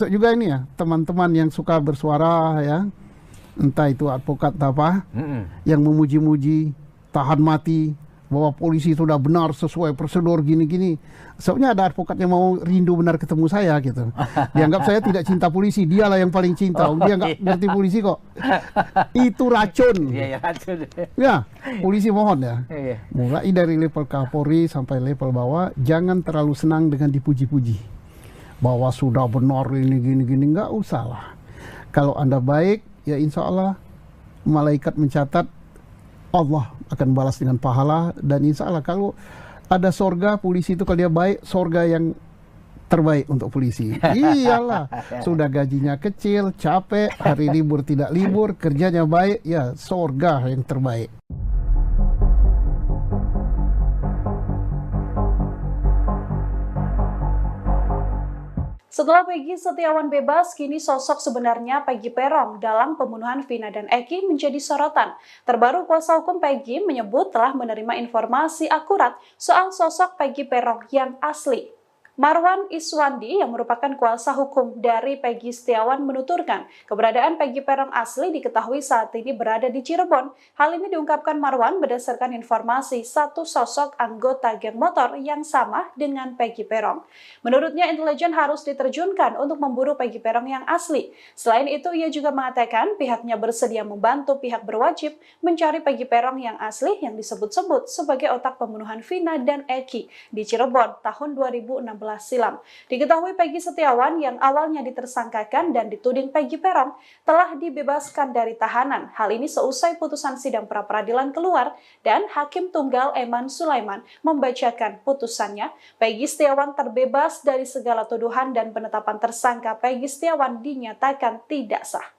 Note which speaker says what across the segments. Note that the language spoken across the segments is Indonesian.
Speaker 1: Untuk juga ini ya, teman-teman yang suka bersuara ya, entah itu advokat atau apa, yang memuji-muji, tahan mati, bahwa polisi sudah benar sesuai prosedur gini-gini. Soalnya ada advokat yang mau rindu benar ketemu saya gitu. Dianggap saya tidak cinta polisi, dialah yang paling cinta. Dia nggak ngerti polisi kok. Itu racun.
Speaker 2: Iya, racun.
Speaker 1: Ya, polisi mohon ya.
Speaker 2: Iya.
Speaker 1: Mulai dari level Kapolri sampai level bawah, jangan terlalu senang dengan dipuji-puji. Bahwa sudah benar ini gini-gini, nggak usah lah. Kalau Anda baik, ya insya Allah malaikat mencatat, Allah akan balas dengan pahala. Dan insya Allah kalau ada sorga, polisi itu kalau dia baik, sorga yang terbaik untuk polisi. Iyalah, sudah gajinya kecil, capek, hari libur tidak libur, kerjanya baik, ya sorga yang terbaik.
Speaker 3: Setelah Peggy Setiawan bebas, kini sosok sebenarnya Peggy Peron dalam pembunuhan Vina dan Eki menjadi sorotan. Terbaru kuasa hukum Peggy menyebut telah menerima informasi akurat soal sosok Peggy Peron yang asli. Marwan Iswandi yang merupakan kuasa hukum dari Peggy Setiawan menuturkan keberadaan Peggy Peron asli diketahui saat ini berada di Cirebon. Hal ini diungkapkan Marwan berdasarkan informasi satu sosok anggota geng motor yang sama dengan Peggy Peron. Menurutnya intelijen harus diterjunkan untuk memburu Peggy Peron yang asli. Selain itu ia juga mengatakan pihaknya bersedia membantu pihak berwajib mencari Peggy Peron yang asli yang disebut-sebut sebagai otak pembunuhan Vina dan Eki di Cirebon tahun 2016 silam. Diketahui Peggy Setiawan yang awalnya ditersangkakan dan dituding Peggy Peron telah dibebaskan dari tahanan. Hal ini seusai putusan sidang pra-peradilan keluar dan Hakim Tunggal Eman Sulaiman membacakan putusannya. Peggy Setiawan terbebas dari segala tuduhan dan penetapan tersangka Peggy Setiawan dinyatakan tidak sah.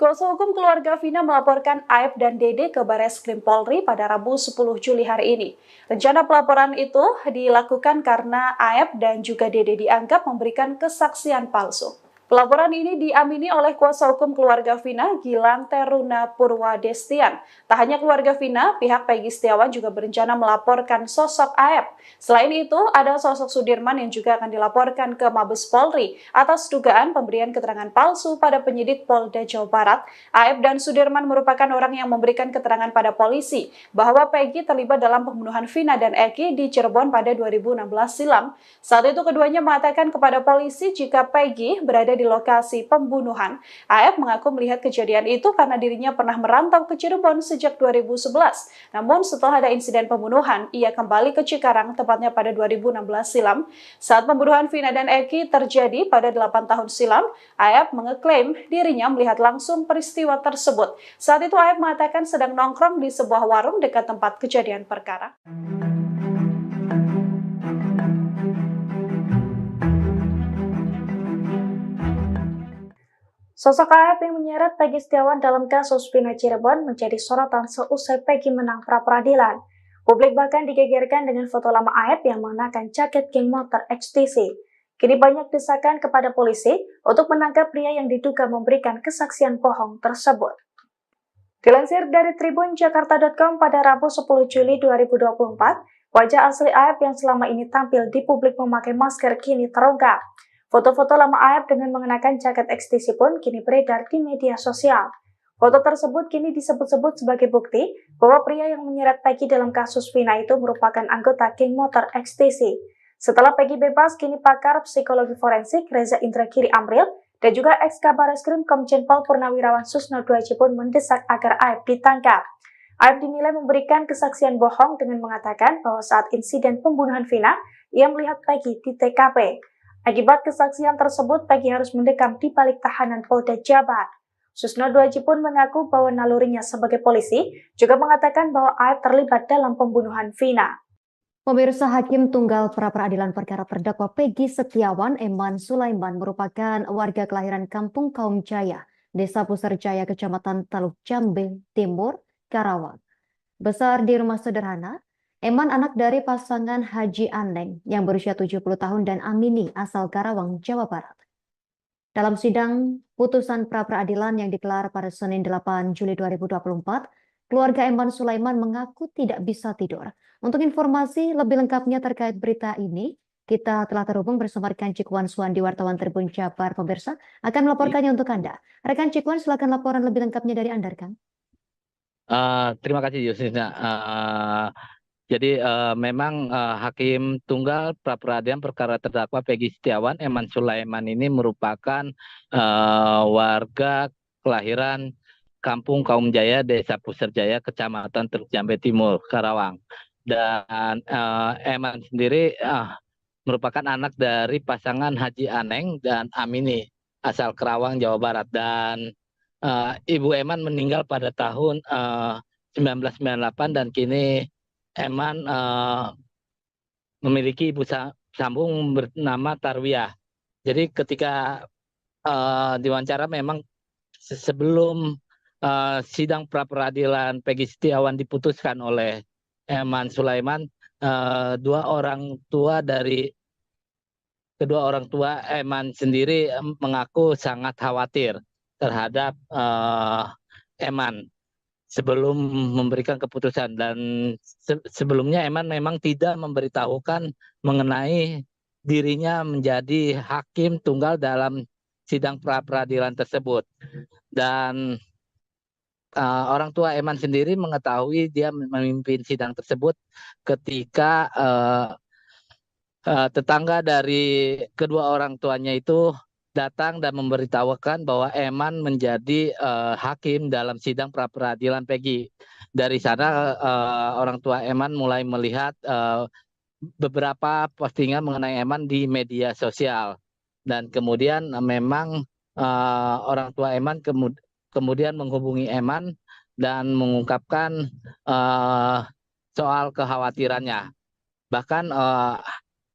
Speaker 3: Kuasa hukum keluarga Vina melaporkan Aep dan Dede ke Bareskrim Polri pada Rabu 10 Juli hari ini. Rencana pelaporan itu dilakukan karena Aep dan juga Dede dianggap memberikan kesaksian palsu. Pelaporan ini diamini oleh kuasa hukum keluarga Vina, Gilang Teruna Purwadestian. Tak hanya keluarga Vina, pihak Peggy Setiawan juga berencana melaporkan sosok Aep. Selain itu, ada sosok Sudirman yang juga akan dilaporkan ke Mabes Polri atas dugaan pemberian keterangan palsu pada penyidik Polda Jawa Barat. Aep dan Sudirman merupakan orang yang memberikan keterangan pada polisi bahwa Peggy terlibat dalam pembunuhan Vina dan Eki di Cirebon pada 2016 silam. Saat itu keduanya mengatakan kepada polisi jika Peggy berada di lokasi pembunuhan. Aep mengaku melihat kejadian itu karena dirinya pernah merantau ke Cirebon sejak 2011. Namun setelah ada insiden pembunuhan, ia kembali ke Cikarang tepatnya pada 2016 silam. Saat pembunuhan Vina dan Eki terjadi pada 8 tahun silam, Aep mengeklaim dirinya melihat langsung peristiwa tersebut. Saat itu Aep mengatakan sedang nongkrong di sebuah warung dekat tempat kejadian perkara. Sosok Aep yang menyeret Peggy Setiawan dalam kasus Vina Cirebon menjadi sorotan seusai Peggy menang pra-peradilan. Publik bahkan digegerkan dengan foto lama Aep yang mengenakan jaket geng motor XTC. Kini banyak desakan kepada polisi untuk menangkap pria yang diduga memberikan kesaksian bohong tersebut. Dilansir dari tribunjakarta.com pada Rabu 10 Juli 2024, wajah asli Aep yang selama ini tampil di publik memakai masker kini terungkap. Foto-foto lama Aep dengan mengenakan jaket XTC pun kini beredar di media sosial. Foto tersebut kini disebut-sebut sebagai bukti bahwa pria yang menyeret Peggy dalam kasus Vina itu merupakan anggota geng motor XTC. Setelah Peggy bebas, kini pakar psikologi forensik Reza Indragiri Amril dan juga ex-Kabar Eskrim Komjen Pol Purnawirawan Susno Duaji pun mendesak agar Aep ditangkap. Aep dinilai memberikan kesaksian bohong dengan mengatakan bahwa saat insiden pembunuhan Vina, ia melihat Peggy di TKP. Akibat kesaksian tersebut, Peggy harus mendekam di balik tahanan Polda Jabar. Susno Duaji pun mengaku bahwa nalurinya sebagai polisi juga mengatakan bahwa Aep terlibat dalam pembunuhan Vina.
Speaker 4: Pemirsa, Hakim Tunggal pra-peradilan perkara terdakwa Peggy Setiawan Eman Sulaiman merupakan warga kelahiran Kampung Kaum Jaya, Desa Puserjaya, Kecamatan Taluk Jambe Timur, Karawang. Besar di rumah sederhana, Eman anak dari pasangan Haji Aneng yang berusia 70 tahun dan Amini asal Karawang, Jawa Barat. Dalam sidang putusan pra-peradilan yang digelar pada Senin 8 Juli 2024, keluarga Eman Sulaiman mengaku tidak bisa tidur Untuk informasi lebih lengkapnya terkait berita ini, kita telah terhubung bersama rekan Cikwan Suwandi, wartawan Tribun Jabar. Pemirsa akan melaporkannya untuk Anda. Rekan Cikwan, silakan laporan lebih lengkapnya dari Anda, rekan.
Speaker 2: Terima kasih Yusina. Jadi memang Hakim Tunggal pra peradilan perkara terdakwa Peggy Setiawan Eman Sulaiman ini merupakan warga kelahiran Kampung Kaum Jaya, Desa Puserjaya, Kecamatan Teluk Jambe Timur, Karawang. Dan Eman sendiri merupakan anak dari pasangan Haji Aneng dan Amini, asal Karawang, Jawa Barat. Dan Ibu Eman meninggal pada tahun 1998 dan kini Eman memiliki ibu sambung bernama Tarwiyah. Jadi ketika diwawancara memang sebelum sidang pra peradilan Peggy Setiawan diputuskan oleh Eman Sulaiman, kedua orang tua Eman sendiri mengaku sangat khawatir terhadap Eman sebelum memberikan keputusan. Dan sebelumnya Eman memang tidak memberitahukan mengenai dirinya menjadi hakim tunggal dalam sidang pra peradilan tersebut. Dan orang tua Eman sendiri mengetahui dia memimpin sidang tersebut ketika tetangga dari kedua orang tuanya itu datang dan memberitahukan bahwa Eman menjadi hakim dalam sidang pra peradilan Peggy. Dari sana orang tua Eman mulai melihat beberapa postingan mengenai Eman di media sosial. Dan kemudian memang orang tua Eman kemudian menghubungi Eman dan mengungkapkan soal kekhawatirannya. Bahkan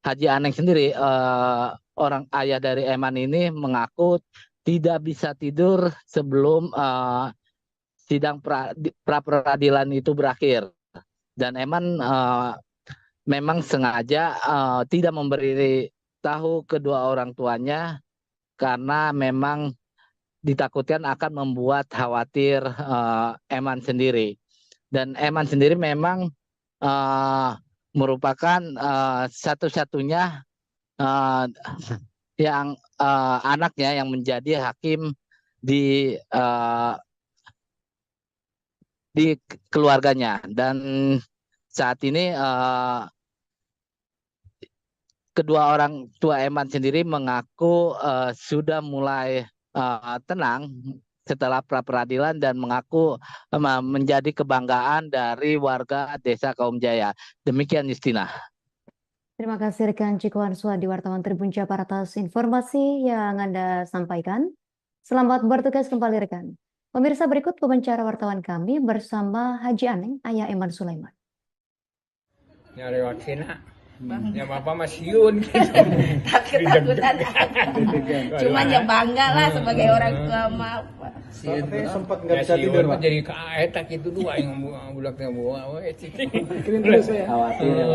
Speaker 2: Haji Aneng sendiri, orang ayah dari Eman ini, mengaku tidak bisa tidur sebelum sidang pra peradilan itu berakhir. Dan Eman memang sengaja tidak memberi tahu kedua orang tuanya karena memang ditakutkan akan membuat khawatir Eman sendiri. Dan Eman sendiri memang merupakan satu-satunya yang anaknya yang menjadi hakim di keluarganya. Dan saat ini kedua orang tua Eman sendiri mengaku sudah mulai tenang setelah pra peradilan dan mengaku menjadi kebanggaan dari warga Desa Kaum Jaya. Demikian Justina.
Speaker 4: Terima kasih rekan Cikwan Suwandi, wartawan Tribun Jabar, atas informasi yang Anda sampaikan. Selamat bertugas kembali rekan. Pemirsa, berikut wawancara wartawan kami bersama Haji Aneng, ayah Eman Sulaiman.
Speaker 5: Nyari wakina, ya bapak masiun gitu.
Speaker 6: Takut-takutan. Cuman ya bangga lah sebagai orang tua mah.
Speaker 5: Tapi sempat nggak bisa tidur pak. Jadi kaetak itu dua yang bulaknya bawa,
Speaker 1: Mikirin terus ya.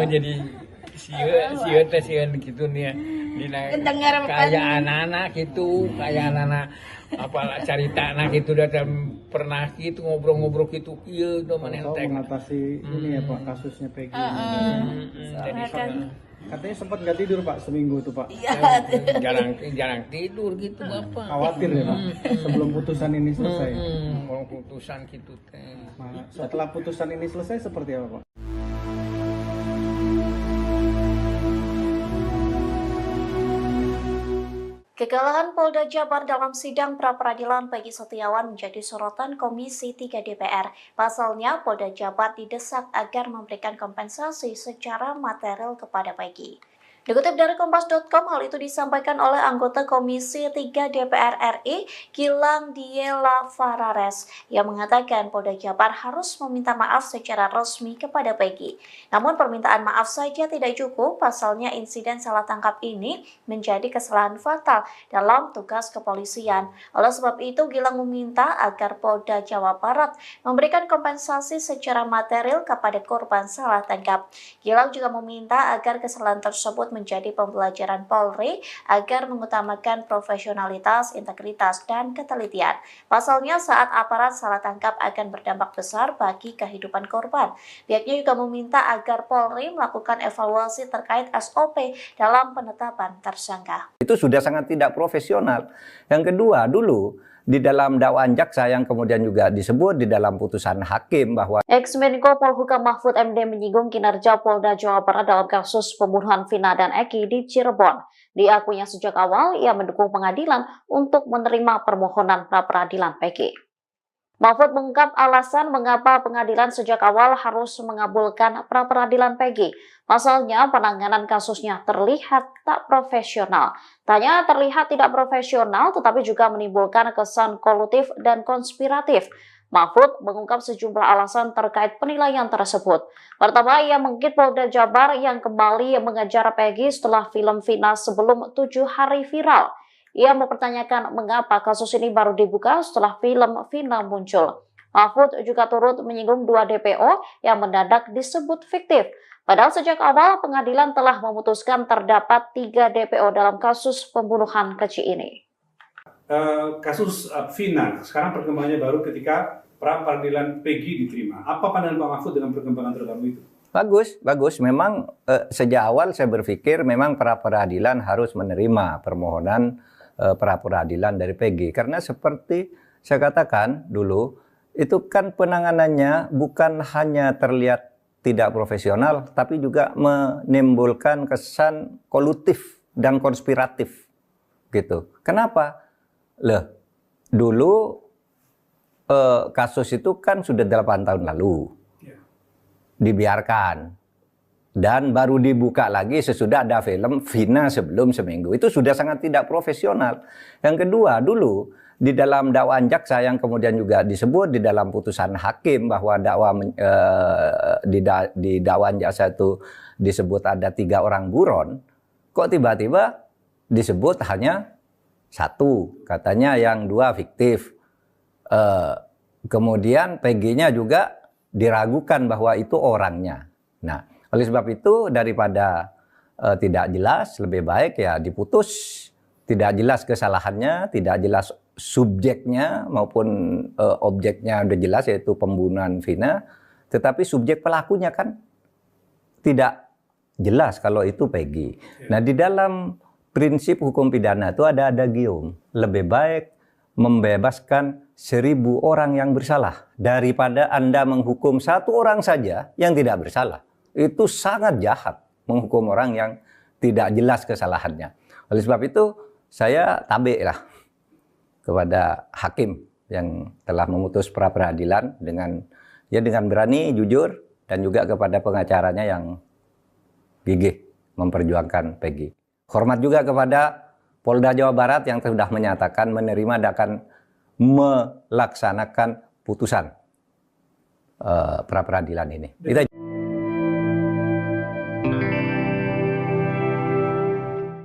Speaker 5: jadi siun gitu nih. Kayak anak-anak gitu, kayak anak-anak apalah cerita anak itu datang pernah gitu ngobrol-ngobrol gitu iya itu menenteng
Speaker 7: mengatasi ini ya Pak kasusnya Peggy
Speaker 5: jadi
Speaker 7: katanya sempat nggak tidur Pak seminggu tuh Pak
Speaker 5: jarang tidur gitu Bapak
Speaker 7: khawatir ya Pak sebelum putusan ini selesai
Speaker 5: mau putusan gitu teh
Speaker 7: setelah putusan ini selesai seperti apa Pak?
Speaker 3: Kekalahan Polda Jabar dalam sidang pra-peradilan Peggy Setiawan menjadi sorotan Komisi 3 DPR. Pasalnya, Polda Jabar didesak agar memberikan kompensasi secara material kepada Peggy. Dikutip dari Kompas.com, hal itu disampaikan oleh anggota Komisi 3 DPR RI, Gilang Diela Farares, yang mengatakan Polda Jabar harus meminta maaf secara resmi kepada Peggy. Namun permintaan maaf saja tidak cukup, pasalnya insiden salah tangkap ini menjadi kesalahan fatal dalam tugas kepolisian. Oleh sebab itu, Gilang meminta agar Polda Jawa Barat memberikan kompensasi secara material kepada korban salah tangkap. Gilang juga meminta agar kesalahan tersebut menjadi pembelajaran Polri agar mengutamakan profesionalitas, integritas, dan ketelitian. Pasalnya saat aparat salah tangkap akan berdampak besar bagi kehidupan korban. Pihaknya juga meminta agar Polri melakukan evaluasi terkait SOP dalam penetapan tersangka.
Speaker 8: Itu sudah sangat tidak profesional. Yang kedua, dulu di dalam dakwaan jaksa yang kemudian juga disebut di dalam putusan hakim bahwa
Speaker 3: Ex-Menko Polhukam Mahfud MD menyinggung kinerja Polda Jawa Barat dalam kasus pembunuhan Vina dan Eki di Cirebon. Diakuinya sejak awal ia mendukung pengadilan untuk menerima permohonan pra-peradilan Peggy. Mahfud mengungkap alasan mengapa pengadilan sejak awal harus mengabulkan pra-peradilan Peggy. Pasalnya penanganan kasusnya terlihat tak profesional. Tanya terlihat tidak profesional tetapi juga menimbulkan kesan kolutif dan konspiratif. Mahfud mengungkap sejumlah alasan terkait penilaian tersebut. Pertama, ia mengkritik Polda Jabar yang kembali mengejar Peggy setelah film Vina sebelum 7 hari viral. Ia mempertanyakan mengapa kasus ini baru dibuka setelah film Vina muncul. Mahfud juga turut menyinggung 2 DPO yang mendadak disebut fiktif. Padahal sejak awal pengadilan telah memutuskan terdapat 3 DPO dalam kasus pembunuhan keji ini.
Speaker 9: Kasus Vina, sekarang perkembangannya baru ketika pra-peradilan Peggy diterima. Apa pandangan Pak Mahfud dengan perkembangan terbaru itu?
Speaker 8: Bagus. Memang sejak awal saya berpikir memang pra-peradilan harus menerima permohonan pra-peradilan dari Peggy. Karena seperti saya katakan dulu, itu kan penanganannya bukan hanya terlihat tidak profesional, tapi juga menimbulkan kesan kolutif dan konspiratif. Gitu. Kenapa? Dulu kasus itu kan sudah 8 tahun lalu. Dibiarkan. Dan baru dibuka lagi sesudah ada film Vina sebelum seminggu. Itu sudah sangat tidak profesional. Yang kedua, dulu di dalam dakwaan jaksa yang kemudian juga disebut di dalam putusan hakim bahwa di dakwaan jaksa itu disebut ada 3 orang buron. Kok tiba-tiba disebut hanya 1, katanya yang 2 fiktif. Kemudian Peggy-nya juga diragukan bahwa itu orangnya. Nah, oleh sebab itu daripada tidak jelas, lebih baik ya diputus. Tidak jelas kesalahannya, tidak jelas subjeknya maupun objeknya udah jelas yaitu pembunuhan Vina. Tetapi subjek pelakunya kan tidak jelas kalau itu Peggy. Nah, di dalam prinsip hukum pidana itu ada adagium. Lebih baik membebaskan 1000 orang yang bersalah daripada Anda menghukum 1 orang saja yang tidak bersalah. Itu sangat jahat menghukum orang yang tidak jelas kesalahannya. Oleh sebab itu saya tabik lah kepada hakim yang telah memutus pra-peradilan dengan berani, jujur, dan juga kepada pengacaranya yang gigih memperjuangkan Peggy. Hormat juga kepada Polda Jawa Barat yang sudah menyatakan menerima dan akan melaksanakan putusan pra-peradilan ini.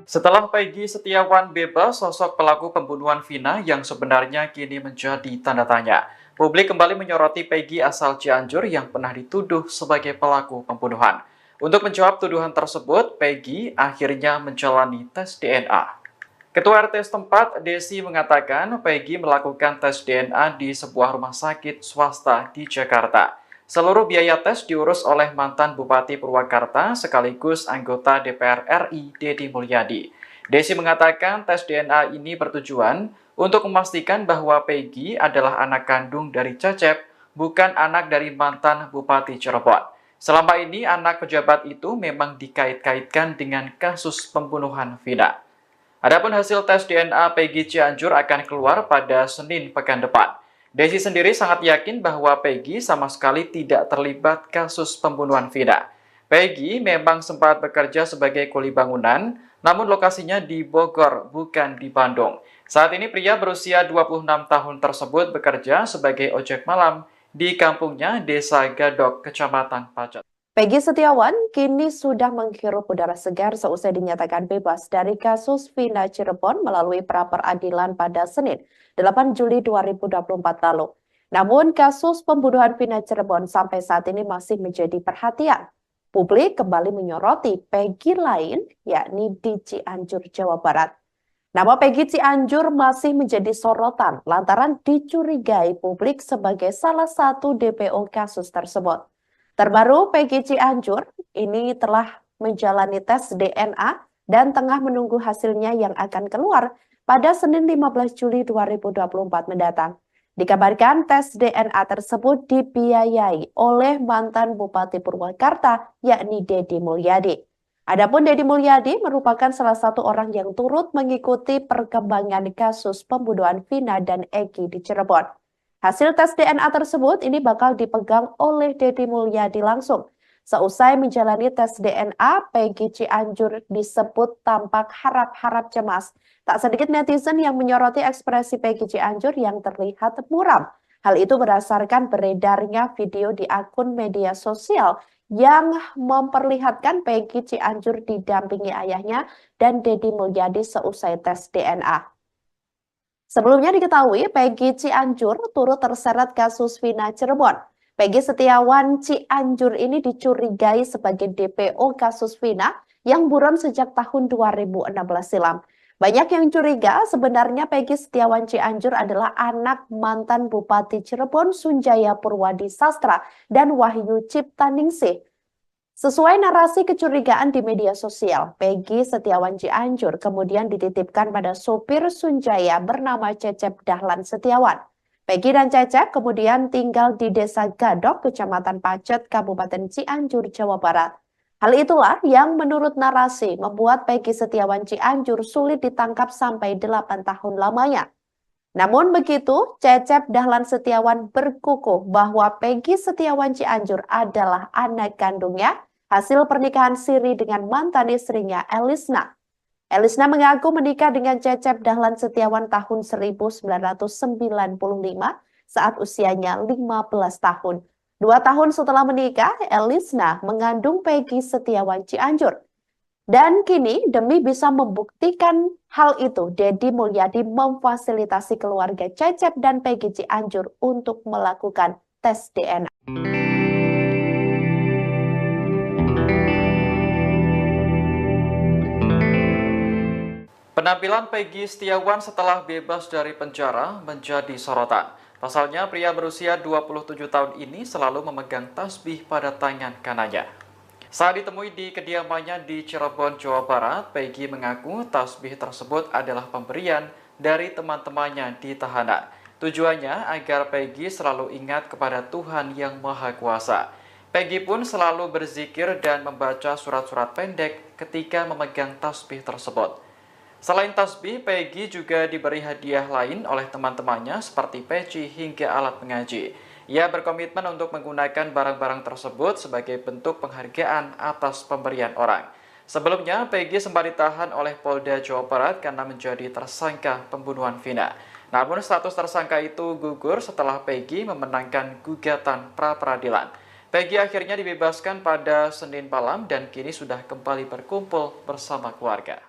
Speaker 10: Setelah Peggy Setiawan bebas, sosok pelaku pembunuhan Vina yang sebenarnya kini menjadi tanda tanya. Publik kembali menyoroti Peggy asal Cianjur yang pernah dituduh sebagai pelaku pembunuhan. Untuk menjawab tuduhan tersebut, Peggy akhirnya menjalani tes DNA. Ketua RT setempat, Desi, mengatakan Peggy melakukan tes DNA di sebuah rumah sakit swasta di Jakarta. Seluruh biaya tes diurus oleh mantan Bupati Purwakarta sekaligus anggota DPR RI, Deddy Mulyadi. Desi mengatakan tes DNA ini bertujuan untuk memastikan bahwa Peggy adalah anak kandung dari Cecep, bukan anak dari mantan Bupati Cirebon. Selama ini anak pejabat itu memang dikait-kaitkan dengan kasus pembunuhan Vina. Adapun hasil tes DNA Peggy Cianjur akan keluar pada Senin pekan depan. Desi sendiri sangat yakin bahwa Peggy sama sekali tidak terlibat kasus pembunuhan Vina. Peggy memang sempat bekerja sebagai kuli bangunan, namun lokasinya di Bogor, bukan di Bandung. Saat ini pria berusia 26 tahun tersebut bekerja sebagai ojek malam di kampungnya Desa Gadok, Kecamatan Pacet.
Speaker 6: Peggy Setiawan kini sudah menghirup udara segar seusai dinyatakan bebas dari kasus Vina Cirebon melalui pra-peradilan pada Senin, 8 Juli 2024 lalu. Namun kasus pembunuhan Vina Cirebon sampai saat ini masih menjadi perhatian. Publik kembali menyoroti Peggy lain, yakni di Cianjur, Jawa Barat. Nama Peggy Cianjur masih menjadi sorotan lantaran dicurigai publik sebagai salah satu DPO kasus tersebut. Terbaru, Peggy Cianjur ini telah menjalani tes DNA dan tengah menunggu hasilnya yang akan keluar pada Senin 15 Juli 2024 mendatang. Dikabarkan tes DNA tersebut dibiayai oleh mantan Bupati Purwakarta, yakni Deddy Mulyadi. Adapun Deddy Mulyadi merupakan salah satu orang yang turut mengikuti perkembangan kasus pembunuhan Vina dan Egi di Cirebon. Hasil tes DNA tersebut ini bakal dipegang oleh Deddy Mulyadi langsung. Seusai menjalani tes DNA, Peggy Cianjur disebut tampak harap-harap cemas. Tak sedikit netizen yang menyoroti ekspresi Peggy Cianjur yang terlihat muram. Hal itu berdasarkan beredarnya video di akun media sosial yang memperlihatkan Peggy Cianjur didampingi ayahnya dan Deddy Mulyadi seusai tes DNA. Sebelumnya diketahui Peggy Cianjur turut terseret kasus Vina Cirebon. Peggy Setiawan Cianjur ini dicurigai sebagai DPO kasus Vina yang buron sejak tahun 2016 silam. Banyak yang curiga sebenarnya Peggy Setiawan Cianjur adalah anak mantan Bupati Cirebon Sunjaya Purwadi Sastra dan Wahyu Ciptaningsih. Sesuai narasi kecurigaan di media sosial, Peggy Setiawan Cianjur kemudian dititipkan pada sopir Sunjaya bernama Cecep Dahlan Setiawan. Peggy dan Cecep kemudian tinggal di Desa Gadok, Kecamatan Pacet, Kabupaten Cianjur, Jawa Barat. Hal itulah yang menurut narasi membuat Peggy Setiawan Cianjur sulit ditangkap sampai 8 tahun lamanya. Namun begitu, Cecep Dahlan Setiawan berkukuh bahwa Peggy Setiawan Cianjur adalah anak kandungnya hasil pernikahan siri dengan mantan istrinya Elisna. Elisna mengaku menikah dengan Cecep Dahlan Setiawan tahun 1995 saat usianya 15 tahun. 2 tahun setelah menikah, Elisna mengandung Peggy Setiawan Cianjur. Dan kini demi bisa membuktikan hal itu, Deddy Mulyadi memfasilitasi keluarga Cecep dan Peggy Cianjur untuk melakukan tes DNA.
Speaker 10: Penampilan Peggy Setiawan setelah bebas dari penjara menjadi sorotan. Pasalnya, pria berusia 27 tahun ini selalu memegang tasbih pada tangan kanannya. Saat ditemui di kediamannya di Cirebon, Jawa Barat, Peggy mengaku tasbih tersebut adalah pemberian dari teman-temannya di tahanan. Tujuannya agar Peggy selalu ingat kepada Tuhan Yang Maha Kuasa. Peggy pun selalu berzikir dan membaca surat-surat pendek ketika memegang tasbih tersebut. Selain tasbih, Peggy juga diberi hadiah lain oleh teman-temannya seperti peci hingga alat mengaji. Ia berkomitmen untuk menggunakan barang-barang tersebut sebagai bentuk penghargaan atas pemberian orang. Sebelumnya, Peggy sempat ditahan oleh Polda Jawa Barat karena menjadi tersangka pembunuhan Vina. Namun status tersangka itu gugur setelah Peggy memenangkan gugatan pra-peradilan. Peggy akhirnya dibebaskan pada Senin malam dan kini sudah kembali berkumpul bersama keluarga.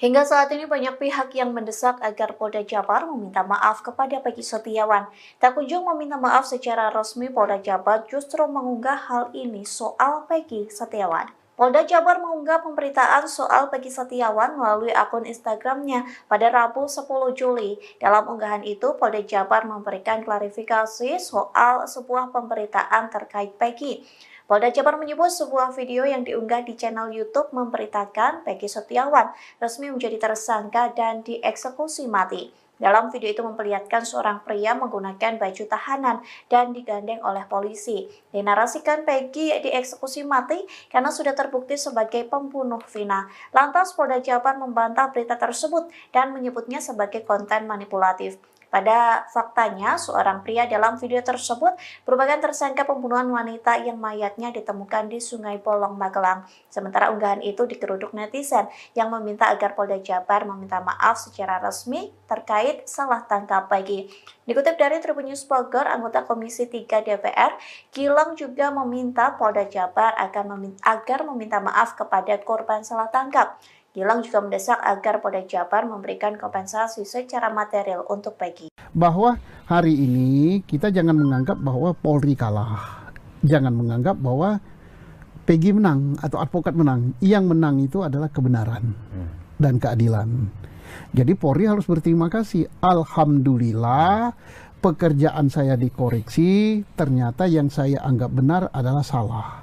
Speaker 3: Hingga saat ini banyak pihak yang mendesak agar Polda Jabar meminta maaf kepada Peggy Setiawan. Tak kunjung meminta maaf secara resmi, Polda Jabar justru mengunggah hal ini soal Peggy Setiawan. Polda Jabar mengunggah pemberitaan soal Peggy Setiawan melalui akun Instagramnya pada Rabu 10 Juli. Dalam unggahan itu, Polda Jabar memberikan klarifikasi soal sebuah pemberitaan terkait Peggy. Polda Jabar menyebut sebuah video yang diunggah di channel YouTube memberitakan Peggy Setiawan resmi menjadi tersangka dan dieksekusi mati. Dalam video itu memperlihatkan seorang pria menggunakan baju tahanan dan digandeng oleh polisi. Dinarasikan Peggy dieksekusi mati karena sudah terbukti sebagai pembunuh Vina. Lantas Polda Jabar membantah berita tersebut dan menyebutnya sebagai konten manipulatif. Pada faktanya, seorang pria dalam video tersebut merupakan tersangka pembunuhan wanita yang mayatnya ditemukan di Sungai Bolong, Magelang. Sementara unggahan itu digeruduk netizen yang meminta agar Polda Jabar meminta maaf secara resmi terkait salah tangkap Peggy. Dikutip dari Tribun News Bogor, anggota Komisi 3 DPR, Gilang juga meminta Polda Jabar agar meminta maaf kepada korban salah tangkap. Gilang juga mendesak agar Polda Jabar memberikan kompensasi secara material untuk Peggy.
Speaker 1: Bahwa hari ini kita jangan menganggap bahwa Polri kalah. Jangan menganggap bahwa Peggy menang atau advokat menang. Yang menang itu adalah kebenaran dan keadilan. Jadi Polri harus berterima kasih. Alhamdulillah pekerjaan saya dikoreksi, ternyata yang saya anggap benar adalah salah.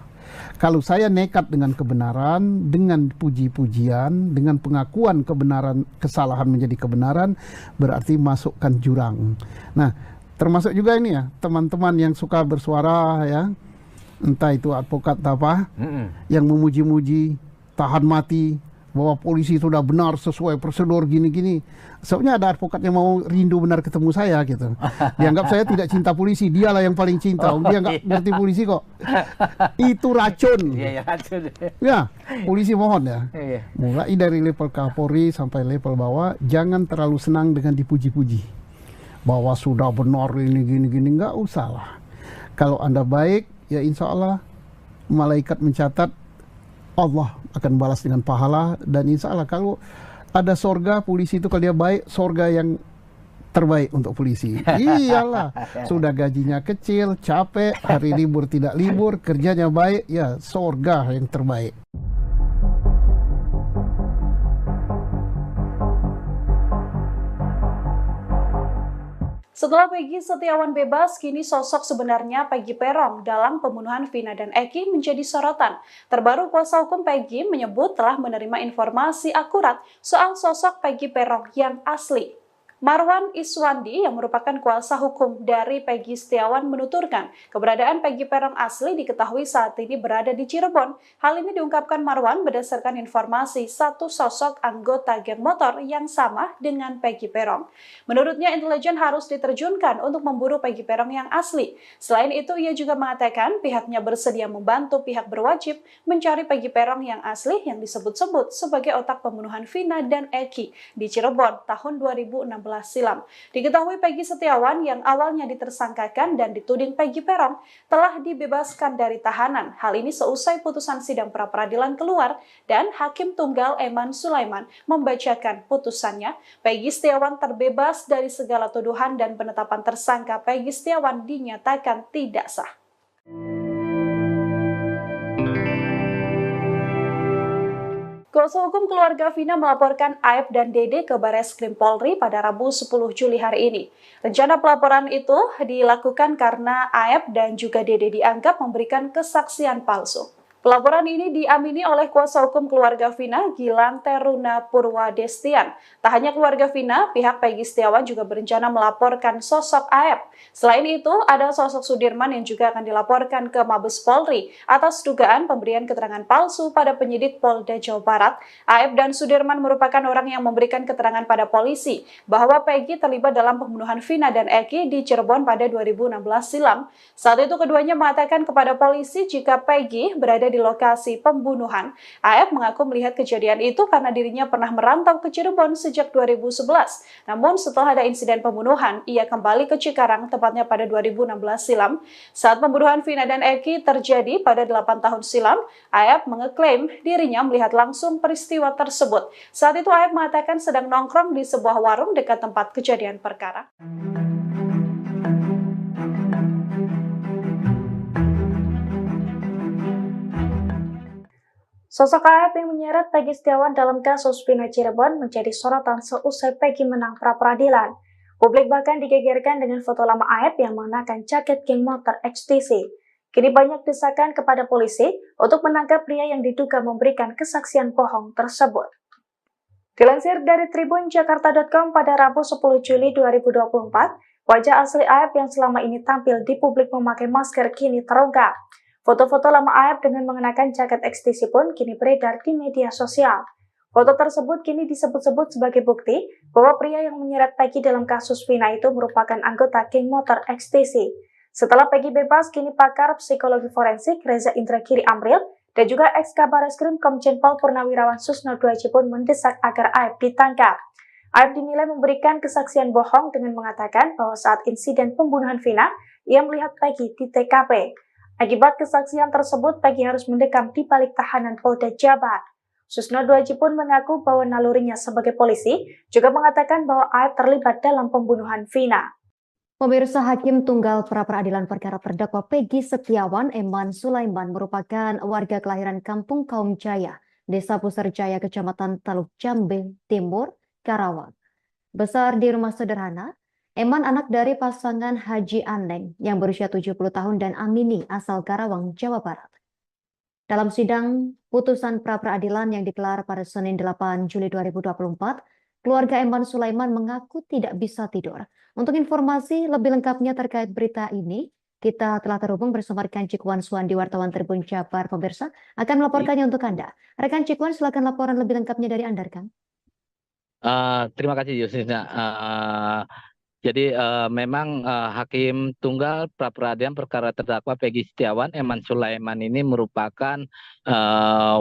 Speaker 1: Kalau saya nekat dengan kebenaran, dengan puji-pujian, dengan pengakuan kebenaran, kesalahan menjadi kebenaran, berarti masukkan jurang. Nah, termasuk juga ini ya, teman-teman yang suka bersuara ya, entah itu advokat apa, yang memuji-muji, tahan mati, bahwa polisi sudah benar sesuai prosedur gini-gini. Soalnya ada advokat yang mau rindu benar ketemu saya gitu. Dianggap saya tidak cinta polisi, dialah yang paling cinta. Dia nggak ngerti polisi kok. Itu racun.
Speaker 11: Iya, racun.
Speaker 1: Ya, polisi mohon ya. Mulai dari level Kapolri sampai level bawah, jangan terlalu senang dengan dipuji-puji. Bahwa sudah benar ini gini-gini, nggak usah lah. Kalau Anda baik, ya insya Allah malaikat mencatat Allah akan balas dengan pahala, dan insya Allah kalau ada sorga polisi itu, kalau dia baik, sorga yang terbaik untuk polisi. Iyalah, sudah gajinya kecil, capek, hari libur tidak libur, kerjanya baik, ya sorga yang terbaik.
Speaker 3: Setelah Peggy Setiawan bebas, kini sosok sebenarnya Peggy Peron dalam pembunuhan Vina dan Eki menjadi sorotan. Terbaru kuasa hukum Peggy menyebut telah menerima informasi akurat soal sosok Peggy Peron yang asli. Marwan Iswandi yang merupakan kuasa hukum dari Peggy Setiawan menuturkan keberadaan Peggy Peron asli diketahui saat ini berada di Cirebon. Hal ini diungkapkan Marwan berdasarkan informasi satu sosok anggota geng motor yang sama dengan Peggy Peron. Menurutnya intelijen harus diterjunkan untuk memburu Peggy Peron yang asli. Selain itu ia juga mengatakan pihaknya bersedia membantu pihak berwajib mencari Peggy Peron yang asli yang disebut-sebut sebagai otak pembunuhan Vina dan Eki di Cirebon tahun 2016 silam. Diketahui Peggy Setiawan yang awalnya ditersangkakan dan dituding Peggy Peron telah dibebaskan dari tahanan. Hal ini seusai putusan sidang pra-peradilan keluar dan Hakim Tunggal Eman Sulaiman membacakan putusannya. Peggy Setiawan terbebas dari segala tuduhan dan penetapan tersangka Peggy Setiawan dinyatakan tidak sah. Kuasa hukum keluarga Vina melaporkan Aep dan Dede ke Bareskrim Polri pada Rabu 10 Juli hari ini. Rencana pelaporan itu dilakukan karena Aep dan juga Dede dianggap memberikan kesaksian palsu. Pelaporan ini diamini oleh kuasa hukum keluarga Vina, Gilang Teruna Purwadestian. Tak hanya keluarga Vina, pihak Peggy Setiawan juga berencana melaporkan sosok Aep. Selain itu, ada sosok Sudirman yang juga akan dilaporkan ke Mabes Polri atas dugaan pemberian keterangan palsu pada penyidik Polda Jawa Barat. Aep dan Sudirman merupakan orang yang memberikan keterangan pada polisi bahwa Peggy terlibat dalam pembunuhan Vina dan Eki di Cirebon pada 2016 silam. Saat itu keduanya mengatakan kepada polisi jika Peggy berada di lokasi pembunuhan. Aep mengaku melihat kejadian itu karena dirinya pernah merantau ke Cirebon sejak 2011. Namun setelah ada insiden pembunuhan, ia kembali ke Cikarang tepatnya pada 2016 silam. Saat pembunuhan Vina dan Eki terjadi pada 8 tahun silam, Aep mengeklaim dirinya melihat langsung peristiwa tersebut. Saat itu Aep mengatakan sedang nongkrong di sebuah warung dekat tempat kejadian perkara. Sosok Aep yang menyeret Peggy Setiawan dalam kasus Vina Cirebon menjadi sorotan seusai Peggy menang pra-peradilan. Publik bahkan digegerkan dengan foto lama Aep yang mengenakan jaket geng motor XTC. Kini banyak desakan kepada polisi untuk menangkap pria yang diduga memberikan kesaksian bohong tersebut. Dilansir dari tribunjakarta.com pada Rabu 10 Juli 2024, wajah asli Aep yang selama ini tampil di publik memakai masker kini terungkap. Foto-foto lama Aep dengan mengenakan jaket XTC pun kini beredar di media sosial. Foto tersebut kini disebut-sebut sebagai bukti bahwa pria yang menyeret Peggy dalam kasus Vina itu merupakan anggota geng motor XTC. Setelah Peggy bebas, kini pakar psikologi forensik Reza Indragiri Amril dan juga ex-Kabar Eskrim Komjen Pol Purnawirawan Susno Duaji pun mendesak agar Aep ditangkap. Aep dinilai memberikan kesaksian bohong dengan mengatakan bahwa saat insiden pembunuhan Vina, ia melihat Peggy di TKP. Akibat kesaksian tersebut, Peggy harus mendekam di balik tahanan Polda Jabar. Susno Duaji pun mengaku bahwa nalurinya sebagai polisi juga mengatakan bahwa Aep terlibat dalam pembunuhan Vina.
Speaker 4: Pemirsa, Hakim Tunggal Pra-Peradilan Perkara terdakwa Peggy Setiawan Eman Sulaiman merupakan warga kelahiran Kampung Kaum Jaya, Desa Puserjaya, Kecamatan Taluk Jambe Timur, Karawang. Besar di rumah sederhana, Eman anak dari pasangan Haji Aneng yang berusia 70 tahun dan Amini asal Karawang, Jawa Barat. Dalam sidang putusan pra-peradilan yang digelar pada Senin 8 Juli 2024, keluarga Eman Sulaiman mengaku tidak bisa tidur. Untuk informasi lebih lengkapnya terkait berita ini, kita telah terhubung bersama rekan Cikwan Suwandi, wartawan Tribun Jabar. Pemirsa akan melaporkannya untuk Anda. Rekan Cikwan, silakan laporan lebih lengkapnya dari Anda, rekan.
Speaker 2: Terima kasih Yusina. Jadi memang Hakim Tunggal Pra-Peradilan Perkara terdakwa Peggy Setiawan Eman Sulaiman ini merupakan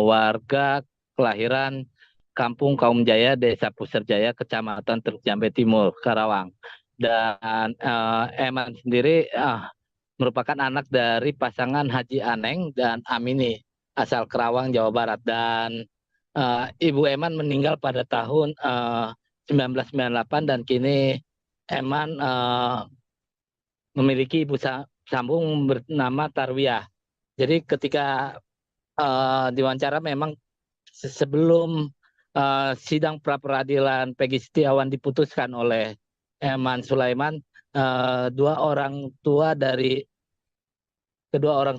Speaker 2: warga kelahiran Kampung Kaum Jaya, Desa Puserjaya, Kecamatan Teluk Jambe Timur, Karawang. Dan Eman sendiri merupakan anak dari pasangan Haji Aneng dan Amini asal Karawang, Jawa Barat. Dan Ibu Eman meninggal pada tahun 1998 dan kini Eman memiliki ibu sambung bernama Tarwiyah. Jadi ketika diwawancara memang sebelum sidang pra-peradilan Peggy Setiawan diputuskan oleh Eman Sulaiman, kedua orang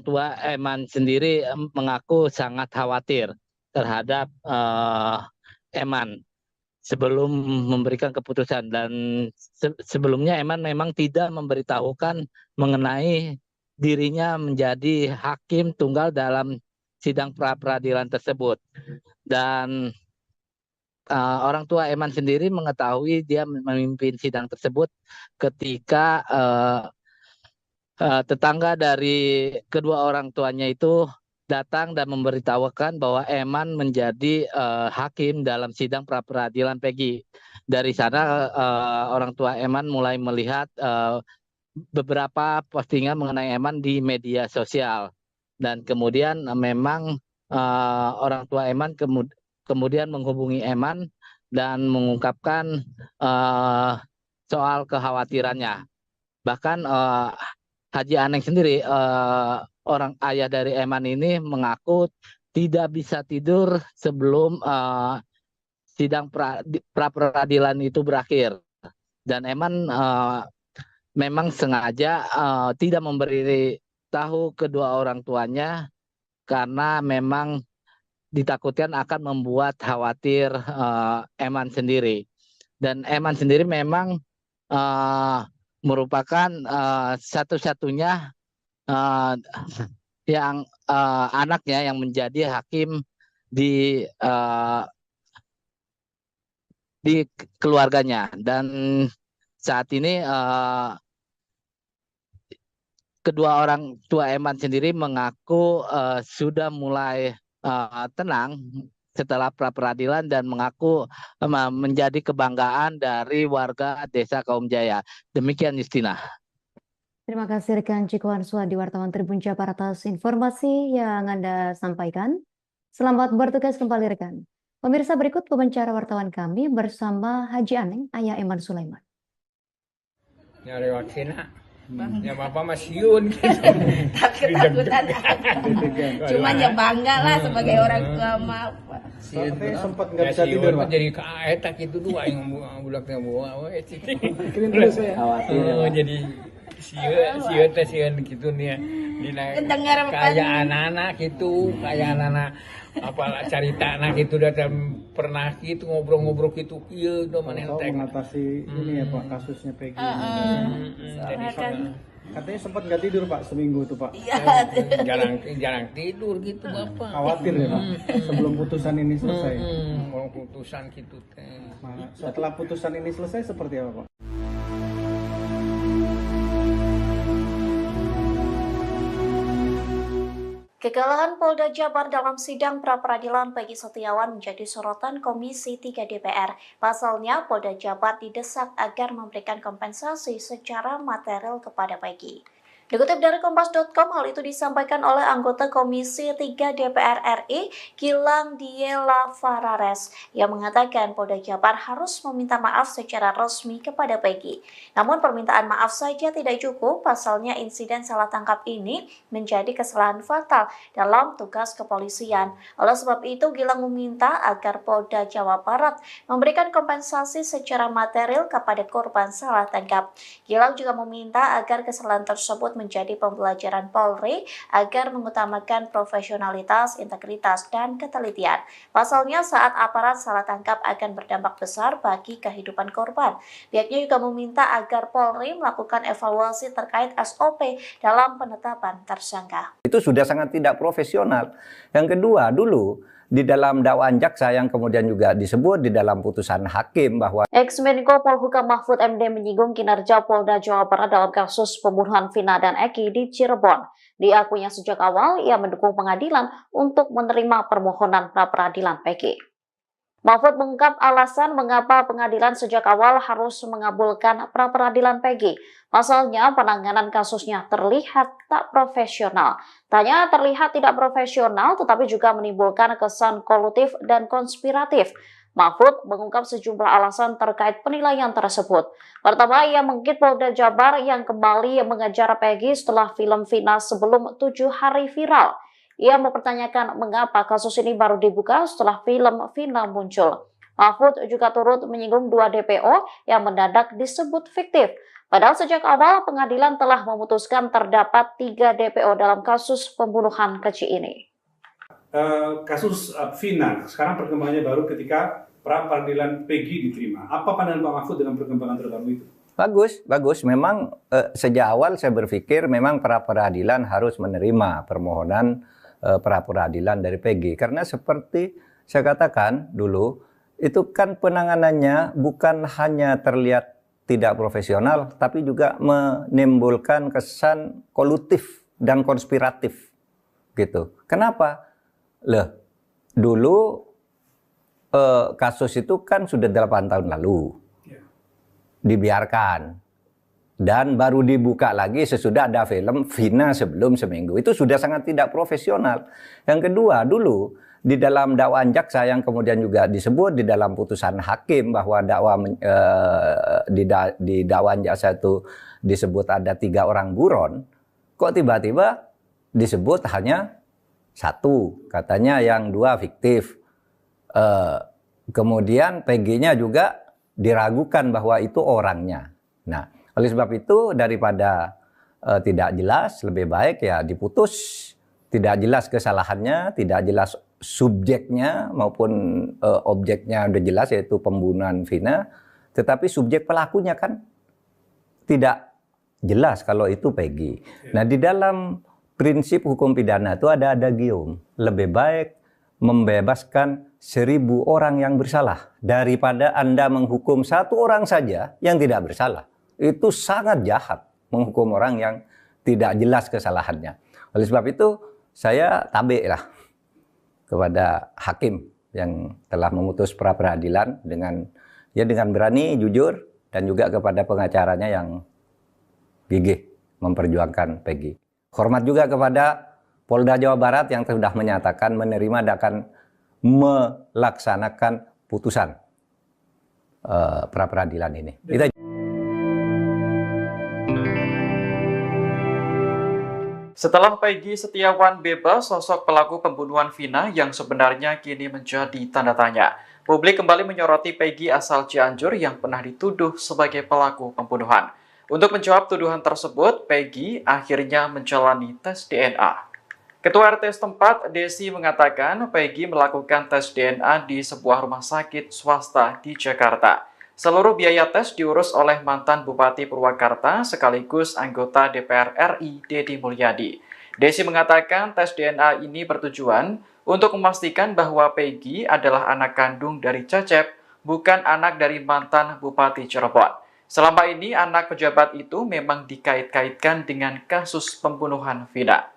Speaker 2: tua Eman sendiri mengaku sangat khawatir terhadap Eman sebelum memberikan keputusan. Dan sebelumnya Eman memang tidak memberitahukan mengenai dirinya menjadi hakim tunggal dalam sidang pra-peradilan tersebut. Dan orang tua Eman sendiri mengetahui dia memimpin sidang tersebut ketika tetangga dari kedua orang tuanya itu datang dan memberitahukan bahwa Eman menjadi hakim dalam sidang pra-peradilan Peggy. Dari sana orang tua Eman mulai melihat beberapa postingan mengenai Eman di media sosial. Dan kemudian memang orang tua Eman kemudian menghubungi Eman dan mengungkapkan soal kekhawatirannya. Bahkan Haji Aneng sendiri, orang ayah dari Eman ini, mengaku tidak bisa tidur sebelum sidang pra-peradilan itu berakhir. Dan Eman memang sengaja tidak memberi tahu kedua orang tuanya karena memang ditakutkan akan membuat khawatir Eman sendiri. Dan Eman sendiri memang merupakan satu-satunya yang anaknya yang menjadi hakim di keluarganya. Dan saat ini kedua orang tua Eman sendiri mengaku sudah mulai tenang setelah pra-peradilan dan mengaku menjadi kebanggaan dari warga Desa Kaum Jaya. Demikian Justina.
Speaker 4: Terima kasih rekan Cikwan Suwandi, wartawan Tribun Jabar, atas informasi yang Anda sampaikan. Selamat bertugas kembali rekan. Pemirsa, berikut wawancara wartawan kami bersama Haji Aneng, ayah Eman Sulaiman.
Speaker 5: Nyari vaksinnya. Ya bapak masih yun gitu.
Speaker 11: Tak ketakutan. Cuman ya bangga lah sebagai orang tua mah.
Speaker 7: Sempat nggak bisa tidur pak.
Speaker 5: Jadi kaetak itu dua yang bulaknya bawa.
Speaker 7: Khawatir.
Speaker 5: Jadi sieun gitu nih. Kayak anak-anak gitu, kayak anak apalah cerita anak itu datang pernah gitu ngobrol-ngobrol gitu iya udah mana
Speaker 7: mengatasi ini ya pak kasusnya Peggy.
Speaker 5: Jadi
Speaker 7: katanya sempat nggak tidur pak seminggu tuh pak.
Speaker 5: jarang tidur gitu bapak.
Speaker 7: Khawatir ya pak sebelum putusan ini selesai.
Speaker 5: Kalau putusan gitu teh.
Speaker 7: Setelah putusan ini selesai seperti apa pak?
Speaker 3: Kekalahan Polda Jabar dalam sidang pra-peradilan Peggy Setiawan menjadi sorotan Komisi 3 DPR. Pasalnya, Polda Jabar didesak agar memberikan kompensasi secara material kepada Peggy. Dikutip dari Kompas.com, hal itu disampaikan oleh anggota Komisi 3 DPR RI, Gilang Diela Farares, yang mengatakan Polda Jabar harus meminta maaf secara resmi kepada Peggy. Namun permintaan maaf saja tidak cukup, pasalnya insiden salah tangkap ini menjadi kesalahan fatal dalam tugas kepolisian. Oleh sebab itu, Gilang meminta agar Polda Jawa Barat memberikan kompensasi secara material kepada korban salah tangkap. Gilang juga meminta agar kesalahan tersebut menjadi pembelajaran Polri agar mengutamakan profesionalitas, integritas, dan ketelitian. Pasalnya saat aparat salah tangkap akan berdampak besar bagi kehidupan korban. Pihaknya juga meminta agar Polri melakukan evaluasi terkait SOP dalam penetapan tersangka.
Speaker 8: Itu sudah sangat tidak profesional. Yang kedua, dulu di dalam dakwaan jaksa yang kemudian juga disebut di dalam putusan hakim bahwa
Speaker 3: Ex-Menko Polhukam Mahfud MD menyinggung kinerja Polda Jawa Barat dalam kasus pembunuhan Vina dan Eki di Cirebon. Diakuinya sejak awal ia mendukung pengadilan untuk menerima permohonan pra-peradilan Peggy. Mahfud mengungkap alasan mengapa pengadilan sejak awal harus mengabulkan pra-peradilan Peggy. Pasalnya penanganan kasusnya terlihat tak profesional. Tak hanya terlihat tidak profesional, tetapi juga menimbulkan kesan kolutif dan konspiratif. Mahfud mengungkap sejumlah alasan terkait penilaian tersebut. Pertama, ia mengkritik Polda Jabar yang kembali mengejar Peggy setelah film Vina sebelum 7 hari viral. Ia mempertanyakan mengapa kasus ini baru dibuka setelah film Vina muncul. Mahfud juga turut menyinggung 2 DPO yang mendadak disebut fiktif. Padahal sejak awal pengadilan telah memutuskan terdapat 3 DPO dalam kasus pembunuhan keji ini.
Speaker 9: Kasus Vina, sekarang perkembangannya baru ketika pra-peradilan Peggy diterima. Apa pandangan Pak Mahfud dengan perkembangan terbaru itu?
Speaker 8: Bagus. Memang sejak awal saya berpikir memang pra-peradilan harus menerima permohonan pra-peradilan dari Peggy. Karena seperti saya katakan dulu, itu kan penanganannya bukan hanya terlihat tidak profesional, tapi juga menimbulkan kesan kolutif dan konspiratif. Gitu. Kenapa? Dulu kasus itu kan sudah 8 tahun lalu. Dibiarkan. Dan baru dibuka lagi sesudah ada film Vina sebelum seminggu. Itu sudah sangat tidak profesional. Yang kedua, dulu di dalam dakwaan jaksa yang kemudian juga disebut di dalam putusan hakim bahwa di dakwaan jaksa itu disebut ada 3 orang buron, kok tiba-tiba disebut hanya 1, katanya yang 2 fiktif. Kemudian Peggy-nya juga diragukan bahwa itu orangnya. Nah, oleh sebab itu daripada tidak jelas, lebih baik ya diputus. Tidak jelas kesalahannya, tidak jelas subjeknya maupun objeknya udah jelas yaitu pembunuhan Vina. Tetapi subjek pelakunya kan tidak jelas kalau itu Peggy. Nah, di dalam prinsip hukum pidana itu ada adagium. Lebih baik membebaskan 1000 orang yang bersalah daripada Anda menghukum 1 orang saja yang tidak bersalah. Itu sangat jahat menghukum orang yang tidak jelas kesalahannya. Oleh sebab itu saya tabik lah kepada hakim yang telah memutus pra-peradilan dengan berani, jujur, dan juga kepada pengacaranya yang gigih memperjuangkan Peggy. Hormat juga kepada Polda Jawa Barat yang sudah menyatakan menerima dan akan melaksanakan putusan pra-peradilan ini.
Speaker 10: Setelah Peggy Setiawan bebas, sosok pelaku pembunuhan Vina yang sebenarnya kini menjadi tanda tanya. Publik kembali menyoroti Peggy asal Cianjur yang pernah dituduh sebagai pelaku pembunuhan. Untuk menjawab tuduhan tersebut, Peggy akhirnya menjalani tes DNA. Ketua RT setempat, Desi, mengatakan Peggy melakukan tes DNA di sebuah rumah sakit swasta di Jakarta. Seluruh biaya tes diurus oleh mantan Bupati Purwakarta sekaligus anggota DPR RI, Deddy Mulyadi. Desi mengatakan tes DNA ini bertujuan untuk memastikan bahwa Peggy adalah anak kandung dari Cecep, bukan anak dari mantan Bupati Cirebon. Selama ini anak pejabat itu memang dikait-kaitkan dengan kasus pembunuhan Vina.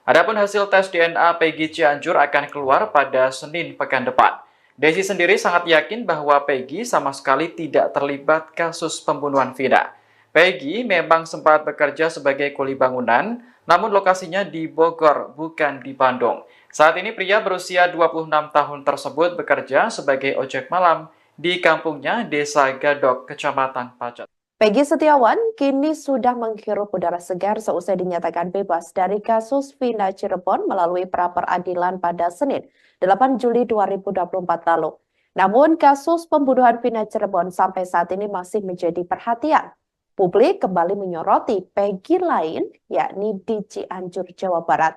Speaker 10: Adapun hasil tes DNA Peggy Cianjur akan keluar pada Senin pekan depan. Desi sendiri sangat yakin bahwa Peggy sama sekali tidak terlibat kasus pembunuhan Vina. Peggy memang sempat bekerja sebagai kuli bangunan, namun lokasinya di Bogor, bukan di Bandung. Saat ini pria berusia 26 tahun tersebut bekerja sebagai ojek malam di kampungnya Desa Gadok, Kecamatan Pacet.
Speaker 6: Peggy Setiawan kini sudah menghirup udara segar seusai dinyatakan bebas dari kasus Vina Cirebon melalui pra-peradilan pada Senin, 8 Juli 2024 lalu. Namun kasus pembunuhan Vina Cirebon sampai saat ini masih menjadi perhatian. Publik kembali menyoroti Peggy lain, yakni di Cianjur, Jawa Barat.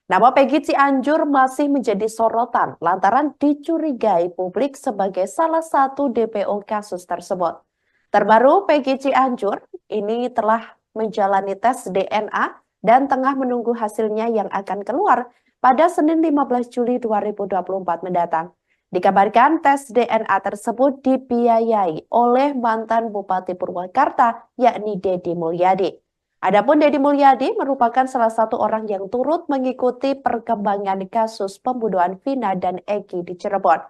Speaker 6: Nama Peggy Cianjur masih menjadi sorotan lantaran dicurigai publik sebagai salah satu DPO kasus tersebut. Terbaru, Peggy Cianjur ini telah menjalani tes DNA dan tengah menunggu hasilnya yang akan keluar pada Senin 15 Juli 2024 mendatang. Dikabarkan tes DNA tersebut dibiayai oleh mantan Bupati Purwakarta, yakni Deddy Mulyadi. Adapun Deddy Mulyadi merupakan salah satu orang yang turut mengikuti perkembangan kasus pembunuhan Vina dan Eki di Cirebon.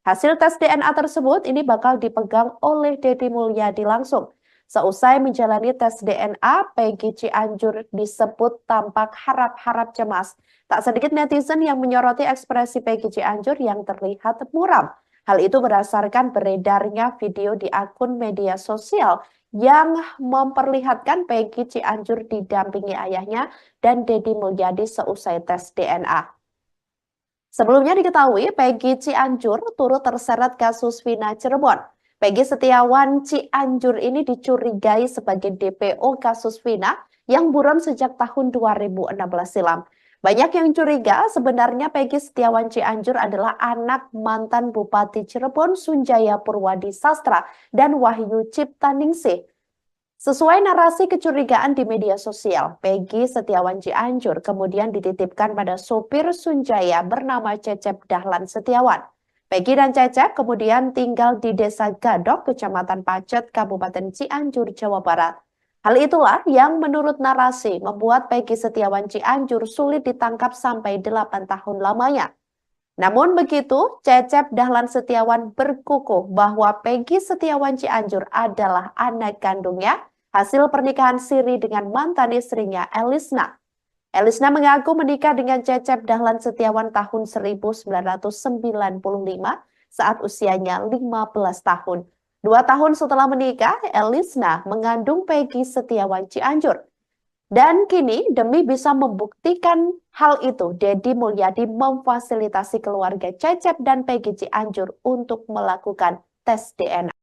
Speaker 6: Hasil tes DNA tersebut ini bakal dipegang oleh Deddy Mulyadi langsung. Seusai menjalani tes DNA, Peggy Cianjur disebut tampak harap-harap cemas. Tak sedikit netizen yang menyoroti ekspresi Peggy Cianjur yang terlihat muram. Hal itu berdasarkan beredarnya video di akun media sosial yang memperlihatkan Peggy Cianjur didampingi ayahnya dan Deddy Mulyadi seusai tes DNA. Sebelumnya diketahui Peggy Cianjur turut terseret kasus Vina Cirebon. Peggy Setiawan Cianjur ini dicurigai sebagai DPO kasus Vina yang buron sejak tahun 2016 silam. Banyak yang curiga sebenarnya Peggy Setiawan Cianjur adalah anak mantan Bupati Cirebon Sunjaya Purwadi Sastra dan Wahyu Ciptaningsih. Sesuai narasi kecurigaan di media sosial, Peggy Setiawan Cianjur kemudian dititipkan pada sopir Sunjaya bernama Cecep Dahlan Setiawan. Peggy dan Cecep kemudian tinggal di Desa Gadok, Kecamatan Pacet, Kabupaten Cianjur, Jawa Barat. Hal itulah yang menurut narasi membuat Peggy Setiawan Cianjur sulit ditangkap sampai 8 tahun lamanya. Namun begitu, Cecep Dahlan Setiawan berkukuh bahwa Peggy Setiawan Cianjur adalah anak kandungnya hasil pernikahan siri dengan mantan istrinya Elisna. Elisna mengaku menikah dengan Cecep Dahlan Setiawan tahun 1995 saat usianya 15 tahun. 2 tahun setelah menikah, Elisna mengandung Peggy Setiawan Cianjur. Dan kini demi bisa membuktikan hal itu, Deddy Mulyadi memfasilitasi keluarga Cecep dan Peggy Cianjur untuk melakukan tes DNA.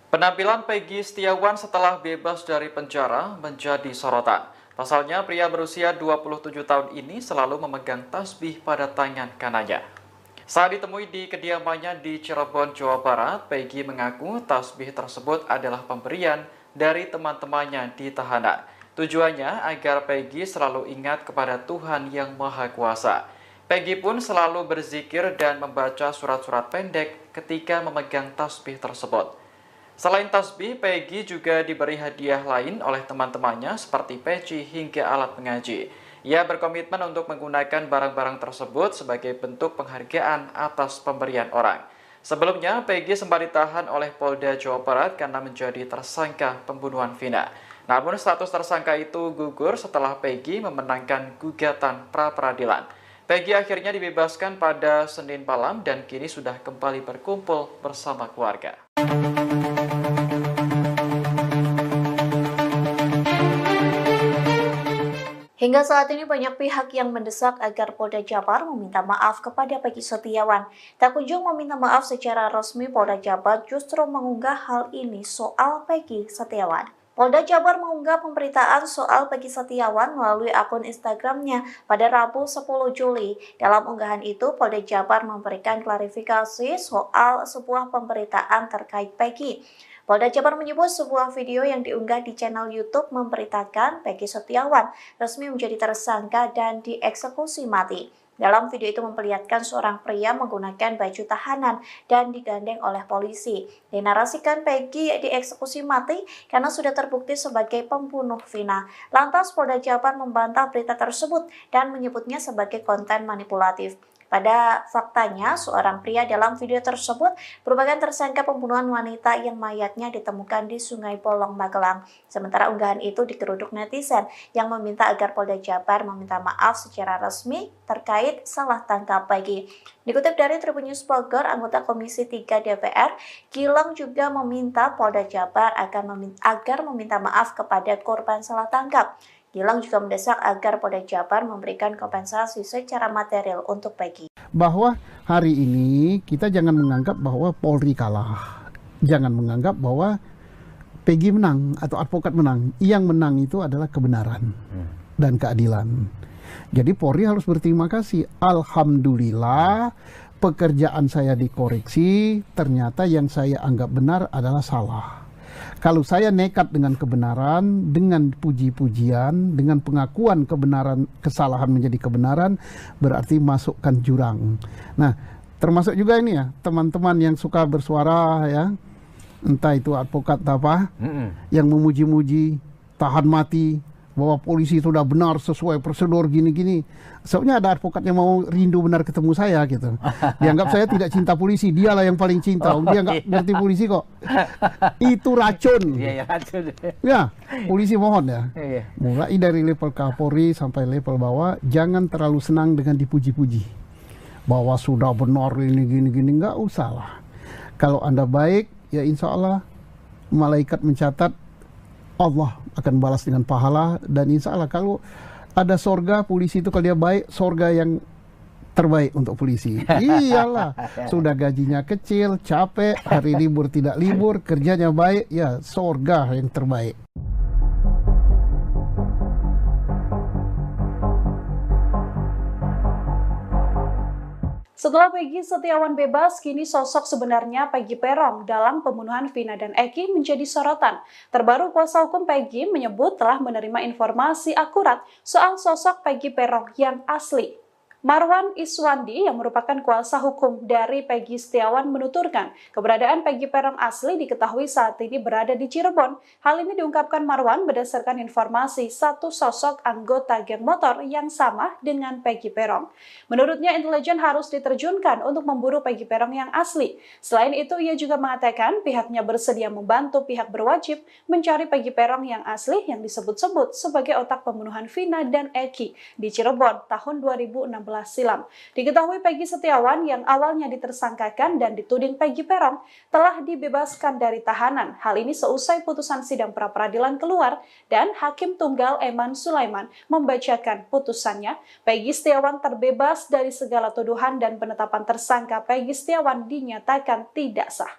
Speaker 10: Penampilan Peggy Setiawan setelah bebas dari penjara menjadi sorotan. Pasalnya, pria berusia 27 tahun ini selalu memegang tasbih pada tangan kanannya. Saat ditemui di kediamannya di Cirebon, Jawa Barat, Peggy mengaku tasbih tersebut adalah pemberian dari teman-temannya di tahanan. Tujuannya agar Peggy selalu ingat kepada Tuhan Yang Maha Kuasa. Peggy pun selalu berzikir dan membaca surat-surat pendek ketika memegang tasbih tersebut. Selain tasbih, Peggy juga diberi hadiah lain oleh teman-temannya seperti peci hingga alat mengaji. Ia berkomitmen untuk menggunakan barang-barang tersebut sebagai bentuk penghargaan atas pemberian orang. Sebelumnya, Peggy sempat ditahan oleh Polda Jawa Barat karena menjadi tersangka pembunuhan Vina. Namun status tersangka itu gugur setelah Peggy memenangkan gugatan pra-peradilan. Peggy akhirnya dibebaskan pada Senin malam dan kini sudah kembali berkumpul bersama keluarga.
Speaker 3: Hingga saat ini banyak pihak yang mendesak agar Polda Jabar meminta maaf kepada Peggy Setiawan. Tak kunjung meminta maaf secara resmi, Polda Jabar justru mengunggah hal ini soal Peggy Setiawan. Polda Jabar mengunggah pemberitaan soal Peggy Setiawan melalui akun Instagramnya pada Rabu 10 Juli. Dalam unggahan itu, Polda Jabar memberikan klarifikasi soal sebuah pemberitaan terkait Peggy. Polda Jabar menyebut sebuah video yang diunggah di channel YouTube memberitakan Peggy Setiawan resmi menjadi tersangka dan dieksekusi mati. Dalam video itu memperlihatkan seorang pria menggunakan baju tahanan dan digandeng oleh polisi. Dinarasikan Peggy dieksekusi mati karena sudah terbukti sebagai pembunuh Vina. Lantas Polda Jabar membantah berita tersebut dan menyebutnya sebagai konten manipulatif. Pada faktanya, seorang pria dalam video tersebut merupakan tersangka pembunuhan wanita yang mayatnya ditemukan di Sungai Bolong, Magelang. Sementara unggahan itu digeruduk netizen yang meminta agar Polda Jabar meminta maaf secara resmi terkait salah tangkap Peggy. Dikutip dari Tribun News Bogor, anggota Komisi 3 DPR, Gilang juga meminta Polda Jabar agar meminta maaf kepada korban salah tangkap. Gilang juga mendesak agar Polda Jabar memberikan kompensasi secara material untuk Peggy.
Speaker 1: Bahwa hari ini kita jangan menganggap bahwa Polri kalah. Jangan menganggap bahwa Peggy menang atau advokat menang. Yang menang itu adalah kebenaran dan keadilan. Jadi Polri harus berterima kasih. Alhamdulillah pekerjaan saya dikoreksi, ternyata yang saya anggap benar adalah salah. Kalau saya nekat dengan kebenaran, dengan puji-pujian, dengan pengakuan kebenaran, kesalahan menjadi kebenaran, berarti masukkan jurang. Nah, termasuk juga ini ya, teman-teman yang suka bersuara ya, entah itu advokat apa, yang memuji-muji, tahan mati, bahwa polisi sudah benar sesuai prosedur gini-gini. Soalnya ada advokat yang mau rindu benar ketemu saya gitu. Dianggap saya tidak cinta polisi, dialah yang paling cinta. Dia nggak ngerti polisi kok. Itu racun.
Speaker 12: Iya, racun.
Speaker 1: Ya, polisi mohon ya. Mulai dari level Kapolri sampai level bawah, jangan terlalu senang dengan dipuji-puji. Bahwa sudah benar ini gini-gini, nggak usah lah. Kalau Anda baik, ya insya Allah malaikat mencatat Allah akan balas dengan pahala, dan insya Allah kalau ada sorga polisi itu, kalau dia baik, sorga yang terbaik untuk polisi. Iyalah, sudah gajinya kecil, capek, hari libur tidak libur, kerjanya baik, ya sorga yang terbaik.
Speaker 3: Setelah Peggy Setiawan bebas, kini sosok sebenarnya Peggy Peron dalam pembunuhan Vina dan Eki menjadi sorotan. Terbaru kuasa hukum Peggy menyebut telah menerima informasi akurat soal sosok Peggy Peron yang asli. Marwan Iswandi yang merupakan kuasa hukum dari Peggy Setiawan menuturkan keberadaan Peggy Peron asli diketahui saat ini berada di Cirebon. Hal ini diungkapkan Marwan berdasarkan informasi satu sosok anggota geng motor yang sama dengan Peggy Peron. Menurutnya intelijen harus diterjunkan untuk memburu Peggy Peron yang asli. Selain itu ia juga mengatakan pihaknya bersedia membantu pihak berwajib mencari Peggy Peron yang asli yang disebut-sebut sebagai otak pembunuhan Vina dan Eki di Cirebon tahun 2016 silam. Diketahui Peggy Setiawan yang awalnya ditersangkakan dan dituding Peggy Peron telah dibebaskan dari tahanan. Hal ini seusai putusan sidang pra-peradilan keluar dan Hakim Tunggal Eman Sulaiman membacakan putusannya. Peggy Setiawan terbebas dari segala tuduhan dan penetapan tersangka Peggy Setiawan dinyatakan tidak sah.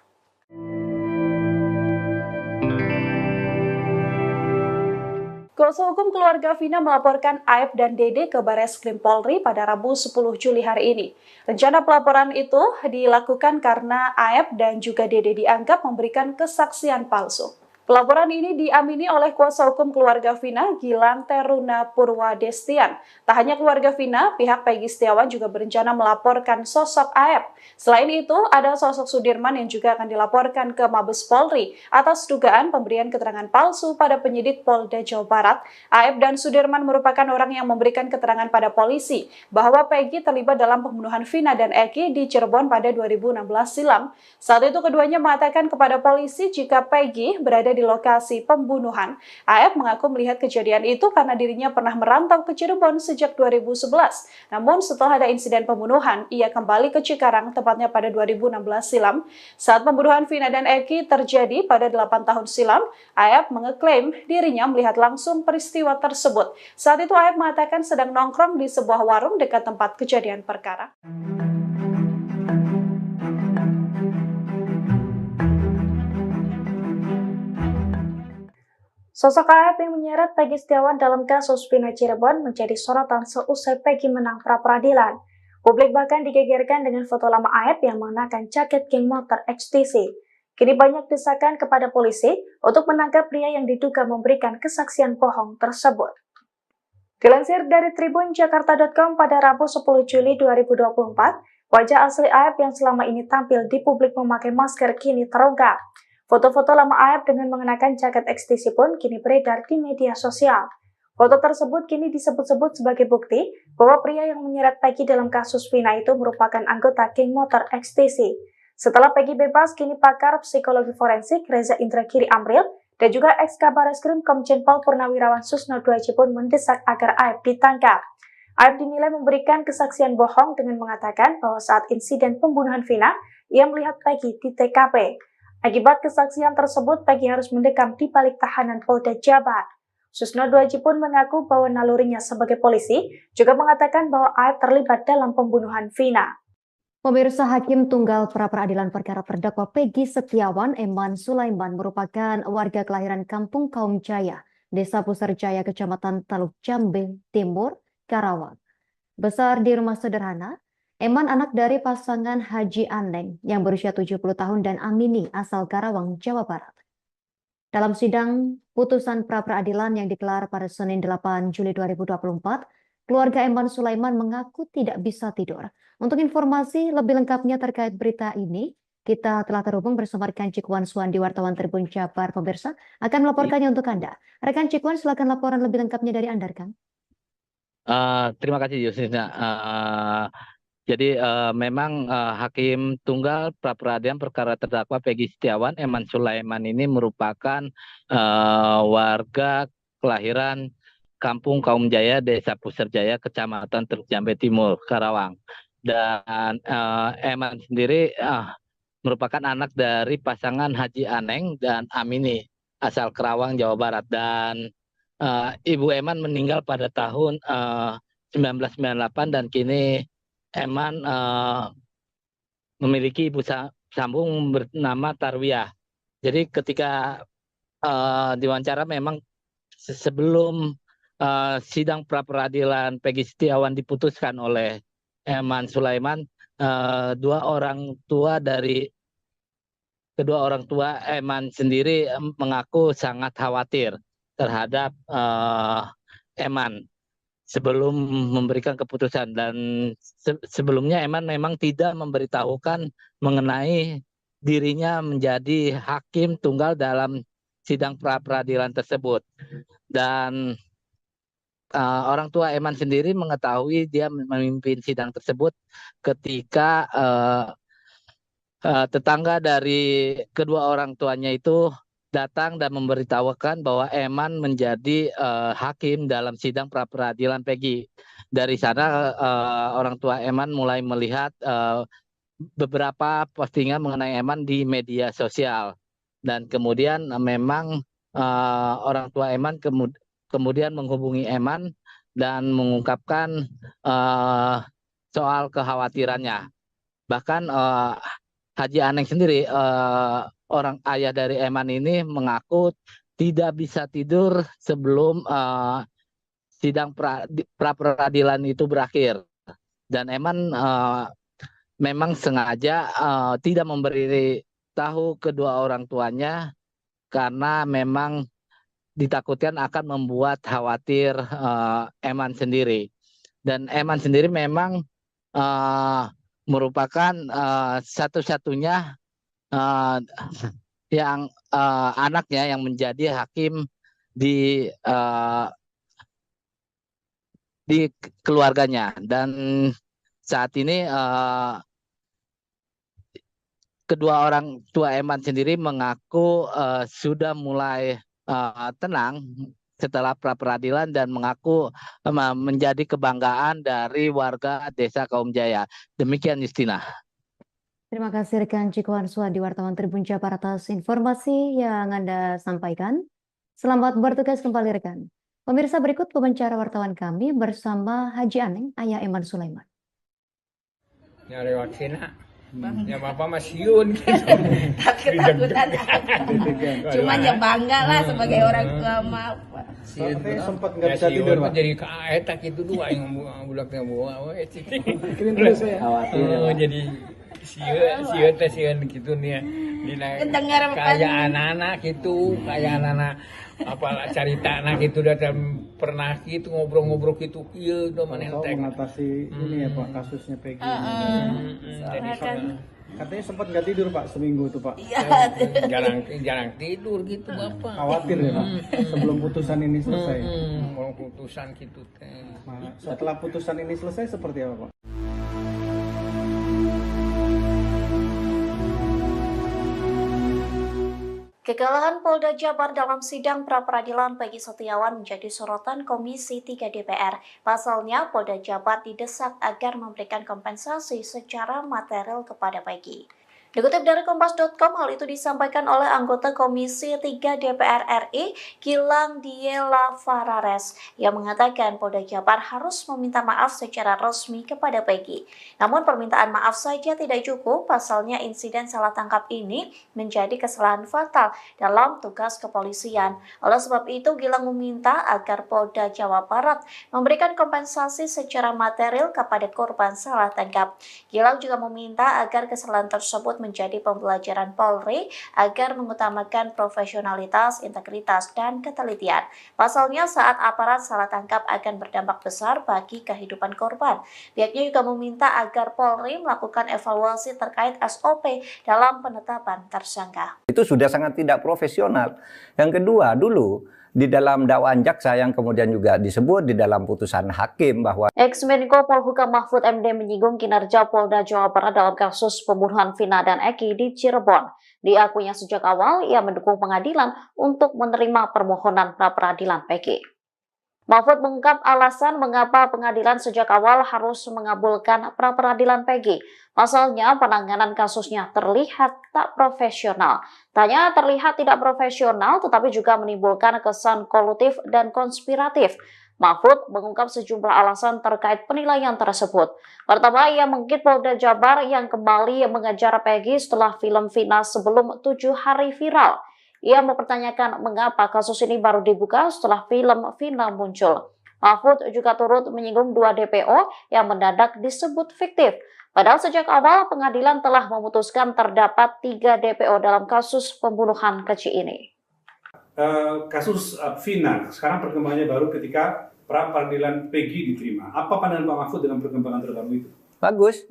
Speaker 3: Kuasa hukum keluarga Vina melaporkan Aep dan Dede ke Bareskrim Polri pada Rabu 10 Juli hari ini. Rencana pelaporan itu dilakukan karena Aep dan juga Dede dianggap memberikan kesaksian palsu. Pelaporan ini diamini oleh kuasa hukum keluarga Vina, Gilang Teruna Purwadestian. Tak hanya keluarga Vina, pihak Peggy Setiawan juga berencana melaporkan sosok Aep. Selain itu, ada sosok Sudirman yang juga akan dilaporkan ke Mabes Polri atas dugaan pemberian keterangan palsu pada penyidik Polda Jawa Barat. Aep dan Sudirman merupakan orang yang memberikan keterangan pada polisi bahwa Peggy terlibat dalam pembunuhan Vina dan Eki di Cirebon pada 2016 silam. Saat itu keduanya mengatakan kepada polisi jika Peggy berada di lokasi pembunuhan. Aep mengaku melihat kejadian itu karena dirinya pernah merantau ke Cirebon sejak 2011. Namun setelah ada insiden pembunuhan, ia kembali ke Cikarang tepatnya pada 2016 silam. Saat pembunuhan Vina dan Eki terjadi pada 8 tahun silam, Aep mengeklaim dirinya melihat langsung peristiwa tersebut. Saat itu Aep mengatakan sedang nongkrong di sebuah warung dekat tempat kejadian perkara. Sosok Aep yang menyeret Peggy Setiawan dalam kasus Vina Cirebon menjadi sorotan seusai Peggy menang pra-peradilan. Publik bahkan digegerkan dengan foto lama Aep yang mengenakan jaket geng motor XTC. Kini banyak desakan kepada polisi untuk menangkap pria yang diduga memberikan kesaksian bohong tersebut. Dilansir dari tribunjakarta.com pada Rabu 10 Juli 2024, wajah asli Aep yang selama ini tampil di publik memakai masker kini terungkap. Foto-foto lama Aep dengan mengenakan jaket XTC pun kini beredar di media sosial. Foto tersebut kini disebut-sebut sebagai bukti bahwa pria yang menyeret Peggy dalam kasus Vina itu merupakan anggota geng motor XTC. Setelah Peggy bebas, kini pakar psikologi forensik Reza Indragiri Amril dan juga ex-Kabareskrim Komjen Pol Purnawirawan Susno Duaji pun mendesak agar Aep ditangkap. Aep dinilai memberikan kesaksian bohong dengan mengatakan bahwa saat insiden pembunuhan Vina, ia melihat Peggy di TKP. Akibat kesaksian tersebut, Peggy harus mendekam di balik tahanan Polda Jabar. Susno Duaji pun mengaku bahwa nalurinya sebagai polisi juga mengatakan bahwa Aep terlibat dalam pembunuhan Vina.
Speaker 4: Pemirsa, Hakim Tunggal Pra-Peradilan Perkara Terdakwa Peggy Setiawan Eman Sulaiman merupakan warga kelahiran Kampung Kaum Jaya, Desa Puserjaya, Kecamatan Taluk Jambe Timur, Karawang. Besar di rumah sederhana, Eman anak dari pasangan Haji Aneng yang berusia 70 tahun dan Amini asal Karawang, Jawa Barat. Dalam sidang putusan pra-peradilan yang digelar pada Senin 8 Juli 2024, keluarga Eman Sulaiman mengaku tidak bisa tidur. Untuk informasi lebih lengkapnya terkait berita ini, kita telah terhubung bersama rekan Cikwan Suwandi, wartawan Tribun Jabar. Pemirsa akan melaporkannya untuk Anda. Rekan Cikwan, silakan laporan lebih lengkapnya dari Anda, rekan.
Speaker 2: Terima kasih, Yusina. Jadi memang Hakim Tunggal Pra-Peradilan Perkara Terdakwa Peggy Setiawan Eman Sulaiman ini merupakan warga kelahiran Kampung Kaum Jaya, Desa Puserjaya, Kecamatan Teluk Jambe Timur, Karawang. Dan Eman sendiri merupakan anak dari pasangan Haji Aneng dan Amini asal Karawang, Jawa Barat. Dan Ibu Eman meninggal pada tahun 1998 dan kini Eman memiliki ibu sambung bernama Tarwiyah. Jadi ketika diwawancara memang sebelum sidang pra-peradilan Peggy Setiawan diputuskan oleh Eman Sulaiman, kedua orang tua Eman sendiri mengaku sangat khawatir terhadap Eman sebelum memberikan keputusan. Dan sebelumnya Eman memang tidak memberitahukan mengenai dirinya menjadi hakim tunggal dalam sidang pra-peradilan tersebut. Dan orang tua Eman sendiri mengetahui dia memimpin sidang tersebut ketika tetangga dari kedua orang tuanya itu datang dan memberitahukan bahwa Eman menjadi hakim dalam sidang pra-peradilan Peggy. Dari sana orang tua Eman mulai melihat beberapa postingan mengenai Eman di media sosial. Dan kemudian memang orang tua Eman kemudian menghubungi Eman dan mengungkapkan soal kekhawatirannya. Bahkan Haji Aneng sendiri, orang ayah dari Eman ini, mengaku tidak bisa tidur sebelum sidang pra-peradilan itu berakhir. Dan Eman memang sengaja tidak memberi tahu kedua orang tuanya karena memang ditakutkan akan membuat khawatir Eman sendiri. Dan Eman sendiri memang merupakan satu-satunya yang anaknya yang menjadi hakim di keluarganya. Dan saat ini kedua orang tua Eman sendiri mengaku sudah mulai tenang setelah pra-peradilan dan mengaku menjadi kebanggaan dari warga Desa Kaum Jaya. Demikian, Justina.
Speaker 4: Terima kasih rekan Cikwan Suwandi, wartawan Tribun Jabar, atas informasi yang Anda sampaikan. Selamat bertugas kembali rekan. Pemirsa, berikut wawancara wartawan kami bersama Haji Aneng, ayah Eman Sulaiman.
Speaker 5: Nyari vaksin. Ya Bapak Masiun gitu.
Speaker 11: Takut-takutan. Cuman ya bangga lah sebagai orang tua mah.
Speaker 7: Katanya sempat nggak bisa tidur, Pak.
Speaker 5: Jadi kaetak itu dua yang bulaknya bawa
Speaker 7: Kirim terus ya.
Speaker 5: Jadi sieun gitu nih. Kayak anak-anak gitu, kayak anak-anak apalah cerita anak itu datang pernah gitu ngobrol-ngobrol gitu iya udah mana
Speaker 7: mengatasi ini ya Pak, kasusnya Peggy.
Speaker 5: Jadi
Speaker 7: Katanya sempat nggak tidur Pak seminggu itu Pak.
Speaker 11: Iya.
Speaker 5: Jarang tidur gitu Bapak.
Speaker 7: Khawatir ya Pak sebelum putusan ini selesai.
Speaker 5: Mau putusan gitu teh.
Speaker 7: Nah, setelah putusan ini selesai seperti apa Pak?
Speaker 3: Kegagalan Polda Jabar dalam sidang pra-peradilan Peggy Setiawan menjadi sorotan Komisi 3 DPR. Pasalnya, Polda Jabar didesak agar memberikan kompensasi secara material kepada Peggy. Dikutip dari Kompas.com, hal itu disampaikan oleh anggota Komisi 3 DPR RI, Gilang Diela Farares, yang mengatakan Polda Jabar harus meminta maaf secara resmi kepada Peggy. Namun permintaan maaf saja tidak cukup, pasalnya insiden salah tangkap ini menjadi kesalahan fatal dalam tugas kepolisian. Oleh sebab itu, Gilang meminta agar Polda Jawa Barat memberikan kompensasi secara material kepada korban salah tangkap. Gilang juga meminta agar kesalahan tersebut menjadi pembelajaran Polri agar mengutamakan profesionalitas, integritas, dan ketelitian. Pasalnya saat aparat salah tangkap akan berdampak besar bagi kehidupan korban. Pihaknya juga meminta agar Polri melakukan evaluasi terkait SOP dalam penetapan tersangka.
Speaker 8: Itu sudah sangat tidak profesional. Yang kedua, dulu di dalam dakwaan jaksa yang kemudian juga disebut di dalam putusan hakim bahwa
Speaker 3: Ex-Menko Polhukam Mahfud MD menyinggung kinerja Polda Jawa Barat dalam kasus pembunuhan Vina dan Eki di Cirebon. Diakuinya sejak awal ia mendukung pengadilan untuk menerima permohonan pra-peradilan Peggy. Mahfud mengungkap alasan mengapa pengadilan sejak awal harus mengabulkan pra-peradilan Peggy. Pasalnya penanganan kasusnya terlihat tak profesional. Tanya terlihat tidak profesional tetapi juga menimbulkan kesan kolutif dan konspiratif. Mahfud mengungkap sejumlah alasan terkait penilaian tersebut. Pertama, ia mengkritik Polda Jabar yang kembali mengejar Peggy setelah film Vina sebelum 7 hari viral. Ia mempertanyakan mengapa kasus ini baru dibuka setelah film Vina muncul. Mahfud juga turut menyinggung 2 DPO yang mendadak disebut fiktif. Padahal sejak awal pengadilan telah memutuskan terdapat 3 DPO dalam kasus pembunuhan keji ini.
Speaker 9: Kasus Vina, sekarang perkembangannya baru ketika pra-peradilan Peggy diterima. Apa pandangan Pak Mahfud dengan perkembangan terbaru itu?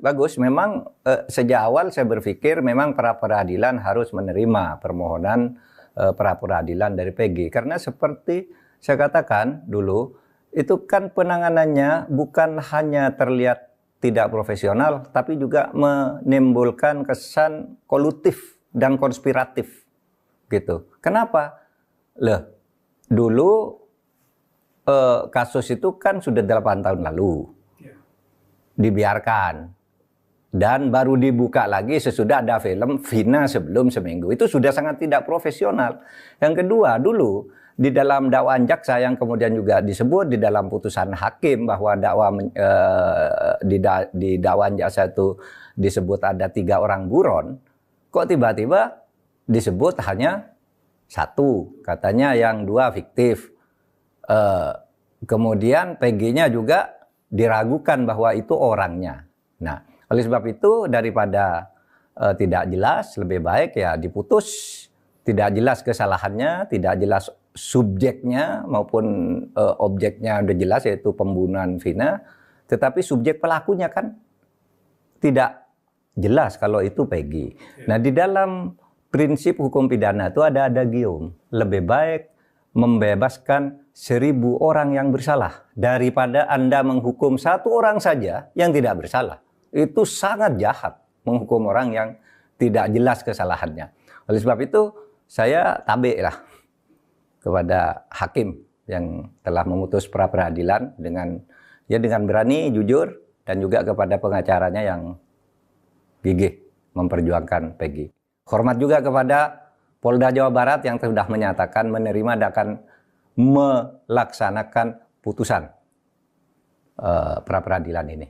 Speaker 8: Bagus. Memang sejak awal saya berpikir memang pra-peradilan harus menerima permohonan pra-peradilan dari Peggy. Karena seperti saya katakan dulu, itu kan penanganannya bukan hanya terlihat tidak profesional, tapi juga menimbulkan kesan kolutif dan konspiratif. Gitu. Kenapa? Dulu kasus itu kan sudah 8 tahun lalu. Dibiarkan. Dan baru dibuka lagi sesudah ada film Vina sebelum seminggu. Itu sudah sangat tidak profesional. Yang kedua, dulu di dalam dakwaan jaksa yang kemudian juga disebut di dalam putusan hakim bahwa di dakwaan jaksa itu disebut ada 3 orang buron. Kok tiba-tiba disebut hanya 1, katanya yang 2 fiktif. Kemudian Peggy-nya juga diragukan bahwa itu orangnya. Nah, oleh sebab itu daripada tidak jelas, lebih baik ya diputus. Tidak jelas kesalahannya, tidak jelas subjeknya maupun objeknya udah jelas yaitu pembunuhan Vina. Tetapi subjek pelakunya kan tidak jelas kalau itu Peggy. Nah, di dalam prinsip hukum pidana itu ada adagium. Lebih baik membebaskan 1000 orang yang bersalah daripada Anda menghukum 1 orang saja yang tidak bersalah. Itu sangat jahat menghukum orang yang tidak jelas kesalahannya. Oleh sebab itu saya tabik lah kepada hakim yang telah memutus pra-peradilan dengan berani, jujur, dan juga kepada pengacaranya yang gigih memperjuangkan Peggy. Hormat juga kepada Polda Jawa Barat yang sudah menyatakan menerima dan akan melaksanakan putusan pra-peradilan ini.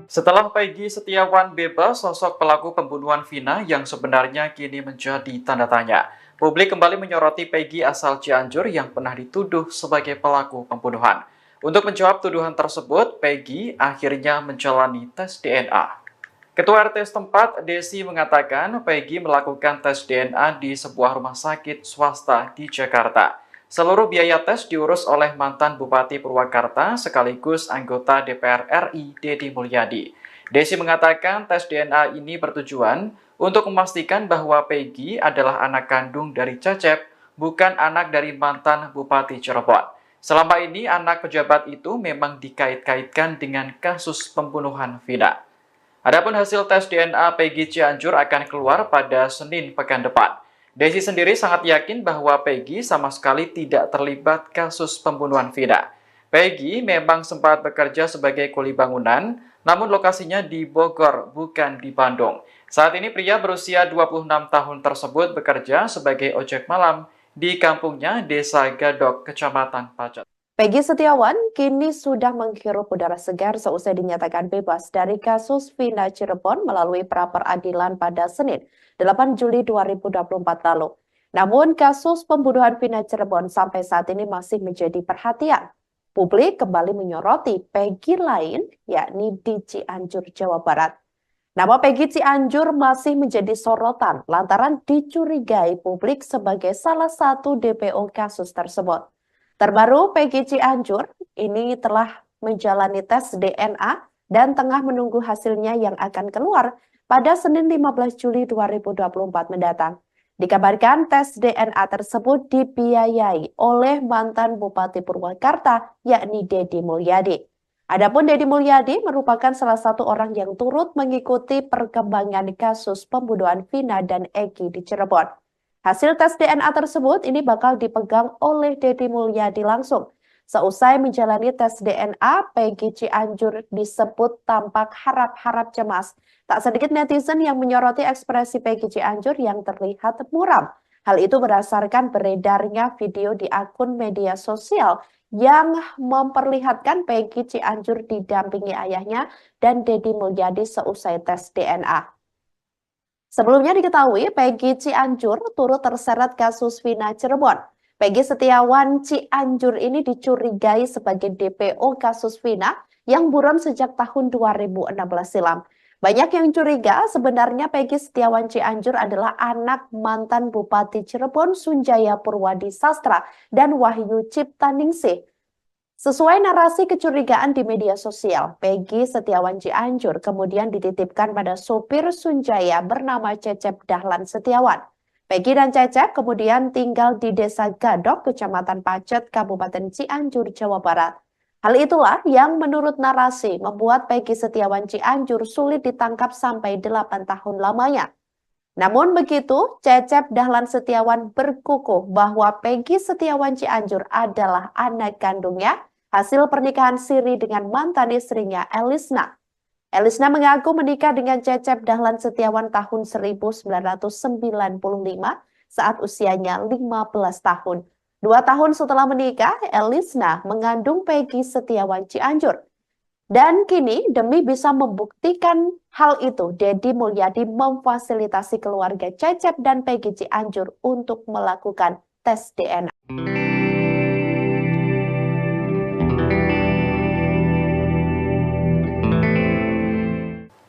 Speaker 10: Setelah Peggy Setiawan bebas, sosok pelaku pembunuhan Vina yang sebenarnya kini menjadi tanda tanya. Publik kembali menyoroti Peggy asal Cianjur yang pernah dituduh sebagai pelaku pembunuhan. Untuk menjawab tuduhan tersebut, Peggy akhirnya menjalani tes DNA. Ketua RT setempat, Desi, mengatakan Peggy melakukan tes DNA di sebuah rumah sakit swasta di Jakarta. Seluruh biaya tes diurus oleh mantan Bupati Purwakarta sekaligus anggota DPR RI Deddy Mulyadi. Desi mengatakan tes DNA ini bertujuan untuk memastikan bahwa Peggy adalah anak kandung dari Cecep, bukan anak dari mantan Bupati Cirebon. Selama ini anak pejabat itu memang dikait-kaitkan dengan kasus pembunuhan Vina. Adapun hasil tes DNA Peggy Cianjur akan keluar pada Senin pekan depan. Desi sendiri sangat yakin bahwa Peggy sama sekali tidak terlibat kasus pembunuhan Vina. Peggy memang sempat bekerja sebagai kuli bangunan, namun lokasinya di Bogor, bukan di Bandung. Saat ini pria berusia 26 tahun tersebut bekerja sebagai ojek malam di kampungnya Desa Gadok, Kecamatan Pacet.
Speaker 6: Peggy Setiawan kini sudah menghirup udara segar seusai dinyatakan bebas dari kasus Vina Cirebon melalui pra-peradilan pada Senin, 8 Juli 2024 lalu. Namun kasus pembunuhan Vina Cirebon sampai saat ini masih menjadi perhatian. Publik kembali menyoroti Peggy lain, yakni di Cianjur, Jawa Barat. Nama Peggy Cianjur masih menjadi sorotan lantaran dicurigai publik sebagai salah satu DPO kasus tersebut. Terbaru, Peggy Cianjur ini telah menjalani tes DNA dan tengah menunggu hasilnya yang akan keluar pada Senin 15 Juli 2024 mendatang. Dikabarkan tes DNA tersebut dibiayai oleh mantan Bupati Purwakarta, yakni Deddy Mulyadi. Adapun Deddy Mulyadi merupakan salah satu orang yang turut mengikuti perkembangan kasus pembunuhan Vina dan Egi di Cirebon. Hasil tes DNA tersebut ini bakal dipegang oleh Deddy Mulyadi langsung. Seusai menjalani tes DNA, Peggy Cianjur disebut tampak harap-harap cemas. Tak sedikit netizen yang menyoroti ekspresi Peggy Cianjur yang terlihat muram. Hal itu berdasarkan beredarnya video di akun media sosial yang memperlihatkan Peggy Cianjur didampingi ayahnya dan Deddy Mulyadi seusai tes DNA. Sebelumnya diketahui Peggy Cianjur turut terseret kasus Vina Cirebon. Peggy Setiawan Cianjur ini dicurigai sebagai DPO kasus Vina yang buron sejak tahun 2016 silam. Banyak yang curiga sebenarnya Peggy Setiawan Cianjur adalah anak mantan Bupati Cirebon Sunjaya Purwadi Sastra dan Wahyu Ciptaningsih. Sesuai narasi kecurigaan di media sosial, Peggy Setiawan Cianjur kemudian dititipkan pada sopir Sunjaya bernama Cecep Dahlan Setiawan. Peggy dan Cecep kemudian tinggal di Desa Gadok, Kecamatan Pacet, Kabupaten Cianjur, Jawa Barat. Hal itulah yang menurut narasi membuat Peggy Setiawan Cianjur sulit ditangkap sampai 8 tahun lamanya. Namun begitu, Cecep Dahlan Setiawan berkukuh bahwa Peggy Setiawan Cianjur adalah anak kandungnya hasil pernikahan siri dengan mantan istrinya Elisna. Elisna mengaku menikah dengan Cecep Dahlan Setiawan tahun 1995 saat usianya 15 tahun. 2 tahun setelah menikah, Elisna mengandung Peggy Setiawan Cianjur. Dan kini demi bisa membuktikan hal itu, Deddy Mulyadi memfasilitasi keluarga Cecep dan Peggy Cianjur untuk melakukan tes DNA.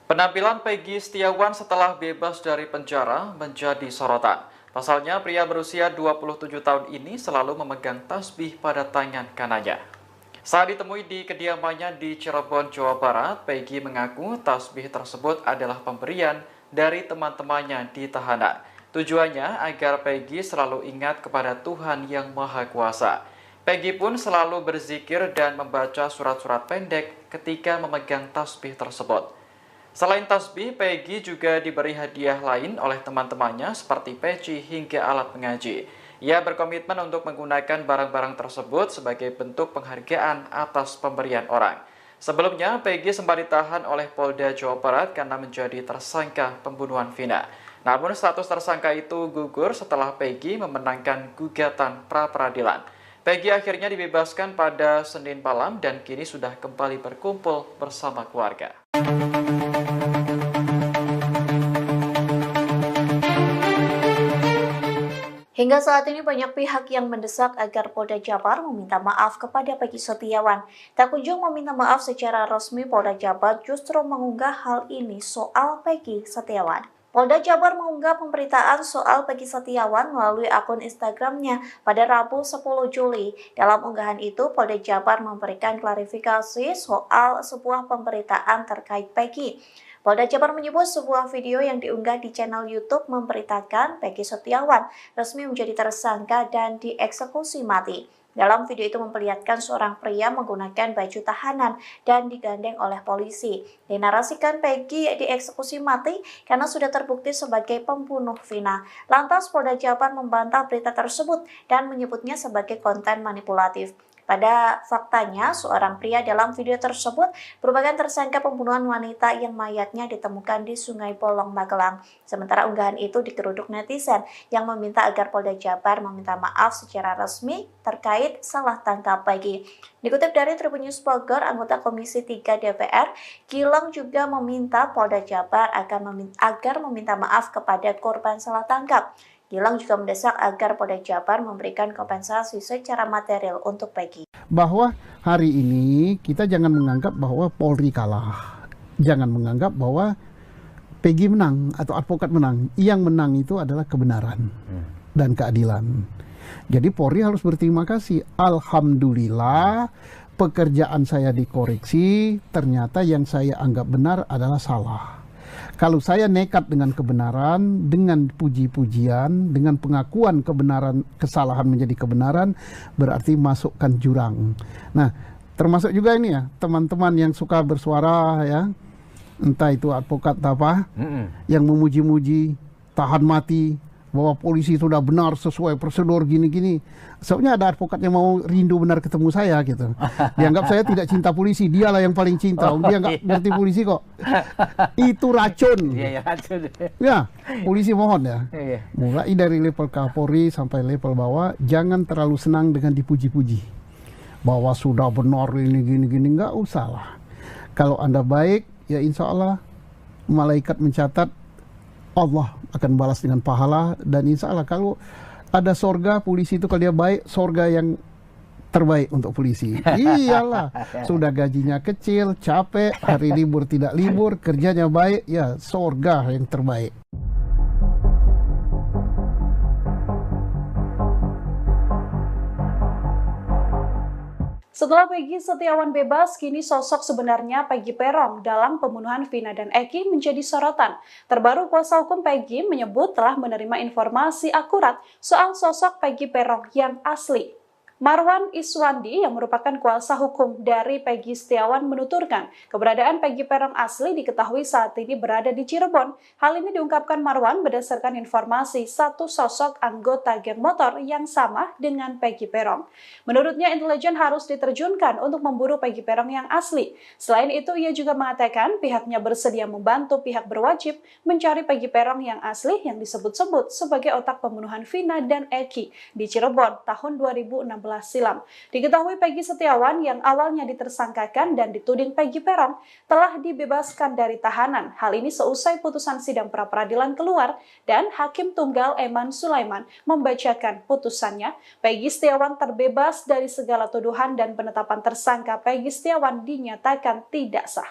Speaker 10: Penampilan Peggy Setiawan setelah bebas dari penjara menjadi sorotan. Pasalnya, pria berusia 27 tahun ini selalu memegang tasbih pada tangan kanannya. Saat ditemui di kediamannya di Cirebon, Jawa Barat, Peggy mengaku tasbih tersebut adalah pemberian dari teman-temannya di tahanan. Tujuannya agar Peggy selalu ingat kepada Tuhan Yang Maha Kuasa. Peggy pun selalu berzikir dan membaca surat-surat pendek ketika memegang tasbih tersebut. Selain tasbih, Peggy juga diberi hadiah lain oleh teman-temannya seperti peci hingga alat mengaji. Ia berkomitmen untuk menggunakan barang-barang tersebut sebagai bentuk penghargaan atas pemberian orang. Sebelumnya, Peggy sempat ditahan oleh Polda Jawa Barat karena menjadi tersangka pembunuhan Vina. Namun status tersangka itu gugur setelah Peggy memenangkan gugatan pra-peradilan. Peggy akhirnya dibebaskan pada Senin malam dan kini sudah kembali berkumpul bersama keluarga.
Speaker 3: Hingga saat ini banyak pihak yang mendesak agar Polda Jabar meminta maaf kepada Peggy Setiawan. Tak kunjung meminta maaf secara resmi, Polda Jabar justru mengunggah hal ini soal Peggy Setiawan. Polda Jabar mengunggah pemberitaan soal Peggy Setiawan melalui akun Instagramnya pada Rabu 10 Juli. Dalam unggahan itu, Polda Jabar memberikan klarifikasi soal sebuah pemberitaan terkait Peggy. Polda Jabar menyebut sebuah video yang diunggah di channel YouTube memberitakan Peggy Setiawan resmi menjadi tersangka dan dieksekusi mati. Dalam video itu memperlihatkan seorang pria menggunakan baju tahanan dan digandeng oleh polisi. Dinarasikan Peggy dieksekusi mati karena sudah terbukti sebagai pembunuh Vina. Lantas Polda Jabar membantah berita tersebut dan menyebutnya sebagai konten manipulatif. Pada faktanya, seorang pria dalam video tersebut merupakan tersangka pembunuhan wanita yang mayatnya ditemukan di Sungai Bolong, Magelang. Sementara unggahan itu digeruduk netizen yang meminta agar Polda Jabar meminta maaf secara resmi terkait salah tangkap Peggy. Dikutip dari Tribun News Bogor, anggota Komisi 3 DPR, Gilang juga meminta Polda Jabar agar meminta maaf kepada korban salah tangkap. Gilang juga mendesak agar Polda Jabar memberikan kompensasi secara material untuk Peggy.
Speaker 1: Bahwa hari ini kita jangan menganggap bahwa Polri kalah. Jangan menganggap bahwa Peggy menang atau advokat menang. Yang menang itu adalah kebenaran dan keadilan. Jadi Polri harus berterima kasih. Alhamdulillah pekerjaan saya dikoreksi, ternyata yang saya anggap benar adalah salah. Kalau saya nekat dengan kebenaran, dengan puji-pujian, dengan pengakuan kebenaran, kesalahan menjadi kebenaran, berarti masukkan jurang. Nah, termasuk juga ini ya, teman-teman yang suka bersuara ya, entah itu advokat apa, yang memuji-muji, tahan mati, bahwa polisi sudah benar sesuai prosedur gini-gini. Soalnya ada advokat yang mau rindu benar ketemu saya gitu. Dianggap saya tidak cinta polisi, dialah yang paling cinta. Dia nggak ngerti polisi kok. Itu racun.
Speaker 12: Iya, racun.
Speaker 1: Ya, polisi mohon ya. Mulai dari level Kapolri sampai level bawah, jangan terlalu senang dengan dipuji-puji. Bahwa sudah benar ini gini-gini, nggak usah lah. Kalau Anda baik, ya insya Allah malaikat mencatat Allah akan balas dengan pahala, dan insya Allah kalau ada sorga polisi itu, kalau dia baik, sorga yang terbaik untuk polisi. Iyalah, sudah gajinya kecil, capek, hari libur tidak libur, kerjanya baik, ya sorga yang terbaik.
Speaker 3: Setelah Peggy Setiawan bebas, kini sosok sebenarnya Peggy Peron dalam pembunuhan Vina dan Eki menjadi sorotan. Terbaru kuasa hukum Peggy menyebut telah menerima informasi akurat soal sosok Peggy Peron yang asli. Marwan Iswandi yang merupakan kuasa hukum dari Peggy Setiawan menuturkan keberadaan Peggy Peron asli diketahui saat ini berada di Cirebon. Hal ini diungkapkan Marwan berdasarkan informasi satu sosok anggota geng motor yang sama dengan Peggy Peron. Menurutnya intelijen harus diterjunkan untuk memburu Peggy Peron yang asli. Selain itu ia juga mengatakan pihaknya bersedia membantu pihak berwajib mencari Peggy Peron yang asli yang disebut-sebut sebagai otak pembunuhan Vina dan Eki di Cirebon tahun 2016 silam. Diketahui Peggy Setiawan yang awalnya ditersangkakan dan dituding Peggy Peron telah dibebaskan dari tahanan. Hal ini seusai putusan sidang pra-peradilan keluar dan Hakim Tunggal Eman Sulaiman membacakan putusannya. Peggy Setiawan terbebas dari segala tuduhan dan penetapan tersangka Peggy Setiawan dinyatakan tidak sah.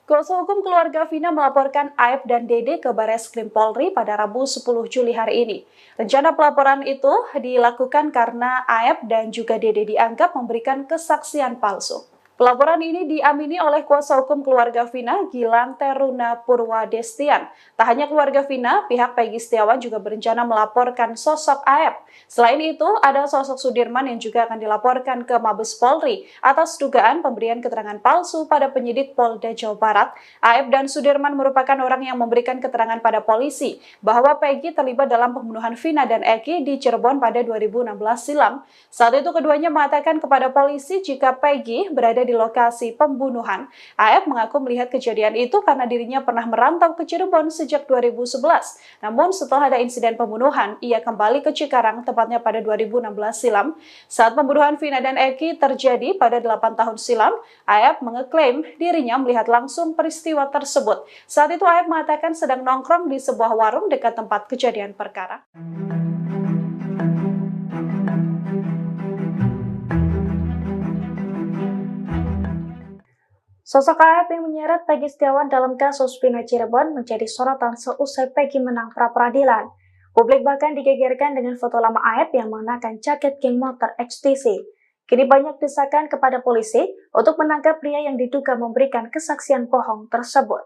Speaker 3: Kuasa hukum keluarga Vina melaporkan Aep dan Dede ke Bareskrim Polri pada Rabu 10 Juli hari ini. Rencana pelaporan itu dilakukan karena Aep dan juga Dede dianggap memberikan kesaksian palsu. Pelaporan ini diamini oleh kuasa hukum keluarga Vina, Gilang Teruna Purwadestian. Tak hanya keluarga Vina, pihak Peggy Setiawan juga berencana melaporkan sosok Aep. Selain itu, ada sosok Sudirman yang juga akan dilaporkan ke Mabes Polri atas dugaan pemberian keterangan palsu pada penyidik Polda Jawa Barat. Aep dan Sudirman merupakan orang yang memberikan keterangan pada polisi bahwa Peggy terlibat dalam pembunuhan Vina dan Eki di Cirebon pada 2016 silam. Saat itu keduanya mengatakan kepada polisi jika Peggy berada di lokasi pembunuhan. Aep mengaku melihat kejadian itu karena dirinya pernah merantau ke Cirebon sejak 2011. Namun setelah ada insiden pembunuhan, ia kembali ke Cikarang tepatnya pada 2016 silam. Saat pembunuhan Vina dan Eki terjadi pada 8 tahun silam, Aep mengeklaim dirinya melihat langsung peristiwa tersebut. Saat itu Aep mengatakan sedang nongkrong di sebuah warung dekat tempat kejadian perkara. Sosok AF yang menyeret Peggy Setiawan dalam kasus Vina Cirebon menjadi sorotan seusai Peggy menang pra-peradilan. Publik bahkan digegerkan dengan foto lama AF yang mengenakan jaket geng motor XTC. Kini banyak desakan kepada polisi untuk menangkap pria yang diduga memberikan kesaksian bohong tersebut.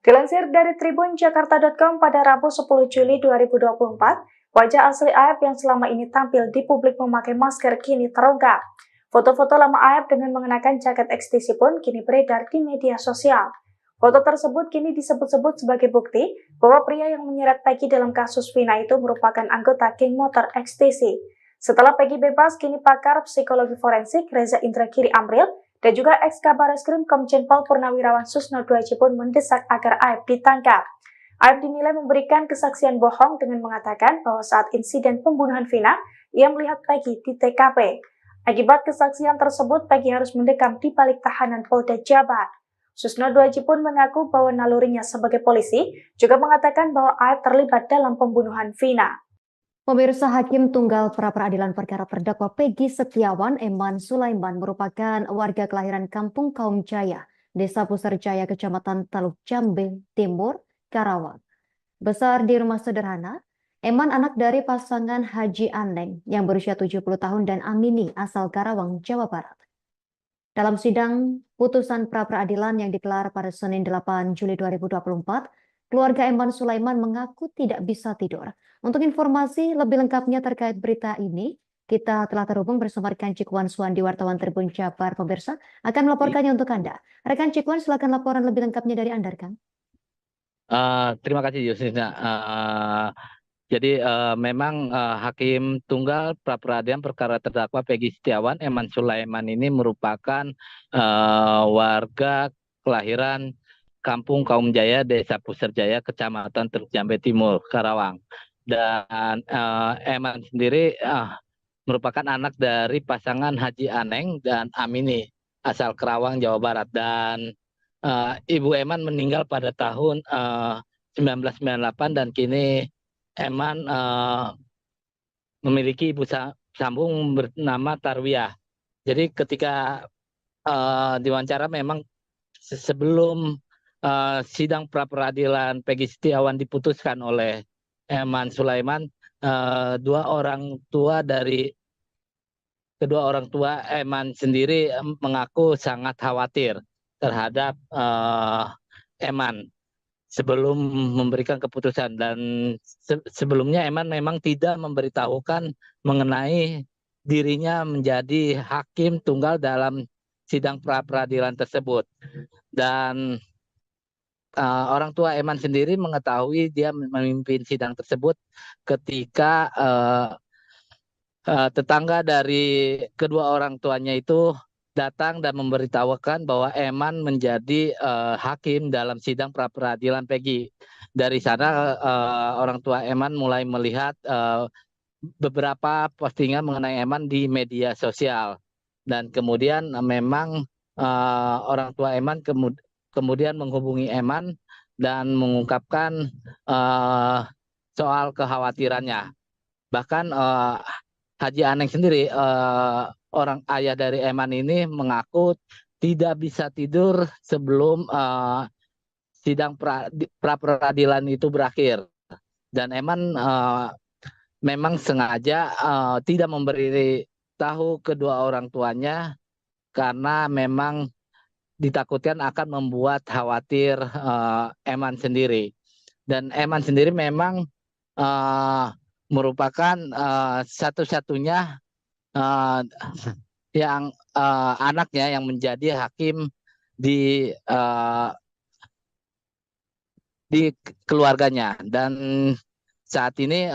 Speaker 3: Dilansir dari tribunjakarta.com pada Rabu 10 Juli 2024, wajah asli AF yang selama ini tampil di publik memakai masker kini terungkap. Foto-foto lama AF dengan mengenakan jaket XTC pun kini beredar di media sosial. Foto tersebut kini disebut-sebut sebagai bukti bahwa pria yang menyeret Peggy dalam kasus Vina itu merupakan anggota geng motor XTC. Setelah Peggy bebas, kini pakar psikologi forensik Reza Indragiri Amril dan juga ex-Kabareskrim Komjen Pol Purnawirawan Susno Duaji pun mendesak agar AF ditangkap. AF dinilai memberikan kesaksian bohong dengan mengatakan bahwa saat insiden pembunuhan Vina, ia melihat Peggy di TKP. Akibat kesaksian tersebut, Peggy harus mendekam di balik tahanan Polda Jabar. Susno Duaji pun mengaku bahwa nalurinya sebagai polisi juga mengatakan bahwa AF terlibat dalam pembunuhan Vina.
Speaker 4: Pemirsa, Hakim Tunggal Pra-Peradilan Perkara Terdakwa Peggy Setiawan Eman Sulaiman merupakan warga kelahiran Kampung Kaum Jaya, Desa Puserjaya, Kecamatan Taluk Jambe Timur, Karawang. Besar di rumah sederhana, Eman anak dari pasangan Haji Aneng yang berusia 70 tahun dan Amini asal Karawang, Jawa Barat. Dalam sidang putusan pra-peradilan yang digelar pada Senin 8 Juli 2024, keluarga Eman Sulaiman mengaku tidak bisa tidur. Untuk informasi lebih lengkapnya terkait berita ini, kita telah terhubung bersama rekan Cikwan Suwandi, wartawan Tribun Jabar. Pemirsa akan melaporkannya untuk Anda. Rekan Cikwan, silakan laporan lebih lengkapnya dari Anda, rekan.
Speaker 2: Terima kasih, Yusina. Jadi memang Hakim Tunggal Pra-Peradilan Perkara Terdakwa Peggy Setiawan Eman Sulaiman ini merupakan warga kelahiran Kampung Kaum Jaya, Desa Puserjaya, Kecamatan Teluk Jambe Timur, Karawang. Dan Eman sendiri merupakan anak dari pasangan Haji Aneng dan Amini asal Karawang, Jawa Barat. Dan Ibu Eman meninggal pada tahun 1998 dan kini Eman memiliki ibu sambung bernama Tarwiyah. Jadi ketika diwawancara memang sebelum sidang pra-peradilan Peggy Setiawan diputuskan oleh Eman Sulaiman, kedua orang tua Eman sendiri mengaku sangat khawatir terhadap Eman sebelum memberikan keputusan, dan sebelumnya Eman memang tidak memberitahukan mengenai dirinya menjadi hakim tunggal dalam sidang pra-peradilan tersebut. Dan orang tua Eman sendiri mengetahui dia memimpin sidang tersebut ketika tetangga dari kedua orang tuanya itu datang dan memberitahukan bahwa Eman menjadi hakim dalam sidang pra-peradilan Peggy. Dari sana orang tua Eman mulai melihat beberapa postingan mengenai Eman di media sosial. Dan kemudian memang orang tua Eman kemudian menghubungi Eman dan mengungkapkan soal kekhawatirannya. Bahkan Haji Aneng sendiri, orang ayah dari Eman ini, mengaku tidak bisa tidur sebelum sidang pra-peradilan itu berakhir. Dan Eman memang sengaja tidak memberi tahu kedua orang tuanya karena memang ditakutkan akan membuat khawatir Eman sendiri. Dan Eman sendiri memang merupakan satu-satunya yang anaknya yang menjadi hakim di keluarganya. Dan saat ini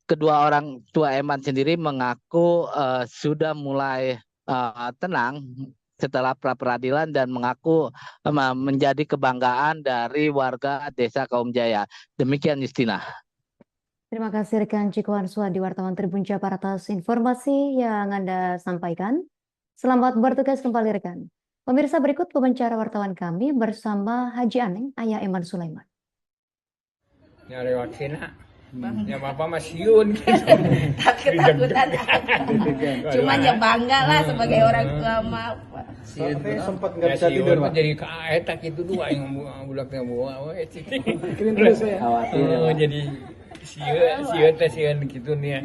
Speaker 2: kedua orang tua Eman sendiri mengaku sudah mulai tenang setelah pra-peradilan dan mengaku menjadi kebanggaan dari warga Desa Kaum Jaya. Demikian, Justina.
Speaker 4: Terima kasih rekan Cikwan Suwandi, wartawan Tribun Jabar, atas informasi yang Anda sampaikan. Selamat bertugas kembali rekan. Pemirsa, berikut wawancara wartawan kami bersama Haji Aneng, ayah Eman Sulaiman.
Speaker 5: Nyari wakina Ya bapak masihun gitu.
Speaker 11: Takut-takutan. Cuman ya bangga lah sebagai orang tua mah.
Speaker 7: Tapi sempat nggak bisa tidur, Pak.
Speaker 5: Jadi kaetak itu dua yang bulaknya bawa.
Speaker 7: Khawatir ya, Pak.
Speaker 5: Jadi sieun gitu nih.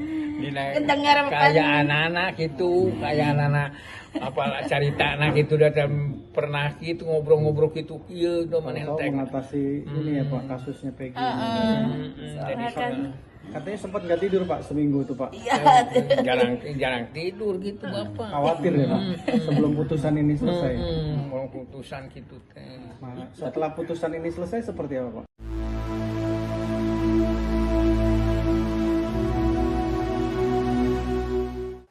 Speaker 11: Dengar
Speaker 5: kayak anak-anak gitu, kayak anak-anak apa cerita anak itu datang pernah gitu ngobrol-ngobrol gitu iya udah mana
Speaker 7: mengatasi ini ya Pak kasusnya Peggy.
Speaker 5: Jadi
Speaker 7: katanya sempat nggak tidur Pak seminggu tuh Pak.
Speaker 5: jarang tidur gitu Bapak.
Speaker 7: Khawatir ya Pak sebelum putusan ini selesai.
Speaker 5: Kalau putusan gitu teh.
Speaker 7: Setelah putusan ini selesai seperti apa Pak?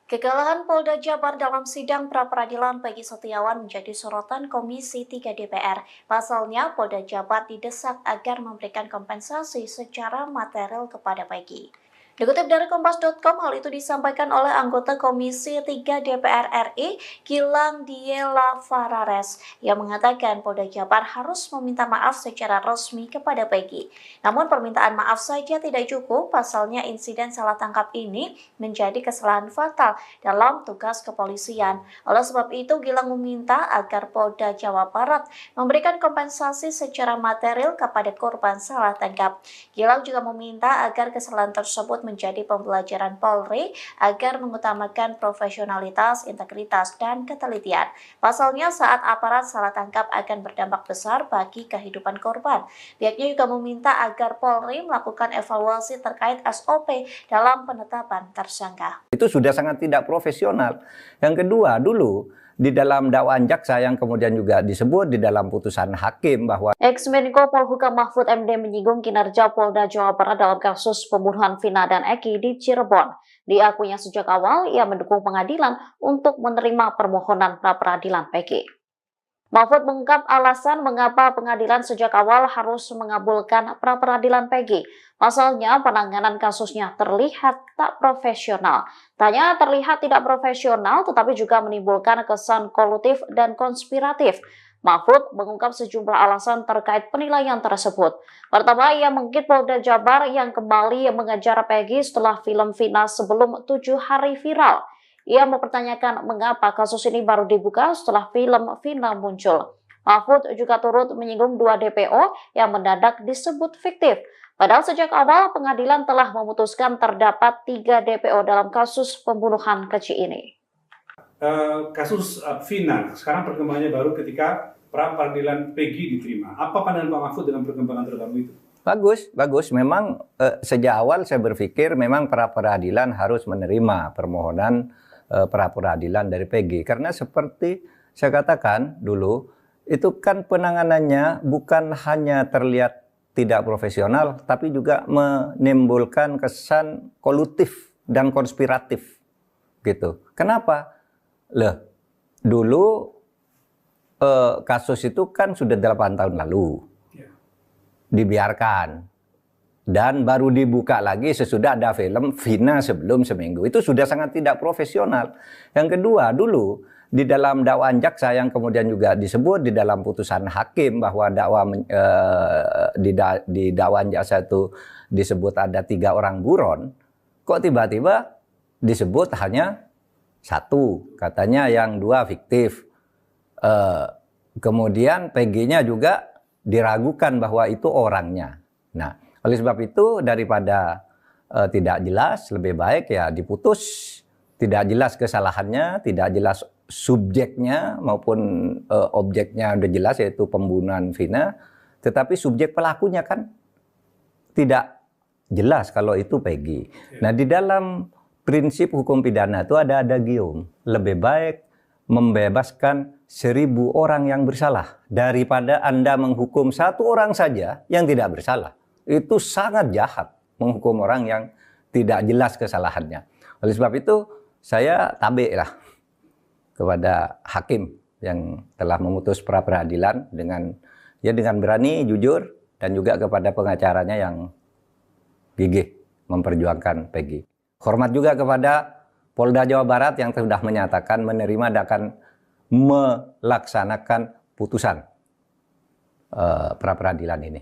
Speaker 3: Kegagalan Polda Jabar dalam sidang pra-peradilan Peggy Setiawan menjadi sorotan Komisi 3 DPR. Pasalnya, Polda Jabar didesak agar memberikan kompensasi secara material kepada Peggy. Dikutip dari Kompas.com, hal itu disampaikan oleh anggota Komisi 3 DPR RI, Gilang Diela Farares, yang mengatakan Polda Jabar harus meminta maaf secara resmi kepada Peggy. Namun permintaan maaf saja tidak cukup, pasalnya insiden salah tangkap ini menjadi kesalahan fatal dalam tugas kepolisian. Oleh sebab itu, Gilang meminta agar Polda Jawa Barat memberikan kompensasi secara material kepada korban salah tangkap. Gilang juga meminta agar kesalahan tersebut menjadi pembelajaran Polri agar mengutamakan profesionalitas, integritas, dan ketelitian. Pasalnya saat aparat salah tangkap akan berdampak besar bagi kehidupan korban. Pihaknya juga meminta agar Polri melakukan evaluasi terkait SOP dalam penetapan tersangka.
Speaker 8: Itu sudah sangat tidak profesional. Yang kedua, dulu di dalam dakwaan jaksa yang kemudian juga disebut di dalam putusan hakim bahwa
Speaker 3: Ex-Menko Polhukam Mahfud MD menyinggung kinerja Polda Jawa Barat dalam kasus pembunuhan Vina dan Eki di Cirebon. Diakuinya sejak awal ia mendukung pengadilan untuk menerima permohonan pra-peradilan Peggy. Mahfud mengungkap alasan mengapa pengadilan sejak awal harus mengabulkan pra-peradilan Peggy. Pasalnya penanganan kasusnya terlihat tak profesional. Tanya terlihat tidak profesional tetapi juga menimbulkan kesan kolutif dan konspiratif. Mahfud mengungkap sejumlah alasan terkait penilaian tersebut. Pertama, ia mengkritik Polda Jabar yang kembali mengejar Peggy setelah film Vina sebelum 7 hari viral. Ia mempertanyakan mengapa kasus ini baru dibuka setelah film Vina muncul. Mahfud juga turut menyinggung 2 DPO yang mendadak disebut fiktif. Padahal sejak awal pengadilan telah memutuskan terdapat 3 DPO dalam kasus pembunuhan keji ini.
Speaker 9: Kasus Vina, sekarang perkembangannya baru ketika pra-peradilan Peggy diterima. Apa pandangan Pak Mahfud dengan perkembangan terbaru itu?
Speaker 8: Bagus. Memang sejak awal saya berpikir memang pra-peradilan harus menerima permohonan pra-peradilan dari Peggy. Karena seperti saya katakan dulu, itu kan penanganannya bukan hanya terlihat tidak profesional, tapi juga menimbulkan kesan kolutif dan konspiratif. Gitu. Kenapa? Dulu kasus itu kan sudah 8 tahun lalu. Dibiarkan. Dan baru dibuka lagi sesudah ada film Vina sebelum seminggu. Itu sudah sangat tidak profesional. Yang kedua, dulu di dalam dakwaan jaksa yang kemudian juga disebut di dalam putusan hakim bahwa di dakwaan jaksa itu disebut ada 3 orang buron. Kok tiba-tiba disebut hanya 1, katanya yang 2 fiktif. Kemudian Peggy-nya juga diragukan bahwa itu orangnya. Nah, oleh sebab itu daripada tidak jelas, lebih baik ya diputus. Tidak jelas kesalahannya, tidak jelas subjeknya maupun objeknya udah jelas yaitu pembunuhan Vina. Tetapi subjek pelakunya kan tidak jelas kalau itu Peggy. Nah, di dalam prinsip hukum pidana itu ada adagium. Lebih baik membebaskan 1000 orang yang bersalah daripada Anda menghukum 1 orang saja yang tidak bersalah. Itu sangat jahat menghukum orang yang tidak jelas kesalahannya. Oleh sebab itu saya tabik lah kepada hakim yang telah memutus pra-peradilan dengan berani, jujur, dan juga kepada pengacaranya yang gigih memperjuangkan Peggy. Hormat juga kepada Polda Jawa Barat yang sudah menyatakan menerima dan akan melaksanakan putusan pra-peradilan ini.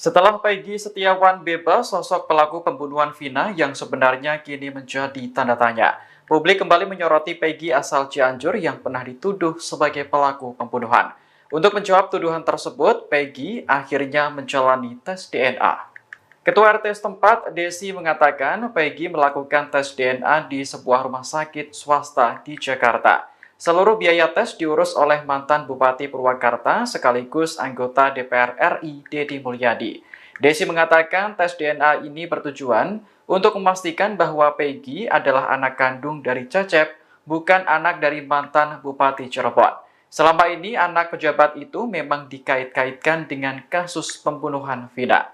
Speaker 10: Setelah Peggy Setiawan bebas, sosok pelaku pembunuhan Vina yang sebenarnya kini menjadi tanda tanya. Publik kembali menyoroti Peggy asal Cianjur yang pernah dituduh sebagai pelaku pembunuhan. Untuk menjawab tuduhan tersebut, Peggy akhirnya menjalani tes DNA. Ketua RT setempat, Desi, mengatakan Peggy melakukan tes DNA di sebuah rumah sakit swasta di Jakarta. Seluruh biaya tes diurus oleh mantan Bupati Purwakarta sekaligus anggota DPR RI, Deddy Mulyadi. Desi mengatakan tes DNA ini bertujuan untuk memastikan bahwa Peggy adalah anak kandung dari Cecep, bukan anak dari mantan Bupati Cirebon. Selama ini anak pejabat itu memang dikait-kaitkan dengan kasus pembunuhan Vina.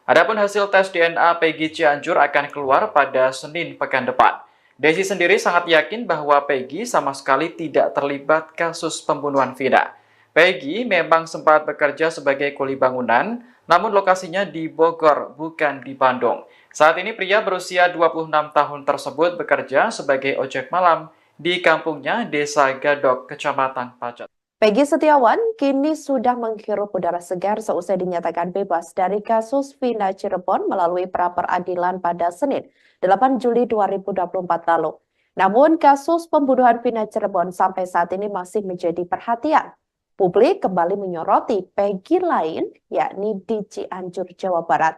Speaker 10: Adapun hasil tes DNA Peggy Cianjur akan keluar pada Senin pekan depan. Desi sendiri sangat yakin bahwa Peggy sama sekali tidak terlibat kasus pembunuhan Vina. Peggy memang sempat bekerja sebagai kuli bangunan, namun lokasinya di Bogor, bukan di Bandung. Saat ini pria berusia 26 tahun tersebut bekerja sebagai ojek malam di kampungnya Desa Gadok, Kecamatan Pacet.
Speaker 6: Peggy Setiawan kini sudah menghirup udara segar seusai dinyatakan bebas dari kasus Vina Cirebon melalui pra-peradilan pada Senin, 8 Juli 2024 lalu. Namun kasus pembunuhan Vina Cirebon sampai saat ini masih menjadi perhatian. Publik kembali menyoroti Peggy lain, yakni di Cianjur, Jawa Barat.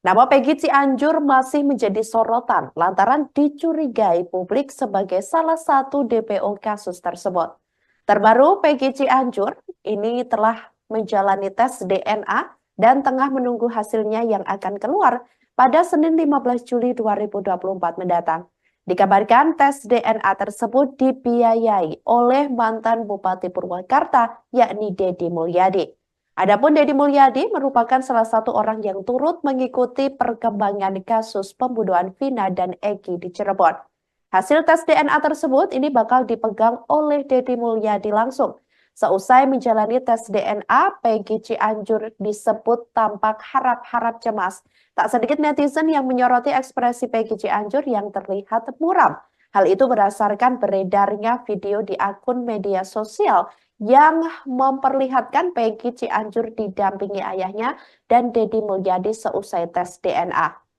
Speaker 6: Nama Peggy Cianjur masih menjadi sorotan lantaran dicurigai publik sebagai salah satu DPO kasus tersebut. Terbaru, Peggy Cianjur ini telah menjalani tes DNA dan tengah menunggu hasilnya yang akan keluar pada Senin 15 Juli 2024 mendatang. Dikabarkan tes DNA tersebut dibiayai oleh mantan Bupati Purwakarta, yakni Deddy Mulyadi. Adapun Deddy Mulyadi merupakan salah satu orang yang turut mengikuti perkembangan kasus pembunuhan Vina dan Eki di Cirebon. Hasil tes DNA tersebut ini bakal dipegang oleh Deddy Mulyadi langsung. Seusai menjalani tes DNA, Peggy Cianjur disebut tampak harap-harap cemas. Tak sedikit netizen yang menyoroti ekspresi Peggy Cianjur yang terlihat muram. Hal itu berdasarkan beredarnya video di akun media sosial yang memperlihatkan Peggy Cianjur didampingi ayahnya dan Deddy Mulyadi seusai tes DNA.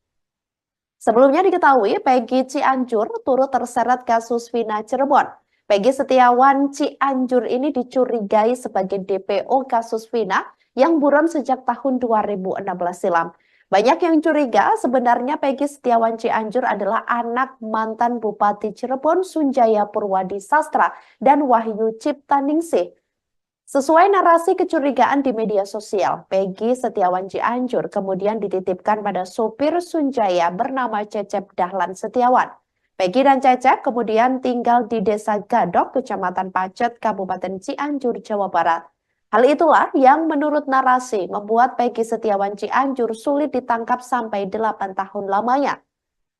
Speaker 6: Sebelumnya diketahui Peggy Cianjur turut terseret kasus Vina Cirebon. Peggy Setiawan Cianjur ini dicurigai sebagai DPO kasus Vina yang buron sejak tahun 2016 silam. Banyak yang curiga sebenarnya Peggy Setiawan Cianjur adalah anak mantan Bupati Cirebon Sunjaya Purwadi Sastra dan Wahyu Ciptaningsih. Sesuai narasi kecurigaan di media sosial, Peggy Setiawan Cianjur kemudian dititipkan pada sopir Sunjaya bernama Cecep Dahlan Setiawan. Peggy dan Cecep kemudian tinggal di Desa Gadok, Kecamatan Pacet, Kabupaten Cianjur, Jawa Barat. Hal itulah yang menurut narasi membuat Peggy Setiawan Cianjur sulit ditangkap sampai 8 tahun lamanya.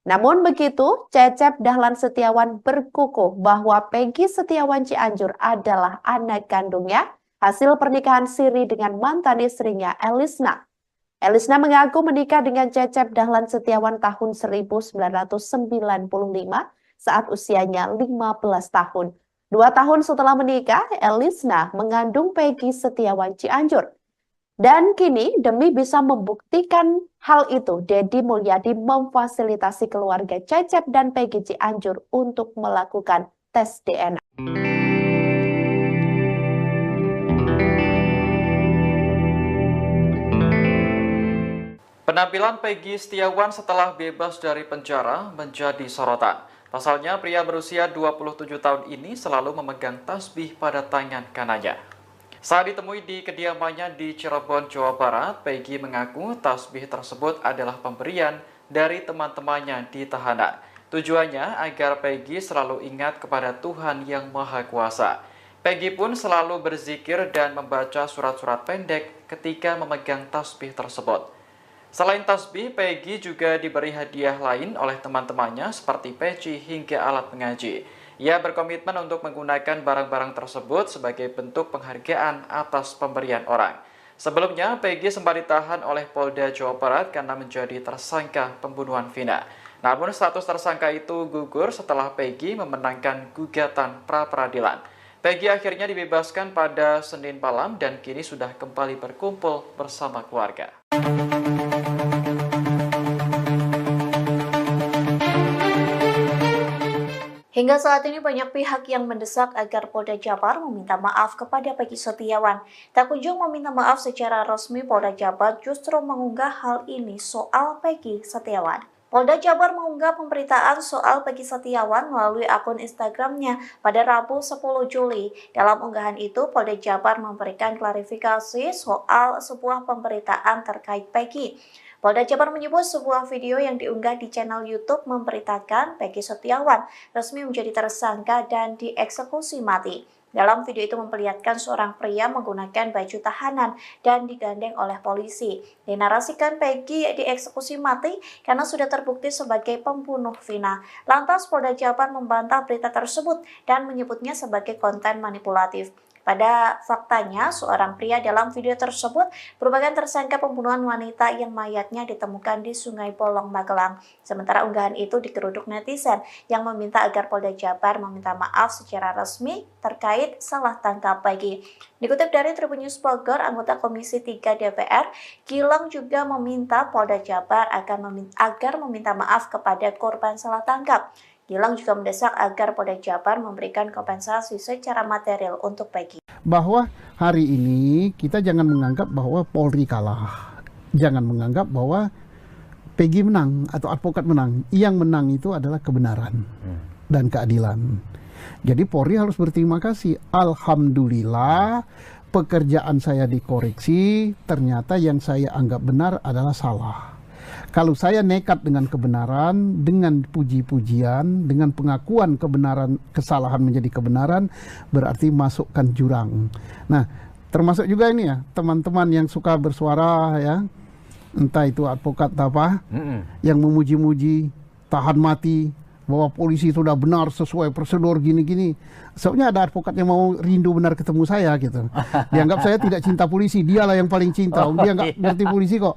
Speaker 6: Namun begitu, Cecep Dahlan Setiawan berkukuh bahwa Peggy Setiawan Cianjur adalah anak kandungnya hasil pernikahan siri dengan mantan istrinya Elisna. Elisna mengaku menikah dengan Cecep Dahlan Setiawan tahun 1995 saat usianya 15 tahun. 2 tahun setelah menikah, Elisna mengandung Peggy Setiawan Cianjur. Dan kini demi bisa membuktikan hal itu, Deddy Mulyadi memfasilitasi keluarga Cecep dan Peggy Cianjur untuk melakukan tes DNA.
Speaker 10: Penampilan Peggy Setiawan setelah bebas dari penjara menjadi sorotan. Pasalnya, pria berusia 27 tahun ini selalu memegang tasbih pada tangan kanannya. Saat ditemui di kediamannya di Cirebon, Jawa Barat, Peggy mengaku tasbih tersebut adalah pemberian dari teman-temannya di tahanan. Tujuannya agar Peggy selalu ingat kepada Tuhan Yang Maha Kuasa. Peggy pun selalu berzikir dan membaca surat-surat pendek ketika memegang tasbih tersebut. Selain tasbih, Peggy juga diberi hadiah lain oleh teman-temannya seperti peci hingga alat mengaji. Ia berkomitmen untuk menggunakan barang-barang tersebut sebagai bentuk penghargaan atas pemberian orang. Sebelumnya, Peggy sempat ditahan oleh Polda Jawa Barat karena menjadi tersangka pembunuhan Vina. Namun status tersangka itu gugur setelah Peggy memenangkan gugatan pra-peradilan. Peggy akhirnya dibebaskan pada Senin malam dan kini sudah kembali berkumpul bersama keluarga.
Speaker 3: Hingga saat ini banyak pihak yang mendesak agar Polda Jabar meminta maaf kepada Peggy Setiawan. Tak kunjung meminta maaf secara resmi, Polda Jabar justru mengunggah hal ini soal Peggy Setiawan. Polda Jabar mengunggah pemberitaan soal Peggy Setiawan melalui akun Instagramnya pada Rabu 10 Juli. Dalam unggahan itu, Polda Jabar memberikan klarifikasi soal sebuah pemberitaan terkait Peggy. Polda Jabar menyebut sebuah video yang diunggah di channel YouTube memberitakan Peggy Setiawan resmi menjadi tersangka dan dieksekusi mati. Dalam video itu memperlihatkan seorang pria menggunakan baju tahanan dan digandeng oleh polisi. Dinarasikan Peggy dieksekusi mati karena sudah terbukti sebagai pembunuh Vina. Lantas Polda Jabar membantah berita tersebut dan menyebutnya sebagai konten manipulatif. Pada faktanya, seorang pria dalam video tersebut merupakan tersangka pembunuhan wanita yang mayatnya ditemukan di Sungai Bolong, Magelang. Sementara unggahan itu digeruduk netizen yang meminta agar Polda Jabar meminta maaf secara resmi terkait salah tangkap Peggy. Dikutip dari Tribun News Bogor, anggota Komisi 3 DPR, Gilang juga meminta Polda Jabar agar meminta maaf kepada korban salah tangkap. Gilang juga mendesak agar Polda Jabar memberikan kompensasi secara material untuk Peggy.
Speaker 1: Bahwa hari ini kita jangan menganggap bahwa Polri kalah. Jangan menganggap bahwa Peggy menang atau advokat menang. Yang menang itu adalah kebenaran dan keadilan. Jadi Polri harus berterima kasih. Alhamdulillah pekerjaan saya dikoreksi, ternyata yang saya anggap benar adalah salah. Kalau saya nekat dengan kebenaran, dengan puji-pujian, dengan pengakuan kebenaran, kesalahan menjadi kebenaran, berarti masukkan jurang. Nah, termasuk juga ini ya, teman-teman yang suka bersuara ya, entah itu advokat apa, yang memuji-muji, tahan mati, bahwa polisi sudah benar sesuai prosedur gini-gini. Soalnya ada advokat yang mau rindu benar ketemu saya gitu. Dianggap saya tidak cinta polisi, dialah yang paling cinta. Dia nggak ngerti polisi kok.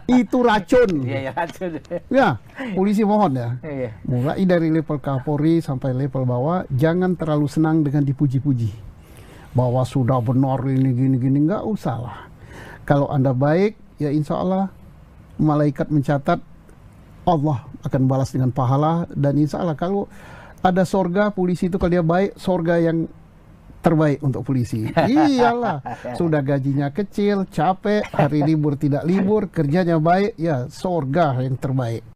Speaker 1: Itu racun.
Speaker 12: Iya, racun.
Speaker 1: Ya, polisi mohon ya. Mulai dari level Kapolri sampai level bawah, jangan terlalu senang dengan dipuji-puji. Bahwa sudah benar ini gini-gini, nggak usah lah. Kalau Anda baik, ya insya Allah malaikat mencatat Allah akan balas dengan pahala, dan insya Allah kalau ada sorga polisi itu kalau dia baik, sorga yang terbaik untuk polisi. Iyalah, sudah gajinya kecil, capek, hari libur tidak libur, kerjanya baik, ya sorga yang terbaik.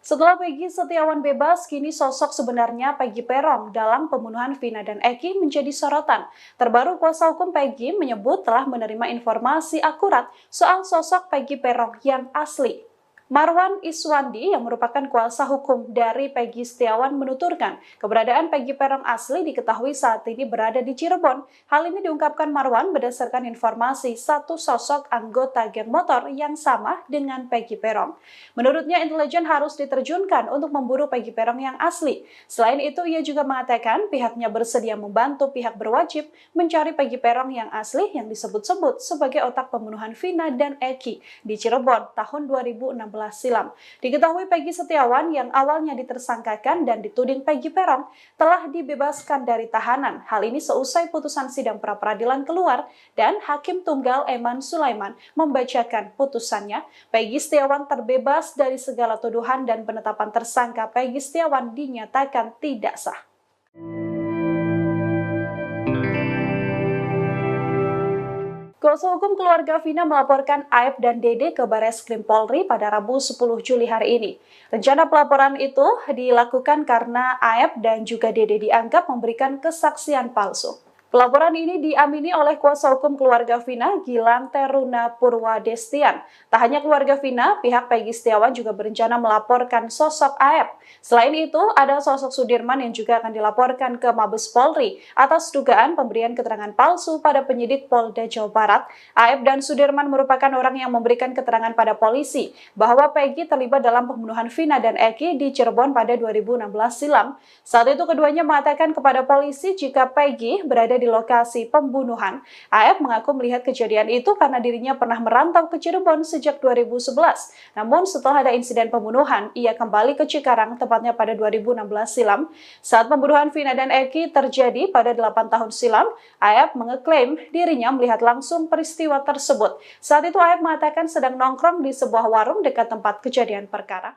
Speaker 3: Setelah Peggy Setiawan bebas, kini sosok sebenarnya Peggy Peron dalam pembunuhan Vina dan Eki menjadi sorotan. Terbaru kuasa hukum Peggy menyebut telah menerima informasi akurat soal sosok Peggy Peron yang asli. Marwan Iswandi yang merupakan kuasa hukum dari Peggy Setiawan menuturkan keberadaan Peggy Peron asli diketahui saat ini berada di Cirebon. Hal ini diungkapkan Marwan berdasarkan informasi satu sosok anggota geng motor yang sama dengan Peggy Peron. Menurutnya intelijen harus diterjunkan untuk memburu Peggy Peron yang asli. Selain itu ia juga mengatakan pihaknya bersedia membantu pihak berwajib mencari Peggy Peron yang asli yang disebut-sebut sebagai otak pembunuhan Vina dan Eki di Cirebon tahun 2016 silam. Diketahui Peggy Setiawan yang awalnya ditersangkakan dan dituding Peggy Peron telah dibebaskan dari tahanan. Hal ini seusai putusan sidang pra-peradilan keluar dan Hakim Tunggal Eman Sulaiman membacakan putusannya. Peggy Setiawan terbebas dari segala tuduhan dan penetapan tersangka Peggy Setiawan dinyatakan tidak sah. Kuasa hukum keluarga Vina melaporkan Aep dan Dede ke Bareskrim Polri pada Rabu 10 Juli hari ini. Rencana pelaporan itu dilakukan karena Aep dan juga Dede dianggap memberikan kesaksian palsu. Pelaporan ini diamini oleh kuasa hukum keluarga Vina, Gilang Teruna Purwadestian. Tak hanya keluarga Vina, pihak Peggy Setiawan juga berencana melaporkan sosok Aep. Selain itu, ada sosok Sudirman yang juga akan dilaporkan ke Mabes Polri atas dugaan pemberian keterangan palsu pada penyidik Polda Jawa Barat. Aep dan Sudirman merupakan orang yang memberikan keterangan pada polisi bahwa Peggy terlibat dalam pembunuhan Vina dan Eki di Cirebon pada 2016 silam. Saat itu keduanya mengatakan kepada polisi jika Peggy berada
Speaker 12: berada di lokasi pembunuhan. AF mengaku melihat kejadian itu karena dirinya pernah merantau ke Cirebon sejak 2011. Namun setelah ada insiden pembunuhan, ia kembali ke Cikarang tepatnya pada 2016 silam. Saat pembunuhan Vina dan Eki terjadi pada 8 tahun silam, AF mengeklaim dirinya melihat langsung peristiwa tersebut. Saat itu AF mengatakan sedang nongkrong di sebuah warung dekat tempat kejadian perkara.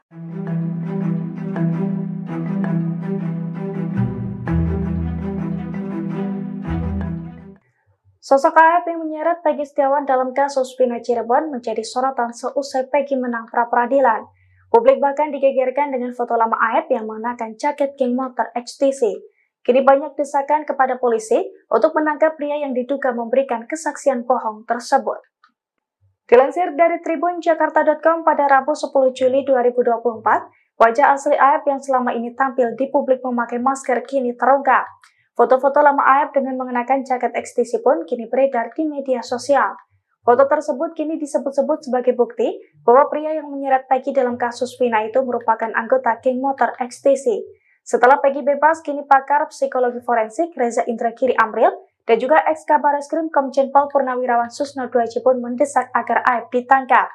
Speaker 3: Sosok AF yang menyeret Peggy Setiawan dalam kasus Vina Cirebon menjadi sorotan seusai Peggy menang pra-peradilan. Publik bahkan digegerkan dengan foto lama AF yang mengenakan jaket geng motor XTC. Kini banyak desakan kepada polisi untuk menangkap pria yang diduga memberikan kesaksian bohong tersebut. Dilansir dari tribunjakarta.com pada Rabu 10 Juli 2024, wajah asli AF yang selama ini tampil di publik memakai masker kini terungkap. Foto-foto lama AF dengan mengenakan jaket XTC pun kini beredar di media sosial. Foto tersebut kini disebut-sebut sebagai bukti bahwa pria yang menyeret Peggy dalam kasus Vina itu merupakan anggota geng motor XTC. Setelah Peggy bebas, kini pakar psikologi forensik Reza Indragiri Amril dan juga ex-Kabar Eskrim Komjen Pol Purnawirawan Susno Duaji pun mendesak agar AF ditangkap.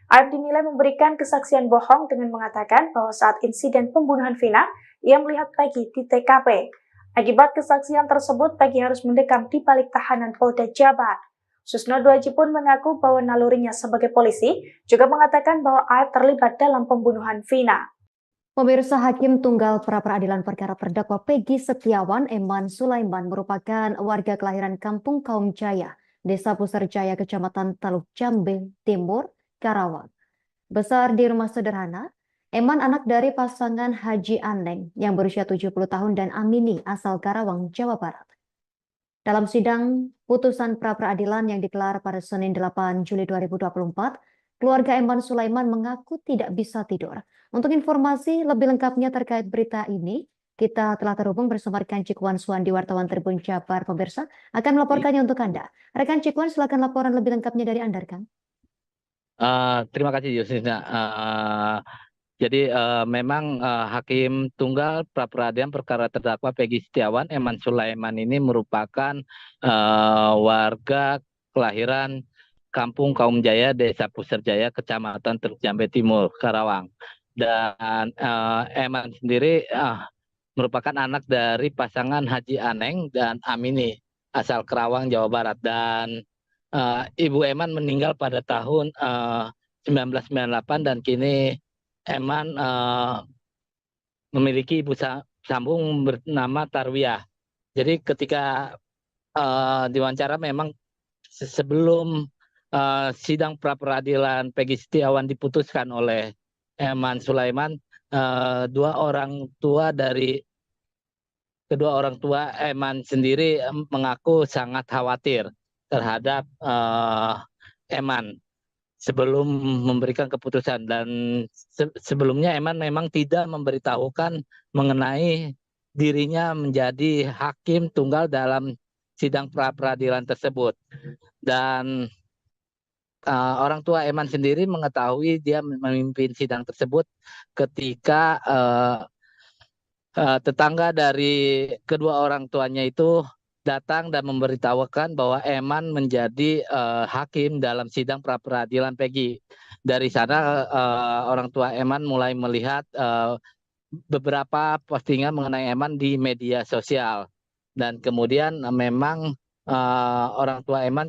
Speaker 3: AF dinilai memberikan kesaksian bohong dengan mengatakan bahwa saat insiden pembunuhan Vina, ia melihat Peggy di TKP. Akibat kesaksian tersebut, Peggy harus mendekam di balik tahanan Polda Jabar. Susno Duaji pun mengaku bahwa nalurinya sebagai polisi juga mengatakan bahwa AF terlibat dalam pembunuhan Vina.
Speaker 4: Pemirsa, Hakim Tunggal Pra-Peradilan Perkara Terdakwa Peggy Setiawan Eman Sulaiman merupakan warga kelahiran Kampung Kaum Jaya, Desa Puserjaya, Kecamatan Taluk Jambe Timur, Karawang. Besar di rumah sederhana, Eman anak dari pasangan Haji Aneng yang berusia 70 tahun dan Amini asal Karawang, Jawa Barat. Dalam sidang putusan pra-peradilan yang digelar pada Senin 8 Juli 2024, keluarga Eman Sulaiman mengaku tidak bisa tidur. Untuk informasi lebih lengkapnya terkait berita ini, kita telah terhubung bersama rekan Cikwan Suwandi, wartawan Tribun Jabar. Pemirsa akan melaporkannya untuk Anda. Rekan Cikwan, silakan laporan lebih lengkapnya dari Anda, rekan.
Speaker 2: Terima kasih, Yusina. Jadi memang Hakim Tunggal Pra-Peradilan Perkara Terdakwa Peggy Setiawan Eman Sulaiman ini merupakan warga kelahiran Kampung Kaum Jaya, Desa Puserjaya, Kecamatan Teluk Jambe Timur, Karawang. Dan Eman sendiri merupakan anak dari pasangan Haji Aneng dan Amini asal Karawang, Jawa Barat. Dan Ibu Eman meninggal pada tahun 1998 dan kini Eman memiliki ibu sambung bernama Tarwiyah. Jadi ketika diwawancara memang sebelum sidang pra-peradilan Peggy Setiawan diputuskan oleh Eman Sulaiman, kedua orang tua Eman sendiri mengaku sangat khawatir terhadap Eman sebelum memberikan keputusan, dan sebelumnya Eman memang tidak memberitahukan mengenai dirinya menjadi hakim tunggal dalam sidang pra-peradilan tersebut. Dan orang tua Eman sendiri mengetahui dia memimpin sidang tersebut ketika tetangga dari kedua orang tuanya itu datang dan memberitahukan bahwa Eman menjadi hakim dalam sidang pra-peradilan Peggy. Dari sana orang tua Eman mulai melihat beberapa postingan mengenai Eman di media sosial. Dan kemudian memang orang tua Eman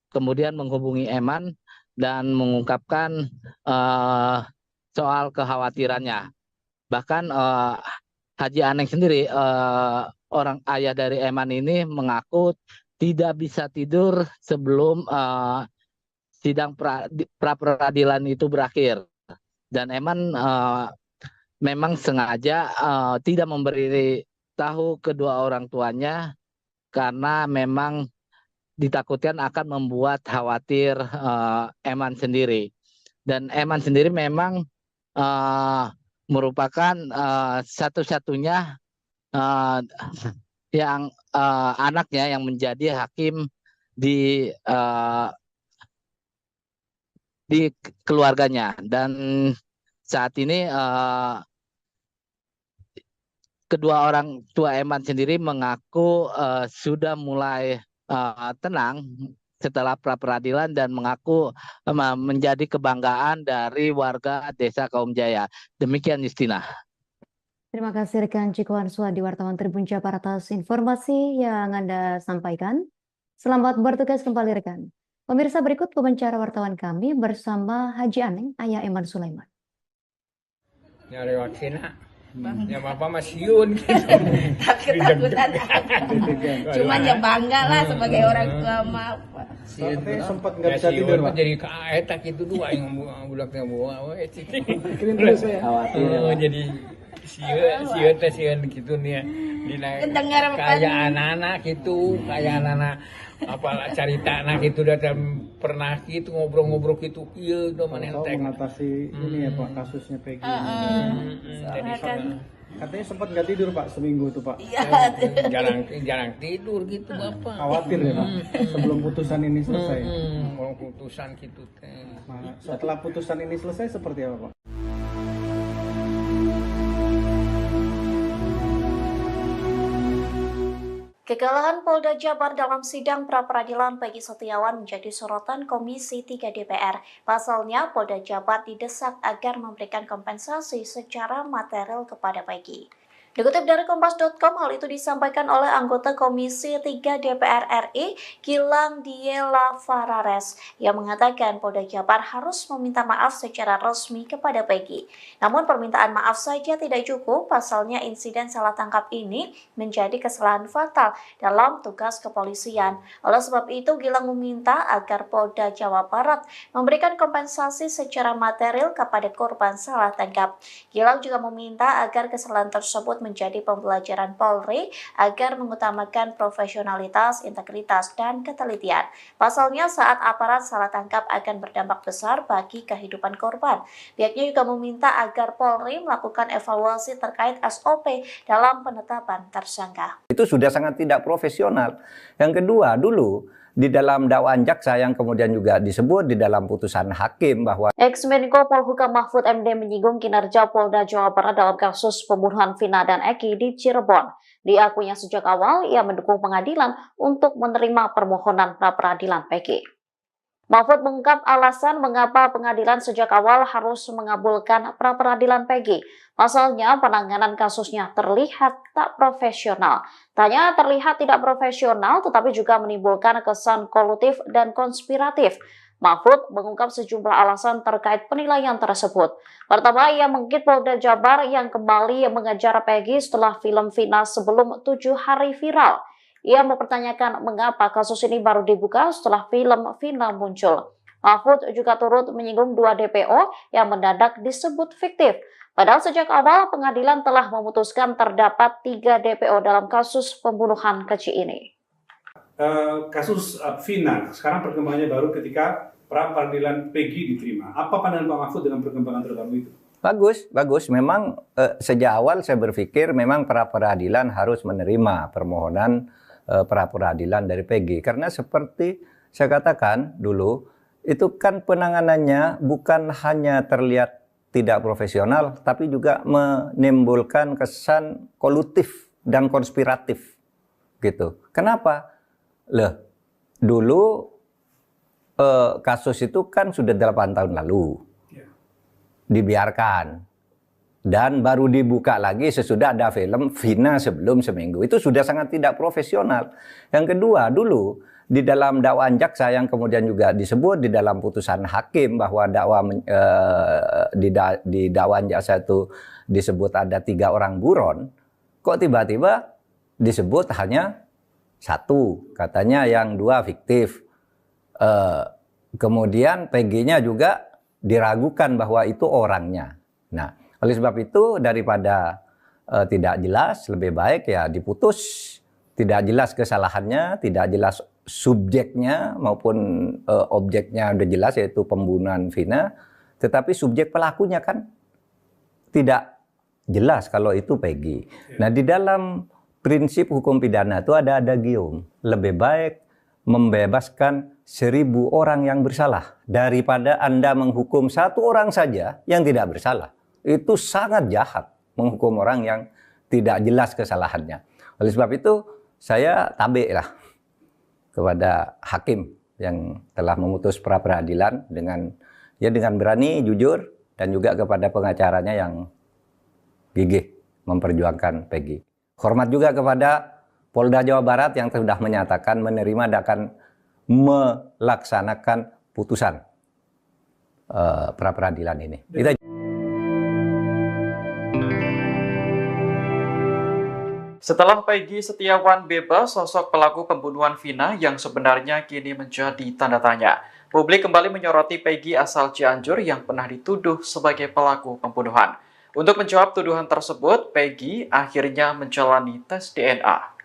Speaker 2: kemudian menghubungi Eman dan mengungkapkan soal kekhawatirannya. Bahkan Haji Aneng sendiri, orang ayah dari Eman ini, mengaku tidak bisa tidur sebelum sidang pra-peradilan itu berakhir. Dan Eman memang sengaja tidak memberi tahu kedua orang tuanya karena memang ditakutkan akan membuat khawatir Eman sendiri. Dan Eman sendiri memang merupakan satu-satunya yang anaknya yang menjadi hakim di keluarganya. Dan saat ini kedua orang tua Eman sendiri mengaku sudah mulai tenang setelah pra peradilan dan mengaku menjadi kebanggaan dari warga Desa Kaum Jaya. Demikian Justina.
Speaker 4: Terima kasih rekan Ciko Ansua di Wartawan Tribun Jabar atas informasi yang Anda sampaikan. Selamat bertugas kembali rekan. Pemirsa, berikut wawancara wartawan kami bersama Haji Aneng, ayah Eman Sulaiman.
Speaker 5: Ya lewat sini. Ya Bapak Masiun gitu.
Speaker 11: Ketakutan. Cuman ya bangga lah sebagai orang tua mah.
Speaker 7: Katanya sempat nggak bisa tidur, Pak.
Speaker 5: Jadi kaetak itu dua yang bulaknya bawa.
Speaker 7: Khawatir.
Speaker 5: Jadi sieun gitu nih. Kayak anak-anak gitu, kayak anak-anak apalah cerita anak itu datang pernah gitu ngobrol-ngobrol gitu iya udah
Speaker 7: mengatasi ini ya Pak kasusnya Peggy.
Speaker 5: Jadi
Speaker 7: katanya sempat nggak tidur Pak seminggu tuh Pak.
Speaker 5: jarang tidur gitu Bapak.
Speaker 7: Khawatir ya Pak sebelum putusan ini selesai.
Speaker 5: Kalau putusan gitu teh.
Speaker 7: Setelah putusan ini selesai seperti apa Pak?
Speaker 3: Kegagalan Polda Jabar dalam sidang pra-peradilan Peggy Setiawan menjadi sorotan Komisi 3 DPR. Pasalnya, Polda Jabar didesak agar memberikan kompensasi secara material kepada Peggy. Dikutip dari Kompas.com, hal itu disampaikan oleh anggota Komisi 3 DPR RI, Gilang Diela Farares, yang mengatakan Polda Jabar harus meminta maaf secara resmi kepada Peggy. Namun permintaan maaf saja tidak cukup, pasalnya insiden salah tangkap ini menjadi kesalahan fatal dalam tugas kepolisian. Oleh sebab itu, Gilang meminta agar Polda Jawa Barat memberikan kompensasi secara material kepada korban salah tangkap. Gilang juga meminta agar kesalahan tersebut menjadi pembelajaran Polri agar mengutamakan profesionalitas, integritas, dan ketelitian. Pasalnya saat aparat salah tangkap akan berdampak besar bagi kehidupan korban. Pihaknya juga meminta agar Polri melakukan evaluasi terkait SOP dalam penetapan tersangka.
Speaker 8: Itu sudah sangat tidak profesional. Yang kedua, dulu di dalam dakwaan jaksa yang kemudian juga disebut di dalam putusan hakim bahwa
Speaker 3: Ex-Menko Polhukam Mahfud MD menyinggung kinerja Polda Jawa Barat dalam kasus pembunuhan Vina dan Eki di Cirebon. Diakuinya sejak awal ia mendukung pengadilan untuk menerima permohonan pra-peradilan Peggy. Mahfud mengungkap alasan mengapa pengadilan sejak awal harus mengabulkan pra-peradilan Peggy. Pasalnya penanganan kasusnya terlihat tak profesional. Tanya terlihat tidak profesional tetapi juga menimbulkan kesan kolutif dan konspiratif. Mahfud mengungkap sejumlah alasan terkait penilaian tersebut. Pertama, ia mengkritik Polda Jabar yang kembali mengejar Peggy setelah film Vina sebelum 7 hari viral. Ia mempertanyakan mengapa kasus ini baru dibuka setelah film Vina muncul. Mahfud juga turut menyinggung 2 DPO yang mendadak disebut fiktif. Padahal sejak awal pengadilan telah memutuskan terdapat 3 DPO dalam kasus pembunuhan keji ini.
Speaker 9: Kasus Vina, sekarang perkembangannya baru ketika pra peradilan Peggy diterima. Apa pandangan Pak Mahfud dengan perkembangan terbaru itu?
Speaker 8: Bagus. Memang sejak awal saya berpikir memang pra peradilan harus menerima permohonan pra peradilan dari Peggy. Karena seperti saya katakan dulu, itu kan penanganannya bukan hanya terlihat tidak profesional, tapi juga menimbulkan kesan kolutif dan konspiratif. Gitu. Kenapa? Dulu kasus itu kan sudah 8 tahun lalu. Dibiarkan. Dan baru dibuka lagi sesudah ada film Vina sebelum seminggu. Itu sudah sangat tidak profesional. Yang kedua, dulu di dalam dakwaan jaksa yang kemudian juga disebut di dalam putusan hakim bahwa di dakwaan jaksa itu disebut ada 3 orang buron. Kok tiba-tiba disebut hanya 1, katanya yang 2 fiktif. Kemudian Peggy-nya juga diragukan bahwa itu orangnya. Nah, oleh sebab itu daripada tidak jelas, lebih baik ya diputus. Tidak jelas kesalahannya, tidak jelas subjeknya maupun objeknya udah jelas yaitu pembunuhan Vina. Tetapi subjek pelakunya kan tidak jelas kalau itu Peggy. Nah, di dalam prinsip hukum pidana itu ada adagium. Lebih baik membebaskan 1000 orang yang bersalah daripada Anda menghukum 1 orang saja yang tidak bersalah. Itu sangat jahat menghukum orang yang tidak jelas kesalahannya. Oleh sebab itu saya tabe lah kepada hakim yang telah memutus pra peradilan dengan berani, jujur, dan juga kepada pengacaranya yang gigih memperjuangkan Peggy. Hormat juga kepada Polda Jawa Barat yang sudah menyatakan menerima dan akan melaksanakan putusan pra peradilan ini.
Speaker 10: Setelah Peggy Setiawan bebas, sosok pelaku pembunuhan Vina yang sebenarnya kini menjadi tanda tanya. Publik kembali menyoroti Peggy asal Cianjur yang pernah dituduh sebagai pelaku pembunuhan. Untuk menjawab tuduhan tersebut, Peggy akhirnya menjalani tes DNA.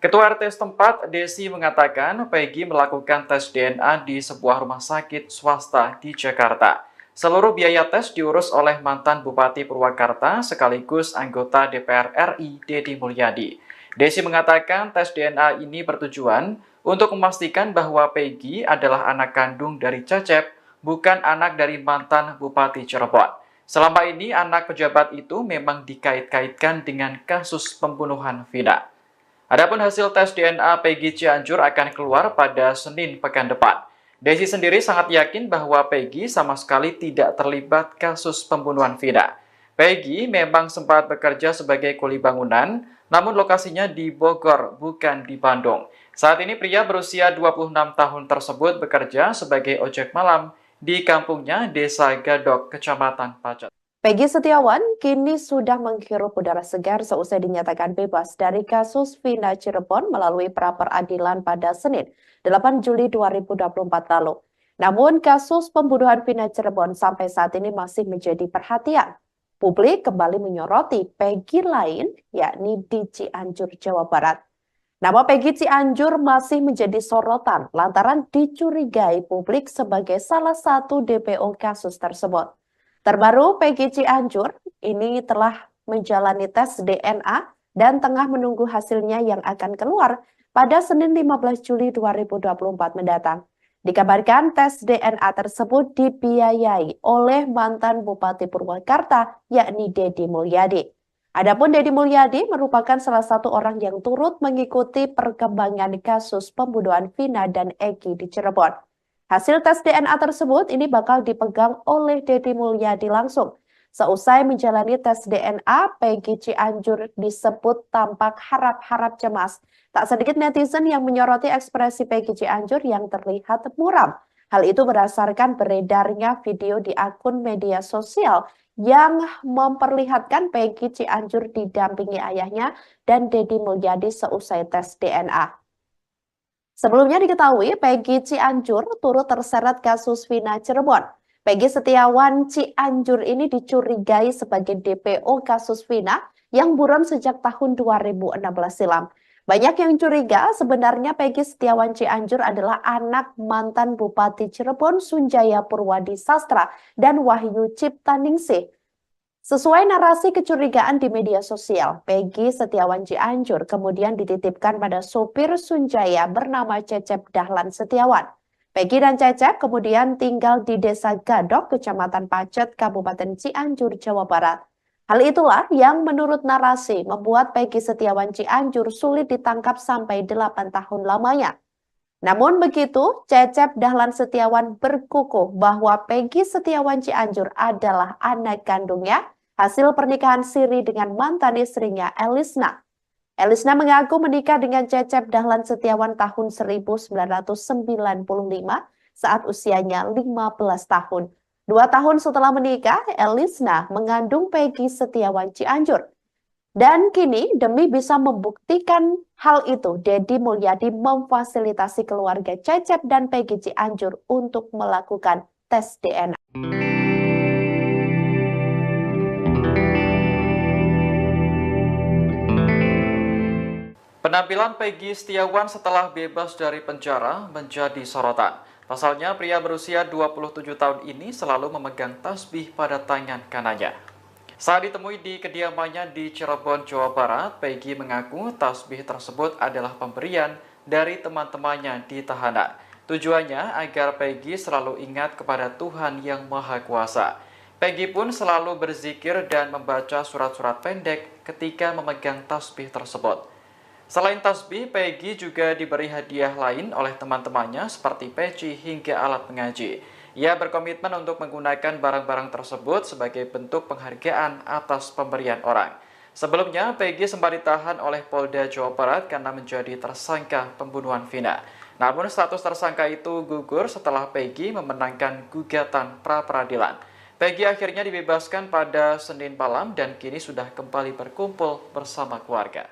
Speaker 10: Ketua RT setempat, Desi, mengatakan Peggy melakukan tes DNA di sebuah rumah sakit swasta di Jakarta. Seluruh biaya tes diurus oleh mantan Bupati Purwakarta sekaligus anggota DPR RI, Deddy Mulyadi. Desi mengatakan tes DNA ini bertujuan untuk memastikan bahwa Peggy adalah anak kandung dari Cecep, bukan anak dari mantan Bupati Cirebon. Selama ini anak pejabat itu memang dikait-kaitkan dengan kasus pembunuhan Vina. Adapun hasil tes DNA Peggy Cianjur akan keluar pada Senin pekan depan. Desi sendiri sangat yakin bahwa Peggy sama sekali tidak terlibat kasus pembunuhan Vina. Peggy memang sempat bekerja sebagai kuli bangunan, namun lokasinya di Bogor, bukan di Bandung. Saat ini pria berusia 26 tahun tersebut bekerja sebagai ojek malam di kampungnya Desa Gadok, Kecamatan Pacet.
Speaker 6: Peggy Setiawan kini sudah menghirup udara segar seusai dinyatakan bebas dari kasus Vina Cirebon melalui pra peradilan pada Senin, 8 Juli 2024 lalu. Namun kasus pembunuhan Vina Cirebon sampai saat ini masih menjadi perhatian. Publik kembali menyoroti Peggy lain, yakni di Cianjur, Jawa Barat. Nama Peggy Cianjur masih menjadi sorotan lantaran dicurigai publik sebagai salah satu DPO kasus tersebut. Terbaru, Peggy Cianjur ini telah menjalani tes DNA dan tengah menunggu hasilnya yang akan keluar pada Senin 15 Juli 2024 mendatang. Dikabarkan tes DNA tersebut dibiayai oleh mantan Bupati Purwakarta, yakni Deddy Mulyadi. Adapun Deddy Mulyadi merupakan salah satu orang yang turut mengikuti perkembangan kasus pembunuhan Vina dan Egi di Cirebon. Hasil tes DNA tersebut ini bakal dipegang oleh Deddy Mulyadi langsung. Seusai menjalani tes DNA, Peggy Cianjur disebut tampak harap-harap cemas. Tak sedikit netizen yang menyoroti ekspresi Peggy Cianjur yang terlihat muram. Hal itu berdasarkan beredarnya video di akun media sosial yang memperlihatkan Peggy Cianjur didampingi ayahnya dan Deddy Mulyadi seusai tes DNA. Sebelumnya diketahui Peggy Cianjur turut terseret kasus Vina Cirebon. Peggy Setiawan Cianjur ini dicurigai sebagai DPO kasus Vina yang buron sejak tahun 2016 silam. Banyak yang curiga sebenarnya Peggy Setiawan Cianjur adalah anak mantan Bupati Cirebon Sunjaya Purwadi Sastra dan Wahyu Ciptaningsih. Sesuai narasi kecurigaan di media sosial, Peggy Setiawan Cianjur kemudian dititipkan pada sopir Sunjaya bernama Cecep Dahlan Setiawan. Peggy dan Cecep kemudian tinggal di Desa Gadok, Kecamatan Pacet, Kabupaten Cianjur, Jawa Barat. Hal itulah yang menurut narasi membuat Peggy Setiawan Cianjur sulit ditangkap sampai 8 tahun lamanya. Namun begitu, Cecep Dahlan Setiawan berkukuh bahwa Peggy Setiawan Cianjur adalah anak kandungnya hasil pernikahan siri dengan mantan istrinya Elisna. Elisna mengaku menikah dengan Cecep Dahlan Setiawan tahun 1995 saat usianya 15 tahun. 2 tahun setelah menikah, Elisna mengandung Peggy Setiawan Cianjur. Dan kini demi bisa membuktikan hal itu, Deddy Mulyadi memfasilitasi keluarga Cecep dan Peggy Cianjur untuk melakukan tes DNA.
Speaker 10: Penampilan Peggy Setiawan setelah bebas dari penjara menjadi sorotan. Pasalnya, pria berusia 27 tahun ini selalu memegang tasbih pada tangan kanannya. Saat ditemui di kediamannya di Cirebon, Jawa Barat, Peggy mengaku tasbih tersebut adalah pemberian dari teman-temannya di tahanan. Tujuannya agar Peggy selalu ingat kepada Tuhan Yang Maha Kuasa. Peggy pun selalu berzikir dan membaca surat-surat pendek ketika memegang tasbih tersebut. Selain tasbih, Peggy juga diberi hadiah lain oleh teman-temannya seperti peci hingga alat mengaji. Ia berkomitmen untuk menggunakan barang-barang tersebut sebagai bentuk penghargaan atas pemberian orang. Sebelumnya, Peggy sempat ditahan oleh Polda Jawa Barat karena menjadi tersangka pembunuhan Vina. Namun status tersangka itu gugur setelah Peggy memenangkan gugatan pra-peradilan. Peggy akhirnya dibebaskan pada Senin malam dan kini sudah kembali berkumpul bersama keluarga.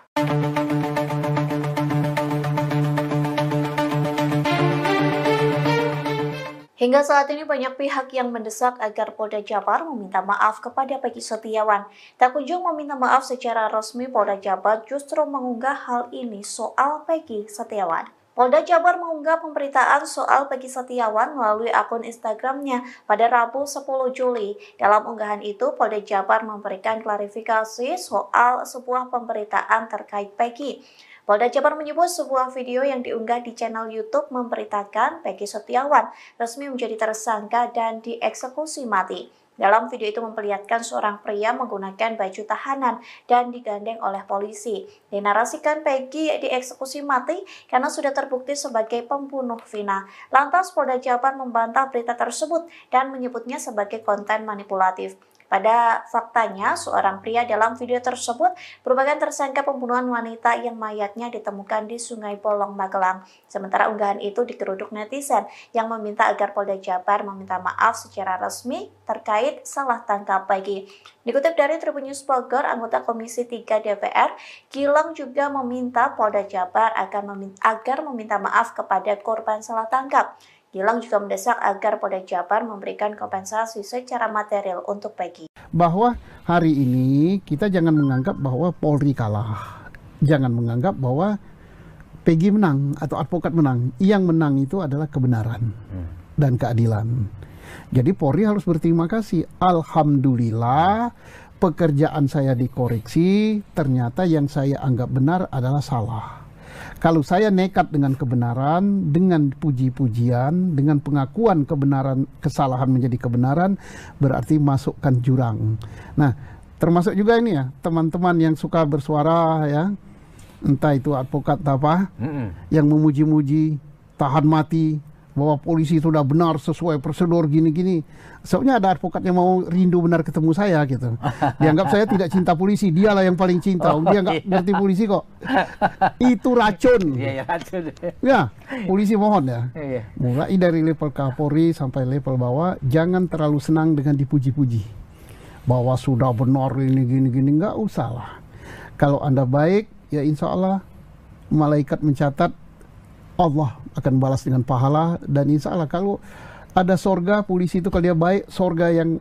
Speaker 3: Hingga saat ini banyak pihak yang mendesak agar Polda Jabar meminta maaf kepada Peggy Setiawan. Tak kunjung meminta maaf secara resmi, Polda Jabar justru mengunggah hal ini soal Peggy Setiawan. Polda Jabar mengunggah pemberitaan soal Peggy Setiawan melalui akun Instagramnya pada Rabu 10 Juli. Dalam unggahan itu, Polda Jabar memberikan klarifikasi soal sebuah pemberitaan terkait Peggy. Polda Jabar menyebut sebuah video yang diunggah di channel YouTube memberitakan Peggy Setiawan resmi menjadi tersangka dan dieksekusi mati. Dalam video itu memperlihatkan seorang pria menggunakan baju tahanan dan digandeng oleh polisi. Dinarasikan Peggy dieksekusi mati karena sudah terbukti sebagai pembunuh Vina. Lantas Polda Jabar membantah berita tersebut dan menyebutnya sebagai konten manipulatif. Pada faktanya, seorang pria dalam video tersebut merupakan tersangka pembunuhan wanita yang mayatnya ditemukan di Sungai Bolong, Magelang. Sementara unggahan itu digeruduk netizen yang meminta agar Polda Jabar meminta maaf secara resmi terkait salah tangkap Peggy. Dikutip dari Tribun News Bogor, anggota Komisi 3 DPR, Gilang juga meminta Polda Jabar agar meminta maaf kepada korban salah tangkap. Gilang juga mendesak agar Polda Jabar memberikan kompensasi secara material untuk Peggy.
Speaker 1: Bahwa hari ini kita jangan menganggap bahwa Polri kalah. Jangan menganggap bahwa Peggy menang atau advokat menang. Yang menang itu adalah kebenaran dan keadilan. Jadi Polri harus berterima kasih. Alhamdulillah pekerjaan saya dikoreksi, ternyata yang saya anggap benar adalah salah. Kalau saya nekat dengan kebenaran, dengan puji-pujian, dengan pengakuan kebenaran, kesalahan menjadi kebenaran, berarti masukkan jurang. Nah, termasuk juga ini ya, teman-teman yang suka bersuara ya, entah itu advokat apa, yang memuji-muji, tahan mati, bahwa polisi sudah benar sesuai prosedur gini-gini. Soalnya ada advokat yang mau rindu benar ketemu saya gitu. Dianggap saya tidak cinta polisi, dialah yang paling cinta. Dia nggak ngerti polisi kok. Itu racun. Ya, polisi mohon ya. Mulai dari level Kapolri sampai level bawah, jangan terlalu senang dengan dipuji-puji. Bahwa sudah benar ini gini-gini, nggak usah lah. Kalau Anda baik, ya insya Allah malaikat mencatat Allah akan balas dengan pahala, dan insya Allah kalau ada sorga polisi itu, kalau dia baik, sorga yang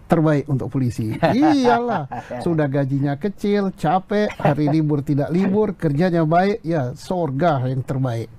Speaker 1: terbaik untuk polisi. Iyalah, sudah gajinya kecil, capek, hari libur tidak libur, kerjanya baik, ya sorga yang terbaik.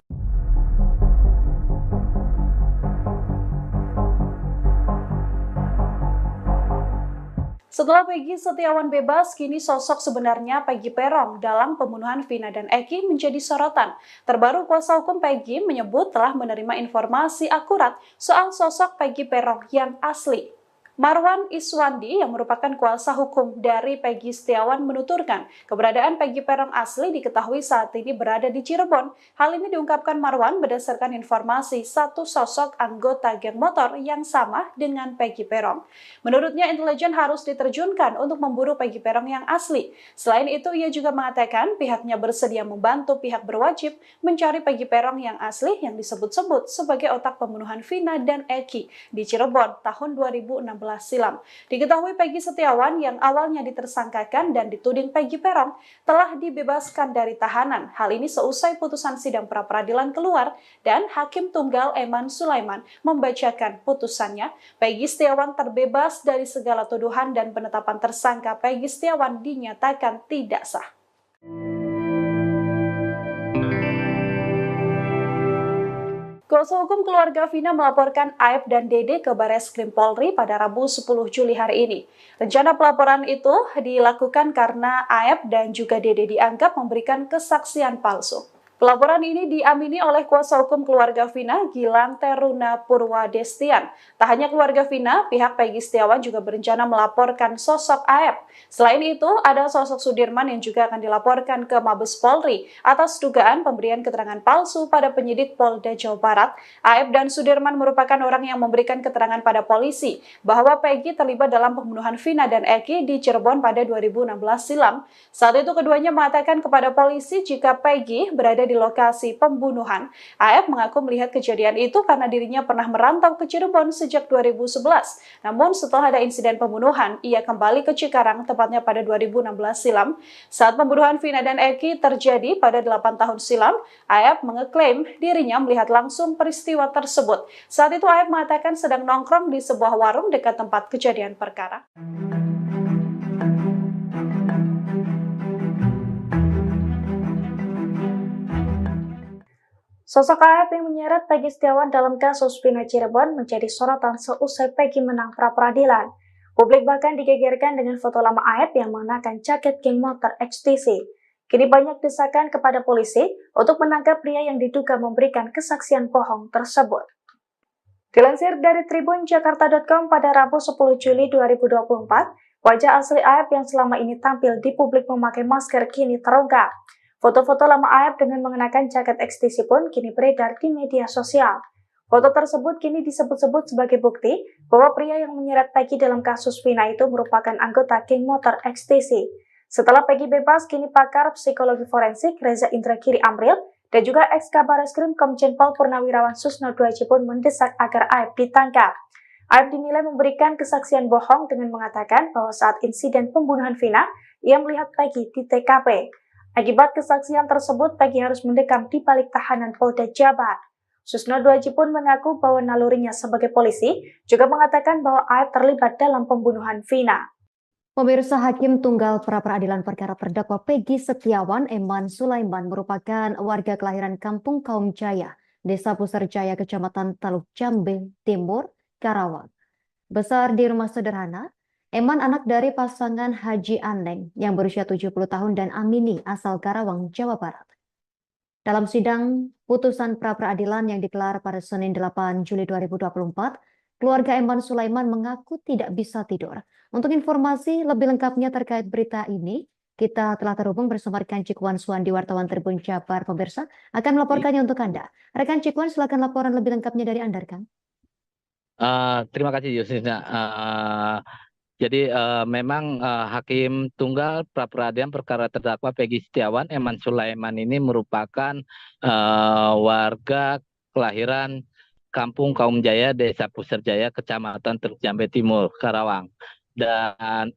Speaker 12: Setelah Peggy Setiawan bebas, kini sosok sebenarnya Peggy Peron dalam pembunuhan Vina dan Eki menjadi sorotan. Terbaru kuasa hukum Peggy menyebut telah menerima informasi akurat soal sosok Peggy Peron yang asli. Marwan Iswandi yang merupakan kuasa hukum dari Peggy Setiawan menuturkan keberadaan Peggy Peron asli diketahui saat ini berada di Cirebon. Hal ini diungkapkan Marwan berdasarkan informasi satu sosok anggota geng motor yang sama dengan Peggy Peron. Menurutnya intelijen harus diterjunkan untuk memburu Peggy Peron yang asli. Selain itu ia juga mengatakan pihaknya bersedia membantu pihak berwajib mencari Peggy Peron yang asli yang disebut-sebut sebagai otak pembunuhan Vina dan Eki di Cirebon tahun 2016 silam. Diketahui Peggy Setiawan yang awalnya ditersangkakan dan dituding Peggy Peron telah dibebaskan dari tahanan. Hal ini seusai putusan sidang pra-peradilan keluar dan Hakim Tunggal Eman Sulaiman membacakan putusannya. Peggy Setiawan terbebas dari segala tuduhan dan penetapan tersangka Peggy Setiawan dinyatakan tidak sah. Kuasa hukum keluarga Vina melaporkan Aep dan Dede ke Bareskrim Polri pada Rabu 10 Juli hari ini. Rencana pelaporan itu dilakukan karena Aep dan juga Dede dianggap memberikan kesaksian palsu. Pelaporan ini diamini oleh kuasa hukum keluarga Vina, Gilang Teruna Purwadestian. Tak hanya keluarga Vina, pihak Peggy Setiawan juga berencana melaporkan sosok Aep. Selain itu, ada sosok Sudirman yang juga akan dilaporkan ke Mabes Polri atas dugaan pemberian keterangan palsu pada penyidik Polda Jawa Barat. Aep dan Sudirman merupakan orang yang memberikan keterangan pada polisi bahwa Peggy terlibat dalam pembunuhan Vina dan Eki di Cirebon pada 2016 silam. Saat itu keduanya mengatakan kepada polisi jika Peggy berada di lokasi pembunuhan. Aep mengaku melihat kejadian itu karena dirinya pernah merantau ke Cirebon sejak 2011. Namun setelah ada insiden pembunuhan, ia kembali ke Cikarang tepatnya pada 2016 silam. Saat pembunuhan Vina dan Eki terjadi pada 8 tahun silam, Aep mengeklaim dirinya melihat langsung peristiwa tersebut. Saat itu Aep mengatakan sedang nongkrong di sebuah warung dekat tempat kejadian perkara.
Speaker 3: Sosok Aep yang menyeret Peggy Setiawan dalam kasus Vina Cirebon menjadi sorotan seusai Peggy menang pra-peradilan. Publik bahkan digegerkan dengan foto lama Aep yang mengenakan jaket geng motor XTC. Kini banyak desakan kepada polisi untuk menangkap pria yang diduga memberikan kesaksian bohong tersebut. Dilansir dari tribunjakarta.com pada Rabu 10 Juli 2024, wajah asli Aep yang selama ini tampil di publik memakai masker kini terungkap. Foto-foto lama Aep dengan mengenakan jaket XTC pun kini beredar di media sosial. Foto tersebut kini disebut-sebut sebagai bukti bahwa pria yang menyeret Peggy dalam kasus Vina itu merupakan anggota geng motor XTC. Setelah Peggy bebas, kini pakar psikologi forensik Reza Indragiri Amril dan juga ex-Kabareskrim Komjen Pol Purnawirawan Susno Duaji pun mendesak agar Aep ditangkap. Aep dinilai memberikan kesaksian bohong dengan mengatakan bahwa saat insiden pembunuhan Vina, ia melihat Peggy di TKP. Akibat kesaksian tersebut, Peggy harus mendekam di balik tahanan Polda Jabar. Susno Duaji pun mengaku bahwa nalurinya sebagai polisi juga mengatakan bahwa Aep terlibat dalam pembunuhan Vina.
Speaker 4: Pemirsa, Hakim Tunggal Pra-Peradilan Perkara Terdakwa Peggy Setiawan, Eman Sulaiman, merupakan warga kelahiran Kampung Kaum Jaya, Desa Puserjaya, Kecamatan Taluk Jambe Timur, Karawang. Besar di rumah sederhana, Eman anak dari pasangan Haji Aneng yang berusia 70 tahun dan Amini asal Karawang, Jawa Barat. Dalam sidang putusan pra-peradilan yang digelar pada Senin 8 Juli 2024, keluarga Eman Sulaiman mengaku tidak bisa tidur. Untuk informasi lebih lengkapnya terkait berita ini, kita telah terhubung bersama rekan Cikwan Suwandi, wartawan Tribun Jabar. Pemirsa akan melaporkannya untuk Anda. Rekan Cikwan, silakan laporan lebih lengkapnya dari Anda, rekan.
Speaker 2: Terima kasih, Yusina. Jadi memang Hakim Tunggal Pra-Peradilan Perkara Terdakwa Peggy Setiawan, Eman Sulaiman ini merupakan warga kelahiran Kampung Kaum Jaya, Desa Puserjaya, Kecamatan Teluk Jambe Timur, Karawang. Dan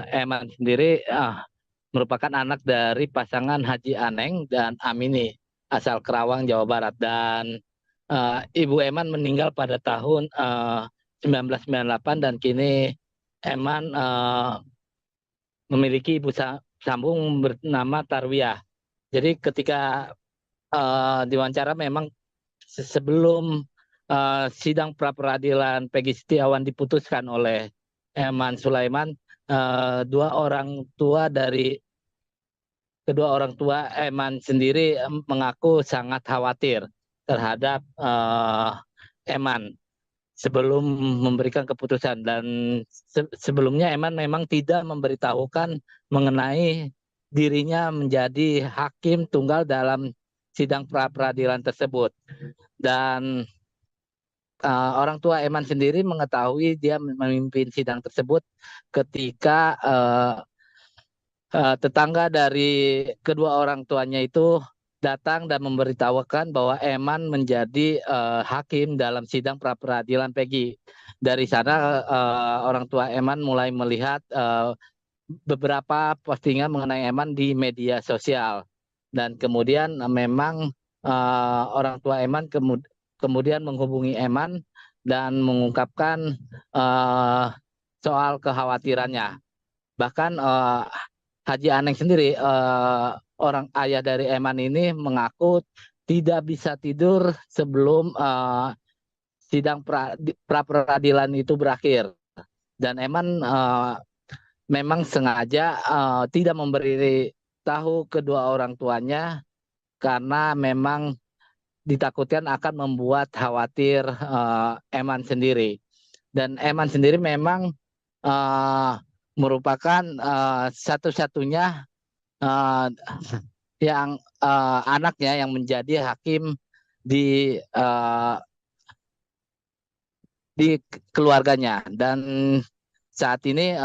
Speaker 2: Eman sendiri merupakan anak dari pasangan Haji Aneng dan Amini asal Karawang, Jawa Barat. Dan Ibu Eman meninggal pada tahun 1998 dan kini Eman memiliki ibu sambung bernama Tarwiyah. Jadi ketika diwawancara memang sebelum sidang pra-peradilan Peggy Setiawan diputuskan oleh Eman Sulaiman, kedua orang tua Eman sendiri mengaku sangat khawatir terhadap Eman sebelum memberikan keputusan. Dan sebelumnya Eman memang tidak memberitahukan mengenai dirinya menjadi hakim tunggal dalam sidang pra-peradilan tersebut. Dan orang tua Eman sendiri mengetahui dia memimpin sidang tersebut ketika tetangga dari kedua orang tuanya itu datang dan memberitahukan bahwa Eman menjadi hakim dalam sidang pra-peradilan Peggy. Dari sana orang tua Eman mulai melihat beberapa postingan mengenai Eman di media sosial. Dan kemudian memang orang tua Eman kemudian menghubungi Eman dan mengungkapkan soal kekhawatirannya. Bahkan Haji Aneng sendiri, orang ayah dari Eman ini, mengaku tidak bisa tidur sebelum sidang pra-peradilan itu berakhir. Dan Eman memang sengaja tidak memberi tahu kedua orang tuanya karena memang ditakutkan akan membuat khawatir Eman sendiri. Dan Eman sendiri memang merupakan satu-satunya yang anaknya yang menjadi hakim di keluarganya, dan saat ini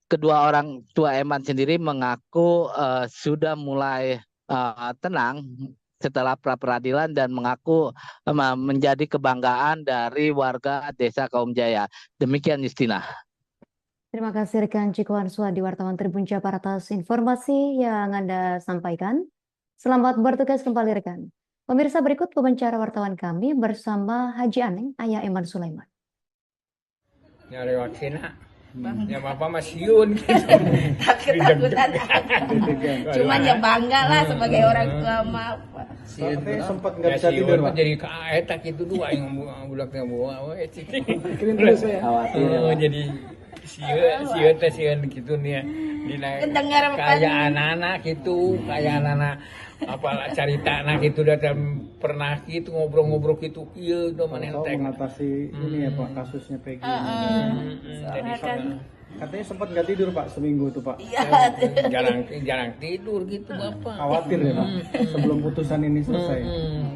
Speaker 2: kedua orang tua Eman sendiri mengaku sudah mulai tenang setelah pra peradilan dan mengaku menjadi kebanggaan dari warga Desa Kaum Jaya. Demikian Justina.
Speaker 4: Terima kasih rekan Cikuan Suhadi, wartawan Tribun Jabar atas informasi yang Anda sampaikan. Selamat bertugas kembali rekan. Pemirsa, berikut wawancara wartawan kami bersama Haji Aneng, ayah Eman Sulaiman.
Speaker 5: Ya lewat Cina. Ya Bapak Masiun gitu.
Speaker 11: Takut-takutan. Cuman ya bangga lah sebagai orang tua mah.
Speaker 7: Katanya sempat nggak bisa tidur, Pak.
Speaker 5: Jadi kaetak itu dua yang bulaknya bawa.
Speaker 7: Kirim terus ya.
Speaker 5: Jadi sieun gitu nih. Kayak anak-anak gitu, kayak anak-anak apalah cerita anak itu datang pernah gitu ngobrol-ngobrol gitu iya udah menenteng
Speaker 7: mengatasi ini ya Pak kasusnya Peggy.
Speaker 5: Jadi
Speaker 7: katanya sempat nggak tidur Pak seminggu tuh Pak.
Speaker 5: jarang tidur gitu Bapak.
Speaker 7: Khawatir ya Pak sebelum putusan ini selesai.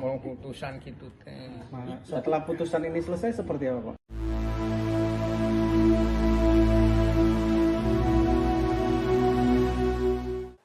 Speaker 5: Kalau putusan gitu teh.
Speaker 7: Setelah putusan ini selesai seperti apa Pak?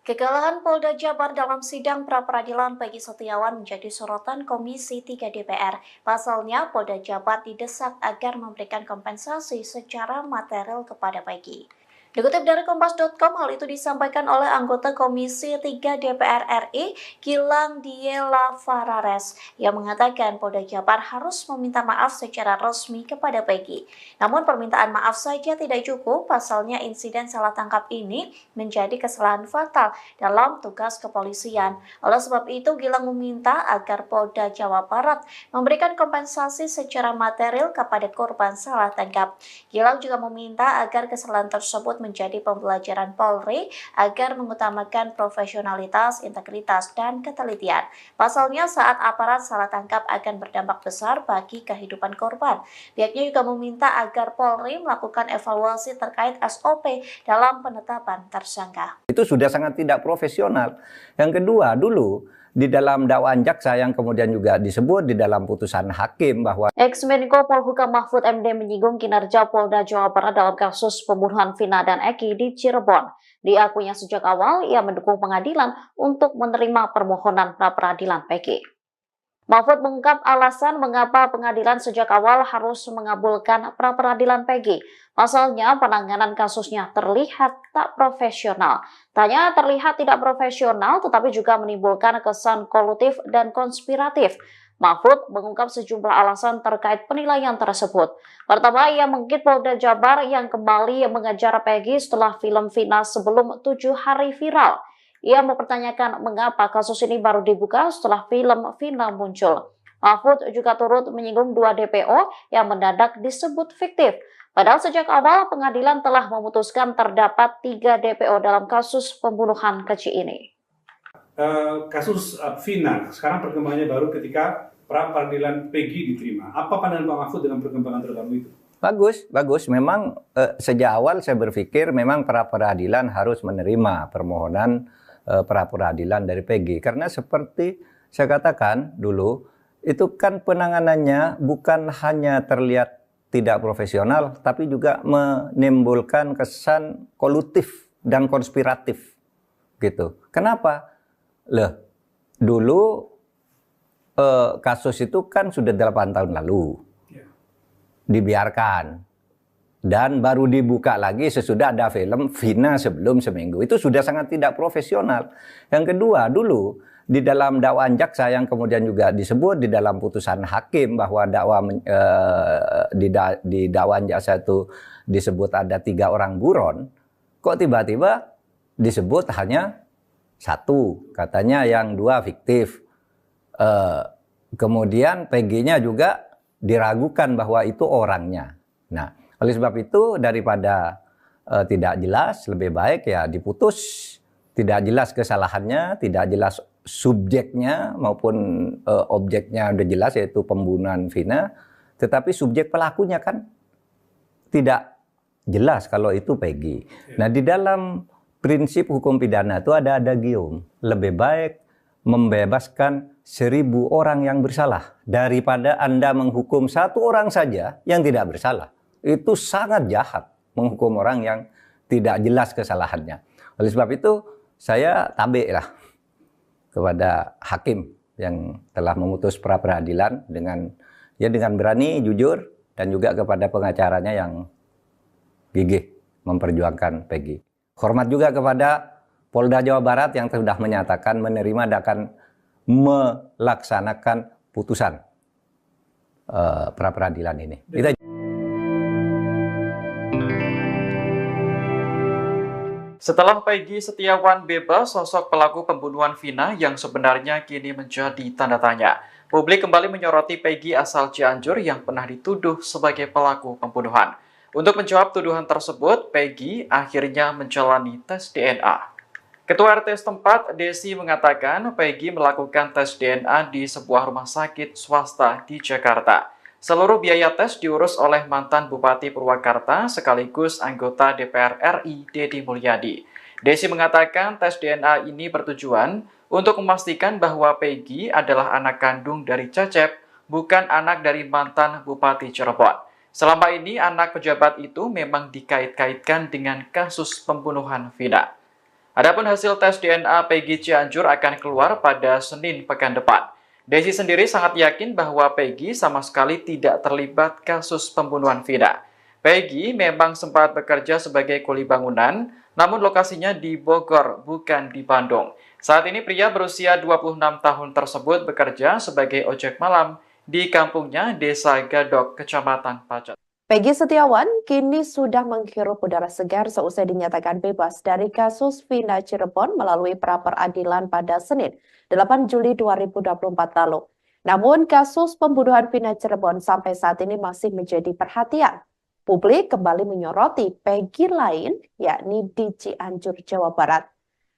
Speaker 3: Kegagalan Polda Jabar dalam sidang pra-peradilan Peggy Setiawan menjadi sorotan Komisi 3 DPR. Pasalnya, Polda Jabar didesak agar memberikan kompensasi secara material kepada Peggy. Dikutip dari Kompas.com, hal itu disampaikan oleh anggota Komisi 3 DPR RI, Gilang Diela Farares, yang mengatakan Polda Jabar harus meminta maaf secara resmi kepada Peggy. Namun permintaan maaf saja tidak cukup, pasalnya insiden salah tangkap ini menjadi kesalahan fatal dalam tugas kepolisian. Oleh sebab itu, Gilang meminta agar Polda Jawa Barat memberikan kompensasi secara material kepada korban salah tangkap. Gilang juga meminta agar kesalahan tersebut menjadi pembelajaran Polri agar mengutamakan profesionalitas, integritas, dan ketelitian. Pasalnya saat aparat salah tangkap akan berdampak besar bagi kehidupan korban. Pihaknya juga meminta agar Polri melakukan evaluasi terkait SOP dalam penetapan tersangka.
Speaker 8: Itu sudah sangat tidak profesional. Yang kedua, dulu di dalam dakwaan jaksa yang kemudian juga disebut di dalam putusan hakim bahwa
Speaker 3: Ex-Menko Polhukam Mahfud MD menyinggung kinerja Polda Jawa Barat dalam kasus pembunuhan Vina dan Eki di Cirebon. Diakuinya sejak awal ia mendukung pengadilan untuk menerima permohonan pra-peradilan Peggy. Mahfud mengungkap alasan mengapa pengadilan sejak awal harus mengabulkan pra-peradilan Peggy. Pasalnya penanganan kasusnya terlihat tak profesional. Tanya terlihat tidak profesional tetapi juga menimbulkan kesan kolutif dan konspiratif. Mahfud mengungkap sejumlah alasan terkait penilaian tersebut. Pertama, ia mengkritik Polda Jabar yang kembali mengejar Peggy setelah film Vina sebelum 7 hari viral. Ia mempertanyakan mengapa kasus ini baru dibuka setelah film Vina muncul. Mahfud juga turut menyinggung 2 DPO yang mendadak disebut fiktif. Padahal sejak awal pengadilan telah memutuskan terdapat 3 DPO dalam kasus pembunuhan keji ini.
Speaker 9: Kasus Vina, sekarang perkembangannya baru ketika pra peradilan Peggy diterima. Apa pandangan Pak Mahfud dengan perkembangan terbaru itu?
Speaker 8: Bagus. Memang sejak awal saya berpikir memang pra peradilan harus menerima permohonan pra peradilan dari Peggy. Karena seperti saya katakan dulu, itu kan penanganannya bukan hanya terlihat tidak profesional, tapi juga menimbulkan kesan kolutif dan konspiratif. Gitu. Kenapa? Dulu kasus itu kan sudah 8 tahun lalu. Dibiarkan. Dan baru dibuka lagi sesudah ada film Vina sebelum seminggu. Itu sudah sangat tidak profesional. Yang kedua, dulu di dalam dakwaan jaksa yang kemudian juga disebut di dalam putusan hakim bahwa di dakwaan jaksa itu disebut ada 3 orang buron, kok tiba-tiba disebut hanya 1, katanya yang 2 fiktif. Kemudian Peggy-nya juga diragukan bahwa itu orangnya. Nah, oleh sebab itu daripada tidak jelas, lebih baik ya diputus tidak jelas kesalahannya, tidak jelas subjeknya maupun objeknya udah jelas yaitu pembunuhan Vina, tetapi subjek pelakunya kan tidak jelas kalau itu Peggy. Nah, di dalam prinsip hukum pidana itu ada adagium, lebih baik membebaskan 1000 orang yang bersalah daripada Anda menghukum 1 orang saja yang tidak bersalah. Itu sangat jahat menghukum orang yang tidak jelas kesalahannya. Oleh sebab itu saya tabik lah kepada hakim yang telah memutus pra peradilan dengan berani, jujur, dan juga kepada pengacaranya yang gigih memperjuangkan Peggy. Hormat juga kepada Polda Jawa Barat yang sudah menyatakan menerima dan akan melaksanakan putusan pra peradilan ini.
Speaker 10: Setelah Peggy Setiawan bebas, sosok pelaku pembunuhan Vina yang sebenarnya kini menjadi tanda tanya. Publik kembali menyoroti Peggy asal Cianjur yang pernah dituduh sebagai pelaku pembunuhan. Untuk menjawab tuduhan tersebut, Peggy akhirnya menjalani tes DNA. Ketua RT setempat, Desi, mengatakan Peggy melakukan tes DNA di sebuah rumah sakit swasta di Jakarta. Seluruh biaya tes diurus oleh mantan Bupati Purwakarta sekaligus anggota DPR RI, Deddy Mulyadi. Desi mengatakan tes DNA ini bertujuan untuk memastikan bahwa Peggy adalah anak kandung dari Cecep, bukan anak dari mantan Bupati Cirebon. Selama ini anak pejabat itu memang dikait-kaitkan dengan kasus pembunuhan Vina. Adapun hasil tes DNA Peggy Cianjur akan keluar pada Senin pekan depan. Desi sendiri sangat yakin bahwa Peggy sama sekali tidak terlibat kasus pembunuhan Vina. Peggy memang sempat bekerja sebagai kuli bangunan, namun lokasinya di Bogor, bukan di Bandung. Saat ini pria berusia 26 tahun tersebut bekerja sebagai ojek malam di kampungnya Desa Gadok, Kecamatan Pacet.
Speaker 6: Peggy Setiawan kini sudah menghirup udara segar seusai dinyatakan bebas dari kasus Vina Cirebon melalui pra peradilan pada Senin, 8 Juli 2024 lalu. Namun kasus pembunuhan Vina Cirebon sampai saat ini masih menjadi perhatian. Publik kembali menyoroti Peggy lain, yakni di Cianjur, Jawa Barat.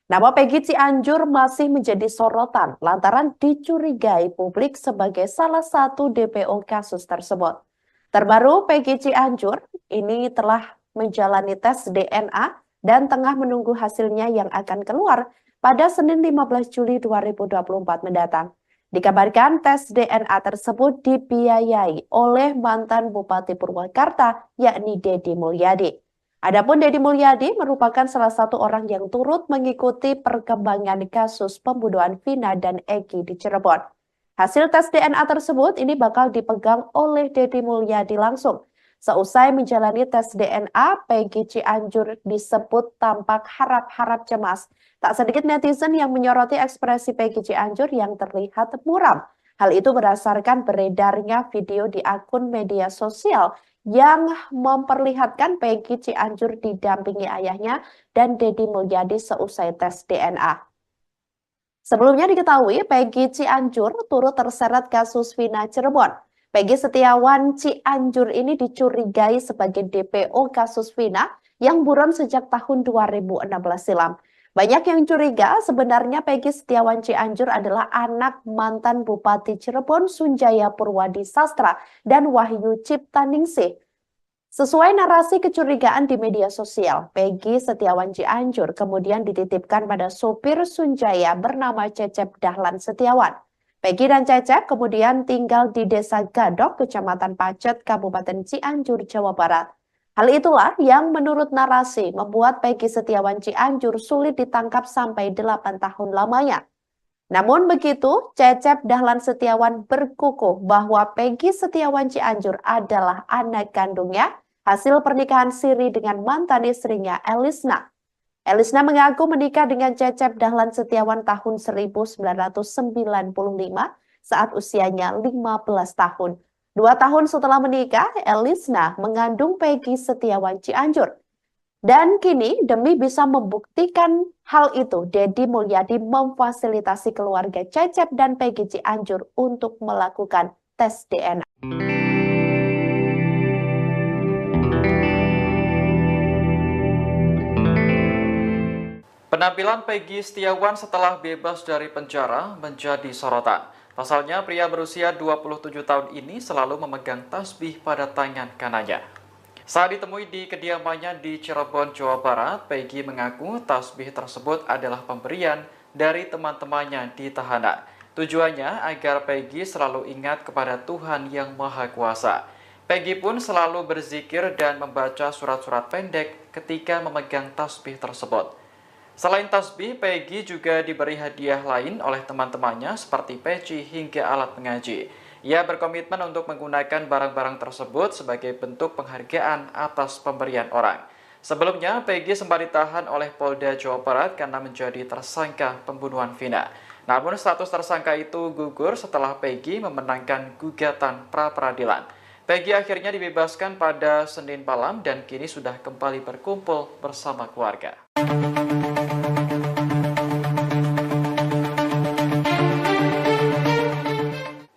Speaker 6: Nama Peggy Cianjur masih menjadi sorotan lantaran dicurigai publik sebagai salah satu DPO kasus tersebut. Terbaru, Peggy Cianjur ini telah menjalani tes DNA dan tengah menunggu hasilnya yang akan keluar pada Senin 15 Juli 2024 mendatang. Dikabarkan tes DNA tersebut dibiayai oleh mantan Bupati Purwakarta, yakni Deddy Mulyadi. Adapun Deddy Mulyadi merupakan salah satu orang yang turut mengikuti perkembangan kasus pembunuhan Vina dan Egi di Cirebon. Hasil tes DNA tersebut ini bakal dipegang oleh Deddy Mulyadi langsung. Seusai menjalani tes DNA, Peggy Cianjur disebut tampak harap-harap cemas. Tak sedikit netizen yang menyoroti ekspresi Peggy Cianjur yang terlihat muram. Hal itu berdasarkan beredarnya video di akun media sosial yang memperlihatkan Peggy Cianjur didampingi ayahnya dan Deddy Mulyadi seusai tes DNA. Sebelumnya diketahui Peggy Cianjur turut terseret kasus Vina Cirebon. Peggy Setiawan Cianjur ini dicurigai sebagai DPO kasus Vina yang buron sejak tahun 2016 silam. Banyak yang curiga sebenarnya Peggy Setiawan Cianjur adalah anak mantan Bupati Cirebon Sunjaya Purwadi Sastra dan Wahyu Ciptaningsih. Sesuai narasi kecurigaan di media sosial, Peggy Setiawan Cianjur kemudian dititipkan pada sopir Sunjaya bernama Cecep Dahlan Setiawan. Peggy dan Cecep kemudian tinggal di Desa Gadok, Kecamatan Pacet, Kabupaten Cianjur, Jawa Barat. Hal itulah yang menurut narasi membuat Peggy Setiawan Cianjur sulit ditangkap sampai 8 tahun lamanya. Namun begitu, Cecep Dahlan Setiawan berkukuh bahwa Peggy Setiawan Cianjur adalah anak kandungnya hasil pernikahan siri dengan mantan istrinya Elisna. Elisna mengaku menikah dengan Cecep Dahlan Setiawan tahun 1995 saat usianya 15 tahun. 2 tahun setelah menikah, Elisna mengandung Peggy Setiawan Cianjur. Dan kini demi bisa membuktikan hal itu, Deddy Mulyadi memfasilitasi keluarga Cecep dan Peggy Cianjur untuk melakukan tes DNA.
Speaker 10: Penampilan Peggy Setiawan setelah bebas dari penjara menjadi sorotan. Pasalnya, pria berusia 27 tahun ini selalu memegang tasbih pada tangan kanannya. Saat ditemui di kediamannya di Cirebon, Jawa Barat, Peggy mengaku tasbih tersebut adalah pemberian dari teman-temannya di tahanan. Tujuannya agar Peggy selalu ingat kepada Tuhan Yang Maha Kuasa. Peggy pun selalu berzikir dan membaca surat-surat pendek ketika memegang tasbih tersebut. Selain tasbih, Peggy juga diberi hadiah lain oleh teman-temannya seperti peci hingga alat mengaji. Ia berkomitmen untuk menggunakan barang-barang tersebut sebagai bentuk penghargaan atas pemberian orang. Sebelumnya, Peggy sempat ditahan oleh Polda Jawa Barat karena menjadi tersangka pembunuhan Vina. Namun status tersangka itu gugur setelah Peggy memenangkan gugatan pra-peradilan. Peggy akhirnya dibebaskan pada Senin malam dan kini sudah kembali berkumpul bersama keluarga.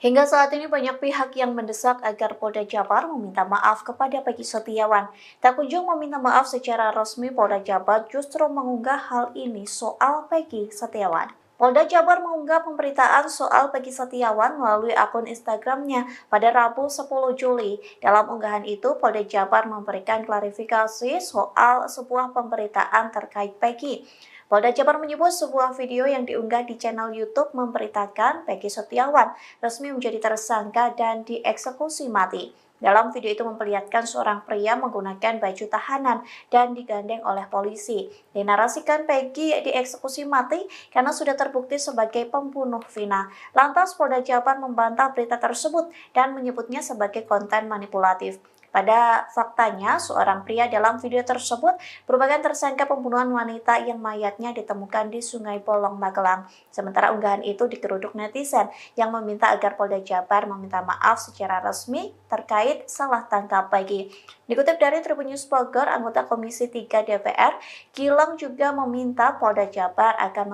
Speaker 3: Hingga saat ini banyak pihak yang mendesak agar Polda Jabar meminta maaf kepada Peggy Setiawan. Tak kunjung meminta maaf secara resmi, Polda Jabar justru mengunggah hal ini soal Peggy Setiawan. Polda Jabar mengunggah pemberitaan soal Peggy Setiawan melalui akun Instagramnya pada Rabu 10 Juli. Dalam unggahan itu, Polda Jabar memberikan klarifikasi soal sebuah pemberitaan terkait Peggy. Polda Jabar menyebut sebuah video yang diunggah di channel YouTube memberitakan Peggy Setiawan resmi menjadi tersangka dan dieksekusi mati. Dalam video itu memperlihatkan seorang pria menggunakan baju tahanan dan digandeng oleh polisi. Dinarasikan Peggy dieksekusi mati karena sudah terbukti sebagai pembunuh Vina. Lantas Polda Jabar membantah berita tersebut dan menyebutnya sebagai konten manipulatif. Pada faktanya, seorang pria dalam video tersebut merupakan tersangka pembunuhan wanita yang mayatnya ditemukan di Sungai Bolong, Magelang. Sementara unggahan itu digeruduk netizen yang meminta agar Polda Jabar meminta maaf secara resmi terkait salah tangkap Peggy. Dikutip dari Tribun News Bogor, anggota Komisi 3 DPR, Gilang juga meminta Polda Jabar agar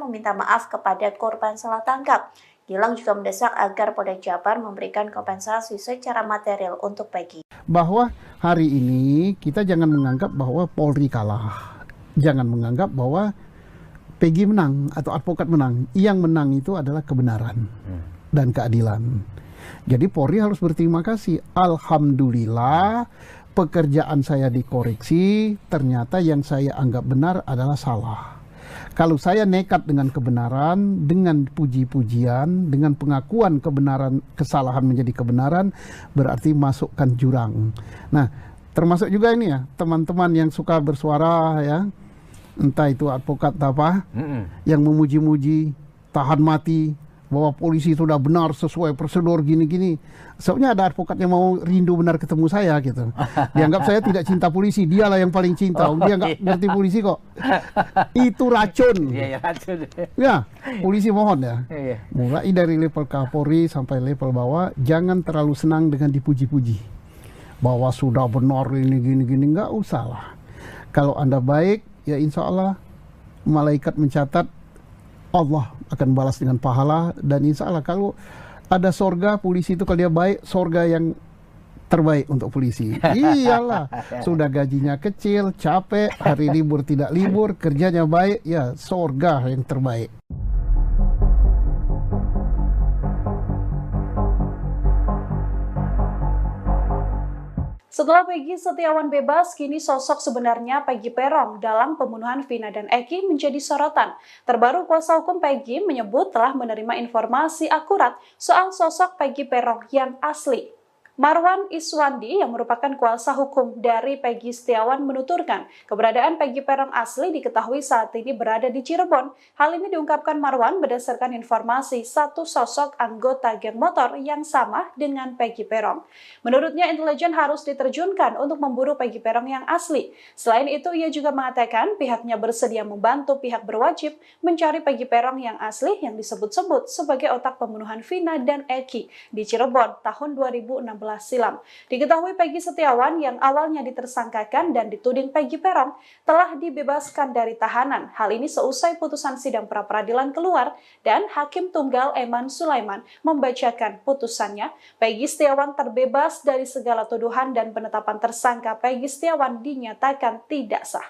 Speaker 3: meminta maaf kepada korban salah tangkap. Gilang juga mendesak agar Polda Jabar memberikan kompensasi secara material untuk Peggy.
Speaker 1: Bahwa hari ini kita jangan menganggap bahwa Polri kalah. Jangan menganggap bahwa Peggy menang atau advokat menang. Yang menang itu adalah kebenaran dan keadilan. Jadi Polri harus berterima kasih. Alhamdulillah pekerjaan saya dikoreksi, ternyata yang saya anggap benar adalah salah. Kalau saya nekat dengan kebenaran, dengan puji-pujian, dengan pengakuan kebenaran, kesalahan menjadi kebenaran, berarti masukkan jurang. Nah, termasuk juga ini ya, teman-teman yang suka bersuara ya, entah itu advokat apa, yang memuji-muji, tahan mati, bahwa polisi sudah benar sesuai prosedur gini-gini. Soalnya ada advokat yang mau rindu benar ketemu saya gitu. Dianggap saya tidak cinta polisi, dialah yang paling cinta. Dia nggak ngerti polisi kok. Itu racun.
Speaker 13: Iya, racun.
Speaker 1: Ya, polisi mohon ya. Mulai dari level Kapolri sampai level bawah, jangan terlalu senang dengan dipuji-puji. Bahwa sudah benar ini gini-gini, nggak usah lah. Kalau Anda baik, ya insya Allah malaikat mencatat Allah akan balas dengan pahala, dan insya Allah kalau ada sorga polisi itu kalau dia baik, sorga yang terbaik untuk polisi. Iyalah, sudah gajinya kecil, capek, hari libur tidak libur, kerjanya baik, ya sorga yang terbaik.
Speaker 12: Setelah Peggy Setiawan bebas, kini sosok sebenarnya Peggy Peron dalam pembunuhan Vina dan Eki menjadi sorotan. Terbaru kuasa hukum Peggy menyebut telah menerima informasi akurat soal sosok Peggy Peron yang asli. Marwan Iswandi yang merupakan kuasa hukum dari Peggy Setiawan menuturkan keberadaan Peggy Peron asli diketahui saat ini berada di Cirebon. Hal ini diungkapkan Marwan berdasarkan informasi satu sosok anggota geng motor yang sama dengan Peggy Peron. Menurutnya intelijen harus diterjunkan untuk memburu Peggy Peron yang asli. Selain itu ia juga mengatakan pihaknya bersedia membantu pihak berwajib mencari Peggy Peron yang asli yang disebut-sebut sebagai otak pembunuhan Vina dan Eki di Cirebon tahun 2016 silam. Diketahui Peggy Setiawan yang awalnya ditersangkakan dan dituding Peggy Peron telah dibebaskan dari tahanan. Hal ini seusai putusan sidang pra-peradilan keluar dan Hakim Tunggal Eman Sulaiman membacakan putusannya. Peggy Setiawan terbebas dari segala tuduhan dan penetapan tersangka Peggy Setiawan dinyatakan tidak sah.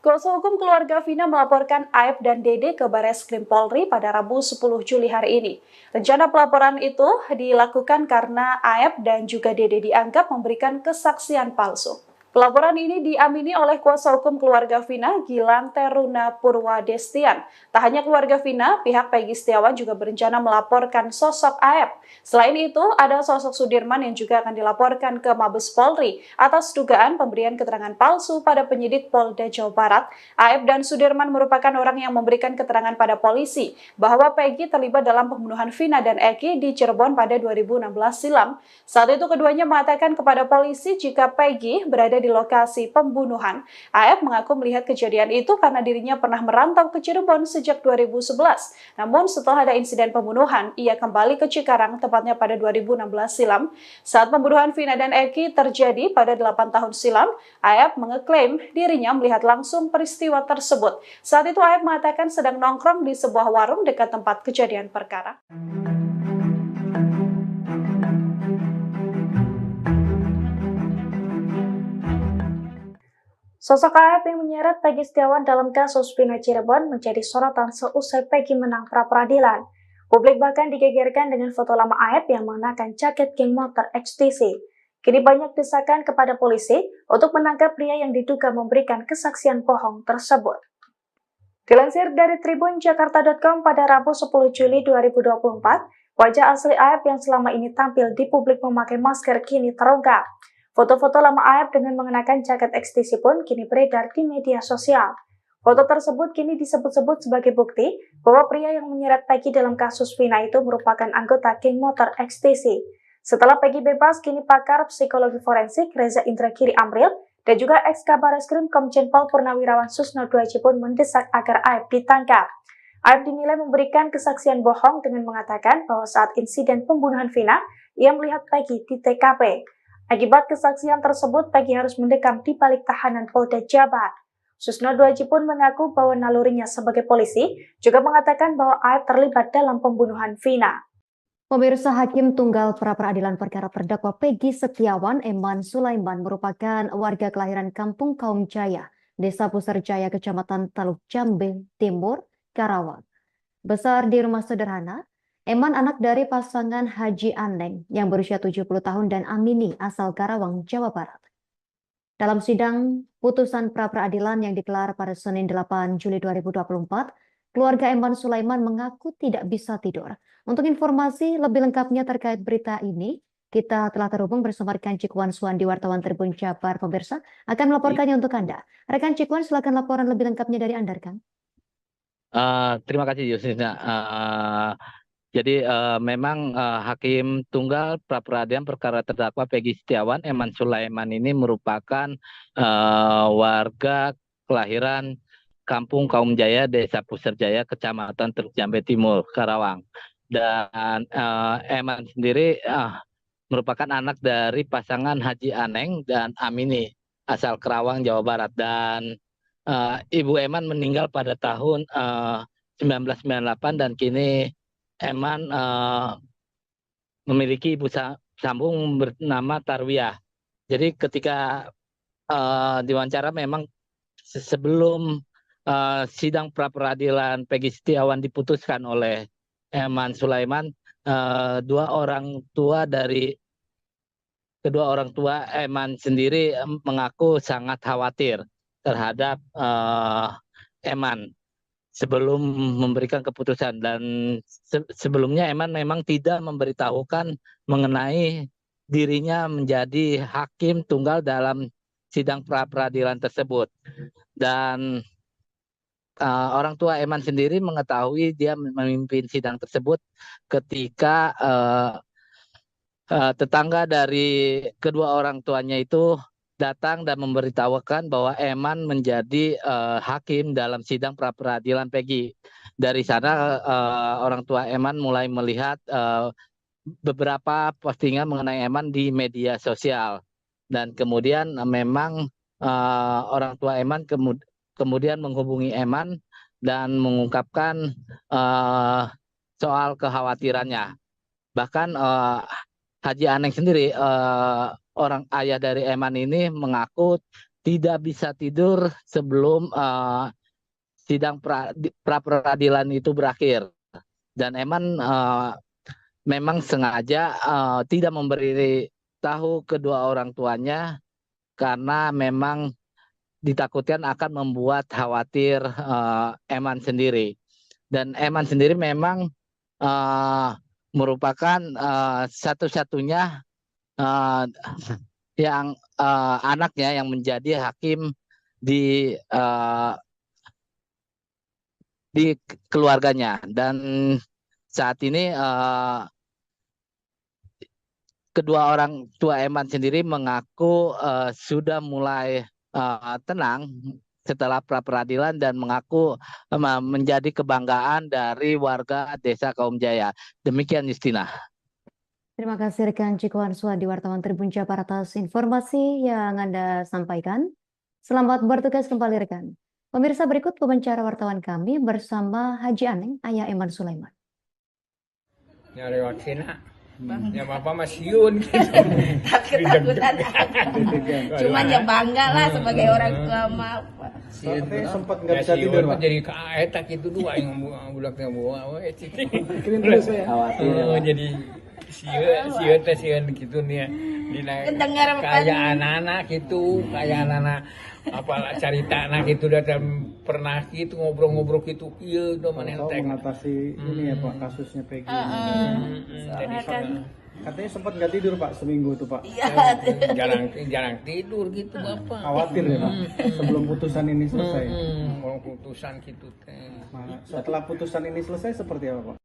Speaker 12: Kuasa hukum keluarga Vina melaporkan Aep dan Dede ke Bareskrim Polri pada Rabu 10 Juli hari ini. Rencana pelaporan itu dilakukan karena Aep dan juga Dede dianggap memberikan kesaksian palsu. Pelaporan ini diamini oleh kuasa hukum keluarga Vina, Gilang Teruna Purwadestian. Tak hanya keluarga Vina, pihak Peggy Setiawan juga berencana melaporkan sosok Aep. Selain itu, ada sosok Sudirman yang juga akan dilaporkan ke Mabes Polri atas dugaan pemberian keterangan palsu pada penyidik Polda Jawa Barat. Aep dan Sudirman merupakan orang yang memberikan keterangan pada polisi bahwa Peggy terlibat dalam pembunuhan Vina dan Eki di Cirebon pada 2016 silam. Saat itu keduanya mengatakan kepada polisi jika Peggy berada di lokasi pembunuhan. Aep mengaku melihat kejadian itu karena dirinya pernah merantau ke Cirebon sejak 2011. Namun setelah ada insiden pembunuhan, ia kembali ke Cikarang tepatnya pada 2016 silam. Saat pembunuhan Vina dan Eki terjadi pada 8 tahun silam, Aep mengeklaim dirinya melihat langsung peristiwa tersebut. Saat itu Aep mengatakan sedang nongkrong di sebuah warung dekat tempat kejadian perkara.
Speaker 3: Sosok Aep yang menyeret Peggy Setiawan dalam kasus Vina Cirebon menjadi sorotan seusai Peggy menang pra-peradilan. Publik bahkan digegerkan dengan foto lama Aep yang mengenakan jaket geng motor XTC. Kini banyak desakan kepada polisi untuk menangkap pria yang diduga memberikan kesaksian bohong tersebut. Dilansir dari tribunjakarta.com pada Rabu 10 Juli 2024, wajah asli Aep yang selama ini tampil di publik memakai masker kini terungkap. Foto-foto lama Aep dengan mengenakan jaket XTC pun kini beredar di media sosial. Foto tersebut kini disebut-sebut sebagai bukti bahwa pria yang menyeret Peggy dalam kasus Vina itu merupakan anggota geng motor XTC. Setelah Peggy bebas, kini pakar psikologi forensik Reza Indragiri Amril dan juga ex-Kabar Eskrim Komjen Pol Purnawirawan Susno Duaji pun mendesak agar Aep ditangkap. Aep dinilai memberikan kesaksian bohong dengan mengatakan bahwa saat insiden pembunuhan Vina, ia melihat Peggy di TKP. Akibat kesaksian tersebut, Peggy harus mendekam di balik tahanan Polda Jabar. Susno Duaji pun mengaku bahwa nalurinya sebagai polisi juga mengatakan bahwa Aep terlibat dalam pembunuhan Vina.
Speaker 4: Pemirsa, Hakim Tunggal Pra-Peradilan Perkara Terdakwa Peggy Setiawan, Eman Sulaiman, merupakan warga kelahiran Kampung Kaum Jaya, Desa Puserjaya, Kecamatan Taluk Jambe Timur, Karawang. Besar di rumah sederhana, Eman anak dari pasangan Haji Aneng yang berusia 70 tahun dan Amini asal Karawang, Jawa Barat. Dalam sidang putusan pra-peradilan yang digelar pada Senin 8 Juli 2024, keluarga Eman Sulaiman mengaku tidak bisa tidur. Untuk informasi lebih lengkapnya terkait berita ini, kita telah terhubung bersama rekan Cikwan Suwandi, wartawan Tribun Jabar. Pemirsa akan melaporkannya untuk Anda. Rekan Cikwan, silakan laporan lebih lengkapnya dari Anda, rekan.
Speaker 2: Terima kasih, Yusina. Jadi memang Hakim Tunggal Pra-Peradilan Perkara Terdakwa Peggy Setiawan, Eman Sulaiman ini merupakan warga kelahiran Kampung Kaum Jaya, Desa Puserjaya, Kecamatan Teluk Jambe Timur, Karawang. Dan Eman sendiri merupakan anak dari pasangan Haji Aneng dan Amini asal Karawang, Jawa Barat. Dan Ibu Eman meninggal pada tahun 1998 dan kini Eman memiliki ibu sambung bernama Tarwiyah. Jadi ketika diwawancara memang sebelum sidang pra-peradilan Peggy Setiawan diputuskan oleh Eman Sulaiman, kedua orang tua Eman sendiri mengaku sangat khawatir terhadap Eman sebelum memberikan keputusan, dan sebelumnya Eman memang tidak memberitahukan mengenai dirinya menjadi hakim tunggal dalam sidang pra-peradilan tersebut. Dan orang tua Eman sendiri mengetahui dia memimpin sidang tersebut ketika tetangga dari kedua orang tuanya itu datang dan memberitahukan bahwa Eman menjadi hakim dalam sidang pra-peradilan Peggy. Dari sana orang tua Eman mulai melihat beberapa postingan mengenai Eman di media sosial. Dan kemudian memang orang tua Eman kemudian menghubungi Eman dan mengungkapkan soal kekhawatirannya. Bahkan Haji Aneng sendiri, orang ayah dari Eman ini, mengaku tidak bisa tidur sebelum sidang pra peradilan itu berakhir. Dan Eman memang sengaja tidak memberi tahu kedua orang tuanya karena memang ditakutkan akan membuat khawatir Eman sendiri. Dan Eman sendiri memang merupakan satu-satunya yang anaknya yang menjadi hakim di keluarganya. Dan saat ini kedua orang tua Eman sendiri mengaku sudah mulai tenang setelah pra peradilan dan mengaku menjadi kebanggaan dari warga Desa Kaum Jaya. Demikian Justina.
Speaker 4: Terima kasih rekan Cikuan Suhadi wartawan Tribun Jabar atas informasi yang Anda sampaikan. Selamat bertugas kembali rekan. Pemirsa, berikut wawancara wartawan kami bersama Haji Aneng, ayah Eman Sulaiman.
Speaker 5: Nyari vaksinnya. Ya Bapak masih yun gitu.
Speaker 11: Ketakutan. Cuman ya bangga lah sebagai orang tua mah.
Speaker 7: Sempat nggak bisa tidur Pak.
Speaker 5: Jadi kaetak itu dua yang bulaknya bawa.
Speaker 7: Khawatir.
Speaker 5: Jadi sieun gitu nih. Kayak anak-anak gitu, kayak anak-anak apalah cerita anak itu datang pernah gitu ngobrol-ngobrol gitu iya udah
Speaker 7: mengatasi ini ya Pak kasusnya Peggy.
Speaker 5: Jadi
Speaker 7: katanya sempat nggak tidur Pak seminggu tuh Pak.
Speaker 5: jarang tidur gitu Bapak.
Speaker 7: Khawatir ya Pak sebelum putusan ini selesai.
Speaker 5: Putusan gitu teh.
Speaker 7: Setelah putusan ini selesai seperti apa Pak?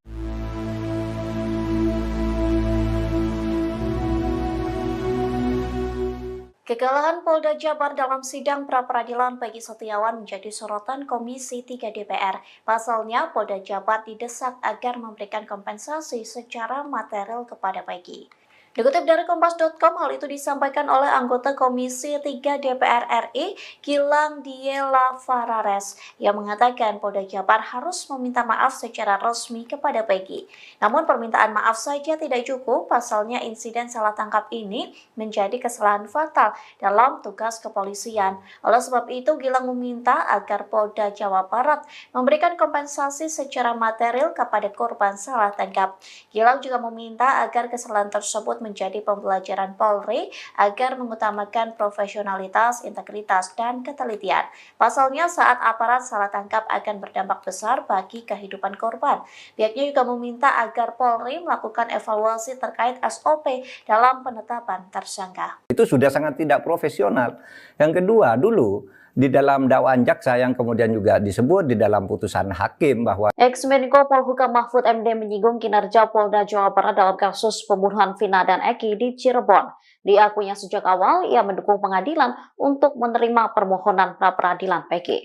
Speaker 3: Kekalahan Polda Jabar dalam sidang pra-peradilan Peggy Setiawan menjadi sorotan Komisi 3 DPR. Pasalnya, Polda Jabar didesak agar memberikan kompensasi secara material kepada Peggy. Dikutip dari Kompas.com, hal itu disampaikan oleh anggota Komisi 3 DPR RI, Gilang Diela Farares, yang mengatakan Polda Jabar harus meminta maaf secara resmi kepada Peggy. Namun permintaan maaf saja tidak cukup, pasalnya insiden salah tangkap ini menjadi kesalahan fatal dalam tugas kepolisian. Oleh sebab itu, Gilang meminta agar Polda Jawa Barat memberikan kompensasi secara material kepada korban salah tangkap. Gilang juga meminta agar kesalahan tersebut menjadi pembelajaran Polri agar mengutamakan profesionalitas, integritas, dan ketelitian. Pasalnya saat aparat salah tangkap akan berdampak besar bagi kehidupan korban. Pihaknya juga meminta agar Polri melakukan evaluasi terkait SOP dalam penetapan tersangka.
Speaker 8: Itu sudah sangat tidak profesional. Yang kedua, dulu di dalam dakwaan jaksa yang kemudian juga disebut di dalam putusan hakim bahwa
Speaker 3: Ex-Menko Polhukam Mahfud MD menyinggung kinerja Polda Jawa Barat dalam kasus pembunuhan Vina dan Eki di Cirebon. Diakuinya sejak awal ia mendukung pengadilan untuk menerima permohonan pra-peradilan Peggy.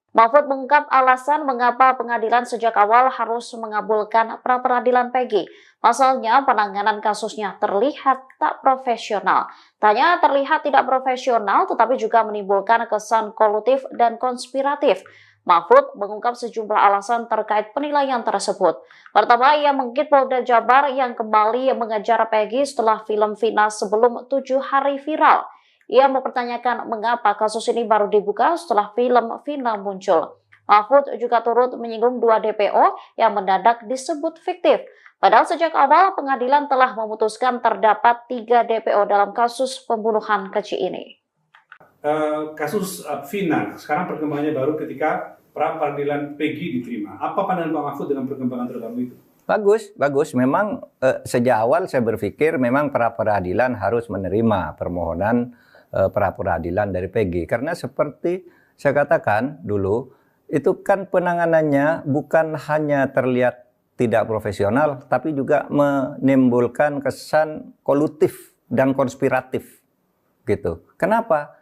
Speaker 3: Mahfud mengungkap alasan mengapa pengadilan sejak awal harus mengabulkan pra-peradilan Peggy. Pasalnya penanganan kasusnya terlihat tak profesional. Tanya terlihat tidak profesional tetapi juga menimbulkan kesan kolutif dan konspiratif. Mahfud mengungkap sejumlah alasan terkait penilaian tersebut. Pertama, ia mengkritik Polda Jabar yang kembali mengejar Peggy setelah film Vina sebelum 7 hari viral. Ia mempertanyakan mengapa kasus ini baru dibuka setelah film Vina muncul. Mahfud juga turut menyinggung 2 DPO yang mendadak disebut fiktif. Padahal sejak awal pengadilan telah memutuskan terdapat 3 DPO dalam kasus pembunuhan keji ini.
Speaker 9: Kasus Vina, sekarang perkembangannya baru ketika pra peradilan Peggy diterima. Apa pandangan Pak Mahfud dengan perkembangan terbaru itu?
Speaker 8: Bagus. Memang sejak awal saya berpikir memang pra peradilan harus menerima permohonan pra peradilan dari Peggy. Karena seperti saya katakan dulu, itu kan penanganannya bukan hanya terlihat tidak profesional, tapi juga menimbulkan kesan kolutif dan konspiratif. Gitu. Kenapa?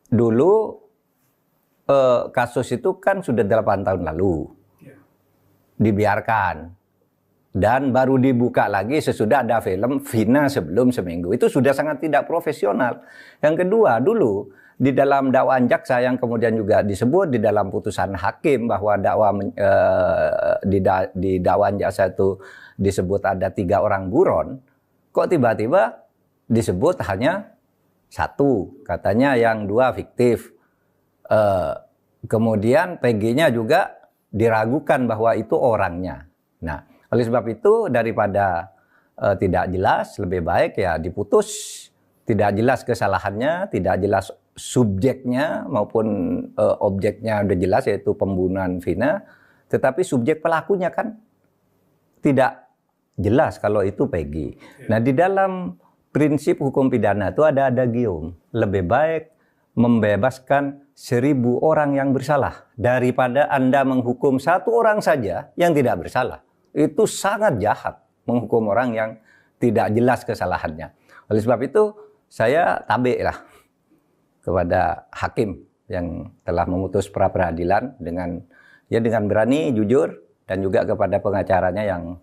Speaker 8: Dulu kasus itu kan sudah 8 tahun lalu. Dibiarkan. Dan baru dibuka lagi sesudah ada film Vina sebelum seminggu. Itu sudah sangat tidak profesional. Yang kedua, dulu di dalam dakwaan jaksa yang kemudian juga disebut di dalam putusan hakim bahwa di dakwaan jaksa itu disebut ada 3 orang buron, kok tiba-tiba disebut hanya satu, katanya yang dua fiktif. Kemudian PG-nya juga diragukan bahwa itu orangnya. Nah, oleh sebab itu daripada tidak jelas, lebih baik ya diputus. Tidak jelas kesalahannya, tidak jelas subjeknya maupun objeknya udah jelas yaitu pembunuhan Vina, tetapi subjek pelakunya kan tidak jelas kalau itu Peggy. Nah, di dalam prinsip hukum pidana itu ada adagium, lebih baik membebaskan 1000 orang yang bersalah daripada Anda menghukum 1 orang saja yang tidak bersalah. Itu sangat jahat menghukum orang yang tidak jelas kesalahannya. Oleh sebab itu saya tabik lah kepada hakim yang telah memutus pra peradilan dengan berani, jujur, dan juga kepada pengacaranya yang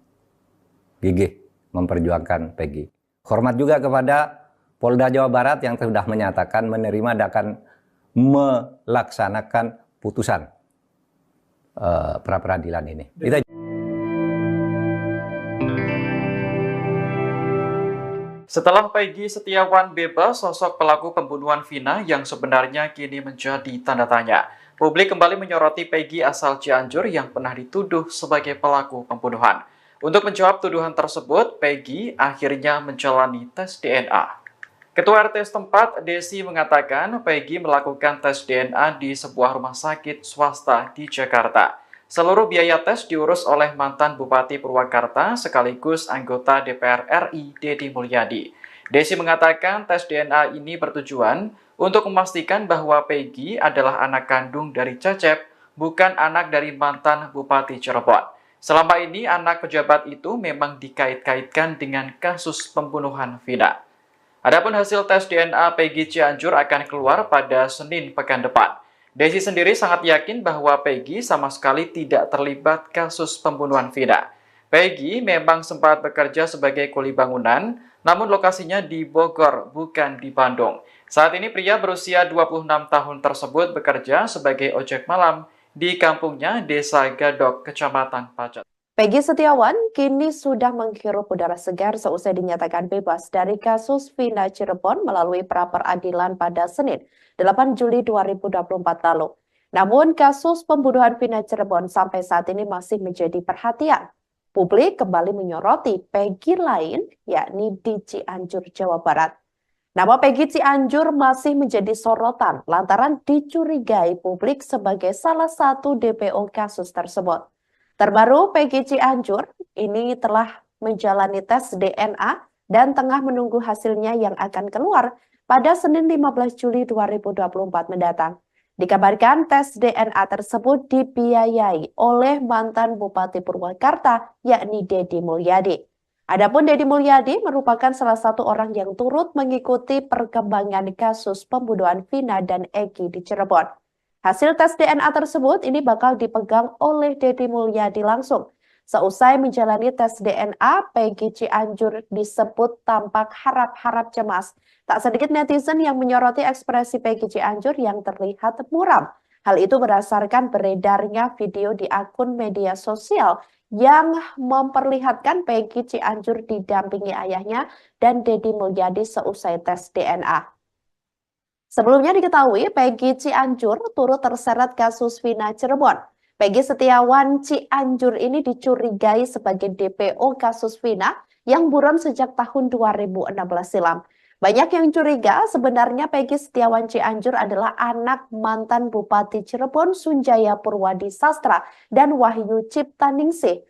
Speaker 8: gigih memperjuangkan Peggy. Hormat juga kepada Polda Jawa Barat yang sudah menyatakan menerima dan akan melaksanakan putusan pra peradilan ini.
Speaker 10: Setelah Peggy Setiawan bebas, sosok pelaku pembunuhan Vina yang sebenarnya kini menjadi tanda tanya. Publik kembali menyoroti Peggy asal Cianjur yang pernah dituduh sebagai pelaku pembunuhan. Untuk menjawab tuduhan tersebut, Peggy akhirnya menjalani tes DNA. Ketua RT setempat, Desi, mengatakan Peggy melakukan tes DNA di sebuah rumah sakit swasta di Jakarta. Seluruh biaya tes diurus oleh mantan Bupati Purwakarta sekaligus anggota DPR RI Deddy Mulyadi. Desi mengatakan tes DNA ini bertujuan untuk memastikan bahwa Peggy adalah anak kandung dari Cecep, bukan anak dari mantan Bupati Cirebon. Selama ini anak pejabat itu memang dikait-kaitkan dengan kasus pembunuhan Vina. Adapun hasil tes DNA Peggy Cianjur akan keluar pada Senin pekan depan. Desi sendiri sangat yakin bahwa Peggy sama sekali tidak terlibat kasus pembunuhan Vina. Peggy memang sempat bekerja sebagai kuli bangunan, namun lokasinya di Bogor, bukan di Bandung. Saat ini pria berusia 26 tahun tersebut bekerja sebagai ojek malam di kampungnya Desa Gadok, Kecamatan Pacet.
Speaker 6: Peggy Setiawan kini sudah menghirup udara segar seusai dinyatakan bebas dari kasus Vina Cirebon melalui pra peradilan pada Senin, 8 Juli 2024 lalu. Namun kasus pembunuhan Vina Cirebon sampai saat ini masih menjadi perhatian. Publik kembali menyoroti Peggy lain, yakni di Cianjur, Jawa Barat. Nama Peggy Cianjur masih menjadi sorotan lantaran dicurigai publik sebagai salah satu DPO kasus tersebut. Terbaru, Peggy Cianjur ini telah menjalani tes DNA dan tengah menunggu hasilnya yang akan keluar pada Senin 15 Juli 2024 mendatang. Dikabarkan tes DNA tersebut dibiayai oleh mantan Bupati Purwakarta, yakni Deddy Mulyadi. Adapun Deddy Mulyadi merupakan salah satu orang yang turut mengikuti perkembangan kasus pembunuhan Vina dan Egi di Cirebon. Hasil tes DNA tersebut ini bakal dipegang oleh Deddy Mulyadi langsung. Seusai menjalani tes DNA, Peggy Cianjur disebut tampak harap-harap cemas. Tak sedikit netizen yang menyoroti ekspresi Peggy Cianjur yang terlihat muram. Hal itu berdasarkan beredarnya video di akun media sosial yang memperlihatkan Peggy Cianjur didampingi ayahnya dan Deddy Mulyadi seusai tes DNA. Sebelumnya diketahui Peggy Cianjur turut terseret kasus Vina Cirebon. Peggy Setiawan Cianjur ini dicurigai sebagai DPO kasus Vina yang buron sejak tahun 2016 silam. Banyak yang curiga sebenarnya Peggy Setiawan Cianjur adalah anak mantan Bupati Cirebon Sunjaya Purwadi Sastra dan Wahyu Ciptaningsih.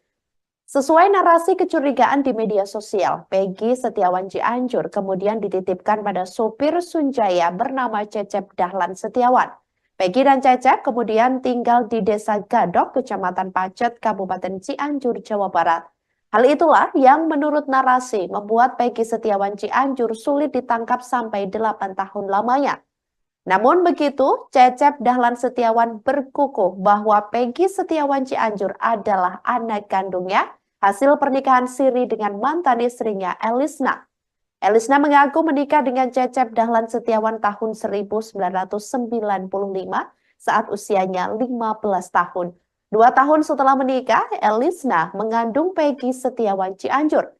Speaker 6: Sesuai narasi kecurigaan di media sosial, Peggy Setiawan Cianjur kemudian dititipkan pada sopir Sunjaya bernama Cecep Dahlan Setiawan. Peggy dan Cecep kemudian tinggal di Desa Gadok, Kecamatan Pacet, Kabupaten Cianjur, Jawa Barat. Hal itulah yang menurut narasi membuat Peggy Setiawan Cianjur sulit ditangkap sampai 8 tahun lamanya. Namun begitu, Cecep Dahlan Setiawan berkukuh bahwa Peggy Setiawan Cianjur adalah anak kandungnya hasil pernikahan siri dengan mantan istrinya Elisna. Elisna mengaku menikah dengan Cecep Dahlan Setiawan tahun 1995 saat usianya 15 tahun. 2 tahun setelah menikah, Elisna mengandung Peggy Setiawan Cianjur.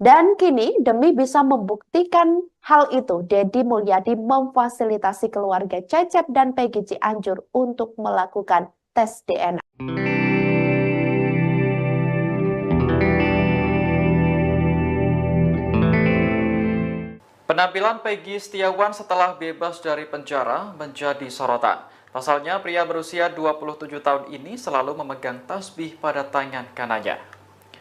Speaker 6: Dan kini demi bisa membuktikan hal itu, Dedi Mulyadi memfasilitasi keluarga Cecep dan Peggy Cianjur untuk melakukan tes DNA.
Speaker 10: Penampilan Peggy Setiawan setelah bebas dari penjara menjadi sorotan. Pasalnya, pria berusia 27 tahun ini selalu memegang tasbih pada tangan kanannya.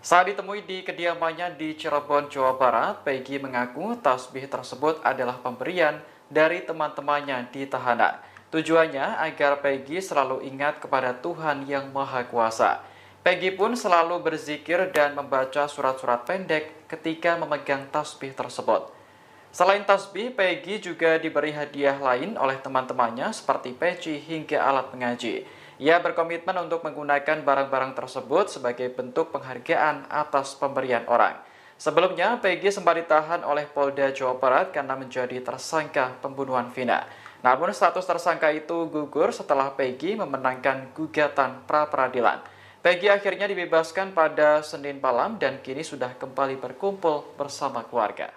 Speaker 10: Saat ditemui di kediamannya di Cirebon, Jawa Barat, Peggy mengaku tasbih tersebut adalah pemberian dari teman-temannya di tahanan. Tujuannya agar Peggy selalu ingat kepada Tuhan Yang Maha Kuasa. Peggy pun selalu berzikir dan membaca surat-surat pendek ketika memegang tasbih tersebut. Selain tasbih, Peggy juga diberi hadiah lain oleh teman-temannya seperti peci hingga alat mengaji. Ia berkomitmen untuk menggunakan barang-barang tersebut sebagai bentuk penghargaan atas pemberian orang. Sebelumnya, Peggy sempat ditahan oleh Polda Jawa Barat karena menjadi tersangka pembunuhan Vina. Namun status tersangka itu gugur setelah Peggy memenangkan gugatan pra-peradilan. Peggy akhirnya dibebaskan pada Senin malam dan kini sudah kembali berkumpul bersama keluarga.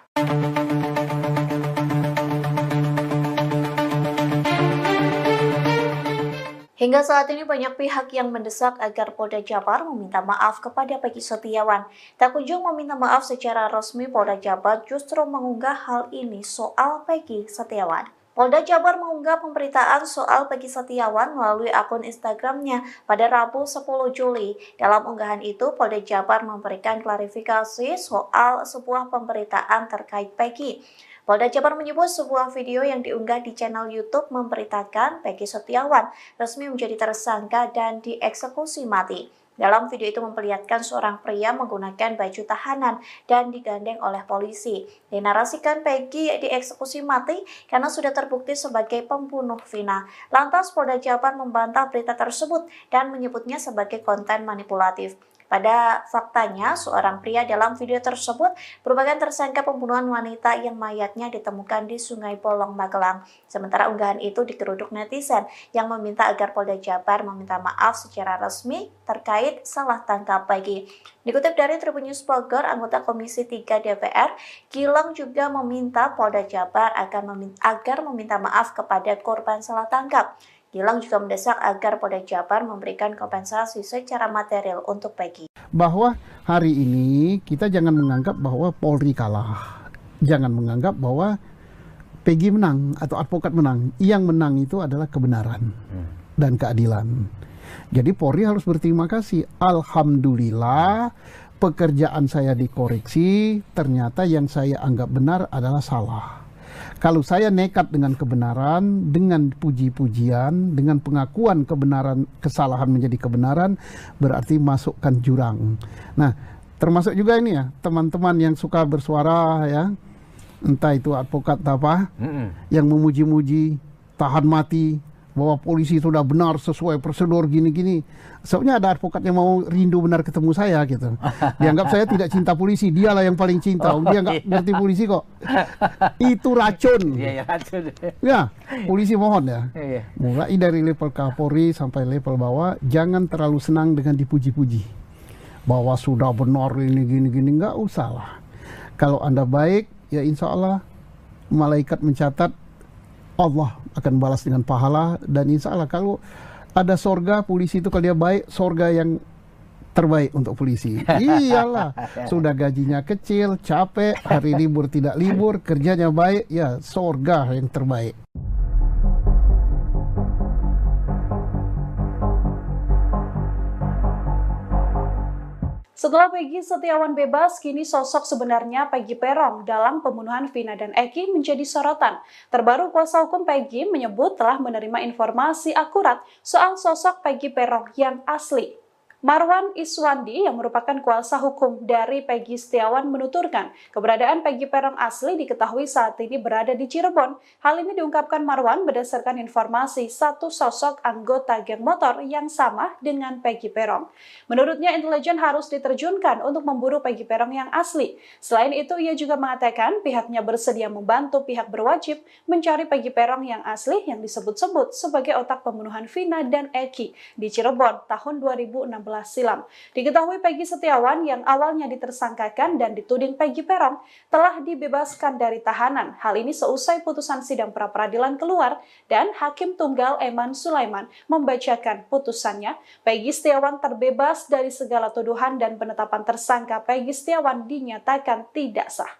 Speaker 3: Hingga saat ini banyak pihak yang mendesak agar Polda Jabar meminta maaf kepada Peggy Setiawan. Tak kunjung meminta maaf secara resmi, Polda Jabar justru mengunggah hal ini soal Peggy Setiawan. Polda Jabar mengunggah pemberitaan soal Peggy Setiawan melalui akun Instagramnya pada Rabu 10 Juli. Dalam unggahan itu, Polda Jabar memberikan klarifikasi soal sebuah pemberitaan terkait Peggy. Polda Jabar menyebut sebuah video yang diunggah di channel YouTube memberitakan Peggy Setiawan resmi menjadi tersangka dan dieksekusi mati. Dalam video itu memperlihatkan seorang pria menggunakan baju tahanan dan digandeng oleh polisi. Dinarasikan Peggy dieksekusi mati karena sudah terbukti sebagai pembunuh Vina. Lantas Polda Jabar membantah berita tersebut dan menyebutnya sebagai konten manipulatif. Pada faktanya, seorang pria dalam video tersebut merupakan tersangka pembunuhan wanita yang mayatnya ditemukan di Sungai Bolong, Magelang. Sementara unggahan itu digeruduk netizen yang meminta agar Polda Jabar meminta maaf secara resmi terkait salah tangkap Peggy. Dikutip dari Tribun News Bogor, anggota Komisi 3 DPR, Gilang juga meminta Polda Jabar agar meminta maaf kepada korban salah tangkap. Gilang juga mendesak agar Polda Jabar memberikan kompensasi secara material untuk Peggy.
Speaker 1: Bahwa hari ini kita jangan menganggap bahwa Polri kalah. Jangan menganggap bahwa Peggy menang atau advokat menang. Yang menang itu adalah kebenaran dan keadilan. Jadi Polri harus berterima kasih. Alhamdulillah pekerjaan saya dikoreksi, ternyata yang saya anggap benar adalah salah. Kalau saya nekat dengan kebenaran, dengan puji-pujian, dengan pengakuan kebenaran, kesalahan menjadi kebenaran, berarti masukkan jurang. Nah, termasuk juga ini ya, teman-teman yang suka bersuara ya, entah itu advokat apa, yang memuji-muji, tahan mati, bahwa polisi sudah benar sesuai prosedur gini-gini. Soalnya ada advokat yang mau rindu benar ketemu saya gitu. Dianggap saya tidak cinta polisi, dialah yang paling cinta. Dia nggak ngerti polisi kok. Itu racun.
Speaker 13: Iya, racun.
Speaker 1: Ya, polisi mohon ya. Mulai dari level Kapolri sampai level bawah, jangan terlalu senang dengan dipuji-puji. Bahwa sudah benar ini gini-gini, nggak usah lah. Kalau Anda baik, ya insya Allah malaikat mencatat Allah akan balas dengan pahala, dan insya Allah kalau ada sorga polisi itu, kalau dia baik, sorga yang terbaik untuk polisi. Iyalah, sudah gajinya kecil, capek, hari libur tidak libur, kerjanya baik, ya sorga yang terbaik.
Speaker 12: Setelah Peggy Setiawan bebas, kini sosok sebenarnya Peggy Peron dalam pembunuhan Vina dan Eki menjadi sorotan. Terbaru kuasa hukum Peggy menyebut telah menerima informasi akurat soal sosok Peggy Peron yang asli. Marwan Iswandi yang merupakan kuasa hukum dari Peggy Setiawan menuturkan keberadaan Peggy Peron asli diketahui saat ini berada di Cirebon. Hal ini diungkapkan Marwan berdasarkan informasi satu sosok anggota geng motor yang sama dengan Peggy Peron. Menurutnya intelijen harus diterjunkan untuk memburu Peggy Peron yang asli. Selain itu ia juga mengatakan pihaknya bersedia membantu pihak berwajib mencari Peggy Peron yang asli yang disebut-sebut sebagai otak pembunuhan Vina dan Eki di Cirebon tahun 2016 silam. Diketahui Peggy Setiawan yang awalnya ditersangkakan dan dituding Peggy Peron telah dibebaskan dari tahanan. Hal ini seusai putusan sidang pra-peradilan keluar dan Hakim Tunggal Eman Sulaiman membacakan putusannya. Peggy Setiawan terbebas dari segala tuduhan dan penetapan tersangka Peggy Setiawan dinyatakan tidak sah.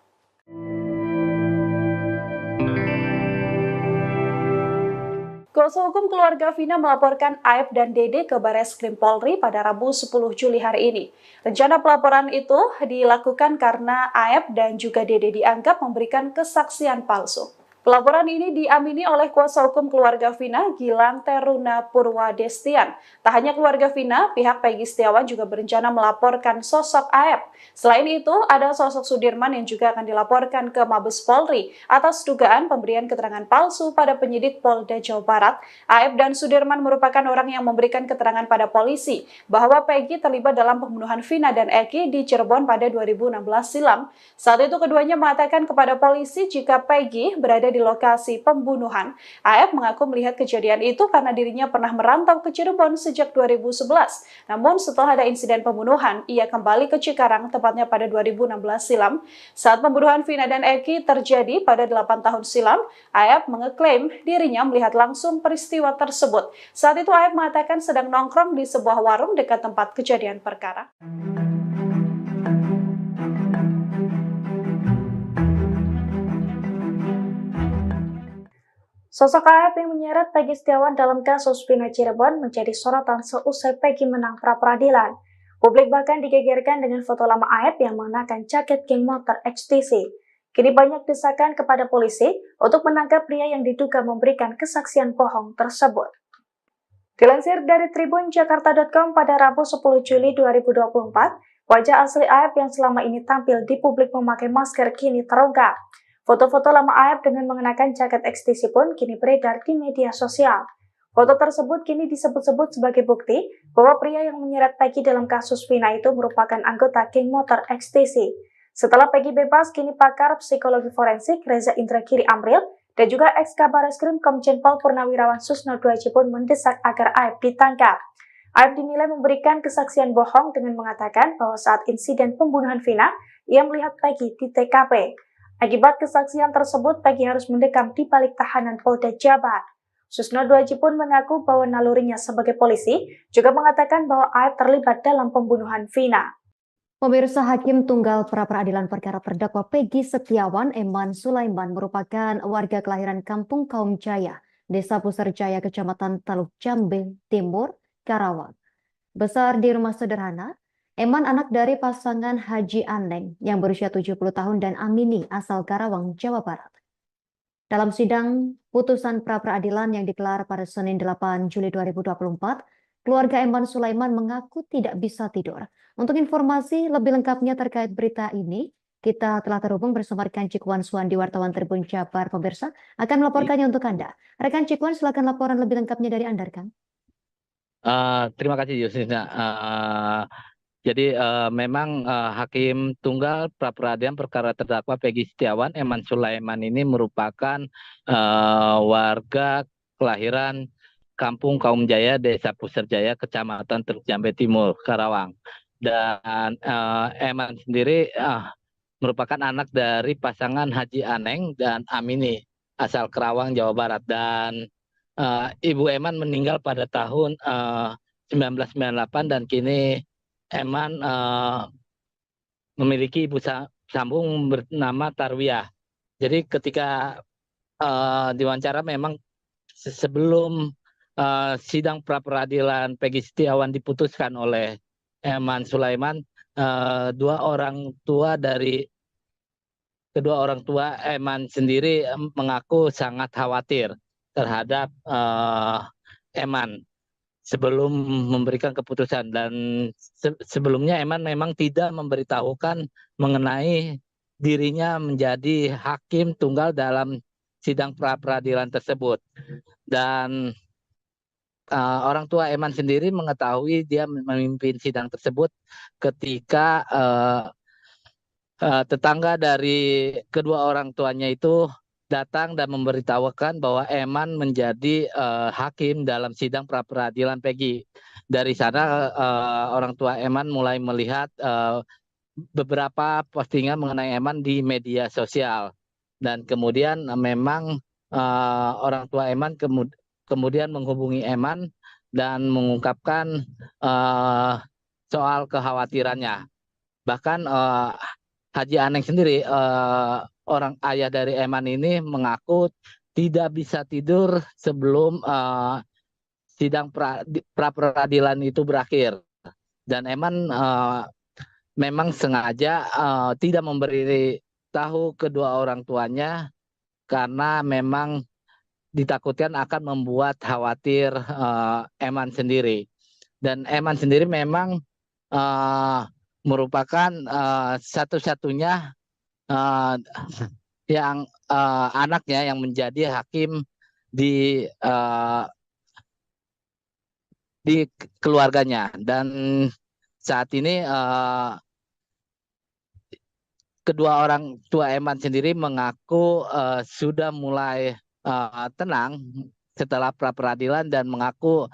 Speaker 12: Kuasa hukum keluarga Vina melaporkan Aep dan Dede ke Bareskrim Polri pada Rabu 10 Juli hari ini. Rencana pelaporan itu dilakukan karena Aep dan juga Dede dianggap memberikan kesaksian palsu. Pelaporan ini diamini oleh kuasa hukum keluarga Vina, Gilang Teruna Purwadestian. Tak hanya keluarga Vina, pihak Peggy Setiawan juga berencana melaporkan sosok Aep. Selain itu, ada sosok Sudirman yang juga akan dilaporkan ke Mabes Polri atas dugaan pemberian keterangan palsu pada penyidik Polda Jawa Barat. Aep dan Sudirman merupakan orang yang memberikan keterangan pada polisi bahwa Peggy terlibat dalam pembunuhan Vina dan Eki di Cirebon pada 2016 silam. Saat itu keduanya mengatakan kepada polisi jika Peggy berada di lokasi pembunuhan. Aep mengaku melihat kejadian itu karena dirinya pernah merantau ke Cirebon sejak 2011. Namun setelah ada insiden pembunuhan, ia kembali ke Cikarang tepatnya pada 2016 silam. Saat pembunuhan Vina dan Eki terjadi pada 8 tahun silam, Aep mengeklaim dirinya melihat langsung peristiwa tersebut. Saat itu Aep mengatakan sedang nongkrong di sebuah warung dekat tempat kejadian perkara.
Speaker 3: Sosok Aep yang menyeret Peggy Setiawan dalam kasus Vina Cirebon menjadi sorotan seusai Peggy menang pra-peradilan. Publik bahkan digegerkan dengan foto lama Aep yang mengenakan jaket geng motor XTC. Kini banyak desakan kepada polisi untuk menangkap pria yang diduga memberikan kesaksian bohong tersebut. Dilansir dari tribunjakarta.com pada Rabu 10 Juli 2024, wajah asli Aep yang selama ini tampil di publik memakai masker kini terungkap. Foto-foto lama Aep dengan mengenakan jaket XTC pun kini beredar di media sosial. Foto tersebut kini disebut-sebut sebagai bukti bahwa pria yang menyeret Peggy dalam kasus Vina itu merupakan anggota geng motor XTC. Setelah Peggy bebas, kini pakar psikologi forensik Reza Indragiri Amril dan juga ex-Kabareskrim Komjen Pol Purnawirawan Susno Duaji pun mendesak agar Aep ditangkap. Aep dinilai memberikan kesaksian bohong dengan mengatakan bahwa saat insiden pembunuhan Vina, ia melihat Peggy di TKP. Akibat kesaksian tersebut, Peggy harus mendekam di balik tahanan Polda Jabar. Susno Duaji pun mengaku bahwa nalurinya sebagai polisi juga mengatakan bahwa Aep terlibat dalam pembunuhan Vina.
Speaker 4: Pemirsa, Hakim Tunggal pra-peradilan perkara terdakwa Peggy Setiawan Eman Sulaiman merupakan warga kelahiran Kampung Kaum Jaya, Desa Puserjaya, Kecamatan Taluk Jambe Timur, Karawang. Besar di rumah sederhana, Eman anak dari pasangan Haji Aneng yang berusia 70 tahun dan Amini asal Karawang, Jawa Barat. Dalam sidang putusan pra-peradilan yang digelar pada Senin 8 Juli 2024, keluarga Eman Sulaiman mengaku tidak bisa tidur. Untuk informasi lebih lengkapnya terkait berita ini, kita telah terhubung bersama rekan Cikwan Suwandi, wartawan Tribun Jabar. Pemirsa akan melaporkannya untuk Anda. Rekan Cikwan, silakan laporan lebih lengkapnya dari Anda, rekan.
Speaker 2: Terima kasih, Yusina. Jadi memang Hakim Tunggal pra-peradilan perkara terdakwa Peggy Setiawan Eman Sulaiman ini merupakan warga kelahiran Kampung Kaum Jaya, Desa Puserjaya, Kecamatan Teluk Jambe Timur, Karawang. Dan Eman sendiri merupakan anak dari pasangan Haji Aneng dan Amini asal Karawang, Jawa Barat. Dan Ibu Eman meninggal pada tahun 1998 dan kini Eman memiliki ibu sambung bernama Tarwiyah. Jadi ketika diwawancara memang sebelum sidang pra-peradilan Peggy Setiawan diputuskan oleh Eman Sulaiman, kedua orang tua Eman sendiri mengaku sangat khawatir terhadap Eman sebelum memberikan keputusan. Dan sebelumnya Eman memang tidak memberitahukan mengenai dirinya menjadi hakim tunggal dalam sidang pra-peradilan tersebut. Dan orang tua Eman sendiri mengetahui dia memimpin sidang tersebut ketika tetangga dari kedua orang tuanya itu datang dan memberitahukan bahwa Eman menjadi hakim dalam sidang pra peradilan Peggy. Dari sana orang tua Eman mulai melihat beberapa postingan mengenai Eman di media sosial, dan kemudian memang orang tua Eman kemudian menghubungi Eman dan mengungkapkan soal kekhawatirannya. Bahkan Haji Aneng sendiri, orang ayah dari Eman ini, mengaku tidak bisa tidur sebelum sidang pra peradilan itu berakhir. Dan Eman memang sengaja tidak memberi tahu kedua orang tuanya karena memang ditakutkan akan membuat khawatir Eman sendiri. Dan Eman sendiri memang merupakan satu-satunya yang anaknya yang menjadi hakim di keluarganya. Dan saat ini kedua orang tua Eman sendiri mengaku sudah mulai tenang setelah pra peradilan dan mengaku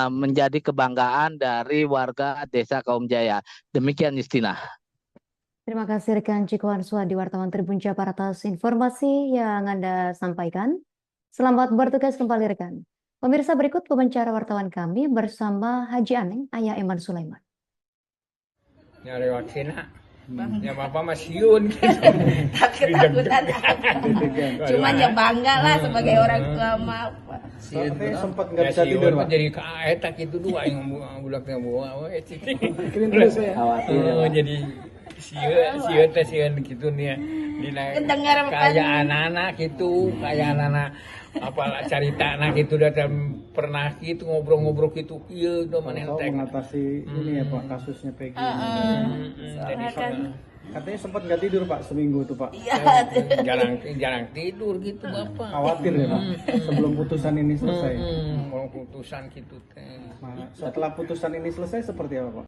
Speaker 2: menjadi kebanggaan dari warga Desa Kaum Jaya. Demikian, Justina.
Speaker 4: Terima kasih rekan Cikuan Suhadi, wartawan Tribun Jabar, atas informasi yang Anda sampaikan. Selamat bertugas kembali rekan. Pemirsa, berikut wawancara wartawan kami bersama Haji Aneng, ayah Eman Sulaiman.
Speaker 5: Nyari wakina. Ya Bapak Masiun gitu.
Speaker 11: Takut-takutan. Cuman ya bangga lah sebagai orang tua mah.
Speaker 7: Tapi sempat nggak bisa tidur, Pak.
Speaker 5: Jadi kaetak itu dua yang bulaknya bawa.
Speaker 7: Kirim terus ya.
Speaker 5: Jadi sieun gitu nih. Kayak anak-anak gitu, kayak anak-anak apalah cerita anak itu datang pernah gitu ngobrol-ngobrol gitu, iya udah mana
Speaker 7: mengatasi ini ya Pak, kasusnya Peggy.
Speaker 5: Jadi
Speaker 7: katanya sempat nggak tidur Pak seminggu tuh Pak.
Speaker 5: jarang tidur gitu Bapak.
Speaker 7: Khawatir ya Pak sebelum putusan ini selesai.
Speaker 5: Mau putusan gitu teh.
Speaker 7: Setelah putusan ini selesai seperti apa Pak?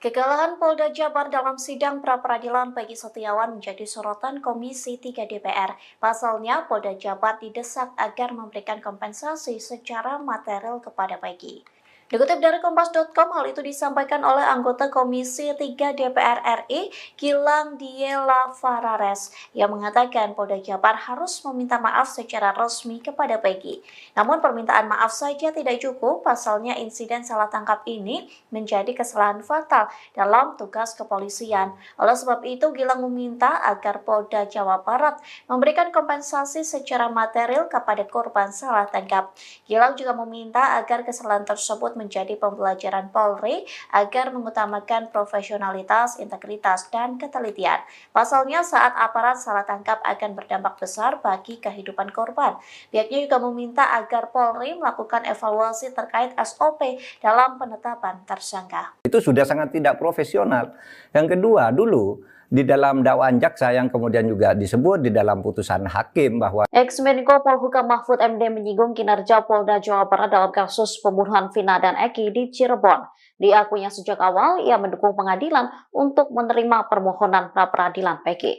Speaker 3: Kegagalan Polda Jabar dalam sidang pra-peradilan Peggy Setiawan menjadi sorotan Komisi 3 DPR. Pasalnya, Polda Jabar didesak agar memberikan kompensasi secara material kepada Peggy. Dikutip dari Kompas.com, hal itu disampaikan oleh anggota Komisi 3 DPR RI, Gilang Diela Farares, yang mengatakan Polda Jabar harus meminta maaf secara resmi kepada Peggy. Namun permintaan maaf saja tidak cukup, pasalnya insiden salah tangkap ini menjadi kesalahan fatal dalam tugas kepolisian. Oleh sebab itu, Gilang meminta agar Polda Jawa Barat memberikan kompensasi secara material kepada korban salah tangkap. Gilang juga meminta agar kesalahan tersebut menjadi pembelajaran Polri agar mengutamakan profesionalitas, integritas, dan ketelitian. Pasalnya saat aparat salah tangkap akan berdampak besar bagi kehidupan korban. Pihaknya juga meminta agar Polri melakukan evaluasi terkait SOP dalam penetapan tersangka.
Speaker 8: Itu sudah sangat tidak profesional. Yang kedua, dulu di dalam dakwaan jaksa yang kemudian juga disebut di dalam putusan hakim bahwa
Speaker 3: Ex-Menko Polhukam Mahfud MD menyinggung kinerja Polda Jawa Barat dalam kasus pembunuhan Vina dan Eki di Cirebon. Diakuinya sejak awal ia mendukung pengadilan untuk menerima permohonan pra-peradilan Peggy.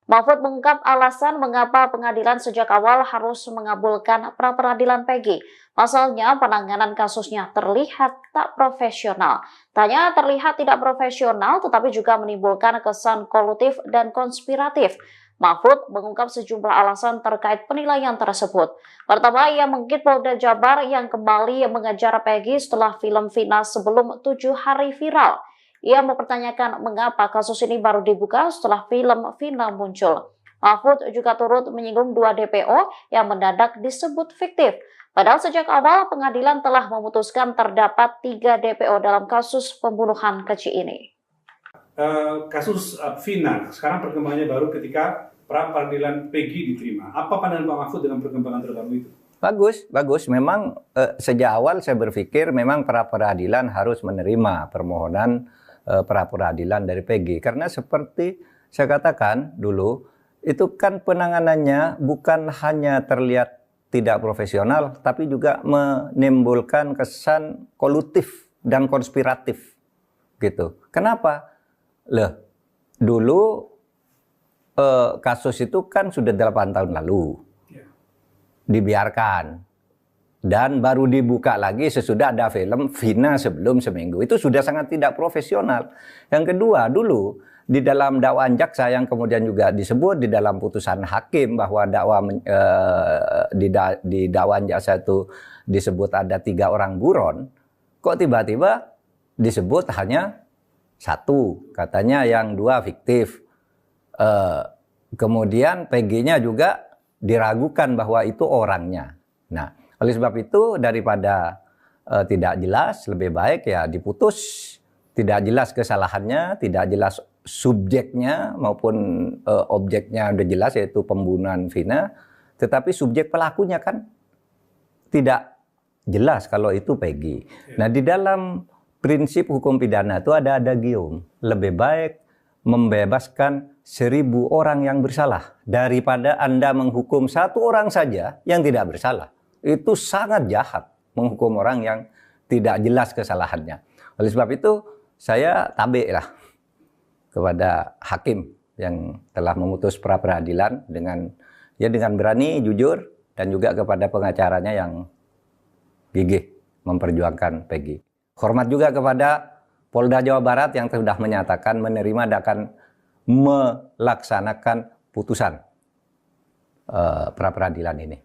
Speaker 3: Mahfud mengungkap alasan mengapa pengadilan sejak awal harus mengabulkan pra-peradilan Peggy. Pasalnya penanganan kasusnya terlihat tak profesional. Tanya terlihat tidak profesional tetapi juga menimbulkan kesan kolutif dan konspiratif. Mahfud mengungkap sejumlah alasan terkait penilaian tersebut. Pertama, ia mengkritik Polda Jabar yang kembali mengejar Peggy setelah film Vina sebelum 7 hari viral. Ia mempertanyakan mengapa kasus ini baru dibuka setelah film Vina muncul. Mahfud juga turut menyinggung 2 DPO yang mendadak disebut fiktif. Padahal sejak awal pengadilan telah memutuskan terdapat 3 DPO dalam kasus pembunuhan keji ini.
Speaker 9: Kasus Vina, sekarang perkembangannya baru ketika pra peradilan Peggy diterima. Apa pandangan Pak Mahfud dengan perkembangan terbaru itu?
Speaker 8: Bagus. Memang sejak awal saya berpikir memang pra peradilan harus menerima permohonan pra peradilan dari Peggy. Karena seperti saya katakan dulu, itu kan penanganannya bukan hanya terlihat tidak profesional, tapi juga menimbulkan kesan kolutif dan konspiratif. gitu. Kenapa? Loh, dulu kasus itu kan sudah 8 tahun lalu dibiarkan dan baru dibuka lagi sesudah ada film Vina sebelum seminggu. Itu sudah sangat tidak profesional. Yang kedua, dulu di dalam dakwaan jaksa yang kemudian juga disebut di dalam putusan hakim bahwa di dakwaan jaksa itu disebut ada 3 orang buron, kok tiba-tiba disebut hanya 1, katanya yang 2 fiktif. Kemudian PG-nya juga diragukan bahwa itu orangnya. Nah, oleh sebab itu daripada tidak jelas, lebih baik ya diputus. Tidak jelas kesalahannya, tidak jelas subjeknya maupun objeknya udah jelas yaitu pembunuhan Vina, tetapi subjek pelakunya kan tidak jelas kalau itu Peggy. Nah, di dalam prinsip hukum pidana itu ada adagium, lebih baik membebaskan 1000 orang yang bersalah daripada Anda menghukum 1 orang saja yang tidak bersalah. Itu sangat jahat menghukum orang yang tidak jelas kesalahannya. Oleh sebab itu saya tabik lah kepada hakim yang telah memutus pra peradilan dengan berani, jujur, dan juga kepada pengacaranya yang gigih memperjuangkan Peggy. Hormat juga kepada Polda Jawa Barat yang sudah menyatakan menerima dan akan melaksanakan putusan pra peradilan ini.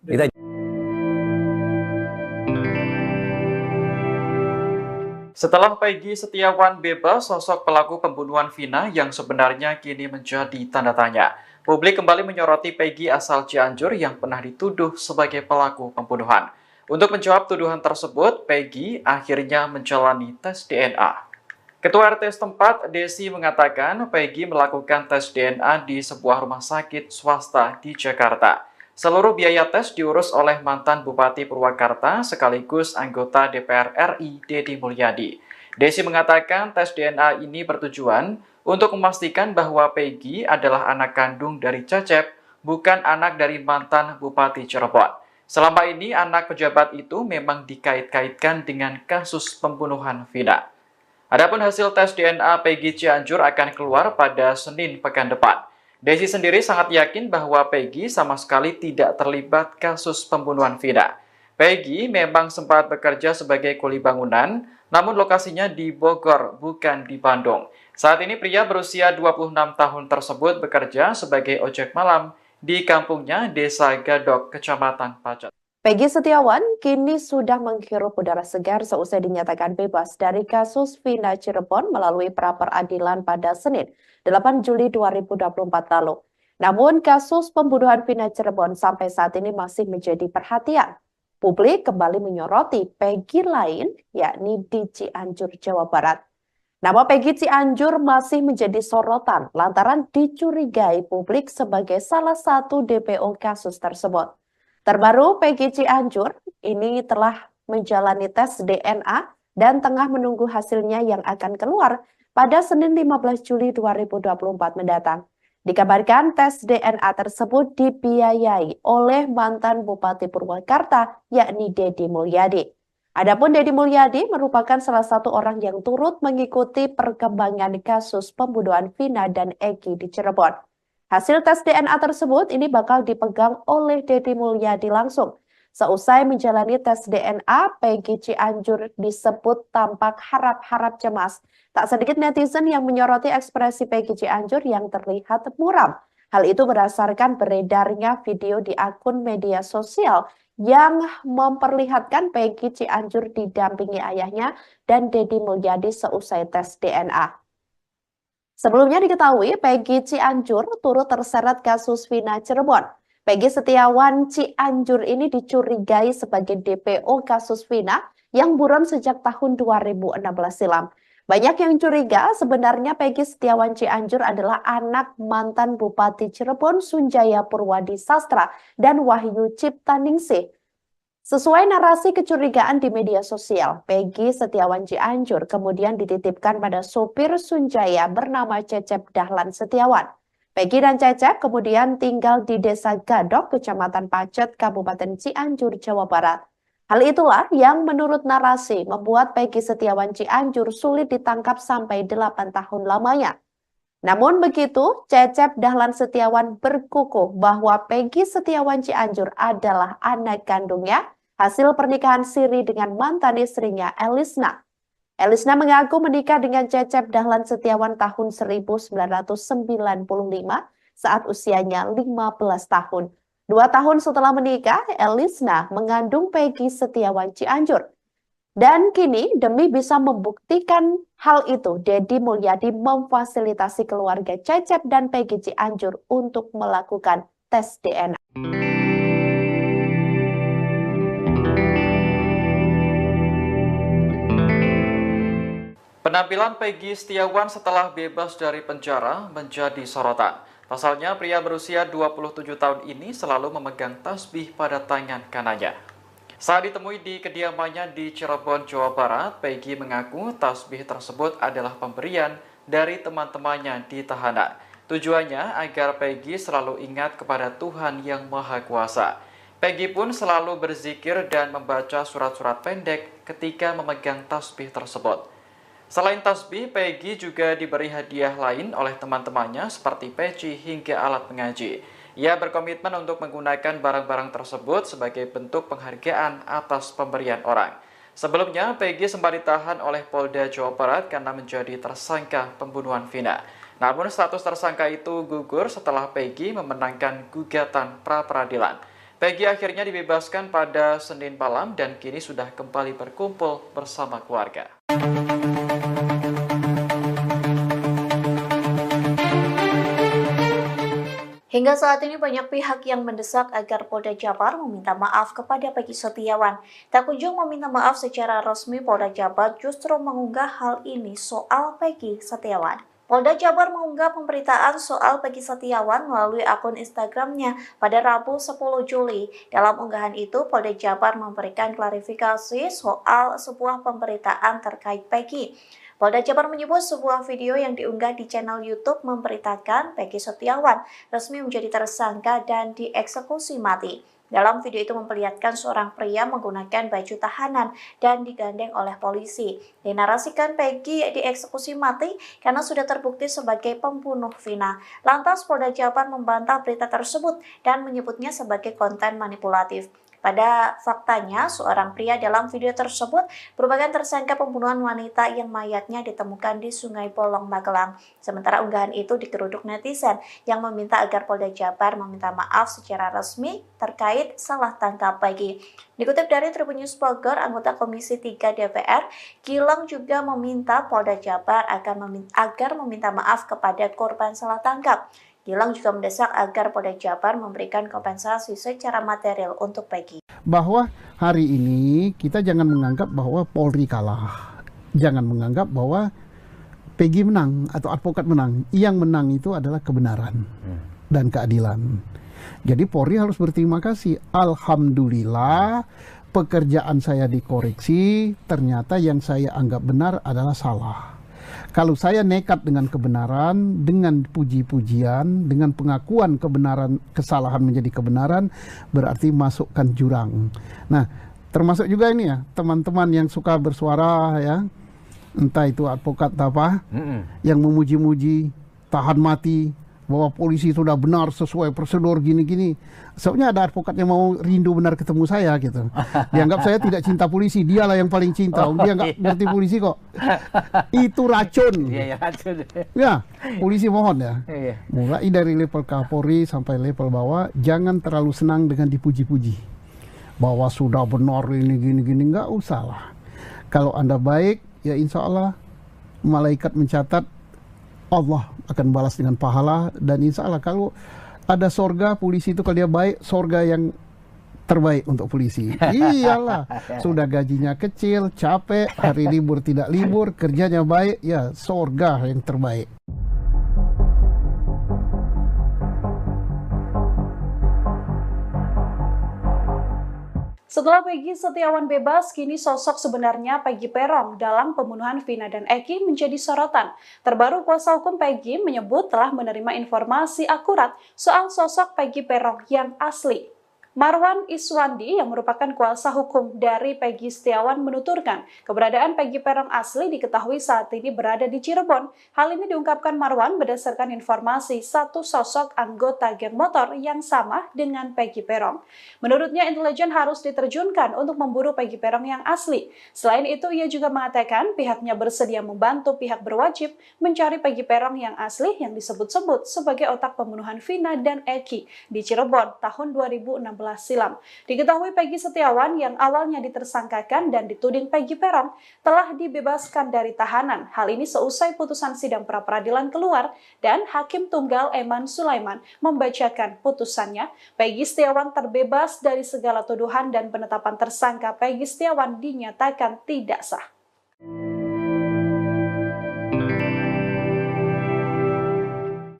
Speaker 10: Setelah Peggy Setiawan bebas, sosok pelaku pembunuhan Vina yang sebenarnya kini menjadi tanda tanya. Publik kembali menyoroti Peggy asal Cianjur yang pernah dituduh sebagai pelaku pembunuhan. Untuk menjawab tuduhan tersebut, Peggy akhirnya menjalani tes DNA. Ketua RT setempat, Desi, mengatakan Peggy melakukan tes DNA di sebuah rumah sakit swasta di Jakarta. Seluruh biaya tes diurus oleh mantan Bupati Purwakarta sekaligus anggota DPR RI, Deddy Mulyadi. Desi mengatakan tes DNA ini bertujuan untuk memastikan bahwa Peggy adalah anak kandung dari Cecep, bukan anak dari mantan Bupati Cirebon. Selama ini anak pejabat itu memang dikait-kaitkan dengan kasus pembunuhan Vina. Adapun hasil tes DNA Peggy Cianjur akan keluar pada Senin pekan depan. Desi sendiri sangat yakin bahwa Peggy sama sekali tidak terlibat kasus pembunuhan Vina. Peggy memang sempat bekerja sebagai kuli bangunan, namun lokasinya di Bogor, bukan di Bandung. Saat ini pria berusia 26 tahun tersebut bekerja sebagai ojek malam di kampungnya Desa Gadok, Kecamatan Pacet.
Speaker 6: Peggy Setiawan kini sudah menghirup udara segar seusai dinyatakan bebas dari kasus Vina Cirebon melalui pra peradilan pada Senin, 8 Juli 2024 lalu. Namun kasus pembunuhan Vina Cirebon sampai saat ini masih menjadi perhatian. Publik kembali menyoroti Peggy lain, yakni di Cianjur, Jawa Barat. Nama Peggy Cianjur masih menjadi sorotan lantaran dicurigai publik sebagai salah satu DPO kasus tersebut. Terbaru, Peggy Cianjur ini telah menjalani tes DNA dan tengah menunggu hasilnya yang akan keluar pada Senin 15 Juli 2024 mendatang. Dikabarkan tes DNA tersebut dibiayai oleh mantan Bupati Purwakarta, yakni Deddy Mulyadi. Adapun Deddy Mulyadi merupakan salah satu orang yang turut mengikuti perkembangan kasus pembunuhan Vina dan Egi di Cirebon. Hasil tes DNA tersebut ini bakal dipegang oleh Deddy Mulyadi langsung. Seusai menjalani tes DNA, Peggy Cianjur disebut tampak harap-harap cemas. Tak sedikit netizen yang menyoroti ekspresi Peggy Cianjur yang terlihat muram. Hal itu berdasarkan beredarnya video di akun media sosial yang memperlihatkan Peggy Cianjur didampingi ayahnya dan Deddy Mulyadi seusai tes DNA. Sebelumnya diketahui Peggy Cianjur turut terseret kasus Vina Cirebon. Peggy Setiawan Cianjur ini dicurigai sebagai DPO kasus Vina yang buron sejak tahun 2016 silam. Banyak yang curiga sebenarnya Peggy Setiawan Cianjur adalah anak mantan Bupati Cirebon Sunjaya Purwadi Sastra dan Wahyu Ciptaningsih. Sesuai narasi kecurigaan di media sosial, Peggy Setiawan Cianjur kemudian dititipkan pada sopir Sunjaya bernama Cecep Dahlan Setiawan. Peggy dan Cecep kemudian tinggal di Desa Gadok, Kecamatan Pacet, Kabupaten Cianjur, Jawa Barat. Hal itulah yang menurut narasi membuat Peggy Setiawan Cianjur sulit ditangkap sampai 8 tahun lamanya. Namun begitu, Cecep Dahlan Setiawan berkukuh bahwa Peggy Setiawan Cianjur adalah anak kandungnya hasil pernikahan siri dengan mantan istrinya Elisna. Elisna mengaku menikah dengan Cecep Dahlan Setiawan tahun 1995 saat usianya 15 tahun. 2 tahun setelah menikah, Elisna mengandung Peggy Setiawan Cianjur. Dan kini demi bisa membuktikan hal itu, Deddy Mulyadi memfasilitasi keluarga Cecep dan Peggy Cianjur untuk melakukan tes DNA.
Speaker 10: Penampilan Peggy Setiawan setelah bebas dari penjara menjadi sorotan. Pasalnya, pria berusia 27 tahun ini selalu memegang tasbih pada tangan kanannya. Saat ditemui di kediamannya di Cirebon, Jawa Barat, Peggy mengaku tasbih tersebut adalah pemberian dari teman-temannya di tahanan. Tujuannya agar Peggy selalu ingat kepada Tuhan Yang Maha Kuasa. Peggy pun selalu berzikir dan membaca surat-surat pendek ketika memegang tasbih tersebut. Selain tasbih, Peggy juga diberi hadiah lain oleh teman-temannya seperti peci hingga alat mengaji. Ia berkomitmen untuk menggunakan barang-barang tersebut sebagai bentuk penghargaan atas pemberian orang. Sebelumnya, Peggy sempat ditahan oleh Polda Jawa Barat karena menjadi tersangka pembunuhan Vina. Namun status tersangka itu gugur setelah Peggy memenangkan gugatan pra-peradilan. Peggy akhirnya dibebaskan pada Senin malam dan kini sudah kembali berkumpul bersama keluarga.
Speaker 3: Hingga saat ini banyak pihak yang mendesak agar Polda Jabar meminta maaf kepada Peggy Setiawan. Tak kunjung meminta maaf secara resmi, Polda Jabar justru mengunggah hal ini soal Peggy Setiawan. Polda Jabar mengunggah pemberitaan soal Peggy Setiawan melalui akun Instagramnya pada Rabu 10 Juli. Dalam unggahan itu, Polda Jabar memberikan klarifikasi soal sebuah pemberitaan terkait Peggy. Polda Jabar menyebut sebuah video yang diunggah di channel YouTube memberitakan Peggy Setiawan resmi menjadi tersangka dan dieksekusi mati. Dalam video itu memperlihatkan seorang pria menggunakan baju tahanan dan digandeng oleh polisi. Dinarasikan Peggy dieksekusi mati karena sudah terbukti sebagai pembunuh Vina. Lantas Polda Jabar membantah berita tersebut dan menyebutnya sebagai konten manipulatif. Pada faktanya, seorang pria dalam video tersebut merupakan tersangka pembunuhan wanita yang mayatnya ditemukan di Sungai Bolong, Magelang. Sementara unggahan itu digeruduk netizen yang meminta agar Polda Jabar meminta maaf secara resmi terkait salah tangkap Peggy. Dikutip dari Tribun News Bogor, anggota Komisi 3 DPR, Gilang juga meminta Polda Jabar agar meminta maaf kepada korban salah tangkap. Gilang juga mendesak agar Polda Jabar memberikan kompensasi secara material untuk Peggy.
Speaker 1: Bahwa hari ini kita jangan menganggap bahwa Polri kalah. Jangan menganggap bahwa Peggy menang atau advokat menang. Yang menang itu adalah kebenaran dan keadilan. Jadi Polri harus berterima kasih. Alhamdulillah pekerjaan saya dikoreksi, ternyata yang saya anggap benar adalah salah. Kalau saya nekat dengan kebenaran, dengan puji-pujian, dengan pengakuan kebenaran, kesalahan menjadi kebenaran, berarti masukkan jurang. Nah, termasuk juga ini ya, teman-teman yang suka bersuara ya, entah itu advokat apa, yang memuji-muji, tahan mati, bahwa polisi sudah benar sesuai prosedur gini-gini. Soalnya ada advokat yang mau rindu benar ketemu saya gitu. Dianggap saya tidak cinta polisi, dialah yang paling cinta. Dia nggak ngerti polisi kok. Itu racun.
Speaker 13: Iya, racun.
Speaker 1: Ya, polisi mohon ya. Mulai dari level Kapolri sampai level bawah, jangan terlalu senang dengan dipuji-puji. Bahwa sudah benar ini gini-gini, nggak usah lah. Kalau Anda baik, ya insya Allah malaikat mencatat Allah akan balas dengan pahala, dan insya Allah kalau ada sorga polisi itu kalau dia baik, sorga yang terbaik untuk polisi. Iyalah, sudah gajinya kecil, capek, hari libur tidak libur, kerjanya baik, ya sorga yang terbaik.
Speaker 12: Setelah Peggy Setiawan bebas, kini sosok sebenarnya Peggy Peron dalam pembunuhan Vina dan Eki menjadi sorotan. Terbaru kuasa hukum Peggy menyebut telah menerima informasi akurat soal sosok Peggy Peron yang asli. Marwan Iswandi yang merupakan kuasa hukum dari Peggy Setiawan menuturkan keberadaan Peggy Peron asli diketahui saat ini berada di Cirebon. Hal ini diungkapkan Marwan berdasarkan informasi satu sosok anggota geng motor yang sama dengan Peggy Peron. Menurutnya intelijen harus diterjunkan untuk memburu Peggy Peron yang asli. Selain itu ia juga mengatakan pihaknya bersedia membantu pihak berwajib mencari Peggy Peron yang asli yang disebut-sebut sebagai otak pembunuhan Vina dan Eki di Cirebon tahun 2016 silam. Diketahui Peggy Setiawan yang awalnya ditersangkakan dan dituding Peggy Peron telah dibebaskan dari tahanan. Hal ini seusai putusan sidang pra-peradilan keluar dan Hakim Tunggal Eman Sulaiman membacakan putusannya. Peggy Setiawan terbebas dari segala tuduhan dan penetapan tersangka Peggy Setiawan dinyatakan tidak sah.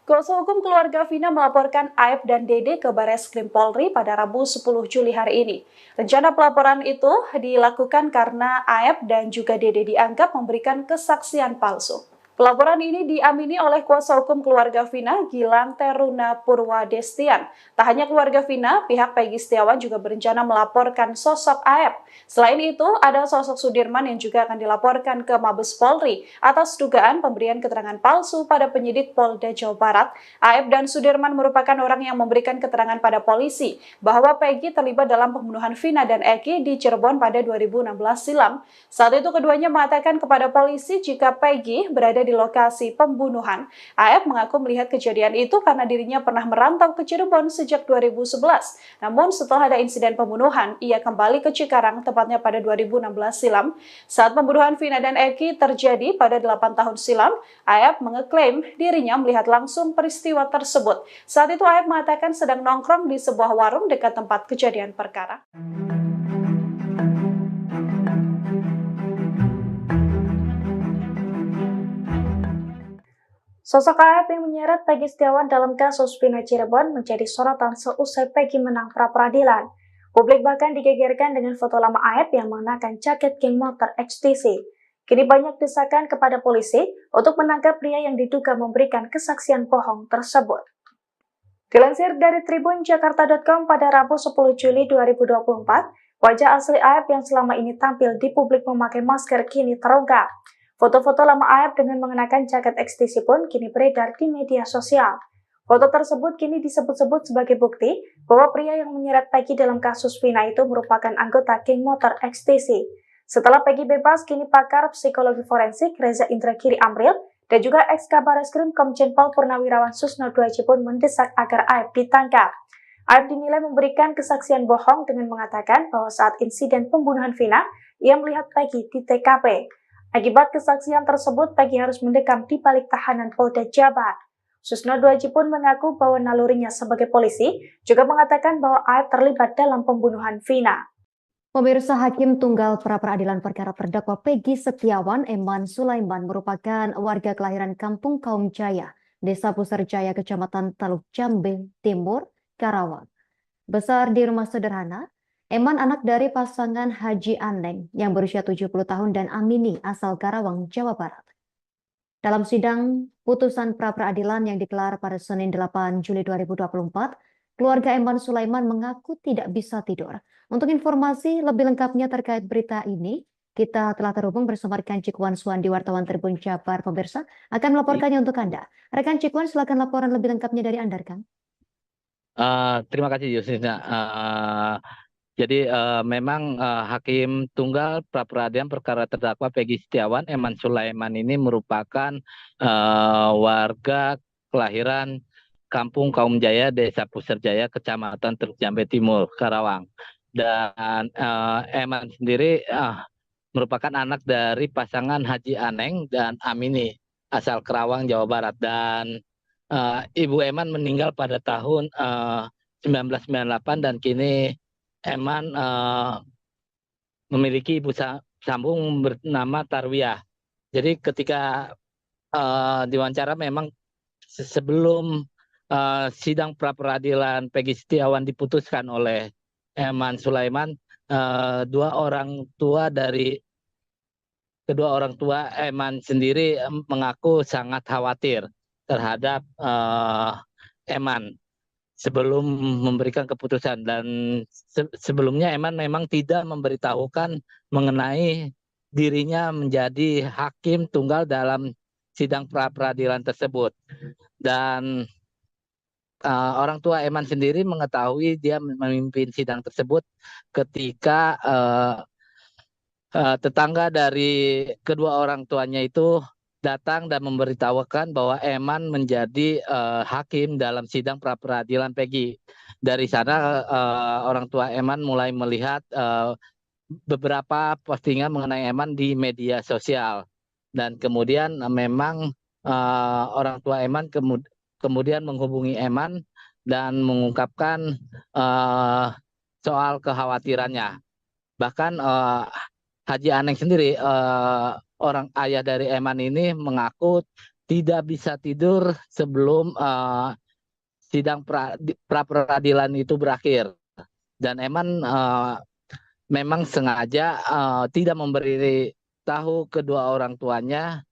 Speaker 12: Kuasa hukum keluarga Vina melaporkan Aep dan Dede ke Bareskrim Polri pada Rabu 10 Juli hari ini. Rencana pelaporan itu dilakukan karena Aep dan juga Dede dianggap memberikan kesaksian palsu. Pelaporan ini diamini oleh kuasa hukum keluarga Vina, Gilang Teruna Purwadestian. Tak hanya keluarga Vina, pihak Peggy Setiawan juga berencana melaporkan sosok Aep. Selain itu, ada sosok Sudirman yang juga akan dilaporkan ke Mabes Polri atas dugaan pemberian keterangan palsu pada penyidik Polda Jawa Barat. Aep dan Sudirman merupakan orang yang memberikan keterangan pada polisi bahwa Peggy terlibat dalam pembunuhan Vina dan Eki di Cirebon pada 2016 silam. Saat itu keduanya mengatakan kepada polisi jika Peggy berada di lokasi pembunuhan. Aep mengaku melihat kejadian itu karena dirinya pernah merantau ke Cirebon sejak 2011. Namun setelah ada insiden pembunuhan, ia kembali ke Cikarang tepatnya pada 2016 silam. Saat pembunuhan Vina dan Eki terjadi pada 8 tahun silam, Aep mengeklaim dirinya melihat langsung peristiwa tersebut. Saat itu Aep mengatakan sedang nongkrong di sebuah warung dekat tempat kejadian perkara.
Speaker 3: Sosok Aep yang menyeret Peggy Setiawan dalam kasus Vina Cirebon menjadi sorotan seusai Peggy menang pra-peradilan. Publik bahkan digegerkan dengan foto lama Aep yang mengenakan jaket geng motor XTC. Kini banyak desakan kepada polisi untuk menangkap pria yang diduga memberikan kesaksian bohong tersebut. Dilansir dari tribunjakarta.com pada Rabu 10 Juli 2024, wajah asli Aep yang selama ini tampil di publik memakai masker kini terungkap. Foto-foto lama Aep dengan mengenakan jaket XTC pun kini beredar di media sosial. Foto tersebut kini disebut-sebut sebagai bukti bahwa pria yang menyeret Peggy dalam kasus Vina itu merupakan anggota geng motor XTC. Setelah Peggy bebas, kini pakar psikologi forensik Reza Indragiri Amril dan juga ex-Kabar Eskrim Komjen Pol Purnawirawan Susno Duaji pun mendesak agar Aep ditangkap. Aep dinilai memberikan kesaksian bohong dengan mengatakan bahwa saat insiden pembunuhan Vina, ia melihat Peggy di TKP. Akibat kesaksian tersebut, Peggy harus mendekam di balik tahanan Polda Jabar. Susno Duaji pun mengaku bahwa nalurinya sebagai polisi juga mengatakan bahwa Aep terlibat dalam pembunuhan Vina.
Speaker 4: Pemirsa, Hakim Tunggal pra-peradilan perkara terdakwa Peggy Setiawan Eman Sulaiman merupakan warga kelahiran Kampung Kaum Jaya, Desa Puserjaya, Kecamatan Taluk Jambe Timur, Karawang. Besar di rumah sederhana, Eman anak dari pasangan Haji Aneng yang berusia 70 tahun dan Amini asal Karawang, Jawa Barat. Dalam sidang putusan pra-peradilan yang digelar pada Senin 8 Juli 2024, keluarga Eman Sulaiman mengaku tidak bisa tidur. Untuk informasi lebih lengkapnya terkait berita ini, kita telah terhubung bersama rekan Cikwan Suwandi, wartawan Tribun Jabar. Pemirsa akan melaporkannya untuk Anda. Rekan Cikwan, silakan laporan lebih lengkapnya dari Anda, rekan.
Speaker 2: Terima kasih, Yusina. Jadi memang Hakim Tunggal pra-peradilan perkara terdakwa Peggy Setiawan Eman Sulaiman ini merupakan warga kelahiran Kampung Kaum Jaya, Desa Puserjaya, Kecamatan Teluk Jambe Timur, Karawang. Dan Eman sendiri merupakan anak dari pasangan Haji Aneng dan Amini asal Karawang, Jawa Barat. Dan Ibu Eman meninggal pada tahun 1998 dan kini Eman memiliki ibu sambung bernama Tarwiyah. Jadi ketika diwawancara memang sebelum sidang pra-peradilan Peggy Setiawan diputuskan oleh Eman Sulaiman, kedua orang tua Eman sendiri mengaku sangat khawatir terhadap Eman. sebelum memberikan keputusan, dan sebelumnya Eman memang tidak memberitahukan mengenai dirinya menjadi hakim tunggal dalam sidang pra-peradilan tersebut. Dan orang tua Eman sendiri mengetahui dia memimpin sidang tersebut ketika tetangga dari kedua orang tuanya itu datang dan memberitahukan bahwa Eman menjadi hakim dalam sidang pra-peradilan Peggy. Dari sana orang tua Eman mulai melihat beberapa postingan mengenai Eman di media sosial, dan kemudian memang orang tua Eman kemudian menghubungi Eman dan mengungkapkan soal kekhawatirannya. Bahkan Haji Aneng sendiri, orang ayah dari Eman ini, mengaku tidak bisa tidur sebelum sidang pra-peradilan itu berakhir. Dan Eman memang sengaja tidak memberi tahu kedua orang tuanya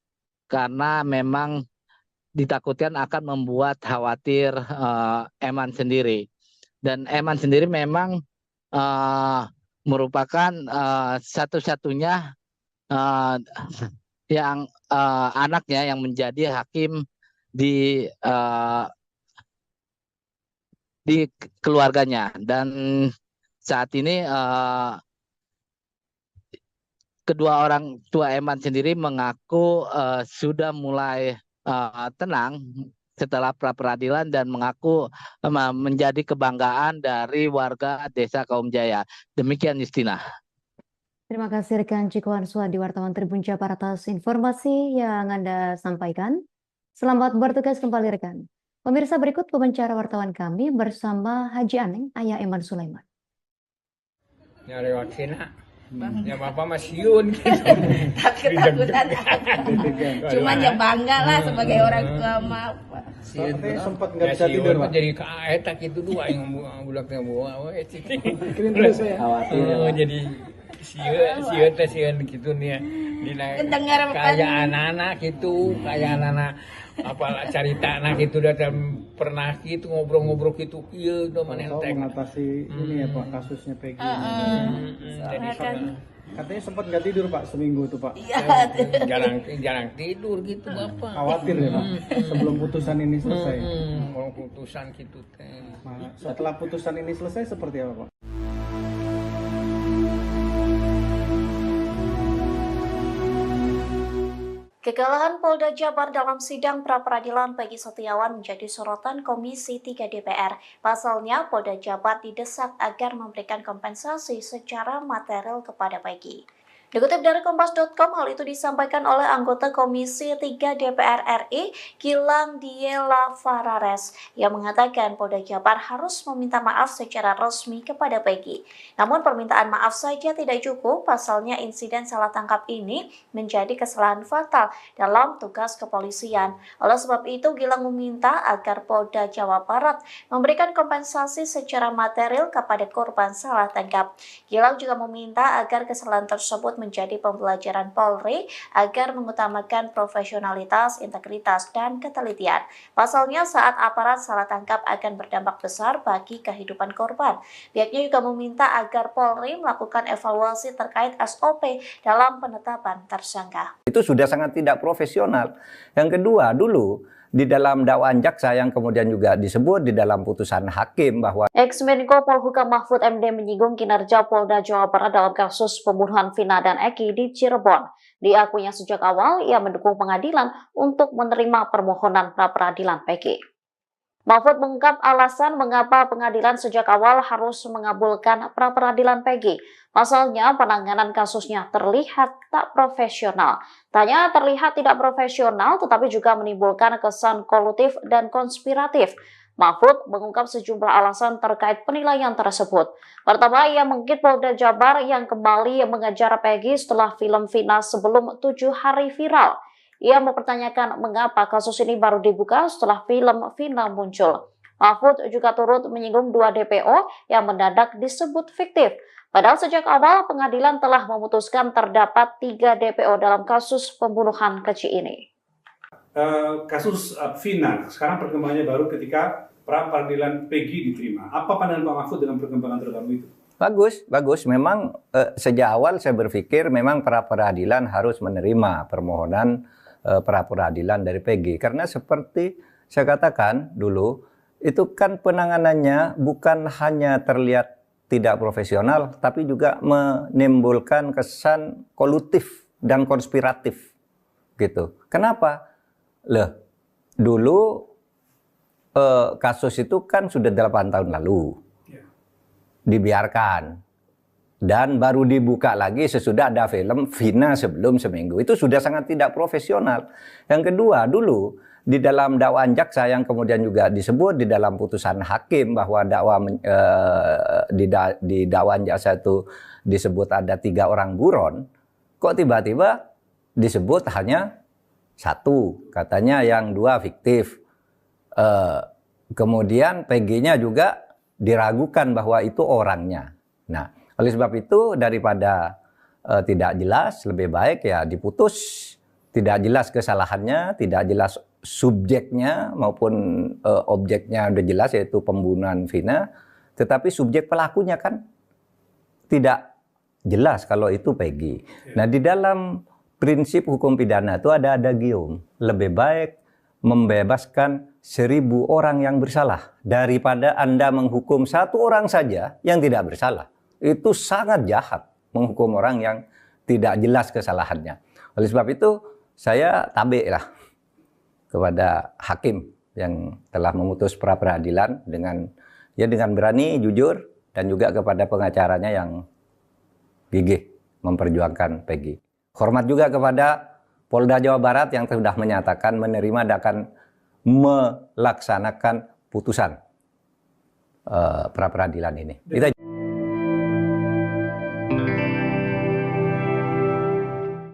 Speaker 2: karena memang ditakutkan akan membuat khawatir Eman sendiri. Dan Eman sendiri memang merupakan satu-satunya yang anaknya yang menjadi hakim di keluarganya. Dan saat ini kedua orang tua Eman sendiri mengaku sudah mulai tenang setelah pra-peradilan dan mengaku menjadi kebanggaan dari warga Desa Kaum Jaya. Demikian, Justina.
Speaker 4: Terima kasih rekan Cikuan Suhadi, wartawan Tribun Jabar, atas informasi yang Anda sampaikan. Selamat bertugas kembali rekan. Pemirsa, berikut wawancara wartawan kami bersama Haji Aneng, ayah Eman Sulaiman.
Speaker 5: Ya lewat sini. Ya bapak masih yun gitu.
Speaker 11: Takut-takutan. Cuman ya bangga lah sebagai orang tua mah.
Speaker 7: Katanya sempat nggak bisa tidur, Pak.
Speaker 5: Jadi kaetak itu dua yang bulaknya bawa.
Speaker 7: Khawatir.
Speaker 5: Jadi sieun gitu nih.
Speaker 11: Dengar
Speaker 5: kayak anak-anak gitu, kayak anak-anak apalah cerita anak itu datang pernah gitu ngobrol-ngobrol gitu, iya udah
Speaker 7: mengatasi ini ya Pak, kasusnya Peggy.
Speaker 5: Jadi
Speaker 7: katanya sempat nggak tidur Pak seminggu tuh Pak.
Speaker 5: jarang tidur gitu Bapak.
Speaker 7: Khawatir ya Pak sebelum putusan ini selesai.
Speaker 5: Putusan gitu teh.
Speaker 7: Setelah putusan ini selesai seperti apa Pak?
Speaker 3: Kegagalan Polda Jabar dalam sidang pra-peradilan Peggy Setiawan menjadi sorotan Komisi 3 DPR. Pasalnya, Polda Jabar didesak agar memberikan kompensasi secara material kepada Peggy. Dikutip dari Kompas.com, hal itu disampaikan oleh anggota Komisi 3 DPR RI, Gilang Diela Farares, yang mengatakan Polda Jabar harus meminta maaf secara resmi kepada Peggy. Namun permintaan maaf saja tidak cukup, pasalnya insiden salah tangkap ini menjadi kesalahan fatal dalam tugas kepolisian. Oleh sebab itu, Gilang meminta agar Polda Jawa Barat memberikan kompensasi secara material kepada korban salah tangkap. Gilang juga meminta agar kesalahan tersebut menjadi pembelajaran Polri agar mengutamakan profesionalitas, integritas, dan ketelitian. Pasalnya saat aparat salah tangkap akan berdampak besar bagi kehidupan korban. Pihaknya juga meminta agar Polri melakukan evaluasi terkait SOP dalam penetapan tersangka.
Speaker 8: Itu sudah sangat tidak profesional. Yang kedua, dulu di dalam dakwaan jaksa yang kemudian juga disebut di dalam putusan hakim bahwa
Speaker 3: Ex-Menko Polhukam Mahfud MD menyinggung kinerja Polda Jawa Barat dalam kasus pembunuhan Vina dan Eki di Cirebon. Diakuinya sejak awal ia mendukung pengadilan untuk menerima permohonan pra-peradilan Peggy. Mahfud mengungkap alasan mengapa pengadilan sejak awal harus mengabulkan pra-peradilan Peggy. Pasalnya penanganan kasusnya terlihat tak profesional. Tanya terlihat tidak profesional tetapi juga menimbulkan kesan kolutif dan konspiratif. Mahfud mengungkap sejumlah alasan terkait penilaian tersebut. Pertama, ia mengkritik Polda Jabar yang kembali mengejar Peggy setelah film Vina sebelum 7 hari viral. Ia mempertanyakan mengapa kasus ini baru dibuka setelah film Vina muncul. Mahfud juga turut menyinggung 2 DPO yang mendadak disebut fiktif. Padahal sejak awal pengadilan telah memutuskan terdapat 3 DPO dalam kasus pembunuhan keji ini.
Speaker 9: Kasus Vina, sekarang perkembangannya baru ketika pra peradilan Peggy diterima. Apa pandangan Pak Mahfud dengan perkembangan terbaru itu?
Speaker 8: Bagus, bagus. Memang sejak awal saya berpikir memang pra peradilan harus menerima permohonan pra peradilan dari Peggy. Karena seperti saya katakan dulu, itu kan penanganannya bukan hanya terlihat tidak profesional, tapi juga menimbulkan kesan kolutif dan konspiratif. Gitu. Kenapa? Loh, dulu kasus itu kan sudah 8 tahun lalu dibiarkan dan baru dibuka lagi sesudah ada film Vina sebelum seminggu. Itu sudah sangat tidak profesional. Yang kedua, dulu di dalam dakwaan jaksa yang kemudian juga disebut di dalam putusan hakim bahwa di dakwaan jaksa itu disebut ada 3 orang buron, kok tiba-tiba disebut hanya 1, katanya yang 2 fiktif. Kemudian Peggy-nya juga diragukan bahwa itu orangnya. Nah, oleh sebab itu daripada tidak jelas, lebih baik ya diputus. Tidak jelas kesalahannya, tidak jelas subjeknya maupun objeknya udah jelas yaitu pembunuhan Vina. Tetapi subjek pelakunya kan tidak jelas kalau itu Peggy. Nah, di dalam prinsip hukum pidana itu ada adagium. Lebih baik membebaskan 1000 orang yang bersalah daripada Anda menghukum 1 orang saja yang tidak bersalah. Itu sangat jahat menghukum orang yang tidak jelas kesalahannya. Oleh sebab itu saya tabik lah kepada hakim yang telah memutus pra peradilan dengan berani, jujur, dan juga kepada pengacaranya yang gigih memperjuangkan Peggy. Hormat juga kepada Polda Jawa Barat yang sudah menyatakan menerima dan akan melaksanakan putusan pra peradilan ini.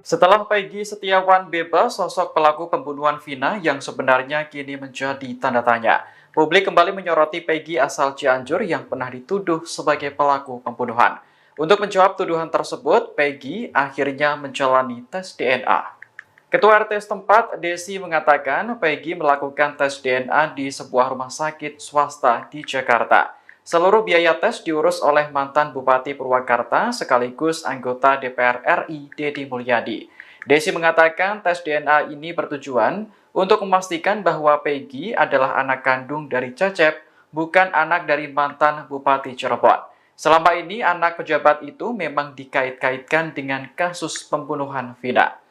Speaker 10: Setelah Peggy Setiawan bebas, sosok pelaku pembunuhan Vina yang sebenarnya kini menjadi tanda tanya. Publik kembali menyoroti Peggy asal Cianjur yang pernah dituduh sebagai pelaku pembunuhan. Untuk menjawab tuduhan tersebut, Peggy akhirnya menjalani tes DNA. Ketua RT setempat, Desi, mengatakan Peggy melakukan tes DNA di sebuah rumah sakit swasta di Jakarta. Seluruh biaya tes diurus oleh mantan Bupati Purwakarta sekaligus anggota DPR RI, Deddy Mulyadi. Desi mengatakan tes DNA ini bertujuan untuk memastikan bahwa Peggy adalah anak kandung dari Cecep, bukan anak dari mantan Bupati Cirebon. Selama ini anak pejabat itu memang dikait-kaitkan dengan kasus pembunuhan Vina.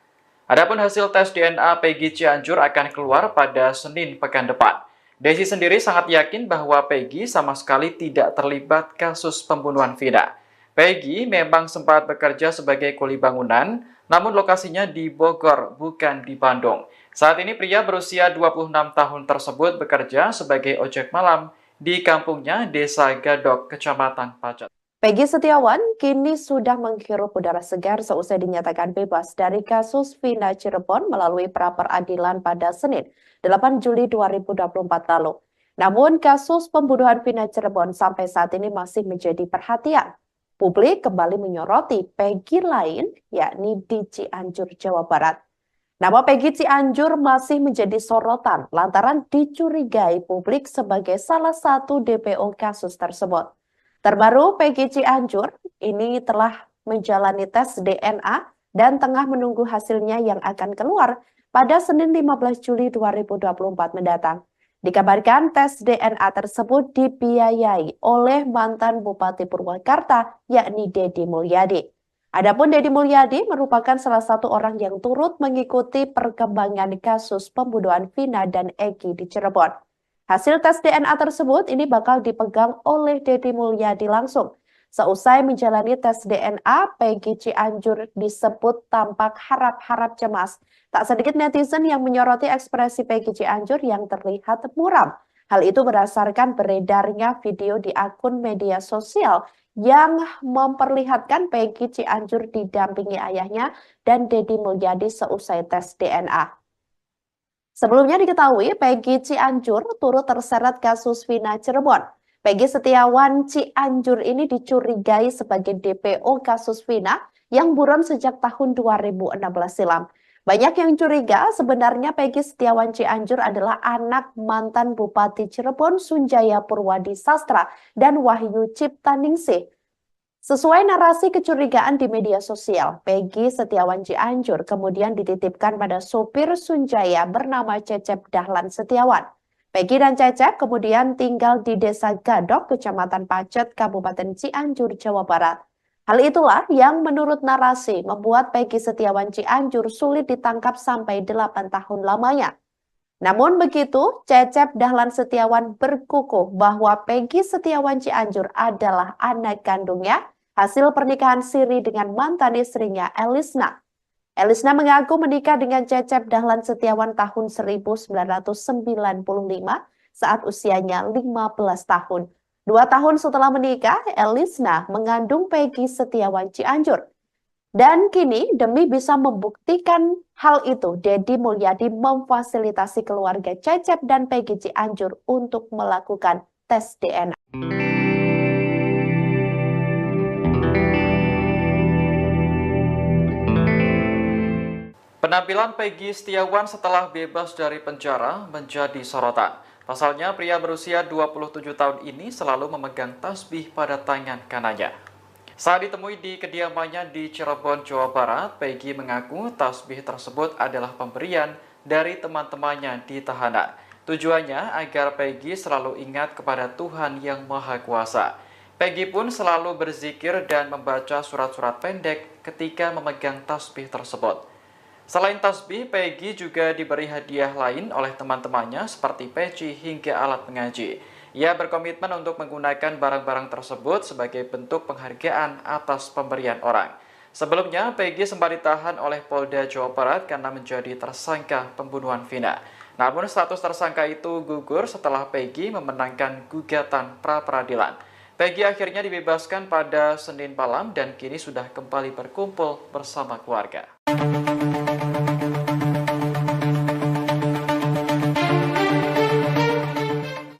Speaker 10: Adapun hasil tes DNA Peggy Cianjur akan keluar pada Senin pekan depan. Desi sendiri sangat yakin bahwa Peggy sama sekali tidak terlibat kasus pembunuhan Vina. Peggy memang sempat bekerja sebagai kuli bangunan, namun lokasinya di Bogor, bukan di Bandung. Saat ini pria berusia 26 tahun tersebut bekerja sebagai ojek malam di kampungnya Desa Gadok, Kecamatan Pacet.
Speaker 6: Peggy Setiawan kini sudah menghirup udara segar seusai dinyatakan bebas dari kasus Vina Cirebon melalui pra peradilan pada Senin, 8 Juli 2024 lalu. Namun kasus pembunuhan Vina Cirebon sampai saat ini masih menjadi perhatian. Publik kembali menyoroti Peggy lain, yakni di Cianjur, Jawa Barat. Nama Peggy Cianjur masih menjadi sorotan lantaran dicurigai publik sebagai salah satu DPO kasus tersebut. Terbaru, Peggy Cianjur ini telah menjalani tes DNA dan tengah menunggu hasilnya yang akan keluar pada Senin 15 Juli 2024 mendatang. Dikabarkan tes DNA tersebut dibiayai oleh mantan Bupati Purwakarta, yakni Deddy Mulyadi. Adapun Deddy Mulyadi merupakan salah satu orang yang turut mengikuti perkembangan kasus pembunuhan Vina dan Egi di Cirebon. Hasil tes DNA tersebut ini bakal dipegang oleh Deddy Mulyadi langsung. Seusai menjalani tes DNA, Peggy Cianjur disebut tampak harap-harap cemas. Tak sedikit netizen yang menyoroti ekspresi Peggy Cianjur yang terlihat muram. Hal itu berdasarkan beredarnya video di akun media sosial yang memperlihatkan Peggy Cianjur didampingi ayahnya dan Deddy Mulyadi seusai tes DNA. Sebelumnya diketahui Peggy Cianjur turut terseret kasus Vina Cirebon. Peggy Setiawan Cianjur ini dicurigai sebagai DPO kasus Vina yang buron sejak tahun 2016 silam. Banyak yang curiga sebenarnya Peggy Setiawan Cianjur adalah anak mantan Bupati Cirebon Sunjaya Purwadi Sastra dan Wahyu Ciptaningsih. Sesuai narasi kecurigaan di media sosial, Peggy Setiawan Cianjur kemudian dititipkan pada sopir Sunjaya bernama Cecep Dahlan Setiawan. Peggy dan Cecep kemudian tinggal di Desa Gadok, Kecamatan Pacet, Kabupaten Cianjur, Jawa Barat. Hal itulah yang menurut narasi membuat Peggy Setiawan Cianjur sulit ditangkap sampai 8 tahun lamanya. Namun begitu, Cecep Dahlan Setiawan berkukuh bahwa Peggy Setiawan Cianjur adalah anak kandungnya hasil pernikahan siri dengan mantan istrinya Elisna. Elisna mengaku menikah dengan Cecep Dahlan Setiawan tahun 1995 saat usianya 15 tahun. 2 tahun setelah menikah, Elisna mengandung Peggy Setiawan Cianjur. Dan kini demi bisa membuktikan hal itu, Deddy Mulyadi memfasilitasi keluarga Cecep dan Peggy Cianjur untuk melakukan tes DNA.
Speaker 10: Penampilan Peggy Setiawan setelah bebas dari penjara menjadi sorotan. Pasalnya, pria berusia 27 tahun ini selalu memegang tasbih pada tangan kanannya. Saat ditemui di kediamannya di Cirebon, Jawa Barat, Peggy mengaku tasbih tersebut adalah pemberian dari teman-temannya di tahanan. Tujuannya agar Peggy selalu ingat kepada Tuhan Yang Maha Kuasa. Peggy pun selalu berzikir dan membaca surat-surat pendek ketika memegang tasbih tersebut. Selain tasbih, Peggy juga diberi hadiah lain oleh teman-temannya seperti peci hingga alat mengaji. Ia berkomitmen untuk menggunakan barang-barang tersebut sebagai bentuk penghargaan atas pemberian orang. Sebelumnya, Peggy sempat ditahan oleh Polda Jawa Barat karena menjadi tersangka pembunuhan Vina. Namun status tersangka itu gugur setelah Peggy memenangkan gugatan pra-peradilan. Peggy akhirnya dibebaskan pada Senin malam dan kini sudah kembali berkumpul bersama keluarga.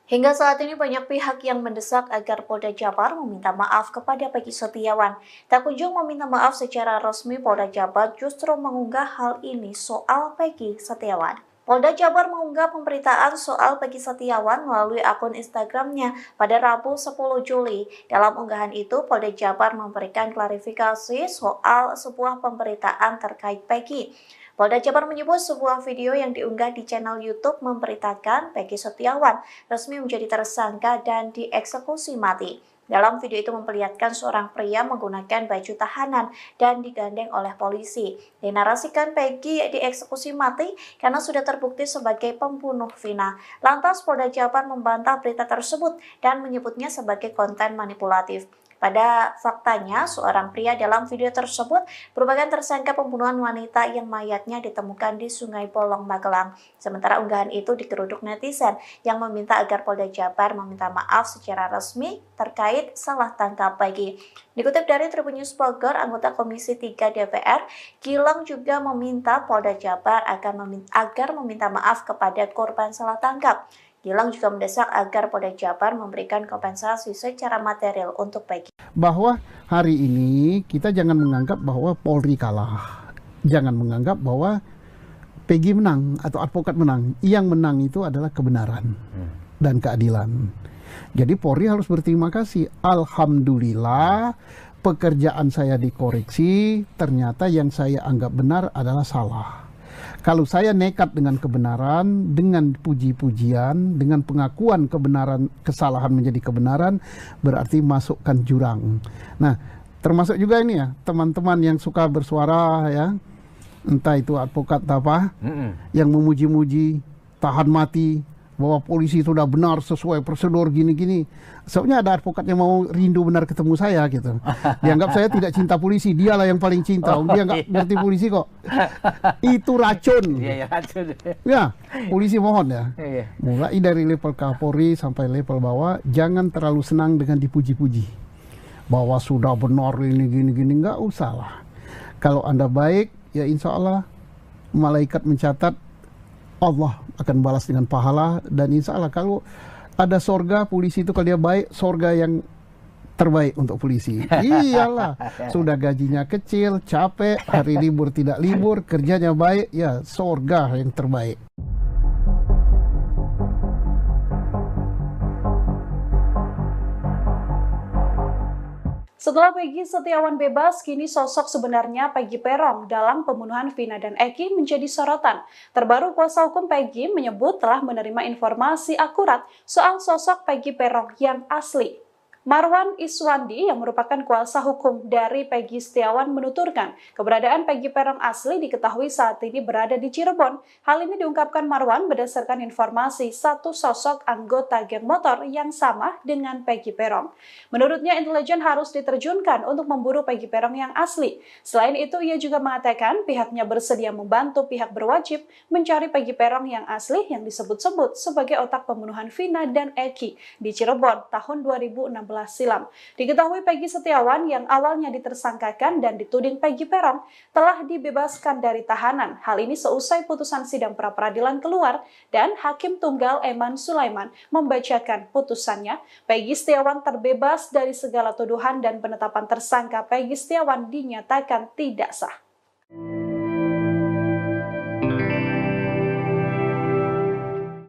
Speaker 3: Hingga saat ini banyak pihak yang mendesak agar Polda Jabar meminta maaf kepada Peggy Setiawan. Tak kunjung meminta maaf secara resmi, Polda Jabar justru mengunggah hal ini soal Peggy Setiawan. Polda Jabar mengunggah pemberitaan soal Peggy Setiawan melalui akun Instagramnya pada Rabu 10 Juli. Dalam unggahan itu, Polda Jabar memberikan klarifikasi soal sebuah pemberitaan terkait Peggy. Polda Jabar menyebut sebuah video yang diunggah di channel YouTube memberitakan Peggy Setiawan resmi menjadi tersangka dan dieksekusi mati. Dalam video itu memperlihatkan seorang pria menggunakan baju tahanan dan digandeng oleh polisi. Dinarasikan Peggy dieksekusi mati karena sudah terbukti sebagai pembunuh Vina. Lantas Polda Jabar membantah berita tersebut dan menyebutnya sebagai konten manipulatif. Pada faktanya, seorang pria dalam video tersebut merupakan tersangka pembunuhan wanita yang mayatnya ditemukan di Sungai Bolong, Magelang. Sementara unggahan itu digeruduk netizen yang meminta agar Polda Jabar meminta maaf secara resmi terkait salah tangkap Peggy. Dikutip dari Tribun News Bogor, anggota Komisi 3 DPR, Gilang juga meminta Polda Jabar agar meminta maaf kepada korban salah tangkap. Gilang juga mendesak agar Polda Jabar memberikan kompensasi secara material untuk Peggy.
Speaker 1: Bahwa hari ini kita jangan menganggap bahwa Polri kalah. Jangan menganggap bahwa Peggy menang atau advokat menang. Yang menang itu adalah kebenaran dan keadilan. Jadi Polri harus berterima kasih. Alhamdulillah pekerjaan saya dikoreksi, ternyata yang saya anggap benar adalah salah. Kalau saya nekat dengan kebenaran, dengan puji-pujian, dengan pengakuan kebenaran, kesalahan menjadi kebenaran, berarti masukkan jurang. Nah, termasuk juga ini ya, teman-teman yang suka bersuara ya, entah itu advokat apa, yang memuji-muji, tahan mati, bahwa polisi sudah benar sesuai prosedur gini-gini. Soalnya ada advokat yang mau rindu benar ketemu saya gitu. Dianggap saya tidak cinta polisi, dialah yang paling cinta. Dia nggak ngerti polisi kok. Itu racun.
Speaker 13: Iya, racun.
Speaker 1: Ya, polisi mohon ya. Mulai dari level Kapolri sampai level bawah, jangan terlalu senang dengan dipuji-puji. Bahwa sudah benar ini gini-gini, nggak usah lah. Kalau Anda baik, ya insya Allah malaikat mencatat Allah akan balas dengan pahala, dan insya Allah kalau ada sorga polisi itu, kalau dia baik, sorga yang terbaik untuk polisi. Iyalah, sudah gajinya kecil, capek, hari libur tidak libur, kerjanya baik, ya sorga yang terbaik.
Speaker 12: Setelah Peggy Setiawan bebas, kini sosok sebenarnya Peggy Peron dalam pembunuhan Vina dan Eki menjadi sorotan. Terbaru kuasa hukum Peggy menyebut telah menerima informasi akurat soal sosok Peggy Peron yang asli. Marwan Iswandi yang merupakan kuasa hukum dari Peggy Setiawan menuturkan keberadaan Peggy Peron asli diketahui saat ini berada di Cirebon. Hal ini diungkapkan Marwan berdasarkan informasi satu sosok anggota geng motor yang sama dengan Peggy Peron. Menurutnya intelijen harus diterjunkan untuk memburu Peggy Peron yang asli. Selain itu ia juga mengatakan pihaknya bersedia membantu pihak berwajib mencari Peggy Peron yang asli yang disebut-sebut sebagai otak pembunuhan Vina dan Eki di Cirebon tahun 2016 silam. Diketahui Peggy Setiawan yang awalnya ditersangkakan dan dituding Peggy Peron telah dibebaskan dari tahanan. Hal ini seusai putusan sidang pra-peradilan keluar dan Hakim Tunggal Eman Sulaiman membacakan putusannya. Peggy Setiawan terbebas dari segala tuduhan dan penetapan tersangka Peggy Setiawan dinyatakan tidak sah.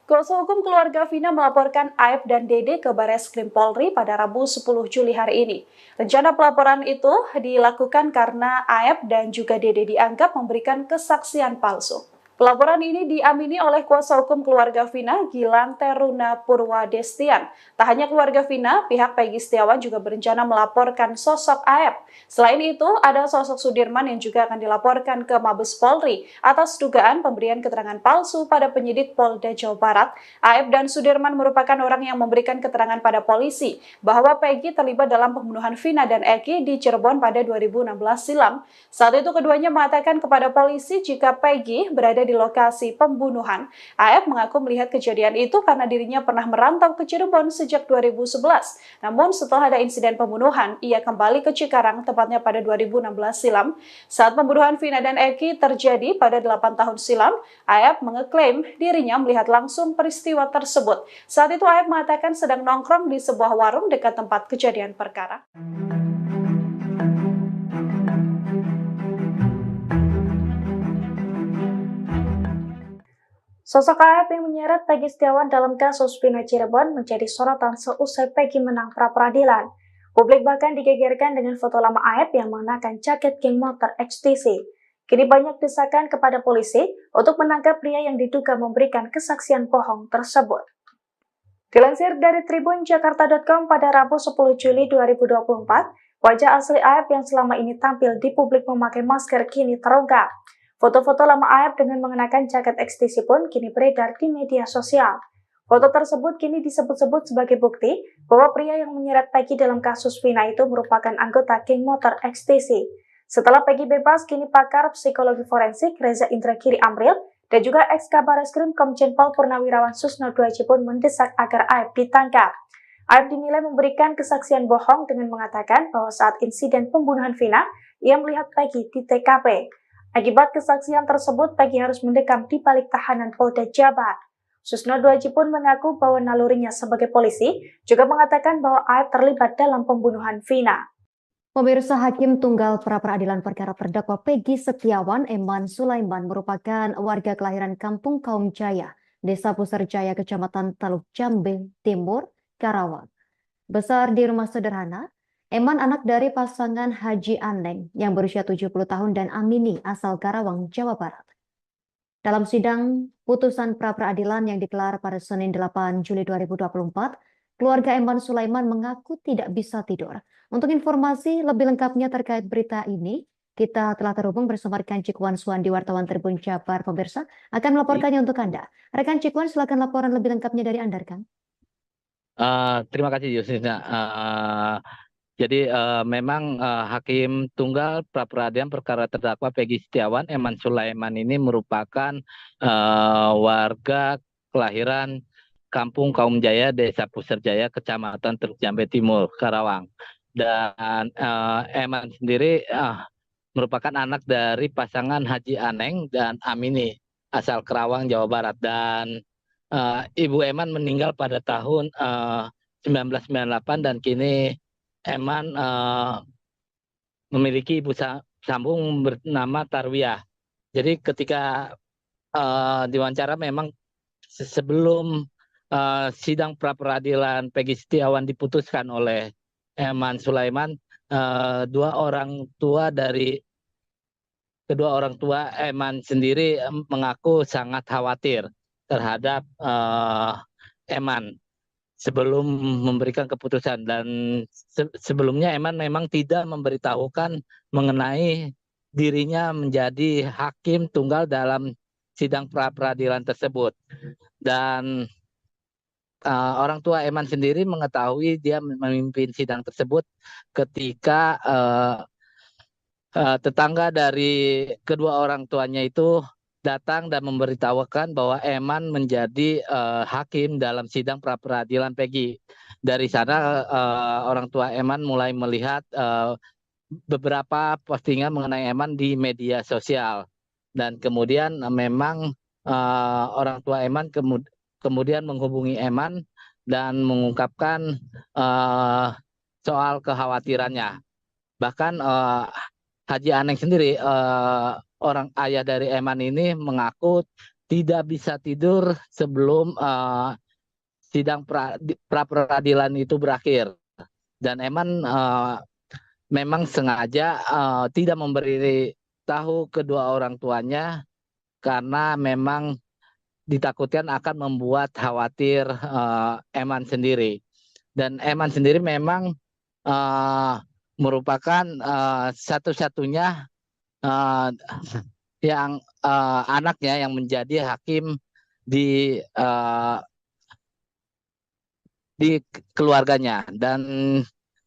Speaker 12: Kuasa hukum keluarga Vina melaporkan Aep dan Dede ke Bareskrim Polri pada Rabu 10 Juli hari ini. Rencana pelaporan itu dilakukan karena Aep dan juga Dede dianggap memberikan kesaksian palsu. Pelaporan ini diamini oleh kuasa hukum keluarga Vina, Gilang Teruna Purwadestian. Tak hanya keluarga Vina, pihak Peggy Setiawan juga berencana melaporkan sosok Aep. Selain itu, ada sosok Sudirman yang juga akan dilaporkan ke Mabes Polri atas dugaan pemberian keterangan palsu pada penyidik Polda Jawa Barat. Aep dan Sudirman merupakan orang yang memberikan keterangan pada polisi bahwa Peggy terlibat dalam pembunuhan Vina dan Eki di Cirebon pada 2016 silam. Saat itu keduanya mengatakan kepada polisi jika Peggy berada di lokasi pembunuhan. Aep mengaku melihat kejadian itu karena dirinya pernah merantau ke Cirebon sejak 2011. Namun setelah ada insiden pembunuhan, ia kembali ke Cikarang tepatnya pada 2016 silam. Saat pembunuhan Vina dan Eki terjadi pada 8 tahun silam, Aep mengeklaim dirinya melihat langsung peristiwa tersebut. Saat itu Aep mengatakan sedang nongkrong di sebuah warung dekat tempat kejadian perkara.
Speaker 3: Sosok Aep yang menyeret Peggy Setiawan dalam kasus Vina Cirebon menjadi sorotan seusai Peggy menang pra-peradilan. Publik bahkan digegerkan dengan foto lama Aep yang mengenakan jaket geng motor XTC. Kini banyak desakan kepada polisi untuk menangkap pria yang diduga memberikan kesaksian bohong tersebut. Dilansir dari tribunjakarta.com pada Rabu 10 Juli 2024, wajah asli Aep yang selama ini tampil di publik memakai masker kini terungkap. Foto-foto lama Aep dengan mengenakan jaket XTC pun kini beredar di media sosial. Foto tersebut kini disebut-sebut sebagai bukti bahwa pria yang menyeret Peggy dalam kasus Vina itu merupakan anggota geng motor XTC. Setelah Peggy bebas, kini pakar psikologi forensik Reza Indragiri Amril dan juga ex-Kabar Eskrim Komjen Pol Purnawirawan Susno Duaji pun mendesak agar Aep ditangkap. Aep dinilai memberikan kesaksian bohong dengan mengatakan bahwa saat insiden pembunuhan Vina, ia melihat Peggy di TKP. Akibat kesaksian tersebut, Peggy harus mendekam di balik tahanan Polda Jabar. Susno Duaji pun mengaku bahwa nalurinya sebagai polisi juga mengatakan bahwa Aep terlibat dalam pembunuhan Vina.
Speaker 4: Pemirsa, Hakim Tunggal pra-peradilan perkara terdakwa Peggy Setiawan, Eman Sulaiman, merupakan warga kelahiran Kampung Kaum Jaya, Desa Puserjaya, Kecamatan Taluk Jambe Timur, Karawang. Besar di rumah sederhana, Eman anak dari pasangan Haji Aneng yang berusia 70 tahun dan Amini asal Karawang, Jawa Barat. Dalam sidang putusan pra-peradilan yang digelar pada Senin 8 Juli 2024, keluarga Eman Sulaiman mengaku tidak bisa tidur. Untuk informasi lebih lengkapnya terkait berita ini, kita telah terhubung bersama rekan Cikwan Suwandi, wartawan Tribun Jabar. Pemirsa akan melaporkannya untuk Anda. Rekan Cikwan, silakan laporan lebih lengkapnya dari Anda, rekan.
Speaker 2: Terima kasih, Yusina. Jadi memang Hakim Tunggal pra-peradilan perkara terdakwa Peggy Setiawan, Eman Sulaiman ini merupakan warga kelahiran Kampung Kaum Jaya, Desa Puserjaya, Kecamatan Teluk Jambe Timur, Karawang. Dan Eman sendiri merupakan anak dari pasangan Haji Aneng dan Amini asal Karawang, Jawa Barat. Dan Ibu Eman meninggal pada tahun 1998 dan kini Eman memiliki ibu sambung bernama Tarwiyah. Jadi ketika diwawancara memang sebelum sidang pra-peradilan Peggy Setiawan diputuskan oleh Eman Sulaiman, kedua orang tua Eman sendiri mengaku sangat khawatir terhadap Eman sebelum memberikan keputusan, dan sebelumnya Eman memang tidak memberitahukan mengenai dirinya menjadi hakim tunggal dalam sidang pra-peradilan tersebut. Dan orang tua Eman sendiri mengetahui dia memimpin sidang tersebut ketika tetangga dari kedua orang tuanya itu datang dan memberitahukan bahwa Eman menjadi hakim dalam sidang pra-peradilan Peggy. Dari sana orang tua Eman mulai melihat beberapa postingan mengenai Eman di media sosial, dan kemudian memang orang tua Eman kemudian menghubungi Eman dan mengungkapkan soal kekhawatirannya. Bahkan Haji Aneng sendiri, orang ayah dari Eman ini, mengaku tidak bisa tidur sebelum sidang pra-peradilan itu berakhir. Dan Eman memang sengaja tidak memberi tahu kedua orang tuanya karena memang ditakutkan akan membuat khawatir Eman sendiri. Dan Eman sendiri memang merupakan satu-satunya yang anaknya yang menjadi hakim di keluarganya. Dan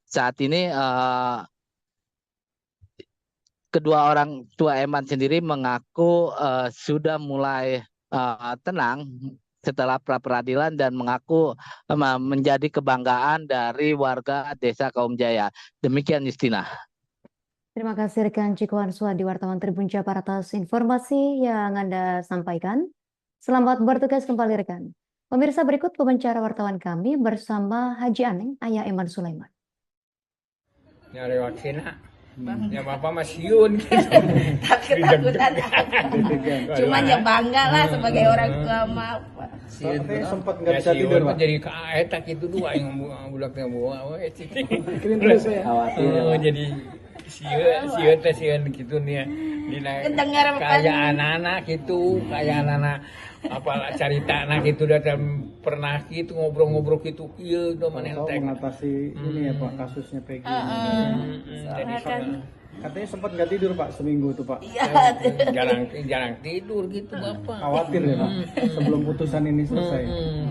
Speaker 2: saat ini kedua orang tua Eman sendiri mengaku sudah mulai tenang setelah pra-peradilan dan mengaku menjadi kebanggaan dari warga Desa Kaum Jaya. Demikian, Justina.
Speaker 4: Terima kasih rekan Cikuan Suhadi, wartawan Tribun Jabar, atas informasi yang Anda sampaikan. Selamat bertugas kembali rekan. Pemirsa, berikut wawancara wartawan kami bersama Haji Aneng, ayah Eman Sulaiman.
Speaker 5: Nyari vaksinnya. Ya bapak masiun gitu.
Speaker 11: Takut-takutan. Cuman ya bangga lah sebagai orang tua mah.
Speaker 7: Tapi sempat nggak bisa tidur, Pak.
Speaker 5: Jadi kaetak itu dua yang bulaknya bawa.
Speaker 7: Kirim dulu saya.
Speaker 5: Khawatir. Jadi sieun gitu nih. Kayak anak-anak gitu, kayak anak-anak apalah cerita anak itu datang pernah gitu ngobrol-ngobrol gitu, iya udah mana
Speaker 7: mengatasi ini ya Pak, kasusnya Peggy.
Speaker 5: Jadi
Speaker 7: katanya sempat nggak tidur Pak seminggu tuh Pak.
Speaker 5: jarang tidur gitu Bapak.
Speaker 7: Khawatir ya Pak sebelum putusan ini selesai.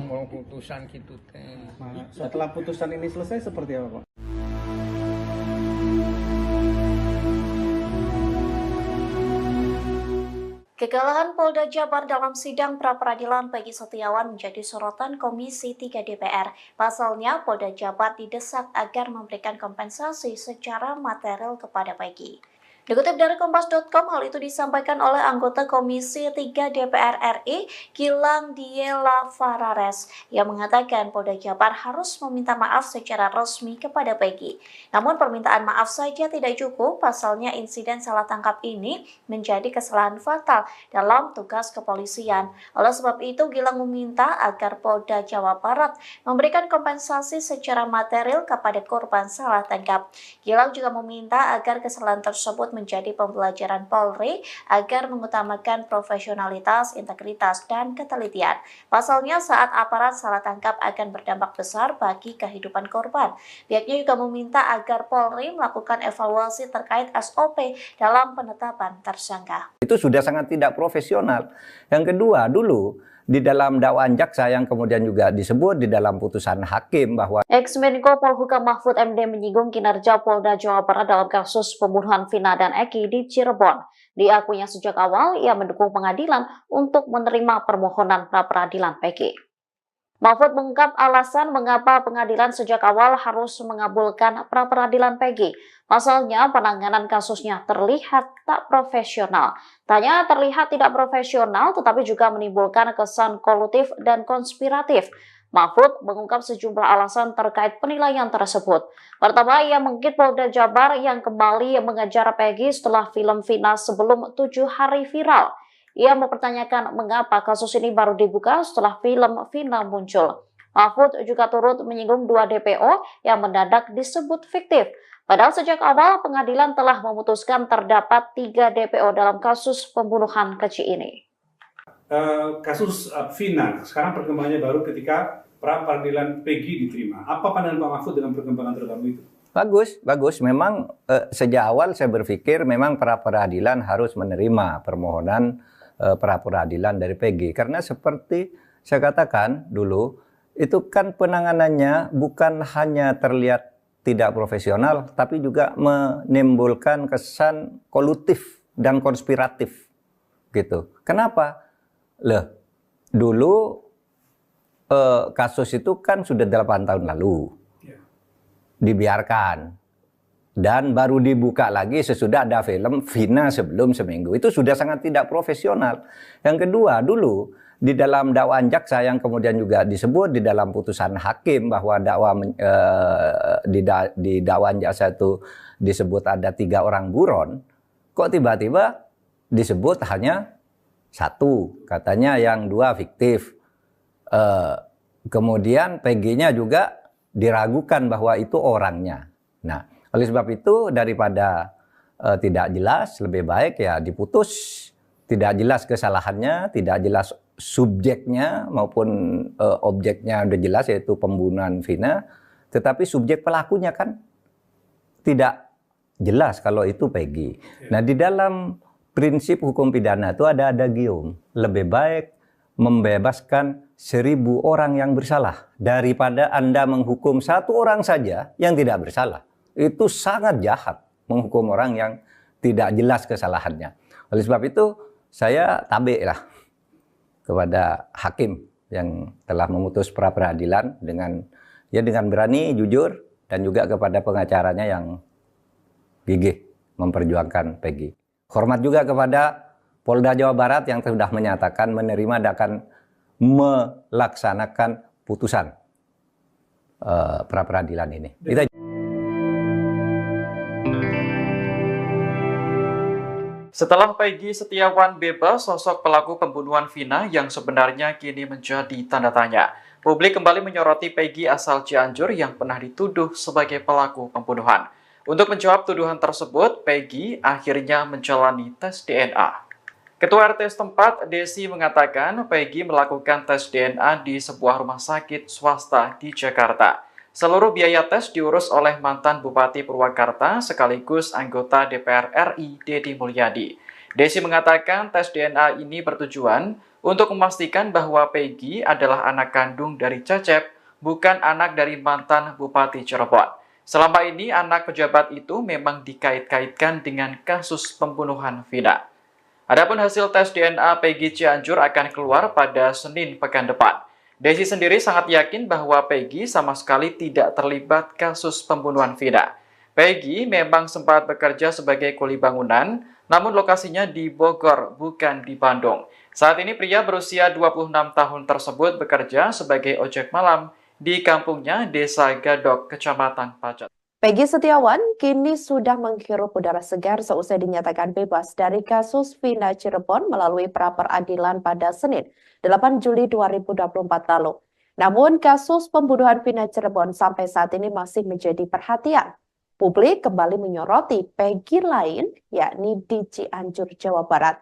Speaker 5: Kalau putusan gitu teh.
Speaker 7: Setelah putusan ini selesai seperti apa Pak?
Speaker 3: Kekalahan Polda Jabar dalam sidang pra-peradilan Peggy Setiawan menjadi sorotan Komisi 3 DPR. Pasalnya, Polda Jabar didesak agar memberikan kompensasi secara material kepada Peggy. Dikutip dari Kompas.com, hal itu disampaikan oleh anggota Komisi 3 DPR RI, Gilang Diela Farares, yang mengatakan Polda Jabar harus meminta maaf secara resmi kepada Peggy. Namun permintaan maaf saja tidak cukup, pasalnya insiden salah tangkap ini menjadi kesalahan fatal dalam tugas kepolisian. Oleh sebab itu, Gilang meminta agar Polda Jawa Barat memberikan kompensasi secara material kepada korban salah tangkap. Gilang juga meminta agar kesalahan tersebut menjadi pembelajaran Polri agar mengutamakan profesionalitas, integritas, dan ketelitian. Pasalnya saat aparat salah tangkap akan berdampak besar bagi kehidupan korban. Pihaknya juga meminta agar Polri melakukan evaluasi terkait SOP dalam penetapan tersangka.
Speaker 8: Itu sudah sangat tidak profesional. Yang kedua, dulu di dalam dakwaan jaksa yang kemudian juga disebut di dalam putusan hakim bahwa
Speaker 3: Ex-Menko Polhukam Mahfud MD menyinggung kinerja Polda Jawa Barat dalam kasus pembunuhan Vina dan Eki di Cirebon. Diakuinya sejak awal ia mendukung pengadilan untuk menerima permohonan pra-peradilan Peggy. Mahfud mengungkap alasan mengapa pengadilan sejak awal harus mengabulkan pra-peradilan Peggy. Pasalnya penanganan kasusnya terlihat tak profesional. Tanya terlihat tidak profesional tetapi juga menimbulkan kesan kolutif dan konspiratif.
Speaker 13: Mahfud mengungkap sejumlah alasan terkait penilaian tersebut. Pertama, ia mengkritik Polda Jabar yang kembali mengejar Peggy setelah film Vina sebelum 7 hari viral. Ia mempertanyakan mengapa kasus ini baru dibuka setelah film Vina muncul. Mahfud juga turut menyinggung 2 DPO yang mendadak disebut fiktif. Padahal sejak awal pengadilan telah memutuskan terdapat 3 DPO dalam kasus pembunuhan keji ini.
Speaker 9: Kasus Vina, sekarang perkembangannya baru ketika pra peradilan Peggy diterima. Apa pandangan Pak Mahfud dengan perkembangan terbaru itu?
Speaker 8: Bagus. Memang sejak awal saya berpikir memang pra peradilan harus menerima permohonan pra peradilan dari Peggy. Karena seperti saya katakan dulu, itu kan penanganannya bukan hanya terlihat tidak profesional, tapi juga menimbulkan kesan kolutif dan konspiratif. Gitu. Kenapa? Dulu kasus itu kan sudah 8 tahun lalu dibiarkan dan baru dibuka lagi sesudah ada film Vina sebelum seminggu. Itu sudah sangat tidak profesional. Yang kedua, dulu di dalam dakwaan jaksa yang kemudian juga disebut di dalam putusan hakim bahwa di dakwaan jaksa itu disebut ada 3 orang buron, kok tiba-tiba disebut hanya 1, katanya yang 2 fiktif. Kemudian Peggy-nya juga diragukan bahwa itu orangnya. Nah, oleh sebab itu daripada tidak jelas, lebih baik ya diputus. Tidak jelas kesalahannya, tidak jelas subjeknya maupun objeknya udah jelas yaitu pembunuhan Vina. Tetapi subjek pelakunya kan tidak jelas kalau itu Peggy. Nah, di dalam prinsip hukum pidana itu ada adagium. Lebih baik membebaskan 1000 orang yang bersalah daripada Anda menghukum 1 orang saja yang tidak bersalah. Itu sangat jahat menghukum orang yang tidak jelas kesalahannya. Oleh sebab itu saya tabik lah kepada hakim yang telah memutus pra peradilan dengan berani, jujur, dan juga kepada pengacaranya yang gigih memperjuangkan Peggy. Hormat juga kepada Polda Jawa Barat yang sudah menyatakan menerima dan akan melaksanakan putusan pra peradilan ini.
Speaker 10: Setelah Peggy Setiawan bebas, sosok pelaku pembunuhan Vina yang sebenarnya kini menjadi tanda tanya. Publik kembali menyoroti Peggy asal Cianjur yang pernah dituduh sebagai pelaku pembunuhan. Untuk menjawab tuduhan tersebut, Peggy akhirnya menjalani tes DNA. Ketua RT setempat, Desi, mengatakan Peggy melakukan tes DNA di sebuah rumah sakit swasta di Jakarta. Seluruh biaya tes diurus oleh mantan Bupati Purwakarta sekaligus anggota DPR RI, Deddy Mulyadi. Desi mengatakan tes DNA ini bertujuan untuk memastikan bahwa Peggy adalah anak kandung dari Cecep, bukan anak dari mantan Bupati Cirebon. Selama ini anak pejabat itu memang dikait-kaitkan dengan kasus pembunuhan Vina. Adapun hasil tes DNA Peggy Cianjur akan keluar pada Senin pekan depan. Desi sendiri sangat yakin bahwa Peggy sama sekali tidak terlibat kasus pembunuhan Vina. Peggy memang sempat bekerja sebagai kuli bangunan, namun lokasinya di Bogor, bukan di Bandung. Saat ini pria berusia 26 tahun tersebut bekerja sebagai ojek malam di kampungnya Desa Gadok, Kecamatan Pacet.
Speaker 6: Peggy Setiawan kini sudah menghirup udara segar seusai dinyatakan bebas dari kasus Vina Cirebon melalui pra peradilan pada Senin, 8 Juli 2024 lalu. Namun kasus pembunuhan Vina Cirebon sampai saat ini masih menjadi perhatian. Publik kembali menyoroti Peggy lain, yakni di Cianjur, Jawa Barat.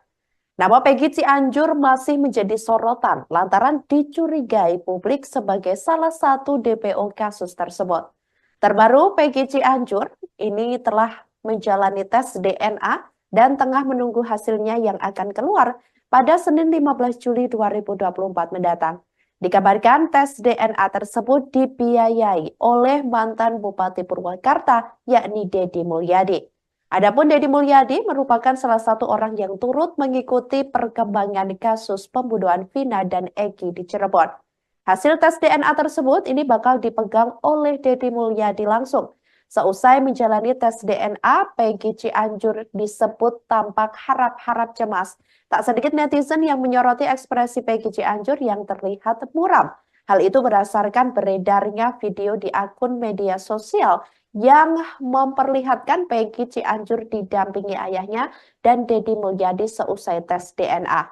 Speaker 6: Nama Peggy Cianjur masih menjadi sorotan lantaran dicurigai publik sebagai salah satu DPO kasus tersebut. Terbaru, Peggy Cianjur ini telah menjalani tes DNA dan tengah menunggu hasilnya yang akan keluar pada Senin 15 Juli 2024 mendatang. Dikabarkan tes DNA tersebut dibiayai oleh mantan Bupati Purwakarta, yakni Deddy Mulyadi. Adapun Deddy Mulyadi merupakan salah satu orang yang turut mengikuti perkembangan kasus pembunuhan Vina dan Egi di Cirebon. Hasil tes DNA tersebut ini bakal dipegang oleh Deddy Mulyadi langsung. Seusai menjalani tes DNA, Peggy Cianjur disebut tampak harap-harap cemas. Tak sedikit netizen yang menyoroti ekspresi Peggy Cianjur yang terlihat muram. Hal itu berdasarkan beredarnya video di akun media sosial yang memperlihatkan Peggy Cianjur didampingi ayahnya dan Deddy Mulyadi seusai tes DNA.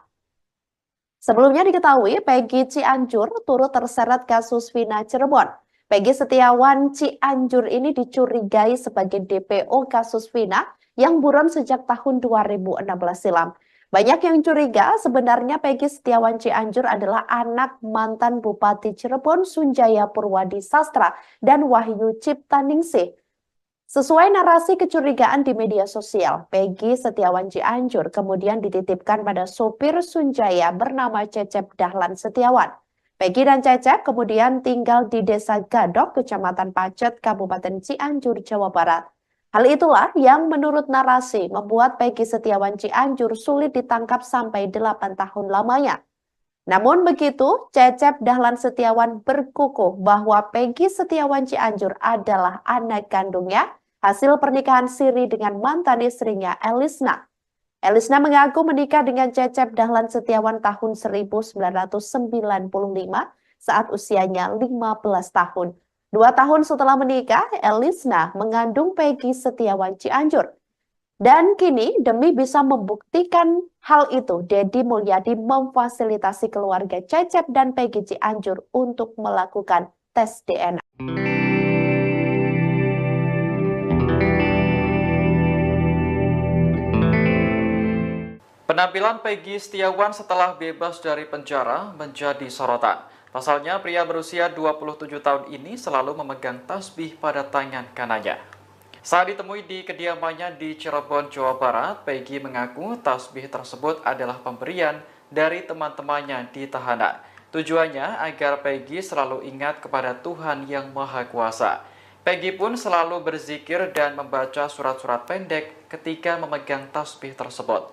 Speaker 6: Sebelumnya diketahui Peggy Cianjur turut terseret kasus Vina Cirebon. Peggy Setiawan Cianjur ini dicurigai sebagai DPO kasus Vina yang buron sejak tahun 2016 silam. Banyak yang curiga sebenarnya Peggy Setiawan Cianjur adalah anak mantan Bupati Cirebon Sunjaya Purwadi Sastra dan Wahyu Ciptaningsih. Sesuai narasi kecurigaan di media sosial, Peggy Setiawan Cianjur kemudian dititipkan pada sopir Sunjaya bernama Cecep Dahlan Setiawan. Peggy dan Cecep kemudian tinggal di Desa Gadok, Kecamatan Pacet, Kabupaten Cianjur, Jawa Barat. Hal itulah yang menurut narasi membuat Peggy Setiawan Cianjur sulit ditangkap sampai 8 tahun lamanya. Namun begitu, Cecep Dahlan Setiawan berkukuh bahwa Peggy Setiawan Cianjur adalah anak kandungnya hasil pernikahan siri dengan mantan istrinya Elisna. Elisna mengaku menikah dengan Cecep Dahlan Setiawan tahun 1995 saat usianya 15 tahun. 2 tahun setelah menikah, Elisna mengandung Peggy Setiawan Cianjur. Dan kini demi bisa membuktikan hal itu, Deddy Mulyadi memfasilitasi keluarga Cecep dan Peggy Cianjur untuk melakukan tes DNA.
Speaker 10: Penampilan Peggy Setiawan setelah bebas dari penjara menjadi sorotan. Pasalnya, pria berusia 27 tahun ini selalu memegang tasbih pada tangan kanannya. Saat ditemui di kediamannya di Cirebon, Jawa Barat, Peggy mengaku tasbih tersebut adalah pemberian dari teman-temannya di tahanan. Tujuannya agar Peggy selalu ingat kepada Tuhan Yang Maha Kuasa. Peggy pun selalu berzikir dan membaca surat-surat pendek ketika memegang tasbih tersebut.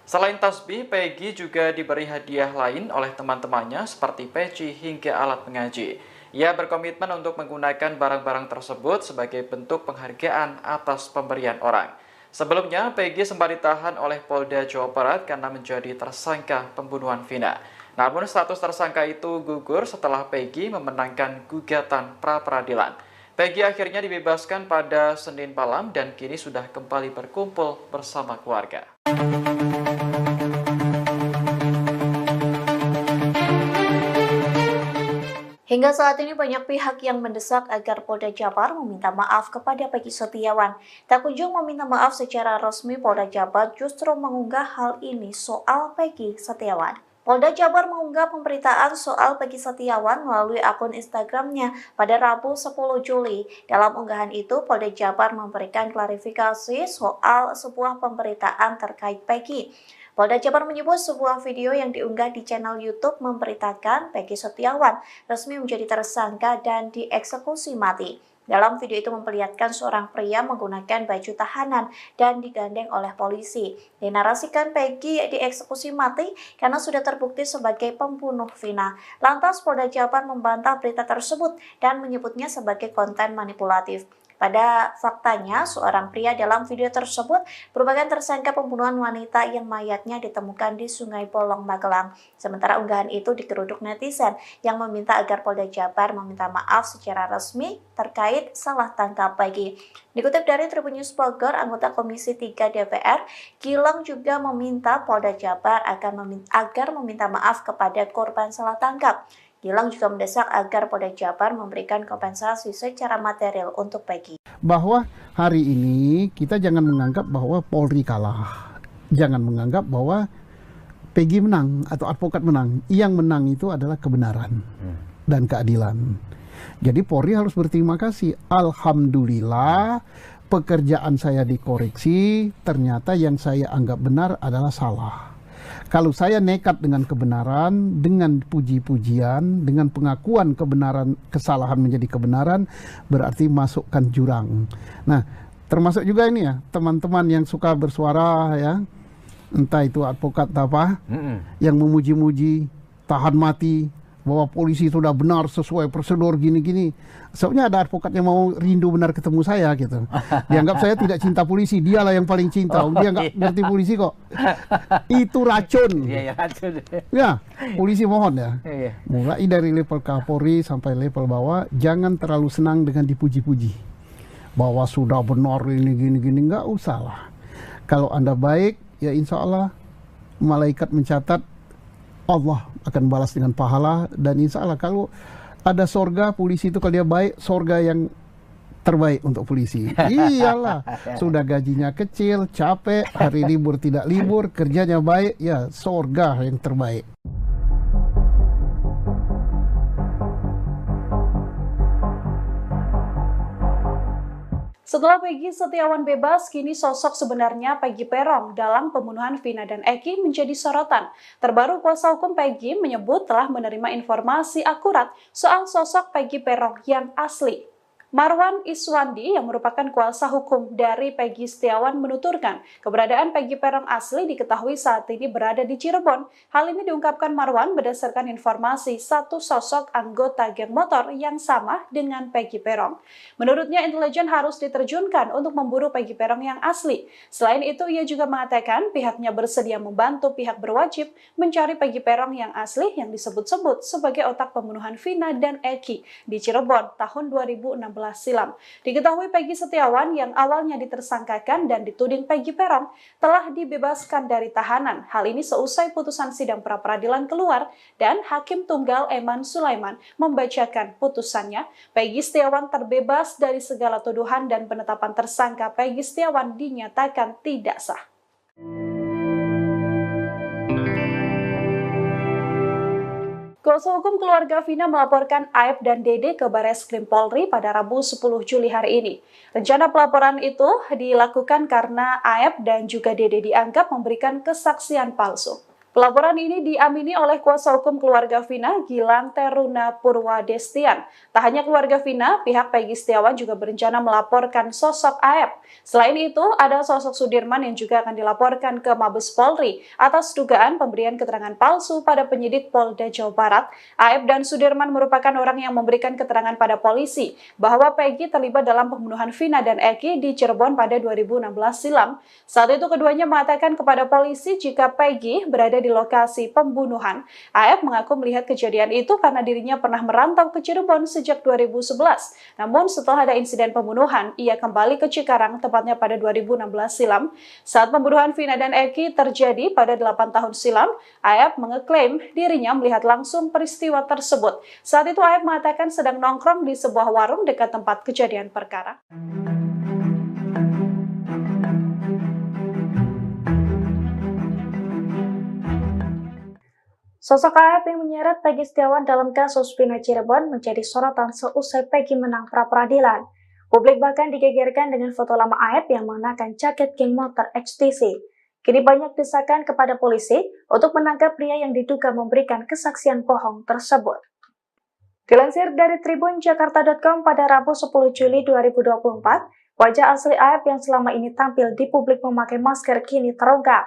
Speaker 10: Selain tasbih, Peggy juga diberi hadiah lain oleh teman-temannya seperti peci hingga alat mengaji. Ia berkomitmen untuk menggunakan barang-barang tersebut sebagai bentuk penghargaan atas pemberian orang. Sebelumnya, Peggy sempat ditahan oleh Polda Jawa Barat karena menjadi tersangka pembunuhan Vina. Namun status tersangka itu gugur setelah Peggy memenangkan gugatan pra-peradilan. Peggy akhirnya dibebaskan pada Senin malam dan kini sudah kembali berkumpul bersama keluarga.
Speaker 13: Hingga saat ini banyak pihak yang mendesak agar Polda Jabar meminta maaf kepada Peggy Setiawan. Tak kunjung meminta maaf secara resmi, Polda Jabar justru mengunggah hal ini soal Peggy Setiawan. Polda Jabar mengunggah pemberitaan soal Peggy Setiawan melalui akun Instagramnya pada Rabu 10 Juli. Dalam unggahan itu, Polda Jabar memberikan klarifikasi soal sebuah pemberitaan terkait Peggy. Polda Jabar menyebut sebuah video yang diunggah di channel YouTube memberitakan Peggy Setiawan resmi menjadi tersangka dan dieksekusi mati. Dalam video itu memperlihatkan seorang pria menggunakan baju tahanan dan digandeng oleh polisi. Dinarasikan Peggy dieksekusi mati karena sudah terbukti sebagai pembunuh Vina. Lantas Polda Jabar membantah berita tersebut dan menyebutnya sebagai konten manipulatif. Pada faktanya, seorang pria dalam video tersebut merupakan tersangka pembunuhan wanita yang mayatnya ditemukan di Sungai Bolong, Magelang. Sementara unggahan itu digeruduk netizen yang meminta agar Polda Jabar meminta maaf secara resmi terkait salah tangkap Peggy. Dikutip dari Tribun News Bogor, anggota Komisi 3 DPR, Gilang juga meminta Polda Jabar agar meminta maaf kepada korban salah tangkap. Gilang juga mendesak agar Polda Jabar memberikan kompensasi secara material untuk Peggy.
Speaker 1: Bahwa hari ini kita jangan menganggap bahwa Polri kalah. Jangan menganggap bahwa Peggy menang atau advokat menang. Yang menang itu adalah kebenaran dan keadilan. Jadi Polri harus berterima kasih. Alhamdulillah pekerjaan saya dikoreksi, ternyata yang saya anggap benar adalah salah. Kalau saya nekat dengan kebenaran, dengan puji-pujian, dengan pengakuan kebenaran, kesalahan menjadi kebenaran, berarti masukkan jurang. Nah, termasuk juga ini ya, teman-teman yang suka bersuara ya, entah itu advokat apa, yang memuji-muji, tahan mati, bahwa polisi sudah benar sesuai prosedur gini-gini. Soalnya ada advokat yang mau rindu benar ketemu saya gitu. Dianggap saya tidak cinta polisi, dialah yang paling cinta. Dia nggak ngerti polisi kok. Itu racun.
Speaker 14: Iya, racun.
Speaker 1: Ya, polisi mohon ya.
Speaker 14: Iya.
Speaker 1: Mulai dari level Kapolri sampai level bawah, jangan terlalu senang dengan dipuji-puji. Bahwa sudah benar ini gini-gini, nggak usah lah. Kalau Anda baik, ya insya Allah malaikat mencatat Allah akan balas dengan pahala, dan insya Allah kalau ada sorga polisi itu, kalau dia baik, sorga yang terbaik untuk polisi. Iyalah, sudah gajinya kecil, capek, hari libur tidak libur, kerjanya baik, ya sorga yang terbaik.
Speaker 12: Setelah Peggy Setiawan bebas, kini sosok sebenarnya Peggy Peron dalam pembunuhan Vina dan Eki menjadi sorotan. Terbaru kuasa hukum Peggy menyebut telah menerima informasi akurat soal sosok Peggy Peron yang asli. Marwan Iswandi yang merupakan kuasa hukum dari Peggy Setiawan menuturkan keberadaan Peggy Peron asli diketahui saat ini berada di Cirebon. Hal ini diungkapkan Marwan berdasarkan informasi satu sosok anggota geng motor yang sama dengan Peggy Peron. Menurutnya intelijen harus diterjunkan untuk memburu Peggy Peron yang asli. Selain itu ia juga mengatakan pihaknya bersedia membantu pihak berwajib mencari Peggy Peron yang asli yang disebut-sebut sebagai otak pembunuhan Vina dan Eki di Cirebon tahun 2016 silam. Diketahui Peggy Setiawan yang awalnya ditersangkakan dan dituding Peggy Peron telah dibebaskan dari tahanan. Hal ini seusai putusan sidang pra-peradilan keluar dan Hakim Tunggal Eman Sulaiman membacakan putusannya. Peggy Setiawan terbebas dari segala tuduhan dan penetapan tersangka Peggy Setiawan dinyatakan tidak sah. Kuasa hukum keluarga Vina melaporkan Aep dan Dede ke Bareskrim Polri pada Rabu 10 Juli hari ini. Rencana pelaporan itu dilakukan karena Aep dan juga Dede dianggap memberikan kesaksian palsu. Pelaporan ini diamini oleh kuasa hukum keluarga Vina, Gilang Teruna Purwadestian. Tak hanya keluarga Vina, pihak Peggy Setiawan juga berencana melaporkan sosok Aep. Selain itu, ada sosok Sudirman yang juga akan dilaporkan ke Mabes Polri atas dugaan pemberian keterangan palsu pada penyidik Polda Jawa Barat. Aep dan Sudirman merupakan orang yang memberikan keterangan pada polisi bahwa Peggy terlibat dalam pembunuhan Vina dan Eki di Cirebon pada 2016 silam. Saat itu keduanya mengatakan kepada polisi jika Peggy berada di lokasi pembunuhan. Aep mengaku melihat kejadian itu karena dirinya pernah merantau ke Cirebon sejak 2011. Namun setelah ada insiden pembunuhan, ia kembali ke Cikarang tepatnya pada 2016 silam. Saat pembunuhan Vina dan Eki terjadi pada 8 tahun silam, Aep mengeklaim dirinya melihat langsung peristiwa tersebut. Saat itu Aep mengatakan sedang nongkrong di sebuah warung dekat tempat kejadian perkara.
Speaker 3: Sosok Aep yang menyeret Peggy Setiawan dalam kasus Vina Cirebon menjadi sorotan seusai Peggy menang pra-peradilan. Publik bahkan digegerkan dengan foto lama Aep yang mengenakan jaket geng motor XTC. Kini banyak desakan kepada polisi untuk menangkap pria yang diduga memberikan kesaksian bohong tersebut. Dilansir dari tribunjakarta.com pada Rabu 10 Juli 2024, wajah asli Aep yang selama ini tampil di publik memakai masker kini terungkap.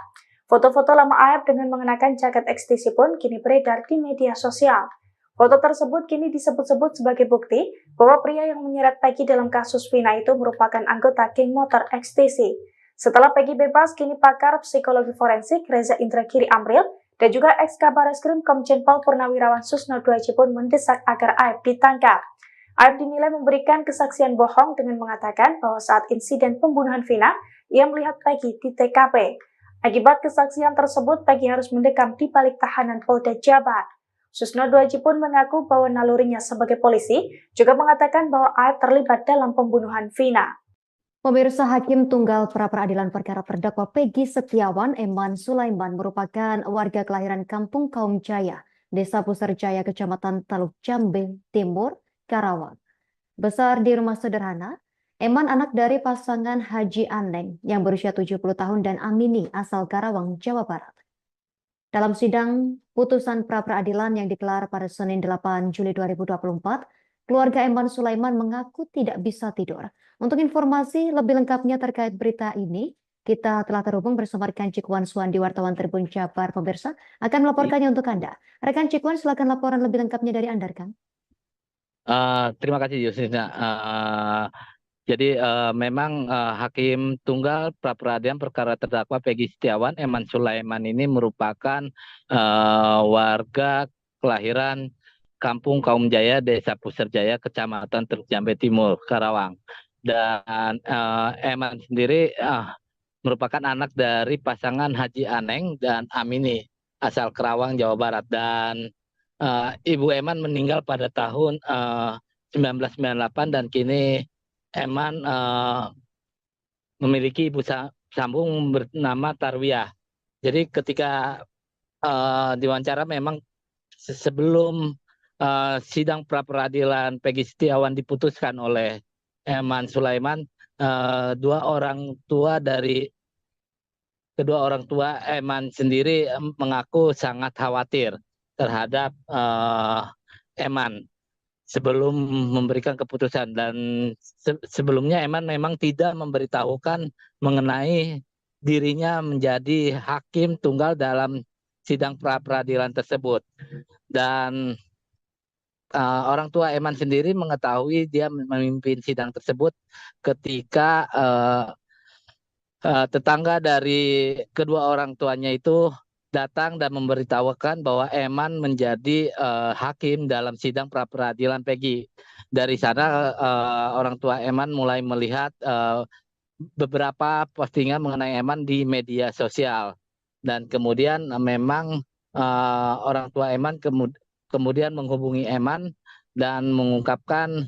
Speaker 3: Foto-foto lama Aep dengan mengenakan jaket XTC pun kini beredar di media sosial. Foto tersebut kini disebut-sebut sebagai bukti bahwa pria yang menyeret Peggy dalam kasus Vina itu merupakan anggota geng motor XTC. Setelah Peggy bebas, kini pakar psikologi forensik Reza Indragiri Amril dan juga ex-Kabar Eskrim Komjen Pol Purnawirawan Susno Duaji pun mendesak agar Aep ditangkap. Aep dinilai memberikan kesaksian bohong dengan mengatakan bahwa saat insiden pembunuhan Vina, ia melihat Peggy di TKP. Akibat kesaksian tersebut, Peggy harus mendekam di balik tahanan Polda Jabar. Susno Duaji pun mengaku bahwa nalurinya sebagai polisi juga mengatakan bahwa Aep terlibat dalam pembunuhan Vina.
Speaker 4: Pemirsa, Hakim Tunggal Pra-Peradilan Perkara Terdakwa Peggy Setiawan Eman Sulaiman merupakan warga kelahiran Kampung Kaum Jaya, Desa Puserjaya, Kecamatan Taluk Jambe Timur, Karawang. Besar di rumah sederhana, Eman anak dari pasangan Haji Aneng yang berusia 70 tahun dan Amini asal Karawang, Jawa Barat. Dalam sidang putusan pra-peradilan yang digelar pada Senin 8 Juli 2024, keluarga Eman Sulaiman mengaku tidak bisa tidur. Untuk informasi lebih lengkapnya terkait berita ini, Kita telah terhubung bersama rekan Cikwan Suwandi, wartawan Tribun Jabar. Pemirsa akan melaporkannya untuk Anda. Rekan Cikwan, silakan laporan lebih lengkapnya dari Anda, rekan.
Speaker 2: Terima kasih Yusina. Jadi memang Hakim Tunggal Pra-Peradilan Perkara Terdakwa Peggy Setiawan Eman Sulaiman ini merupakan warga kelahiran Kampung Kaum Jaya, Desa Puserjaya, Kecamatan Teluk Jambe Timur, Karawang. Dan Eman sendiri merupakan anak dari pasangan Haji Aneng dan Amini asal Karawang, Jawa Barat. Dan Ibu Eman meninggal pada tahun 1998 dan kini Eman memiliki ibu sambung bernama Tarwiyah. Jadi ketika diwawancara memang sebelum sidang pra-peradilan Peggy Setiawan diputuskan oleh Eman Sulaiman, kedua orang tua Eman sendiri mengaku sangat khawatir terhadap Eman sebelum memberikan keputusan, dan sebelumnya Eman memang tidak memberitahukan mengenai dirinya menjadi hakim tunggal dalam sidang pra-peradilan tersebut. Dan orang tua Eman sendiri mengetahui dia memimpin sidang tersebut ketika tetangga dari kedua orang tuanya itu datang dan memberitahukan bahwa Eman menjadi hakim dalam sidang pra-peradilan Peggy. Dari sana orang tua Eman mulai melihat beberapa postingan mengenai Eman di media sosial, dan kemudian memang orang tua Eman kemudian menghubungi Eman dan mengungkapkan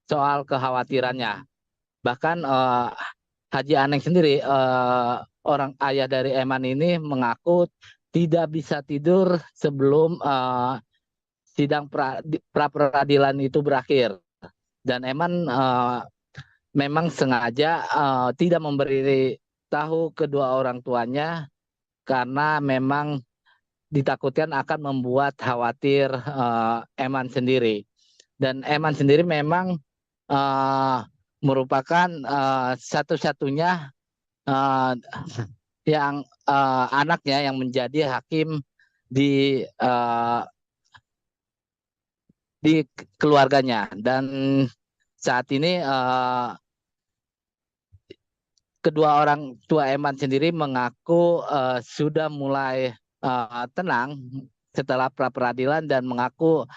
Speaker 2: soal kekhawatirannya. Bahkan Haji Aneng sendiri, orang ayah dari Eman ini, mengaku tidak bisa tidur sebelum sidang pra-peradilan itu berakhir. Dan Eman memang sengaja tidak memberi tahu kedua orang tuanya karena memang ditakutkan akan membuat khawatir Eman sendiri. Dan Eman sendiri memang merupakan satu-satunya yang anaknya yang menjadi hakim di keluarganya. Dan saat ini kedua orang tua Eman sendiri mengaku sudah mulai tenang setelah pra-peradilan dan mengaku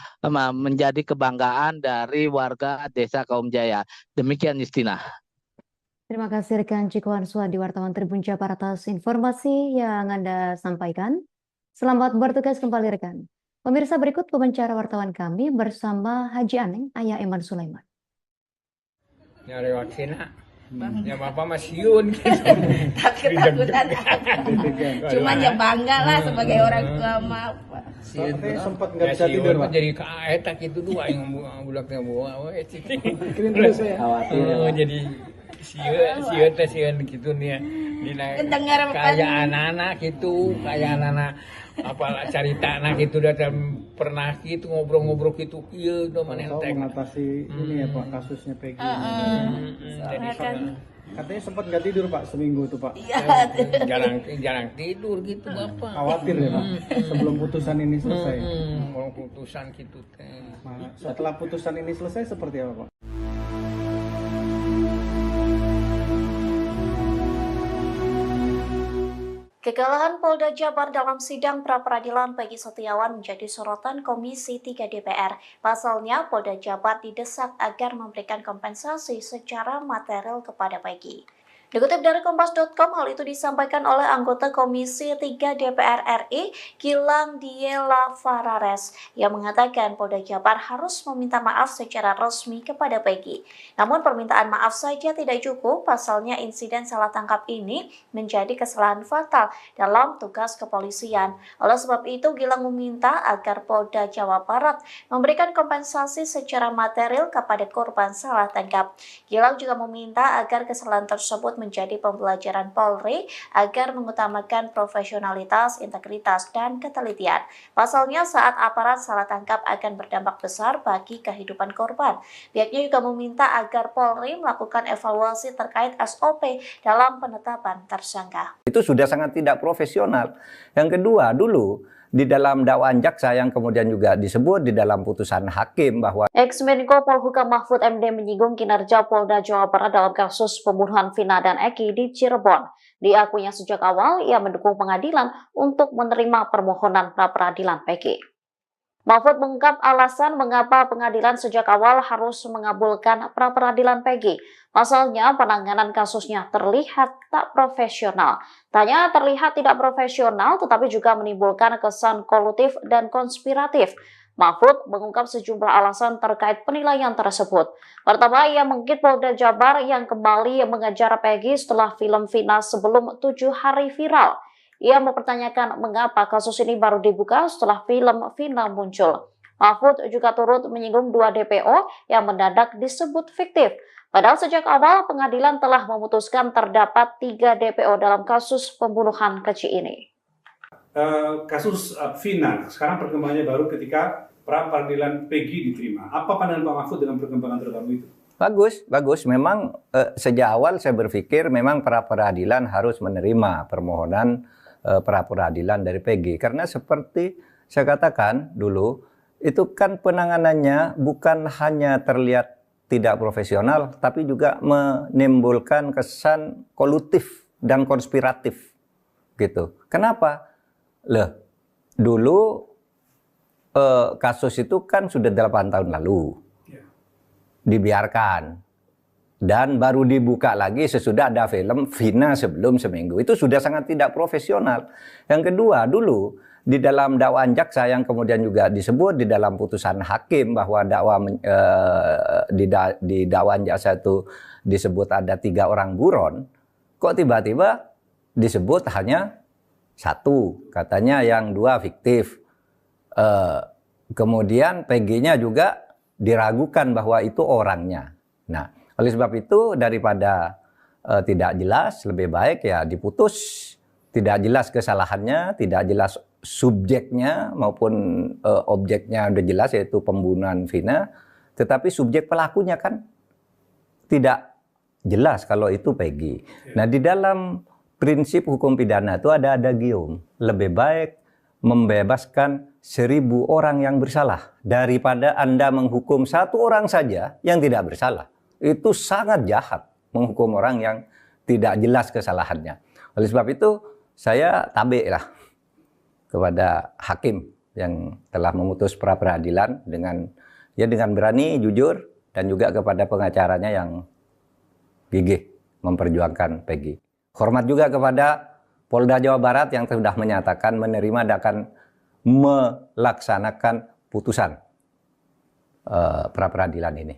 Speaker 2: menjadi kebanggaan dari warga Desa Kaum Jaya. Demikian Justina.
Speaker 4: Terima kasih rekan Cikwan Suwandi, wartawan Tribun Jabar, atas informasi yang Anda sampaikan. Selamat bertugas kembali rekan. Pemirsa, berikut wawancara wartawan kami bersama Haji Aneng, ayah Eman Sulaiman.
Speaker 5: Nyari vaksin. Ya bapak masiun
Speaker 11: takut-takutan. Cuman ya bangga lah sebagai orang tua mah.
Speaker 7: Katanya sempat nggak bisa tidur Pak.
Speaker 5: Jadi kaetak itu dua yang bulaknya bawa
Speaker 7: Kirim terus ya.
Speaker 5: Khawatir. Jadi sieun gitu nih ya. Kayak anak-anak gitu, kayak anak-anak apalah cerita anak itu datang pernah gitu ngobrol-ngobrol gitu iya udah mana yang
Speaker 7: mengatasi ini ya Pak kasusnya Peggy.
Speaker 5: Jadi
Speaker 7: katanya sempat nggak tidur Pak seminggu tuh Pak.
Speaker 5: jarang tidur gitu Bapak.
Speaker 7: Khawatir ya Pak sebelum putusan ini selesai.
Speaker 5: Kalau putusan gitu teh.
Speaker 7: Setelah putusan ini selesai seperti apa Pak?
Speaker 3: Kegagalan Polda Jabar dalam sidang pra-peradilan Peggy Setiawan menjadi sorotan Komisi 3 DPR. Pasalnya, Polda Jabar didesak agar memberikan kompensasi secara material kepada Peggy. Dikutip dari Kompas.com, hal itu disampaikan oleh anggota Komisi 3 DPR RI, Gilang Diela Farares, yang mengatakan Polda Jabar harus meminta maaf secara resmi kepada Peggy. Namun permintaan maaf saja tidak cukup, pasalnya insiden salah tangkap ini menjadi kesalahan fatal dalam tugas kepolisian. Oleh sebab itu, Gilang meminta agar Polda Jawa Barat memberikan kompensasi secara material kepada korban salah tangkap. Gilang juga meminta agar kesalahan tersebut
Speaker 13: tersebut menjadi pembelajaran Polri agar mengutamakan profesionalitas, integritas, dan ketelitian. Pasalnya saat aparat salah tangkap akan berdampak besar bagi kehidupan korban. Pihaknya juga meminta agar Polri melakukan evaluasi terkait SOP dalam penetapan tersangka.
Speaker 8: Itu sudah sangat tidak profesional. Yang kedua, dulu di dalam dakwaan jaksa yang kemudian juga disebut di dalam putusan hakim bahwa
Speaker 13: Ex-Menko Polhukam Mahfud MD menyinggung kinerja Polda Jawa Barat dalam kasus pembunuhan Vina dan Eki di Cirebon. Diakuinya sejak awal ia mendukung pengadilan untuk menerima permohonan pra-peradilan Peggy. Mahfud mengungkap alasan mengapa pengadilan sejak awal harus mengabulkan pra-peradilan Peggy. Pasalnya penanganan kasusnya terlihat tak profesional. Tanya terlihat tidak profesional tetapi juga menimbulkan kesan kolutif dan konspiratif. Mahfud mengungkap sejumlah alasan terkait penilaian tersebut. Pertama, ia mengkritik Polda Jabar yang kembali mengejar Peggy setelah film Vina sebelum 7 hari viral. Ia mempertanyakan mengapa kasus ini baru dibuka setelah film Vina muncul. Mahfud juga turut menyinggung 2 DPO yang mendadak disebut fiktif. Padahal sejak awal pengadilan telah memutuskan terdapat 3 DPO dalam kasus pembunuhan keji ini.
Speaker 9: Kasus Vina, sekarang perkembangannya baru ketika pra-peradilan Peggy diterima. Apa pandangan Pak Mahfud dengan perkembangan terbaru itu?
Speaker 8: Bagus. Memang sejak awal saya berpikir memang pra-peradilan harus menerima permohonan pra-peradilan dari Peggy. Karena seperti saya katakan dulu, itu kan penanganannya bukan hanya terlihat tidak profesional, tapi juga menimbulkan kesan kolutif dan konspiratif. Gitu. Kenapa? Dulu kasus itu kan sudah 8 tahun lalu. Dibiarkan. Dan baru dibuka lagi sesudah ada film Vina sebelum seminggu. Itu sudah sangat tidak profesional. Yang kedua, dulu di dalam dakwaan jaksa yang kemudian juga disebut di dalam putusan hakim bahwa di dakwaan jaksa itu disebut ada 3 orang buron, kok tiba-tiba disebut hanya 1, katanya yang 2 fiktif. Kemudian Peggy-nya juga diragukan bahwa itu orangnya. Nah, oleh sebab itu daripada tidak jelas, lebih baik ya diputus. Tidak jelas kesalahannya, tidak jelas subjeknya maupun objeknya udah jelas yaitu pembunuhan Vina. Tetapi subjek pelakunya kan tidak jelas kalau itu Peggy. Nah, di dalam prinsip hukum pidana itu ada adagium. Lebih baik membebaskan 1000 orang yang bersalah daripada Anda menghukum 1 orang saja yang tidak bersalah. Itu sangat jahat menghukum orang yang tidak jelas kesalahannya. Oleh sebab itu saya tabik lah kepada hakim yang telah memutus pra-peradilan dengan berani, jujur, dan juga kepada pengacaranya yang gigih memperjuangkan Peggy. Hormat juga kepada Polda Jawa Barat yang sudah menyatakan menerima dan akan melaksanakan putusan pra-peradilan ini.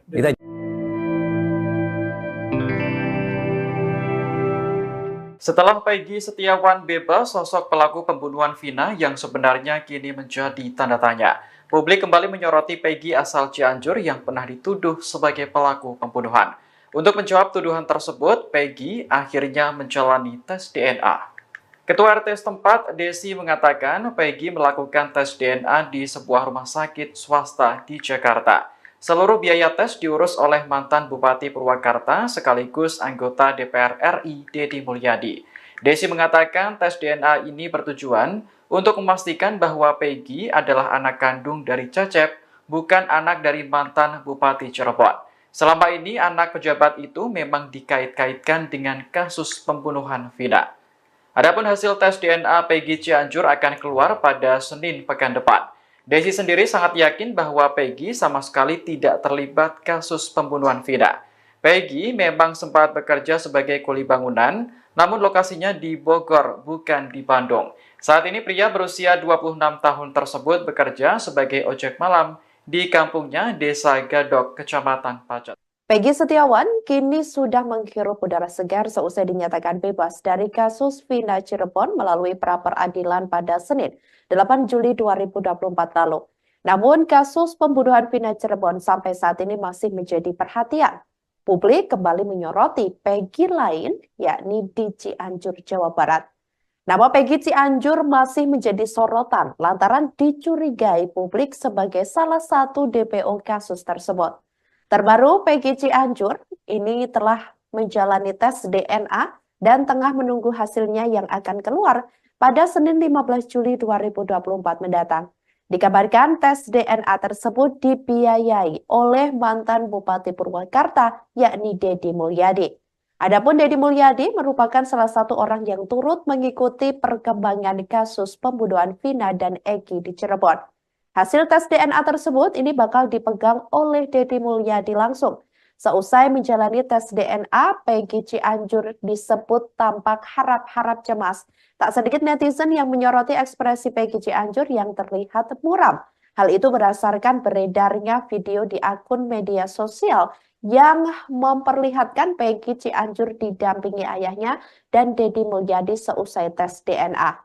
Speaker 10: Setelah Peggy Setiawan bebas, sosok pelaku pembunuhan Vina yang sebenarnya kini menjadi tanda tanya. Publik kembali menyoroti Peggy asal Cianjur yang pernah dituduh sebagai pelaku pembunuhan. Untuk menjawab tuduhan tersebut, Peggy akhirnya menjalani tes DNA. Ketua RT setempat, Desi, mengatakan Peggy melakukan tes DNA di sebuah rumah sakit swasta di Jakarta. Seluruh biaya tes diurus oleh mantan Bupati Purwakarta sekaligus anggota DPR RI Deddy Mulyadi. Desi mengatakan tes DNA ini bertujuan untuk memastikan bahwa Peggy adalah anak kandung dari Cecep, bukan anak dari mantan Bupati Cirebon. Selama ini anak pejabat itu memang dikait-kaitkan dengan kasus pembunuhan Vina. Adapun hasil tes DNA Peggy Cianjur akan keluar pada Senin pekan depan. Desi sendiri sangat yakin bahwa Peggy sama sekali tidak terlibat kasus pembunuhan Vina. Peggy memang sempat bekerja sebagai kuli bangunan, namun lokasinya di Bogor, bukan di Bandung. Saat ini pria berusia 26 tahun tersebut bekerja sebagai ojek malam di kampungnya Desa Gadok, Kecamatan Pacet.
Speaker 6: Peggy Setiawan kini sudah menghirup udara segar seusai dinyatakan bebas dari kasus Vina Cirebon melalui pra-peradilan pada Senin, 8 Juli 2024 lalu. Namun kasus pembunuhan Vina Cirebon sampai saat ini masih menjadi perhatian. Publik kembali menyoroti Peggy lain, yakni di Cianjur, Jawa Barat. Nama Peggy Cianjur masih menjadi sorotan lantaran dicurigai publik sebagai salah satu DPO kasus tersebut. Terbaru, Peggy Cianjur ini telah menjalani tes DNA dan tengah menunggu hasilnya yang akan keluar pada Senin 15 Juli 2024 mendatang. Dikabarkan tes DNA tersebut dibiayai oleh mantan Bupati Purwakarta, yakni Deddy Mulyadi. Adapun Deddy Mulyadi merupakan salah satu orang yang turut mengikuti perkembangan kasus pembunuhan Vina dan Egi di Cirebon. Hasil tes DNA tersebut ini bakal dipegang oleh Deddy Mulyadi langsung. Seusai menjalani tes DNA, Peggy Cianjur disebut tampak harap-harap cemas. Tak sedikit netizen yang menyoroti ekspresi Peggy Cianjur yang terlihat muram. Hal itu berdasarkan beredarnya video di akun media sosial yang memperlihatkan Peggy Cianjur didampingi ayahnya dan Deddy Mulyadi seusai tes DNA.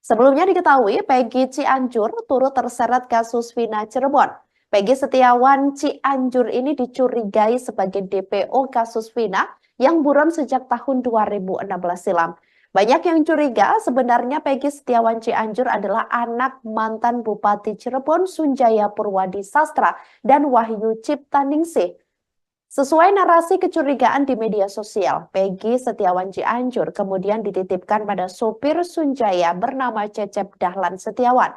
Speaker 6: Sebelumnya diketahui Peggy Cianjur turut terseret kasus Vina Cirebon. Peggy Setiawan Cianjur ini dicurigai sebagai DPO kasus Vina yang buron sejak tahun 2016 silam. Banyak yang curiga sebenarnya Peggy Setiawan Cianjur adalah anak mantan Bupati Cirebon Sunjaya Purwadi Sastra dan Wahyu Ciptaningsih. Sesuai narasi kecurigaan di media sosial, Peggy Setiawan Cianjur kemudian dititipkan pada sopir Sunjaya bernama Cecep Dahlan Setiawan.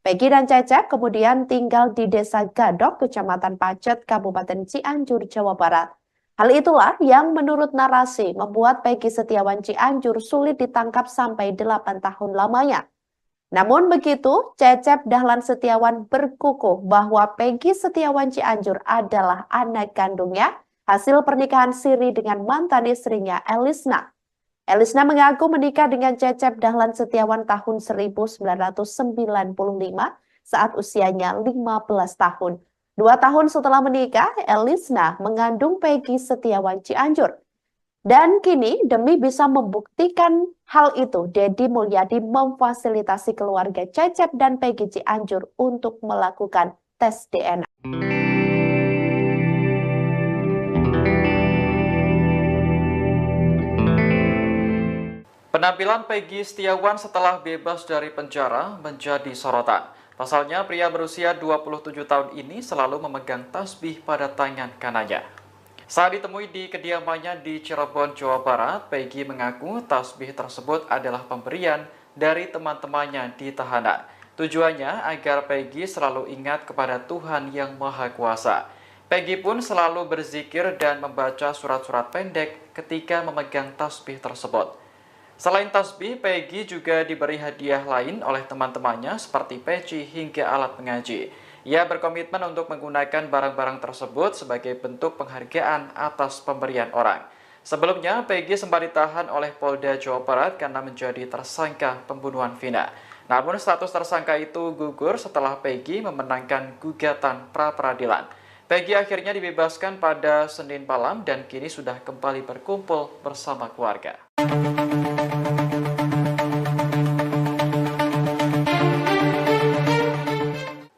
Speaker 6: Peggy dan Cecep kemudian tinggal di Desa Gadok, Kecamatan Pacet, Kabupaten Cianjur, Jawa Barat. Hal itulah yang menurut narasi membuat Peggy Setiawan Cianjur sulit ditangkap sampai 8 tahun lamanya. Namun begitu, Cecep Dahlan Setiawan berkukuh bahwa Peggy Setiawan Cianjur adalah anak kandungnya hasil pernikahan siri dengan mantan istrinya Elisna. Elisna mengaku menikah dengan Cecep Dahlan Setiawan tahun 1995 saat usianya 15 tahun. 2 tahun setelah menikah, Elisna mengandung Peggy Setiawan Cianjur. Dan kini demi bisa membuktikan hal itu, Deddy Mulyadi memfasilitasi keluarga Cecep dan Peggy Cianjur untuk melakukan tes DNA.
Speaker 10: Penampilan Peggy Setiawan setelah bebas dari penjara menjadi sorotan. Pasalnya, pria berusia 27 tahun ini selalu memegang tasbih pada tangan kanannya. Saat ditemui di kediamannya di Cirebon, Jawa Barat, Peggy mengaku tasbih tersebut adalah pemberian dari teman-temannya di tahanan. Tujuannya agar Peggy selalu ingat kepada Tuhan Yang Maha Kuasa. Peggy pun selalu berzikir dan membaca surat-surat pendek ketika memegang tasbih tersebut. Selain tasbih, Peggy juga diberi hadiah lain oleh teman-temannya seperti peci hingga alat mengaji. Ia berkomitmen untuk menggunakan barang-barang tersebut sebagai bentuk penghargaan atas pemberian orang. Sebelumnya, Peggy sempat ditahan oleh Polda Jawa Barat karena menjadi tersangka pembunuhan Vina. Namun status tersangka itu gugur setelah Peggy memenangkan gugatan pra-peradilan. Peggy akhirnya dibebaskan pada Senin malam dan kini sudah kembali berkumpul bersama keluarga.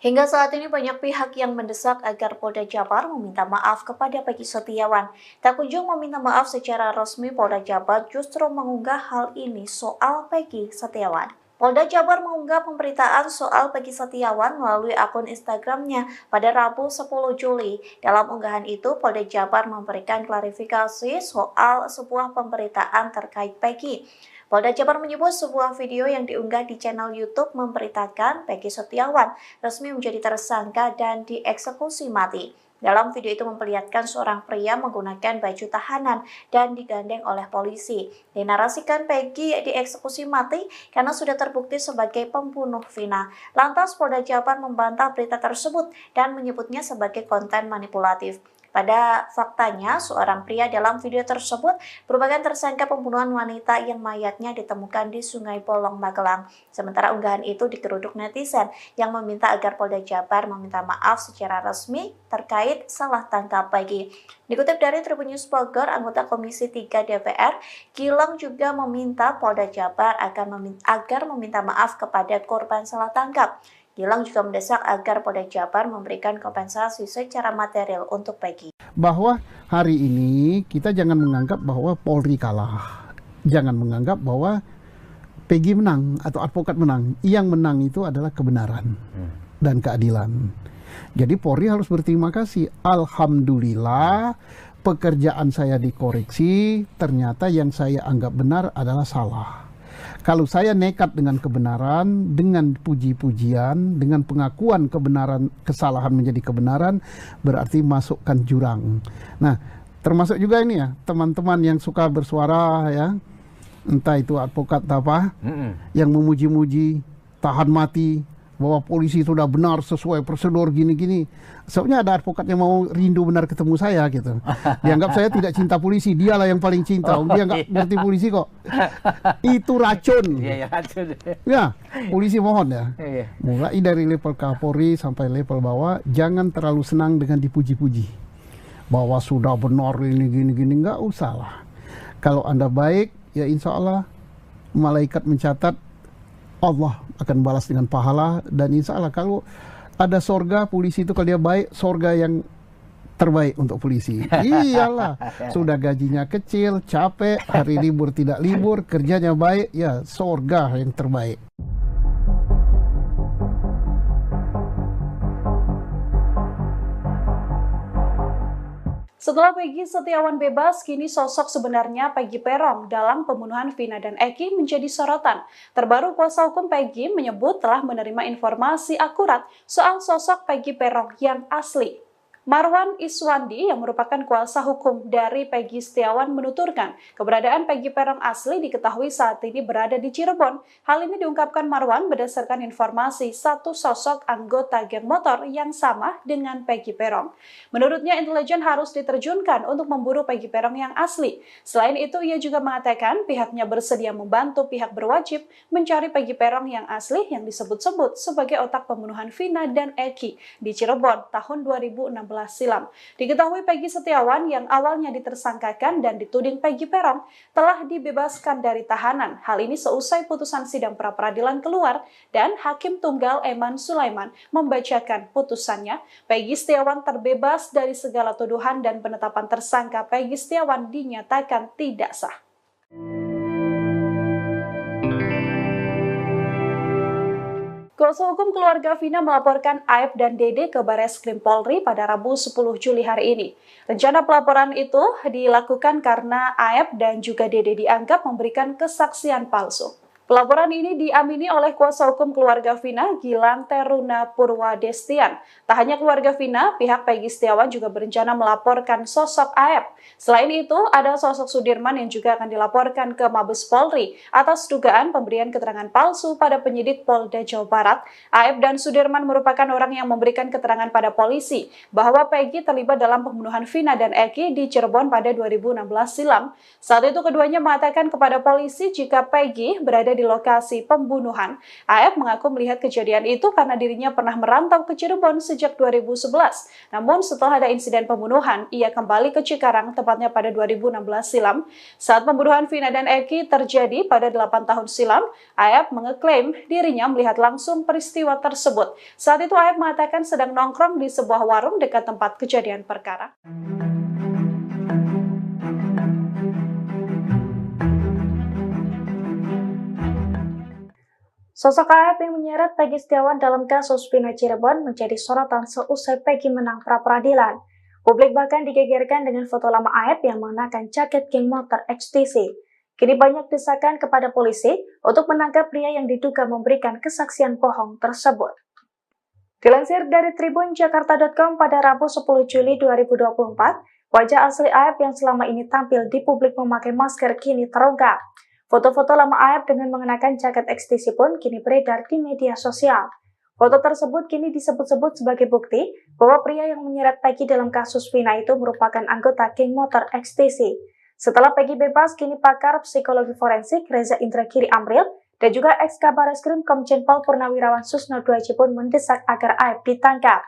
Speaker 13: Hingga saat ini banyak pihak yang mendesak agar Polda Jabar meminta maaf kepada Peggy Setiawan. Tak kunjung meminta maaf secara resmi, Polda Jabar justru mengunggah hal ini soal Peggy Setiawan. Polda Jabar mengunggah pemberitaan soal Peggy Setiawan melalui akun Instagramnya pada Rabu 10 Juli. Dalam unggahan itu, Polda Jabar memberikan klarifikasi soal sebuah pemberitaan terkait Peggy. Polda Jabar menyebut sebuah video yang diunggah di channel YouTube memberitakan Peggy Setiawan resmi menjadi tersangka dan dieksekusi mati. Dalam video itu memperlihatkan seorang pria menggunakan baju tahanan dan digandeng oleh polisi. Dinarasikan Peggy dieksekusi mati karena sudah terbukti sebagai pembunuh Vina. Lantas Polda Jabar membantah berita tersebut dan menyebutnya sebagai konten manipulatif. Pada faktanya, seorang pria dalam video tersebut merupakan tersangka pembunuhan wanita yang mayatnya ditemukan di Sungai Bolong, Magelang. Sementara unggahan itu digeruduk netizen yang meminta agar Polda Jabar meminta maaf secara resmi terkait salah tangkap Peggy. Dikutip dari Tribun News Bogor, anggota Komisi 3 DPR, Gilang juga meminta Polda Jabar agar meminta maaf kepada korban salah tangkap. Gilang juga mendesak agar Polda Jabar memberikan kompensasi secara material untuk Peggy.
Speaker 1: Bahwa hari ini kita jangan menganggap bahwa Polri kalah. Jangan menganggap bahwa Peggy menang atau advokat menang. Yang menang itu adalah kebenaran dan keadilan. Jadi Polri harus berterima kasih. Alhamdulillah pekerjaan saya dikoreksi, ternyata yang saya anggap benar adalah salah. Kalau saya nekat dengan kebenaran, dengan puji-pujian, dengan pengakuan kebenaran, kesalahan menjadi kebenaran, berarti masukkan jurang. Nah, termasuk juga ini ya, teman-teman yang suka bersuara ya, entah itu advokat apa, yang memuji-muji, tahan mati, bahwa polisi sudah benar sesuai prosedur gini-gini. Soalnya ada advokat yang mau rindu benar ketemu saya gitu. Dianggap saya tidak cinta polisi, dialah yang paling cinta. Dia nggak ngerti polisi kok. Itu racun.
Speaker 14: Iya, racun.
Speaker 1: Ya, polisi mohon ya. Mulai dari level Kapolri sampai level bawah, jangan terlalu senang dengan dipuji-puji. Bahwa sudah benar ini gini-gini, nggak usah lah. Kalau Anda baik, ya insya Allah malaikat mencatat Allah akan balas dengan pahala, dan insya Allah kalau ada sorga polisi itu, kalau dia baik, sorga yang terbaik untuk polisi. Iyalah, sudah gajinya kecil, capek, hari libur tidak libur, kerjanya baik, ya sorga yang terbaik.
Speaker 12: Setelah Peggy Setiawan bebas, kini sosok sebenarnya Peggy Peron dalam pembunuhan Vina dan Eki menjadi sorotan. Terbaru kuasa hukum Peggy menyebut telah menerima informasi akurat soal sosok Peggy Peron yang asli. Marwan Iswandi yang merupakan kuasa hukum dari Peggy Setiawan menuturkan keberadaan Peggy Peron asli diketahui saat ini berada di Cirebon. Hal ini diungkapkan Marwan berdasarkan informasi satu sosok anggota geng motor yang sama dengan Peggy Peron. Menurutnya intelijen harus diterjunkan untuk memburu Peggy Peron yang asli. Selain itu ia juga mengatakan pihaknya bersedia membantu pihak berwajib mencari Peggy Peron yang asli yang disebut-sebut sebagai otak pembunuhan Vina dan Eki di Cirebon tahun 2016 silam. Diketahui Peggy Setiawan yang awalnya ditersangkakan dan dituding Peggy Peron telah dibebaskan dari tahanan. Hal ini seusai putusan sidang pra-peradilan keluar dan Hakim Tunggal Eman Sulaiman membacakan putusannya. Peggy Setiawan terbebas dari segala tuduhan dan penetapan tersangka Peggy Setiawan dinyatakan tidak sah. Kuasa hukum keluarga Vina melaporkan Aep dan Dede ke Bareskrim Polri pada Rabu 10 Juli hari ini. Rencana pelaporan itu dilakukan karena Aep dan juga Dede dianggap memberikan kesaksian palsu. Pelaporan ini diamini oleh kuasa hukum keluarga Vina, Gilang Teruna Purwadestian. Tak hanya keluarga Vina, pihak Peggy Setiawan juga berencana melaporkan sosok Aep. Selain itu, ada sosok Sudirman yang juga akan dilaporkan ke Mabes Polri atas dugaan pemberian keterangan palsu pada penyidik Polda Jawa Barat. Aep dan Sudirman merupakan orang yang memberikan keterangan pada polisi bahwa Peggy terlibat dalam pembunuhan Vina dan Eki di Cirebon pada 2016 silam. Saat itu keduanya mengatakan kepada polisi jika Peggy berada di lokasi pembunuhan. Aep mengaku melihat kejadian itu karena dirinya pernah merantau ke Cirebon sejak 2011. Namun setelah ada insiden pembunuhan, ia kembali ke Cikarang tepatnya pada 2016 silam. Saat pembunuhan Vina dan Eki terjadi pada 8 tahun silam, Aep mengeklaim dirinya melihat langsung peristiwa tersebut. Saat itu Aep mengatakan sedang nongkrong di sebuah warung dekat tempat kejadian perkara.
Speaker 3: Sosok Aep yang menyeret Peggy Setiawan dalam kasus Vina Cirebon menjadi sorotan seusai Peggy menang pra-peradilan. Publik bahkan digegerkan dengan foto lama Aep yang mengenakan jaket geng motor XTC. Kini banyak desakan kepada polisi untuk menangkap pria yang diduga memberikan kesaksian bohong tersebut. Dilansir dari tribunjakarta.com pada Rabu 10 Juli 2024, wajah asli Aep yang selama ini tampil di publik memakai masker kini terungkap. Foto-foto lama Aep dengan mengenakan jaket XTC pun kini beredar di media sosial. Foto tersebut kini disebut-sebut sebagai bukti bahwa pria yang menyeret Peggy dalam kasus Vina itu merupakan anggota geng motor XTC. Setelah Peggy bebas, kini pakar psikologi forensik Reza Indragiri Amril dan juga ex-Kabar Eskrim Komjen Pol Purnawirawan Susno Duaji pun mendesak agar Aep ditangkap.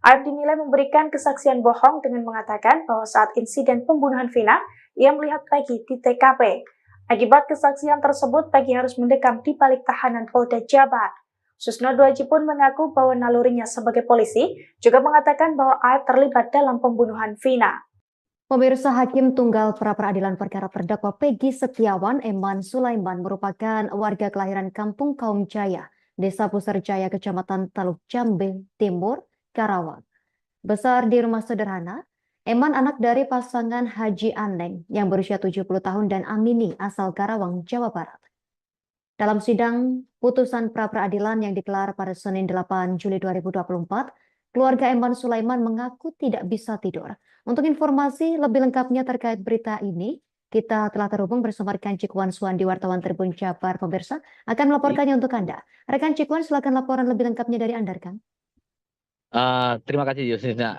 Speaker 3: Aep dinilai memberikan kesaksian bohong dengan mengatakan bahwa saat insiden pembunuhan Vina, ia melihat Peggy di TKP. Akibat kesaksian tersebut, Peggy harus mendekam di balik tahanan Polda Jabar. Susno Duaji pun mengaku bahwa nalurinya sebagai polisi juga mengatakan bahwa Aep terlibat dalam pembunuhan Vina.
Speaker 4: Pemirsa, Hakim Tunggal Pra-Peradilan Perkara Terdakwa Peggy Setiawan Eman Sulaiman merupakan warga kelahiran Kampung Kaum Jaya, Desa Puserjaya, Kecamatan Taluk Jambe Timur, Karawang. Besar di rumah sederhana, Eman anak dari pasangan Haji Aneng yang berusia 70 tahun dan Amini asal Karawang, Jawa Barat. Dalam sidang putusan pra-peradilan yang digelar pada Senin 8 Juli 2024, keluarga Eman Sulaiman mengaku tidak bisa tidur. Untuk informasi lebih lengkapnya terkait berita ini, kita telah terhubung bersama rekan Cikwan Suwandi, wartawan Tribun Jabar. Pemirsa akan melaporkannya untuk Anda. Rekan Cikwan, silakan laporan lebih lengkapnya dari Anda, rekan.
Speaker 2: Terima kasih Yusina.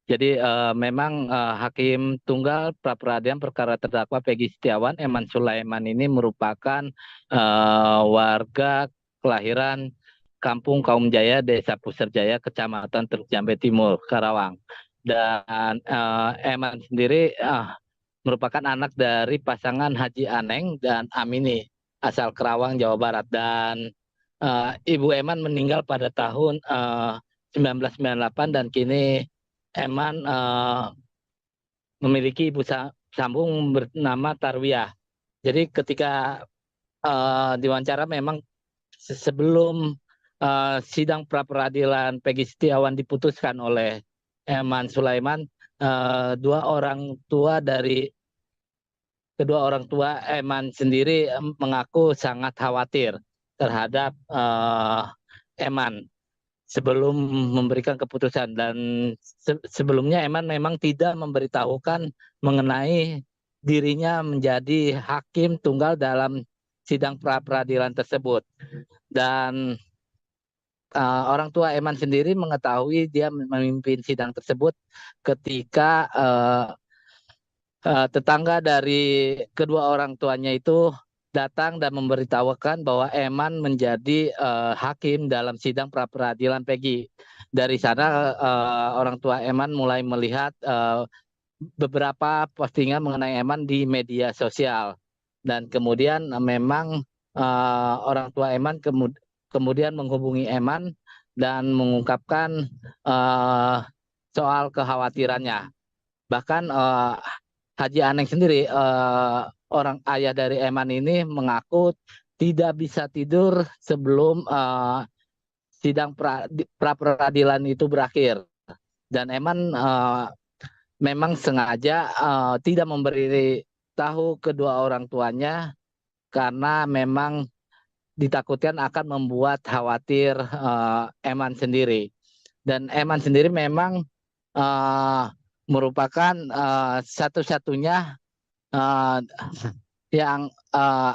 Speaker 2: Jadi memang Hakim Tunggal Pra-Peradilan Perkara Terdakwa Peggy Setiawan Eman Sulaiman ini merupakan warga kelahiran Kampung Kaum Jaya, Desa Puserjaya, Kecamatan Teluk Jambe Timur, Karawang. Dan Eman sendiri merupakan anak dari pasangan Haji Aneng dan Amini asal Karawang, Jawa Barat. Dan Ibu Eman meninggal pada tahun 1998 dan kini Eman memiliki ibu sambung bernama Tarwiyah. Jadi ketika diwawancara memang sebelum sidang pra-peradilan Peggy Setiawan diputuskan oleh Eman Sulaiman, kedua orang tua Eman sendiri mengaku sangat khawatir terhadap Eman sebelum memberikan keputusan. Dan sebelumnya Eman memang tidak memberitahukan mengenai dirinya menjadi hakim tunggal dalam sidang pra-peradilan tersebut. Dan orang tua Eman sendiri mengetahui dia memimpin sidang tersebut ketika tetangga dari kedua orang tuanya itu datang dan memberitahukan bahwa Eman menjadi hakim dalam sidang pra-peradilan Peggy. Dari sana orang tua Eman mulai melihat beberapa postingan mengenai Eman di media sosial. Dan kemudian memang orang tua Eman kemudian menghubungi Eman dan mengungkapkan soal kekhawatirannya. Bahkan Haji Aneng sendiri, orang ayah dari Eman ini, mengaku tidak bisa tidur sebelum sidang pra-peradilan itu berakhir. Dan Eman memang sengaja tidak memberi tahu kedua orang tuanya karena memang ditakutkan akan membuat khawatir Eman sendiri. Dan Eman sendiri memang merupakan satu-satunya yang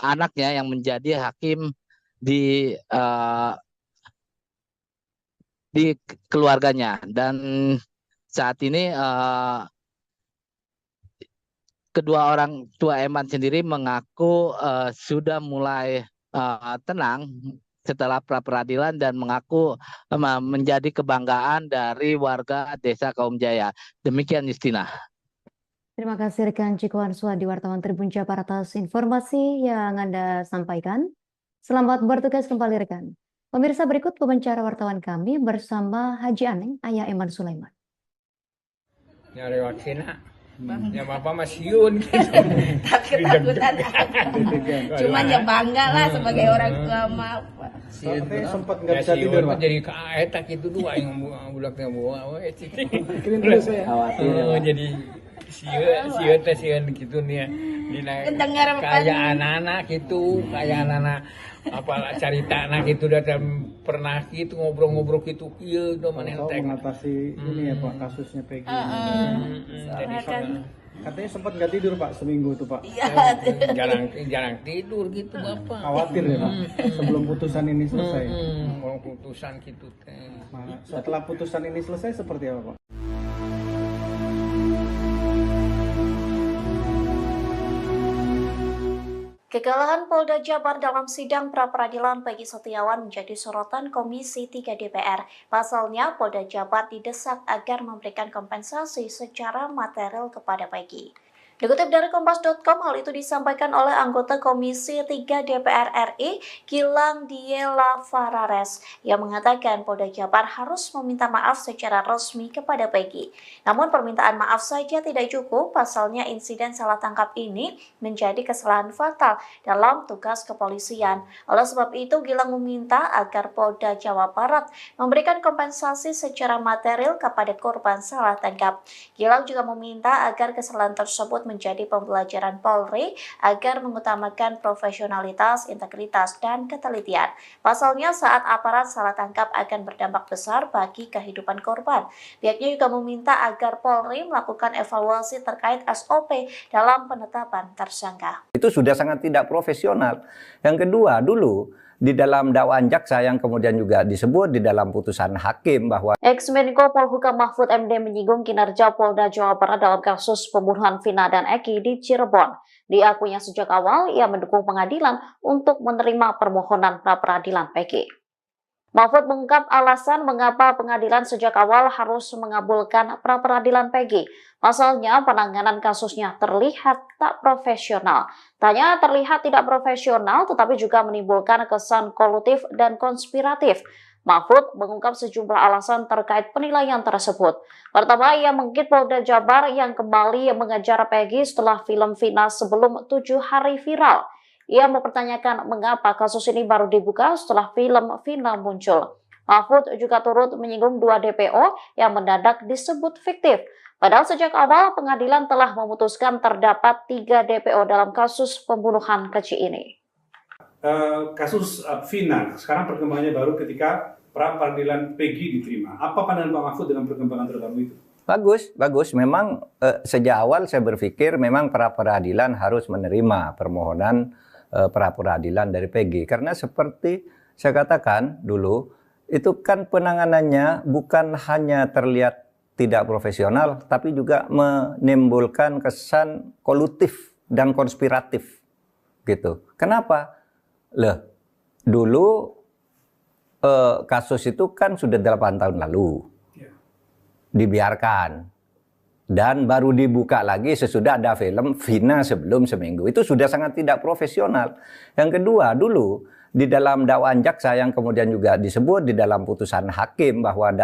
Speaker 2: anaknya yang menjadi hakim di keluarganya. Dan saat ini kedua orang tua Eman sendiri mengaku sudah mulai tenang setelah pra-peradilan dan mengaku menjadi kebanggaan dari warga Desa Kaum Jaya. Demikian Justina.
Speaker 4: Terima kasih rekan Cikwan Suwandi, wartawan Tribun Jabar, atas informasi yang Anda sampaikan. Selamat bertugas kembali rekan. Pemirsa, berikut wawancara wartawan kami bersama Haji Aneng, ayah Eman Sulaiman.
Speaker 5: Nyari wakina. Ya bapak masiun gitu.
Speaker 11: Takut-takutan. Cuman ya bangga lah sebagai orang tua mah.
Speaker 7: Sampai sempat nggak bisa tidur, Pak.
Speaker 5: Jadi kaetak itu dua yang bulaknya bawa.
Speaker 7: Kirim dulu saya.
Speaker 5: Oh, jadi sieun gitu nih. Kayak anak-anak gitu, kayak anak-anak apalah cerita anak itu datang pernah gitu ngobrol-ngobrol gitu iya udah mana
Speaker 7: mengatasi ini ya Pak, kasusnya Peggy.
Speaker 5: Jadi
Speaker 7: katanya sempat nggak tidur Pak seminggu tuh Pak.
Speaker 5: jarang tidur gitu Bapak.
Speaker 7: Khawatir ya Pak sebelum putusan ini selesai.
Speaker 5: Kalau putusan gitu teh.
Speaker 7: Setelah putusan ini selesai seperti apa Pak?
Speaker 3: Kekalahan Polda Jabar dalam sidang pra-peradilan Peggy Setiawan menjadi sorotan Komisi 3 DPR. Pasalnya, Polda Jabar didesak agar memberikan kompensasi secara material kepada Peggy.
Speaker 13: Dikutip dari Kompas.com, hal itu disampaikan oleh anggota Komisi 3 DPR RI, Gilang Diela Farares, yang mengatakan Polda Jabar harus meminta maaf secara resmi kepada Peggy. Namun permintaan maaf saja tidak cukup, pasalnya insiden salah tangkap ini menjadi kesalahan fatal dalam tugas kepolisian. Oleh sebab itu, Gilang meminta agar Polda Jawa Barat memberikan kompensasi secara material kepada korban salah tangkap. Gilang juga meminta agar kesalahan tersebut menjadi pembelajaran Polri agar mengutamakan profesionalitas, integritas, dan ketelitian. Pasalnya saat aparat salah tangkap akan berdampak besar bagi kehidupan korban. Pihaknya juga meminta agar Polri melakukan evaluasi terkait SOP dalam penetapan tersangka.
Speaker 8: Itu sudah sangat tidak profesional. Yang kedua, dulu di dalam dakwaan jaksa yang kemudian juga disebut di dalam putusan hakim bahwa
Speaker 13: Ex-Menko Polhukam Mahfud MD menyinggung kinerja Polda Jawa Barat dalam kasus pembunuhan Vina dan Eki di Cirebon. Diakuinya sejak awal ia mendukung pengadilan untuk menerima permohonan pra-peradilan Peggy. Mahfud mengungkap alasan mengapa pengadilan sejak awal harus mengabulkan pra-peradilan Peggy. Pasalnya penanganan kasusnya terlihat tak profesional. Tanya terlihat tidak profesional tetapi juga menimbulkan kesan kolutif dan konspiratif. Mahfud mengungkap sejumlah alasan terkait penilaian tersebut. Pertama, ia mengkritik Polda Jabar yang kembali mengejar Peggy setelah film Vina sebelum 7 hari viral. Ia mempertanyakan mengapa kasus ini baru dibuka setelah film Vina muncul. Mahfud juga turut menyinggung 2 DPO yang mendadak disebut fiktif. Padahal sejak awal pengadilan telah memutuskan terdapat 3 DPO dalam kasus pembunuhan keji ini.
Speaker 9: Kasus Vina, sekarang perkembangannya baru ketika pra-peradilan Peggy diterima. Apa pandangan Pak Mahfud dengan perkembangan terbaru itu?
Speaker 8: Bagus. Memang sejak awal saya berpikir memang pra-peradilan harus menerima permohonan pra-peradilan dari Peggy. Karena seperti saya katakan dulu, itu kan penanganannya bukan hanya terlihat tidak profesional, tapi juga menimbulkan kesan kolutif dan konspiratif. Gitu. Kenapa? Dulu kasus itu kan sudah 8 tahun lalu. Dibiarkan. Dan baru dibuka lagi sesudah ada film Vina sebelum seminggu. Itu sudah sangat tidak profesional. Yang kedua, dulu di dalam dakwaan jaksa yang kemudian juga disebut di dalam putusan hakim bahwa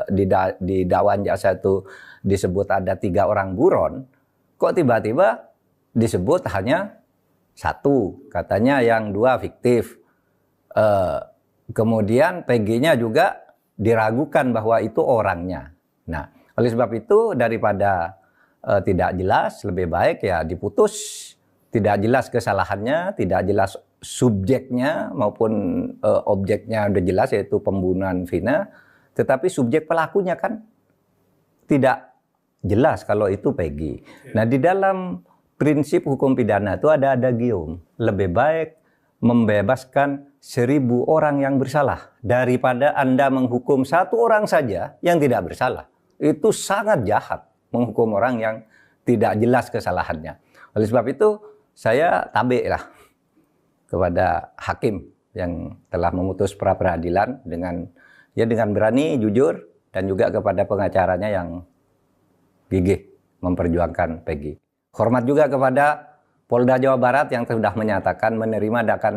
Speaker 8: di dakwaan jaksa itu disebut ada 3 orang buron. Kok tiba-tiba disebut hanya 1, katanya yang 2 fiktif. Kemudian Peggy-nya juga diragukan bahwa itu orangnya. Nah, oleh sebab itu daripada tidak jelas, lebih baik ya diputus. Tidak jelas kesalahannya, tidak jelas subjeknya maupun objeknya udah jelas yaitu pembunuhan Vina. Tetapi subjek pelakunya kan tidak jelas kalau itu Peggy. Nah, di dalam prinsip hukum pidana itu ada adagium. Lebih baik membebaskan 1000 orang yang bersalah daripada Anda menghukum 1 orang saja yang tidak bersalah. Itu sangat jahat menghukum orang yang tidak jelas kesalahannya. Oleh sebab itu saya tabik lah kepada hakim yang telah memutus pra-peradilan dengan berani, jujur, dan juga kepada pengacaranya yang gigih memperjuangkan Peggy. Hormat juga kepada Polda Jawa Barat yang sudah menyatakan menerima dan akan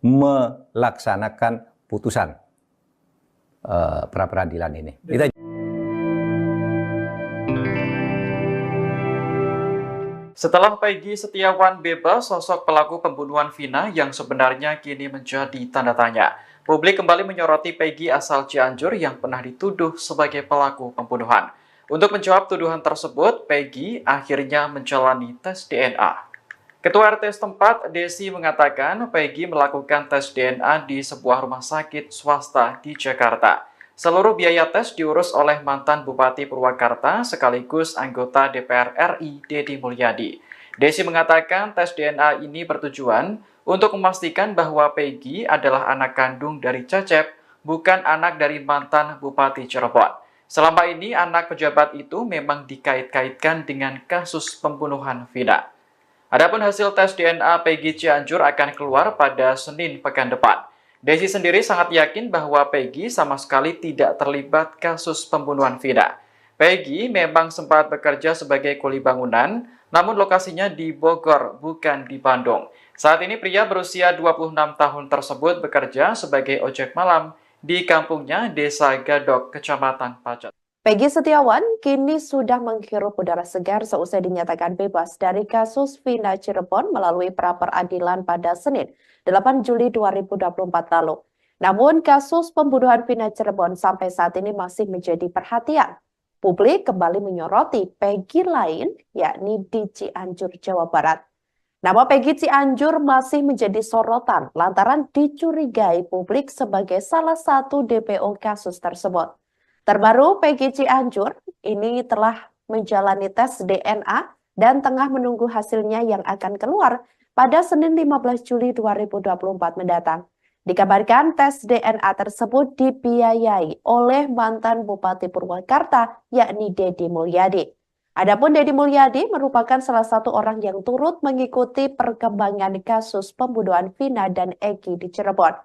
Speaker 8: melaksanakan putusan pra-peradilan ini.
Speaker 10: Setelah Peggy Setiawan bebas, sosok pelaku pembunuhan Vina yang sebenarnya kini menjadi tanda tanya. Publik kembali menyoroti Peggy asal Cianjur yang pernah dituduh sebagai pelaku pembunuhan. Untuk menjawab tuduhan tersebut, Peggy akhirnya menjalani tes DNA. Ketua RT setempat, Desi, mengatakan Peggy melakukan tes DNA di sebuah rumah sakit swasta di Jakarta. Seluruh biaya tes diurus oleh mantan Bupati Purwakarta sekaligus anggota DPR RI, Deddy Mulyadi. Desi mengatakan tes DNA ini bertujuan untuk memastikan bahwa Peggy adalah anak kandung dari Cecep, bukan anak dari mantan Bupati Cirebon. Selama ini anak pejabat itu memang dikait-kaitkan dengan kasus pembunuhan Vina. Adapun hasil tes DNA Peggy Cianjur akan keluar pada Senin pekan depan. Desi sendiri sangat yakin bahwa Peggy sama sekali tidak terlibat kasus pembunuhan Vina. Peggy memang sempat bekerja sebagai kuli bangunan, namun lokasinya di Bogor, bukan di Bandung. Saat ini pria berusia 26 tahun tersebut bekerja sebagai ojek malam di kampungnya Desa Gadok, Kecamatan Pacet.
Speaker 6: Peggy Setiawan kini sudah menghirup udara segar seusai dinyatakan bebas dari kasus Vina Cirebon melalui pra-peradilan pada Senin, 8 Juli 2024 lalu. Namun kasus pembunuhan Vina Cirebon sampai saat ini masih menjadi perhatian. Publik kembali menyoroti Peggy lain, yakni di Cianjur, Jawa Barat. Nama Peggy Cianjur masih menjadi sorotan lantaran dicurigai publik sebagai salah satu DPO kasus tersebut. Terbaru, Peggy Cianjur ini telah menjalani tes DNA dan tengah menunggu hasilnya yang akan keluar pada Senin 15 Juli 2024 mendatang. Dikabarkan tes DNA tersebut dibiayai oleh mantan Bupati Purwakarta, yakni Deddy Mulyadi. Adapun Deddy Mulyadi merupakan salah satu orang yang turut mengikuti perkembangan kasus pembunuhan Vina dan Egi di Cirebon.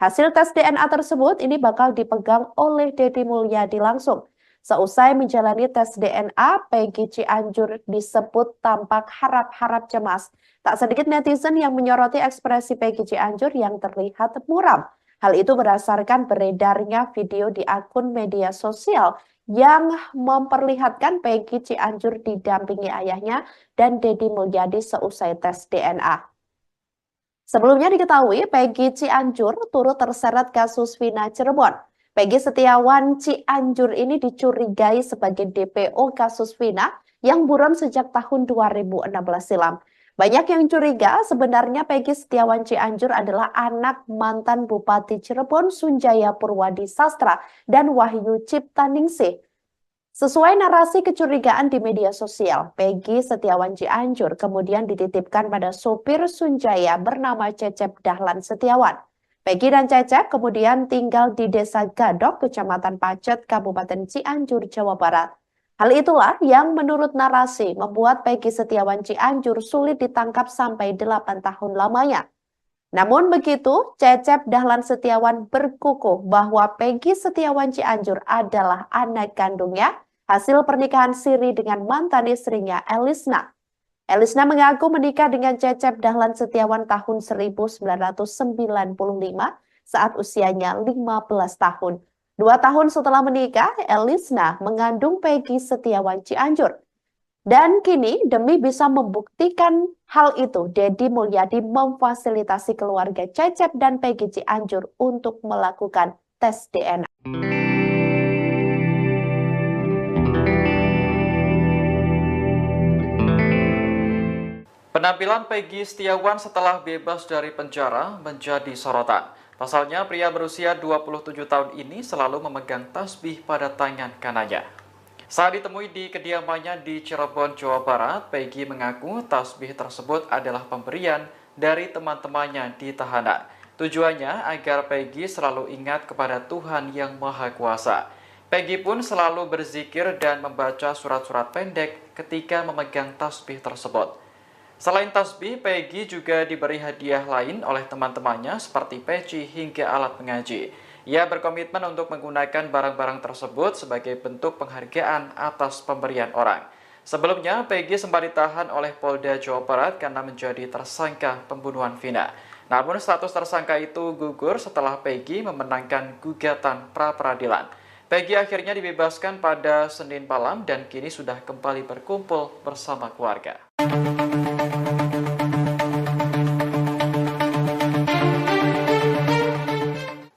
Speaker 6: Hasil tes DNA tersebut ini bakal dipegang oleh Deddy Mulyadi langsung. Seusai menjalani tes DNA, Peggy Cianjur disebut tampak harap-harap cemas. Tak sedikit netizen yang menyoroti ekspresi Peggy Cianjur yang terlihat muram. Hal itu berdasarkan beredarnya video di akun media sosial yang memperlihatkan Peggy Cianjur didampingi ayahnya dan Deddy Mulyadi seusai tes DNA. Sebelumnya diketahui Peggy Cianjur turut terseret kasus Vina Cirebon. Peggy Setiawan Cianjur ini dicurigai sebagai DPO kasus Vina yang buron sejak tahun 2016 silam. Banyak yang curiga sebenarnya Peggy Setiawan Cianjur adalah anak mantan Bupati Cirebon Sunjaya Purwadi Sastra dan Wahyu Ciptaningsih. Sesuai narasi kecurigaan di media sosial, Peggy Setiawan Cianjur kemudian dititipkan pada sopir Sunjaya bernama Cecep Dahlan Setiawan. Peggy dan Cecep kemudian tinggal di Desa Gadok, Kecamatan Pacet, Kabupaten Cianjur, Jawa Barat. Hal itulah yang menurut narasi membuat Peggy Setiawan Cianjur sulit ditangkap sampai 8 tahun lamanya. Namun begitu, Cecep Dahlan Setiawan berkukuh bahwa Peggy Setiawan Cianjur adalah anak kandungnya hasil pernikahan siri dengan mantan istrinya Elisna. Elisna mengaku menikah dengan Cecep Dahlan Setiawan tahun 1995 saat usianya 15 tahun. 2 tahun setelah menikah, Elisna mengandung Peggy Setiawan Cianjur. Dan kini demi bisa membuktikan hal itu, Deddy Mulyadi memfasilitasi keluarga Cecep dan Peggy Cianjur untuk melakukan tes DNA.
Speaker 10: Penampilan Peggy Setiawan setelah bebas dari penjara menjadi sorotan. Pasalnya, pria berusia 27 tahun ini selalu memegang tasbih pada tangan kanannya. Saat ditemui di kediamannya di Cirebon, Jawa Barat, Peggy mengaku tasbih tersebut adalah pemberian dari teman-temannya di tahanan. Tujuannya agar Peggy selalu ingat kepada Tuhan Yang Maha Kuasa. Peggy pun selalu berzikir dan membaca surat-surat pendek ketika memegang tasbih tersebut. Selain tasbih, Peggy juga diberi hadiah lain oleh teman-temannya seperti peci hingga alat mengaji. Ia berkomitmen untuk menggunakan barang-barang tersebut sebagai bentuk penghargaan atas pemberian orang. Sebelumnya, Peggy sempat ditahan oleh Polda Jawa Barat karena menjadi tersangka pembunuhan Vina. Namun status tersangka itu gugur setelah Peggy memenangkan gugatan pra-peradilan. Peggy akhirnya dibebaskan pada Senin malam dan kini sudah kembali berkumpul bersama keluarga.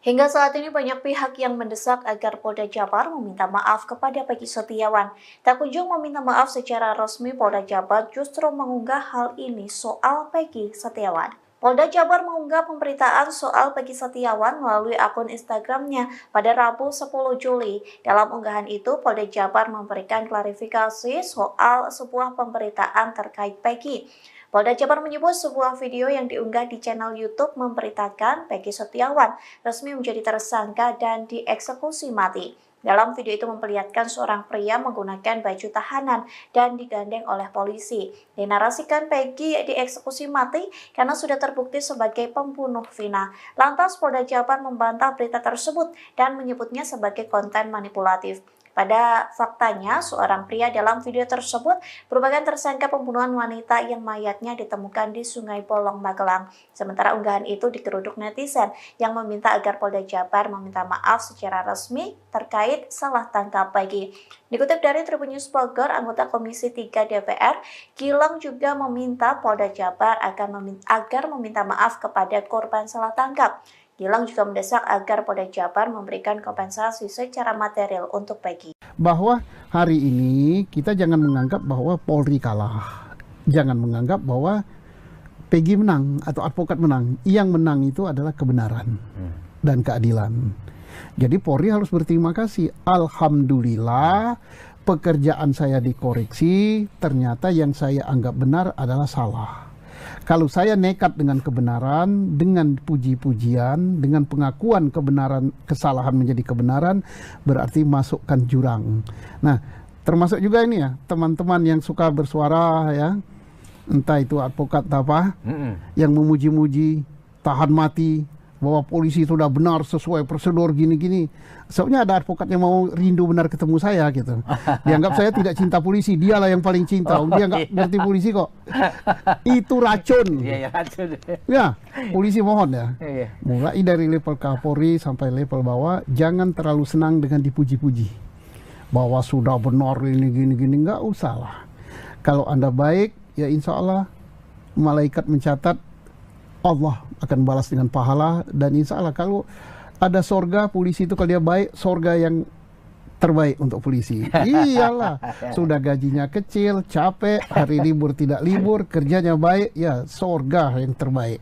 Speaker 3: Hingga saat ini banyak pihak yang mendesak agar Polda Jabar meminta maaf kepada Peggy Setiawan. Tak kunjung meminta maaf secara resmi, Polda Jabar justru mengunggah hal ini soal Peggy Setiawan. Polda Jabar mengunggah pemberitaan soal Peggy Setiawan melalui akun Instagramnya pada Rabu 10 Juli. Dalam unggahan itu, Polda Jabar memberikan klarifikasi soal sebuah pemberitaan terkait Peggy. Polda Jabar menyebut sebuah video yang diunggah di channel YouTube memberitakan Peggy Setiawan resmi menjadi tersangka dan dieksekusi mati. Dalam video itu memperlihatkan seorang pria menggunakan baju tahanan dan digandeng oleh polisi. Dinarasikan Peggy dieksekusi mati karena sudah terbukti sebagai pembunuh Vina. Lantas Polda Jabar membantah berita tersebut dan menyebutnya sebagai konten manipulatif. Pada faktanya, seorang pria dalam video tersebut merupakan tersangka pembunuhan wanita yang mayatnya ditemukan di Sungai Bolong, Magelang. Sementara unggahan itu digeruduk netizen yang meminta agar Polda Jabar meminta maaf secara resmi terkait salah tangkap Peggy. Dikutip dari Tribun News Bogor, anggota Komisi 3 DPR, Gilang juga meminta Polda Jabar agar meminta maaf kepada korban salah tangkap. Gilang juga mendesak agar Polda Jabar memberikan kompensasi secara material untuk Peggy.
Speaker 1: Bahwa hari ini kita jangan menganggap bahwa Polri kalah. Jangan menganggap bahwa Peggy menang atau advokat menang. Yang menang itu adalah kebenaran dan keadilan. Jadi Polri harus berterima kasih. Alhamdulillah pekerjaan saya dikoreksi, ternyata yang saya anggap benar adalah salah. Kalau saya nekat dengan kebenaran, dengan puji-pujian, dengan pengakuan kebenaran, kesalahan menjadi kebenaran, berarti masukkan jurang. Nah, termasuk juga ini ya, teman-teman yang suka bersuara ya, entah itu advokat apa, yang memuji-muji, tahan mati, bahwa polisi sudah benar sesuai prosedur gini-gini. Soalnya ada advokat yang mau rindu benar ketemu saya gitu. Dianggap saya tidak cinta polisi, dialah yang paling cinta. Dia nggak ngerti polisi kok. Itu racun.
Speaker 14: Iya, racun.
Speaker 1: Ya, polisi mohon ya. Mulai dari level Kapolri sampai level bawah, jangan terlalu senang dengan dipuji-puji. Bahwa sudah benar ini gini-gini, nggak usah lah. Kalau Anda baik, ya insya Allah malaikat mencatat Allah akan balas dengan pahala, dan insya Allah kalau ada sorga polisi itu kalau dia baik, sorga yang terbaik untuk polisi. Iyalah, sudah gajinya kecil, capek, hari libur tidak libur, kerjanya baik, ya sorga yang terbaik.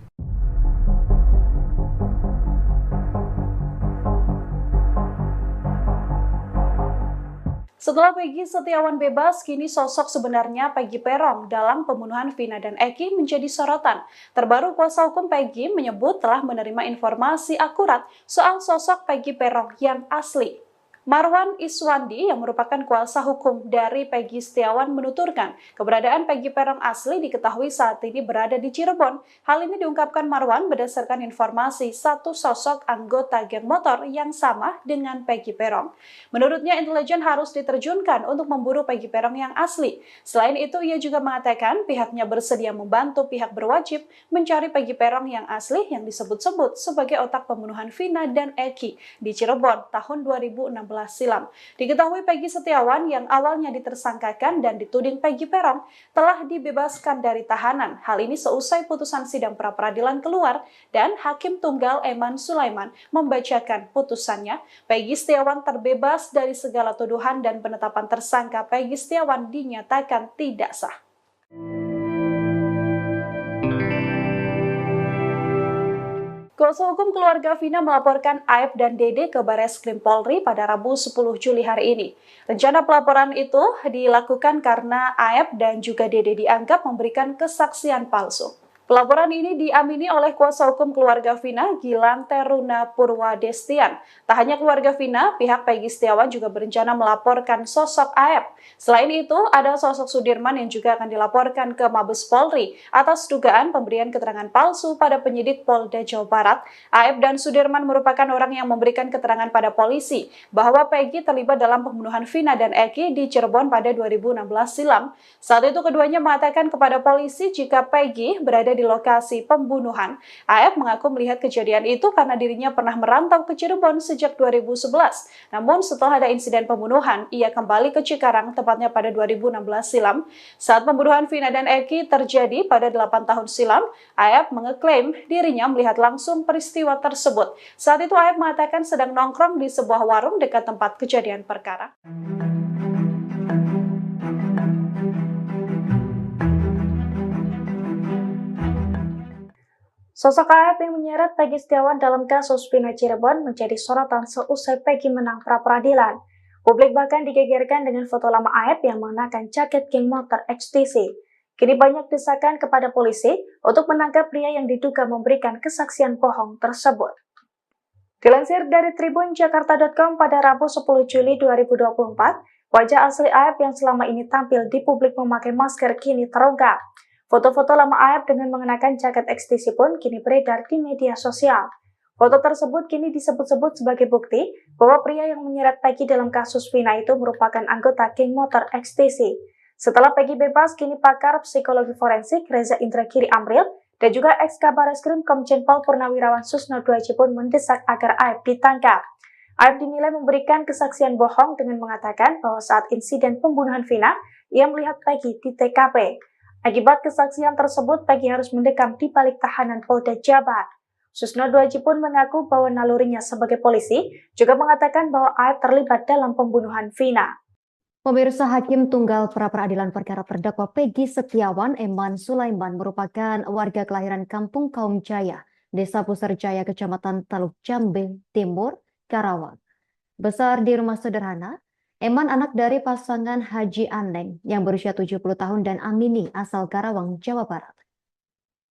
Speaker 12: Setelah Peggy Setiawan bebas, kini sosok sebenarnya Peggy Peron dalam pembunuhan Vina dan Eki menjadi sorotan. Terbaru kuasa hukum Peggy menyebut telah menerima informasi akurat soal sosok Peggy Peron yang asli. Marwan Iswandi yang merupakan kuasa hukum dari Peggy Setiawan menuturkan keberadaan Peggy Peron asli diketahui saat ini berada di Cirebon. Hal ini diungkapkan Marwan berdasarkan informasi satu sosok anggota geng motor yang sama dengan Peggy Peron. Menurutnya intelijen harus diterjunkan untuk memburu Peggy Peron yang asli. Selain itu ia juga mengatakan pihaknya bersedia membantu pihak berwajib mencari Peggy Peron yang asli yang disebut-sebut sebagai otak pembunuhan Vina dan Eki di Cirebon tahun 2016 silam. Diketahui Peggy Setiawan yang awalnya ditersangkakan dan dituding Peggy Peron telah dibebaskan dari tahanan. Hal ini seusai putusan sidang pra-peradilan keluar dan Hakim Tunggal Eman Sulaiman membacakan putusannya. Peggy Setiawan terbebas dari segala tuduhan dan penetapan tersangka Peggy Setiawan dinyatakan tidak sah. Kuasa hukum keluarga Vina melaporkan Aep dan Dede ke Bareskrim Polri pada Rabu 10 Juli hari ini. Rencana pelaporan itu dilakukan karena Aep dan juga Dede dianggap memberikan kesaksian palsu. Pelaporan ini diamini oleh kuasa hukum keluarga Vina, Gilang Teruna Purwadestian. Tak hanya keluarga Vina, pihak Peggy Setiawan juga berencana melaporkan sosok Aep. Selain itu, ada sosok Sudirman yang juga akan dilaporkan ke Mabes Polri atas dugaan pemberian keterangan palsu pada penyidik Polda Jawa Barat. Aep dan Sudirman merupakan orang yang memberikan keterangan pada polisi bahwa Peggy terlibat dalam pembunuhan Vina dan Eki di Cirebon pada 2016 silam. Saat itu keduanya mengatakan kepada polisi jika Peggy berada di lokasi pembunuhan. Aep mengaku melihat kejadian itu karena dirinya pernah merantau ke Cirebon sejak 2011. Namun setelah ada insiden pembunuhan, ia kembali ke Cikarang tepatnya pada 2016 silam. Saat pembunuhan Vina dan Eki terjadi pada 8 tahun silam, Aep mengeklaim dirinya melihat langsung peristiwa tersebut. Saat itu Aep mengatakan sedang nongkrong di sebuah warung dekat tempat kejadian perkara.
Speaker 3: Sosok Aep yang menyeret Peggy Setiawan dalam kasus Vina Cirebon menjadi sorotan seusai Peggy menang pra-peradilan. Publik bahkan digegerkan dengan foto lama Aep yang mengenakan jaket geng motor XTC. Kini banyak desakan kepada polisi untuk menangkap pria yang diduga memberikan kesaksian bohong tersebut. Dilansir dari tribunjakarta.com pada Rabu 10 Juli 2024, wajah asli Aep yang selama ini tampil di publik memakai masker kini terungkap. Foto-foto lama Aep dengan mengenakan jaket XTC pun kini beredar di media sosial. Foto tersebut kini disebut-sebut sebagai bukti bahwa pria yang menyeret Peggy dalam kasus Vina itu merupakan anggota geng motor XTC. Setelah Peggy bebas, kini pakar psikologi forensik Reza Indragiri Amril dan juga ex-Kabar Eskrim Komjen Pol Purnawirawan Susno Duaji pun mendesak agar Aep ditangkap. Aep dinilai memberikan kesaksian bohong dengan mengatakan bahwa saat insiden pembunuhan Vina, ia melihat Peggy di TKP. Akibat kesaksian tersebut, Peggy harus mendekam di balik tahanan Polda Jabar. Susno Duaji pun mengaku bahwa nalurinya sebagai polisi juga mengatakan bahwa Aep terlibat dalam pembunuhan Vina.
Speaker 4: Pemirsa, Hakim Tunggal Pra-Peradilan Perkara Terdakwa Peggy Setiawan Eman Sulaiman merupakan warga kelahiran Kampung Kaum Jaya, Desa Puserjaya, Kecamatan Taluk Jambe Timur, Karawang. Besar di rumah sederhana, Eman anak dari pasangan Haji Aneng yang berusia 70 tahun dan Amini asal Karawang, Jawa Barat.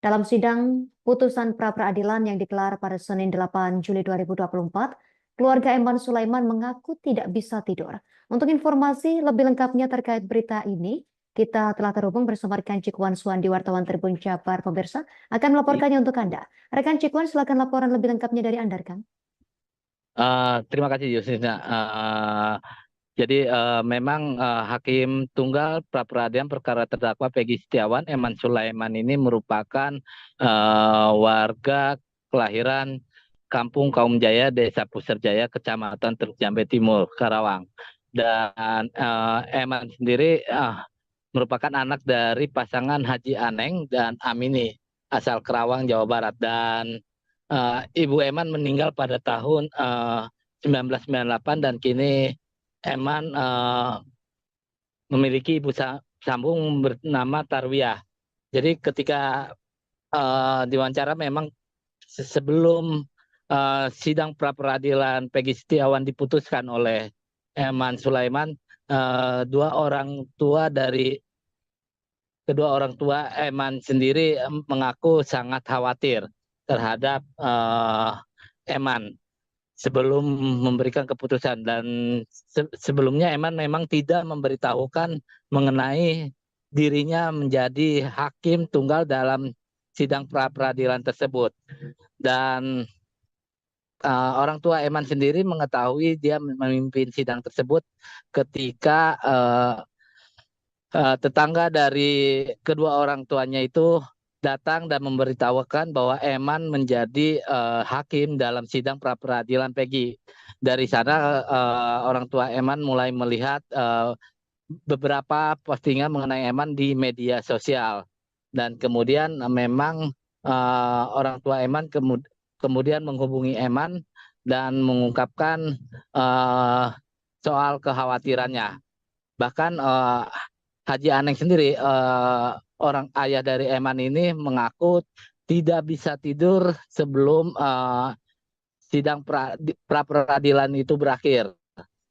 Speaker 4: Dalam sidang putusan pra-peradilan yang digelar pada Senin 8 Juli 2024, keluarga Eman Sulaiman mengaku tidak bisa tidur. Untuk informasi lebih lengkapnya terkait berita ini, kita telah terhubung bersama rekan Cikwan Suwandi, wartawan Tribun Jabar. Pemirsa akan melaporkannya untuk Anda. Rekan Cikwan, silakan laporan lebih lengkapnya dari Anda, rekan.
Speaker 2: Terima kasih, Yusina. Jadi memang Hakim Tunggal Pra-Peradilan Perkara Terdakwa Peggy Setiawan Eman Sulaiman ini merupakan warga kelahiran Kampung Kaum Jaya, Desa Puserjaya, Kecamatan Teluk Jambe Timur, Karawang. Dan Eman sendiri merupakan anak dari pasangan Haji Aneng dan Amini asal Karawang, Jawa Barat. Dan Ibu Eman meninggal pada tahun 1998 dan kini Eman memiliki ibu sambung bernama Tarwiyah. Jadi ketika diwawancara memang sebelum sidang pra-peradilan Peggy Setiawan diputuskan oleh Eman Sulaiman, kedua orang tua Eman sendiri mengaku sangat khawatir terhadap Eman sebelum memberikan keputusan, dan sebelumnya Eman memang tidak memberitahukan mengenai dirinya menjadi hakim tunggal dalam sidang pra-peradilan tersebut. Dan orang tua Eman sendiri mengetahui dia memimpin sidang tersebut ketika tetangga dari kedua orang tuanya itu datang dan memberitahukan bahwa Eman menjadi hakim dalam sidang pra-peradilan Peggy. Dari sana orang tua Eman mulai melihat beberapa postingan mengenai Eman di media sosial. Dan kemudian memang orang tua Eman kemudian menghubungi Eman dan mengungkapkan soal kekhawatirannya. Bahkan Haji Aneng sendiri, orang ayah dari Eman ini, mengaku tidak bisa tidur sebelum sidang pra-peradilan itu berakhir.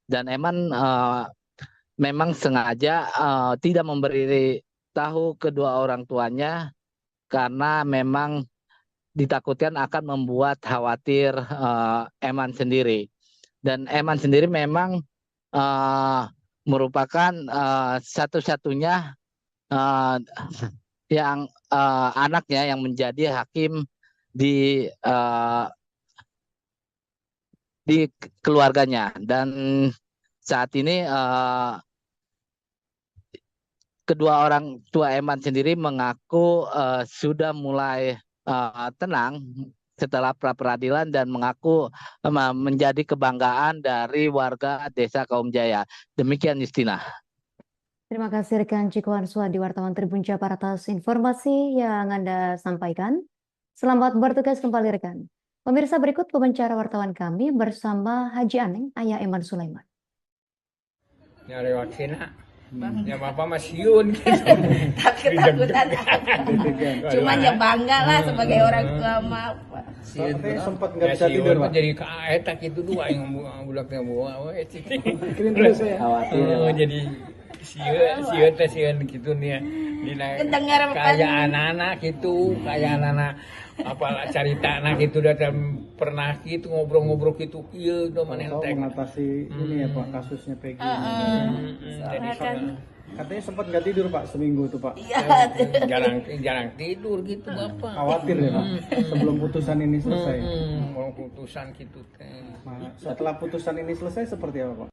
Speaker 2: Dan Eman memang sengaja tidak memberi tahu kedua orang tuanya karena memang ditakutkan akan membuat khawatir Eman sendiri. Dan Eman sendiri memang merupakan satu-satunya yang anaknya yang menjadi hakim di keluarganya. Dan saat ini kedua orang tua Eman sendiri mengaku sudah mulai tenang setelah pra-peradilan dan mengaku menjadi kebanggaan dari warga Desa Kaum Jaya. Demikian, Justina.
Speaker 4: Terima kasih rekan Cikwan Suwandi, wartawan Tribun Jabar, atas informasi yang Anda sampaikan. Selamat bertugas kembali rekan. Pemirsa, berikut wawancara wartawan kami bersama Haji Aneng, ayah Eman Sulaiman.
Speaker 5: Nyari vaksinnya. Ya bapak masiun gitu.
Speaker 11: Takut-takutan. Cuman ya bangga lah sebagai orang tua mah.
Speaker 7: Katanya sempat nggak bisa tidur, Pak.
Speaker 5: Jadi kaetak itu dua yang bulaknya bawa.
Speaker 7: Kirim dulu saya.
Speaker 5: Khawatir. Jadi sieun gitu nih. Kayak anak-anak gitu, kayak anak-anak apalah cerita nah gitu datang pernah gitu ngobrol-ngobrol gitu iya do manenteng
Speaker 7: mengatasi ini ya Pak kasusnya Peggy.
Speaker 5: Jadi
Speaker 7: Katanya sempat nggak tidur Pak seminggu tuh Pak.
Speaker 5: jarang tidur gitu Bapak.
Speaker 7: Khawatir ya Pak sebelum putusan ini selesai.
Speaker 5: Mau putusan gitu teh.
Speaker 7: Setelah putusan ini selesai seperti apa Pak?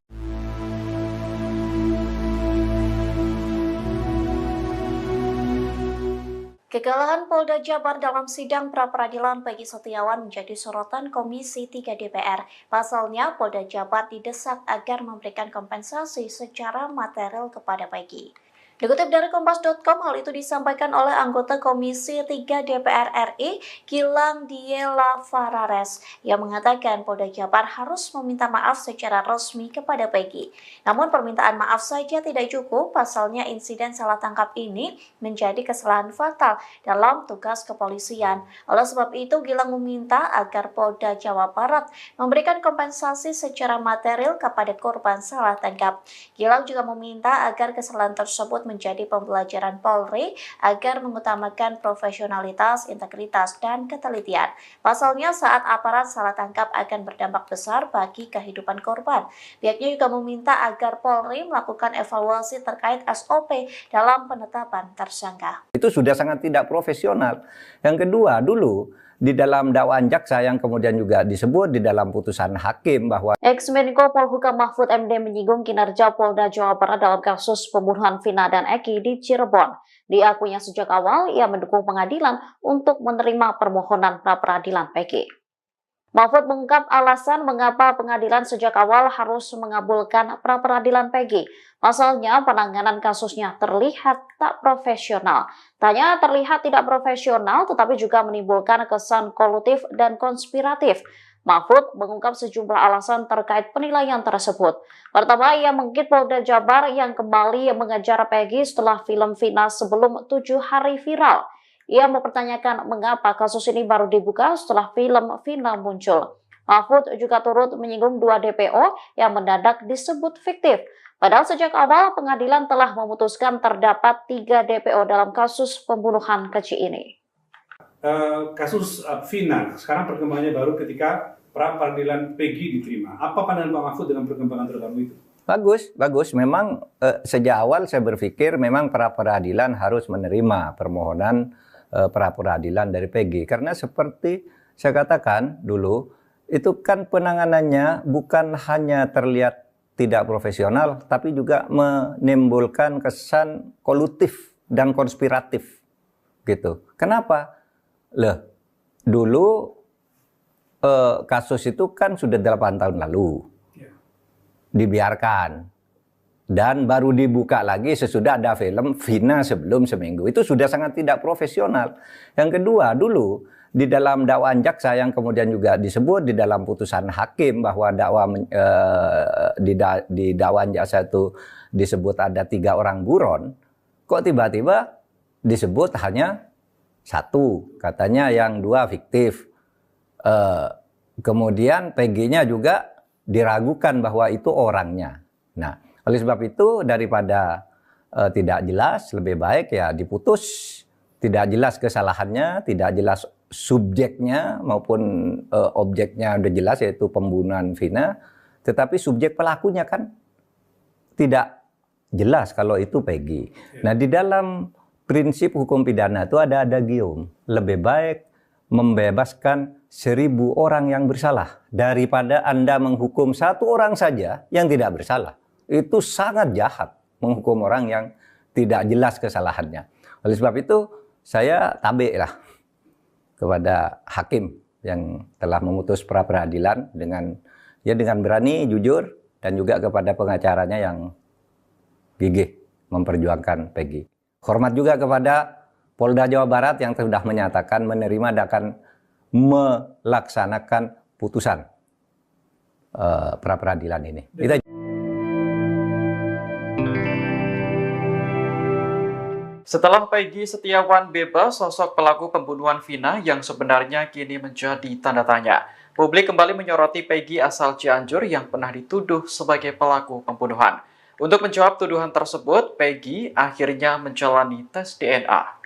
Speaker 3: Kegagalan Polda Jabar dalam sidang pra-peradilan Peggy Setiawan menjadi sorotan Komisi 3 DPR. Pasalnya, Polda Jabar didesak agar memberikan kompensasi secara material kepada Peggy. Dikutip dari Kompas.com, hal itu disampaikan oleh anggota Komisi 3 DPR RI, Gilang Diela Farares, yang mengatakan Polda Jabar harus meminta maaf secara resmi kepada Peggy. Namun permintaan maaf saja tidak cukup, pasalnya insiden salah tangkap ini menjadi kesalahan fatal dalam tugas kepolisian. Oleh sebab itu, Gilang meminta agar Polda Jawa Barat memberikan kompensasi secara material kepada korban salah tangkap. Gilang juga meminta agar kesalahan tersebut menjadi pembelajaran Polri agar mengutamakan profesionalitas, integritas, dan ketelitian. Pasalnya saat aparat salah tangkap akan berdampak besar bagi kehidupan korban. Pihaknya juga meminta agar Polri melakukan evaluasi terkait SOP dalam penetapan tersangka.
Speaker 8: Itu sudah sangat tidak profesional. Yang kedua, dulu di dalam dakwaan jaksa yang kemudian juga disebut di dalam putusan hakim bahwa
Speaker 13: Ex-Menko Polhukam Mahfud MD menyinggung kinerja Polda Jawa Barat dalam kasus pembunuhan Vina dan Eki di Cirebon. Diakuinya sejak awal ia mendukung pengadilan untuk menerima permohonan pra-peradilan Peggy. Mahfud mengungkap alasan mengapa pengadilan sejak awal harus mengabulkan pra-peradilan Peggy. Pasalnya penanganan kasusnya terlihat tak profesional. Tanya terlihat tidak profesional tetapi juga menimbulkan kesan kolutif dan konspiratif. Mahfud mengungkap sejumlah alasan terkait penilaian tersebut. Pertama, ia mengkritik Polda Jabar yang kembali mengejar Peggy setelah film Vina sebelum 7 hari viral. Ia mempertanyakan mengapa kasus ini baru dibuka setelah film Vina muncul. Mahfud juga turut menyinggung 2 DPO yang mendadak disebut fiktif. Padahal sejak awal pengadilan telah memutuskan terdapat 3 DPO dalam kasus pembunuhan keji ini.
Speaker 9: Kasus Vina, sekarang perkembangannya baru ketika pra-peradilan Peggy diterima. Apa pandangan Pak Mahfud dengan perkembangan terbaru itu?
Speaker 8: Bagus. Memang sejak awal saya berpikir memang pra-peradilan harus menerima permohonan pra-peradilan dari Peggy. Karena seperti saya katakan dulu, itu kan penanganannya bukan hanya terlihat tidak profesional, tapi juga menimbulkan kesan kolutif dan konspiratif. Gitu. Kenapa? Dulu kasus itu kan sudah 8 tahun lalu. Dibiarkan. Dan baru dibuka lagi sesudah ada film Vina sebelum seminggu. Itu sudah sangat tidak profesional. Yang kedua, dulu di dalam dakwaan jaksa yang kemudian juga disebut di dalam putusan hakim bahwa di dakwaan jaksa itu disebut ada 3 orang buron. Kok tiba-tiba disebut hanya 1, katanya yang 2 fiktif. Kemudian Peggy-nya juga diragukan bahwa itu orangnya. Nah, oleh sebab itu daripada tidak jelas, lebih baik ya diputus. Tidak jelas kesalahannya, tidak jelas subjeknya maupun objeknya udah jelas yaitu pembunuhan Vina. Tetapi subjek pelakunya kan tidak jelas kalau itu Peggy. Nah, di dalam prinsip hukum pidana itu ada adagium. Lebih baik membebaskan 1000 orang yang bersalah daripada Anda menghukum 1 orang saja yang tidak bersalah. Itu sangat jahat menghukum orang yang tidak jelas kesalahannya. Oleh sebab itu saya tabik lah kepada hakim yang telah memutus pra-peradilan dengan berani, jujur, dan juga kepada pengacaranya yang gigih memperjuangkan Peggy. Hormat juga kepada Polda Jawa Barat yang sudah menyatakan menerima dan akan melaksanakan putusan pra-peradilan ini.
Speaker 10: Setelah Peggy Setiawan bebas, sosok pelaku pembunuhan Vina yang sebenarnya kini menjadi tanda tanya. Publik kembali menyoroti Peggy asal Cianjur yang pernah dituduh sebagai pelaku pembunuhan. Untuk menjawab tuduhan tersebut, Peggy akhirnya menjalani tes DNA.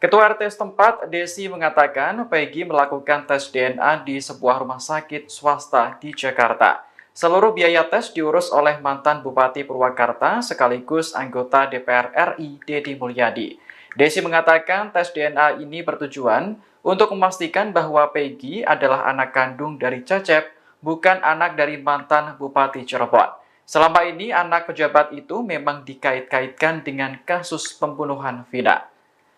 Speaker 10: Ketua RT setempat, Desi, mengatakan Peggy melakukan tes DNA di sebuah rumah sakit swasta di Jakarta. Seluruh biaya tes diurus oleh mantan Bupati Purwakarta sekaligus anggota DPR RI, Deddy Mulyadi. Desi mengatakan tes DNA ini bertujuan untuk memastikan bahwa Peggy adalah anak kandung dari Cecep, bukan anak dari mantan Bupati Cirebon. Selama ini anak pejabat itu memang dikait-kaitkan dengan kasus pembunuhan Vina.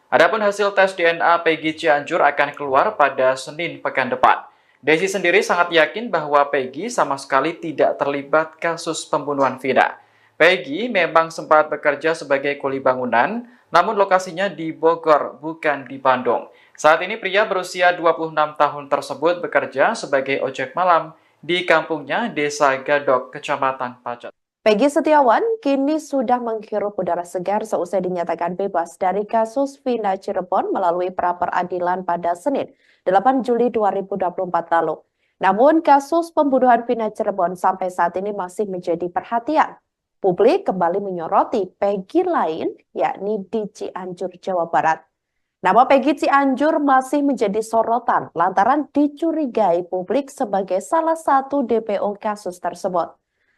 Speaker 10: Adapun hasil tes DNA Peggy Cianjur akan keluar pada Senin pekan depan. Desi sendiri sangat yakin bahwa Peggy sama sekali tidak terlibat kasus pembunuhan Vina. Peggy memang sempat bekerja sebagai kuli bangunan, namun lokasinya di Bogor, bukan di Bandung. Saat ini pria berusia 26 tahun tersebut bekerja sebagai ojek malam di kampungnya Desa Gadok, Kecamatan Pacet.
Speaker 6: Peggy Setiawan kini sudah menghirup udara segar seusai dinyatakan bebas dari kasus Vina Cirebon melalui pra-peradilan pada Senin, 8 Juli 2024 lalu. Namun kasus pembunuhan Vina Cirebon sampai saat ini masih menjadi perhatian. Publik kembali menyoroti Peggy lain, yakni di Cianjur, Jawa Barat. Nama Peggy Cianjur masih menjadi sorotan lantaran dicurigai publik sebagai salah satu DPO kasus tersebut.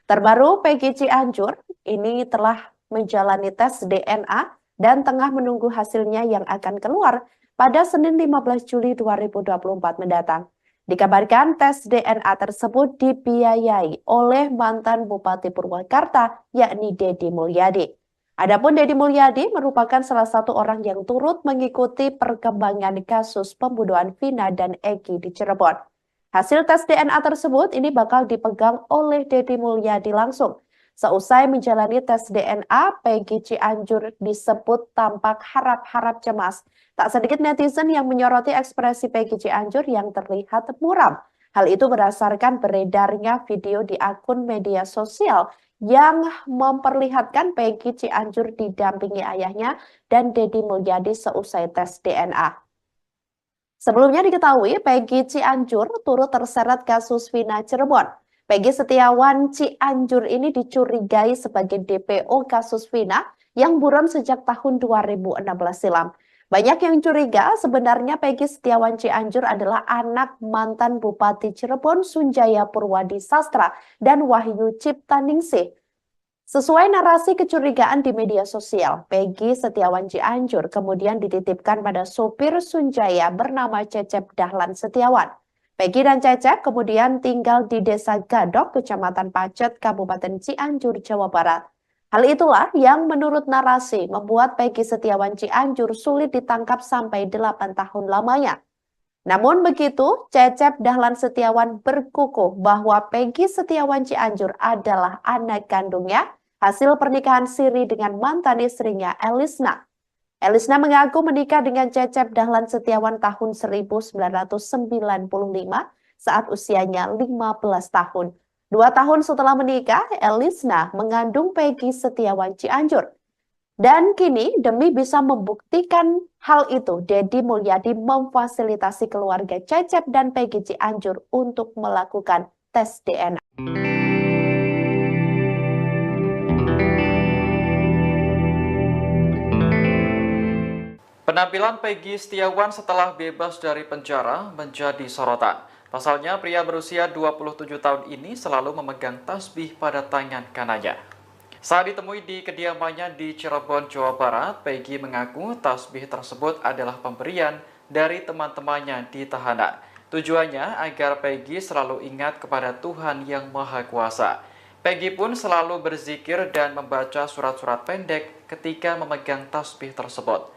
Speaker 6: Terbaru, Peggy Cianjur ini telah menjalani tes DNA dan tengah menunggu hasilnya yang akan keluar pada Senin 15 Juli 2024 mendatang. Dikabarkan tes DNA tersebut dibiayai oleh mantan Bupati Purwakarta, yakni Deddy Mulyadi. Adapun Deddy Mulyadi merupakan salah satu orang yang turut mengikuti perkembangan kasus pembunuhan Vina dan Egi di Cirebon. Hasil tes DNA tersebut ini bakal dipegang oleh Deddy Mulyadi langsung. Seusai menjalani tes DNA, Peggy Cianjur disebut tampak harap-harap cemas. Tak sedikit netizen yang menyoroti ekspresi Peggy Cianjur yang terlihat muram. Hal itu berdasarkan beredarnya video di akun media sosial yang memperlihatkan Peggy Cianjur didampingi ayahnya dan Deddy Mulyadi seusai tes DNA. Sebelumnya diketahui Peggy Cianjur turut terseret kasus Vina Cirebon. Peggy Setiawan Cianjur ini dicurigai sebagai DPO kasus Vina yang buron sejak tahun 2016 silam. Banyak yang curiga sebenarnya Peggy Setiawan Cianjur adalah anak mantan Bupati Cirebon Sunjaya Purwadi Sastra dan Wahyu Ciptaningsih. Sesuai narasi kecurigaan di media sosial, Peggy Setiawan Cianjur kemudian dititipkan pada sopir Sunjaya bernama Cecep Dahlan Setiawan. Peggy dan Cecep kemudian tinggal di Desa Gadok, Kecamatan Pacet, Kabupaten Cianjur, Jawa Barat. Hal itulah yang menurut narasi membuat Peggy Setiawan Cianjur sulit ditangkap sampai 8 tahun lamanya. Namun begitu, Cecep Dahlan Setiawan berkukuh bahwa Peggy Setiawan Cianjur adalah anak kandungnya hasil pernikahan siri dengan mantan istrinya Elisna. Elisna mengaku menikah dengan Cecep Dahlan Setiawan tahun 1995 saat usianya 15 tahun. 2 tahun setelah menikah, Elisna mengandung Peggy Setiawan Cianjur. Dan kini demi bisa membuktikan hal itu, Deddy Mulyadi memfasilitasi keluarga Cecep dan Peggy Cianjur untuk melakukan tes DNA.
Speaker 10: Penampilan Peggy Setiawan setelah bebas dari penjara menjadi sorotan. Pasalnya, pria berusia 27 tahun ini selalu memegang tasbih pada tangan kanannya. Saat ditemui di kediamannya di Cirebon, Jawa Barat, Peggy mengaku tasbih tersebut adalah pemberian dari teman-temannya di tahanan. Tujuannya agar Peggy selalu ingat kepada Tuhan Yang Maha Kuasa. Peggy pun selalu berzikir dan membaca surat-surat pendek ketika memegang tasbih tersebut.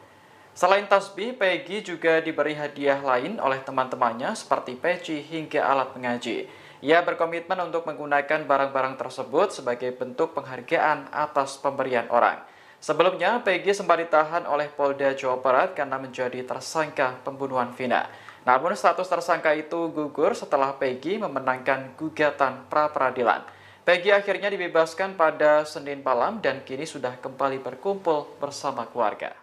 Speaker 10: Selain tasbih, Peggy juga diberi hadiah lain oleh teman-temannya seperti peci hingga alat mengaji. Ia berkomitmen untuk menggunakan barang-barang tersebut sebagai bentuk penghargaan atas pemberian orang. Sebelumnya, Peggy sempat ditahan oleh Polda Jawa Barat karena menjadi tersangka pembunuhan Vina. Namun status tersangka itu gugur setelah Peggy memenangkan gugatan pra-peradilan. Peggy akhirnya dibebaskan pada Senin malam dan kini sudah kembali berkumpul bersama keluarga.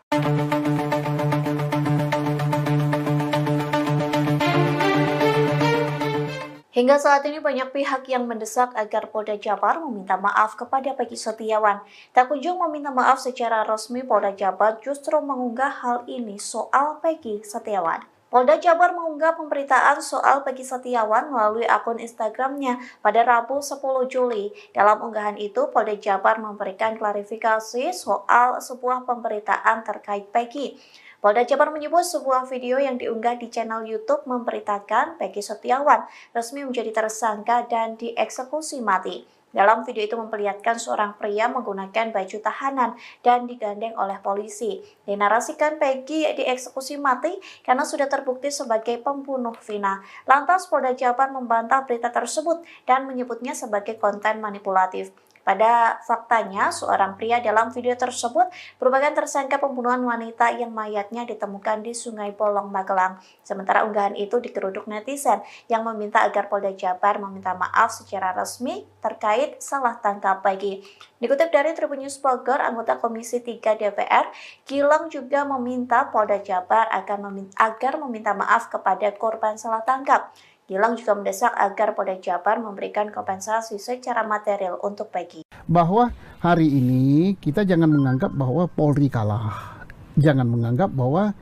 Speaker 3: Hingga saat ini banyak pihak yang mendesak agar Polda Jabar meminta maaf kepada Peggy Setiawan. Tak kunjung meminta maaf secara resmi, Polda Jabar justru mengunggah hal ini soal Peggy Setiawan. Polda Jabar mengunggah pemberitaan soal Peggy Setiawan melalui akun Instagramnya pada Rabu 10 Juli. Dalam unggahan itu, Polda Jabar memberikan klarifikasi soal sebuah pemberitaan terkait Peggy. Polda Jabar menyebut sebuah video yang diunggah di channel YouTube memberitakan Peggy Setiawan resmi menjadi tersangka dan dieksekusi mati. Dalam video itu memperlihatkan seorang pria menggunakan baju tahanan dan digandeng oleh polisi. Dinarasikan Peggy dieksekusi mati karena sudah terbukti sebagai pembunuh Vina. Lantas Polda Jabar membantah berita tersebut dan menyebutnya sebagai konten manipulatif. Pada faktanya, seorang pria dalam video tersebut merupakan tersangka pembunuhan wanita yang mayatnya ditemukan di Sungai Bolong, Magelang. Sementara unggahan itu digeruduk netizen yang meminta agar Polda Jabar meminta maaf secara resmi terkait salah tangkap Peggy. Dikutip dari Tribun News Bogor, anggota Komisi 3 DPR, Gilang juga meminta Polda Jabar agar meminta maaf kepada korban salah tangkap. Gilang juga mendesak agar Polda Jabar memberikan kompensasi secara material untuk Peggy.
Speaker 1: Bahwa hari ini kita jangan menganggap bahwa Polri kalah. Jangan menganggap bahwa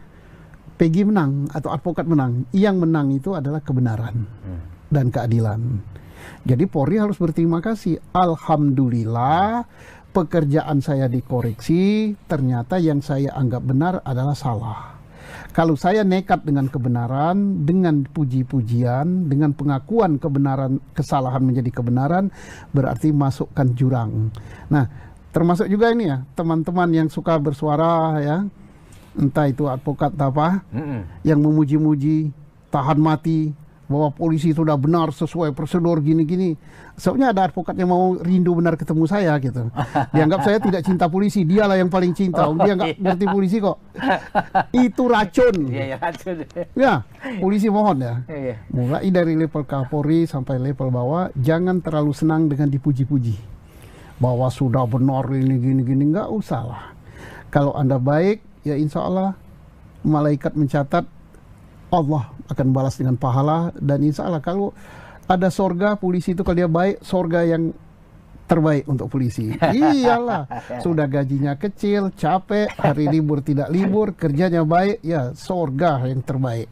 Speaker 1: Peggy menang atau advokat menang. Yang menang itu adalah kebenaran dan keadilan. Jadi Polri harus berterima kasih. Alhamdulillah pekerjaan saya dikoreksi, ternyata yang saya anggap benar adalah salah. Kalau saya nekat dengan kebenaran, dengan puji-pujian, dengan pengakuan kebenaran, kesalahan menjadi kebenaran, berarti masukkan jurang. Nah, termasuk juga ini ya, teman-teman yang suka bersuara ya, entah itu advokat apa, yang memuji-muji, tahan mati, bahwa polisi sudah benar sesuai prosedur gini-gini. Soalnya ada advokat yang mau rindu benar ketemu saya gitu. Dianggap saya tidak cinta polisi, dialah yang paling cinta. Dia nggak ngerti polisi kok. Itu racun.
Speaker 14: Iya, racun.
Speaker 1: Ya, polisi mohon ya. Mulai dari level Kapolri sampai level bawah, jangan terlalu senang dengan dipuji-puji. Bahwa sudah benar ini gini-gini, nggak usah lah. Kalau Anda baik, ya insya Allah malaikat mencatat Allah akan balas dengan pahala, dan insya Allah kalau ada sorga polisi itu, kalau dia baik, sorga yang terbaik untuk polisi. Iyalah, sudah gajinya kecil, capek, hari libur tidak libur, kerjanya baik, ya sorga yang terbaik.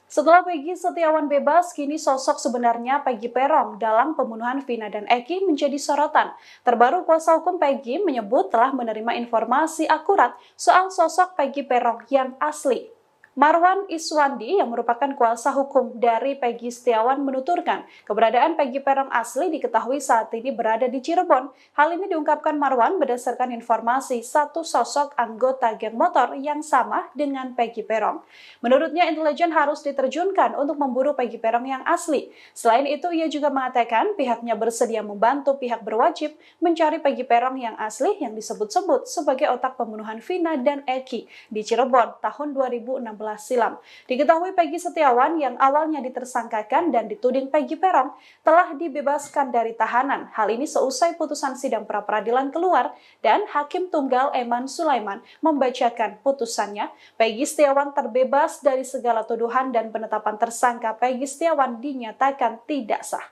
Speaker 12: Setelah Peggy Setiawan bebas, kini sosok sebenarnya Peggy Peron dalam pembunuhan Vina dan Eki menjadi sorotan. Terbaru kuasa hukum Peggy menyebut telah menerima informasi akurat soal sosok Peggy Peron yang asli. Marwan Iswandi yang merupakan kuasa hukum dari Peggy Setiawan menuturkan keberadaan Peggy Peron asli diketahui saat ini berada di Cirebon. Hal ini diungkapkan Marwan berdasarkan informasi satu sosok anggota geng motor yang sama dengan Peggy Peron. Menurutnya intelijen harus diterjunkan untuk memburu Peggy Peron yang asli. Selain itu ia juga mengatakan pihaknya bersedia membantu pihak berwajib mencari Peggy Peron yang asli yang disebut-sebut sebagai otak pembunuhan Vina dan Eki di Cirebon tahun 2016 silam. Diketahui Peggy Setiawan yang awalnya ditersangkakan dan dituding Peggy Peron telah dibebaskan dari tahanan. Hal ini seusai putusan sidang pra-peradilan keluar dan Hakim Tunggal Eman Sulaiman membacakan putusannya. Peggy Setiawan terbebas dari segala tuduhan dan penetapan tersangka Peggy Setiawan dinyatakan tidak sah.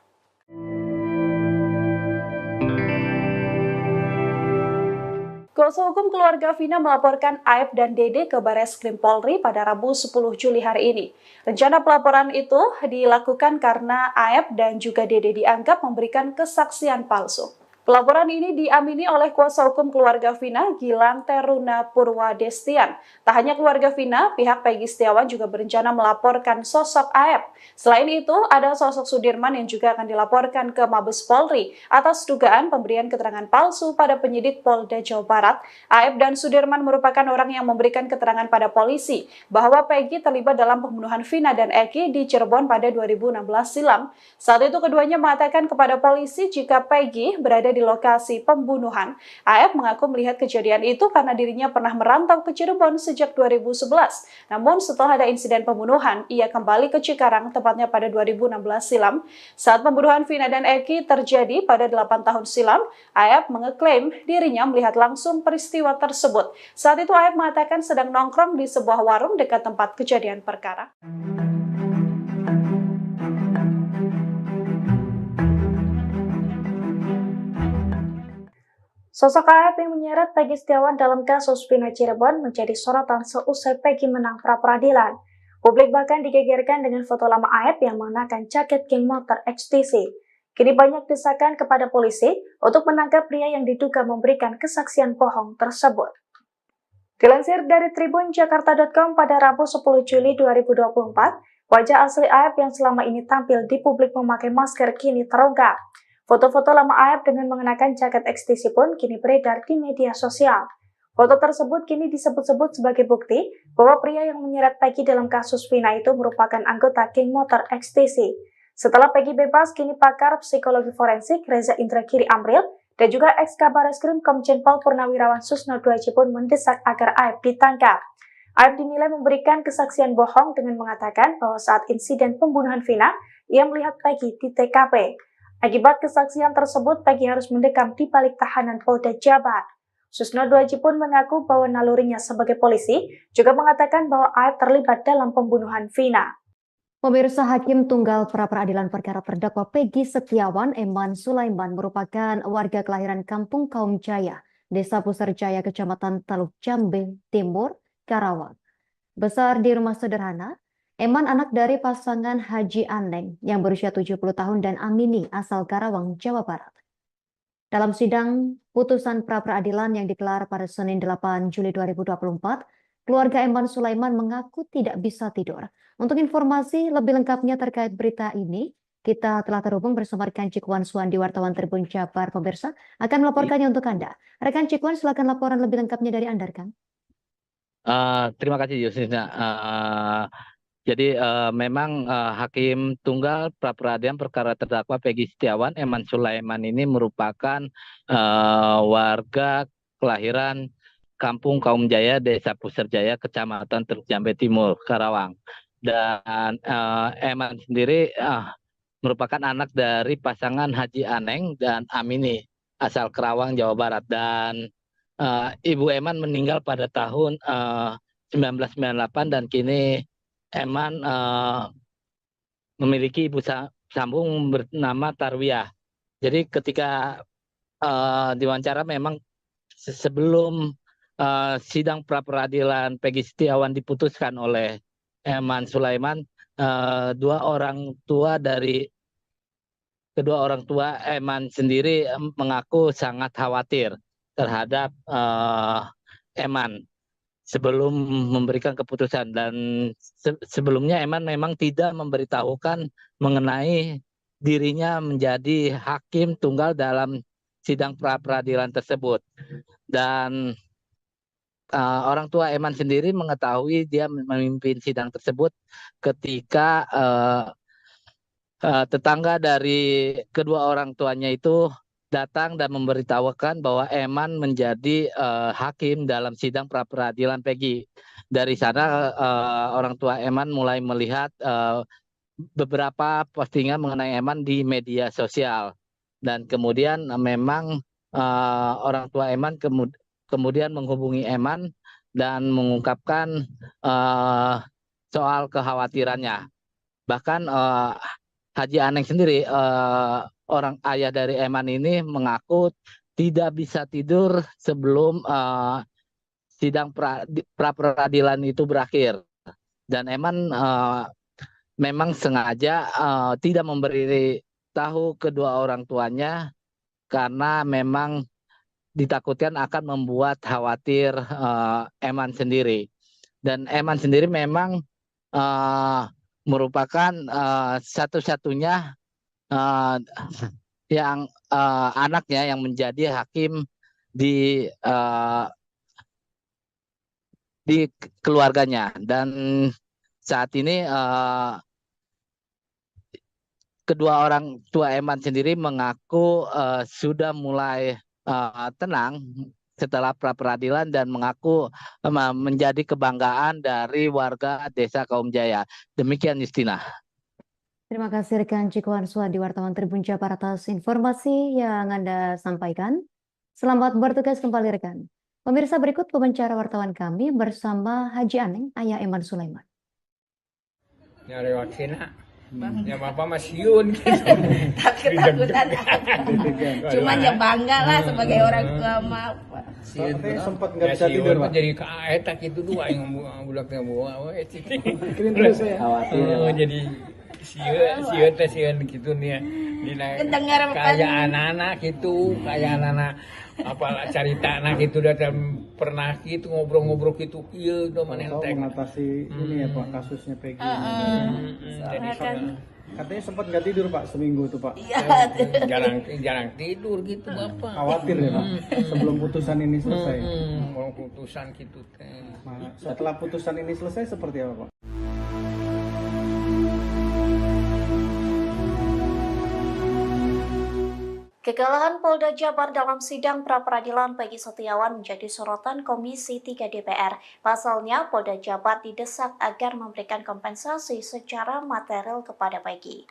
Speaker 12: Kuasa hukum keluarga Vina melaporkan Aep dan Dede ke Bareskrim Polri pada Rabu 10 Juli hari ini. Rencana pelaporan itu dilakukan karena Aep dan juga Dede dianggap memberikan kesaksian palsu. Pelaporan ini diamini oleh kuasa hukum keluarga Vina, Gilang Teruna Purwadestian. Tak hanya keluarga Vina, pihak Peggy Setiawan juga berencana melaporkan sosok Aep. Selain itu, ada sosok Sudirman yang juga akan dilaporkan ke Mabes Polri atas dugaan pemberian keterangan palsu pada penyidik Polda Jawa Barat. Aep dan Sudirman merupakan orang yang memberikan keterangan pada polisi bahwa Peggy terlibat dalam pembunuhan Vina dan Eki di Cirebon pada 2016 silam. Saat itu keduanya mengatakan kepada polisi jika Peggy berada di lokasi pembunuhan. AF mengaku melihat kejadian itu karena dirinya pernah merantau ke Cirebon sejak 2011. Namun setelah ada insiden pembunuhan, ia kembali ke Cikarang tepatnya pada 2016 silam. Saat pembunuhan Vina dan Eki terjadi pada 8 tahun silam, AF mengeklaim dirinya melihat langsung peristiwa tersebut. Saat itu AF mengatakan sedang nongkrong di sebuah warung dekat tempat kejadian perkara.
Speaker 3: Sosok AF yang menyeret Peggy Setiawan dalam kasus Vina Cirebon menjadi sorotan seusai Peggy menang pra-peradilan. Publik bahkan digegerkan dengan foto lama AF yang mengenakan jaket geng motor XTC. Kini banyak desakan kepada polisi untuk menangkap pria yang diduga memberikan kesaksian bohong tersebut. Dilansir dari tribunjakarta.com pada Rabu 10 Juli 2024, wajah asli AF yang selama ini tampil di publik memakai masker kini terungkap. Foto-foto lama AF dengan mengenakan jaket XTC pun kini beredar di media sosial. Foto tersebut kini disebut-sebut sebagai bukti bahwa pria yang menyeret Peggy dalam kasus Vina itu merupakan anggota geng motor XTC. Setelah Peggy bebas, kini pakar psikologi forensik Reza Indragiri Amril dan juga ex-Kabar Eskrim Komjen Pol Purnawirawan Susno Duaji pun mendesak agar AF ditangkap. AF dinilai memberikan kesaksian bohong dengan mengatakan bahwa saat insiden pembunuhan Vina, ia melihat Peggy di TKP. Akibat kesaksian tersebut, Peggy harus mendekam di balik tahanan Polda Jabar. Susno Duaji pun mengaku bahwa nalurinya sebagai polisi juga mengatakan bahwa AF terlibat dalam pembunuhan Vina.
Speaker 4: Pemirsa, Hakim Tunggal Pra-Peradilan Perkara Terdakwa Peggy Setiawan Eman Sulaiman merupakan warga kelahiran Kampung Kaum Jaya, Desa Puserjaya, Kecamatan Taluk Jambe Timur, Karawang. Besar di rumah sederhana, Eman anak dari pasangan Haji Aneng yang berusia 70 tahun dan Amini asal Karawang, Jawa Barat. Dalam sidang putusan pra-peradilan yang digelar pada Senin 8 Juli 2024, keluarga Eman Sulaiman mengaku tidak bisa tidur. Untuk informasi lebih lengkapnya terkait berita ini, kita telah terhubung bersama rekan Cikwan Suwandi, wartawan Tribun Jabar. Pemirsa akan melaporkannya untuk Anda. Rekan Cikwan, silakan laporan lebih lengkapnya dari Anda, rekan.
Speaker 2: Terima kasih Yusina. Jadi memang Hakim Tunggal Pra-Peradilan Perkara Terdakwa Peggy Setiawan Eman Sulaiman ini merupakan warga kelahiran Kampung Kaum Jaya, Desa Puserjaya, Kecamatan Teluk Jambe Timur, Karawang. Dan Eman sendiri merupakan anak dari pasangan Haji Aneng dan Amini asal Karawang, Jawa Barat. Dan Ibu Eman meninggal pada tahun 1998 dan kini Eman memiliki ibu sambung bernama Tarwiyah. Jadi ketika diwawancara memang sebelum sidang pra-peradilan Peggy Setiawan diputuskan oleh Eman Sulaiman, kedua orang tua Eman sendiri mengaku sangat khawatir terhadap Eman sebelum memberikan keputusan. Dan sebelumnya Eman memang tidak memberitahukan mengenai dirinya menjadi hakim tunggal dalam sidang pra-peradilan tersebut. Dan orang tua Eman sendiri mengetahui dia memimpin sidang tersebut ketika tetangga dari kedua orang tuanya itu datang dan memberitahukan bahwa Eman menjadi hakim dalam sidang pra-peradilan Peggy. Dari sana orang tua Eman mulai melihat beberapa postingan mengenai Eman di media sosial. Dan kemudian memang orang tua Eman kemudian menghubungi Eman dan mengungkapkan soal kekhawatirannya. Bahkan Haji Aneng sendiri, orang ayah dari Eman ini, mengaku tidak bisa tidur sebelum sidang pra-peradilan itu berakhir. Dan Eman memang sengaja tidak memberi tahu kedua orang tuanya karena memang ditakutkan akan membuat khawatir Eman sendiri. Dan Eman sendiri memang merupakan satu-satunya yang anaknya yang menjadi hakim di keluarganya. Dan saat ini kedua orang tua Eman sendiri mengaku sudah mulai tenang setelah pra peradilan dan mengaku menjadi kebanggaan dari warga Desa Kaum Jaya. Demikian Justina.
Speaker 4: Terima kasih rekan Cikuan Suhadi wartawan Tribun Jabar atas informasi yang Anda sampaikan. Selamat bertugas kembali rekan. Pemirsa, berikut wawancara wartawan kami bersama Haji Aneng, ayah Eman Sulaiman.
Speaker 5: Nyari waksina, ya bapak masiun gitu.
Speaker 11: Takut-takutan. Cuman ya bangga lah sebagai orang tua mah.
Speaker 7: Katanya sempat nggak bisa tidur, Pak.
Speaker 5: Jadi kaetak itu dua yang bulaknya bawa.
Speaker 7: Kirim dulu saya.
Speaker 5: Oh, jadi sieun gitu nih. Kayak anak-anak gitu, kayak anak-anak apalah cerita anak itu datang pernah gitu ngobrol-ngobrol gitu iya udah mana
Speaker 7: mengatasi ini ya Pak kasusnya Peggy.
Speaker 5: Jadi
Speaker 7: katanya sempat nggak tidur Pak seminggu tuh Pak.
Speaker 5: jarang tidur gitu Bapak.
Speaker 7: Khawatir ya Pak sebelum putusan ini selesai.
Speaker 5: Kalau putusan gitu teh.
Speaker 7: Setelah putusan ini selesai seperti apa Pak?
Speaker 13: Kekalahan Polda Jabar dalam sidang pra-peradilan Peggy Setiawan menjadi sorotan Komisi 3 DPR. Pasalnya, Polda Jabar didesak agar memberikan kompensasi secara material kepada Peggy.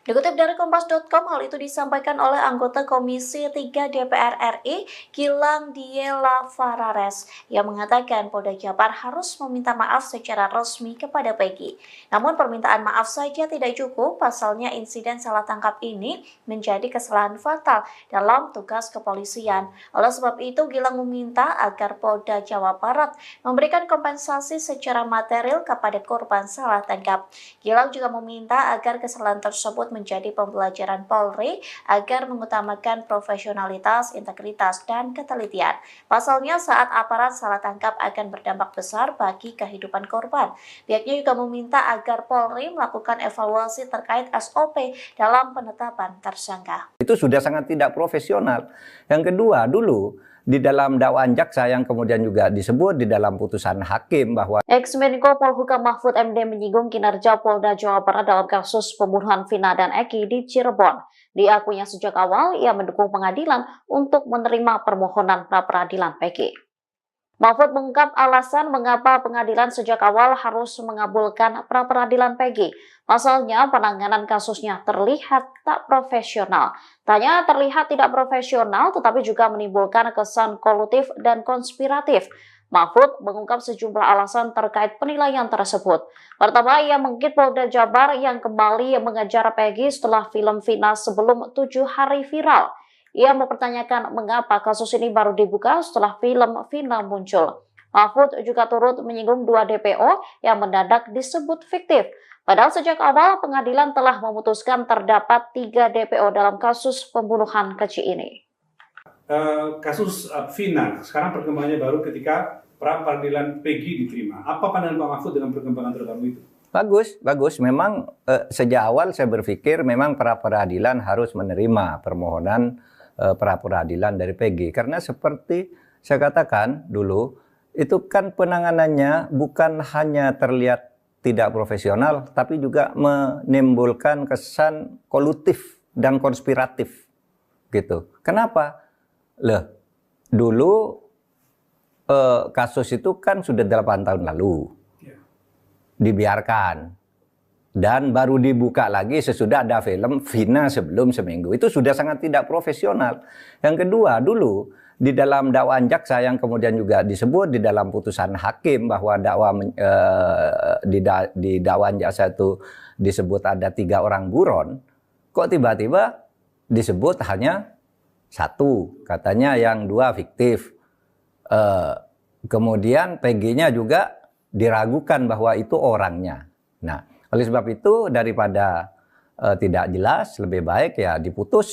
Speaker 13: Dikutip dari Kompas.com, hal itu disampaikan oleh anggota Komisi 3 DPR RI, Gilang Diela Farares, yang mengatakan Polda Jabar harus meminta maaf secara resmi kepada Peggy. Namun permintaan maaf saja tidak cukup, pasalnya insiden salah tangkap ini menjadi kesalahan fatal dalam tugas kepolisian. Oleh sebab itu, Gilang meminta agar Polda Jawa Barat memberikan kompensasi secara material kepada korban salah tangkap. Gilang juga meminta agar kesalahan tersebut menjadi pembelajaran Polri agar mengutamakan profesionalitas, integritas, dan ketelitian. Pasalnya saat aparat salah tangkap akan berdampak besar bagi kehidupan korban. Pihaknya juga meminta agar Polri melakukan evaluasi terkait SOP dalam penetapan tersangka.
Speaker 8: Itu sudah sangat tidak profesional. Yang kedua, dulu di dalam dakwaan jaksa yang kemudian juga disebut di dalam putusan hakim bahwa
Speaker 13: Ex-Menko Polhukam Mahfud MD menyinggung kinerja Polda Jawa Barat dalam kasus pembunuhan Vina dan Eki di Cirebon. Diakuinya sejak awal ia mendukung pengadilan untuk menerima permohonan pra-peradilan Peggy. Mahfud mengungkap alasan mengapa pengadilan sejak awal harus mengabulkan pra-peradilan Peggy. Pasalnya penanganan kasusnya terlihat tak profesional. Tanya terlihat tidak profesional tetapi juga menimbulkan kesan kolutif dan konspiratif. Mahfud mengungkap sejumlah alasan terkait penilaian tersebut. Pertama, ia mengkritik Polda Jabar yang kembali mengejar Peggy setelah film Vina sebelum 7 hari viral. Ia mempertanyakan mengapa kasus ini baru dibuka setelah film Vina muncul. Mahfud juga turut menyinggung 2 DPO yang mendadak disebut fiktif. Padahal sejak awal pengadilan telah memutuskan terdapat 3 DPO dalam kasus pembunuhan keji ini.
Speaker 9: Kasus Vina, sekarang perkembangannya baru ketika pra peradilan Peggy diterima. Apa pandangan Pak Mahfud dengan perkembangan terbaru itu?
Speaker 8: Bagus. Memang sejak awal saya berpikir memang pra peradilan harus menerima permohonan pra peradilan dari Peggy. Karena seperti saya katakan dulu, itu kan penanganannya bukan hanya terlihat tidak profesional, tapi juga menimbulkan kesan kolutif dan konspiratif. Gitu. Kenapa? Dulu kasus itu kan sudah 8 tahun lalu. Dibiarkan. Dan baru dibuka lagi sesudah ada film Vina sebelum seminggu. Itu sudah sangat tidak profesional. Yang kedua, dulu di dalam dakwaan jaksa yang kemudian juga disebut di dalam putusan hakim bahwa di dakwaan jaksa itu disebut ada 3 orang buron. Kok tiba-tiba disebut hanya 1, katanya yang 2 fiktif. Kemudian Peggy-nya juga diragukan bahwa itu orangnya. Nah, oleh sebab itu daripada tidak jelas, lebih baik ya diputus.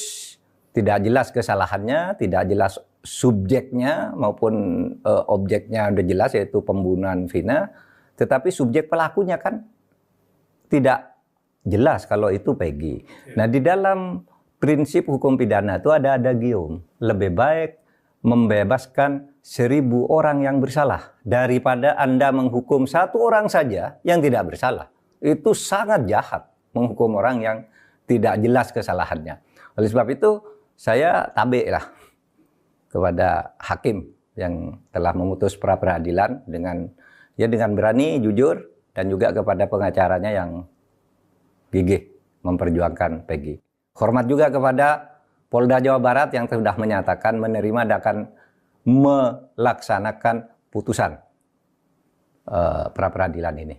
Speaker 8: Tidak jelas kesalahannya, tidak jelas subjeknya maupun objeknya udah jelas yaitu pembunuhan Vina. Tetapi subjek pelakunya kan tidak jelas kalau itu Peggy. Nah, di dalam prinsip hukum pidana itu ada adagium. Lebih baik membebaskan 1000 orang yang bersalah daripada Anda menghukum 1 orang saja yang tidak bersalah. Itu sangat jahat menghukum orang yang tidak jelas kesalahannya. Oleh sebab itu saya tabe lah kepada hakim yang telah memutus pra peradilan dengan berani, jujur, dan juga kepada pengacaranya yang gigih memperjuangkan Peggy. Hormat juga kepada Polda Jawa Barat yang sudah menyatakan menerima dan akan melaksanakan putusan pra peradilan ini.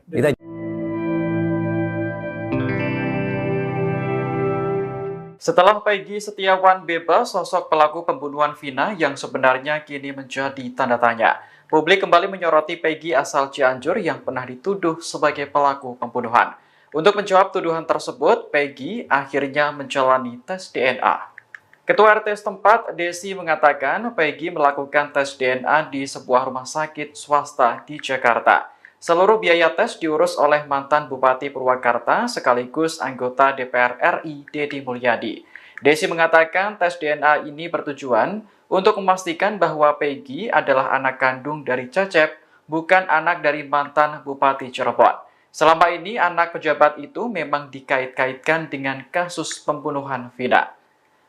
Speaker 10: Setelah Peggy Setiawan bebas, sosok pelaku pembunuhan Vina yang sebenarnya kini menjadi tanda tanya. Publik kembali menyoroti Peggy asal Cianjur yang pernah dituduh sebagai pelaku pembunuhan. Untuk menjawab tuduhan tersebut, Peggy akhirnya menjalani tes DNA. Ketua RT setempat, Desi, mengatakan Peggy melakukan tes DNA di sebuah rumah sakit swasta di Jakarta. Seluruh biaya tes diurus oleh mantan Bupati Purwakarta sekaligus anggota DPR RI, Deddy Mulyadi. Desi mengatakan tes DNA ini bertujuan untuk memastikan bahwa Peggy adalah anak kandung dari Cecep, bukan anak dari mantan Bupati Cirebon. Selama ini anak pejabat itu memang dikait-kaitkan dengan kasus pembunuhan Vina.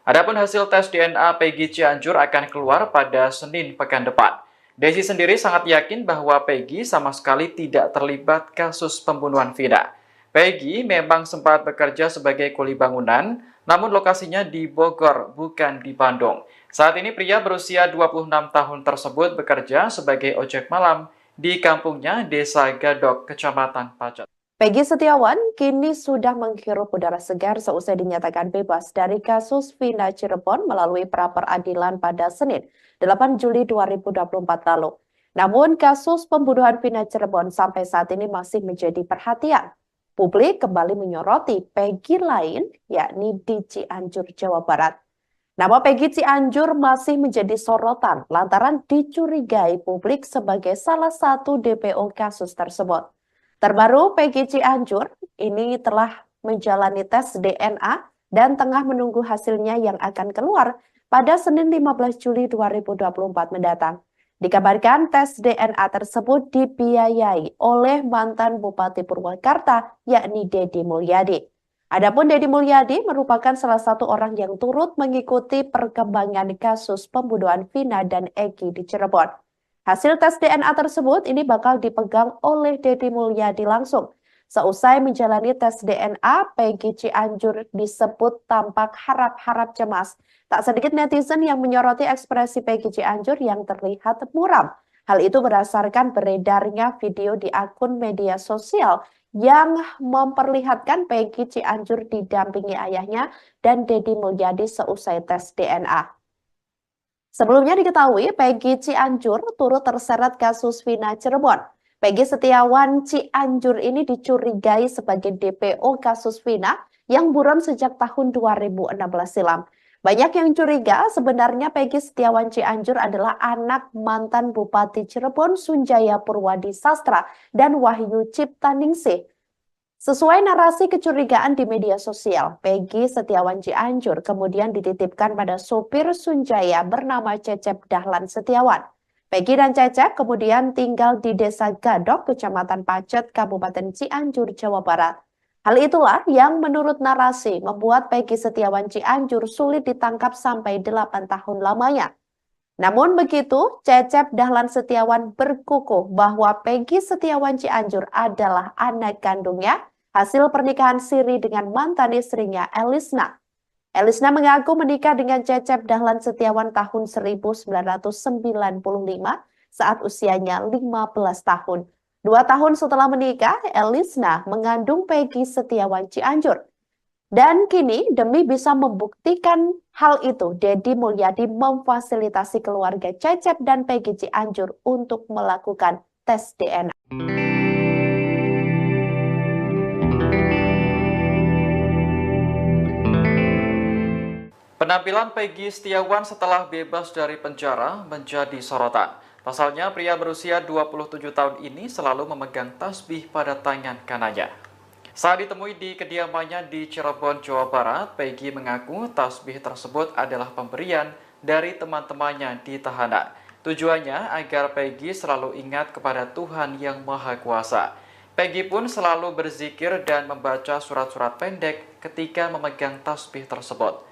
Speaker 10: Adapun hasil tes DNA Peggy Cianjur akan keluar pada Senin pekan depan. Desi sendiri sangat yakin bahwa Peggy sama sekali tidak terlibat kasus pembunuhan Vina. Peggy memang sempat bekerja sebagai kuli bangunan, namun lokasinya di Bogor, bukan di Bandung. Saat ini pria berusia 26 tahun tersebut bekerja sebagai ojek malam di kampungnya Desa Gadok, Kecamatan Pacet.
Speaker 6: Peggy Setiawan kini sudah menghirup udara segar seusai dinyatakan bebas dari kasus Vina Cirebon melalui pra peradilan pada Senin, 8 Juli 2024 lalu. Namun kasus pembunuhan Vina Cirebon sampai saat ini masih menjadi perhatian. Publik kembali menyoroti Peggy lain, yakni di Cianjur, Jawa Barat. Nama Peggy Cianjur masih menjadi sorotan lantaran dicurigai publik sebagai salah satu DPO kasus tersebut. Terbaru, Peggy Cianjur ini telah menjalani tes DNA dan tengah menunggu hasilnya yang akan keluar pada Senin 15 Juli 2024 mendatang. Dikabarkan tes DNA tersebut dibiayai oleh mantan Bupati Purwakarta, yakni Deddy Mulyadi. Adapun Deddy Mulyadi merupakan salah satu orang yang turut mengikuti perkembangan kasus pembunuhan Vina dan Egi di Cirebon. Hasil tes DNA tersebut ini bakal dipegang oleh Deddy Mulyadi langsung. Seusai menjalani tes DNA, Peggy Cianjur disebut tampak harap-harap cemas. Tak sedikit netizen yang menyoroti ekspresi Peggy Cianjur yang terlihat muram. Hal itu berdasarkan beredarnya video di akun media sosial yang memperlihatkan Peggy Cianjur didampingi ayahnya dan Deddy Mulyadi seusai tes DNA. Sebelumnya diketahui Peggy Cianjur turut terseret kasus Vina Cirebon. Peggy Setiawan Cianjur ini dicurigai sebagai DPO kasus Vina yang buron sejak tahun 2016 silam. Banyak yang curiga sebenarnya Peggy Setiawan Cianjur adalah anak mantan Bupati Cirebon Sunjaya Purwadi Sastra dan Wahyu Ciptaningsih. Sesuai narasi kecurigaan di media sosial, Peggy Setiawan Cianjur kemudian dititipkan pada sopir Sunjaya bernama Cecep Dahlan Setiawan. Peggy dan Cecep kemudian tinggal di Desa Gadok, Kecamatan Pacet, Kabupaten Cianjur, Jawa Barat. Hal itulah yang menurut narasi membuat Peggy Setiawan Cianjur sulit ditangkap sampai 8 tahun lamanya. Namun begitu, Cecep Dahlan Setiawan berkukuh bahwa Peggy Setiawan Cianjur adalah anak kandungnya hasil pernikahan siri dengan mantan istrinya Elisna. Elisna mengaku menikah dengan Cecep Dahlan Setiawan tahun 1995 saat usianya 15 tahun. 2 tahun setelah menikah, Elisna mengandung Peggy Setiawan Cianjur. Dan kini demi bisa membuktikan hal itu, Deddy Mulyadi memfasilitasi keluarga Cecep dan Peggy Cianjur untuk melakukan tes DNA.
Speaker 10: Penampilan Peggy Setiawan setelah bebas dari penjara menjadi sorotan. Pasalnya, pria berusia 27 tahun ini selalu memegang tasbih pada tangan kanannya. Saat ditemui di kediamannya di Cirebon, Jawa Barat, Peggy mengaku tasbih tersebut adalah pemberian dari teman-temannya di tahanan. Tujuannya agar Peggy selalu ingat kepada Tuhan Yang Maha Kuasa. Peggy pun selalu berzikir dan membaca surat-surat pendek ketika memegang tasbih tersebut.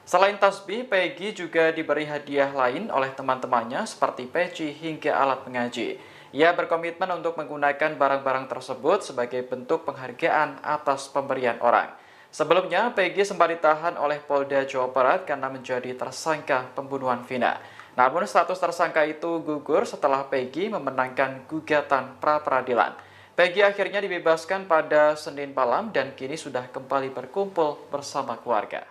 Speaker 10: Selain tasbih, Peggy juga diberi hadiah lain oleh teman-temannya seperti peci hingga alat mengaji. Ia berkomitmen untuk menggunakan barang-barang tersebut sebagai bentuk penghargaan atas pemberian orang. Sebelumnya, Peggy sempat ditahan oleh Polda Jawa Barat karena menjadi tersangka pembunuhan Vina. Namun status tersangka itu gugur setelah Peggy memenangkan gugatan pra-peradilan. Peggy akhirnya dibebaskan pada Senin malam dan kini sudah kembali berkumpul bersama keluarga.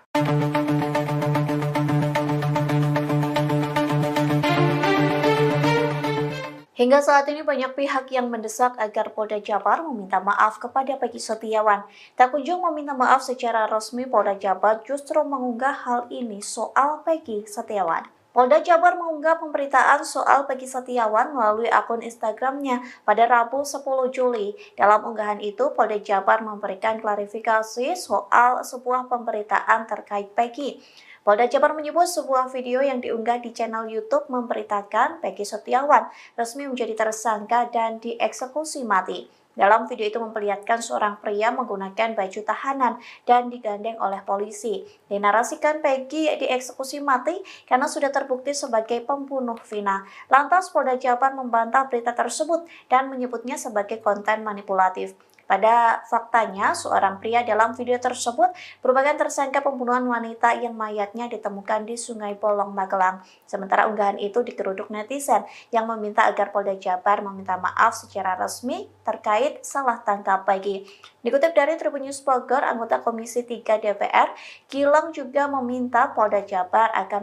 Speaker 13: Hingga saat ini banyak pihak yang mendesak agar Polda Jabar meminta maaf kepada Peggy Setiawan. Tak kunjung meminta maaf secara resmi, Polda Jabar justru mengunggah hal ini soal Peggy Setiawan. Polda Jabar mengunggah pemberitaan soal Peggy Setiawan melalui akun Instagramnya pada Rabu 10 Juli. Dalam unggahan itu, Polda Jabar memberikan klarifikasi soal sebuah pemberitaan terkait Peggy. Polda Jabar menyebut sebuah video yang diunggah di channel YouTube memberitakan Peggy Setiawan resmi menjadi tersangka dan dieksekusi mati. Dalam video itu memperlihatkan seorang pria menggunakan baju tahanan dan digandeng oleh polisi. Dinarasikan Peggy dieksekusi mati karena sudah terbukti sebagai pembunuh Vina. Lantas Polda Jabar membantah berita tersebut dan menyebutnya sebagai konten manipulatif. Pada faktanya, seorang pria dalam video tersebut merupakan tersangka pembunuhan wanita yang mayatnya ditemukan di Sungai Bolong, Magelang. Sementara unggahan itu digeruduk netizen yang meminta agar Polda Jabar meminta maaf secara resmi terkait salah tangkap Peggy. Dikutip dari Tribun News Bogor, anggota Komisi 3 DPR, Gilang juga meminta Polda Jabar agar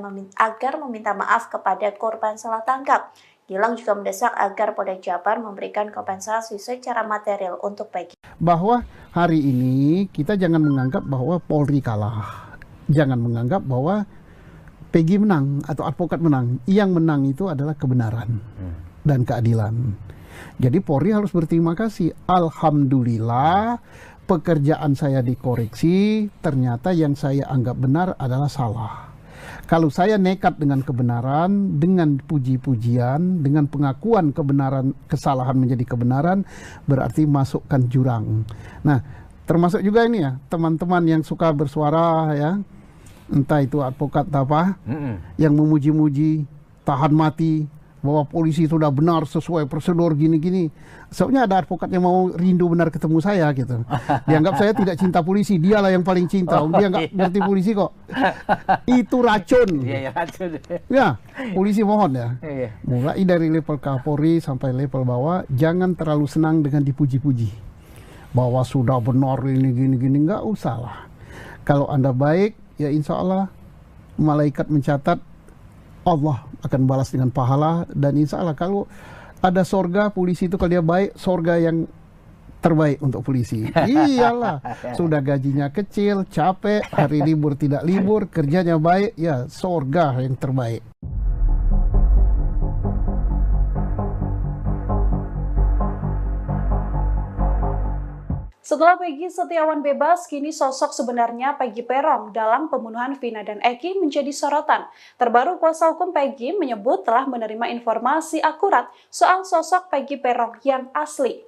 Speaker 13: meminta maaf kepada korban salah tangkap. Gilang juga mendesak agar Polda Jabar memberikan kompensasi secara material untuk Peggy.
Speaker 1: Bahwa hari ini kita jangan menganggap bahwa Polri kalah. Jangan menganggap bahwa Peggy menang atau advokat menang. Yang menang itu adalah kebenaran dan keadilan. Jadi Polri harus berterima kasih. Alhamdulillah pekerjaan saya dikoreksi, ternyata yang saya anggap benar adalah salah. Kalau saya nekat dengan kebenaran, dengan puji-pujian, dengan pengakuan kebenaran, kesalahan menjadi kebenaran, berarti masukkan jurang. Nah, termasuk juga ini ya, teman-teman yang suka bersuara ya, entah itu advokat apa, yang memuji-muji, tahan mati, bahwa polisi sudah benar sesuai prosedur gini-gini. Soalnya ada advokat yang mau rindu benar ketemu saya gitu. Dianggap saya tidak cinta polisi, dialah yang paling cinta. Dia nggak ngerti polisi kok. Itu racun.
Speaker 14: Iya, racun.
Speaker 1: Ya, polisi mohon ya. Mulai dari level Kapolri sampai level bawah, jangan terlalu senang dengan dipuji-puji. Bahwa sudah benar ini gini-gini, nggak usah lah. Kalau Anda baik, ya insya Allah malaikat mencatat Allah akan balas dengan pahala, dan insya Allah kalau ada sorga polisi itu, kalau dia baik, sorga yang terbaik untuk polisi. Iyalah, sudah gajinya kecil, capek, hari libur tidak libur, kerjanya baik, ya sorga yang terbaik.
Speaker 12: Setelah Peggy Setiawan bebas, kini sosok sebenarnya Peggy Peron dalam pembunuhan Vina dan Eki menjadi sorotan. Terbaru kuasa hukum Peggy menyebut telah menerima informasi akurat soal sosok Peggy Peron yang asli.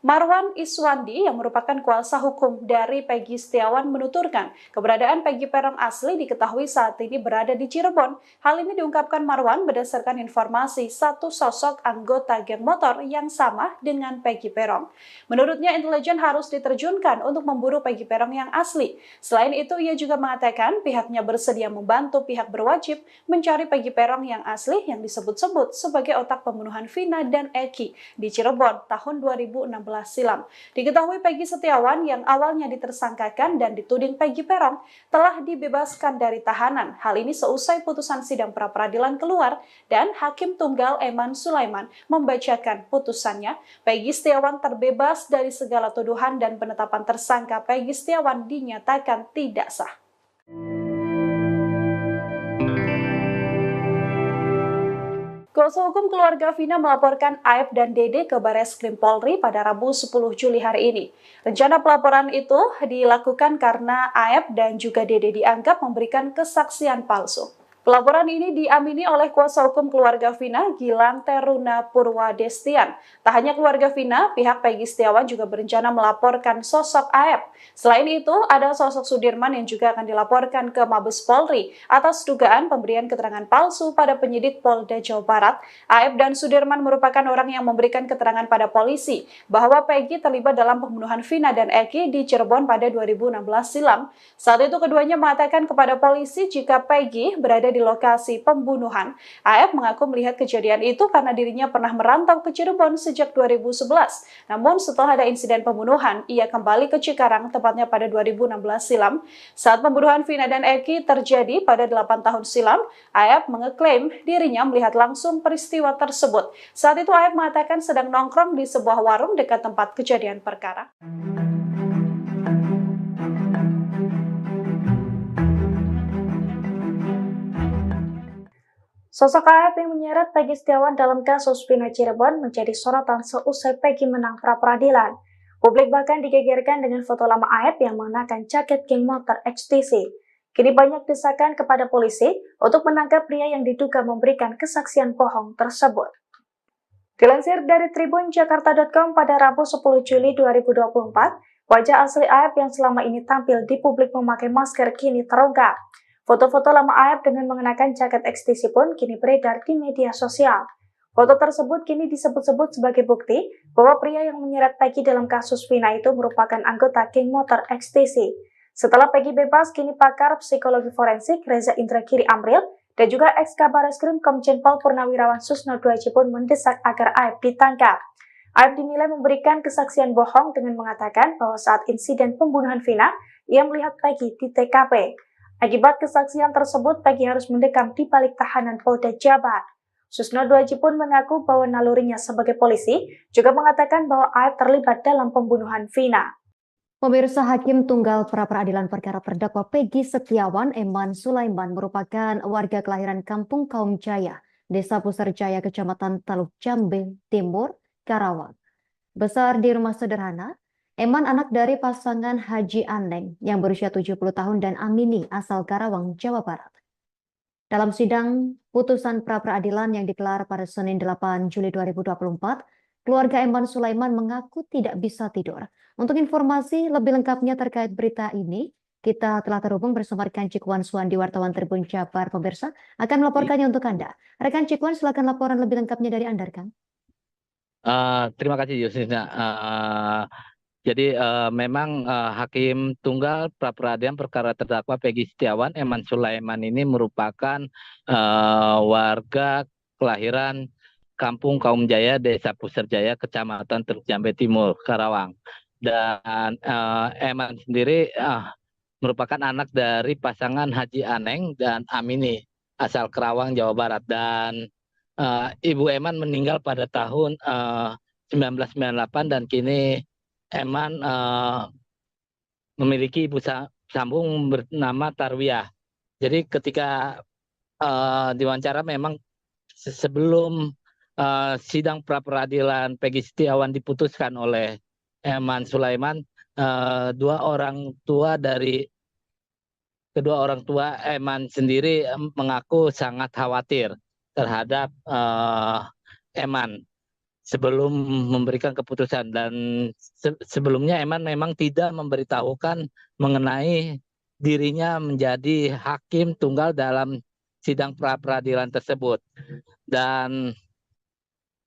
Speaker 12: Marwan Iswandi yang merupakan kuasa hukum dari Peggy Setiawan menuturkan keberadaan Peggy Peron asli diketahui saat ini berada di Cirebon. Hal ini diungkapkan Marwan berdasarkan informasi satu sosok anggota geng motor yang sama dengan Peggy Peron. Menurutnya intelijen harus diterjunkan untuk memburu Peggy Peron yang asli. Selain itu ia juga mengatakan pihaknya bersedia membantu pihak berwajib mencari Peggy Peron yang asli yang disebut-sebut sebagai otak pembunuhan Vina dan Eki di Cirebon tahun 2016 silam. Diketahui Peggy Setiawan yang awalnya ditersangkakan dan dituding Peggy Peron telah dibebaskan dari tahanan. Hal ini seusai putusan sidang pra-peradilan keluar dan Hakim Tunggal Eman Sulaiman membacakan putusannya. Peggy Setiawan terbebas dari segala tuduhan dan penetapan tersangka Peggy Setiawan dinyatakan tidak sah. Kuasa hukum keluarga Vina melaporkan Aep dan Dede ke Bareskrim Polri pada Rabu 10 Juli hari ini. Rencana pelaporan itu dilakukan karena Aep dan juga Dede dianggap memberikan kesaksian palsu. Pelaporan ini diamini oleh kuasa hukum keluarga Vina, Gilang Teruna Purwadestian. Tak hanya keluarga Vina, pihak Peggy Setiawan juga berencana melaporkan sosok AF. Selain itu, ada sosok Sudirman yang juga akan dilaporkan ke Mabes Polri atas dugaan pemberian keterangan palsu pada penyidik Polda Jawa Barat. AF dan Sudirman merupakan orang yang memberikan keterangan pada polisi bahwa Peggy terlibat dalam pembunuhan Vina dan Eki di Cirebon pada 2016 silam. Saat itu keduanya mengatakan kepada polisi jika Peggy berada di lokasi pembunuhan. AF mengaku melihat kejadian itu karena dirinya pernah merantau ke Cirebon sejak 2011. Namun setelah ada insiden pembunuhan, ia kembali ke Cikarang tepatnya pada 2016 silam. Saat pembunuhan Vina dan Eki terjadi pada 8 tahun silam, AF mengeklaim dirinya melihat langsung peristiwa tersebut. Saat itu AF mengatakan sedang nongkrong di sebuah warung dekat tempat kejadian perkara.
Speaker 3: Sosok AF yang menyeret Peggy Setiawan dalam kasus Vina Cirebon menjadi sorotan seusai Peggy menang pra-peradilan. Publik bahkan digegerkan dengan foto lama AF yang mengenakan jaket geng motor XTC. Kini banyak desakan kepada polisi untuk menangkap pria yang diduga memberikan kesaksian bohong tersebut. Dilansir dari tribunjakarta.com pada Rabu 10 Juli 2024, wajah asli AF yang selama ini tampil di publik memakai masker kini terungkap. Foto-foto lama AF dengan mengenakan jaket XTC pun kini beredar di media sosial. Foto tersebut kini disebut-sebut sebagai bukti bahwa pria yang menyeret Peggy dalam kasus Vina itu merupakan anggota geng motor XTC. Setelah Peggy bebas, kini pakar psikologi forensik Reza Indragiri Amril dan juga ex-Kabar Eskrim Komjen Pol Purnawirawan Susno Duaji pun mendesak agar AF ditangkap. AF dinilai memberikan kesaksian bohong dengan mengatakan bahwa saat insiden pembunuhan Vina, ia melihat Peggy di TKP. Akibat kesaksian tersebut, Peggy harus mendekam di balik tahanan Polda Jabar. Susno Duaji pun mengaku bahwa nalurinya sebagai polisi juga mengatakan bahwa AF terlibat dalam pembunuhan Vina.
Speaker 4: Pemirsa, Hakim Tunggal Pra-Peradilan Perkara Terdakwa Peggy Setiawan, Eman Sulaiman, merupakan warga kelahiran Kampung Kaum Jaya, Desa Puserjaya, Kecamatan Taluk Jambe Timur, Karawang. Besar di rumah sederhana, Eman anak dari pasangan Haji Aneng yang berusia 70 tahun dan Amini asal Karawang, Jawa Barat. Dalam sidang putusan pra-peradilan yang digelar pada Senin 8 Juli 2024, keluarga Eman Sulaiman mengaku tidak bisa tidur. Untuk informasi lebih lengkapnya terkait berita ini, kita telah terhubung bersama rekan Cikwan Suwandi, wartawan Tribun Jabar. Pemirsa akan melaporkannya untuk Anda. Rekan Cikwan, silakan laporan lebih lengkapnya dari Anda, rekan.
Speaker 2: Terima kasih, Yusina. Jadi memang Hakim Tunggal Pra-Peradilan Perkara Terdakwa Peggy Setiawan, Eman Sulaiman ini merupakan warga kelahiran Kampung Kaum Jaya, Desa Puserjaya, Kecamatan Teluk Jambe Timur, Karawang. Dan Eman sendiri merupakan anak dari pasangan Haji Aneng dan Amini asal Karawang, Jawa Barat. Dan Ibu Eman meninggal pada tahun 1998 dan kini Eman memiliki ibu sambung bernama Tarwiyah. Jadi ketika diwawancara memang sebelum sidang pra-peradilan Peggy Setiawan diputuskan oleh Eman Sulaiman, kedua orang tua Eman sendiri mengaku sangat khawatir terhadap Eman sebelum memberikan keputusan, dan sebelumnya Eman memang tidak memberitahukan mengenai dirinya menjadi hakim tunggal dalam sidang pra-peradilan tersebut. Dan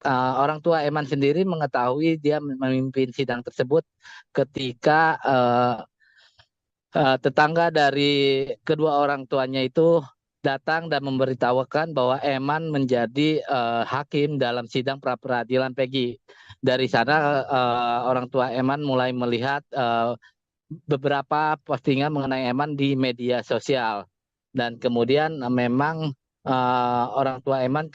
Speaker 2: orang tua Eman sendiri mengetahui dia memimpin sidang tersebut ketika tetangga dari kedua orang tuanya itu datang dan memberitahukan bahwa Eman menjadi hakim dalam sidang pra-peradilan Peggy. Dari sana orang tua Eman mulai melihat beberapa postingan mengenai Eman di media sosial. Dan kemudian memang orang tua Eman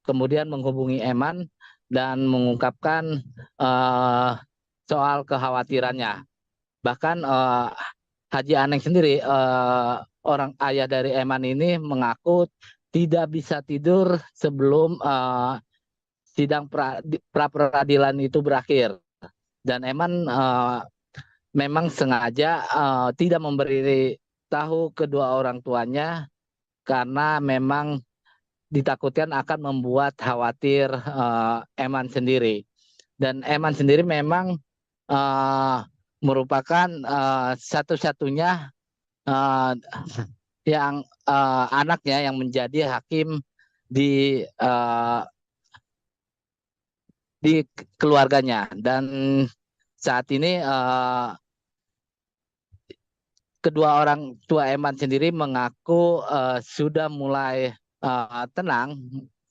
Speaker 2: kemudian menghubungi Eman dan mengungkapkan soal kekhawatirannya. Bahkan Haji Aneng sendiri, orang ayah dari Eman ini, mengaku tidak bisa tidur sebelum sidang pra-peradilan itu berakhir. Dan Eman memang sengaja tidak memberi tahu kedua orang tuanya karena memang ditakutkan akan membuat khawatir Eman sendiri. Dan Eman sendiri memang merupakan satu-satunya yang anaknya yang menjadi hakim di keluarganya. Dan saat ini kedua orang tua Eman sendiri mengaku sudah mulai tenang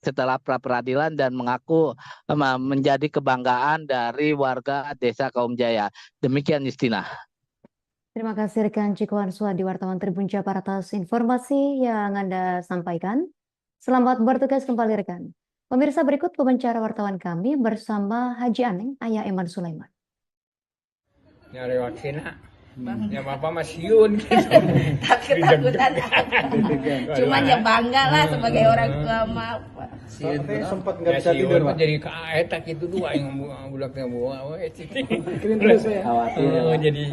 Speaker 2: setelah pra peradilan dan mengaku menjadi kebanggaan dari warga Desa Kaum Jaya. Demikian Justina.
Speaker 4: Terima kasih rekan Cikuan Suhadi wartawan Tribun Jabar atas informasi yang Anda sampaikan. Selamat bertugas kembali rekan. Pemirsa, berikut wawancara wartawan kami bersama Haji Aneng, ayah Eman Sulaiman.
Speaker 5: Nyari vaksinnya. Ya Bapak Masiun gitu.
Speaker 11: Takut-takutan. Cuman ya bangga lah sebagai orang tua mah.
Speaker 7: Katanya sempat nggak bisa tidur, Pak.
Speaker 5: Jadi kaetak itu dua yang bulaknya bawa
Speaker 7: Kirim terus ya.
Speaker 5: Jadi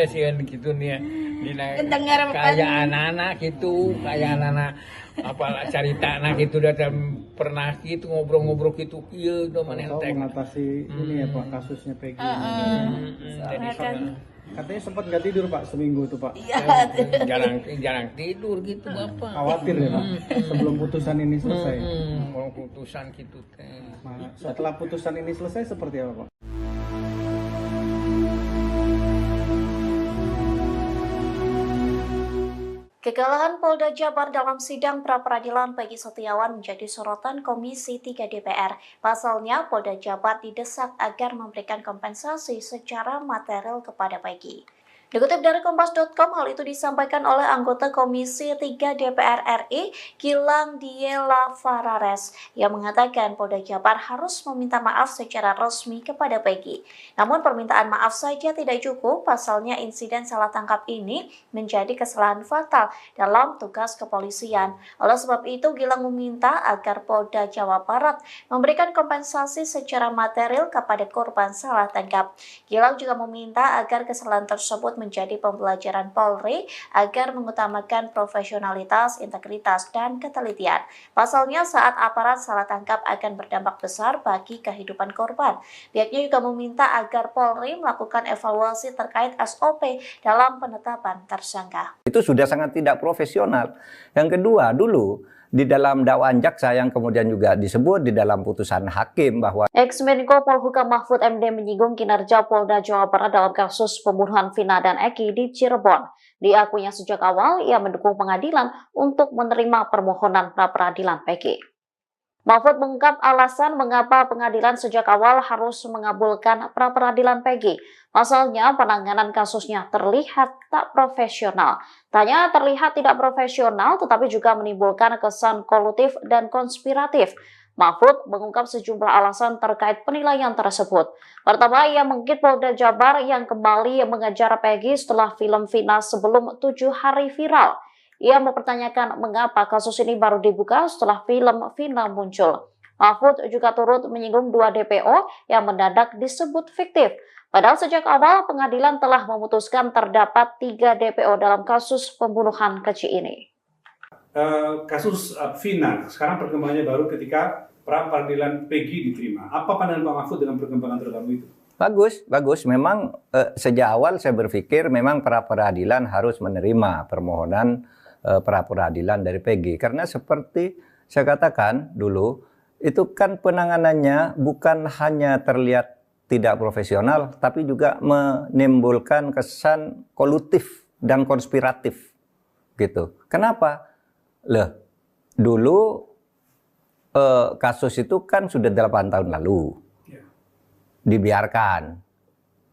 Speaker 5: sieun gitu nih. Kayak anak-anak gitu, kayak anak-anak apalah cerita anak itu datang pernah gitu ngobrol-ngobrol gitu iya udah menenteng
Speaker 7: mengatasi ini ya Pak kasusnya Peggy.
Speaker 5: Jadi
Speaker 7: katanya sempat nggak tidur Pak seminggu tuh Pak.
Speaker 5: jarang tidur gitu Bapak.
Speaker 7: Khawatir ya Pak sebelum putusan ini selesai.
Speaker 5: Mau putusan gitu teh.
Speaker 7: Setelah putusan ini selesai seperti apa Pak?
Speaker 3: Kegagalan Polda Jabar dalam sidang pra-peradilan Peggy Setiawan menjadi sorotan Komisi 3 DPR. Pasalnya, Polda Jabar didesak agar memberikan kompensasi secara material kepada Peggy. Dikutip dari Kompas.com, hal itu disampaikan oleh anggota Komisi 3 DPR RI, Gilang Diela Farares, yang mengatakan Polda Jabar harus meminta maaf secara resmi kepada Peggy. Namun permintaan maaf saja tidak cukup, pasalnya insiden salah tangkap ini menjadi kesalahan fatal dalam tugas kepolisian. Oleh sebab itu, Gilang meminta agar Polda Jawa Barat memberikan kompensasi secara material kepada korban salah tangkap. Gilang juga meminta agar kesalahan tersebut menjadi pembelajaran Polri agar mengutamakan profesionalitas, integritas, dan ketelitian. Pasalnya saat aparat salah tangkap akan berdampak besar bagi kehidupan korban. Pihaknya juga meminta agar Polri melakukan evaluasi terkait SOP dalam penetapan tersangka.
Speaker 8: Itu sudah sangat tidak profesional. Yang kedua, dulu di dalam dakwaan jaksa yang kemudian juga disebut di dalam putusan hakim bahwa
Speaker 13: Ex-Menko Polhukam Mahfud MD menyinggung kinerja Polda Jawa Barat dalam kasus pembunuhan Vina dan Eki di Cirebon. Diakuinya sejak awal ia mendukung pengadilan untuk menerima permohonan pra-peradilan Peggy. Mahfud mengungkap alasan mengapa pengadilan sejak awal harus mengabulkan pra-peradilan Peggy. Pasalnya penanganan kasusnya terlihat tak profesional. Tanya terlihat tidak profesional tetapi juga menimbulkan kesan kolutif dan konspiratif. Mahfud mengungkap sejumlah alasan terkait penilaian tersebut. Pertama, ia mengkritik Polda Jabar yang kembali mengejar Peggy setelah film Vina sebelum 7 hari viral. Ia mempertanyakan mengapa kasus ini baru dibuka setelah film Vina muncul. Mahfud juga turut menyinggung 2 DPO yang mendadak disebut fiktif. Padahal sejak awal pengadilan telah memutuskan terdapat 3 DPO dalam kasus pembunuhan keji ini.
Speaker 9: Kasus Vina, sekarang perkembangannya baru ketika pra peradilan Peggy diterima. Apa pandangan Pak Mahfud dengan perkembangan terbaru itu?
Speaker 8: Bagus. Memang sejak awal saya berpikir memang pra peradilan harus menerima permohonan pra peradilan dari Peggy. Karena seperti saya katakan dulu, itu kan penanganannya bukan hanya terlihat tidak profesional, tapi juga menimbulkan kesan kolutif dan konspiratif. Gitu. Kenapa? Dulu kasus itu kan sudah 8 tahun lalu. Dibiarkan.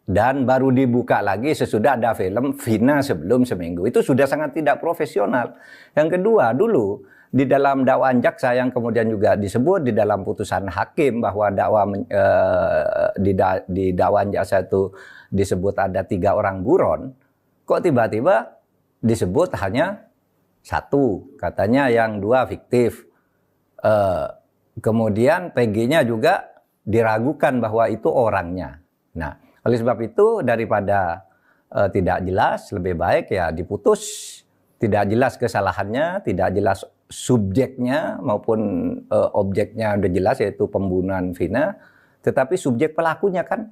Speaker 8: Dan baru dibuka lagi sesudah ada film Vina sebelum seminggu. Itu sudah sangat tidak profesional. Yang kedua, dulu di dalam dakwaan jaksa yang kemudian juga disebut di dalam putusan hakim bahwa di dakwaan jaksa itu disebut ada 3 orang buron. Kok tiba-tiba disebut hanya 1, katanya yang 2 fiktif. Kemudian Peggy-nya juga diragukan bahwa itu orangnya. Nah, oleh sebab itu daripada tidak jelas, lebih baik ya diputus, tidak jelas kesalahannya, tidak jelas subjeknya maupun objeknya udah jelas yaitu pembunuhan Vina, tetapi subjek pelakunya kan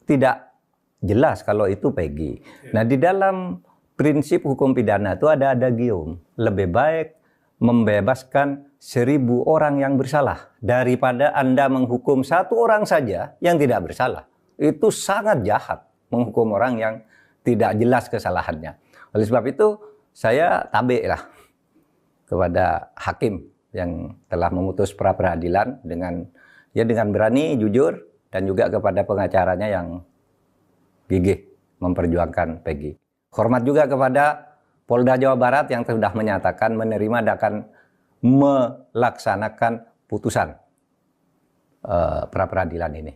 Speaker 8: tidak jelas kalau itu Peggy. Nah, di dalam prinsip hukum pidana itu ada adagium, lebih baik membebaskan 1000 orang yang bersalah daripada Anda menghukum 1 orang saja yang tidak bersalah. Itu sangat jahat menghukum orang yang tidak jelas kesalahannya. Oleh sebab itu saya tabik lah kepada hakim yang telah memutus pra peradilan dengan berani, jujur, dan juga kepada pengacaranya yang gigih memperjuangkan Peggy. Hormat juga kepada Polda Jawa Barat yang sudah menyatakan menerima dan akan melaksanakan putusan pra peradilan ini.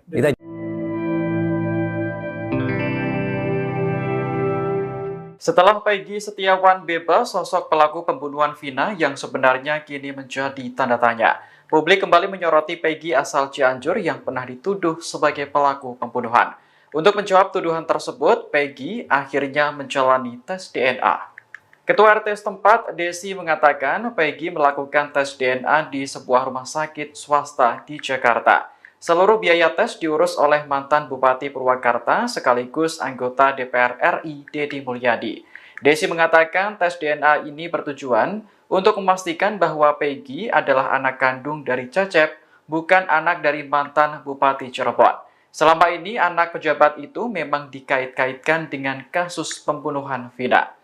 Speaker 10: Setelah Peggy Setiawan bebas, sosok pelaku pembunuhan Vina yang sebenarnya kini menjadi tanda tanya. Publik kembali menyoroti Peggy asal Cianjur yang pernah dituduh sebagai pelaku pembunuhan. Untuk menjawab tuduhan tersebut, Peggy akhirnya menjalani tes DNA. Ketua RT setempat, Desi, mengatakan Peggy melakukan tes DNA di sebuah rumah sakit swasta di Jakarta. Seluruh biaya tes diurus oleh mantan Bupati Purwakarta sekaligus anggota DPR RI, Deddy Mulyadi. Desi mengatakan tes DNA ini bertujuan untuk memastikan bahwa Peggy adalah anak kandung dari Cecep, bukan anak dari mantan Bupati Cirebon. Selama ini anak pejabat itu memang dikait-kaitkan dengan kasus pembunuhan Vina.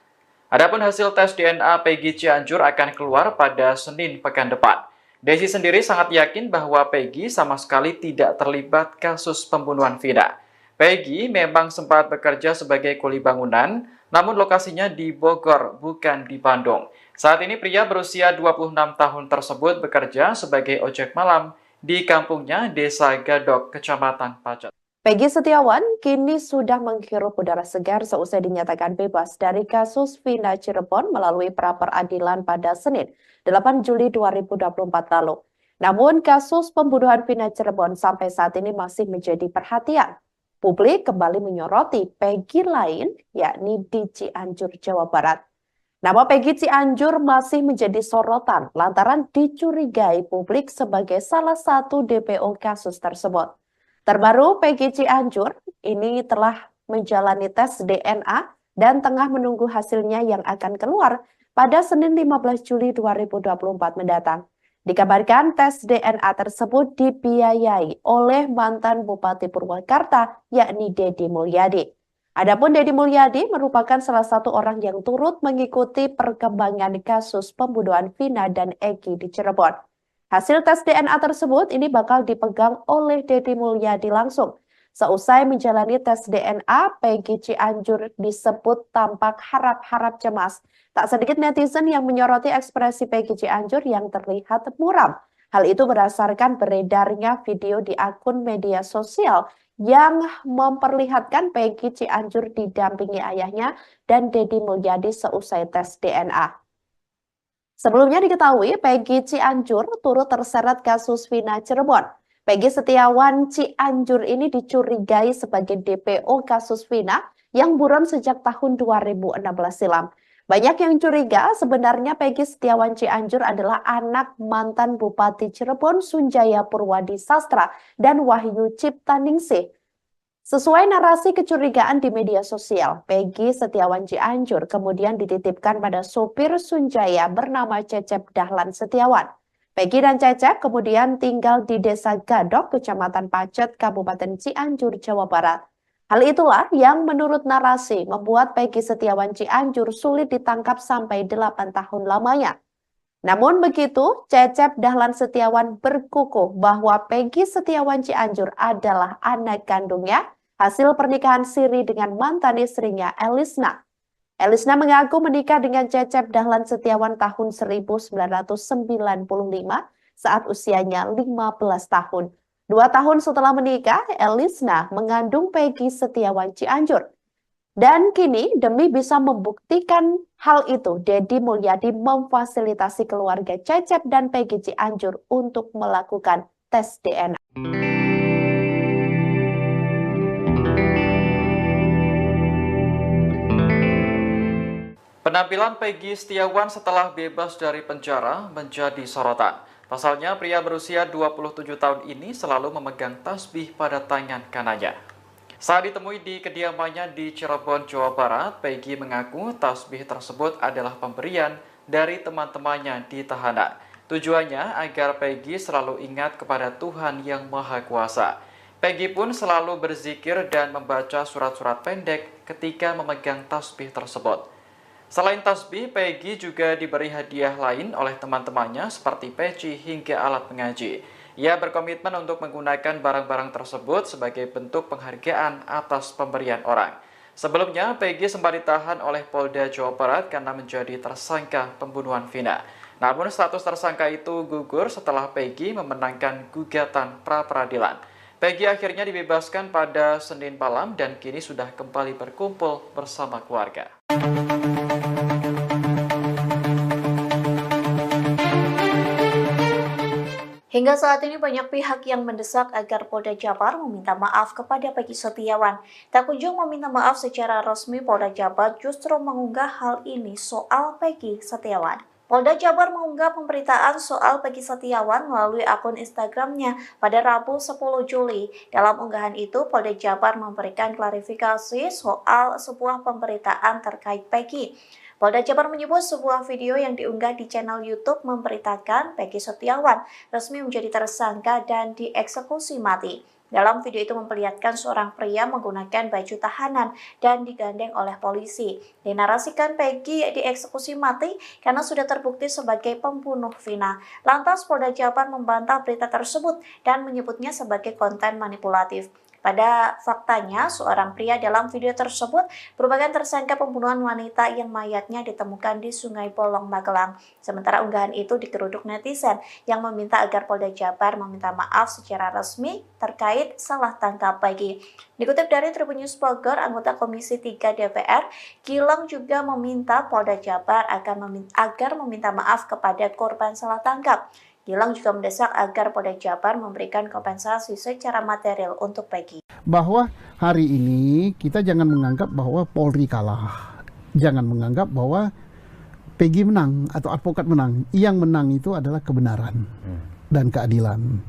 Speaker 10: Adapun hasil tes DNA Peggy Cianjur akan keluar pada Senin pekan depan. Desi sendiri sangat yakin bahwa Peggy sama sekali tidak terlibat kasus pembunuhan Vina. Peggy memang sempat bekerja sebagai kuli bangunan, namun lokasinya di Bogor, bukan di Bandung. Saat ini pria berusia 26 tahun tersebut bekerja sebagai ojek malam di kampungnya Desa Gadok, Kecamatan Pacet.
Speaker 6: Peggy Setiawan kini sudah menghirup udara segar seusai dinyatakan bebas dari kasus Vina Cirebon melalui pra peradilan pada Senin, 8 Juli 2024 lalu. Namun kasus pembunuhan Vina Cirebon sampai saat ini masih menjadi perhatian. Publik kembali menyoroti Peggy lain, yakni di Cianjur, Jawa Barat. Nama Peggy Cianjur masih menjadi sorotan lantaran dicurigai publik sebagai salah satu DPO kasus tersebut. Terbaru, Peggy Cianjur ini telah menjalani tes DNA dan tengah menunggu hasilnya yang akan keluar pada Senin 15 Juli 2024 mendatang. Dikabarkan tes DNA tersebut dibiayai oleh mantan Bupati Purwakarta, yakni Deddy Mulyadi. Adapun Deddy Mulyadi merupakan salah satu orang yang turut mengikuti perkembangan kasus pembunuhan Vina dan Egi di Cirebon. Hasil tes DNA tersebut ini bakal dipegang oleh Deddy Mulyadi langsung. Seusai menjalani tes DNA, Peggy Cianjur disebut tampak harap-harap cemas. Tak sedikit netizen yang menyoroti ekspresi Peggy Cianjur yang terlihat muram. Hal itu berdasarkan beredarnya video di akun media sosial yang memperlihatkan Peggy Cianjur didampingi ayahnya dan Deddy Mulyadi seusai tes DNA. Sebelumnya diketahui Peggy Cianjur turut terseret kasus Vina Cirebon. Peggy Setiawan Cianjur ini dicurigai sebagai DPO kasus Vina yang buron sejak tahun 2016 silam. Banyak yang curiga sebenarnya Peggy Setiawan Cianjur adalah anak mantan Bupati Cirebon Sunjaya Purwadi Sastra dan Wahyu Ciptaningsih. Sesuai narasi kecurigaan di media sosial, Peggy Setiawan Cianjur kemudian dititipkan pada sopir Sunjaya bernama Cecep Dahlan Setiawan. Peggy dan Cecep kemudian tinggal di Desa Gadok, Kecamatan Pacet, Kabupaten Cianjur, Jawa Barat. Hal itulah yang menurut narasi membuat Peggy Setiawan Cianjur sulit ditangkap sampai 8 tahun lamanya. Namun begitu, Cecep Dahlan Setiawan berkukuh bahwa Peggy Setiawan Cianjur adalah anak kandungnya hasil pernikahan siri dengan mantan istrinya Elisna. Elisna mengaku menikah dengan Cecep Dahlan Setiawan tahun 1995 saat usianya 15 tahun. 2 tahun setelah menikah, Elisna mengandung Peggy Setiawan Cianjur. Dan kini demi bisa membuktikan hal itu, Deddy Mulyadi memfasilitasi keluarga Cecep dan Peggy Cianjur untuk melakukan tes DNA.
Speaker 10: Penampilan Peggy Setiawan setelah bebas dari penjara menjadi sorotan. Pasalnya, pria berusia 27 tahun ini selalu memegang tasbih pada tangan kanannya. Saat ditemui di kediamannya di Cirebon, Jawa Barat, Peggy mengaku tasbih tersebut adalah pemberian dari teman-temannya di tahanan. Tujuannya agar Peggy selalu ingat kepada Tuhan Yang Maha Kuasa. Peggy pun selalu berzikir dan membaca surat-surat pendek ketika memegang tasbih tersebut. Selain tasbih, Peggy juga diberi hadiah lain oleh teman-temannya seperti peci hingga alat mengaji. Ia berkomitmen untuk menggunakan barang-barang tersebut sebagai bentuk penghargaan atas pemberian orang. Sebelumnya, Peggy sempat ditahan oleh Polda Jawa Barat karena menjadi tersangka pembunuhan Vina. Namun status tersangka itu gugur setelah Peggy memenangkan gugatan pra-peradilan. Peggy akhirnya dibebaskan pada Senin malam dan kini sudah kembali berkumpul bersama keluarga.
Speaker 3: Hingga saat ini banyak pihak yang mendesak agar Polda Jabar meminta maaf kepada Peggy Setiawan. Tak kunjung meminta maaf secara resmi, Polda Jabar justru mengunggah hal ini soal Peggy Setiawan. Polda Jabar mengunggah pemberitaan soal Peggy Setiawan melalui akun Instagramnya pada Rabu 10 Juli. Dalam unggahan itu, Polda Jabar memberikan klarifikasi soal sebuah pemberitaan terkait Peggy. Polda Jabar menyebut sebuah video yang diunggah di channel YouTube memberitakan Peggy Setiawan resmi menjadi tersangka dan dieksekusi mati. Dalam video itu memperlihatkan seorang pria menggunakan baju tahanan dan digandeng oleh polisi. Dinarasikan Peggy dieksekusi mati karena sudah terbukti sebagai pembunuh Vina. Lantas Polda Jabar membantah berita tersebut dan menyebutnya sebagai konten manipulatif. Pada faktanya, seorang pria dalam video tersebut merupakan tersangka pembunuhan wanita yang mayatnya ditemukan di Sungai Bolong, Magelang. Sementara unggahan itu digeruduk netizen yang meminta agar Polda Jabar meminta maaf secara resmi terkait salah tangkap Peggy. Dikutip dari Tribun News Bogor, anggota Komisi 3 DPR, Gilang juga meminta Polda Jabar agar meminta maaf kepada korban salah tangkap. Gilang juga mendesak agar Polda Jabar memberikan kompensasi secara material untuk Peggy.
Speaker 1: Bahwa hari ini kita jangan menganggap bahwa Polri kalah. Jangan menganggap bahwa Peggy menang atau advokat menang. Yang menang itu adalah kebenaran dan keadilan.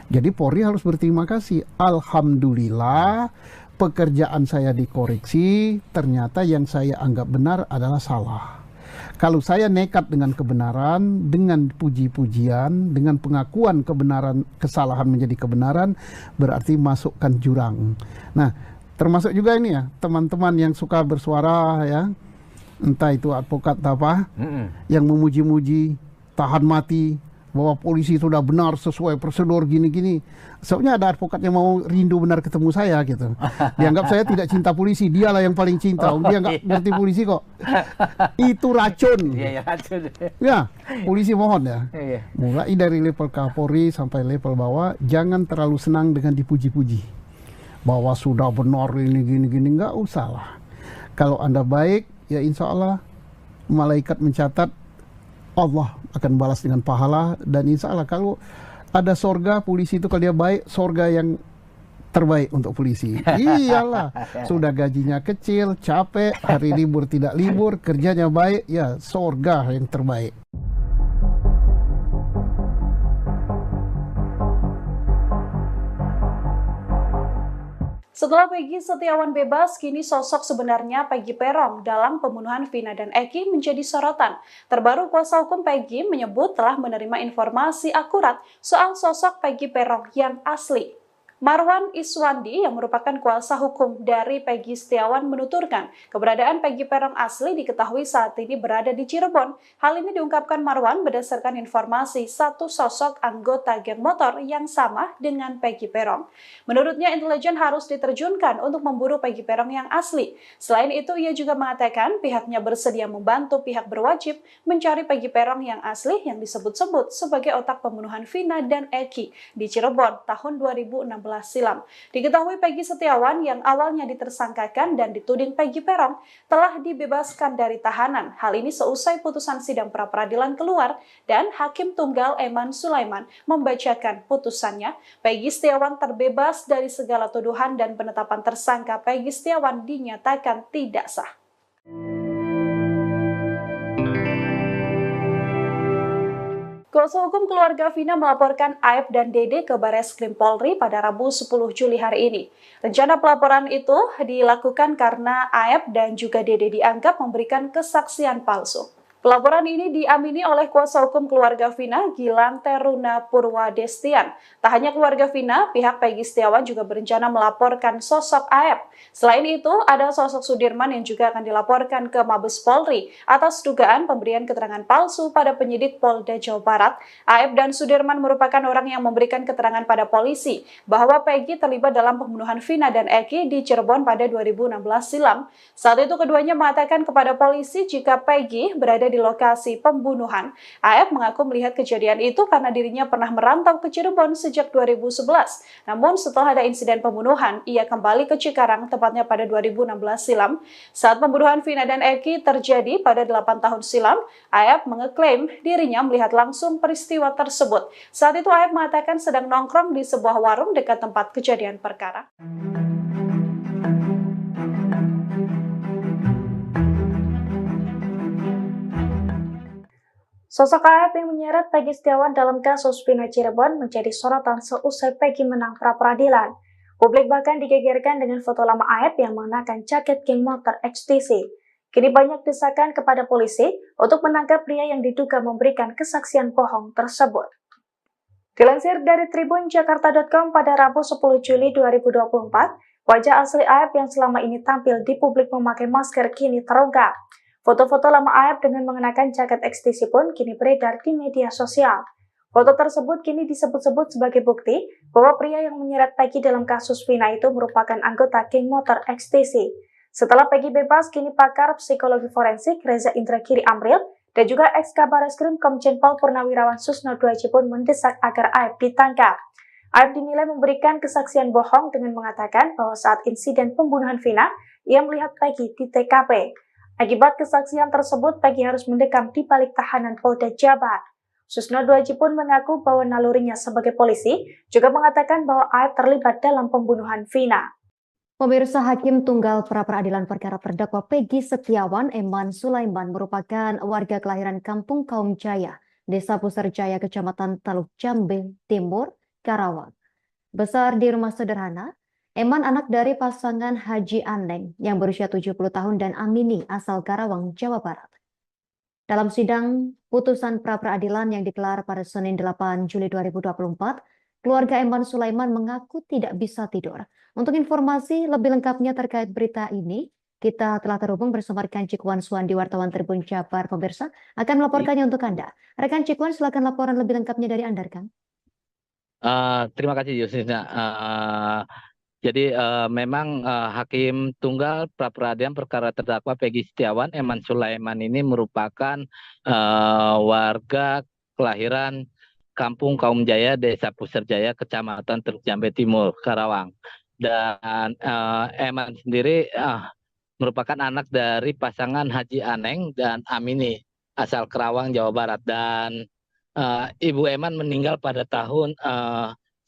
Speaker 1: Jadi Polri harus berterima kasih. Alhamdulillah pekerjaan saya dikoreksi, ternyata yang saya anggap benar adalah salah. Kalau saya nekat dengan kebenaran, dengan puji-pujian, dengan pengakuan kebenaran, kesalahan menjadi kebenaran, berarti masukkan jurang. Nah, termasuk juga ini ya, teman-teman yang suka bersuara ya, entah itu advokat apa, yang memuji-muji, tahan mati, bahwa polisi sudah benar sesuai prosedur gini-gini. Soalnya ada advokat yang mau rindu benar ketemu saya gitu. Dianggap saya tidak cinta polisi, dialah yang paling cinta. Dia nggak ngerti polisi kok. Itu racun.
Speaker 14: Iya, racun.
Speaker 1: Ya, polisi mohon ya. Mulai dari level Kapolri sampai level bawah, jangan terlalu senang dengan dipuji-puji. Bahwa sudah benar ini gini-gini, nggak usah lah. Kalau Anda baik, ya insya Allah malaikat mencatat Allah akan balas dengan pahala, dan insya Allah kalau ada sorga polisi itu kalau dia baik, sorga yang terbaik untuk polisi. Iyalah, sudah gajinya kecil, capek, hari libur tidak libur, kerjanya baik, ya sorga yang terbaik.
Speaker 12: Setelah Peggy Setiawan bebas, kini sosok sebenarnya Peggy Peron dalam pembunuhan Vina dan Eki menjadi sorotan. Terbaru kuasa hukum Peggy menyebut telah menerima informasi akurat soal sosok Peggy Peron yang asli. Marwan Iswandi yang merupakan kuasa hukum dari Peggy Setiawan menuturkan keberadaan Peggy Peron asli diketahui saat ini berada di Cirebon. Hal ini diungkapkan Marwan berdasarkan informasi satu sosok anggota geng motor yang sama dengan Peggy Peron. Menurutnya intelijen harus diterjunkan untuk memburu Peggy Peron yang asli. Selain itu ia juga mengatakan pihaknya bersedia membantu pihak berwajib mencari Peggy Peron yang asli yang disebut-sebut sebagai otak pembunuhan Vina dan Eki di Cirebon tahun 2016 silam. Diketahui Peggy Setiawan yang awalnya ditersangkakan dan dituding Peggy Peron telah dibebaskan dari tahanan. Hal ini seusai putusan sidang pra-peradilan keluar dan Hakim Tunggal Eman Sulaiman membacakan putusannya. Peggy Setiawan terbebas dari segala tuduhan dan penetapan tersangka Peggy Setiawan dinyatakan tidak sah. Kuasa hukum keluarga Vina melaporkan Aep dan Dede ke Bareskrim Polri pada Rabu 10 Juli hari ini. Rencana pelaporan itu dilakukan karena Aep dan juga Dede dianggap memberikan kesaksian palsu. Pelaporan ini diamini oleh kuasa hukum keluarga Vina, Gilang Teruna Purwadestian. Tak hanya keluarga Vina, pihak Peggy Setiawan juga berencana melaporkan sosok Aep. Selain itu, ada sosok Sudirman yang juga akan dilaporkan ke Mabes Polri atas dugaan pemberian keterangan palsu pada penyidik Polda Jawa Barat. Aep dan Sudirman merupakan orang yang memberikan keterangan pada polisi bahwa Peggy terlibat dalam pembunuhan Vina dan Eki di Cirebon pada 2016 silam. Saat itu keduanya mengatakan kepada polisi jika Peggy berada di lokasi pembunuhan. Aep mengaku melihat kejadian itu karena dirinya pernah merantau ke Cirebon sejak 2011. Namun setelah ada insiden pembunuhan, ia kembali ke Cikarang tepatnya pada 2016 silam. Saat pembunuhan Vina dan Eki terjadi pada 8 tahun silam, Aep mengeklaim dirinya melihat langsung peristiwa tersebut. Saat itu Aep mengatakan sedang nongkrong di sebuah warung dekat tempat kejadian perkara.
Speaker 3: Sosok Aep yang menyeret Peggy Setiawan dalam kasus Vina Cirebon menjadi sorotan seusai Peggy menang pra-peradilan. Publik bahkan digegerkan dengan foto lama Aep yang mengenakan jaket geng motor XTC. Kini banyak desakan kepada polisi untuk menangkap pria yang diduga memberikan kesaksian bohong tersebut. Dilansir dari tribunjakarta.com pada Rabu 10 Juli 2024, wajah asli Aep yang selama ini tampil di publik memakai masker kini terungkap. Foto-foto lama Aep dengan mengenakan jaket XTC pun kini beredar di media sosial. Foto tersebut kini disebut-sebut sebagai bukti bahwa pria yang menyeret Peggy dalam kasus Vina itu merupakan anggota geng motor XTC. Setelah Peggy bebas, kini pakar psikologi forensik Reza Indragiri Amril dan juga ex-Kabar Eskrim Komjen Pol Purnawirawan Susno Duaji pun mendesak agar Aep ditangkap. Aep dinilai memberikan kesaksian bohong dengan mengatakan bahwa saat insiden pembunuhan Vina, ia melihat Peggy di TKP. Akibat kesaksian tersebut, Peggy harus mendekam di balik tahanan Polda Jabar. Susno Duaji pun mengaku bahwa nalurinya sebagai polisi juga mengatakan bahwa Aep terlibat dalam pembunuhan Vina.
Speaker 4: Pemirsa, Hakim Tunggal Pra-Peradilan Perkara Terdakwa Peggy Setiawan, Eman Sulaiman, merupakan warga kelahiran Kampung Kaum Jaya, Desa Puserjaya, Kecamatan Taluk Jambe Timur, Karawang. Besar di rumah sederhana, Eman anak dari pasangan Haji Aneng yang berusia 70 tahun dan Amini asal Karawang, Jawa Barat. Dalam sidang putusan pra-peradilan yang digelar pada Senin 8 Juli 2024, keluarga Eman Sulaiman mengaku tidak bisa tidur. Untuk informasi lebih lengkapnya terkait berita ini, kita telah terhubung bersama rekan Cikwan Suwandi, wartawan Tribun Jabar. Pemirsa akan melaporkannya untuk Anda. Rekan Cikwan, silakan laporan lebih lengkapnya dari Anda, rekan.
Speaker 2: Terima kasih, Yusina. Jadi memang Hakim Tunggal Pra-Peradilan Perkara Terdakwa Peggy Setiawan, Eman Sulaiman ini merupakan warga kelahiran Kampung Kaum Jaya, Desa Puserjaya, Kecamatan Teluk Jambe Timur, Karawang. Dan Eman sendiri merupakan anak dari pasangan Haji Aneng dan Amini asal Karawang, Jawa Barat. Dan Ibu Eman meninggal pada tahun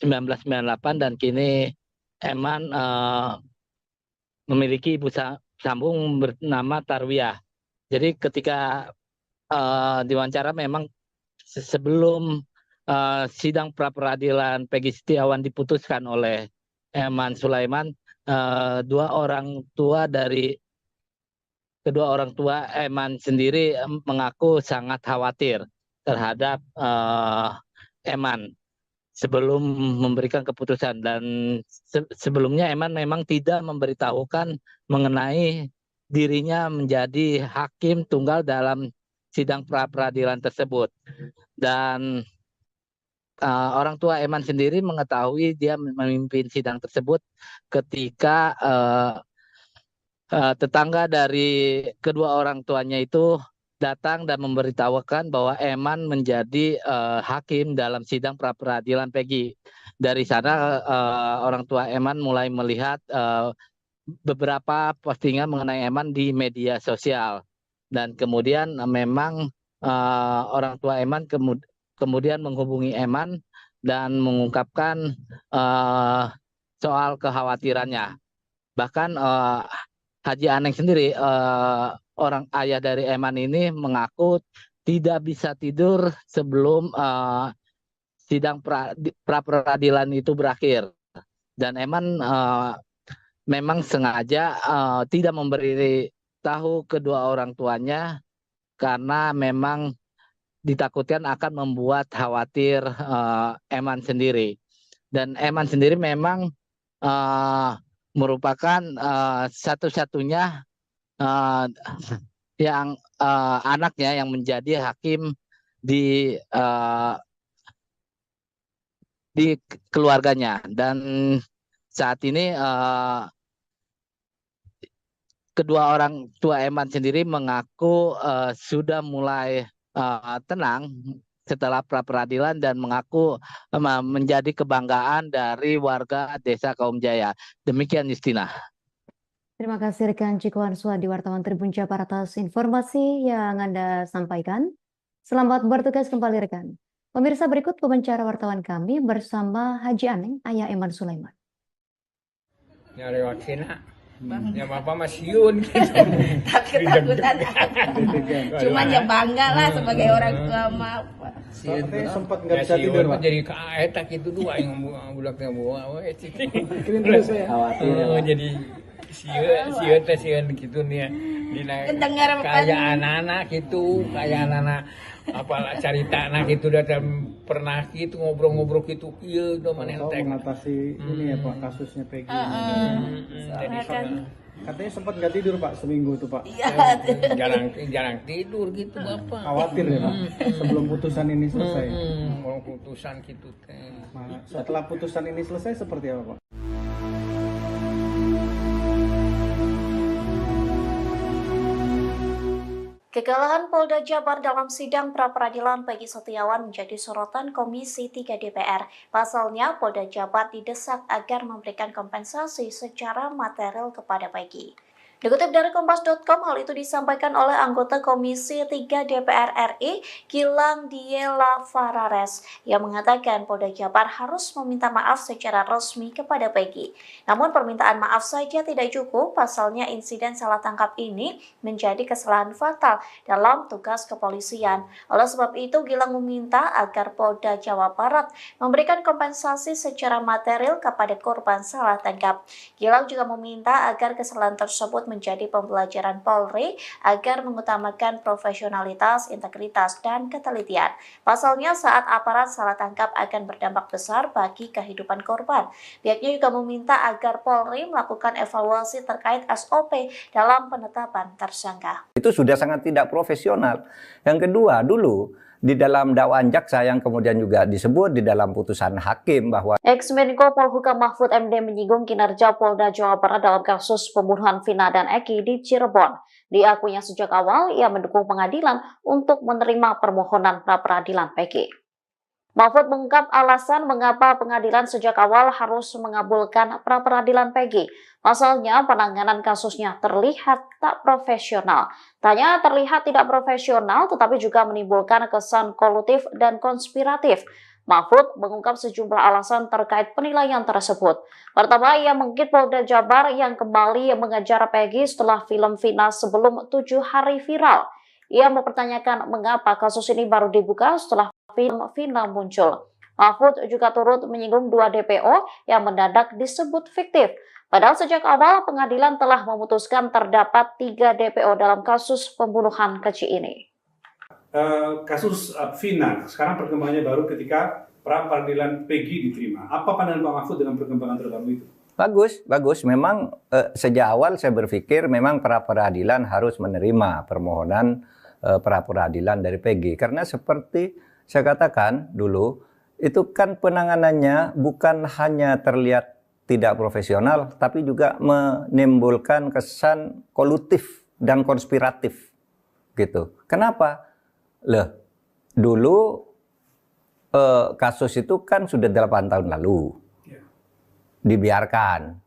Speaker 2: 1998 dan kini Eman memiliki ibu sambung bernama Tarwiyah. Jadi ketika diwawancara memang sebelum sidang pra-peradilan Peggy Setiawan diputuskan oleh Eman Sulaiman, kedua orang tua Eman sendiri mengaku sangat khawatir terhadap Eman sebelum memberikan keputusan, dan sebelumnya Eman memang tidak memberitahukan mengenai dirinya menjadi hakim tunggal dalam sidang pra-peradilan tersebut. Dan orang tua Eman sendiri mengetahui dia memimpin sidang tersebut ketika tetangga dari kedua orang tuanya itu datang dan memberitahukan bahwa Eman menjadi hakim dalam sidang pra-peradilan Peggy. Dari sana orang tua Eman mulai melihat beberapa postingan mengenai Eman di media sosial. Dan kemudian memang orang tua Eman kemudian menghubungi Eman dan mengungkapkan soal kekhawatirannya. Bahkan Haji Aneng sendiri, orang ayah dari Eman ini, mengaku tidak bisa tidur sebelum sidang pra peradilan itu berakhir. Dan Eman memang sengaja tidak memberi tahu kedua orang tuanya karena memang ditakutkan akan membuat khawatir Eman sendiri. Dan Eman sendiri memang merupakan satu-satunya yang anaknya yang menjadi hakim di keluarganya. Dan saat ini kedua orang tua Eman sendiri mengaku sudah mulai tenang setelah pra peradilan dan mengaku menjadi kebanggaan dari warga Desa Kaum Jaya. Demikian Justina.
Speaker 4: Terima kasih rekan Ciko Answadi, wartawan Tribun Jabar atas informasi yang Anda sampaikan. Selamat bertugas kembali rekan. Pemirsa, berikut wawancara wartawan kami bersama Haji Aneng, ayah Eman Sulaiman.
Speaker 5: Nyari wakina, ya bapak masiun gitu.
Speaker 11: Takut-takutan. Cuman ya bangga lah sebagai orang tua mah.
Speaker 7: Tapi sempat nggak bisa tidur, Pak.
Speaker 5: Jadi kaetak itu dua yang bulaknya bawa,
Speaker 7: Khawatir ya, Pak.
Speaker 5: jadi sieun gitu nih, kayak anak-anak gitu, kayak anak-anak apalah cerita anak itu datang pernah gitu ngobrol-ngobrol gitu, iya udah mana
Speaker 7: mengatasi ini ya Pak, kasusnya Peggy.
Speaker 5: Jadi
Speaker 7: Katanya sempat nggak tidur Pak seminggu tuh Pak.
Speaker 5: jarang tidur gitu Bapak.
Speaker 7: Khawatir ya Pak sebelum putusan ini selesai.
Speaker 5: Kalau putusan gitu teh.
Speaker 7: Setelah putusan ini selesai seperti apa Pak?
Speaker 3: Kekalahan Polda Jabar dalam sidang pra-peradilan Peggy Setiawan menjadi sorotan Komisi 3 DPR. Pasalnya, Polda Jabar didesak agar memberikan kompensasi secara material kepada Peggy. Dikutip dari Kompas.com, hal itu disampaikan oleh anggota Komisi 3 DPR RI, Gilang Diela Farares, yang mengatakan Polda Jabar harus meminta maaf secara resmi kepada Peggy. Namun permintaan maaf saja tidak cukup, pasalnya insiden salah tangkap ini menjadi kesalahan fatal dalam tugas kepolisian. Oleh sebab itu, Gilang meminta agar Polda Jawa Barat memberikan kompensasi secara material kepada korban salah tangkap. Gilang juga meminta agar kesalahan tersebut menjadi pembelajaran Polri agar mengutamakan profesionalitas, integritas, dan ketelitian. Pasalnya saat aparat salah tangkap akan berdampak besar bagi kehidupan korban. Pihaknya juga meminta agar Polri melakukan evaluasi terkait SOP dalam penetapan tersangka.
Speaker 8: Itu sudah sangat tidak profesional. Yang kedua, dulu di dalam dakwaan jaksa yang kemudian juga disebut di dalam putusan hakim bahwa
Speaker 13: Ex-Menko Polhukam Mahfud MD menyinggung kinerja Polda Jawa Barat dalam kasus pembunuhan Vina dan Eki di Cirebon. Diakuinya sejak awal ia mendukung pengadilan untuk menerima permohonan pra-peradilan Peggy. Mahfud mengungkap alasan mengapa pengadilan sejak awal harus mengabulkan pra-peradilan Peggy. Pasalnya penanganan kasusnya terlihat tak profesional. Tanya terlihat tidak profesional tetapi juga menimbulkan kesan kolutif dan konspiratif. Mahfud mengungkap sejumlah alasan terkait penilaian tersebut. Pertama, ia mengkritik Polda Jabar yang kembali mengejar Peggy setelah film Vina sebelum 7 hari viral. Ia mempertanyakan mengapa kasus ini baru dibuka setelah film Vina muncul. Mahfud juga turut menyinggung 2 DPO yang mendadak disebut fiktif. Padahal sejak awal pengadilan telah memutuskan terdapat 3 DPO dalam kasus pembunuhan keji ini.
Speaker 9: Kasus Vina, sekarang perkembangannya baru ketika pra peradilan Peggy diterima. Apa pandangan Pak Mahfud dengan perkembangan terbaru itu?
Speaker 8: Bagus. Memang sejak awal saya berpikir memang pra peradilan harus menerima permohonan pra peradilan dari Peggy. Karena seperti saya katakan dulu, itu kan penanganannya bukan hanya terlihat tidak profesional, tapi juga menimbulkan kesan kolutif dan konspiratif. Gitu. Kenapa? Dulu kasus itu kan sudah 8 tahun lalu. Dibiarkan.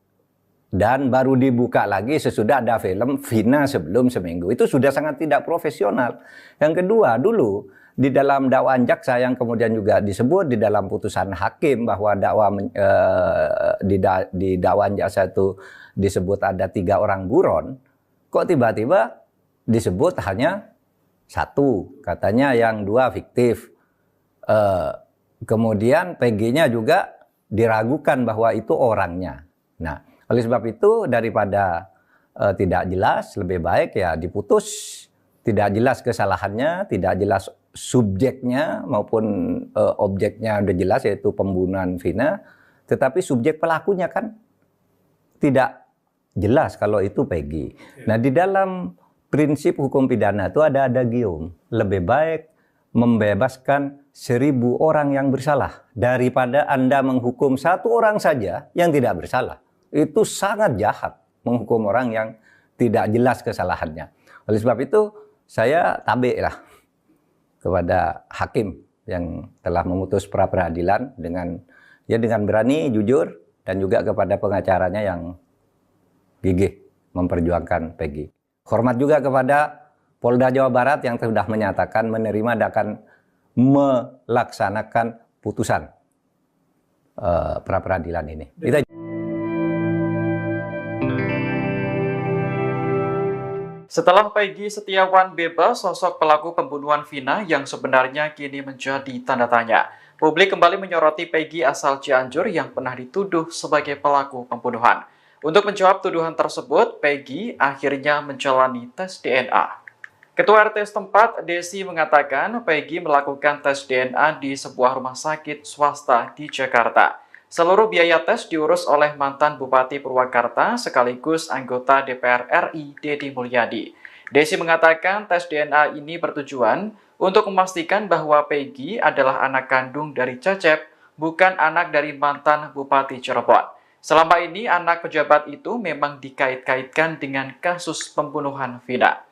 Speaker 8: Dan baru dibuka lagi sesudah ada film Vina sebelum seminggu. Itu sudah sangat tidak profesional. Yang kedua, dulu di dalam dakwaan jaksa yang kemudian juga disebut di dalam putusan hakim bahwa di dakwaan jaksa itu disebut ada 3 orang buron, kok tiba-tiba disebut hanya satu, katanya yang dua fiktif. Kemudian PG-nya juga diragukan bahwa itu orangnya. Nah, oleh sebab itu daripada tidak jelas, lebih baik ya diputus. Tidak jelas kesalahannya, tidak jelas subjeknya maupun objeknya udah jelas, yaitu pembunuhan Vina. Tetapi subjek pelakunya kan tidak jelas kalau itu Peggy. Nah, di dalam prinsip hukum pidana itu ada adagium. Lebih baik membebaskan 1000 orang yang bersalah daripada Anda menghukum 1 orang saja yang tidak bersalah. Itu sangat jahat menghukum orang yang tidak jelas kesalahannya. Oleh sebab itu saya tabik lah kepada hakim yang telah memutus pra peradilan dengan berani, jujur, dan juga kepada pengacaranya yang gigih memperjuangkan Peggy. Hormat juga kepada Polda Jawa Barat yang sudah menyatakan menerima dan akan melaksanakan putusan pra peradilan ini.
Speaker 10: Setelah Peggy Setiawan bebas, sosok pelaku pembunuhan Vina yang sebenarnya kini menjadi tanda tanya. Publik kembali menyoroti Peggy asal Cianjur yang pernah dituduh sebagai pelaku pembunuhan. Untuk menjawab tuduhan tersebut, Peggy akhirnya menjalani tes DNA. Ketua RT setempat, Desi, mengatakan Peggy melakukan tes DNA di sebuah rumah sakit swasta di Jakarta. Seluruh biaya tes diurus oleh mantan Bupati Purwakarta sekaligus anggota DPR RI Deddy Mulyadi. Desi mengatakan tes DNA ini bertujuan untuk memastikan bahwa Peggy adalah anak kandung dari Cecep, bukan anak dari mantan Bupati Cirebon. Selama ini anak pejabat itu memang dikait-kaitkan dengan kasus pembunuhan Vina.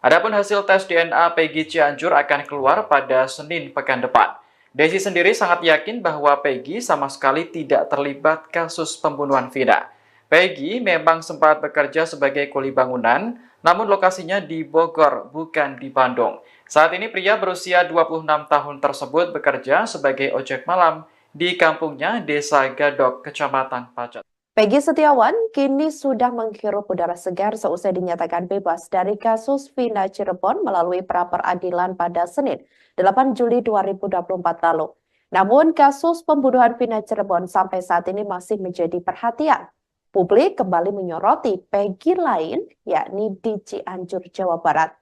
Speaker 10: Adapun hasil tes DNA Peggy Cianjur akan keluar pada Senin pekan depan. Desi sendiri sangat yakin bahwa Peggy sama sekali tidak terlibat kasus pembunuhan Vina. Peggy memang sempat bekerja sebagai kuli bangunan, namun lokasinya di Bogor, bukan di Bandung. Saat ini pria berusia 26 tahun tersebut bekerja sebagai ojek malam di kampungnya Desa Gadok, Kecamatan Pacet.
Speaker 6: Peggy Setiawan kini sudah menghirup udara segar seusai dinyatakan bebas dari kasus Vina Cirebon melalui pra peradilan pada Senin, 8 Juli 2024 lalu. Namun kasus pembunuhan Vina Cirebon sampai saat ini masih menjadi perhatian. Publik kembali menyoroti Peggy lain, yakni di Cianjur, Jawa Barat.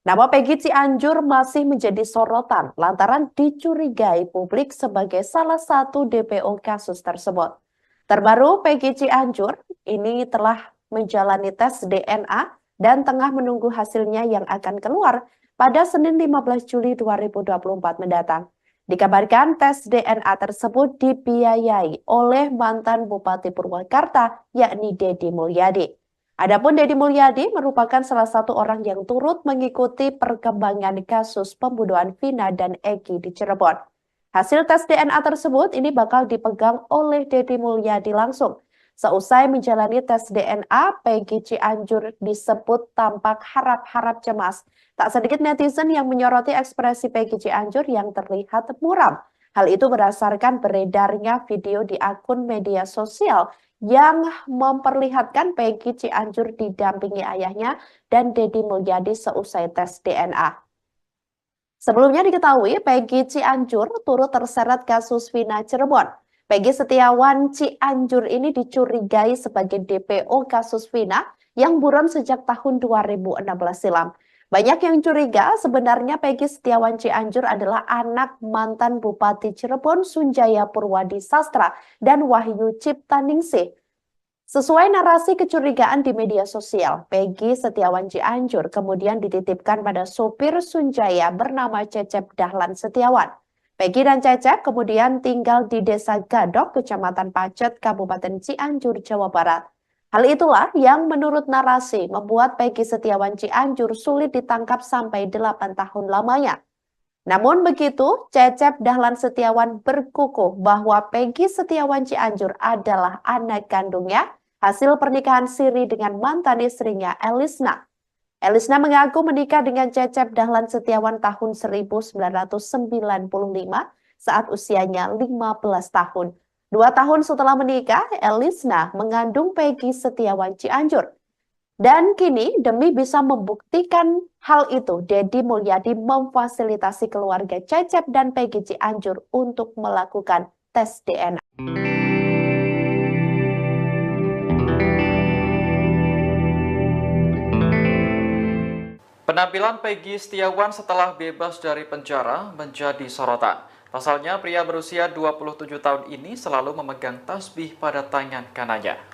Speaker 6: Nama Peggy Cianjur masih menjadi sorotan lantaran dicurigai publik sebagai salah satu DPO kasus tersebut. Terbaru, Peggy Cianjur ini telah menjalani tes DNA dan tengah menunggu hasilnya yang akan keluar pada Senin 15 Juli 2024 mendatang. Dikabarkan tes DNA tersebut dibiayai oleh mantan Bupati Purwakarta, yakni Deddy Mulyadi. Adapun Deddy Mulyadi merupakan salah satu orang yang turut mengikuti perkembangan kasus pembunuhan Vina dan Eki di Cirebon. Hasil tes DNA tersebut ini bakal dipegang oleh Deddy Mulyadi langsung. Seusai menjalani tes DNA, Peggy Cianjur disebut tampak harap-harap cemas. Tak sedikit netizen yang menyoroti ekspresi Peggy Cianjur yang terlihat muram. Hal itu berdasarkan beredarnya video di akun media sosial yang memperlihatkan Peggy Cianjur didampingi ayahnya dan Deddy Mulyadi seusai tes DNA. Sebelumnya diketahui Peggy Cianjur turut terseret kasus Vina Cirebon. Peggy Setiawan Cianjur ini dicurigai sebagai DPO kasus Vina yang buron sejak tahun 2016 silam. Banyak yang curiga sebenarnya Peggy Setiawan Cianjur adalah anak mantan Bupati Cirebon Sunjaya Purwadi Sastra dan Wahyu Ciptaningsih. Sesuai narasi kecurigaan di media sosial, Peggy Setiawan Cianjur kemudian dititipkan pada sopir Sunjaya bernama Cecep Dahlan Setiawan. Peggy dan Cecep kemudian tinggal di Desa Gadok, Kecamatan Pacet, Kabupaten Cianjur, Jawa Barat. Hal itulah yang menurut narasi membuat Peggy Setiawan Cianjur sulit ditangkap sampai 8 tahun lamanya. Namun begitu, Cecep Dahlan Setiawan berkukuh bahwa Peggy Setiawan Cianjur adalah anak kandungnya hasil pernikahan siri dengan mantan istrinya Elisna. Elisna mengaku menikah dengan Cecep Dahlan Setiawan tahun 1995 saat usianya 15 tahun. 2 tahun setelah menikah, Elisna mengandung Peggy Setiawan Cianjur. Dan kini demi bisa membuktikan hal itu, Deddy Mulyadi memfasilitasi keluarga Cecep dan Peggy Cianjur untuk melakukan tes DNA.
Speaker 10: Penampilan Peggy Setiawan setelah bebas dari penjara menjadi sorotan. Pasalnya, pria berusia 27 tahun ini selalu memegang tasbih pada tangan kanannya.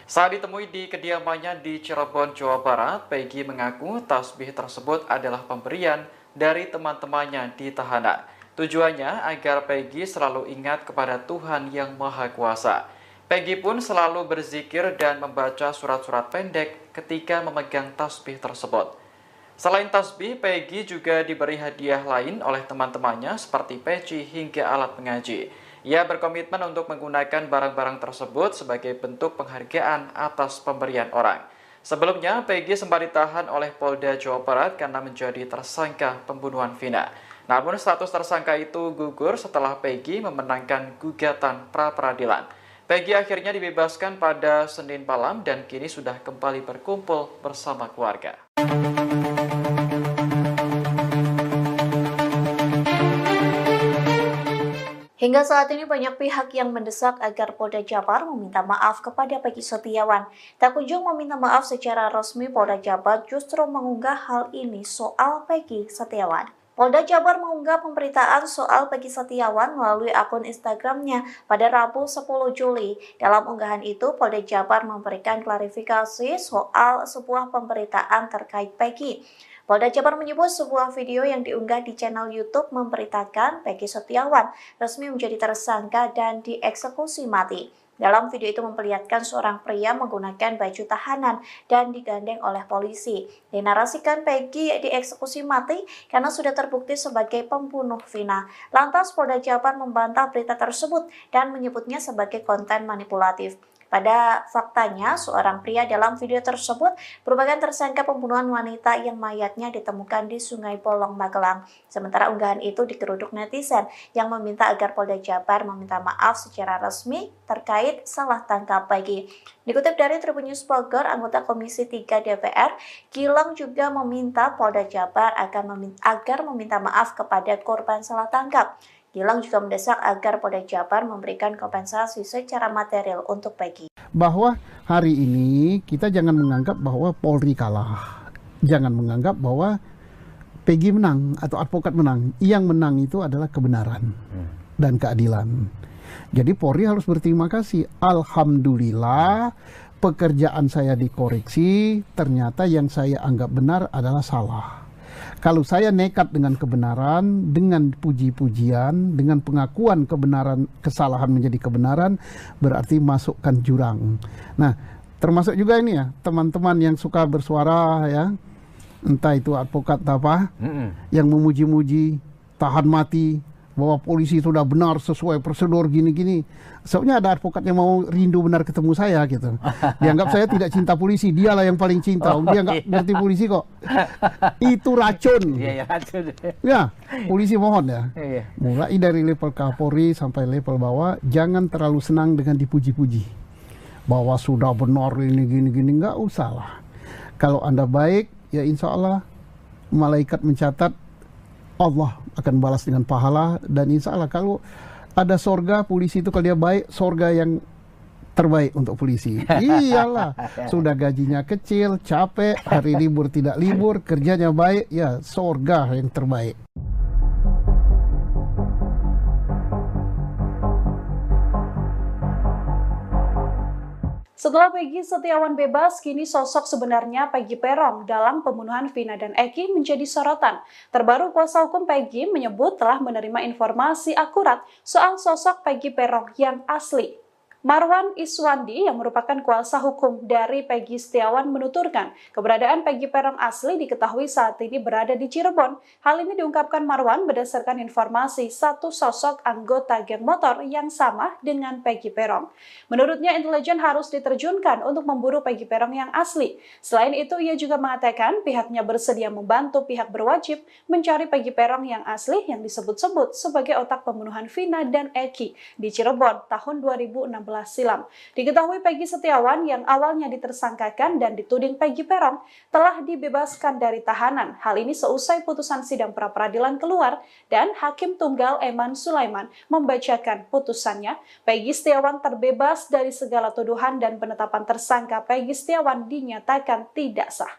Speaker 10: Saat ditemui di kediamannya di Cirebon, Jawa Barat, Peggy mengaku tasbih tersebut adalah pemberian dari teman-temannya di tahanan. Tujuannya agar Peggy selalu ingat kepada Tuhan Yang Maha Kuasa. Peggy pun selalu berzikir dan membaca surat-surat pendek ketika memegang tasbih tersebut. Selain tasbih, Peggy juga diberi hadiah lain oleh teman-temannya seperti peci hingga alat mengaji. Ia berkomitmen untuk menggunakan barang-barang tersebut sebagai bentuk penghargaan atas pemberian orang. Sebelumnya, Peggy sempat ditahan oleh Polda Jawa Barat karena menjadi tersangka pembunuhan Vina. Namun status tersangka itu gugur setelah Peggy memenangkan gugatan pra-peradilan. Peggy akhirnya dibebaskan pada Senin malam dan kini sudah kembali berkumpul bersama keluarga.
Speaker 13: Hingga saat ini banyak pihak yang mendesak agar Polda Jabar meminta maaf kepada Peggy Setiawan. Tak kunjung meminta maaf secara resmi, Polda Jabar justru mengunggah hal ini soal Peggy Setiawan. Polda Jabar mengunggah pemberitaan soal Peggy Setiawan melalui akun Instagramnya pada Rabu 10 Juli. Dalam unggahan itu, Polda Jabar memberikan klarifikasi soal sebuah pemberitaan terkait Peggy. Polda Jabar menyebut sebuah video yang diunggah di channel YouTube memberitakan Peggy Setiawan resmi menjadi tersangka dan dieksekusi mati. Dalam video itu memperlihatkan seorang pria menggunakan baju tahanan dan digandeng oleh polisi. Dinarasikan Peggy dieksekusi mati karena sudah terbukti sebagai pembunuh Vina. Lantas Polda Jabar membantah berita tersebut dan menyebutnya sebagai konten manipulatif. Pada faktanya, seorang pria dalam video tersebut merupakan tersangka pembunuhan wanita yang mayatnya ditemukan di Sungai Bolong, Magelang. Sementara unggahan itu digeruduk netizen yang meminta agar Polda Jabar meminta maaf secara resmi terkait salah tangkap Peggy. Dikutip dari Tribun News Bogor, anggota Komisi 3 DPR, Gilang juga meminta Polda Jabar agar meminta maaf kepada korban salah tangkap. Gilang juga mendesak agar Polda Jabar memberikan kompensasi secara material untuk Peggy.
Speaker 1: Bahwa hari ini kita jangan menganggap bahwa Polri kalah. Jangan menganggap bahwa Peggy menang atau advokat menang. Yang menang itu adalah kebenaran dan keadilan. Jadi Polri harus berterima kasih. Alhamdulillah pekerjaan saya dikoreksi, ternyata yang saya anggap benar adalah salah. Kalau saya nekat dengan kebenaran, dengan puji-pujian, dengan pengakuan kebenaran, kesalahan menjadi kebenaran, berarti masukkan jurang. Nah, termasuk juga ini ya, teman-teman yang suka bersuara ya, entah itu advokat apa, yang memuji-muji, tahan mati, bahwa polisi sudah benar sesuai prosedur gini-gini. Soalnya ada advokat yang mau rindu benar ketemu saya gitu. Dianggap saya tidak cinta polisi, dialah yang paling cinta. Dia nggak ngerti polisi kok. Itu racun.
Speaker 14: Iya, racun.
Speaker 1: Ya, polisi mohon ya. Mulai dari level Kapolri sampai level bawah, jangan terlalu senang dengan dipuji-puji. Bahwa sudah benar ini gini-gini, nggak usah lah. Kalau Anda baik, ya insya Allah malaikat mencatat Allah akan balas dengan pahala, dan insya Allah kalau ada sorga polisi itu, kalau dia baik, sorga yang terbaik untuk polisi. Iyalah, sudah gajinya kecil, capek, hari libur tidak libur, kerjanya baik, ya sorga yang terbaik.
Speaker 12: Setelah Peggy Setiawan bebas, kini sosok sebenarnya Peggy Peron dalam pembunuhan Vina dan Eki menjadi sorotan. Terbaru, kuasa hukum Peggy menyebut telah menerima informasi akurat soal sosok Peggy Peron yang asli. Marwan Iswandi yang merupakan kuasa hukum dari Peggy Setiawan menuturkan keberadaan Peggy Peron asli diketahui saat ini berada di Cirebon. Hal ini diungkapkan Marwan berdasarkan informasi satu sosok anggota geng motor yang sama dengan Peggy Peron. Menurutnya, intelijen harus diterjunkan untuk memburu Peggy Peron yang asli. Selain itu, ia juga mengatakan pihaknya bersedia membantu pihak berwajib mencari Peggy Peron yang asli yang disebut-sebut sebagai otak pembunuhan Vina dan Eki di Cirebon tahun 2016 silam. Diketahui Peggy Setiawan yang awalnya ditersangkakan dan dituding Peggy Peron telah dibebaskan dari tahanan. Hal ini seusai putusan sidang pra-peradilan keluar dan Hakim Tunggal Eman Sulaiman membacakan putusannya. Peggy Setiawan terbebas dari segala tuduhan dan penetapan tersangka Peggy Setiawan dinyatakan tidak sah.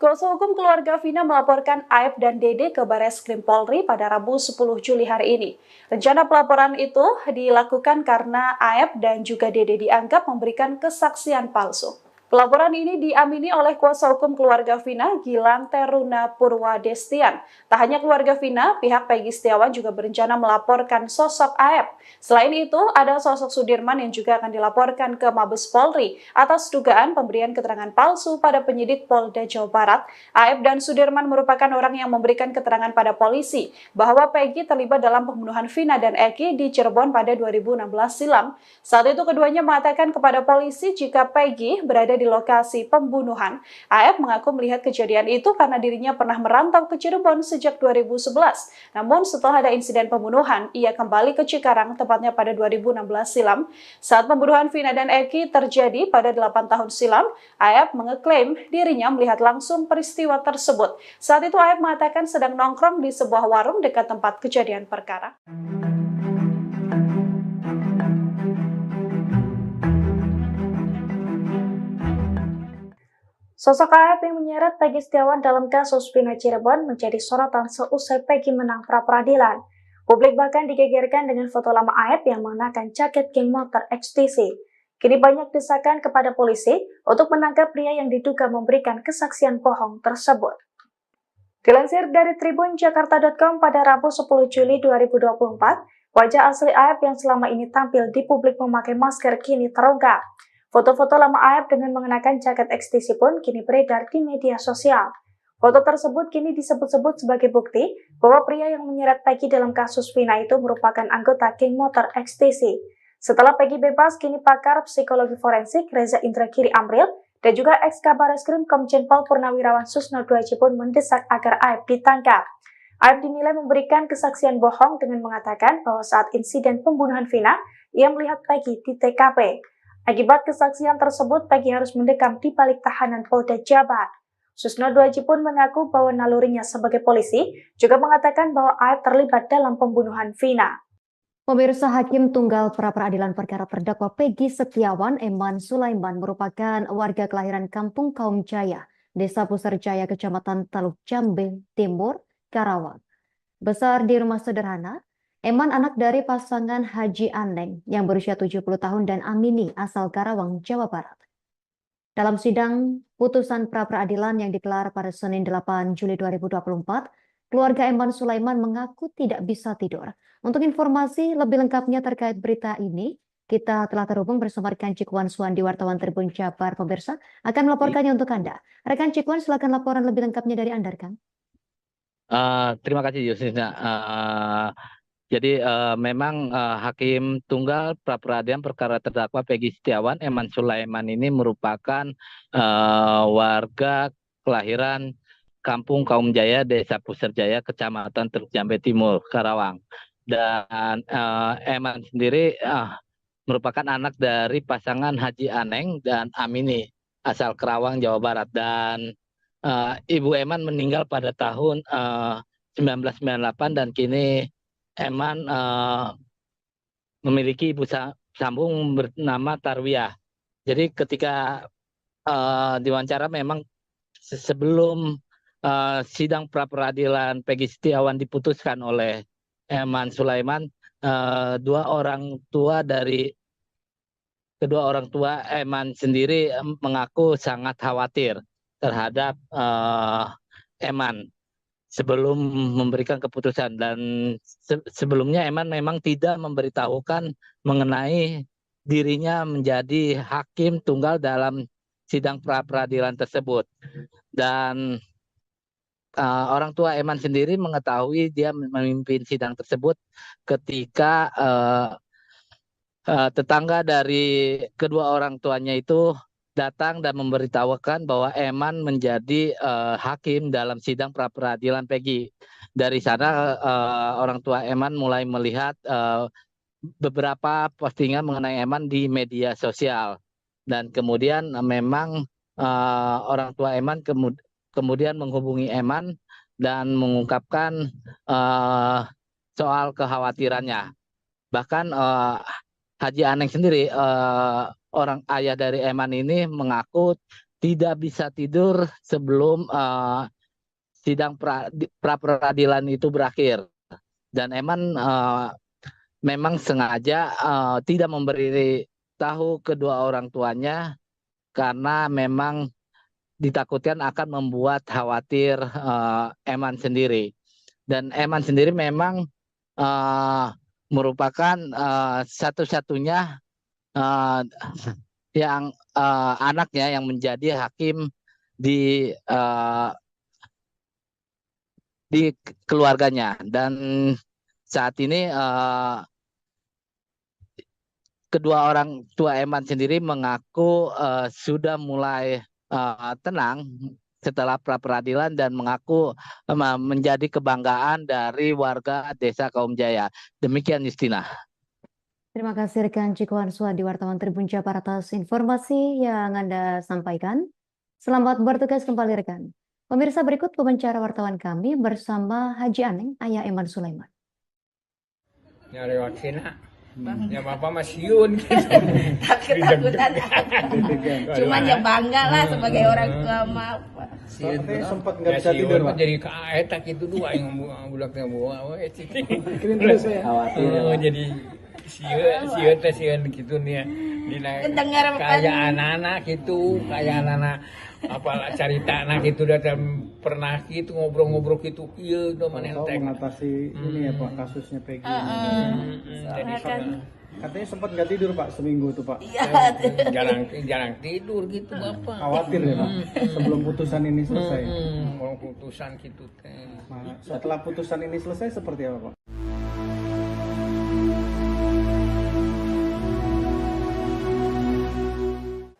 Speaker 12: Kuasa hukum keluarga Vina melaporkan Aep dan Dede ke Bareskrim Polri pada Rabu 10 Juli hari ini. Rencana pelaporan itu dilakukan karena Aep dan juga Dede dianggap memberikan kesaksian palsu. Pelaporan ini diamini oleh kuasa hukum keluarga Vina, Gilang Teruna Purwadestian. Tak hanya keluarga Vina, pihak Peggy Setiawan juga berencana melaporkan sosok Aep. Selain itu, ada sosok Sudirman yang juga akan dilaporkan ke Mabes Polri atas dugaan pemberian keterangan palsu pada penyidik Polda Jawa Barat. Aep dan Sudirman merupakan orang yang memberikan keterangan pada polisi bahwa Peggy terlibat dalam pembunuhan Vina dan Eki di Cirebon pada 2016 silam. Saat itu keduanya mengatakan kepada polisi jika Peggy berada di lokasi pembunuhan. Aep mengaku melihat kejadian itu karena dirinya pernah merantau ke Cirebon sejak 2011. Namun setelah ada insiden pembunuhan, ia kembali ke Cikarang tepatnya pada 2016 silam. Saat pembunuhan Vina dan Eki terjadi pada 8 tahun silam, Aep mengeklaim dirinya melihat langsung peristiwa tersebut. Saat itu Aep mengatakan sedang nongkrong di sebuah warung dekat tempat kejadian perkara.
Speaker 3: Sosok Aep yang menyeret Peggy Setiawan dalam kasus Vina Cirebon menjadi sorotan seusai Peggy menang pra-peradilan. Publik bahkan digegerkan dengan foto lama Aep yang mengenakan jaket geng motor XTC. Kini banyak desakan kepada polisi untuk menangkap pria yang diduga memberikan kesaksian bohong tersebut. Dilansir dari tribunjakarta.com pada Rabu 10 Juli 2024, wajah asli Aep yang selama ini tampil di publik memakai masker kini terungkap. Foto-foto lama Aep dengan mengenakan jaket XTC pun kini beredar di media sosial. Foto tersebut kini disebut-sebut sebagai bukti bahwa pria yang menyeret Peggy dalam kasus Vina itu merupakan anggota geng motor XTC. Setelah Peggy bebas, kini pakar psikologi forensik Reza Indragiri Amril dan juga ex-Kabar Eskrim Komjen Pol Purnawirawan Susno Duaji pun mendesak agar Aep ditangkap. Aep dinilai memberikan kesaksian bohong dengan mengatakan bahwa saat insiden pembunuhan Vina, ia melihat Peggy di TKP. Akibat kesaksian tersebut, Peggy harus mendekam di balik tahanan Polda Jabar. Susno Duaji pun mengaku bahwa nalurinya sebagai polisi juga mengatakan bahwa Aep terlibat dalam pembunuhan Vina.
Speaker 4: Pemirsa, Hakim Tunggal Pra-Peradilan Perkara Terdakwa Peggy Setiawan Eman Sulaiman merupakan warga kelahiran Kampung Kaum Jaya, Desa Puserjaya, Kecamatan Teluk Jambe Timur, Karawang. Besar di rumah sederhana, Eman anak dari pasangan Haji Aneng yang berusia 70 tahun dan Amini asal Karawang, Jawa Barat. Dalam sidang putusan pra-peradilan yang digelar pada Senin 8 Juli 2024, keluarga Eman Sulaiman mengaku tidak bisa tidur. Untuk informasi lebih lengkapnya terkait berita ini, kita telah terhubung bersama rekan Cikwan Suwandi, wartawan Tribun Jabar. Pemirsa akan melaporkannya untuk Anda. Rekan Cikwan, silakan laporan lebih lengkapnya dari Anda, rekan.
Speaker 2: Terima kasih, Yusina. Jadi memang Hakim Tunggal Pra-Peradilan Perkara Terdakwa Peggy Setiawan Eman Sulaiman ini merupakan warga kelahiran Kampung Kaum Jaya, Desa Puserjaya, Kecamatan Teluk Jambe Timur, Karawang. Dan Eman sendiri merupakan anak dari pasangan Haji Aneng dan Amini asal Karawang, Jawa Barat. Dan Ibu Eman meninggal pada tahun 1998 dan kini Eman memiliki ibu sambung bernama Tarwiyah. Jadi ketika diwawancara memang sebelum sidang pra-peradilan Peggy Setiawan diputuskan oleh Eman Sulaiman, kedua orang tua Eman sendiri mengaku sangat khawatir terhadap Eman sebelum memberikan keputusan, dan sebelumnya Eman memang tidak memberitahukan mengenai dirinya menjadi hakim tunggal dalam sidang pra-peradilan tersebut. Dan orang tua Eman sendiri mengetahui dia memimpin sidang tersebut ketika tetangga dari kedua orang tuanya itu datang dan memberitahukan bahwa Eman menjadi hakim dalam sidang pra peradilan Peggy. Dari sana orang tua Eman mulai melihat beberapa postingan mengenai Eman di media sosial, dan kemudian memang orang tua Eman kemudian menghubungi Eman dan mengungkapkan soal kekhawatirannya. Bahkan Haji Aneng sendiri, orang ayah dari Eman ini, mengaku tidak bisa tidur sebelum sidang pra peradilan itu berakhir. Dan Eman memang sengaja tidak memberi tahu kedua orang tuanya karena memang ditakutkan akan membuat khawatir Eman sendiri. Dan Eman sendiri memang merupakan satu-satunya yang anaknya yang menjadi hakim di keluarganya. Dan saat ini kedua orang tua Eman sendiri mengaku sudah mulai tenang setelah pra peradilan dan mengaku menjadi kebanggaan dari warga Desa Kaum Jaya. Demikian, Justina.
Speaker 4: Terima kasih rekan Cikuan Suhadi, wartawan Tribun Jabar, atas informasi yang Anda sampaikan. Selamat bertugas kembali rekan. Pemirsa, berikut wawancara wartawan kami bersama Haji Aneng, ayah Eman Sulaiman.
Speaker 5: Nyari vaksin, ya bapak masiun.
Speaker 11: Takut-takutan. Cuman ya bangga lah sebagai orang tua mah.
Speaker 7: Katanya sempat nggak bisa tidur, Pak.
Speaker 5: Jadi kaetak itu dua yang bulaknya bawa.
Speaker 7: Kirim dulu saya.
Speaker 5: Oh, jadi sieun gitu nih. Kayak anak-anak gitu, kayak anak-anak apalah cerita anak itu datang pernah gitu ngobrol-ngobrol gitu iya udah menenteng
Speaker 7: mengatasi ini ya Pak, kasusnya Peggy.
Speaker 5: Jadi
Speaker 7: katanya sempat nggak tidur Pak seminggu tuh Pak.
Speaker 5: jarang tidur gitu Bapak.
Speaker 7: Khawatir ya Pak sebelum putusan ini selesai.
Speaker 5: Mau putusan gitu teh.
Speaker 7: Setelah putusan ini selesai seperti apa Pak?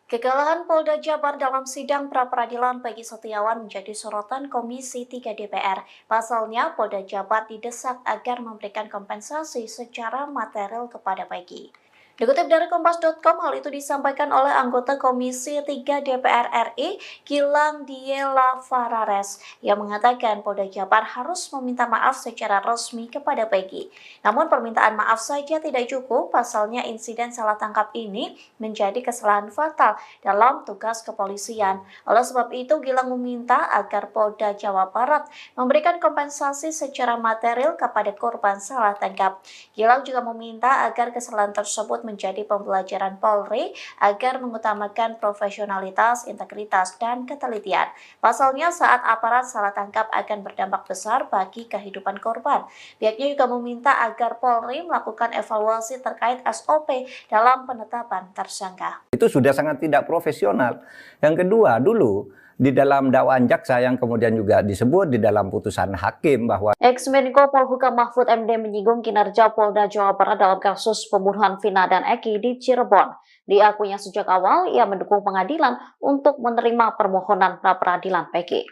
Speaker 3: Kegagalan Polda Jabar dalam sidang pra-peradilan Peggy Setiawan menjadi sorotan Komisi 3 DPR. Pasalnya, Polda Jabar didesak agar memberikan kompensasi secara material kepada Peggy. Dikutip dari Kompas.com, hal itu disampaikan oleh anggota Komisi 3 DPR RI, Gilang Diela Farares, yang mengatakan Polda Jabar harus meminta maaf secara resmi kepada Peggy. Namun permintaan maaf saja tidak cukup, pasalnya insiden salah tangkap ini menjadi kesalahan fatal dalam tugas kepolisian. Oleh sebab itu, Gilang meminta agar Polda Jawa Barat memberikan kompensasi secara material kepada korban salah tangkap. Gilang juga meminta agar kesalahan tersebut menjadi pembelajaran Polri agar mengutamakan profesionalitas, integritas, dan ketelitian. Pasalnya saat aparat salah tangkap akan berdampak besar bagi kehidupan korban. Pihaknya juga meminta agar Polri melakukan evaluasi terkait SOP dalam penetapan tersangka.
Speaker 8: Itu sudah sangat tidak profesional. Yang kedua, dulu di dalam dakwaan jaksa yang kemudian juga disebut di dalam putusan hakim bahwa
Speaker 13: Ex-Menko Polhukam Mahfud MD menyinggung kinerja Polda Jawa Barat dalam kasus pembunuhan Vina dan Eki di Cirebon. Diakuinya sejak awal ia mendukung pengadilan untuk menerima permohonan pra-peradilan Peggy.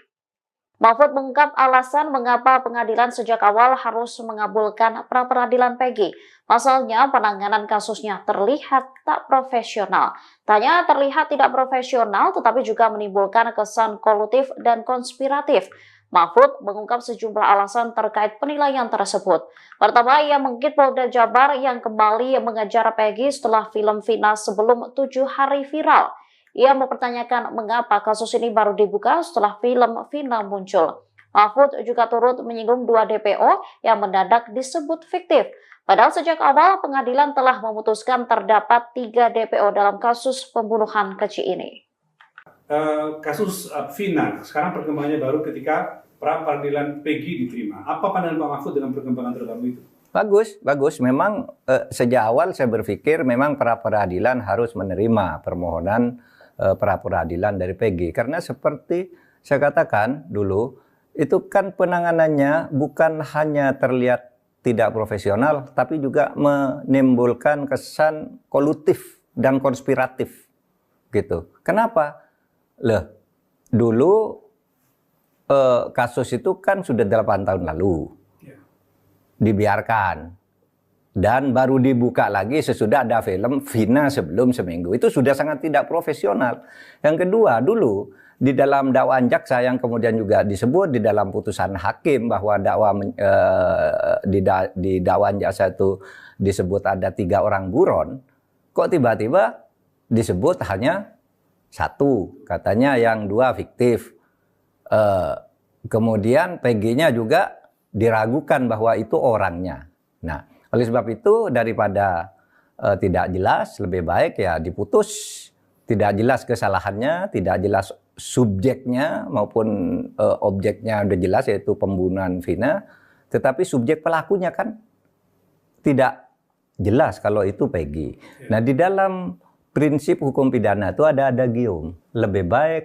Speaker 13: Mahfud mengungkap alasan mengapa pengadilan sejak awal harus mengabulkan pra-peradilan Peggy. Pasalnya penanganan kasusnya terlihat tak profesional. Tanya terlihat tidak profesional tetapi juga menimbulkan kesan kolutif dan konspiratif. Mahfud mengungkap sejumlah alasan terkait penilaian tersebut. Pertama, ia mengkritik Polda Jabar yang kembali mengejar Peggy setelah film Vina sebelum 7 hari viral. Ia mempertanyakan mengapa kasus ini baru dibuka setelah film Vina muncul. Mahfud juga turut menyinggung 2 DPO yang mendadak disebut fiktif. Padahal sejak awal pengadilan telah memutuskan terdapat 3 DPO dalam kasus pembunuhan kecil ini.
Speaker 9: Kasus Vina, sekarang perkembangannya baru ketika pra peradilan Peggy diterima. Apa pandangan Pak Mahfud dengan perkembangan terbaru itu?
Speaker 8: Bagus. Memang sejak awal saya berpikir memang pra peradilan harus menerima permohonan pra peradilan dari Peggy. Karena seperti saya katakan dulu, itu kan penanganannya bukan hanya terlihat tidak profesional, tapi juga menimbulkan kesan kolutif dan konspiratif. gitu. Kenapa? Loh, dulu kasus itu kan sudah 8 tahun lalu dibiarkan dan baru dibuka lagi sesudah ada film Vina sebelum seminggu. Itu sudah sangat tidak profesional. Yang kedua, dulu di dalam dakwaan jaksa yang kemudian juga disebut di dalam putusan hakim bahwa di dakwaan jaksa itu disebut ada 3 orang buron, kok tiba-tiba disebut hanya 1, katanya yang 2 fiktif. Kemudian PG-nya juga diragukan bahwa itu orangnya. Nah, oleh sebab itu daripada tidak jelas, lebih baik ya diputus. Tidak jelas kesalahannya, tidak jelas subjeknya maupun objeknya udah jelas yaitu pembunuhan Vina. Tetapi subjek pelakunya kan tidak jelas kalau itu PG. Nah, di dalam prinsip hukum pidana itu ada adagium. Lebih baik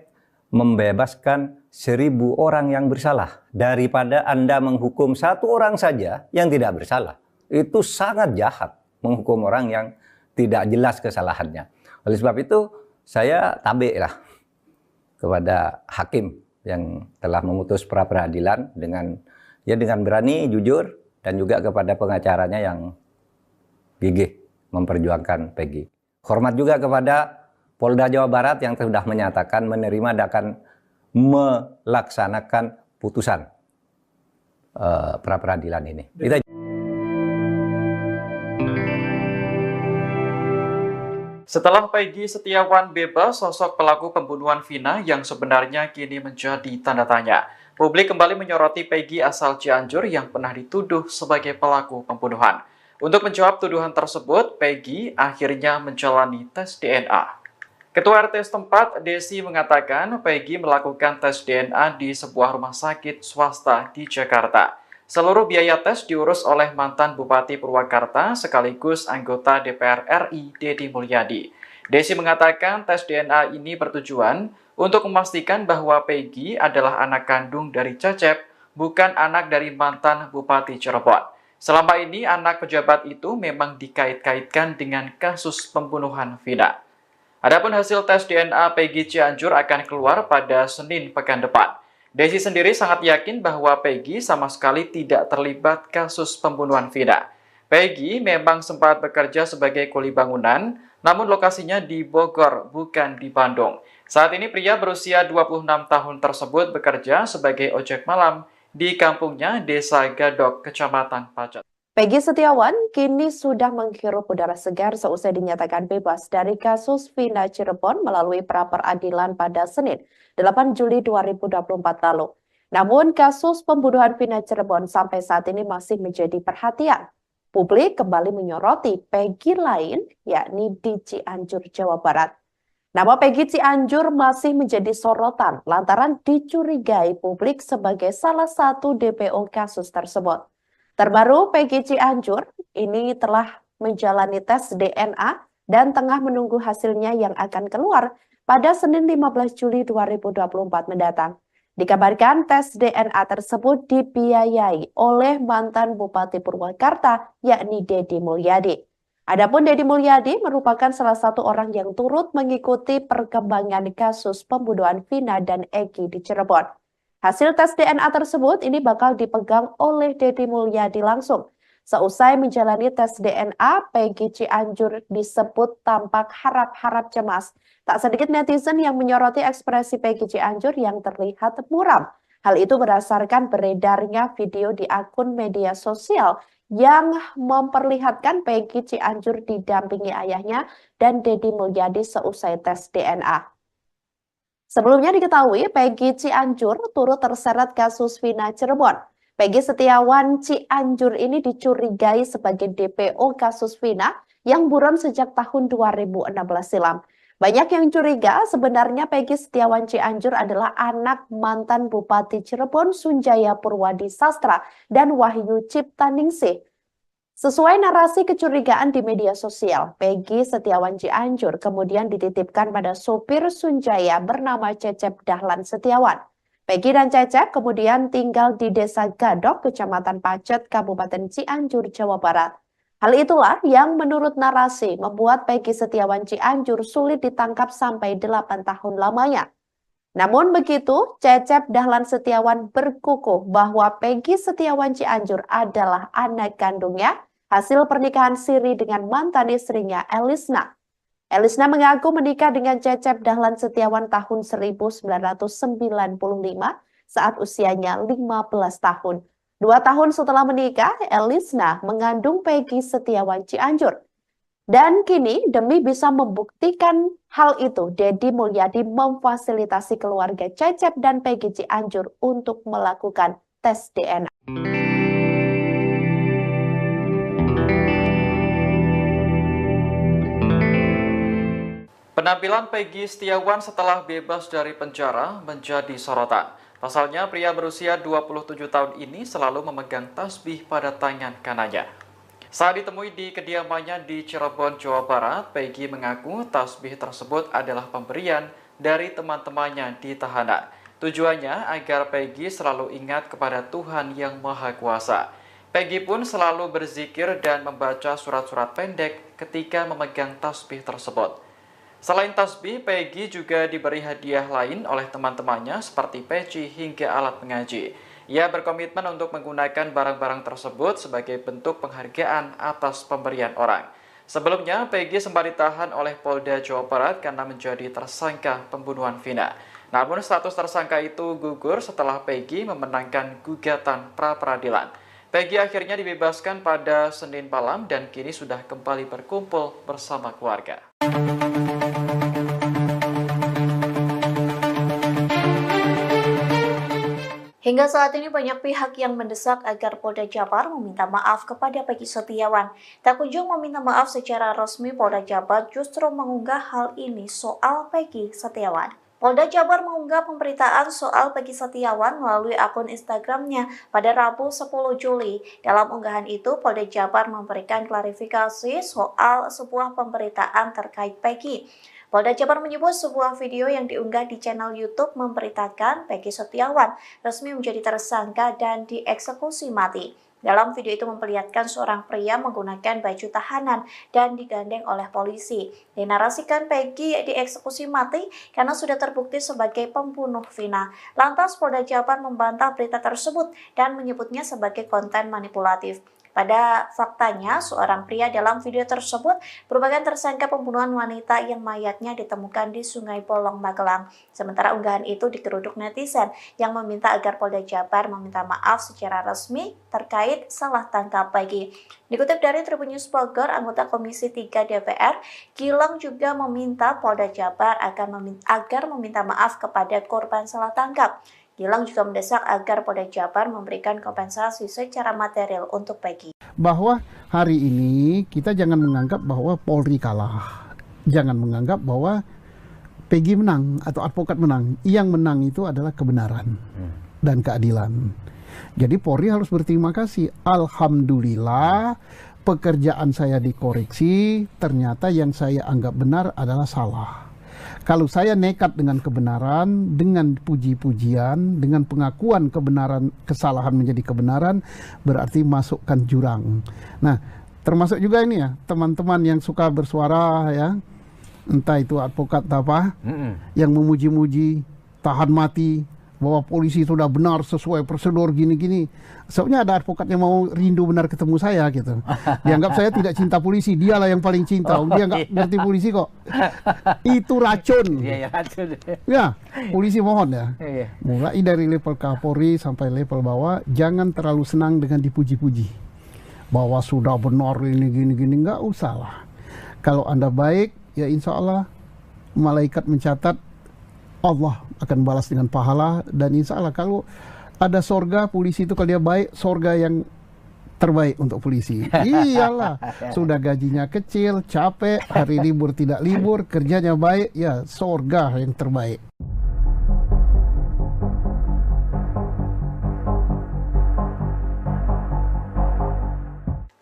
Speaker 8: membebaskan 1000 orang yang bersalah daripada Anda menghukum 1 orang saja yang tidak bersalah. Itu sangat jahat menghukum orang yang tidak jelas kesalahannya. Oleh sebab itu saya tabik lah kepada hakim yang telah memutus pra peradilan dengan berani, jujur, dan juga kepada pengacaranya yang gigih memperjuangkan PG. Hormat juga kepada Polda Jawa Barat yang sudah menyatakan menerima dan akan melaksanakan putusan pra peradilan ini.
Speaker 10: Setelah Peggy Setiawan bebas, sosok pelaku pembunuhan Vina yang sebenarnya kini menjadi tanda tanya. Publik kembali menyoroti Peggy asal Cianjur yang pernah dituduh sebagai pelaku pembunuhan. Untuk menjawab tuduhan tersebut, Peggy akhirnya menjalani tes DNA. Ketua RT setempat, Desi, mengatakan Peggy melakukan tes DNA di sebuah rumah sakit swasta di Jakarta. Seluruh biaya tes diurus oleh mantan Bupati Purwakarta sekaligus anggota DPR RI, Deddy Mulyadi. Desi mengatakan tes DNA ini bertujuan untuk memastikan bahwa Peggy adalah anak kandung dari Cecep, bukan anak dari mantan Bupati Cirebon. Selama ini anak pejabat itu memang dikait-kaitkan dengan kasus pembunuhan Vina. Adapun hasil tes DNA Peggy Cianjur akan keluar pada Senin pekan depan. Desi sendiri sangat yakin bahwa Peggy sama sekali tidak terlibat kasus pembunuhan Vina. Peggy memang sempat bekerja sebagai kuli bangunan, namun lokasinya di Bogor, bukan di Bandung. Saat ini pria berusia 26 tahun tersebut bekerja sebagai ojek malam di kampungnya Desa Gadok, Kecamatan Pacet.
Speaker 6: Peggy Setiawan kini sudah menghirup udara segar seusai dinyatakan bebas dari kasus Vina Cirebon melalui pra peradilan pada Senin, 8 Juli 2024 lalu. Namun kasus pembunuhan Vina Cirebon sampai saat ini masih menjadi perhatian. Publik kembali menyoroti Peggy lain, yakni di Cianjur, Jawa Barat. Nama Peggy Cianjur masih menjadi sorotan lantaran dicurigai publik sebagai salah satu DPO kasus tersebut. Terbaru, Peggy Cianjur ini telah menjalani tes DNA dan tengah menunggu hasilnya yang akan keluar pada Senin 15 Juli 2024 mendatang. Dikabarkan tes DNA tersebut dibiayai oleh mantan Bupati Purwakarta, yakni Deddy Mulyadi. Adapun Deddy Mulyadi merupakan salah satu orang yang turut mengikuti perkembangan kasus pembunuhan Vina dan Egi di Cirebon. Hasil tes DNA tersebut ini bakal dipegang oleh Deddy Mulyadi langsung. Seusai menjalani tes DNA, Peggy Cianjur disebut tampak harap-harap cemas. Tak sedikit netizen yang menyoroti ekspresi Peggy Cianjur yang terlihat muram. Hal itu berdasarkan beredarnya video di akun media sosial yang memperlihatkan Peggy Cianjur didampingi ayahnya dan Deddy Mulyadi seusai tes DNA. Sebelumnya diketahui Peggy Cianjur turut terseret kasus Vina Cirebon. Peggy Setiawan Cianjur ini dicurigai sebagai DPO kasus Vina yang buron sejak tahun 2016 silam. Banyak yang curiga sebenarnya Peggy Setiawan Cianjur adalah anak mantan Bupati Cirebon Sunjaya Purwadi Sastra dan Wahyu Ciptaningsih. Sesuai narasi kecurigaan di media sosial, Peggy Setiawan Cianjur kemudian dititipkan pada sopir Sunjaya bernama Cecep Dahlan Setiawan. Peggy dan Cecep kemudian tinggal di Desa Gadok, Kecamatan Pacet, Kabupaten Cianjur, Jawa Barat. Hal itulah yang menurut narasi membuat Peggy Setiawan Cianjur sulit ditangkap sampai 8 tahun lamanya. Namun begitu, Cecep Dahlan Setiawan berkukuh bahwa Peggy Setiawan Cianjur adalah anak kandungnya hasil pernikahan siri dengan mantan istrinya Elisna. Elisna mengaku menikah dengan Cecep Dahlan Setiawan tahun 1995 saat usianya 15 tahun. 2 tahun setelah menikah, Elisna mengandung Peggy Setiawan Cianjur. Dan kini demi bisa membuktikan hal itu, Deddy Mulyadi memfasilitasi keluarga Cecep dan Peggy Cianjur untuk melakukan tes DNA.
Speaker 10: Penampilan Peggy Setiawan setelah bebas dari penjara menjadi sorotan. Pasalnya, pria berusia 27 tahun ini selalu memegang tasbih pada tangan kanannya. Saat ditemui di kediamannya di Cirebon, Jawa Barat, Peggy mengaku tasbih tersebut adalah pemberian dari teman-temannya di tahanan. Tujuannya agar Peggy selalu ingat kepada Tuhan Yang Maha Kuasa. Peggy pun selalu berzikir dan membaca surat-surat pendek ketika memegang tasbih tersebut. Selain tasbih, Peggy juga diberi hadiah lain oleh teman-temannya seperti peci hingga alat mengaji. Ia berkomitmen untuk menggunakan barang-barang tersebut sebagai bentuk penghargaan atas pemberian orang. Sebelumnya, Peggy sempat ditahan oleh Polda Jawa Barat karena menjadi tersangka pembunuhan Vina. Namun status tersangka itu gugur setelah Peggy memenangkan gugatan pra-peradilan. Peggy akhirnya dibebaskan pada Senin malam dan kini sudah kembali berkumpul bersama keluarga.
Speaker 3: Hingga saat ini banyak pihak yang mendesak agar Polda Jabar meminta maaf kepada Peggy Setiawan. Tak kunjung meminta maaf secara resmi, Polda Jabar justru mengunggah hal ini soal Peggy Setiawan. Polda Jabar mengunggah pemberitaan soal Peggy Setiawan melalui akun Instagramnya pada Rabu 10 Juli. Dalam unggahan itu, Polda Jabar memberikan klarifikasi soal sebuah pemberitaan terkait Peggy. Polda Jabar menyebut sebuah video yang diunggah di channel YouTube memberitakan Peggy Setiawan resmi menjadi tersangka dan dieksekusi mati. Dalam video itu memperlihatkan seorang pria menggunakan baju tahanan dan digandeng oleh polisi. Dinarasikan Peggy dieksekusi mati karena sudah terbukti sebagai pembunuh Vina. Lantas Polda Jabar membantah berita tersebut dan menyebutnya sebagai konten manipulatif. Pada faktanya, seorang pria dalam video tersebut merupakan tersangka pembunuhan wanita yang mayatnya ditemukan di Sungai Bolong, Magelang. Sementara unggahan itu digeruduk netizen yang meminta agar Polda Jabar meminta maaf secara resmi terkait salah tangkap Peggy. Dikutip dari Tribun News Bogor, anggota Komisi 3 DPR, Gilang juga meminta Polda Jabar agar meminta maaf kepada korban salah tangkap. Gilang juga mendesak agar Polda Jabar memberikan kompensasi secara material untuk Peggy.
Speaker 1: Bahwa hari ini kita jangan menganggap bahwa Polri kalah. Jangan menganggap bahwa Peggy menang atau advokat menang. Yang menang itu adalah kebenaran dan keadilan. Jadi Polri harus berterima kasih. Alhamdulillah pekerjaan saya dikoreksi, ternyata yang saya anggap benar adalah salah. Kalau saya nekat dengan kebenaran, dengan puji-pujian, dengan pengakuan kebenaran, kesalahan menjadi kebenaran, berarti masukkan jurang. Nah, termasuk juga ini ya, teman-teman yang suka bersuara ya, entah itu advokat apa, yang memuji-muji, tahan mati, bahwa polisi sudah benar sesuai prosedur gini-gini. Soalnya ada advokat yang mau rindu benar ketemu saya gitu. Dianggap saya tidak cinta polisi, dialah yang paling cinta. Dia nggak ngerti polisi kok. Itu racun.
Speaker 14: Iya, racun.
Speaker 1: Ya, polisi mohon ya. Mulai dari level Kapolri sampai level bawah, jangan terlalu senang dengan dipuji-puji. Bahwa sudah benar ini gini-gini, nggak usah lah. Kalau Anda baik, ya insya Allah malaikat mencatat Allah akan balas dengan pahala, dan insya Allah kalau ada sorga polisi itu, kalau dia baik, sorga yang terbaik untuk polisi. Iyalah, sudah gajinya kecil, capek, hari libur tidak libur, kerjanya baik, ya sorga yang terbaik.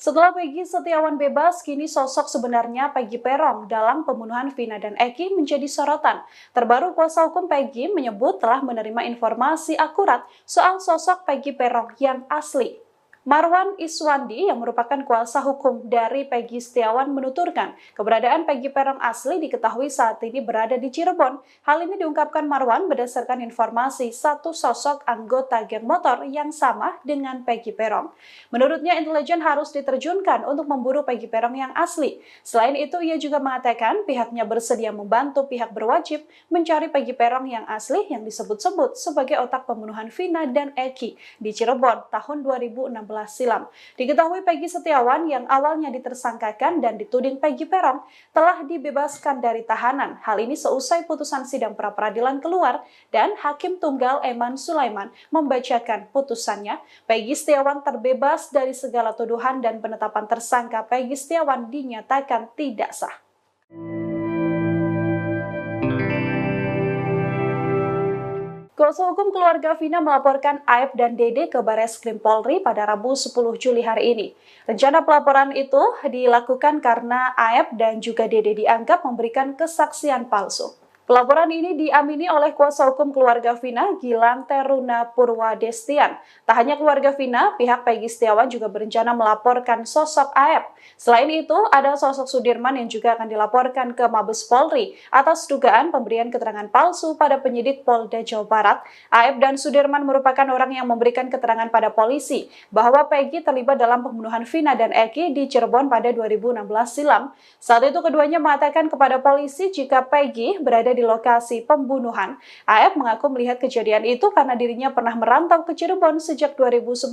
Speaker 12: Setelah Peggy Setiawan bebas, kini sosok sebenarnya Peggy Peron dalam pembunuhan Vina dan Eki menjadi sorotan. Terbaru kuasa hukum Peggy menyebut telah menerima informasi akurat soal sosok Peggy Peron yang asli. Marwan Iswandi yang merupakan kuasa hukum dari Peggy Setiawan menuturkan keberadaan Peggy Peron asli diketahui saat ini berada di Cirebon. Hal ini diungkapkan Marwan berdasarkan informasi satu sosok anggota geng motor yang sama dengan Peggy Peron. Menurutnya intelijen harus diterjunkan untuk memburu Peggy Peron yang asli. Selain itu ia juga mengatakan pihaknya bersedia membantu pihak berwajib mencari Peggy Peron yang asli yang disebut-sebut sebagai otak pembunuhan Vina dan Eki di Cirebon tahun 2016 silam. Diketahui Peggy Setiawan yang awalnya ditersangkakan dan dituding Peggy Peron telah dibebaskan dari tahanan. Hal ini seusai putusan sidang pra-peradilan keluar dan Hakim Tunggal Eman Sulaiman membacakan putusannya. Peggy Setiawan terbebas dari segala tuduhan dan penetapan tersangka Peggy Setiawan dinyatakan tidak sah. Kuasa hukum keluarga Vina melaporkan Aep dan Dede ke Bareskrim Polri pada Rabu 10 Juli hari ini. Rencana pelaporan itu dilakukan karena Aep dan juga Dede dianggap memberikan kesaksian palsu. Pelaporan ini diamini oleh kuasa hukum keluarga Vina, Gilang Teruna Purwadestian. Tak hanya keluarga Vina, pihak Peggy Setiawan juga berencana melaporkan sosok Aep. Selain itu, ada sosok Sudirman yang juga akan dilaporkan ke Mabes Polri atas dugaan pemberian keterangan palsu pada penyidik Polda Jawa Barat. Aep dan Sudirman merupakan orang yang memberikan keterangan pada polisi bahwa Peggy terlibat dalam pembunuhan Vina dan Eki di Cirebon pada 2016 silam. Saat itu keduanya mengatakan kepada polisi jika Peggy berada di lokasi pembunuhan. Aep mengaku melihat kejadian itu karena dirinya pernah merantau ke Cirebon sejak 2011.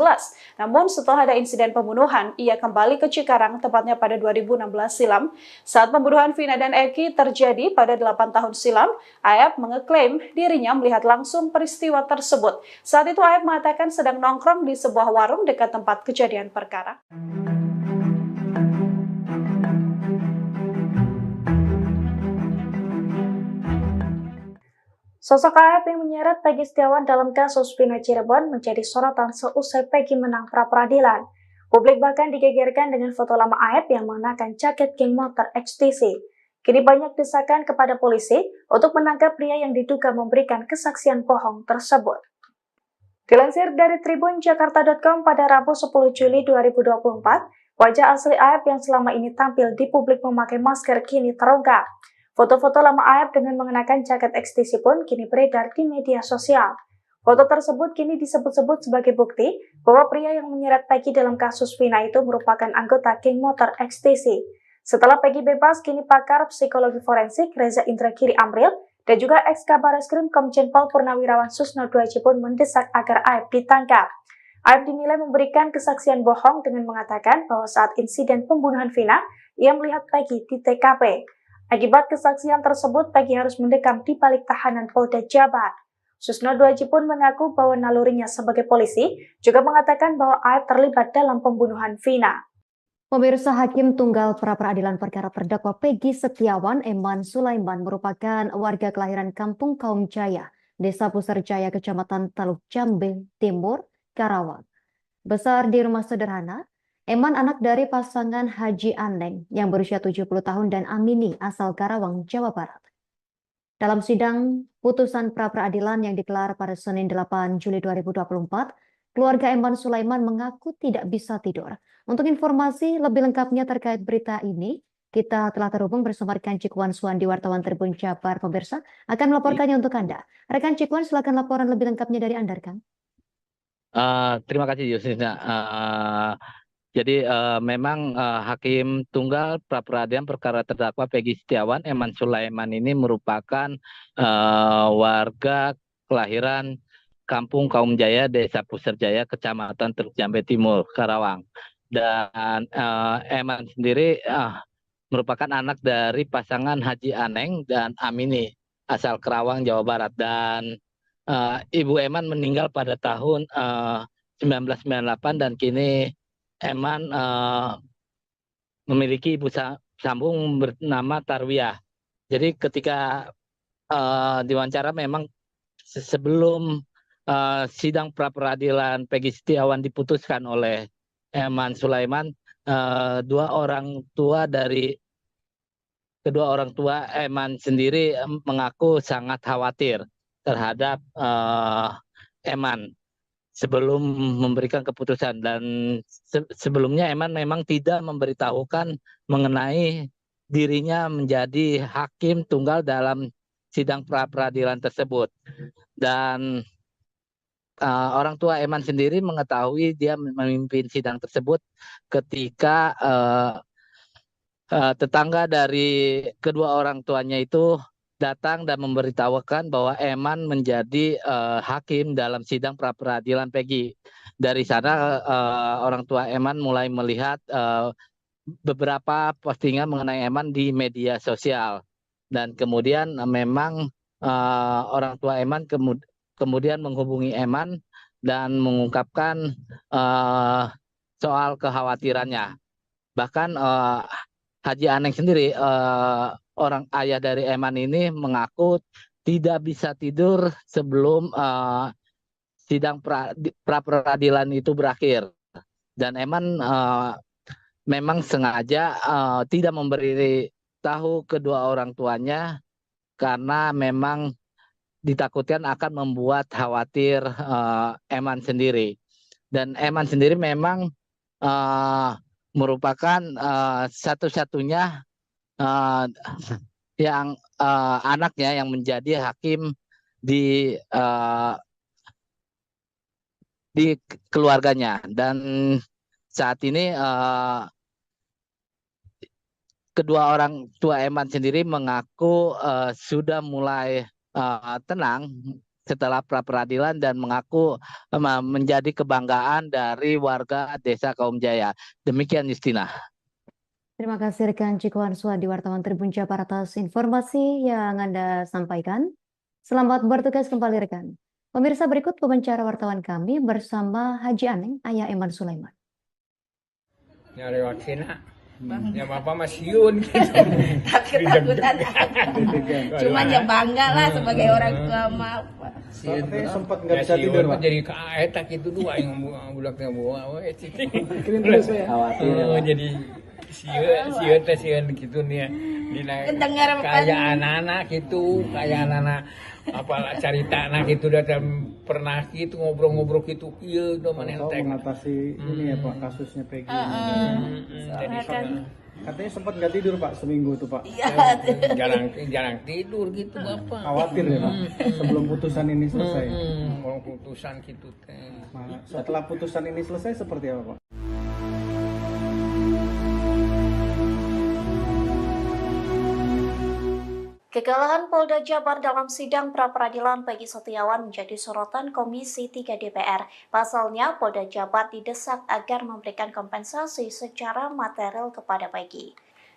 Speaker 12: Namun setelah ada insiden pembunuhan, ia kembali ke Cikarang tepatnya pada 2016 silam. Saat pembunuhan Vina dan Eki terjadi pada 8 tahun silam, Aep mengeklaim dirinya melihat langsung peristiwa tersebut. Saat itu Aep mengatakan sedang nongkrong di sebuah warung dekat tempat kejadian perkara.
Speaker 3: Sosok Aep yang menyeret Peggy Setiawan dalam kasus Vina Cirebon menjadi sorotan seusai Peggy menang pra-peradilan. Publik bahkan digegerkan dengan foto lama Aep yang mengenakan jaket geng motor XTC. Kini banyak desakan kepada polisi untuk menangkap pria yang diduga memberikan kesaksian bohong tersebut. Dilansir dari tribunjakarta.com pada Rabu 10 Juli 2024, wajah asli Aep yang selama ini tampil di publik memakai masker kini terungkap. Foto-foto lama Aep dengan mengenakan jaket XTC pun kini beredar di media sosial. Foto tersebut kini disebut-sebut sebagai bukti bahwa pria yang menyeret Peggy dalam kasus Vina itu merupakan anggota geng motor XTC. Setelah Peggy bebas, kini pakar psikologi forensik Reza Indragiri Amril dan juga ex-Kabar Eskrim Komjen Pol Purnawirawan Susno Duaji pun mendesak agar Aep ditangkap. Aep dinilai memberikan kesaksian bohong dengan mengatakan bahwa saat insiden pembunuhan Vina, ia melihat Peggy di TKP. Akibat kesaksian tersebut, Peggy harus mendekam di balik tahanan Polda Jabar. Susno Duaji pun mengaku bahwa nalurinya sebagai polisi juga mengatakan bahwa Aep terlibat dalam pembunuhan Vina.
Speaker 4: Pemirsa, Hakim Tunggal pra-peradilan perkara terdakwa Peggy Setiawan Eman Sulaiman merupakan warga kelahiran Kampung Kaum Jaya, Desa Puserjaya, Kecamatan Taluk Jambe Timur, Karawang. Besar di rumah sederhana, Eman anak dari pasangan Haji Aneng yang berusia 70 tahun dan Amini asal Karawang, Jawa Barat. Dalam sidang putusan pra-peradilan yang digelar pada Senin 8 Juli 2024, keluarga Eman Sulaiman mengaku tidak bisa tidur. Untuk informasi lebih lengkapnya terkait berita ini, kita telah terhubung bersama rekan Cikwan Suwandi, wartawan Tribun Jabar. Pemirsa akan melaporkannya untuk Anda. Rekan Cikwan, silakan laporan lebih lengkapnya dari Anda, rekan.
Speaker 2: Terima kasih, Yusina. Jadi memang Hakim Tunggal pra-peradilan perkara terdakwa Peggy Setiawan Eman Sulaiman ini merupakan warga kelahiran Kampung Kaum Jaya, Desa Puserjaya, Kecamatan Teluk Jambe Timur, Karawang. Dan Eman sendiri merupakan anak dari pasangan Haji Aneng dan Amini asal Karawang, Jawa Barat. Dan Ibu Eman meninggal pada tahun 1998 dan kini Eman memiliki ibu sambung bernama Tarwiyah. Jadi ketika diwawancara memang sebelum sidang pra-peradilan Peggy Setiawan diputuskan oleh Eman Sulaiman, kedua orang tua Eman sendiri mengaku sangat khawatir terhadap Eman. sebelum memberikan keputusan, dan sebelumnya Eman memang tidak memberitahukan mengenai dirinya menjadi hakim tunggal dalam sidang pra peradilan tersebut. Dan orang tua Eman sendiri mengetahui dia memimpin sidang tersebut ketika tetangga dari kedua orang tuanya itu datang dan memberitahukan bahwa Eman menjadi hakim dalam sidang pra peradilan Peggy. Dari sana orang tua Eman mulai melihat beberapa postingan mengenai Eman di media sosial, dan kemudian memang orang tua Eman kemudian menghubungi Eman dan mengungkapkan soal kekhawatirannya. Bahkan Haji Aneng sendiri, orang ayah dari Eman ini, mengaku tidak bisa tidur sebelum sidang pra peradilan itu berakhir. Dan Eman memang sengaja tidak memberi tahu kedua orang tuanya karena memang ditakutkan akan membuat khawatir Eman sendiri. Dan Eman sendiri memang merupakan satu-satunya yang anaknya yang menjadi hakim di keluarganya. Dan saat ini kedua orang tua Eman sendiri mengaku sudah mulai tenang setelah pra peradilan dan mengaku menjadi kebanggaan dari warga Desa Kaum Jaya. Demikian, Justina.
Speaker 4: Terima kasih rekan Ciko Ansua di Wartawan Tribun Jabar atas informasi yang Anda sampaikan. Selamat bertugas kembali rekan. Pemirsa, berikut wawancara wartawan kami bersama Haji Aneng, ayah Eman Sulaiman.
Speaker 5: Nyari wakina. Ya bapak Masiun gitu.
Speaker 11: Takut-takutan. Cuman ya bangga lah sebagai orang tua mah.
Speaker 7: Tapi sempat nggak bisa tidur, Pak.
Speaker 5: Jadi kaetak itu dua yang bulaknya bawa.
Speaker 7: Kirim terus ya.
Speaker 5: Oh, jadi sieun gitu nih. Kayak anak-anak gitu, kayak anak-anak apalah cerita anak itu datang pernah gitu ngobrol-ngobrol gitu, iya udah mana
Speaker 7: mengatasi ini ya Pak, kasusnya Peggy.
Speaker 5: Jadi
Speaker 7: katanya sempat nggak tidur Pak seminggu tuh Pak.
Speaker 5: jarang tidur gitu Bapak.
Speaker 7: Khawatir ya Pak sebelum putusan ini selesai.
Speaker 5: Kalau putusan gitu teh.
Speaker 7: Nah, setelah putusan ini selesai seperti apa Pak?
Speaker 13: Kekalahan Polda Jabar dalam sidang pra-peradilan Peggy Setiawan menjadi sorotan Komisi 3 DPR. Pasalnya, Polda Jabar didesak agar memberikan kompensasi secara material kepada Peggy.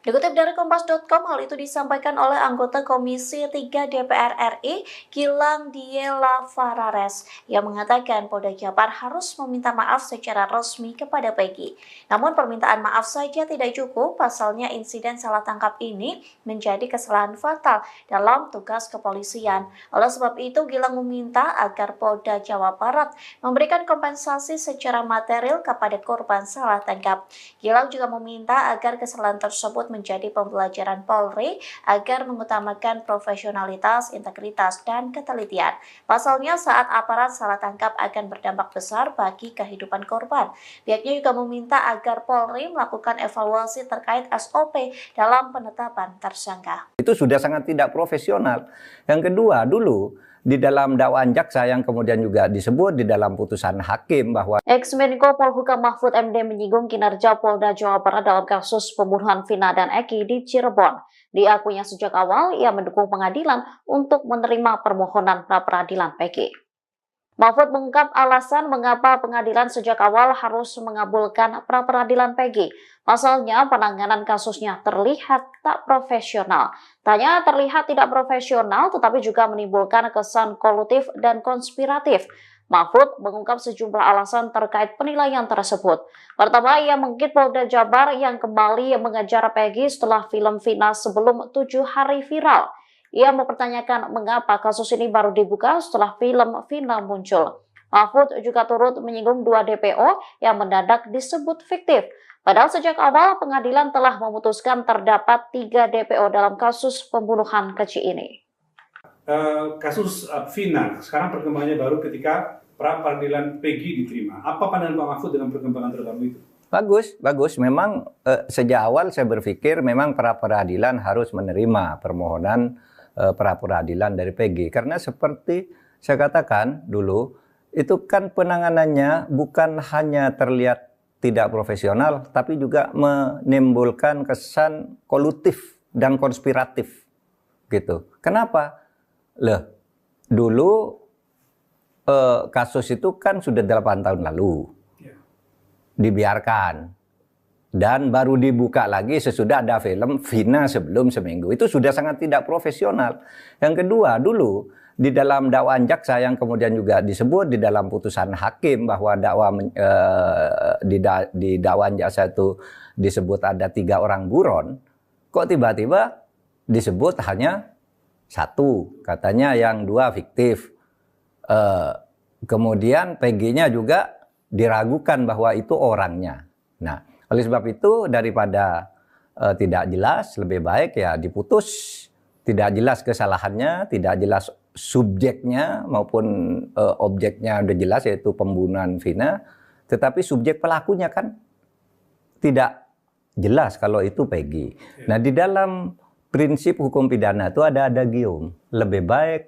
Speaker 13: Dikutip dari Kompas.com, hal itu disampaikan oleh anggota Komisi 3 DPR RI, Gilang Diela Farares, yang mengatakan Polda Jabar harus meminta maaf secara resmi kepada Peggy. Namun permintaan maaf saja tidak cukup, pasalnya insiden salah tangkap ini menjadi kesalahan fatal dalam tugas kepolisian. Oleh sebab itu, Gilang meminta agar Polda Jawa Barat memberikan kompensasi secara material kepada korban salah tangkap. Gilang juga meminta agar kesalahan tersebut menjadi pembelajaran Polri agar mengutamakan profesionalitas, integritas, dan ketelitian. Pasalnya saat aparat salah tangkap akan berdampak besar bagi kehidupan korban. Pihaknya juga meminta agar Polri melakukan evaluasi terkait SOP dalam penetapan tersangka.
Speaker 8: Itu sudah sangat tidak profesional. Yang kedua, dulu di dalam dakwaan jaksa yang kemudian juga disebut di dalam putusan hakim bahwa
Speaker 13: Ex-Menko Polhukam Mahfud MD menyinggung kinerja Polda Jawa Barat dalam kasus pembunuhan Vina dan Eki di Cirebon. Diakuinya sejak awal ia mendukung pengadilan untuk menerima permohonan pra-peradilan Peggy. Mahfud mengungkap alasan mengapa pengadilan sejak awal harus mengabulkan pra-peradilan Peggy. Pasalnya penanganan kasusnya terlihat tak profesional. Tanya terlihat tidak profesional tetapi juga menimbulkan kesan kolutif dan konspiratif. Mahfud mengungkap sejumlah alasan terkait penilaian tersebut. Pertama, ia mengkritik Polda Jabar yang kembali mengejar Peggy setelah film Vina sebelum 7 hari viral. Ia mempertanyakan mengapa kasus ini baru dibuka setelah film Vina muncul. Mahfud juga turut menyinggung 2 DPO yang mendadak disebut fiktif. Padahal sejak awal pengadilan telah memutuskan terdapat 3 DPO dalam kasus pembunuhan keji ini.
Speaker 9: Kasus Vina, sekarang perkembangannya baru ketika pra peradilan Peggy diterima. Apa pandangan Pak Mahfud dengan perkembangan terbaru itu?
Speaker 8: Bagus, bagus. Memang sejak awal saya berpikir memang pra peradilan harus menerima permohonan pra peradilan dari Peggy. Karena seperti saya katakan dulu, itu kan penanganannya bukan hanya terlihat tidak profesional, tapi juga menimbulkan kesan kolutif dan konspiratif. Gitu. Kenapa? Loh, dulu kasus itu kan sudah 8 tahun lalu. Dibiarkan. Dan baru dibuka lagi sesudah ada film Vina sebelum seminggu. Itu sudah sangat tidak profesional. Yang kedua, dulu di dalam dakwaan jaksa yang kemudian juga disebut di dalam putusan hakim bahwa di dakwaan jaksa itu disebut ada 3 orang buron, kok tiba-tiba disebut hanya 1, katanya yang 2 fiktif. Kemudian Peggy-nya juga diragukan bahwa itu orangnya. Nah, oleh sebab itu daripada tidak jelas, lebih baik ya diputus. Tidak jelas kesalahannya, tidak jelas subjeknya maupun objeknya udah jelas yaitu pembunuhan Vina. Tetapi subjek pelakunya kan tidak jelas kalau itu Peggy. Nah, di dalam prinsip hukum pidana itu ada adagium. Lebih baik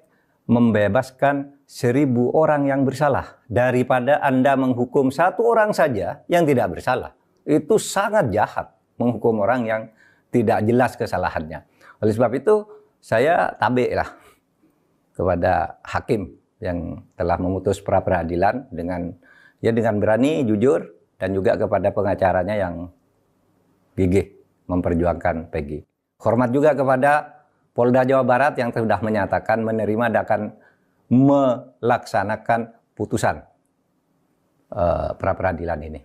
Speaker 8: membebaskan 1000 orang yang bersalah daripada Anda menghukum 1 orang saja yang tidak bersalah. Itu sangat jahat menghukum orang yang tidak jelas kesalahannya. Oleh sebab itu saya tabik lah kepada hakim yang telah memutus pra peradilan dengan berani, jujur, dan juga kepada pengacaranya yang gigih memperjuangkan Peggy. Hormat juga kepada Polda Jawa Barat yang sudah menyatakan menerima dan akan melaksanakan putusan pra peradilan ini.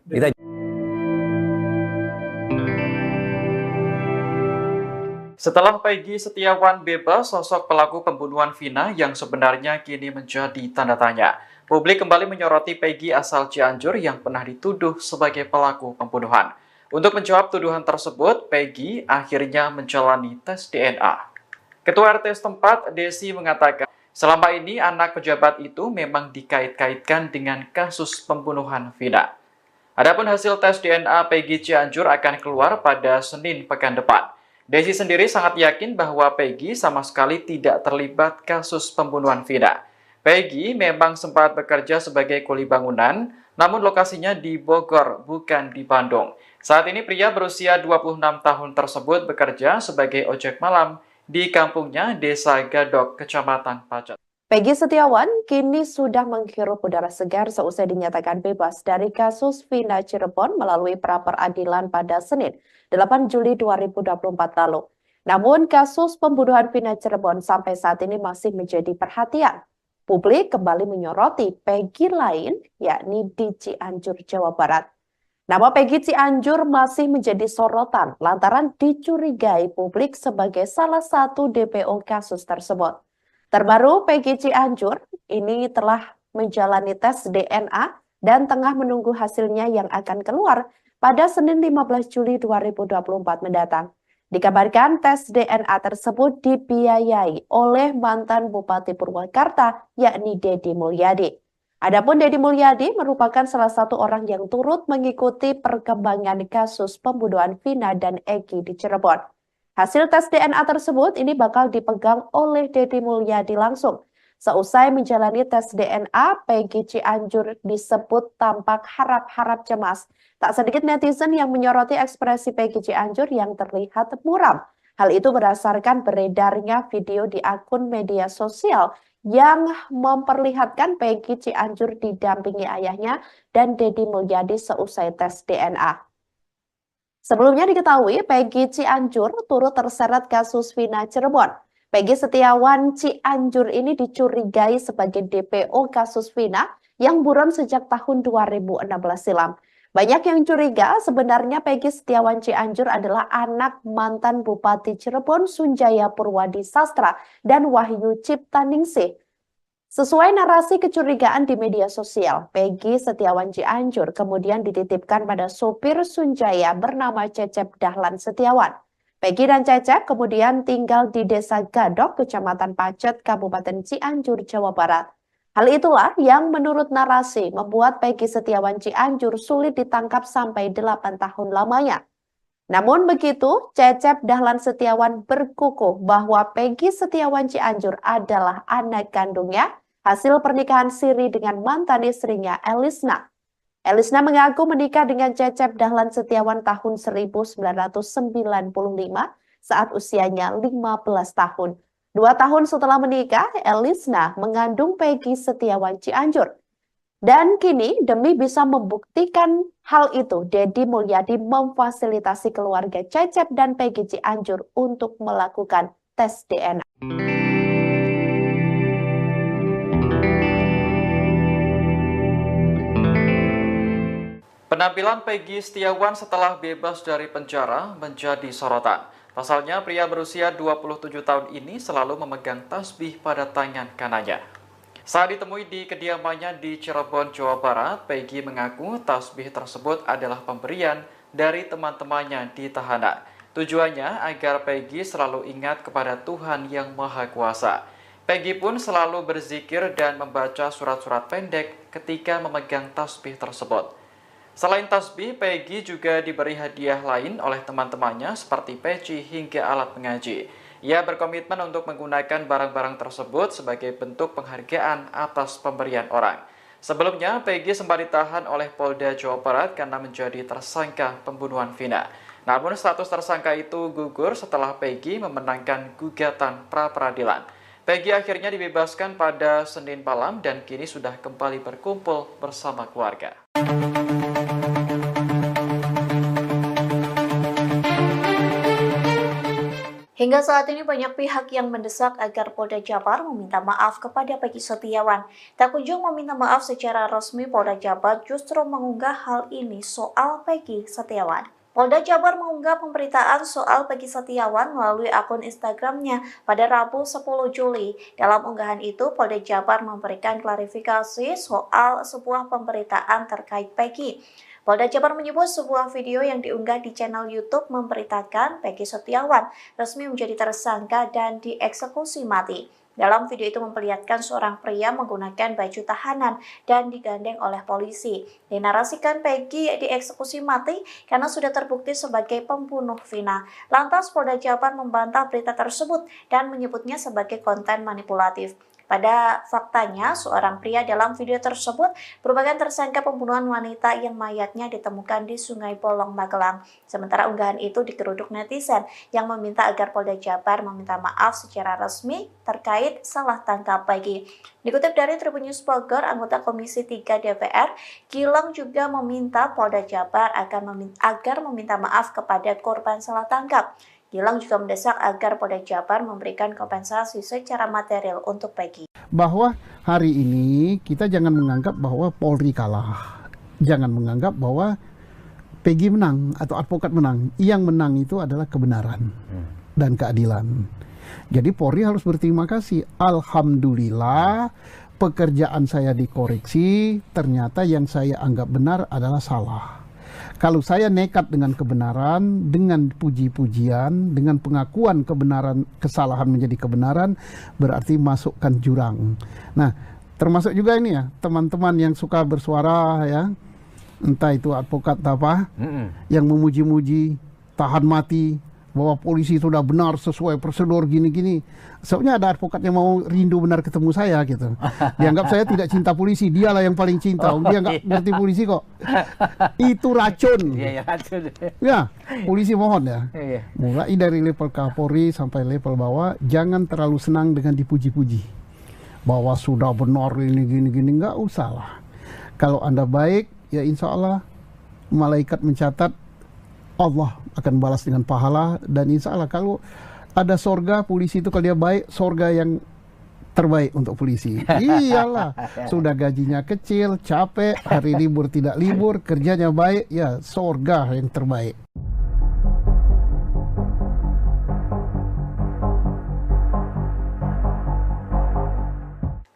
Speaker 10: Setelah Peggy Setiawan bebas, sosok pelaku pembunuhan Vina yang sebenarnya kini menjadi tanda tanya. Publik kembali menyoroti Peggy asal Cianjur yang pernah dituduh sebagai pelaku pembunuhan. Untuk menjawab tuduhan tersebut, Peggy akhirnya menjalani tes DNA. Ketua RT setempat, Desi, mengatakan selama ini anak pejabat itu memang dikait-kaitkan dengan kasus pembunuhan Vina. Adapun hasil tes DNA Peggy Cianjur akan keluar pada Senin pekan depan. Desi sendiri sangat yakin bahwa Peggy sama sekali tidak terlibat kasus pembunuhan Vina. Peggy memang sempat bekerja sebagai kuli bangunan, namun lokasinya di Bogor, bukan di Bandung. Saat ini pria berusia 26 tahun tersebut bekerja sebagai ojek malam di kampungnya Desa Gadok, Kecamatan Pacet.
Speaker 6: Peggy Setiawan kini sudah menghirup udara segar seusai dinyatakan bebas dari kasus Vina Cirebon melalui pra peradilan pada Senin, 8 Juli 2024 lalu. Namun kasus pembunuhan Vina Cirebon sampai saat ini masih menjadi perhatian. Publik kembali menyoroti Peggy lain, yakni di Cianjur, Jawa Barat. Nama Peggy Cianjur masih menjadi sorotan lantaran dicurigai publik sebagai salah satu DPO kasus tersebut. Terbaru, Peggy Cianjur ini telah menjalani tes DNA dan tengah menunggu hasilnya yang akan keluar pada Senin 15 Juli 2024 mendatang. Dikabarkan tes DNA tersebut dibiayai oleh mantan Bupati Purwakarta, yakni Deddy Mulyadi. Adapun Deddy Mulyadi merupakan salah satu orang yang turut mengikuti perkembangan kasus pembunuhan Vina dan Egi di Cirebon. Hasil tes DNA tersebut ini bakal dipegang oleh Deddy Mulyadi langsung. Seusai menjalani tes DNA, Peggy Cianjur disebut tampak harap-harap cemas. Tak sedikit netizen yang menyoroti ekspresi Peggy Cianjur yang terlihat muram. Hal itu berdasarkan beredarnya video di akun media sosial yang memperlihatkan Peggy Cianjur didampingi ayahnya dan Deddy Mulyadi seusai tes DNA. Sebelumnya diketahui Peggy Cianjur turut terseret kasus Vina Cirebon. Peggy Setiawan Cianjur ini dicurigai sebagai DPO kasus Vina yang buron sejak tahun 2016 silam. Banyak yang curiga sebenarnya Peggy Setiawan Cianjur adalah anak mantan Bupati Cirebon Sunjaya Purwadi Sastra dan Wahyu Ciptaningsih. Sesuai narasi kecurigaan di media sosial, Peggy Setiawan Cianjur kemudian dititipkan pada sopir Sunjaya bernama Cecep Dahlan Setiawan. Peggy dan Cecep kemudian tinggal di Desa Gadok, Kecamatan Pacet, Kabupaten Cianjur, Jawa Barat. Hal itulah yang menurut narasi membuat Peggy Setiawan Cianjur sulit ditangkap sampai 8 tahun lamanya. Namun begitu, Cecep Dahlan Setiawan berkukuh bahwa Peggy Setiawan Cianjur adalah anak kandungnya hasil pernikahan siri dengan mantan istrinya Elisna. Elisna mengaku menikah dengan Cecep Dahlan Setiawan tahun 1995 saat usianya 15 tahun. 2 tahun setelah menikah, Elisna mengandung Peggy Setiawan Cianjur. Dan kini demi bisa membuktikan hal itu, Deddy Mulyadi memfasilitasi keluarga Cecep dan Peggy Cianjur untuk melakukan tes DNA.
Speaker 10: Penampilan Peggy Setiawan setelah bebas dari penjara menjadi sorotan. Pasalnya, pria berusia 27 tahun ini selalu memegang tasbih pada tangan kanannya. Saat ditemui di kediamannya di Cirebon, Jawa Barat, Peggy mengaku tasbih tersebut adalah pemberian dari teman-temannya di tahanan. Tujuannya agar Peggy selalu ingat kepada Tuhan Yang Maha Kuasa. Peggy pun selalu berzikir dan membaca surat-surat pendek ketika memegang tasbih tersebut. Selain tasbih, Peggy juga diberi hadiah lain oleh teman-temannya seperti peci hingga alat mengaji. Ia berkomitmen untuk menggunakan barang-barang tersebut sebagai bentuk penghargaan atas pemberian orang. Sebelumnya, Peggy sempat ditahan oleh Polda Jawa Barat karena menjadi tersangka pembunuhan Vina. Namun status tersangka itu gugur setelah Peggy memenangkan gugatan pra-peradilan. Peggy akhirnya dibebaskan pada Senin malam dan kini sudah kembali berkumpul bersama keluarga.
Speaker 3: Hingga saat ini banyak pihak yang mendesak agar Polda Jabar meminta maaf kepada Peggy Setiawan. Tak kunjung meminta maaf secara resmi, Polda Jabar justru mengunggah hal ini soal Peggy Setiawan. Polda Jabar mengunggah pemberitaan soal Peggy Setiawan melalui akun Instagramnya pada Rabu 10 Juli. Dalam unggahan itu, Polda Jabar memberikan klarifikasi soal sebuah pemberitaan terkait Peggy. Polda Jabar menyebut sebuah video yang diunggah di channel YouTube memberitakan Peggy Setiawan resmi menjadi tersangka dan dieksekusi mati. Dalam video itu memperlihatkan seorang pria menggunakan baju tahanan dan digandeng oleh polisi. Dinarasikan Peggy dieksekusi mati karena sudah terbukti sebagai pembunuh Vina. Lantas Polda Jabar membantah berita tersebut dan menyebutnya sebagai konten manipulatif. Pada faktanya, seorang pria dalam video tersebut merupakan tersangka pembunuhan wanita yang mayatnya ditemukan di Sungai Bolong, Magelang. Sementara unggahan itu digeruduk netizen yang meminta agar Polda Jabar meminta maaf secara resmi terkait salah tangkap Peggy. Dikutip dari Tribun News Bogor, anggota Komisi 3 DPR, Gilang juga meminta Polda Jabar agar meminta maaf kepada korban salah tangkap. Gilang juga mendesak agar Polda Jabar memberikan kompensasi secara material untuk Peggy.
Speaker 1: Bahwa hari ini kita jangan menganggap bahwa Polri kalah. Jangan menganggap bahwa Peggy menang atau advokat menang. Yang menang itu adalah kebenaran dan keadilan. Jadi Polri harus berterima kasih. Alhamdulillah pekerjaan saya dikoreksi, ternyata yang saya anggap benar adalah salah. Kalau saya nekat dengan kebenaran, dengan puji-pujian, dengan pengakuan kebenaran, kesalahan menjadi kebenaran, berarti masukkan jurang. Nah, termasuk juga ini ya, teman-teman yang suka bersuara ya, entah itu advokat apa, yang memuji-muji, tahan mati, bahwa polisi sudah benar sesuai prosedur gini-gini. Soalnya ada advokat yang mau rindu benar ketemu saya gitu. Dianggap saya tidak cinta polisi, dialah yang paling cinta. Dia nggak ngerti polisi kok. Itu racun. Ya, polisi mohon ya. Mulai dari level Kapolri sampai level bawah, jangan terlalu senang dengan dipuji-puji. Bahwa sudah benar ini gini-gini, nggak usah lah. Kalau Anda baik, ya insya Allah malaikat mencatat Allah akan balas dengan pahala, dan insya Allah kalau ada sorga polisi itu, kalau dia baik, sorga yang terbaik untuk polisi. Iyalah, sudah gajinya kecil, capek, hari libur tidak libur, kerjanya baik, ya sorga yang terbaik.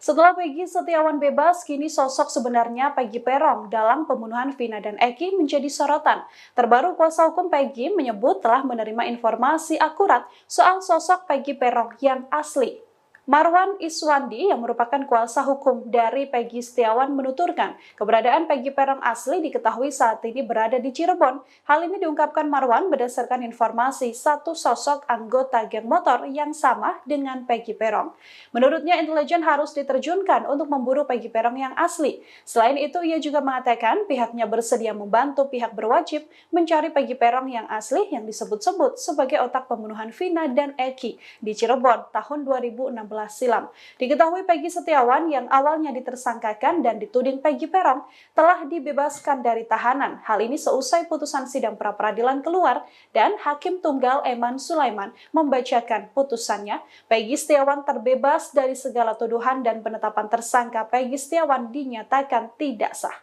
Speaker 12: Setelah Peggy Setiawan bebas, kini sosok sebenarnya Peggy Peron dalam pembunuhan Vina dan Eki menjadi sorotan. Terbaru kuasa hukum Peggy menyebut telah menerima informasi akurat soal sosok Peggy Peron yang asli. Marwan Iswandi yang merupakan kuasa hukum dari Peggy Setiawan menuturkan keberadaan Peggy Peron asli diketahui saat ini berada di Cirebon. Hal ini diungkapkan Marwan berdasarkan informasi satu sosok anggota geng motor yang sama dengan Peggy Peron. Menurutnya intelijen harus diterjunkan untuk memburu Peggy Peron yang asli. Selain itu ia juga mengatakan pihaknya bersedia membantu pihak berwajib mencari Peggy Peron yang asli yang disebut-sebut sebagai otak pembunuhan Vina dan Eki di Cirebon tahun 2016 silam. Diketahui Peggy Setiawan yang awalnya ditersangkakan dan dituding Peggy Peron telah dibebaskan dari tahanan. Hal ini seusai putusan sidang pra-peradilan keluar dan Hakim Tunggal Eman Sulaiman membacakan putusannya. Peggy Setiawan terbebas dari segala tuduhan dan penetapan tersangka Peggy Setiawan dinyatakan tidak sah.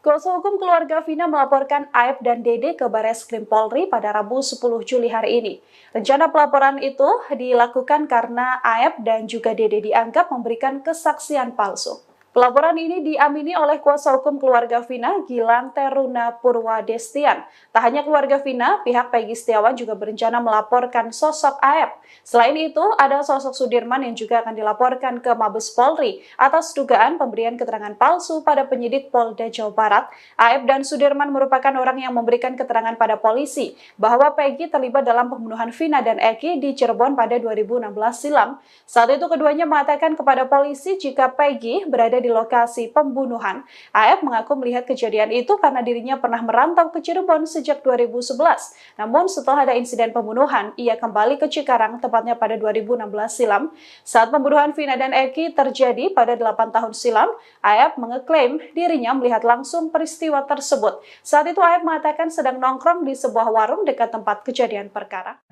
Speaker 12: Kuasa hukum keluarga Vina melaporkan Aep dan Dede ke Bareskrim Polri pada Rabu 10 Juli hari ini. Rencana pelaporan itu dilakukan karena Aep dan juga Dede dianggap memberikan kesaksian palsu. Pelaporan ini diamini oleh kuasa hukum keluarga Vina, Gilang Teruna Purwadestian. Tak hanya keluarga Vina, pihak Peggy Setiawan juga berencana melaporkan sosok Aep. Selain itu, ada sosok Sudirman yang juga akan dilaporkan ke Mabes Polri atas dugaan pemberian keterangan palsu pada penyidik Polda Jawa Barat. Aep dan Sudirman merupakan orang yang memberikan keterangan pada polisi bahwa Peggy terlibat dalam pembunuhan Vina dan Eki di Cirebon pada 2016 silam. Saat itu keduanya mengatakan kepada polisi jika Peggy berada di lokasi pembunuhan. Aep mengaku melihat kejadian itu karena dirinya pernah merantau ke Cirebon sejak 2011. Namun setelah ada insiden pembunuhan, ia kembali ke Cikarang tepatnya pada 2016 silam. Saat pembunuhan Vina dan Eki terjadi pada 8 tahun silam, Aep mengeklaim dirinya melihat langsung peristiwa tersebut. Saat itu Aep mengatakan sedang nongkrong di sebuah warung dekat tempat kejadian perkara.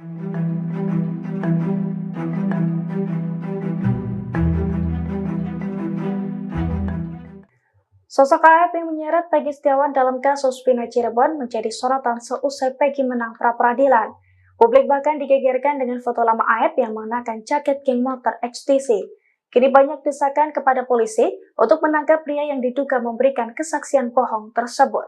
Speaker 3: Sosok Aep yang menyeret Peggy Setiawan dalam kasus Vina Cirebon menjadi sorotan seusai Peggy menang pra-peradilan. Publik bahkan digegerkan dengan foto lama Aep yang mengenakan jaket geng motor XTC. Kini banyak desakan kepada polisi untuk menangkap pria yang diduga memberikan kesaksian bohong tersebut.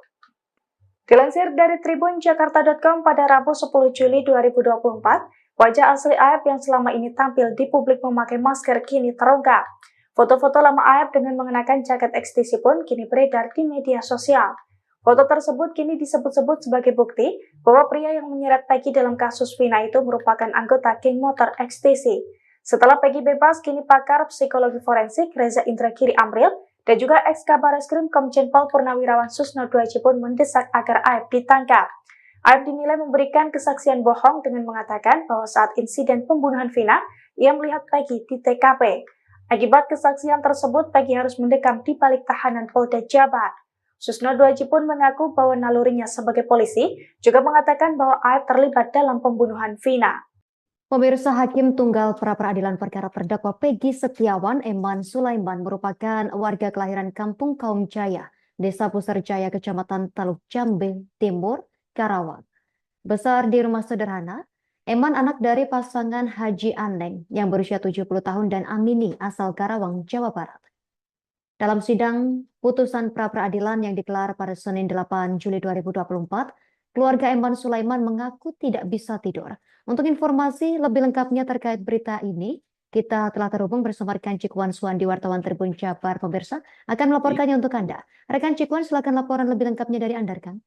Speaker 3: Dilansir dari tribunjakarta.com pada Rabu 10 Juli 2024, wajah asli Aep yang selama ini tampil di publik memakai masker kini terungkap. Foto-foto lama Aep dengan mengenakan jaket XTC pun kini beredar di media sosial. Foto tersebut kini disebut-sebut sebagai bukti bahwa pria yang menyeret Peggy dalam kasus Vina itu merupakan anggota geng motor XTC. Setelah Peggy bebas, kini pakar psikologi forensik Reza Indragiri Amril dan juga ex-Kabar Eskrim Komjen Pol Purnawirawan Susno Duaji pun mendesak agar Aep ditangkap. Aep dinilai memberikan kesaksian bohong dengan mengatakan bahwa saat insiden pembunuhan Vina, ia melihat Peggy di TKP. Akibat kesaksian tersebut, Peggy harus mendekam di balik tahanan Polda Jabar. Susno Duaji pun mengaku bahwa nalurinya sebagai polisi juga mengatakan bahwa Aep terlibat dalam pembunuhan Vina.
Speaker 4: Pemirsa, Hakim Tunggal pra-peradilan perkara terdakwa Peggy Setiawan Eman Sulaiman merupakan warga kelahiran Kampung Kaum Jaya, Desa Puserjaya, Kecamatan Taluk Jambe Timur, Karawang. Besar di rumah sederhana, Eman anak dari pasangan Haji Aneng yang berusia 70 tahun dan Amini asal Karawang, Jawa Barat. Dalam sidang putusan pra-peradilan yang digelar pada Senin 8 Juli 2024, keluarga Eman Sulaiman mengaku tidak bisa tidur. Untuk informasi lebih lengkapnya terkait berita ini, kita telah terhubung bersama rekan Cikwan Suwandi, wartawan Tribun Jabar. Pemirsa akan melaporkannya untuk Anda. Rekan Cikwan, silakan laporan lebih lengkapnya dari Anda, rekan.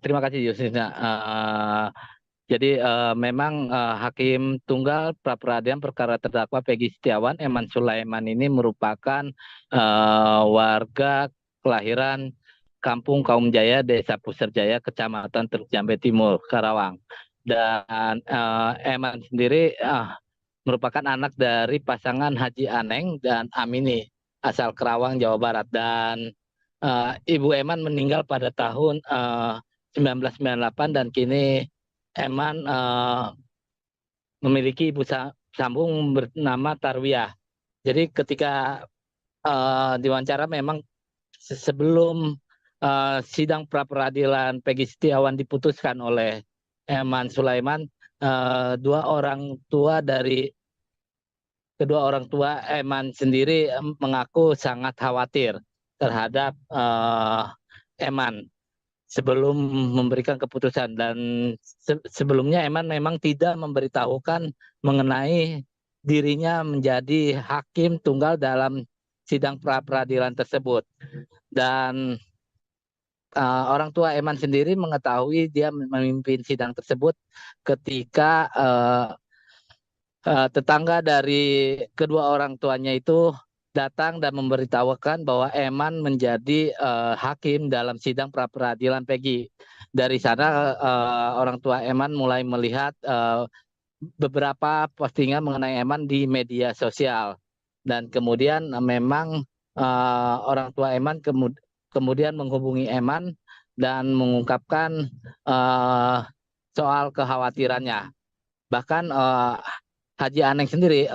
Speaker 2: Terima kasih, Yusina. Jadi memang Hakim Tunggal pra-peradilan perkara terdakwa Peggy Setiawan Eman Sulaiman ini merupakan warga kelahiran Kampung Kaum Jaya, Desa Puserjaya, Kecamatan Teluk Jambe Timur, Karawang. Dan Eman sendiri merupakan anak dari pasangan Haji Aneng dan Amini asal Karawang, Jawa Barat. Dan Ibu Eman meninggal pada tahun 1998 dan kini Eman memiliki ibu sambung bernama Tarwiyah. Jadi ketika diwawancara memang sebelum sidang pra-peradilan Peggy Setiawan diputuskan oleh Eman Sulaiman, kedua orang tua Eman sendiri mengaku sangat khawatir terhadap Eman. sebelum memberikan keputusan. Dan sebelumnya Eman memang tidak memberitahukan mengenai dirinya menjadi hakim tunggal dalam sidang pra-peradilan tersebut. Dan orang tua Eman sendiri mengetahui dia memimpin sidang tersebut ketika tetangga dari kedua orang tuanya itu datang dan memberitahukan bahwa Eman menjadi hakim dalam sidang pra-peradilan Peggy. Dari sana orang tua Eman mulai melihat beberapa postingan mengenai Eman di media sosial. Dan kemudian memang orang tua Eman kemudian menghubungi Eman dan mengungkapkan soal kekhawatirannya. Bahkan Haji Aneng sendiri,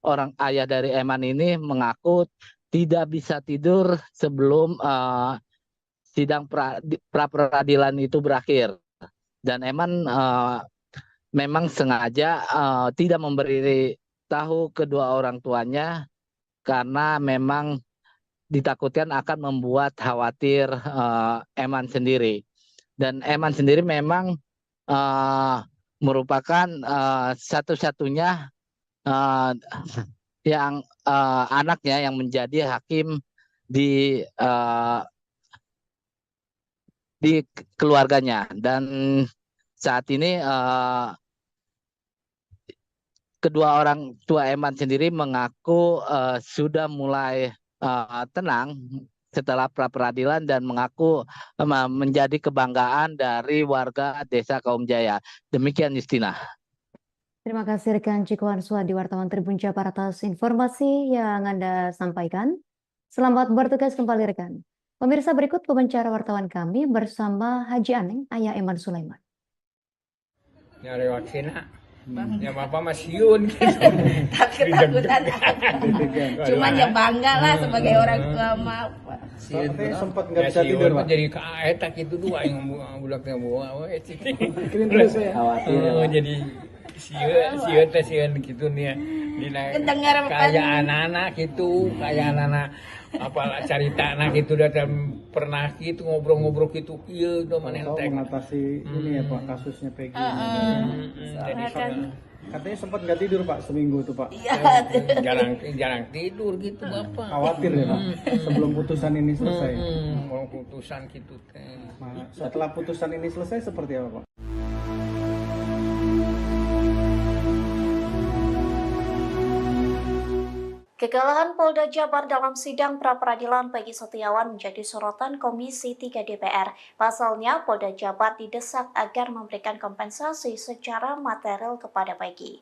Speaker 2: orang ayah dari Eman ini mengaku tidak bisa tidur sebelum sidang pra-peradilan itu berakhir. Dan Eman memang sengaja tidak memberi tahu kedua orang tuanya karena memang ditakutkan akan membuat khawatir Eman sendiri. Dan Eman sendiri memang merupakan satu-satunya yang anaknya yang menjadi hakim di keluarganya. Dan saat ini kedua orang tua Eman sendiri mengaku sudah mulai tenang setelah pra-peradilan dan mengaku menjadi kebanggaan dari warga Desa Kaum Jaya. Demikian Justina.
Speaker 4: Terima kasih rekan Ciko Ansua di Wartawan Tribun Jabar atas informasi yang Anda sampaikan. Selamat bertugas kembali rekan. Pemirsa, berikut wawancara wartawan kami bersama Haji Aneng, ayah Eman Sulaiman.
Speaker 5: Nyari vaksinnya. Ya Bapak Masiun gitu.
Speaker 11: Takut-takutan. Cuman ya bangga lah sebagai orang tua mah.
Speaker 7: Katanya sempat nggak bisa tidur, Pak.
Speaker 5: Jadi kaetak itu dua yang bulaknya bawa.
Speaker 7: Khawatir.
Speaker 5: Jadi sieun gitu nih. Kayak anak-anak gitu, kayak anak-anak apalah cerita anak itu datang pernah gitu ngobrol-ngobrol gitu iya udah mana
Speaker 7: yang mengatasi ini ya Pak kasusnya Peggy
Speaker 5: jadi
Speaker 7: katanya sempat nggak tidur Pak seminggu tuh Pak
Speaker 5: jarang tidur gitu Bapak
Speaker 7: khawatir ya Pak sebelum putusan ini selesai
Speaker 5: putusan gitu
Speaker 7: setelah putusan ini selesai seperti apa Pak?
Speaker 3: Kekalahan Polda Jabar dalam sidang pra-peradilan Peggy Setiawan menjadi sorotan Komisi 3 DPR. Pasalnya, Polda Jabar didesak agar memberikan kompensasi secara material kepada Peggy.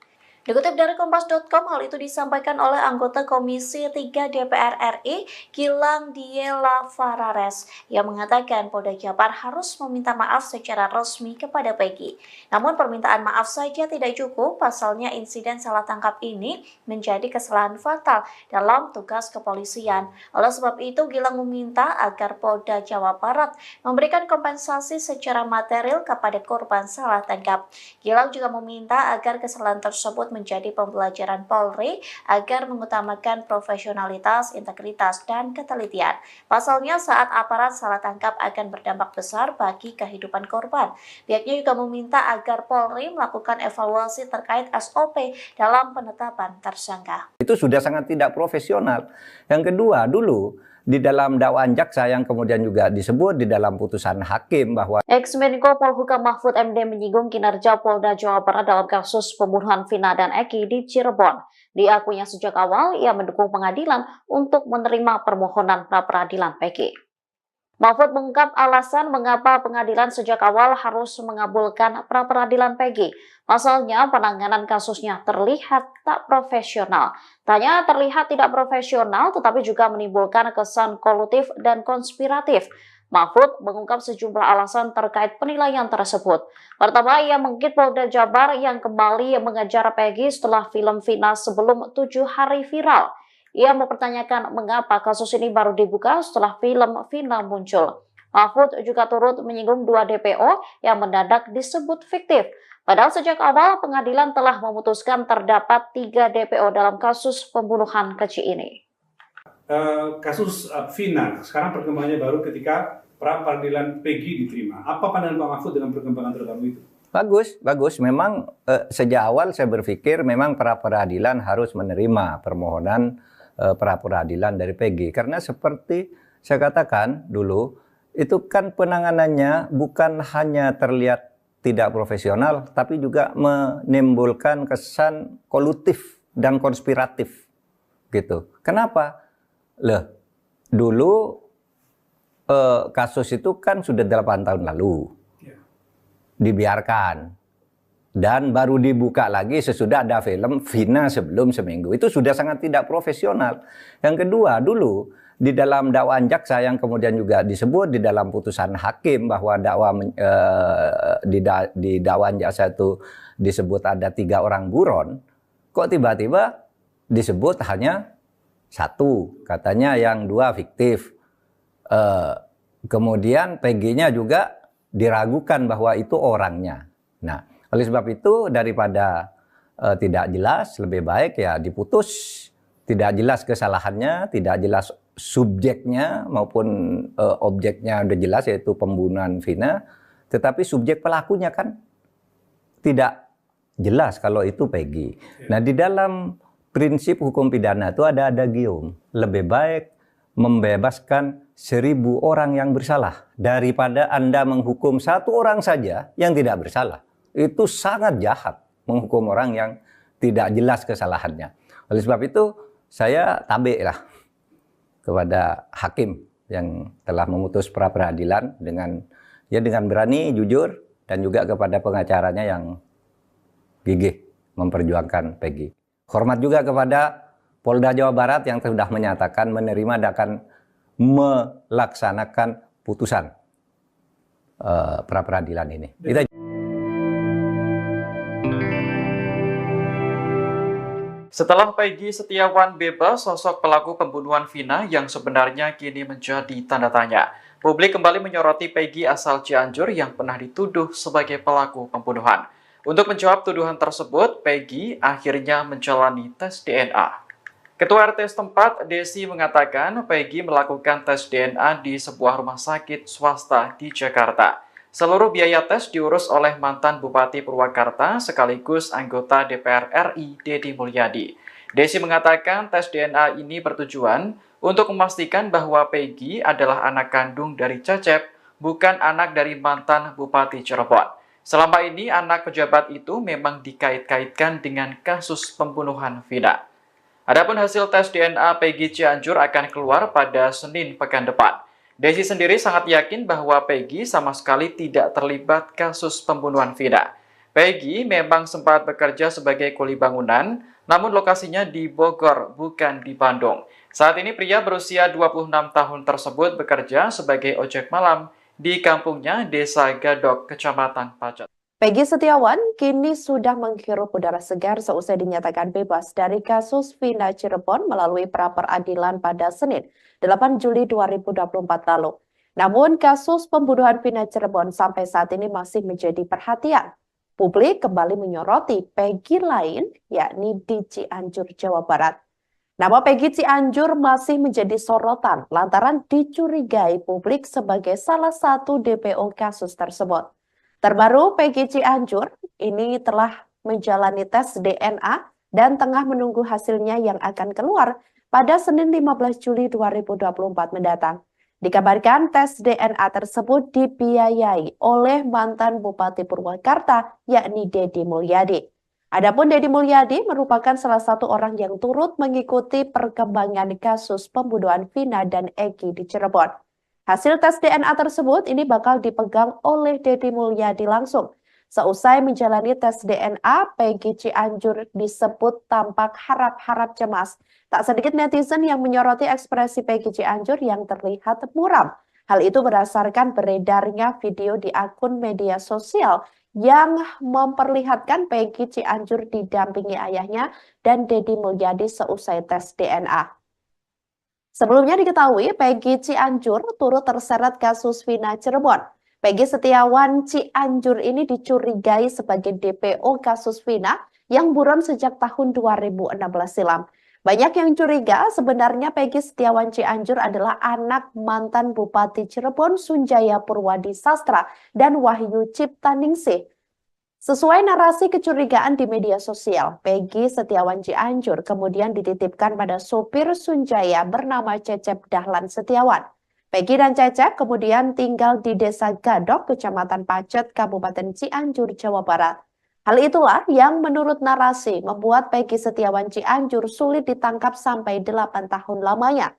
Speaker 3: Dikutip dari Kompas.com, hal itu disampaikan oleh anggota Komisi 3 DPR RI, Gilang Diela Farares, yang mengatakan Polda Jabar harus meminta maaf secara resmi kepada Peggy. Namun permintaan maaf saja tidak cukup, pasalnya insiden salah tangkap ini menjadi kesalahan fatal dalam tugas kepolisian. Oleh sebab itu, Gilang meminta agar Polda Jawa Barat memberikan kompensasi secara material kepada korban salah tangkap. Gilang juga meminta agar kesalahan tersebut menjadi pembelajaran Polri agar mengutamakan profesionalitas, integritas, dan ketelitian. Pasalnya saat aparat salah tangkap akan berdampak besar bagi kehidupan korban. Pihaknya juga meminta agar Polri melakukan evaluasi terkait SOP dalam penetapan tersangka.
Speaker 8: Itu sudah sangat tidak profesional. Yang kedua, dulu di dalam dakwaan jaksa yang kemudian juga disebut di dalam putusan hakim bahwa
Speaker 13: Ex-Menko Polhukam Mahfud MD menyinggung kinerja Polda Jawa Barat dalam kasus pembunuhan Vina dan Eki di Cirebon. Diakuinya sejak awal ia mendukung pengadilan untuk menerima permohonan pra-peradilan Peggy. Mahfud mengungkap alasan mengapa pengadilan sejak awal harus mengabulkan pra-peradilan Peggy. Pasalnya penanganan kasusnya terlihat tak profesional. Tanya terlihat tidak profesional tetapi juga menimbulkan kesan kolutif dan konspiratif. Mahfud mengungkap sejumlah alasan terkait penilaian tersebut. Pertama, ia mengkritik Polda Jabar yang kembali mengejar Peggy setelah film Vina sebelum 7 hari viral. Ia mempertanyakan mengapa kasus ini baru dibuka setelah film Vina muncul. Mahfud juga turut menyinggung 2 DPO yang mendadak disebut fiktif. Padahal sejak awal pengadilan telah memutuskan terdapat 3 DPO dalam kasus pembunuhan keji ini.
Speaker 9: Kasus Vina, sekarang perkembangannya baru ketika pra peradilan Peggy diterima. Apa pandangan Pak Mahfud dengan perkembangan terbaru itu?
Speaker 8: Bagus. Memang sejak awal saya berpikir memang pra peradilan harus menerima permohonan pra peradilan dari Peggy. Karena seperti saya katakan dulu, itu kan penanganannya bukan hanya terlihat tidak profesional, tapi juga menimbulkan kesan kolutif dan konspiratif. Gitu. Kenapa? Dulu kasus itu kan sudah 8 tahun lalu. Dibiarkan. Dan baru dibuka lagi sesudah ada film Vina sebelum seminggu. Itu sudah sangat tidak profesional. Yang kedua, dulu di dalam dakwaan jaksa yang kemudian juga disebut di dalam putusan hakim bahwa di dakwaan jaksa itu disebut ada 3 orang buron. Kok tiba-tiba disebut hanya 1, katanya yang 2 fiktif. Kemudian Peggy-nya juga diragukan bahwa itu orangnya. Nah, oleh sebab itu daripada tidak jelas, lebih baik ya diputus. Tidak jelas kesalahannya, tidak jelas subjeknya maupun objeknya udah jelas yaitu pembunuhan Vina. Tetapi subjek pelakunya kan tidak jelas kalau itu Peggy. Nah, di dalam prinsip hukum pidana itu ada adagium. Lebih baik membebaskan 1000 orang yang bersalah daripada Anda menghukum 1 orang saja yang tidak bersalah. Itu sangat jahat menghukum orang yang tidak jelas kesalahannya. Oleh sebab itu saya tabik lah kepada hakim yang telah memutus pra peradilan dengan berani, jujur, dan juga kepada pengacaranya yang gigih memperjuangkan Peggy. Hormat juga kepada Polda Jawa Barat yang sudah menyatakan menerima dan akan melaksanakan putusan pra peradilan ini.
Speaker 10: Setelah Peggy Setiawan bebas, sosok pelaku pembunuhan Vina yang sebenarnya kini menjadi tanda tanya. Publik kembali menyoroti Peggy asal Cianjur yang pernah dituduh sebagai pelaku pembunuhan. Untuk menjawab tuduhan tersebut, Peggy akhirnya menjalani tes DNA. Ketua RT setempat, Desi, mengatakan Peggy melakukan tes DNA di sebuah rumah sakit swasta di Jakarta. Seluruh biaya tes diurus oleh mantan Bupati Purwakarta sekaligus anggota DPR RI, Deddy Mulyadi. Desi mengatakan tes DNA ini bertujuan untuk memastikan bahwa Peggy adalah anak kandung dari Cecep, bukan anak dari mantan Bupati Cirebon. Selama ini anak pejabat itu memang dikait-kaitkan dengan kasus pembunuhan Vina. Adapun hasil tes DNA Peggy Cianjur akan keluar pada Senin pekan depan. Desi sendiri sangat yakin bahwa Peggy sama sekali tidak terlibat kasus pembunuhan Vina. Peggy memang sempat bekerja sebagai kuli bangunan, namun lokasinya di Bogor, bukan di Bandung. Saat ini pria berusia 26 tahun tersebut bekerja sebagai ojek malam di kampungnya Desa Gadok, Kecamatan Pacet.
Speaker 6: Peggy Setiawan kini sudah menghirup udara segar seusai dinyatakan bebas dari kasus Vina Cirebon melalui pra peradilan pada Senin, 8 Juli 2024 lalu. Namun kasus pembunuhan Vina Cirebon sampai saat ini masih menjadi perhatian. Publik kembali menyoroti Peggy lain, yakni di Cianjur, Jawa Barat. Nama Peggy Cianjur masih menjadi sorotan lantaran dicurigai publik sebagai salah satu DPO kasus tersebut. Terbaru, Peggy Cianjur ini telah menjalani tes DNA dan tengah menunggu hasilnya yang akan keluar pada Senin 15 Juli 2024 mendatang. Dikabarkan tes DNA tersebut dibiayai oleh mantan Bupati Purwakarta, yakni Deddy Mulyadi. Adapun Deddy Mulyadi merupakan salah satu orang yang turut mengikuti perkembangan kasus pembunuhan Vina dan Eki di Cirebon. Hasil tes DNA tersebut ini bakal dipegang oleh Deddy Mulyadi langsung. Seusai menjalani tes DNA, Peggy Cianjur disebut tampak harap-harap cemas. Tak sedikit netizen yang menyoroti ekspresi Peggy Cianjur yang terlihat muram. Hal itu berdasarkan beredarnya video di akun media sosial yang memperlihatkan Peggy Cianjur didampingi ayahnya dan Deddy Mulyadi seusai tes DNA. Sebelumnya diketahui Peggy Cianjur turut terseret kasus Vina Cirebon. Peggy Setiawan Cianjur ini dicurigai sebagai DPO kasus Vina yang buron sejak tahun 2016 silam. Banyak yang curiga sebenarnya Peggy Setiawan Cianjur adalah anak mantan Bupati Cirebon Sunjaya Purwadi Sastra dan Wahyu Ciptaningsih. Sesuai narasi kecurigaan di media sosial, Peggy Setiawan Cianjur kemudian dititipkan pada sopir Sunjaya bernama Cecep Dahlan Setiawan. Peggy dan Cecep kemudian tinggal di Desa Gadok, Kecamatan Pacet, Kabupaten Cianjur, Jawa Barat. Hal itulah yang menurut narasi membuat Peggy Setiawan Cianjur sulit ditangkap sampai 8 tahun lamanya.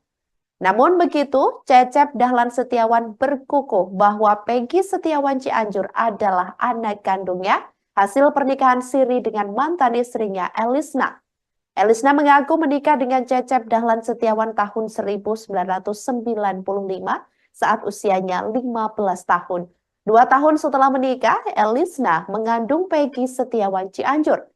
Speaker 6: Namun begitu, Cecep Dahlan Setiawan berkukuh bahwa Peggy Setiawan Cianjur adalah anak kandungnya hasil pernikahan siri dengan mantan istrinya Elisna. Elisna mengaku menikah dengan Cecep Dahlan Setiawan tahun 1995 saat usianya 15 tahun. 2 tahun setelah menikah, Elisna mengandung Peggy Setiawan Cianjur.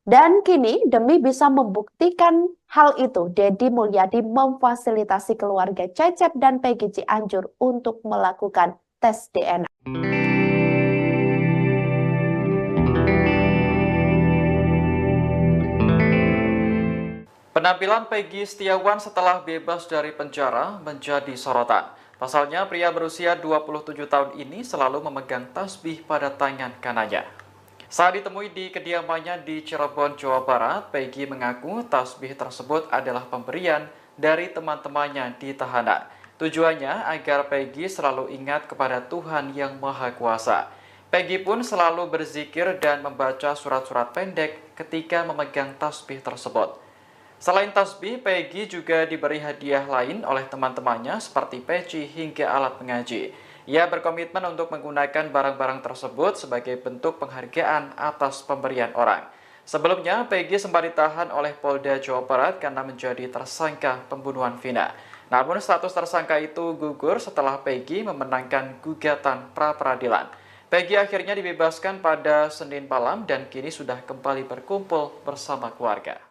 Speaker 6: Dan kini demi bisa membuktikan hal itu, Deddy Mulyadi memfasilitasi keluarga Cecep dan Peggy Cianjur untuk melakukan tes DNA.
Speaker 10: Penampilan Peggy Setiawan setelah bebas dari penjara menjadi sorotan. Pasalnya, pria berusia 27 tahun ini selalu memegang tasbih pada tangan kanannya. Saat ditemui di kediamannya di Cirebon, Jawa Barat, Peggy mengaku tasbih tersebut adalah pemberian dari teman-temannya di tahanan. Tujuannya agar Peggy selalu ingat kepada Tuhan Yang Maha Kuasa. Peggy pun selalu berzikir dan membaca surat-surat pendek ketika memegang tasbih tersebut. Selain tasbih, Peggy juga diberi hadiah lain oleh teman-temannya seperti peci hingga alat mengaji. Ia berkomitmen untuk menggunakan barang-barang tersebut sebagai bentuk penghargaan atas pemberian orang. Sebelumnya, Peggy sempat ditahan oleh Polda Jawa Barat karena menjadi tersangka pembunuhan vina. Namun status tersangka itu gugur setelah Peggy memenangkan gugatan pra-peradilan. Peggy akhirnya dibebaskan pada Senin malam dan kini sudah kembali berkumpul bersama keluarga.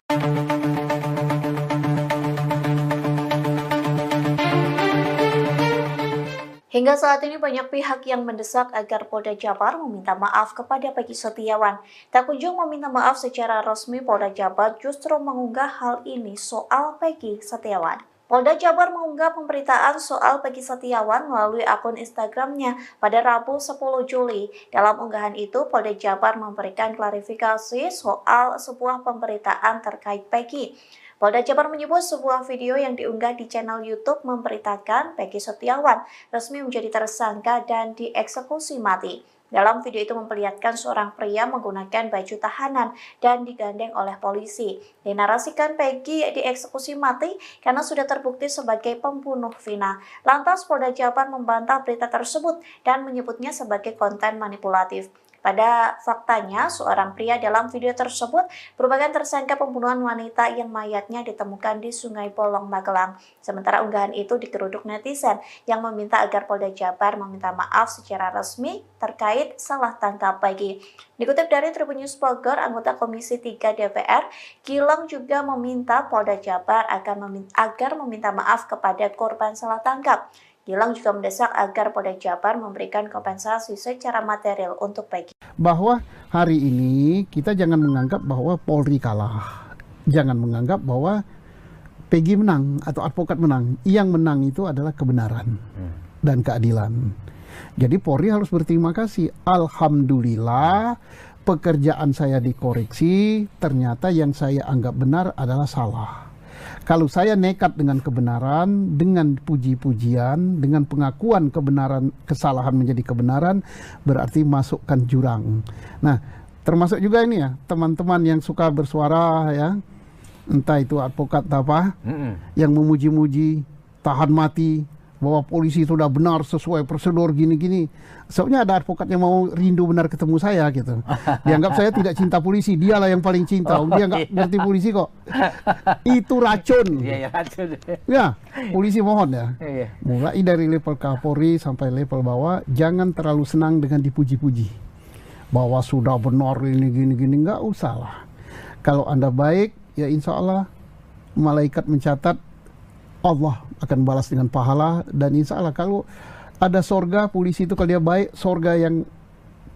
Speaker 3: Hingga saat ini banyak pihak yang mendesak agar Polda Jabar meminta maaf kepada Peggy Setiawan. Tak kunjung meminta maaf secara resmi, Polda Jabar justru mengunggah hal ini soal Peggy Setiawan. Polda Jabar mengunggah pemberitaan soal Peggy Setiawan melalui akun Instagramnya pada Rabu 10 Juli. Dalam unggahan itu, Polda Jabar memberikan klarifikasi soal sebuah pemberitaan terkait Peggy. Polda Jabar menyebut sebuah video yang diunggah di channel YouTube memberitakan Peggy Setiawan resmi menjadi tersangka dan dieksekusi mati. Dalam video itu memperlihatkan seorang pria menggunakan baju tahanan dan digandeng oleh polisi. Dinarasikan Peggy dieksekusi mati karena sudah terbukti sebagai pembunuh vina. Lantas Polda Jabar membantah berita tersebut dan menyebutnya sebagai konten manipulatif. Pada faktanya, seorang pria dalam video tersebut merupakan tersangka pembunuhan wanita yang mayatnya ditemukan di Sungai Bolong, Magelang. Sementara unggahan itu digeruduk netizen yang meminta agar Polda Jabar meminta maaf secara resmi terkait salah tangkap Peggy. Dikutip dari Tribun News Bogor, anggota Komisi 3 DPR, Gilang juga meminta Polda Jabar agar meminta maaf kepada korban salah tangkap. Gilang juga mendesak agar Polda Jabar memberikan kompensasi secara material untuk Peggy.
Speaker 1: Bahwa hari ini kita jangan menganggap bahwa Polri kalah. Jangan menganggap bahwa Peggy menang atau advokat menang. Yang menang itu adalah kebenaran dan keadilan. Jadi Polri harus berterima kasih. Alhamdulillah pekerjaan saya dikoreksi, ternyata yang saya anggap benar adalah salah. Kalau saya nekat dengan kebenaran, dengan puji-pujian, dengan pengakuan kebenaran, kesalahan menjadi kebenaran, berarti masukkan jurang. Nah, termasuk juga ini ya, teman-teman yang suka bersuara ya, entah itu advokat apa, yang memuji-muji, tahan mati, bahwa polisi sudah benar sesuai prosedur gini-gini. Soalnya ada advokat yang mau rindu benar ketemu saya gitu. Dianggap saya tidak cinta polisi, dialah yang paling cinta. Dia nggak ngerti polisi kok. Itu racun.
Speaker 14: Iya, racun.
Speaker 1: Ya, polisi mohon ya. Mulai dari level Kapolri sampai level bawah, jangan terlalu senang dengan dipuji-puji. Bahwa sudah benar ini gini-gini, nggak usah lah. Kalau Anda baik, ya insya Allah malaikat mencatat Allah akan balas dengan pahala, dan insya Allah kalau ada sorga, polisi itu kalau dia baik, sorga yang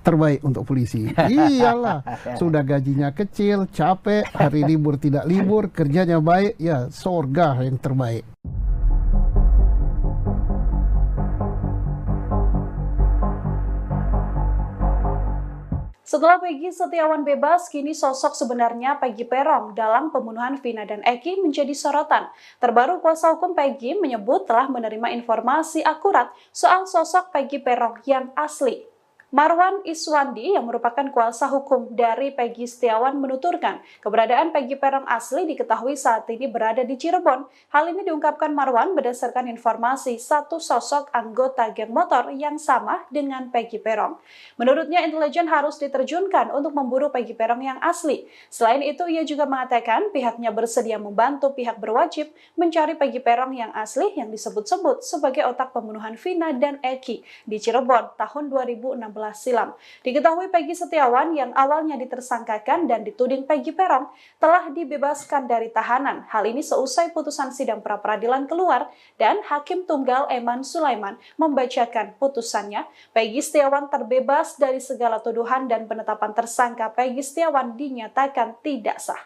Speaker 1: terbaik untuk polisi. Iyalah, sudah gajinya kecil, capek, hari libur tidak libur, kerjanya baik, ya sorga yang terbaik.
Speaker 12: Setelah Peggy Setiawan bebas, kini sosok sebenarnya Peggy Peron dalam pembunuhan Vina dan Eki menjadi sorotan. Terbaru kuasa hukum Peggy menyebut telah menerima informasi akurat soal sosok Peggy Peron yang asli. Marwan Iswandi yang merupakan kuasa hukum dari Peggy Setiawan menuturkan keberadaan Peggy Peron asli diketahui saat ini berada di Cirebon. Hal ini diungkapkan Marwan berdasarkan informasi satu sosok anggota geng motor yang sama dengan Peggy Peron. Menurutnya intelijen harus diterjunkan untuk memburu Peggy Peron yang asli. Selain itu ia juga mengatakan pihaknya bersedia membantu pihak berwajib mencari Peggy Peron yang asli yang disebut-sebut sebagai otak pembunuhan Vina dan Eki di Cirebon tahun 2016 silam. Diketahui Peggy Setiawan yang awalnya ditersangkakan dan dituding Peggy Peron telah dibebaskan dari tahanan. Hal ini seusai putusan sidang pra-peradilan keluar dan Hakim Tunggal Eman Sulaiman membacakan putusannya. Peggy Setiawan terbebas dari segala tuduhan dan penetapan tersangka Peggy Setiawan dinyatakan tidak sah.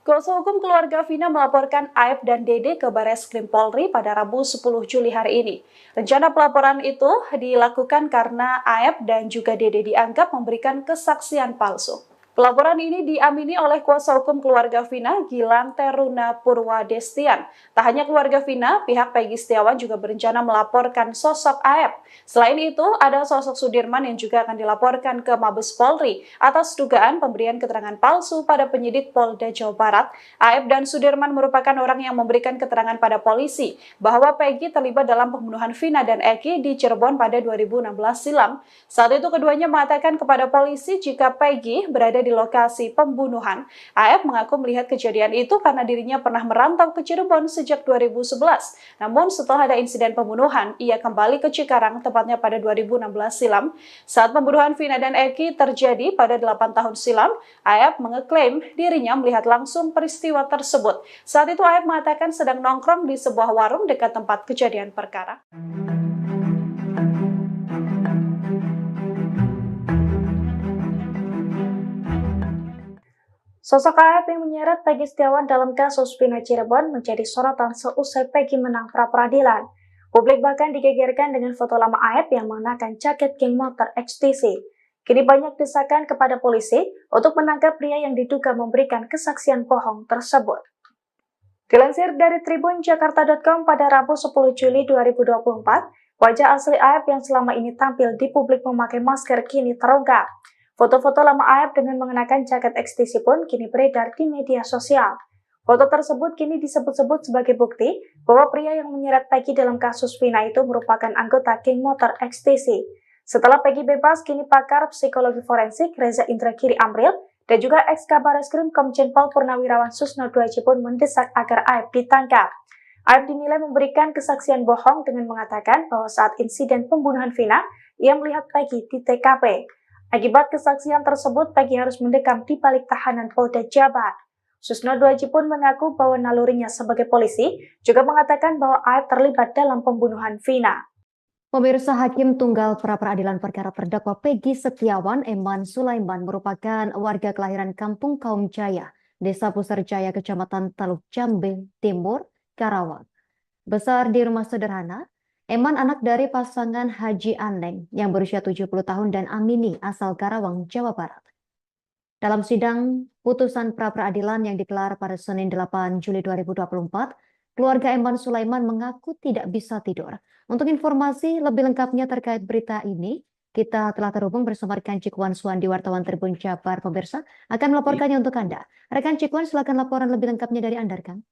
Speaker 12: Kuasa hukum keluarga Vina melaporkan Aep dan Dede ke Bareskrim Polri pada Rabu 10 Juli hari ini. Rencana pelaporan itu dilakukan karena Aep dan juga Dede dianggap memberikan kesaksian palsu. Pelaporan ini diamini oleh kuasa hukum keluarga Vina, Gilang Teruna Purwadestian. Tak hanya keluarga Vina, pihak Peggy Setiawan juga berencana melaporkan sosok Aep. Selain itu, ada sosok Sudirman yang juga akan dilaporkan ke Mabes Polri atas dugaan pemberian keterangan palsu pada penyidik Polda Jawa Barat. Aep dan Sudirman merupakan orang yang memberikan keterangan pada polisi bahwa Peggy terlibat dalam pembunuhan Vina dan Eki di Cirebon pada 2016 silam. Saat itu keduanya mengatakan kepada polisi jika Peggy berada di lokasi pembunuhan. Aep mengaku melihat kejadian itu karena dirinya pernah merantau ke Cirebon sejak 2011. Namun setelah ada insiden pembunuhan, ia kembali ke Cikarang tepatnya pada 2016 silam. Saat pembunuhan Vina dan Eki terjadi pada 8 tahun silam, Aep mengeklaim dirinya melihat langsung peristiwa tersebut. Saat itu Aep mengatakan sedang nongkrong di sebuah warung dekat tempat kejadian perkara.
Speaker 3: Sosok Aep yang menyeret Peggy Setiawan dalam kasus Vina Cirebon menjadi sorotan seusai Peggy menang pra-peradilan. Publik bahkan digegerkan dengan foto lama Aep yang mengenakan jaket geng motor XTC. Kini banyak desakan kepada polisi untuk menangkap pria yang diduga memberikan kesaksian bohong tersebut. Dilansir dari tribunjakarta.com pada Rabu 10 Juli 2024, wajah asli Aep yang selama ini tampil di publik memakai masker kini terungkap. Foto-foto lama Aep dengan mengenakan jaket XTC pun kini beredar di media sosial. Foto tersebut kini disebut-sebut sebagai bukti bahwa pria yang menyeret Peggy dalam kasus Vina itu merupakan anggota geng motor XTC. Setelah Peggy bebas, kini pakar psikologi forensik Reza Indragiri Amril dan juga ex-Kabar Eskrim Komjen Pol Purnawirawan Susno Duaji pun mendesak agar Aep ditangkap. Aep dinilai memberikan kesaksian bohong dengan mengatakan bahwa saat insiden pembunuhan Vina, ia melihat Peggy di TKP. Akibat kesaksian tersebut, Peggy harus mendekam di balik tahanan Polda Jabar. Susno Duaji pun mengaku bahwa nalurinya sebagai polisi juga mengatakan bahwa Aep terlibat dalam pembunuhan Vina.
Speaker 4: Pemirsa, Hakim Tunggal Pra-Peradilan Perkara Terdakwa Peggy Setiawan Eman Sulaiman merupakan warga kelahiran Kampung Kaum Jaya, Desa Puserjaya, Kecamatan Taluk Jambe Timur, Karawang. Besar di rumah sederhana, Eman anak dari pasangan Haji Aneng yang berusia 70 tahun dan Amini asal Karawang, Jawa Barat. Dalam sidang putusan pra-peradilan yang digelar pada Senin 8 Juli 2024, keluarga Eman Sulaiman mengaku tidak bisa tidur. Untuk informasi lebih lengkapnya terkait berita ini, kita telah terhubung bersama rekan Cikwan Suwandi, wartawan Tribun Jabar. Pemirsa akan melaporkannya untuk Anda. Rekan Cikwan, silakan laporan lebih lengkapnya dari Anda, rekan.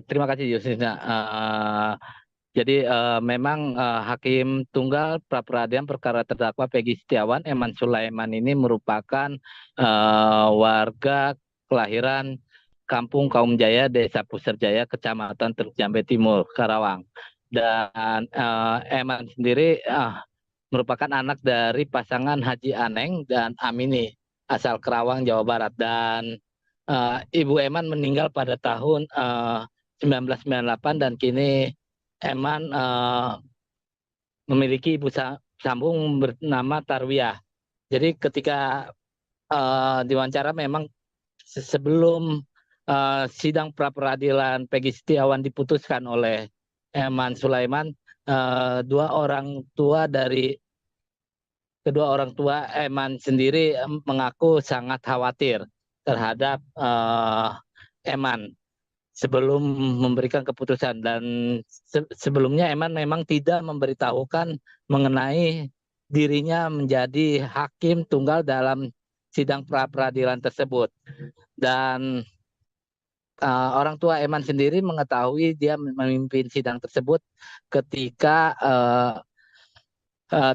Speaker 2: Terima kasih, Yusina. Jadi memang Hakim Tunggal Pra-Peradilan Perkara Terdakwa Peggy Setiawan Eman Sulaiman ini merupakan warga kelahiran Kampung Kaum Jaya, Desa Puserjaya, Kecamatan Teluk Jambe Timur, Karawang. Dan Eman sendiri merupakan anak dari pasangan Haji Aneng dan Amini asal Karawang, Jawa Barat. Dan Ibu Eman meninggal pada tahun 1998 dan kini Eman memiliki ibu sambung bernama Tarwiyah. Jadi ketika diwawancara memang sebelum sidang pra peradilan Peggy Setiawan diputuskan oleh Eman Sulaiman, kedua orang tua Eman sendiri mengaku sangat khawatir terhadap Eman sebelum memberikan keputusan, dan sebelumnya Eman memang tidak memberitahukan mengenai dirinya menjadi hakim tunggal dalam sidang pra peradilan tersebut. Dan orang tua Eman sendiri mengetahui dia memimpin sidang tersebut ketika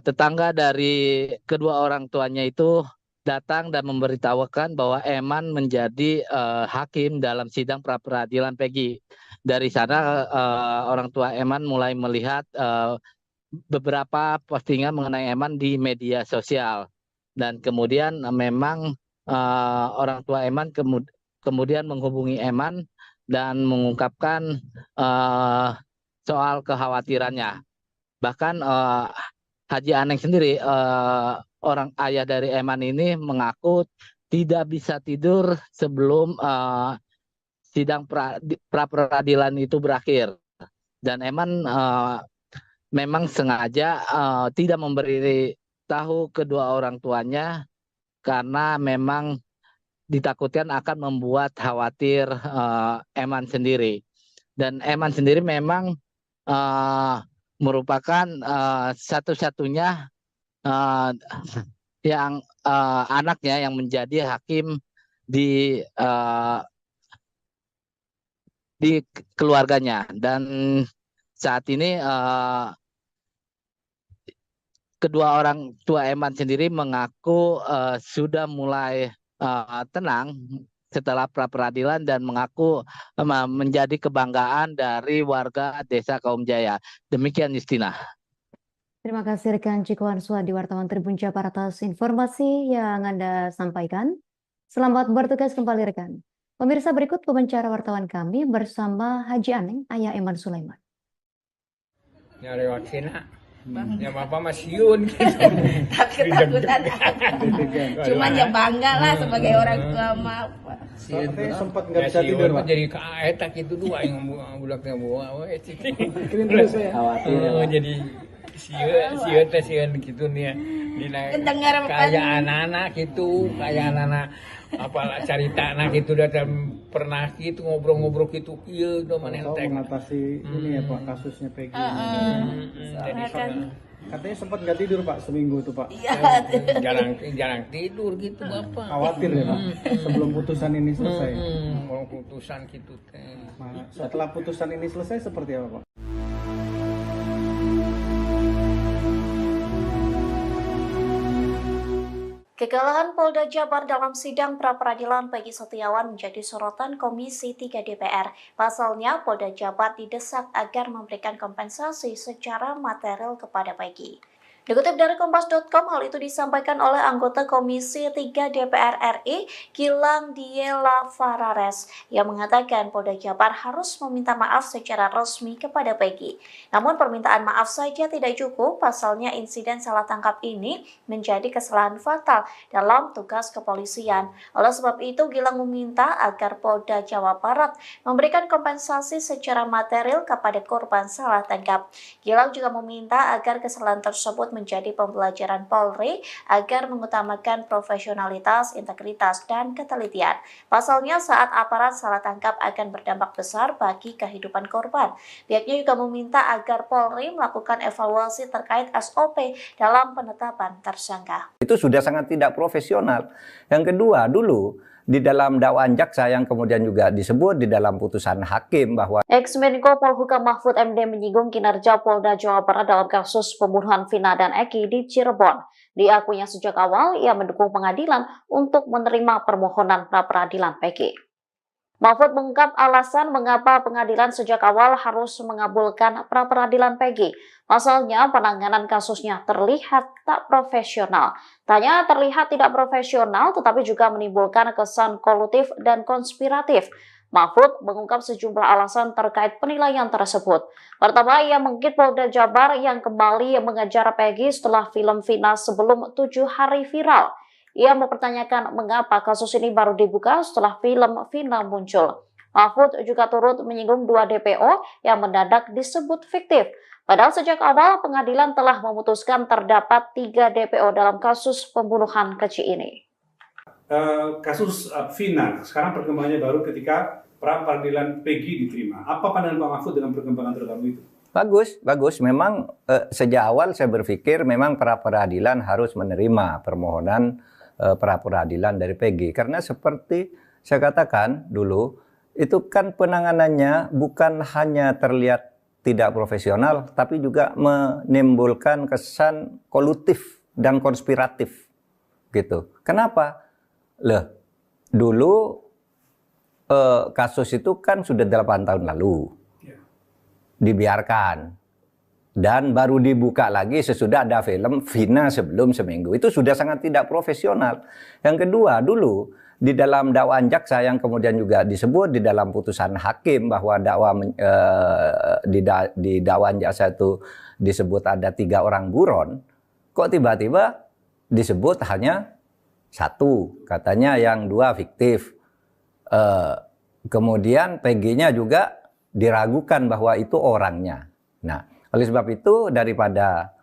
Speaker 2: tetangga dari kedua orang tuanya itu datang dan memberitahukan bahwa Eman menjadi hakim dalam sidang pra peradilan Peggy. Dari sana orang tua Eman mulai melihat beberapa postingan mengenai Eman di media sosial, dan kemudian memang orang tua Eman kemudian menghubungi Eman dan mengungkapkan soal kekhawatirannya. Bahkan Haji Aneng sendiri, orang ayah dari Eman ini, mengaku tidak bisa tidur sebelum sidang pra peradilan itu berakhir. Dan Eman memang sengaja tidak memberi tahu kedua orang tuanya karena memang ditakutkan akan membuat khawatir Eman sendiri. Dan Eman sendiri memang merupakan satu-satunya yang anaknya yang menjadi hakim di keluarganya. Dan saat ini kedua orang tua Eman sendiri mengaku sudah mulai tenang setelah pra peradilan dan mengaku menjadi kebanggaan dari warga Desa Kaum Jaya. Demikian, Justina.
Speaker 4: Terima kasih rekan Cikuan Suhadi, wartawan Tribun Jabar, atas informasi yang Anda sampaikan. Selamat bertugas kembali rekan. Pemirsa, berikut wawancara wartawan kami bersama Haji Aneng, ayah Eman Sulaiman.
Speaker 5: Nyari wakina. Ya Bapak Masyun gitu.
Speaker 11: Takut-takutan. Cuman ya bangga lah sebagai orang tua mah.
Speaker 7: Katanya sempat nggak bisa tidur, Pak.
Speaker 5: Jadi kaetak itu dua yang bulaknya bawa we.
Speaker 7: Kirim terus ya.
Speaker 5: Khawatir. Jadi sieun gitu nih. Kayak anak-anak gitu, kayak anak-anak apalah cerita anak itu datang pernah gitu ngobrol-ngobrol gitu kieu do maneh
Speaker 7: teh mengatasi ini ya Pak, kasusnya Peggy.
Speaker 5: Jadi
Speaker 7: katanya sempat nggak tidur Pak seminggu tuh Pak.
Speaker 5: jarang tidur gitu Bapak.
Speaker 7: Khawatir ya Pak sebelum putusan ini selesai.
Speaker 5: Mau putusan gitu teh.
Speaker 7: Setelah putusan ini selesai seperti apa Pak?
Speaker 13: Kegagalan Polda Jabar dalam sidang pra-peradilan Peggy Setiawan menjadi sorotan Komisi 3 DPR. Pasalnya, Polda Jabar didesak agar memberikan kompensasi secara material kepada Peggy. Dikutip dari Kompas.com, hal itu disampaikan oleh anggota Komisi 3 DPR RI, Gilang Diela Farares, yang mengatakan Polda Jabar harus meminta maaf secara resmi kepada Peggy. Namun permintaan maaf saja tidak cukup, pasalnya insiden salah tangkap ini menjadi kesalahan fatal dalam tugas kepolisian. Oleh sebab itu, Gilang meminta agar Polda Jawa Barat memberikan kompensasi secara material kepada korban salah tangkap. Gilang juga meminta agar kesalahan tersebut menjadi pembelajaran Polri agar mengutamakan profesionalitas, integritas, dan ketelitian. Pasalnya saat aparat salah tangkap akan berdampak besar bagi kehidupan korban. Pihaknya juga meminta agar Polri melakukan evaluasi terkait SOP dalam penetapan tersangka.
Speaker 8: Itu sudah sangat tidak profesional. Yang kedua, dulu di dalam dakwaan jaksa yang kemudian juga disebut di dalam putusan hakim bahwa
Speaker 13: Ex-Menko Polhukam Mahfud MD menyinggung kinerja Polda Jawa Barat dalam kasus pembunuhan Vina dan Eki di Cirebon. Diakuinya sejak awal ia mendukung pengadilan untuk menerima permohonan pra-peradilan Peggy. Mahfud mengungkap alasan mengapa pengadilan sejak awal harus mengabulkan pra-peradilan Peggy. Pasalnya penanganan kasusnya terlihat tak profesional. Tanya terlihat tidak profesional tetapi juga menimbulkan kesan kolutif dan konspiratif. Mahfud mengungkap sejumlah alasan terkait penilaian tersebut. Pertama, ia mengkritik Polda Jabar yang kembali mengejar Peggy setelah film Vina sebelum 7 hari viral. Ia mempertanyakan mengapa kasus ini baru dibuka setelah film Vina muncul. Mahfud juga turut menyinggung 2 DPO yang mendadak disebut fiktif. Padahal sejak awal pengadilan telah memutuskan terdapat 3 DPO dalam kasus pembunuhan keji ini.
Speaker 9: Kasus Vina, sekarang perkembangannya baru ketika pra peradilan Peggy diterima. Apa pandangan Pak Mahfud dengan perkembangan terbaru itu?
Speaker 8: Bagus. Memang sejak awal saya berpikir memang pra peradilan harus menerima permohonan pra peradilan dari Peggy. Karena seperti saya katakan dulu, itu kan penanganannya bukan hanya terlihat tidak profesional, tapi juga menimbulkan kesan kolutif dan konspiratif. Gitu. Kenapa? Dulu kasus itu kan sudah 8 tahun lalu dibiarkan dan baru dibuka lagi sesudah ada film Vina sebelum seminggu. Itu sudah sangat tidak profesional. Yang kedua, dulu di dalam dakwaan jaksa yang kemudian juga disebut di dalam putusan hakim bahwa di dakwaan jaksa itu disebut ada 3 orang buron, kok tiba-tiba disebut hanya 1, katanya yang 2 fiktif. Kemudian Peggy-nya juga diragukan bahwa itu orangnya. Nah, oleh sebab itu daripada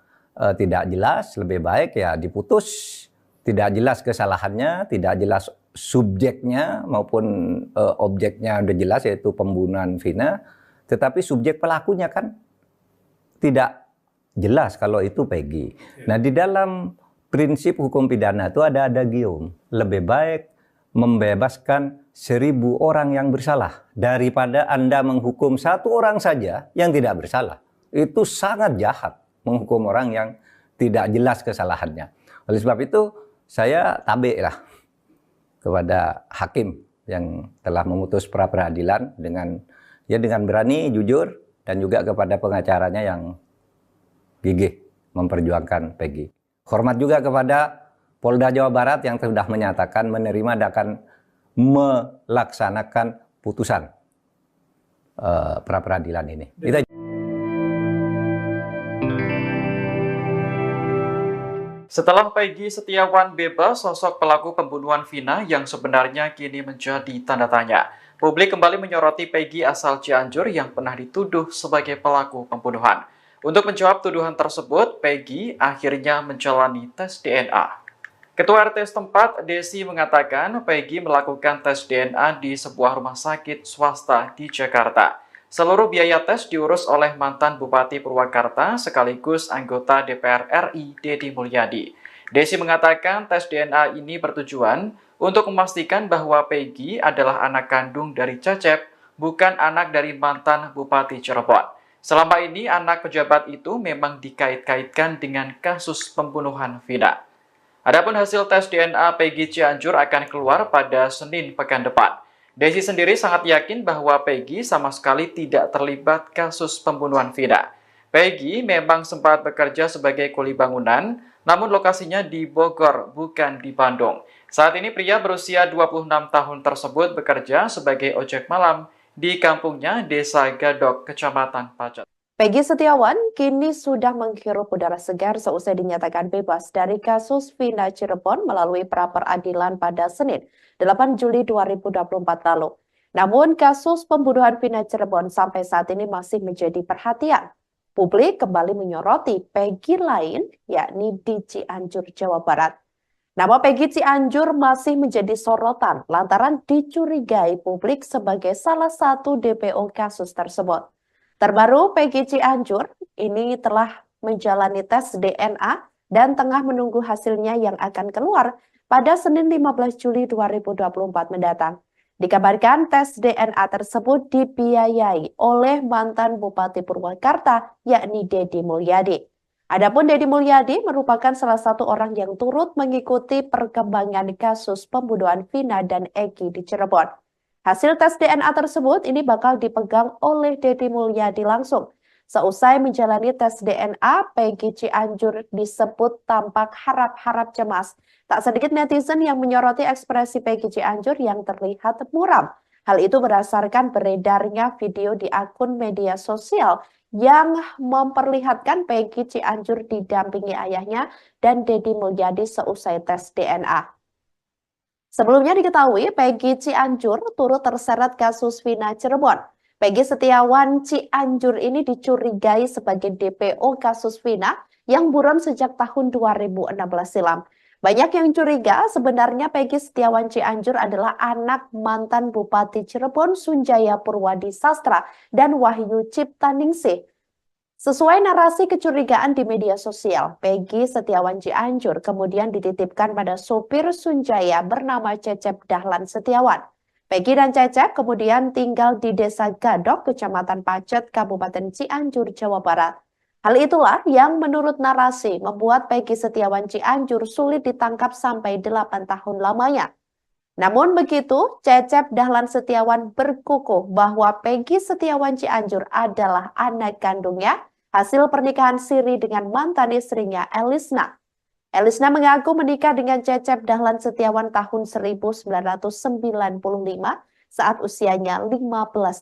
Speaker 8: tidak jelas, lebih baik ya diputus. Tidak jelas kesalahannya, tidak jelas subjeknya maupun objeknya udah jelas yaitu pembunuhan Vina. Tetapi subjek pelakunya kan tidak jelas kalau itu Peggy. Nah, di dalam prinsip hukum pidana itu ada adagium. Lebih baik membebaskan 1000 orang yang bersalah daripada Anda menghukum 1 orang saja yang tidak bersalah. Itu sangat jahat menghukum orang yang tidak jelas kesalahannya. Oleh sebab itu saya tabik lah kepada hakim yang telah memutus pra peradilan dengan berani, jujur, dan juga kepada pengacaranya yang gigih memperjuangkan Peggy. Hormat juga kepada Polda Jawa Barat yang sudah menyatakan menerima dan akan melaksanakan putusan pra peradilan ini.
Speaker 10: Setelah Peggy Setiawan bebas, sosok pelaku pembunuhan Vina yang sebenarnya kini menjadi tanda tanya. Publik kembali menyoroti Peggy asal Cianjur yang pernah dituduh sebagai pelaku pembunuhan. Untuk menjawab tuduhan tersebut, Peggy akhirnya menjalani tes DNA. Ketua RT setempat, Desi, mengatakan Peggy melakukan tes DNA di sebuah rumah sakit swasta di Jakarta. Seluruh biaya tes diurus oleh mantan Bupati Purwakarta sekaligus anggota DPR RI, Deddy Mulyadi. Desi mengatakan tes DNA ini bertujuan untuk memastikan bahwa Peggy adalah anak kandung dari Cecep, bukan anak dari mantan Bupati Cirebon. Selama ini anak pejabat itu memang dikait-kaitkan dengan kasus pembunuhan Vina. Adapun hasil tes DNA Peggy Cianjur akan keluar pada Senin pekan depan. Desi sendiri sangat yakin bahwa Peggy sama sekali tidak terlibat kasus pembunuhan Vina. Peggy memang sempat bekerja sebagai kuli bangunan, namun lokasinya di Bogor, bukan di Bandung. Saat ini pria berusia 26 tahun tersebut bekerja sebagai ojek malam di kampungnya Desa Gadok, Kecamatan Pacet.
Speaker 6: Peggy Setiawan kini sudah menghirup udara segar seusai dinyatakan bebas dari kasus Vina Cirebon melalui pra peradilan pada Senin, 8 Juli 2024 lalu. Namun kasus pembunuhan Vina Cirebon sampai saat ini masih menjadi perhatian. Publik kembali menyoroti Peggy lain, yakni di Cianjur, Jawa Barat. Nama Peggy Cianjur masih menjadi sorotan lantaran dicurigai publik sebagai salah satu DPO kasus tersebut. Terbaru, Peggy Cianjur ini telah menjalani tes DNA dan tengah menunggu hasilnya yang akan keluar pada Senin 15 Juli 2024 mendatang. Dikabarkan tes DNA tersebut dibiayai oleh mantan Bupati Purwakarta, yakni Deddy Mulyadi. Adapun Deddy Mulyadi merupakan salah satu orang yang turut mengikuti perkembangan kasus pembunuhan Vina dan Egi di Cirebon. Hasil tes DNA tersebut ini bakal dipegang oleh Deddy Mulyadi langsung. Seusai menjalani tes DNA, Peggy Cianjur disebut tampak harap-harap cemas. Tak sedikit netizen yang menyoroti ekspresi Peggy Cianjur yang terlihat muram. Hal itu berdasarkan beredarnya video di akun media sosial yang memperlihatkan Peggy Cianjur didampingi ayahnya dan Deddy Mulyadi seusai tes DNA. Sebelumnya diketahui Peggy Cianjur turut terseret kasus Vina Cirebon. Peggy Setiawan Cianjur ini dicurigai sebagai DPO kasus Vina yang buron sejak tahun 2016 silam. Banyak yang curiga sebenarnya Peggy Setiawan Cianjur adalah anak mantan Bupati Cirebon Sunjaya Purwadi Sastra dan Wahyu Ciptaningsih. Sesuai narasi kecurigaan di media sosial, Peggy Setiawan Cianjur kemudian dititipkan pada sopir Sunjaya bernama Cecep Dahlan Setiawan. Peggy dan Cecep kemudian tinggal di Desa Gadok, Kecamatan Pacet, Kabupaten Cianjur, Jawa Barat. Hal itulah yang menurut narasi membuat Peggy Setiawan Cianjur sulit ditangkap sampai 8 tahun lamanya. Namun begitu, Cecep Dahlan Setiawan berkukuh bahwa Peggy Setiawan Cianjur adalah anak kandungnya hasil pernikahan siri dengan mantan istrinya Elisna. Elisna mengaku menikah dengan Cecep Dahlan Setiawan tahun 1995 saat usianya 15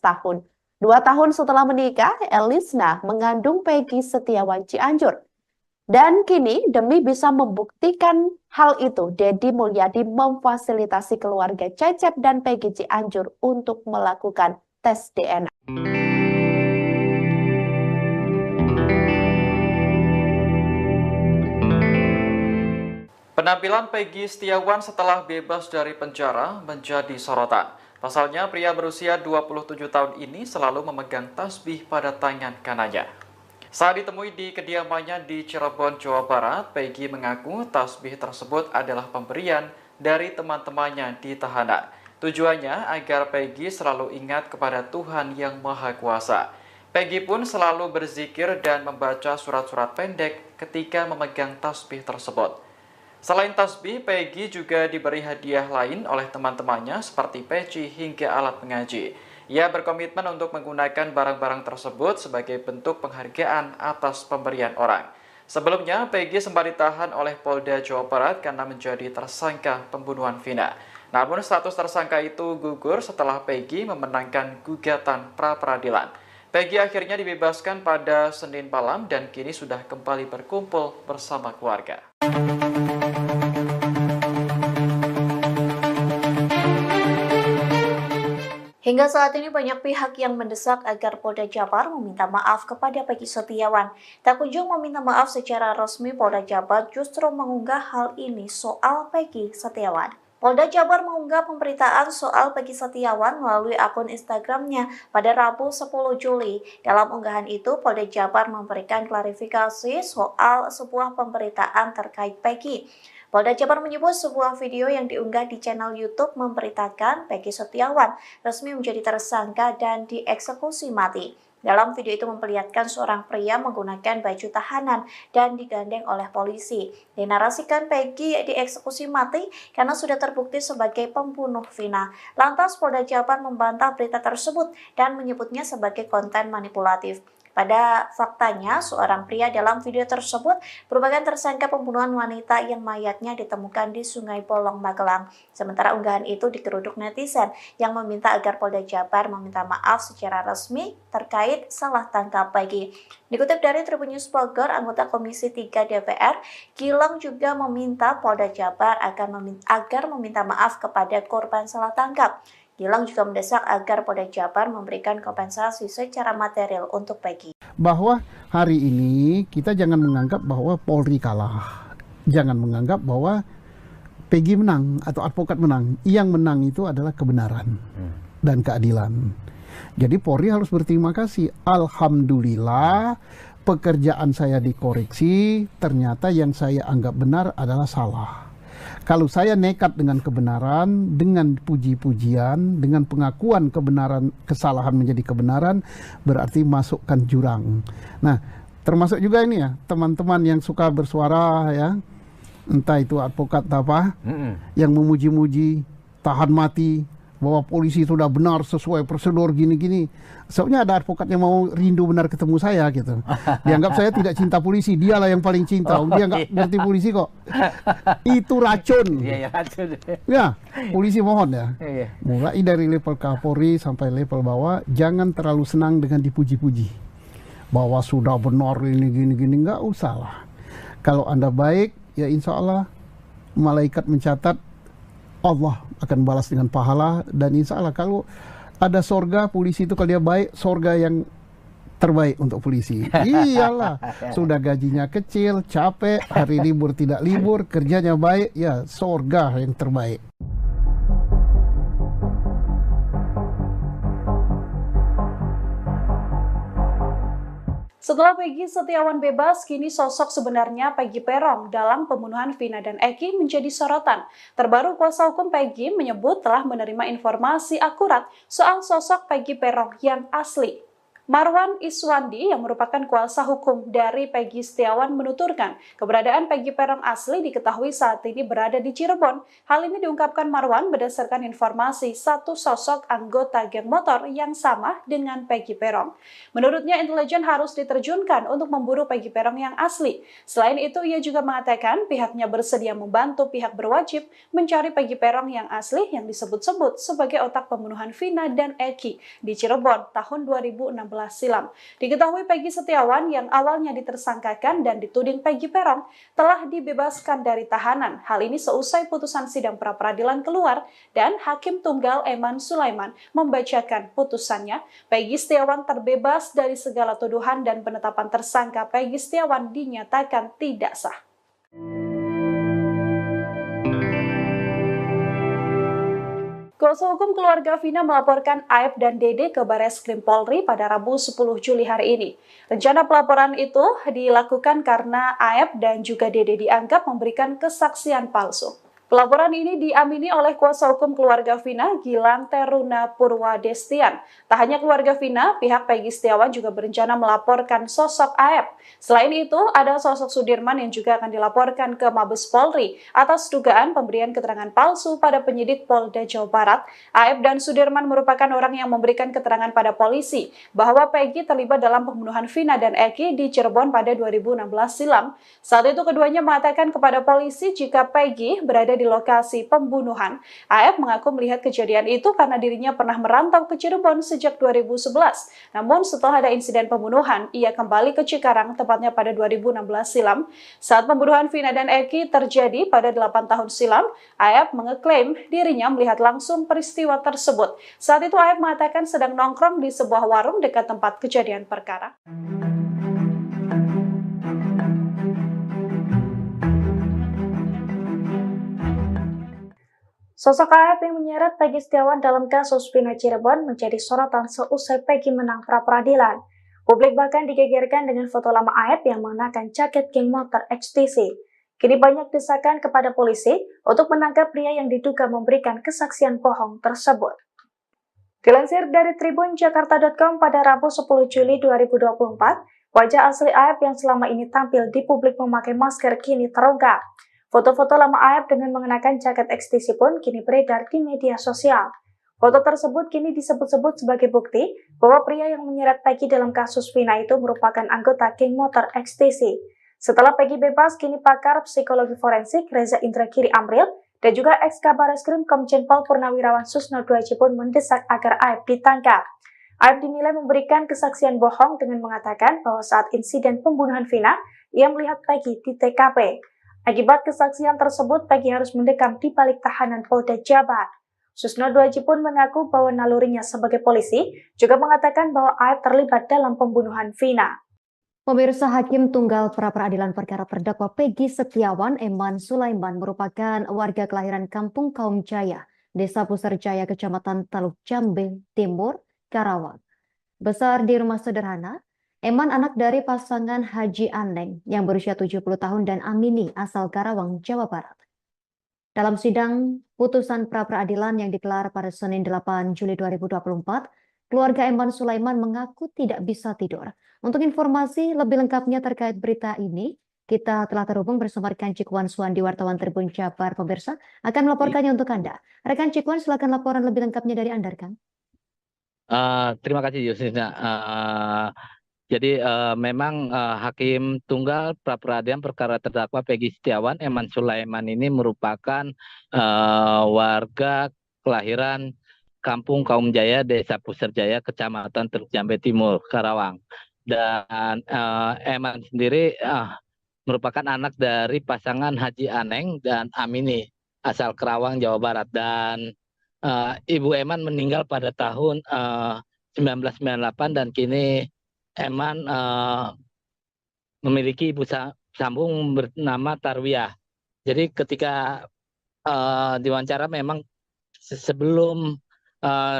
Speaker 6: tahun. 2 tahun setelah menikah, Elisna mengandung Peggy Setiawan Cianjur. Dan kini demi bisa membuktikan hal itu, Deddy Mulyadi memfasilitasi keluarga Cecep dan Peggy Cianjur untuk melakukan tes DNA.
Speaker 10: Penampilan Peggy Setiawan setelah bebas dari penjara menjadi sorotan. Pasalnya, pria berusia 27 tahun ini selalu memegang tasbih pada tangan kanannya. Saat ditemui di kediamannya di Cirebon, Jawa Barat, Peggy mengaku tasbih tersebut adalah pemberian dari teman-temannya di tahanan. Tujuannya agar Peggy selalu ingat kepada Tuhan Yang Maha Kuasa. Peggy pun selalu berzikir dan membaca surat-surat pendek ketika memegang tasbih tersebut. Selain tasbih, Peggy juga diberi hadiah lain oleh teman-temannya seperti peci hingga alat mengaji. Ia berkomitmen untuk menggunakan barang-barang tersebut sebagai bentuk penghargaan atas pemberian orang. Sebelumnya, Peggy sempat ditahan oleh Polda Jawa Barat karena menjadi tersangka pembunuhan Vina. Namun status tersangka itu gugur setelah Peggy memenangkan gugatan pra-peradilan. Peggy akhirnya dibebaskan pada Senin malam dan kini sudah kembali berkumpul bersama keluarga.
Speaker 3: Hingga saat ini banyak pihak yang mendesak agar Polda Jabar meminta maaf kepada Peggy Setiawan. Tak kunjung meminta maaf secara resmi, Polda Jabar justru mengunggah hal ini soal Peggy Setiawan. Polda Jabar mengunggah pemberitaan soal Peggy Setiawan melalui akun Instagramnya pada Rabu 10 Juli. Dalam unggahan itu, Polda Jabar memberikan klarifikasi soal sebuah pemberitaan terkait Peggy. Polda Jabar menyebut sebuah video yang diunggah di channel YouTube memberitakan Peggy Setiawan resmi menjadi tersangka dan dieksekusi mati. Dalam video itu memperlihatkan seorang pria menggunakan baju tahanan dan digandeng oleh polisi. Dinarasikan Peggy dieksekusi mati karena sudah terbukti sebagai pembunuh Vina. Lantas Polda Jabar membantah berita tersebut dan menyebutnya sebagai konten manipulatif. Pada faktanya, seorang pria dalam video tersebut merupakan tersangka pembunuhan wanita yang mayatnya ditemukan di Sungai Bolong, Magelang. Sementara unggahan itu digeruduk netizen yang meminta agar Polda Jabar meminta maaf secara resmi terkait salah tangkap Peggy. Dikutip dari Tribun News Bogor, anggota Komisi 3 DPR, Gilang juga meminta Polda Jabar agar meminta maaf kepada korban salah tangkap. Gilang juga mendesak agar Polda Jabar memberikan kompensasi secara material untuk Peggy.
Speaker 1: Bahwa hari ini kita jangan menganggap bahwa Polri kalah. Jangan menganggap bahwa Peggy menang atau advokat menang. Yang menang itu adalah kebenaran dan keadilan. Jadi Polri harus berterima kasih. Alhamdulillah pekerjaan saya dikoreksi, ternyata yang saya anggap benar adalah salah. Kalau saya nekat dengan kebenaran, dengan puji-pujian, dengan pengakuan kebenaran, kesalahan menjadi kebenaran, berarti masukkan jurang. Nah, termasuk juga ini ya, teman-teman yang suka bersuara ya, entah itu advokat apa, yang memuji-muji, tahan mati, bahwa polisi sudah benar sesuai prosedur gini-gini. Soalnya ada advokat yang mau rindu benar ketemu saya gitu. Dianggap saya tidak cinta polisi, dialah yang paling cinta. Dia nggak ngerti polisi kok. Itu racun.
Speaker 14: Iya, racun.
Speaker 1: Ya, polisi mohon ya. Mulai dari level Kapolri sampai level bawah, jangan terlalu senang dengan dipuji-puji. Bahwa sudah benar ini gini-gini, nggak usah lah. Kalau Anda baik, ya insya Allah malaikat mencatat Allah akan balas dengan pahala, dan insya Allah kalau ada sorga polisi itu kalau dia baik, sorga yang terbaik untuk polisi. Iyalah, sudah gajinya kecil, capek, hari libur tidak libur, kerjanya baik, ya sorga yang terbaik.
Speaker 12: Setelah Peggy Setiawan bebas, kini sosok sebenarnya Peggy Peron dalam pembunuhan Vina dan Eki menjadi sorotan. Terbaru kuasa hukum Peggy menyebut telah menerima informasi akurat soal sosok Peggy Peron yang asli. Marwan Iswandi yang merupakan kuasa hukum dari Peggy Setiawan menuturkan keberadaan Peggy Peron asli diketahui saat ini berada di Cirebon. Hal ini diungkapkan Marwan berdasarkan informasi satu sosok anggota geng motor yang sama dengan Peggy Peron. Menurutnya intelijen harus diterjunkan untuk memburu Peggy Peron yang asli. Selain itu ia juga mengatakan pihaknya bersedia membantu pihak berwajib mencari Peggy Peron yang asli yang disebut-sebut sebagai otak pembunuhan Vina dan Eki di Cirebon tahun 2016 silam. Diketahui Peggy Setiawan yang awalnya ditersangkakan dan dituding Peggy Peron telah dibebaskan dari tahanan. Hal ini seusai putusan sidang pra-peradilan keluar dan Hakim Tunggal Eman Sulaiman membacakan putusannya. Peggy Setiawan terbebas dari segala tuduhan dan penetapan tersangka Peggy Setiawan dinyatakan tidak sah. Kuasa hukum keluarga Vina melaporkan Aep dan Dede ke Bareskrim Polri pada Rabu 10 Juli hari ini. Rencana pelaporan itu dilakukan karena Aep dan juga Dede dianggap memberikan kesaksian palsu. Pelaporan ini diamini oleh kuasa hukum keluarga Vina, Gilang Teruna Purwadestian. Tak hanya keluarga Vina, pihak Peggy Setiawan juga berencana melaporkan sosok Aep. Selain itu, ada sosok Sudirman yang juga akan dilaporkan ke Mabes Polri atas dugaan pemberian keterangan palsu pada penyidik Polda Jawa Barat. Aep dan Sudirman merupakan orang yang memberikan keterangan pada polisi bahwa Peggy terlibat dalam pembunuhan Vina dan Eki di Cirebon pada 2016 silam. Saat itu keduanya mengatakan kepada polisi jika Peggy berada di lokasi pembunuhan. Aep mengaku melihat kejadian itu karena dirinya pernah merantau ke Cirebon sejak 2011. Namun setelah ada insiden pembunuhan, ia kembali ke Cikarang tepatnya pada 2016 silam. Saat pembunuhan Vina dan Eki terjadi pada 8 tahun silam, Aep mengeklaim dirinya melihat langsung peristiwa tersebut. Saat itu Aep mengatakan sedang nongkrong di sebuah warung dekat tempat kejadian perkara.
Speaker 3: Sosok Aep yang menyeret Peggy Setiawan dalam kasus Vina Cirebon menjadi sorotan seusai Peggy menang pra-peradilan. Publik bahkan digegerkan dengan foto lama Aep yang mengenakan jaket geng motor XTC. Kini banyak desakan kepada polisi untuk menangkap pria yang diduga memberikan kesaksian bohong tersebut. Dilansir dari tribunjakarta.com pada Rabu 10 Juli 2024, wajah asli Aep yang selama ini tampil di publik memakai masker kini terungkap. Foto-foto lama Aep dengan mengenakan jaket XTC pun kini beredar di media sosial. Foto tersebut kini disebut-sebut sebagai bukti bahwa pria yang menyeret Peggy dalam kasus Vina itu merupakan anggota geng motor XTC. Setelah Peggy bebas, kini pakar psikologi forensik Reza Indragiri Amril dan juga ex-Kabar Eskrim Komjen Pol Purnawirawan Susno Duaji pun mendesak agar Aep ditangkap. Aep dinilai memberikan kesaksian bohong dengan mengatakan bahwa saat insiden pembunuhan Vina, ia melihat Peggy di TKP. Akibat kesaksian tersebut, Peggy harus mendekam di balik tahanan Polda Jabar. Susno Duaji pun mengaku bahwa nalurinya sebagai polisi juga mengatakan bahwa Aep terlibat dalam pembunuhan Vina.
Speaker 4: Pemirsa, Hakim Tunggal pra-peradilan perkara terdakwa Peggy Setiawan Eman Sulaiman merupakan warga kelahiran Kampung Kaum Jaya, Desa Puserjaya, Kecamatan Taluk Jambe Timur, Karawang. Besar di rumah sederhana, Eman anak dari pasangan Haji Aneng yang berusia 70 tahun dan Amini asal Karawang, Jawa Barat. Dalam sidang putusan pra-peradilan yang digelar pada Senin 8 Juli 2024, keluarga Eman Sulaiman mengaku tidak bisa tidur. Untuk informasi lebih lengkapnya terkait berita ini, Kita telah terhubung bersama rekan Cikwan Suwandi, wartawan Tribun Jabar. Pemirsa akan melaporkannya untuk Anda. Rekan Cikwan, silakan laporan lebih lengkapnya dari Anda, rekan.
Speaker 2: Terima kasih Yusina. Jadi memang Hakim Tunggal pra-peradilan perkara terdakwa Peggy Setiawan Eman Sulaiman ini merupakan warga kelahiran Kampung Kaum Jaya, Desa Puserjaya, Kecamatan Teluk Jambe Timur, Karawang. Dan Eman sendiri merupakan anak dari pasangan Haji Aneng dan Amini, asal Karawang, Jawa Barat. Dan Ibu Eman meninggal pada tahun 1998 dan kini Eman memiliki ibu sambung bernama Tarwiyah. Jadi ketika diwawancara memang sebelum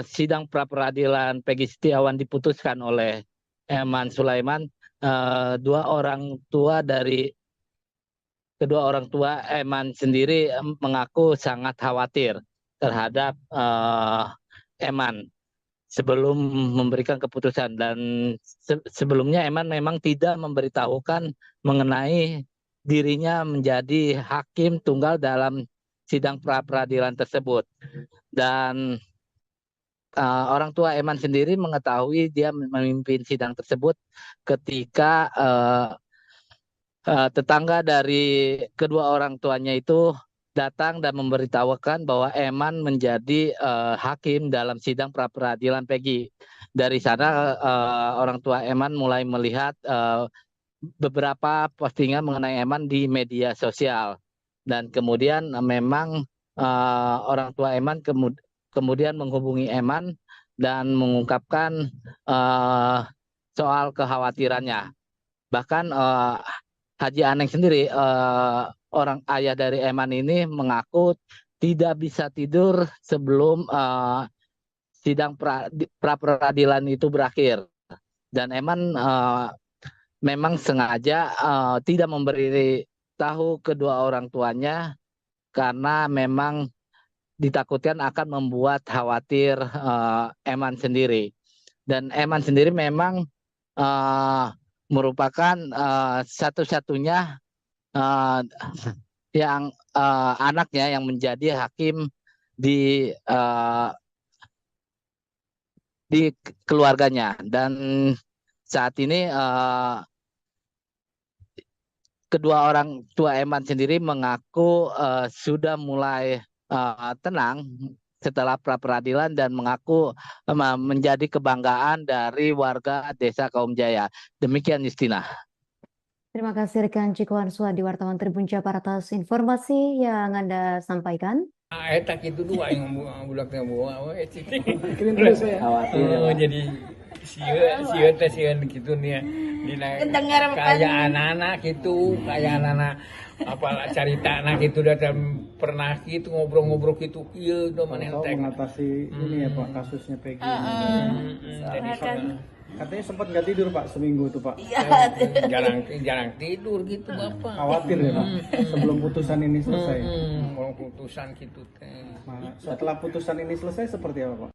Speaker 2: sidang pra-peradilan Peggy Setiawan diputuskan oleh Eman Sulaiman, kedua orang tua Eman sendiri mengaku sangat khawatir terhadap Eman sebelum memberikan keputusan, dan sebelumnya Eman memang tidak memberitahukan mengenai dirinya menjadi hakim tunggal dalam sidang pra-peradilan tersebut. Dan orang tua Eman sendiri mengetahui dia memimpin sidang tersebut ketika tetangga dari kedua orang tuanya itu datang dan memberitahukan bahwa Eman menjadi hakim dalam sidang pra-peradilan Peggy. Dari sana orang tua Eman mulai melihat beberapa postingan mengenai Eman di media sosial, dan kemudian memang orang tua Eman kemudian menghubungi Eman dan mengungkapkan soal kekhawatirannya. Bahkan Haji Aneng sendiri, orang ayah dari Eman ini, mengaku tidak bisa tidur sebelum sidang pra-peradilan itu berakhir. Dan Eman memang sengaja tidak memberi tahu kedua orang tuanya karena memang ditakutkan akan membuat khawatir Eman sendiri. Dan Eman sendiri memang merupakan satu-satunya yang anaknya yang menjadi hakim di keluarganya. Dan saat ini kedua orang tua Eman sendiri mengaku sudah mulai tenang setelah pra-peradilan dan mengaku menjadi kebanggaan dari warga Desa Kaum Jaya. Demikian Justina.
Speaker 4: Terima kasih rekan Cikwan Suwandi, wartawan Tribun Jabar, atas informasi yang Anda sampaikan.
Speaker 5: Eta gitu dua yang bulaknya bawa jadi sieun gitu nih kayak anak-anak gitu, kayak anak-anak apa cerita anak itu datang pernah gitu ngobrol-ngobrol gitu, iya udah mana
Speaker 7: mengatasi ini ya Pak, kasusnya Peggy. Katanya sempat nggak tidur Pak seminggu tuh Pak.
Speaker 5: Jarang tidur gitu Bapak.
Speaker 7: Khawatir ya Pak sebelum putusan ini selesai.
Speaker 5: Kalau putusan gitu teh.
Speaker 7: Setelah putusan ini selesai seperti apa Pak?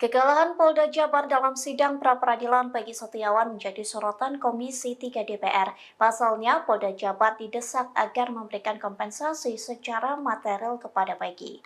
Speaker 13: Kekalahan Polda Jabar dalam sidang pra-peradilan Peggy Setiawan menjadi sorotan Komisi 3 DPR. Pasalnya, Polda Jabar didesak agar memberikan kompensasi secara material kepada Peggy.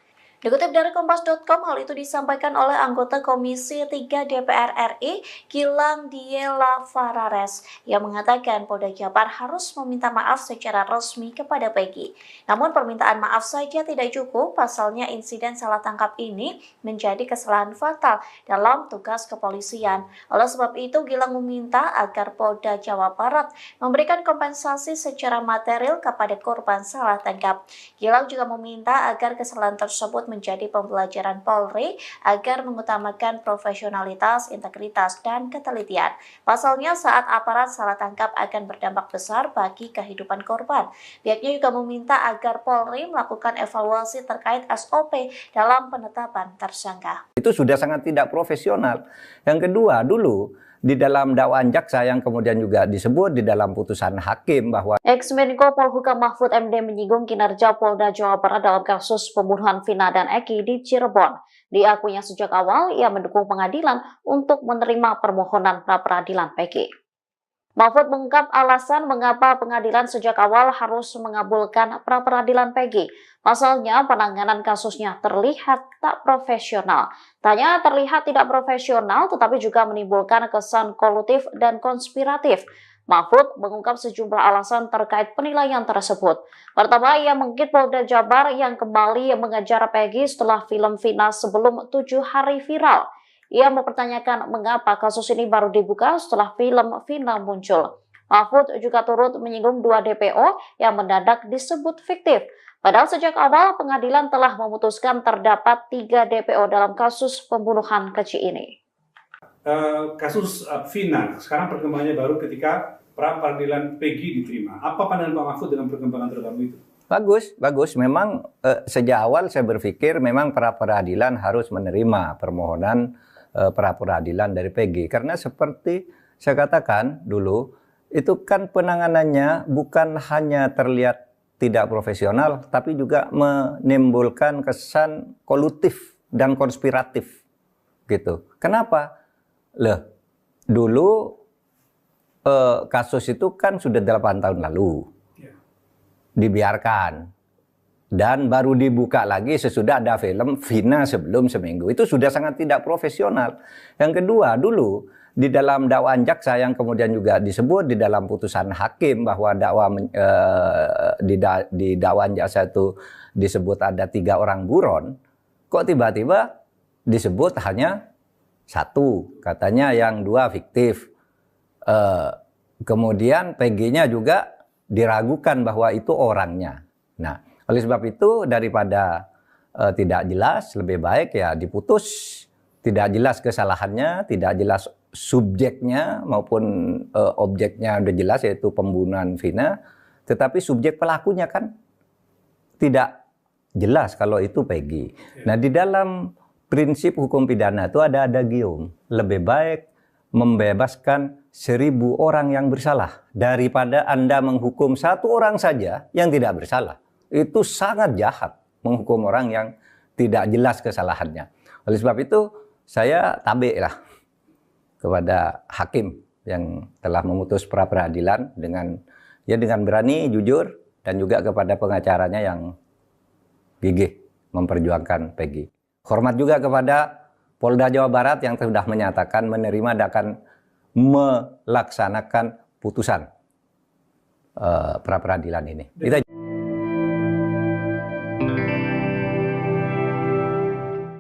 Speaker 13: Dikutip dari Kompas.com, hal itu disampaikan oleh anggota Komisi 3 DPR RI, Gilang Diela Farares, yang mengatakan Polda Jabar harus meminta maaf secara resmi kepada Peggy. Namun permintaan maaf saja tidak cukup, pasalnya insiden salah tangkap ini menjadi kesalahan fatal dalam tugas kepolisian. Oleh sebab itu, Gilang meminta agar Polda Jawa Barat memberikan kompensasi secara material kepada korban salah tangkap. Gilang juga meminta agar kesalahan tersebut menjadi pembelajaran Polri agar mengutamakan profesionalitas, integritas, dan ketelitian. Pasalnya saat aparat salah tangkap akan berdampak besar bagi kehidupan korban. Pihaknya juga meminta agar Polri melakukan evaluasi terkait SOP dalam penetapan tersangka.
Speaker 8: Itu sudah sangat tidak profesional. Yang kedua, dulu di dalam dakwaan jaksa yang kemudian juga disebut di dalam putusan hakim bahwa
Speaker 13: Ex-Menko Polhukam Mahfud MD menyinggung kinerja Polda Jawa Barat dalam kasus pembunuhan Vina dan Eki di Cirebon. Diakuinya sejak awal ia mendukung pengadilan untuk menerima permohonan pra-peradilan Peggy. Mahfud mengungkap alasan mengapa pengadilan sejak awal harus mengabulkan pra-peradilan Peggy. Pasalnya penanganan kasusnya terlihat tak profesional. Tanya terlihat tidak profesional tetapi juga menimbulkan kesan kolutif dan konspiratif. Mahfud mengungkap sejumlah alasan terkait penilaian tersebut. Pertama, ia mengkritik Polda Jabar yang kembali mengejar Peggy setelah film Vina sebelum 7 hari viral. Ia mempertanyakan mengapa kasus ini baru dibuka setelah film Vina muncul. Mahfud juga turut menyinggung 2 DPO yang mendadak disebut fiktif. Padahal sejak awal pengadilan telah memutuskan terdapat 3 DPO dalam kasus pembunuhan keji ini.
Speaker 9: Kasus Vina, sekarang perkembangannya baru ketika pra-peradilan Peggy diterima. Apa pandangan Pak Mahfud dengan perkembangan terbaru itu?
Speaker 8: Bagus. Memang sejak awal saya berpikir memang pra-peradilan harus menerima permohonan pra-peradilan dari Peggy. Karena seperti saya katakan dulu, itu kan penanganannya bukan hanya terlihat tidak profesional, tapi juga menimbulkan kesan kolutif dan konspiratif. Gitu. Kenapa? Dulu kasus itu kan sudah 8 tahun lalu. Dibiarkan. Dan baru dibuka lagi sesudah ada film Vina sebelum seminggu. Itu sudah sangat tidak profesional. Yang kedua, dulu di dalam dakwaan jaksa yang kemudian juga disebut di dalam putusan hakim bahwa di dakwaan jaksa itu disebut ada 3 orang buron. Kok tiba-tiba disebut hanya 1, katanya yang 2 fiktif. Kemudian Peggy-nya juga diragukan bahwa itu orangnya. Nah, oleh sebab itu daripada tidak jelas, lebih baik ya diputus. Tidak jelas kesalahannya, tidak jelas subjeknya maupun objeknya udah jelas yaitu pembunuhan Vina. Tetapi subjek pelakunya kan tidak jelas kalau itu Peggy. Nah, di dalam prinsip hukum pidana itu ada adagium. Lebih baik membebaskan 1000 orang yang bersalah daripada Anda menghukum 1 orang saja yang tidak bersalah. Itu sangat jahat menghukum orang yang tidak jelas kesalahannya. Oleh sebab itu saya tabik lah kepada hakim yang telah memutus pra-peradilan dengan berani, jujur, dan juga kepada pengacaranya yang gigih memperjuangkan Peggy. Hormat juga kepada Polda Jawa Barat yang sudah menyatakan menerima dan akan melaksanakan putusan pra-peradilan ini.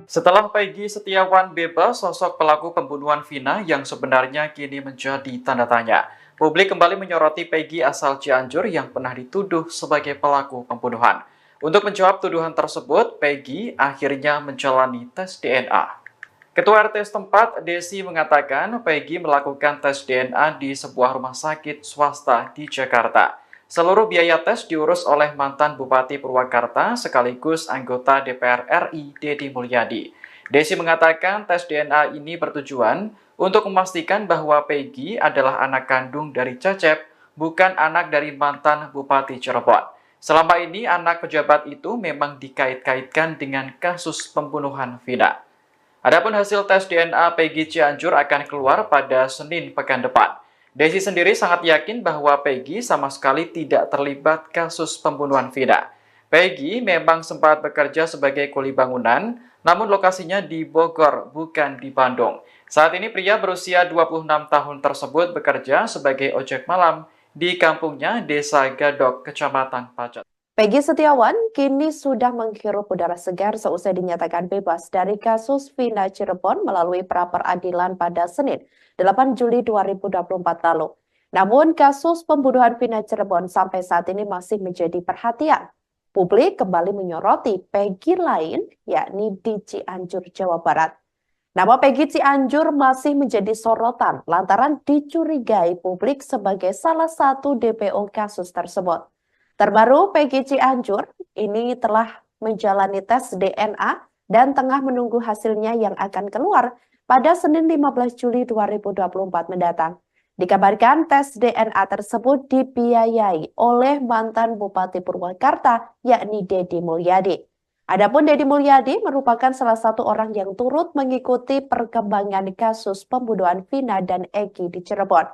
Speaker 10: Setelah Peggy Setiawan bebas, sosok pelaku pembunuhan Vina yang sebenarnya kini menjadi tanda tanya. Publik kembali menyoroti Peggy asal Cianjur yang pernah dituduh sebagai pelaku pembunuhan. Untuk menjawab tuduhan tersebut, Peggy akhirnya menjalani tes DNA. Ketua RT setempat, Desi, mengatakan Peggy melakukan tes DNA di sebuah rumah sakit swasta di Jakarta. Seluruh biaya tes diurus oleh mantan Bupati Purwakarta sekaligus anggota DPR RI Deddy Mulyadi. Desi mengatakan tes DNA ini bertujuan untuk memastikan bahwa Peggy adalah anak kandung dari Cecep, bukan anak dari mantan Bupati Cirebon. Selama ini anak pejabat itu memang dikait-kaitkan dengan kasus pembunuhan Vina. Adapun hasil tes DNA Peggy Cianjur akan keluar pada Senin pekan depan. Desi sendiri sangat yakin bahwa Peggy sama sekali tidak terlibat kasus pembunuhan Vina. Peggy memang sempat bekerja sebagai kuli bangunan, namun lokasinya di Bogor, bukan di Bandung. Saat ini pria berusia 26 tahun tersebut bekerja sebagai ojek malam di kampungnya Desa Gadok, Kecamatan Pacet.
Speaker 6: Peggy Setiawan kini sudah menghirup udara segar seusai dinyatakan bebas dari kasus Vina Cirebon melalui pra-peradilan pada Senin, 8 Juli 2024 lalu. Namun kasus pembunuhan Vina Cirebon sampai saat ini masih menjadi perhatian. Publik kembali menyoroti Peggy lain, yakni di Cianjur, Jawa Barat. Nama Peggy Cianjur masih menjadi sorotan lantaran dicurigai publik sebagai salah satu DPO kasus tersebut. Terbaru, Peggy Cianjur ini telah menjalani tes DNA dan tengah menunggu hasilnya yang akan keluar pada Senin 15 Juli 2024 mendatang. Dikabarkan tes DNA tersebut dibiayai oleh mantan Bupati Purwakarta, yakni Deddy Mulyadi. Adapun Deddy Mulyadi merupakan salah satu orang yang turut mengikuti perkembangan kasus pembunuhan Vina dan Egi di Cirebon.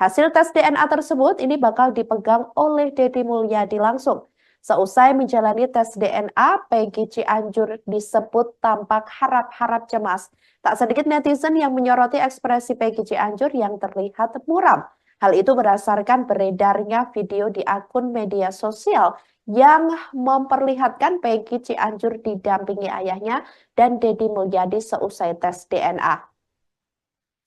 Speaker 6: Hasil tes DNA tersebut ini bakal dipegang oleh Deddy Mulyadi langsung. Seusai menjalani tes DNA, Peggy Cianjur disebut tampak harap-harap cemas. Tak sedikit netizen yang menyoroti ekspresi Peggy Cianjur yang terlihat muram. Hal itu berdasarkan beredarnya video di akun media sosial yang memperlihatkan Peggy Cianjur didampingi ayahnya dan Deddy Mulyadi seusai tes DNA.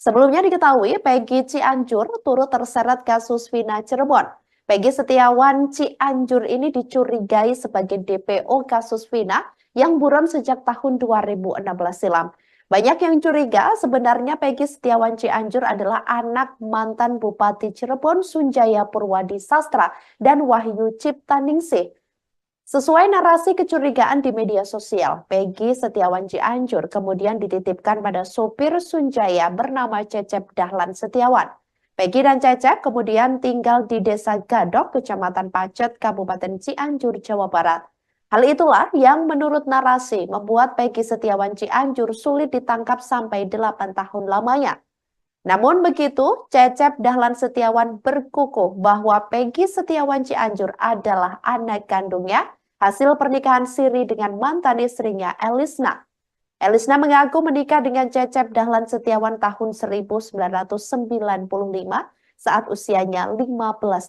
Speaker 6: Sebelumnya diketahui Peggy Cianjur turut terseret kasus Vina Cirebon. Peggy Setiawan Cianjur ini dicurigai sebagai DPO kasus Vina yang buron sejak tahun 2016 silam. Banyak yang curiga sebenarnya Peggy Setiawan Cianjur adalah anak mantan Bupati Cirebon Sunjaya Purwadi Sastra dan Wahyu Ciptaningsih. Sesuai narasi kecurigaan di media sosial, Peggy Setiawan Cianjur kemudian dititipkan pada sopir Sunjaya bernama Cecep Dahlan Setiawan. Peggy dan Cecep kemudian tinggal di Desa Gadok, Kecamatan Pacet, Kabupaten Cianjur, Jawa Barat. Hal itulah yang menurut narasi membuat Peggy Setiawan Cianjur sulit ditangkap sampai 8 tahun lamanya. Namun begitu, Cecep Dahlan Setiawan berkukuh bahwa Peggy Setiawan Cianjur adalah anak kandungnya hasil pernikahan siri dengan mantan istrinya Elisna. Elisna mengaku menikah dengan Cecep Dahlan Setiawan tahun 1995 saat usianya 15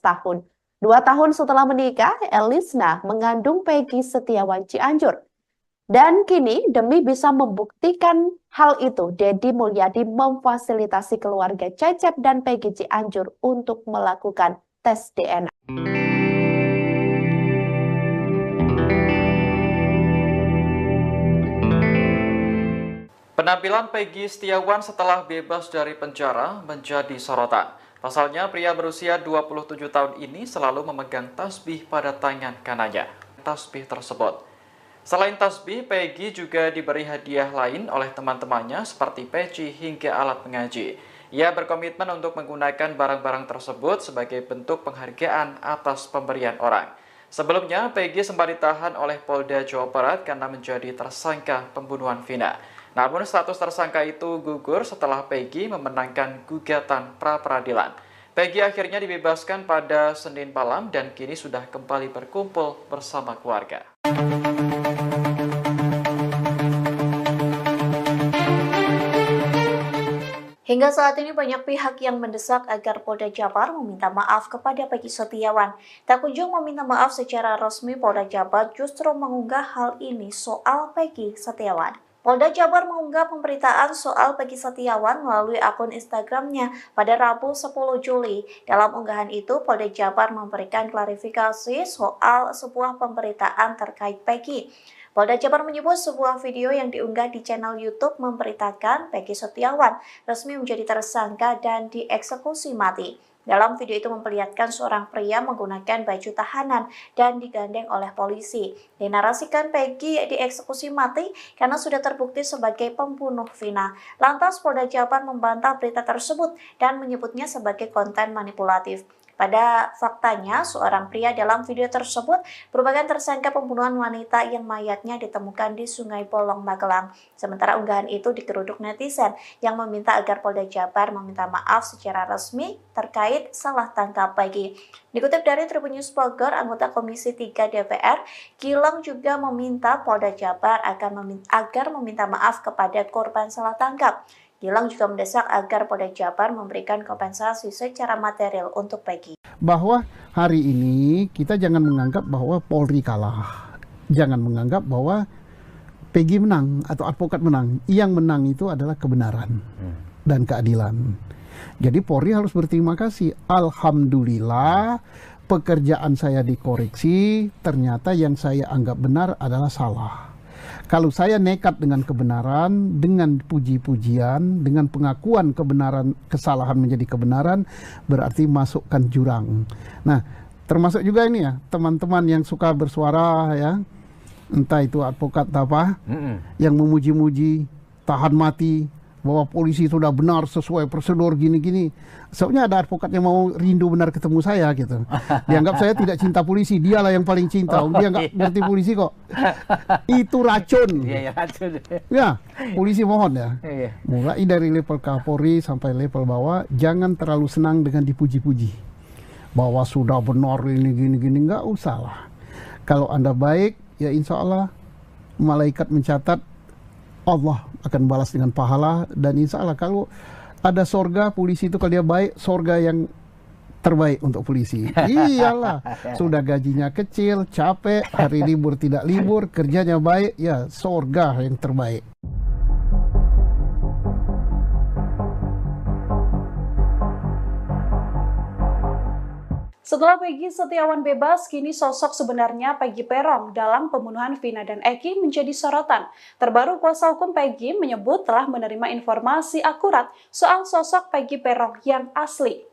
Speaker 6: tahun. 2 tahun setelah menikah, Elisna mengandung Peggy Setiawan Cianjur. Dan kini demi bisa membuktikan hal itu, Deddy Mulyadi memfasilitasi keluarga Cecep dan Peggy Cianjur untuk melakukan tes DNA.
Speaker 10: Penampilan Peggy Setiawan setelah bebas dari penjara menjadi sorotan. Pasalnya, pria berusia 27 tahun ini selalu memegang tasbih pada tangan kanannya. Tasbih tersebut. Selain tasbih, Peggy juga diberi hadiah lain oleh teman-temannya seperti peci hingga alat mengaji. Ia berkomitmen untuk menggunakan barang-barang tersebut sebagai bentuk penghargaan atas pemberian orang. Sebelumnya, Peggy sempat ditahan oleh Polda Jawa Barat karena menjadi tersangka pembunuhan Vina. Namun status tersangka itu gugur setelah Peggy memenangkan gugatan pra-peradilan. Peggy akhirnya dibebaskan pada Senin malam dan kini sudah kembali berkumpul bersama keluarga.
Speaker 13: Hingga saat ini banyak pihak yang mendesak agar Polda Jabar meminta maaf kepada Peggy Setiawan. Tak kunjung meminta maaf secara resmi, Polda Jabar justru mengunggah hal ini soal Peggy Setiawan. Polda Jabar mengunggah pemberitaan soal Peggy Setiawan melalui akun Instagramnya pada Rabu 10 Juli. Dalam unggahan itu, Polda Jabar memberikan klarifikasi soal sebuah pemberitaan terkait Peggy. Polda Jabar menyebut sebuah video yang diunggah di channel YouTube memberitakan Peggy Setiawan resmi menjadi tersangka dan dieksekusi mati. Dalam video itu memperlihatkan seorang pria menggunakan baju tahanan dan digandeng oleh polisi. Dinarasikan Peggy dieksekusi mati karena sudah terbukti sebagai pembunuh Vina. Lantas Polda Jabar membantah berita tersebut dan menyebutnya sebagai konten manipulatif. Pada faktanya, seorang pria dalam video tersebut merupakan tersangka pembunuhan wanita yang mayatnya ditemukan di Sungai Bolong, Magelang. Sementara unggahan itu digeruduk netizen yang meminta agar Polda Jabar meminta maaf secara resmi terkait salah tangkap Peggy. Dikutip dari Tribun News Bogor, anggota Komisi 3 DPR, Gilang juga meminta Polda Jabar agar meminta maaf kepada korban salah tangkap. Gilang juga mendesak agar Polda Jabar memberikan kompensasi secara material untuk Peggy.
Speaker 1: Bahwa hari ini kita jangan menganggap bahwa Polri kalah. Jangan menganggap bahwa Peggy menang atau advokat menang. Yang menang itu adalah kebenaran dan keadilan. Jadi Polri harus berterima kasih. Alhamdulillah pekerjaan saya dikoreksi, ternyata yang saya anggap benar adalah salah. Kalau saya nekat dengan kebenaran, dengan puji-pujian, dengan pengakuan kebenaran, kesalahan menjadi kebenaran, berarti masukkan jurang. Nah, termasuk juga ini ya, teman-teman yang suka bersuara ya, entah itu advokat apa, yang memuji-muji, tahan mati, bahwa polisi sudah benar sesuai prosedur gini-gini. Soalnya ada advokat yang mau rindu benar ketemu saya gitu. Dianggap saya tidak cinta polisi, dialah yang paling cinta. Dia nggak ngerti polisi kok. Itu racun.
Speaker 14: Iya, racun.
Speaker 1: Ya, polisi mohon ya.
Speaker 14: Iya.
Speaker 1: Mulai dari level Kapolri sampai level bawah, jangan terlalu senang dengan dipuji-puji. Bahwa sudah benar ini gini-gini, nggak usah lah. Kalau Anda baik, ya insya Allah malaikat mencatat Allah akan balas dengan pahala, dan insya Allah kalau ada sorga polisi itu, kalau dia baik, sorga yang terbaik untuk polisi. Iyalah, sudah gajinya kecil, capek, hari libur tidak libur, kerjanya baik, ya sorga yang terbaik.
Speaker 12: Setelah Peggy Setiawan bebas, kini sosok sebenarnya Peggy Peron dalam pembunuhan Vina dan Eki menjadi sorotan. Terbaru kuasa hukum Peggy menyebut telah menerima informasi akurat soal sosok Peggy Peron yang asli.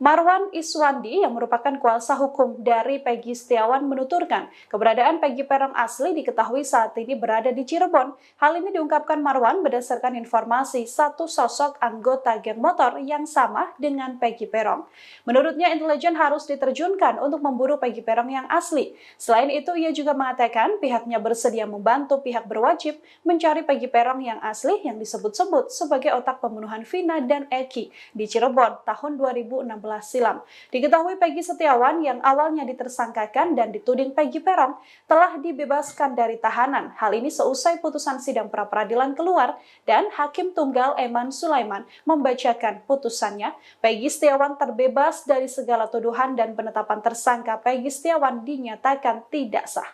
Speaker 12: Marwan Iswandi yang merupakan kuasa hukum dari Peggy Setiawan menuturkan keberadaan Peggy Peron asli diketahui saat ini berada di Cirebon. Hal ini diungkapkan Marwan berdasarkan informasi satu sosok anggota geng motor yang sama dengan Peggy Peron. Menurutnya intelijen harus diterjunkan untuk memburu Peggy Peron yang asli. Selain itu ia juga mengatakan pihaknya bersedia membantu pihak berwajib mencari Peggy Peron yang asli yang disebut-sebut sebagai otak pembunuhan Vina dan Eki di Cirebon tahun 2016 silam. Diketahui Peggy Setiawan yang awalnya ditersangkakan dan dituding Peggy Peron telah dibebaskan dari tahanan. Hal ini seusai putusan sidang pra-peradilan keluar dan Hakim Tunggal Eman Sulaiman membacakan putusannya. Peggy Setiawan terbebas dari segala tuduhan dan penetapan tersangka Peggy Setiawan dinyatakan tidak sah.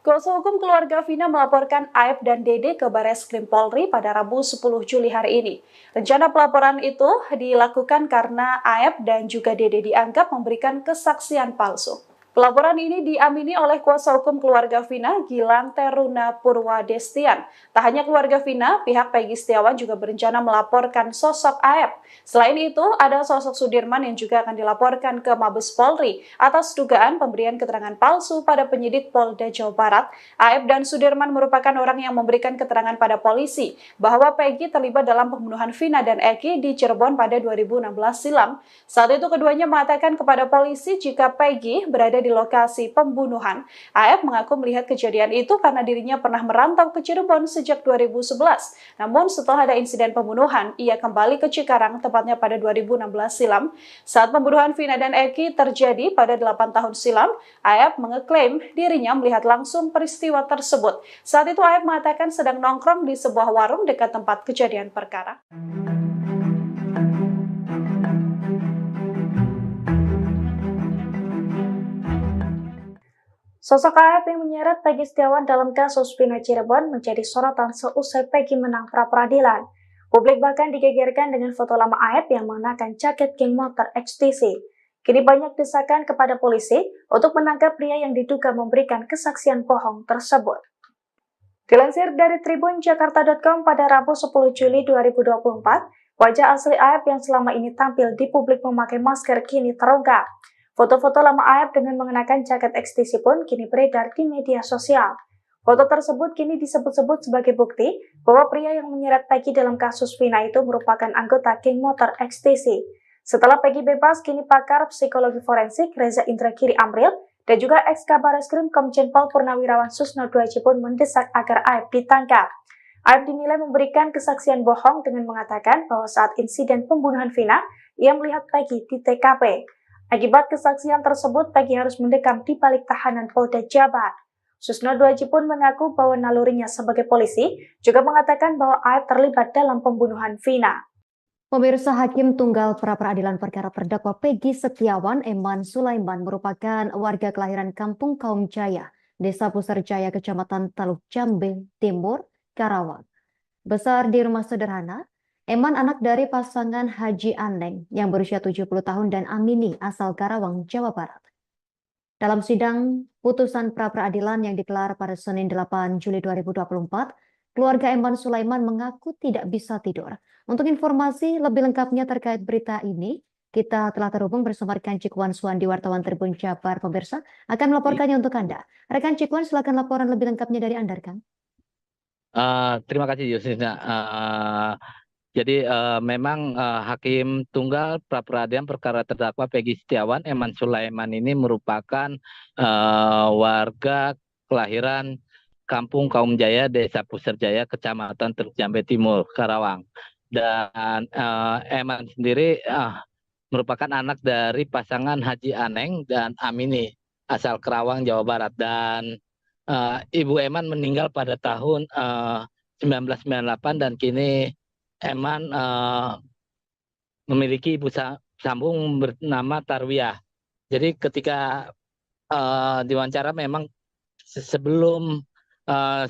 Speaker 12: Kuasa hukum keluarga Vina melaporkan Aep dan Dede ke Bareskrim Polri pada Rabu 10 Juli hari ini. Rencana pelaporan itu dilakukan karena Aep dan juga Dede dianggap memberikan kesaksian palsu. Pelaporan ini diamini oleh kuasa hukum keluarga Vina, Gilang Teruna Purwadestian. Tak hanya keluarga Vina, pihak Peggy Setiawan juga berencana melaporkan sosok Aep. Selain itu, ada sosok Sudirman yang juga akan dilaporkan ke Mabes Polri atas dugaan pemberian keterangan palsu pada penyidik Polda Jawa Barat. Aep dan Sudirman merupakan orang yang memberikan keterangan pada polisi bahwa Peggy terlibat dalam pembunuhan Vina dan Eki di Cirebon pada 2016 silam. Saat itu keduanya mengatakan kepada polisi jika Peggy berada di lokasi pembunuhan. Aep mengaku melihat kejadian itu karena dirinya pernah merantau ke Cirebon sejak 2011. Namun setelah ada insiden pembunuhan, ia kembali ke Cikarang tepatnya pada 2016 silam. Saat pembunuhan Vina dan Eki terjadi pada 8 tahun silam, Aep mengeklaim dirinya melihat langsung peristiwa tersebut. Saat itu Aep mengatakan sedang nongkrong di sebuah warung dekat tempat kejadian perkara.
Speaker 3: Sosok Aep yang menyeret Peggy Setiawan dalam kasus Vina Cirebon menjadi sorotan seusai Peggy menang pra-peradilan. Publik bahkan digegerkan dengan foto lama Aep yang mengenakan jaket geng motor XTC. Kini banyak desakan kepada polisi untuk menangkap pria yang diduga memberikan kesaksian bohong tersebut. Dilansir dari tribunjakarta.com pada Rabu 10 Juli 2024, wajah asli Aep yang selama ini tampil di publik memakai masker kini terungkap. Foto-foto lama Aep dengan mengenakan jaket XTC pun kini beredar di media sosial. Foto tersebut kini disebut-sebut sebagai bukti bahwa pria yang menyeret Peggy dalam kasus Vina itu merupakan anggota geng motor XTC. Setelah Peggy bebas, kini pakar psikologi forensik Reza Indragiri Amril dan juga ex-Kabar Eskrim Komjen Pol Purnawirawan Susno Duaji pun mendesak agar Aep ditangkap. Aep dinilai memberikan kesaksian bohong dengan mengatakan bahwa saat insiden pembunuhan Vina, ia melihat Peggy di TKP. Akibat kesaksian tersebut, Peggy harus mendekam di balik tahanan Polda Jabar. Susno Duaji pun mengaku bahwa nalurinya sebagai polisi juga mengatakan bahwa Aep terlibat dalam pembunuhan Vina.
Speaker 4: Pemirsa, Hakim Tunggal pra-peradilan perkara terdakwa Peggy Setiawan Eman Sulaiman merupakan warga kelahiran Kampung Kaum Jaya, Desa Puserjaya, Kecamatan Taluk Jambe Timur, Karawang. Besar di rumah sederhana, Eman anak dari pasangan Haji Aneng yang berusia 70 tahun dan Amini asal Karawang, Jawa Barat. Dalam sidang putusan pra-peradilan yang digelar pada Senin 8 Juli 2024, keluarga Eman Sulaiman mengaku tidak bisa tidur. Untuk informasi lebih lengkapnya terkait berita ini, Kita telah terhubung bersama rekan Cikwan Suwandi, wartawan Tribun Jabar. Pemirsa akan melaporkannya untuk Anda. Rekan Cikwan, silakan laporan lebih lengkapnya dari Anda, rekan.
Speaker 2: Terima kasih Yusina. Jadi memang Hakim Tunggal pra peradilan perkara terdakwa Peggy Setiawan Eman Sulaiman ini merupakan warga kelahiran Kampung Kaum Jaya, Desa Puserjaya, Kecamatan Teluk Jambe Timur, Karawang. Dan Eman sendiri merupakan anak dari pasangan Haji Aneng dan Amini asal Karawang, Jawa Barat. Dan Ibu Eman meninggal pada tahun 1998 dan kini Eman memiliki ibu sambung bernama Tarwiyah. Jadi ketika diwawancara memang sebelum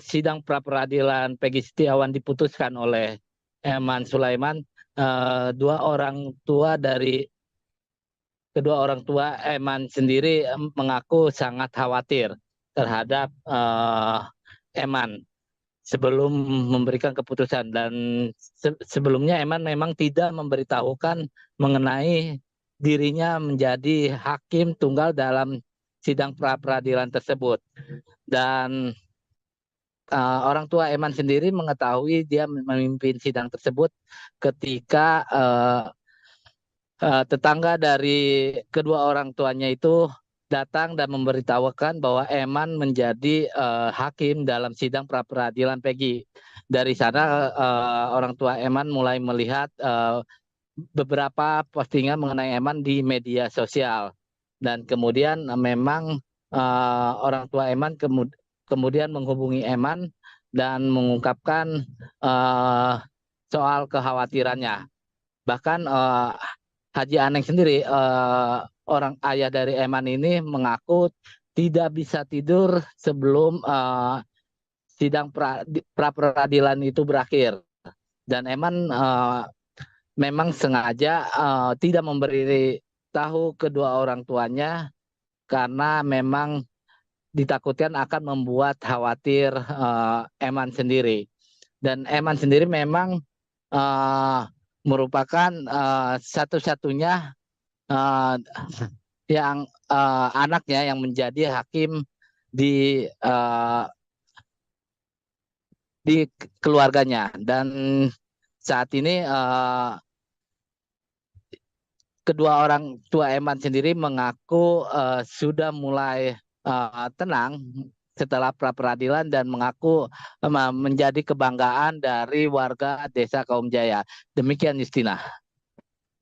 Speaker 2: sidang pra peradilan Peggy Setiawan diputuskan oleh Eman Sulaiman, kedua orang tua Eman sendiri mengaku sangat khawatir terhadap Eman sebelum memberikan keputusan. Dan sebelumnya Eman memang tidak memberitahukan mengenai dirinya menjadi hakim tunggal dalam sidang pra peradilan tersebut. Dan orang tua Eman sendiri mengetahui dia memimpin sidang tersebut ketika tetangga dari kedua orang tuanya itu datang dan memberitahukan bahwa Eman menjadi hakim dalam sidang pra peradilan Peggy. Dari sana orang tua Eman mulai melihat beberapa postingan mengenai Eman di media sosial. Dan kemudian memang orang tua Eman kemudian menghubungi Eman dan mengungkapkan soal kekhawatirannya. Bahkan Haji Aneng sendiri, orang ayah dari Eman ini, mengaku tidak bisa tidur sebelum sidang pra peradilan itu berakhir. Dan Eman memang sengaja tidak memberi tahu kedua orang tuanya karena memang ditakutkan akan membuat khawatir Eman sendiri. Dan Eman sendiri memang merupakan satu-satunya yang anaknya yang menjadi hakim di keluarganya. Dan saat ini kedua orang tua Eman sendiri mengaku sudah mulai tenang setelah pra peradilan dan mengaku menjadi kebanggaan dari warga Desa Kaum Jaya. Demikian Justina.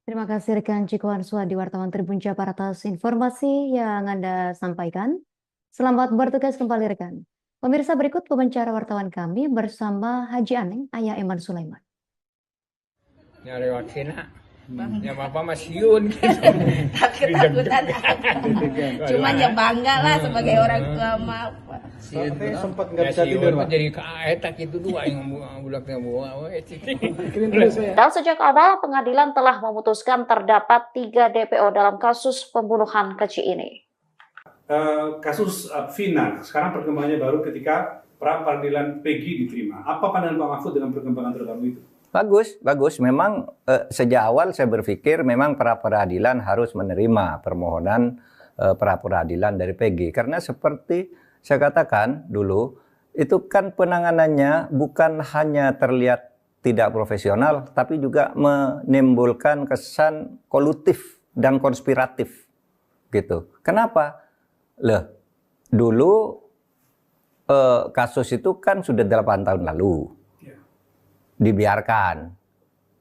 Speaker 4: Terima kasih rekan Cikwan Suwandi, wartawan Tribun Jabar, atas informasi yang Anda sampaikan. Selamat bertugas kembali rekan. Pemirsa, berikut wawancara wartawan kami bersama Haji Aneng, ayah Eman Sulaiman.
Speaker 5: Nyari wakina. Ya Bapak Masyun
Speaker 11: Takut-takutan. Cuman ya bangga lah sebagai orang tua mah.
Speaker 7: Sempat nggak bisa tidur, Pak.
Speaker 5: Jadi kaetak itu dua yang bulaknya buah.
Speaker 13: Dan sejak awal pengadilan telah memutuskan terdapat 3 DPO dalam kasus pembunuhan keji ini.
Speaker 9: Kasus Vina sekarang perkembangannya baru ketika pra peradilan Peggy diterima. Apa pandangan Pak Mahfud dengan perkembangan terbaru itu?
Speaker 8: Bagus. Memang sejak awal saya berpikir memang pra peradilan harus menerima permohonan pra peradilan dari Peggy. Karena seperti saya katakan dulu, itu kan penanganannya bukan hanya terlihat tidak profesional, tapi juga menimbulkan kesan kolutif dan konspiratif. Gitu. Kenapa? Dulu kasus itu kan sudah 8 tahun lalu. Dibiarkan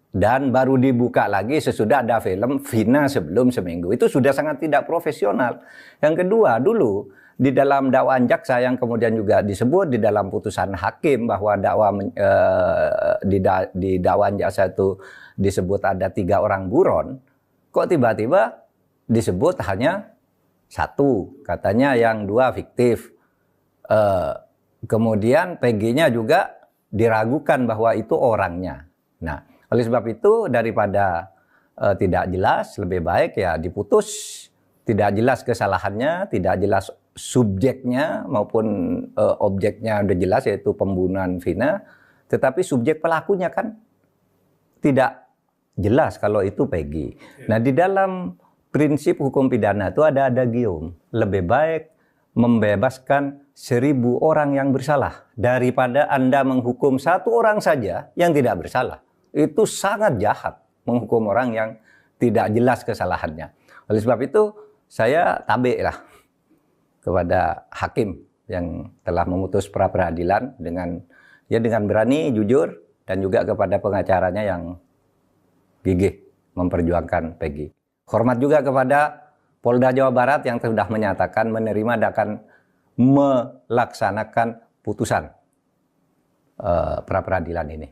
Speaker 8: dan baru dibuka lagi sesudah ada film Vina sebelum seminggu. Itu sudah sangat tidak profesional. Yang kedua, dulu di dalam dakwaan jaksa yang kemudian juga disebut di dalam putusan hakim bahwa di dakwaan jaksa itu disebut ada 3 orang buron, kok tiba-tiba disebut hanya 1, katanya yang 2 fiktif. Kemudian Peggy-nya juga diragukan bahwa itu orangnya. Nah, oleh sebab itu daripada tidak jelas, lebih baik ya diputus. Tidak jelas kesalahannya, tidak jelas subjeknya maupun objeknya udah jelas yaitu pembunuhan Vina, tetapi subjek pelakunya kan tidak jelas kalau itu Peggy. Nah, di dalam prinsip hukum pidana itu ada adagium. Lebih baik membebaskan 1000 orang yang bersalah daripada Anda menghukum 1 orang saja yang tidak bersalah. Itu sangat jahat menghukum orang yang tidak jelas kesalahannya. Oleh sebab itu saya tabik lah kepada hakim yang telah memutus pra peradilan dengan berani, jujur, dan juga kepada pengacaranya yang gigih memperjuangkan Peggy. Hormat juga kepada Polda Jawa Barat yang sudah menyatakan menerima dan akan melaksanakan putusan pra peradilan ini.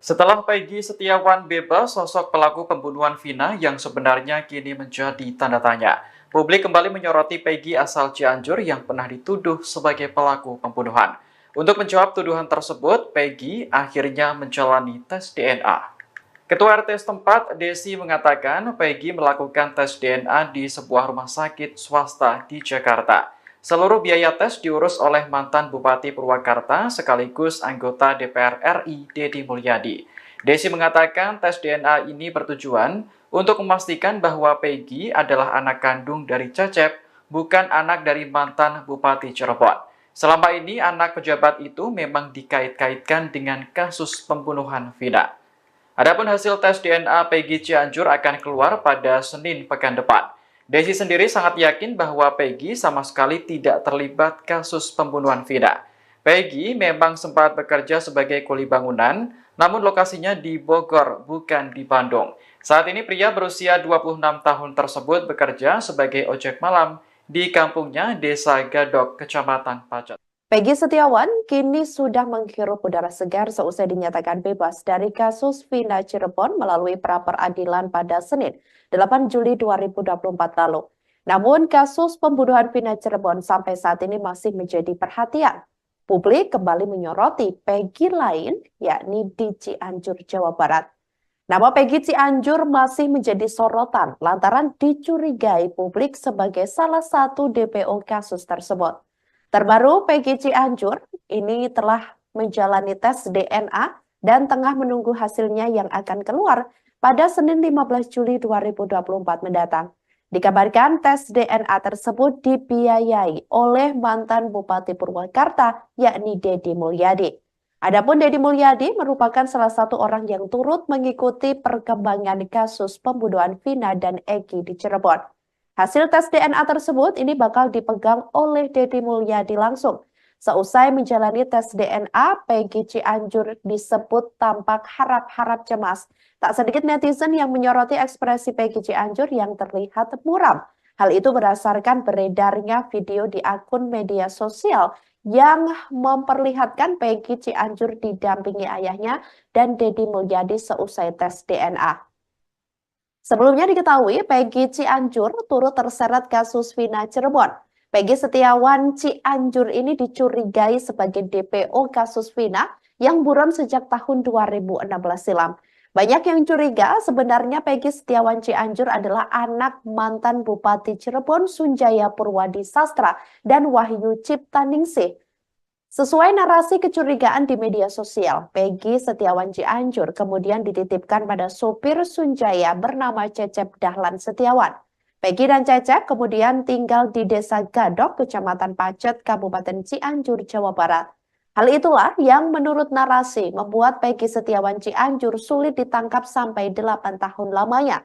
Speaker 10: Setelah Peggy Setiawan bebas, sosok pelaku pembunuhan Vina yang sebenarnya kini menjadi tanda tanya. Publik kembali menyoroti Peggy asal Cianjur yang pernah dituduh sebagai pelaku pembunuhan. Untuk menjawab tuduhan tersebut, Peggy akhirnya menjalani tes DNA. Ketua RT setempat, Desi, mengatakan Peggy melakukan tes DNA di sebuah rumah sakit swasta di Jakarta. Seluruh biaya tes diurus oleh mantan Bupati Purwakarta sekaligus anggota DPR RI, Deddy Mulyadi. Desi mengatakan tes DNA ini bertujuan untuk memastikan bahwa Peggy adalah anak kandung dari Cecep, bukan anak dari mantan Bupati Cirebon. Selama ini anak pejabat itu memang dikait-kaitkan dengan kasus pembunuhan Vina. Adapun hasil tes DNA Peggy Cianjur akan keluar pada Senin pekan depan. Desi sendiri sangat yakin bahwa Peggy sama sekali tidak terlibat kasus pembunuhan Vina. Peggy memang sempat bekerja sebagai kuli bangunan, namun lokasinya di Bogor, bukan di Bandung. Saat ini pria berusia 26 tahun tersebut bekerja sebagai ojek malam di kampungnya Desa Gadok, Kecamatan Pacet.
Speaker 6: Peggy Setiawan kini sudah menghirup udara segar seusai dinyatakan bebas dari kasus Vina Cirebon melalui pra peradilan pada Senin, 8 Juli 2024 lalu. Namun kasus pembunuhan Vina Cirebon sampai saat ini masih menjadi perhatian. Publik kembali menyoroti Peggy lain, yakni di Cianjur, Jawa Barat. Nama Peggy Cianjur masih menjadi sorotan lantaran dicurigai publik sebagai salah satu DPO kasus tersebut. Terbaru, Peggy Cianjur ini telah menjalani tes DNA dan tengah menunggu hasilnya yang akan keluar pada Senin 15 Juli 2024 mendatang. Dikabarkan tes DNA tersebut dibiayai oleh mantan Bupati Purwakarta, yakni Deddy Mulyadi. Adapun Deddy Mulyadi merupakan salah satu orang yang turut mengikuti perkembangan kasus pembunuhan Vina dan Eki di Cirebon. Hasil tes DNA tersebut ini bakal dipegang oleh Deddy Mulyadi langsung. Seusai menjalani tes DNA, Peggy Cianjur disebut tampak harap-harap cemas. Tak sedikit netizen yang menyoroti ekspresi Peggy Cianjur yang terlihat muram. Hal itu berdasarkan beredarnya video di akun media sosial yang memperlihatkan Peggy Cianjur didampingi ayahnya dan Deddy Mulyadi seusai tes DNA. Sebelumnya diketahui Peggy Cianjur turut terseret kasus Vina Cirebon. Peggy Setiawan Cianjur ini dicurigai sebagai DPO kasus Vina yang buron sejak tahun 2016 silam. Banyak yang curiga sebenarnya Peggy Setiawan Cianjur adalah anak mantan Bupati Cirebon Sunjaya Purwadi Sastra dan Wahyu Ciptaningsih. Sesuai narasi kecurigaan di media sosial, Peggy Setiawan Cianjur kemudian dititipkan pada sopir Sunjaya bernama Cecep Dahlan Setiawan. Peggy dan Cecep kemudian tinggal di Desa Gadok, Kecamatan Pacet, Kabupaten Cianjur, Jawa Barat. Hal itulah yang menurut narasi membuat Peggy Setiawan Cianjur sulit ditangkap sampai 8 tahun lamanya.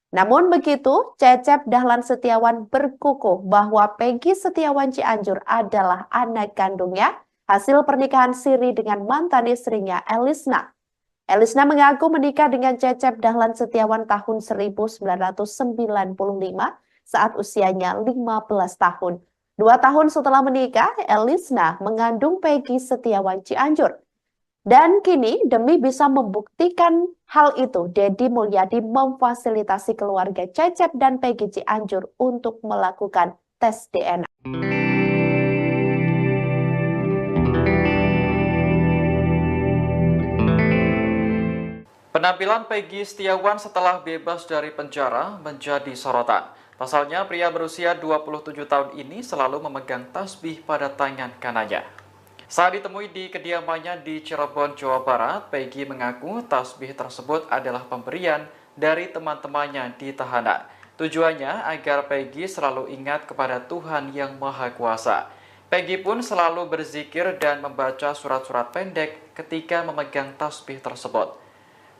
Speaker 6: Namun begitu, Cecep Dahlan Setiawan berkukuh bahwa Peggy Setiawan Cianjur adalah anak kandungnya hasil pernikahan siri dengan mantan istrinya Elisna. Elisna mengaku menikah dengan Cecep Dahlan Setiawan tahun 1995 saat usianya 15 tahun. 2 tahun setelah menikah, Elisna mengandung Peggy Setiawan Cianjur. Dan kini demi bisa membuktikan hal itu, Deddy Mulyadi memfasilitasi keluarga Cecep dan Peggy Cianjur untuk melakukan tes DNA.
Speaker 10: Penampilan Peggy Setiawan setelah bebas dari penjara menjadi sorotan. Pasalnya, pria berusia 27 tahun ini selalu memegang tasbih pada tangan kanannya. Saat ditemui di kediamannya di Cirebon, Jawa Barat, Peggy mengaku tasbih tersebut adalah pemberian dari teman-temannya di tahanan. Tujuannya agar Peggy selalu ingat kepada Tuhan yang Maha Kuasa. Peggy pun selalu berzikir dan membaca surat-surat pendek ketika memegang tasbih tersebut.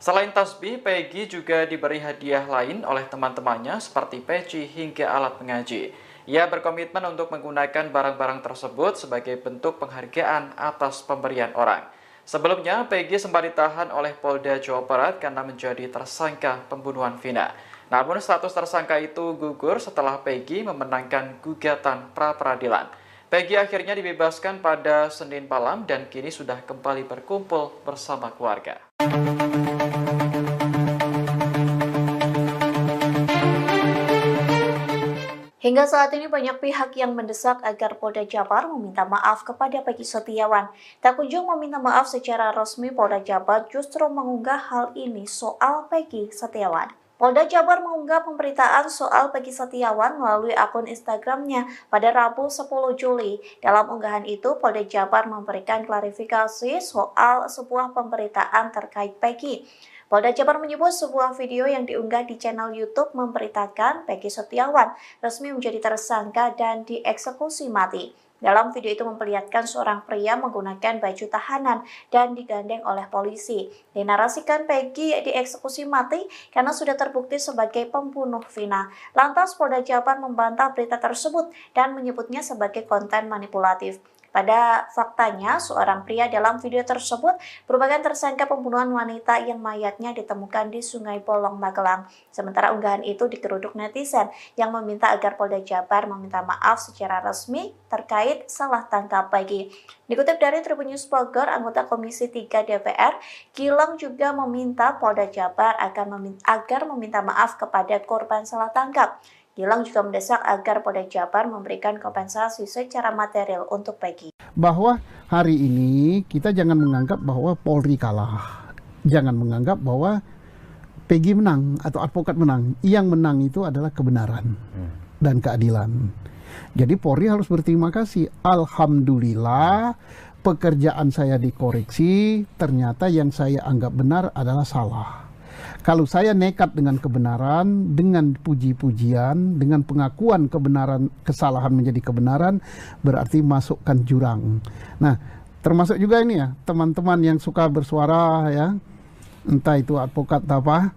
Speaker 10: Selain tasbih, Peggy juga diberi hadiah lain oleh teman-temannya seperti peci hingga alat mengaji. Ia berkomitmen untuk menggunakan barang-barang tersebut sebagai bentuk penghargaan atas pemberian orang. Sebelumnya, Peggy sempat ditahan oleh Polda Jawa Barat karena menjadi tersangka pembunuhan Vina. Namun status tersangka itu gugur setelah Peggy memenangkan gugatan pra-peradilan. Peggy akhirnya dibebaskan pada Senin malam dan kini sudah kembali berkumpul bersama keluarga.
Speaker 13: Hingga saat ini banyak pihak yang mendesak agar Polda Jabar meminta maaf kepada Peggy Setiawan. Tak kunjung meminta maaf secara resmi, Polda Jabar justru mengunggah hal ini soal Peggy Setiawan. Polda Jabar mengunggah pemberitaan soal Peggy Setiawan melalui akun Instagramnya pada Rabu 10 Juli. Dalam unggahan itu, Polda Jabar memberikan klarifikasi soal sebuah pemberitaan terkait Peggy. Polda Jabar menyebut sebuah video yang diunggah di channel YouTube memberitakan Peggy Setiawan resmi menjadi tersangka dan dieksekusi mati. Dalam video itu memperlihatkan seorang pria menggunakan baju tahanan dan digandeng oleh polisi. Dinarasikan Peggy dieksekusi mati karena sudah terbukti sebagai pembunuh Vina. Lantas Polda Jabar membantah berita tersebut dan menyebutnya sebagai konten manipulatif. Pada faktanya, seorang pria dalam video tersebut merupakan tersangka pembunuhan wanita yang mayatnya ditemukan di Sungai Bolong, Magelang. Sementara unggahan itu digeruduk netizen yang meminta agar Polda Jabar meminta maaf secara resmi terkait salah tangkap Peggy. Dikutip dari Tribun News Bogor, anggota Komisi 3 DPR, Gilang juga meminta Polda Jabar agar meminta maaf kepada korban salah tangkap. Gilang juga mendesak agar Polda Jabar memberikan kompensasi secara material untuk Peggy.
Speaker 1: Bahwa hari ini kita jangan menganggap bahwa Polri kalah. Jangan menganggap bahwa Peggy menang atau advokat menang. Yang menang itu adalah kebenaran dan keadilan. Jadi Polri harus berterima kasih. Alhamdulillah pekerjaan saya dikoreksi, ternyata yang saya anggap benar adalah salah. Kalau saya nekat dengan kebenaran, dengan puji-pujian, dengan pengakuan kebenaran, kesalahan menjadi kebenaran, berarti masukkan jurang. Nah, termasuk juga ini ya, teman-teman yang suka bersuara ya, entah itu advokat apa,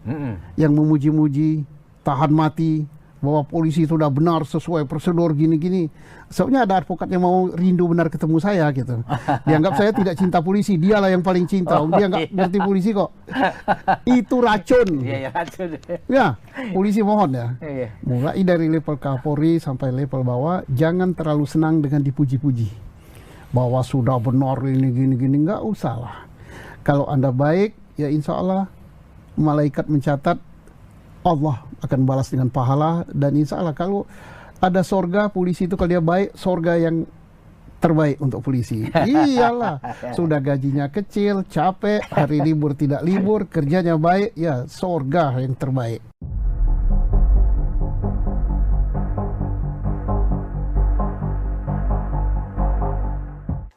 Speaker 1: yang memuji-muji, tahan mati, bahwa polisi sudah benar sesuai prosedur gini-gini. Soalnya ada advokat yang mau rindu benar ketemu saya gitu. Dianggap saya tidak cinta polisi, dialah yang paling cinta. Dia nggak ngerti polisi kok. Itu racun.
Speaker 14: Iya, racun.
Speaker 1: Ya, polisi mohon ya. Mulai dari level Kapolri sampai level bawah, jangan terlalu senang dengan dipuji-puji. Bahwa sudah benar ini gini-gini, nggak usah lah. Kalau Anda baik, ya insya Allah malaikat mencatat Allah akan balas dengan pahala, dan insya Allah kalau ada sorga polisi itu, kalau dia baik, sorga yang terbaik untuk polisi. Iyalah, sudah gajinya kecil, capek, hari libur tidak libur, kerjanya baik, ya sorga yang terbaik.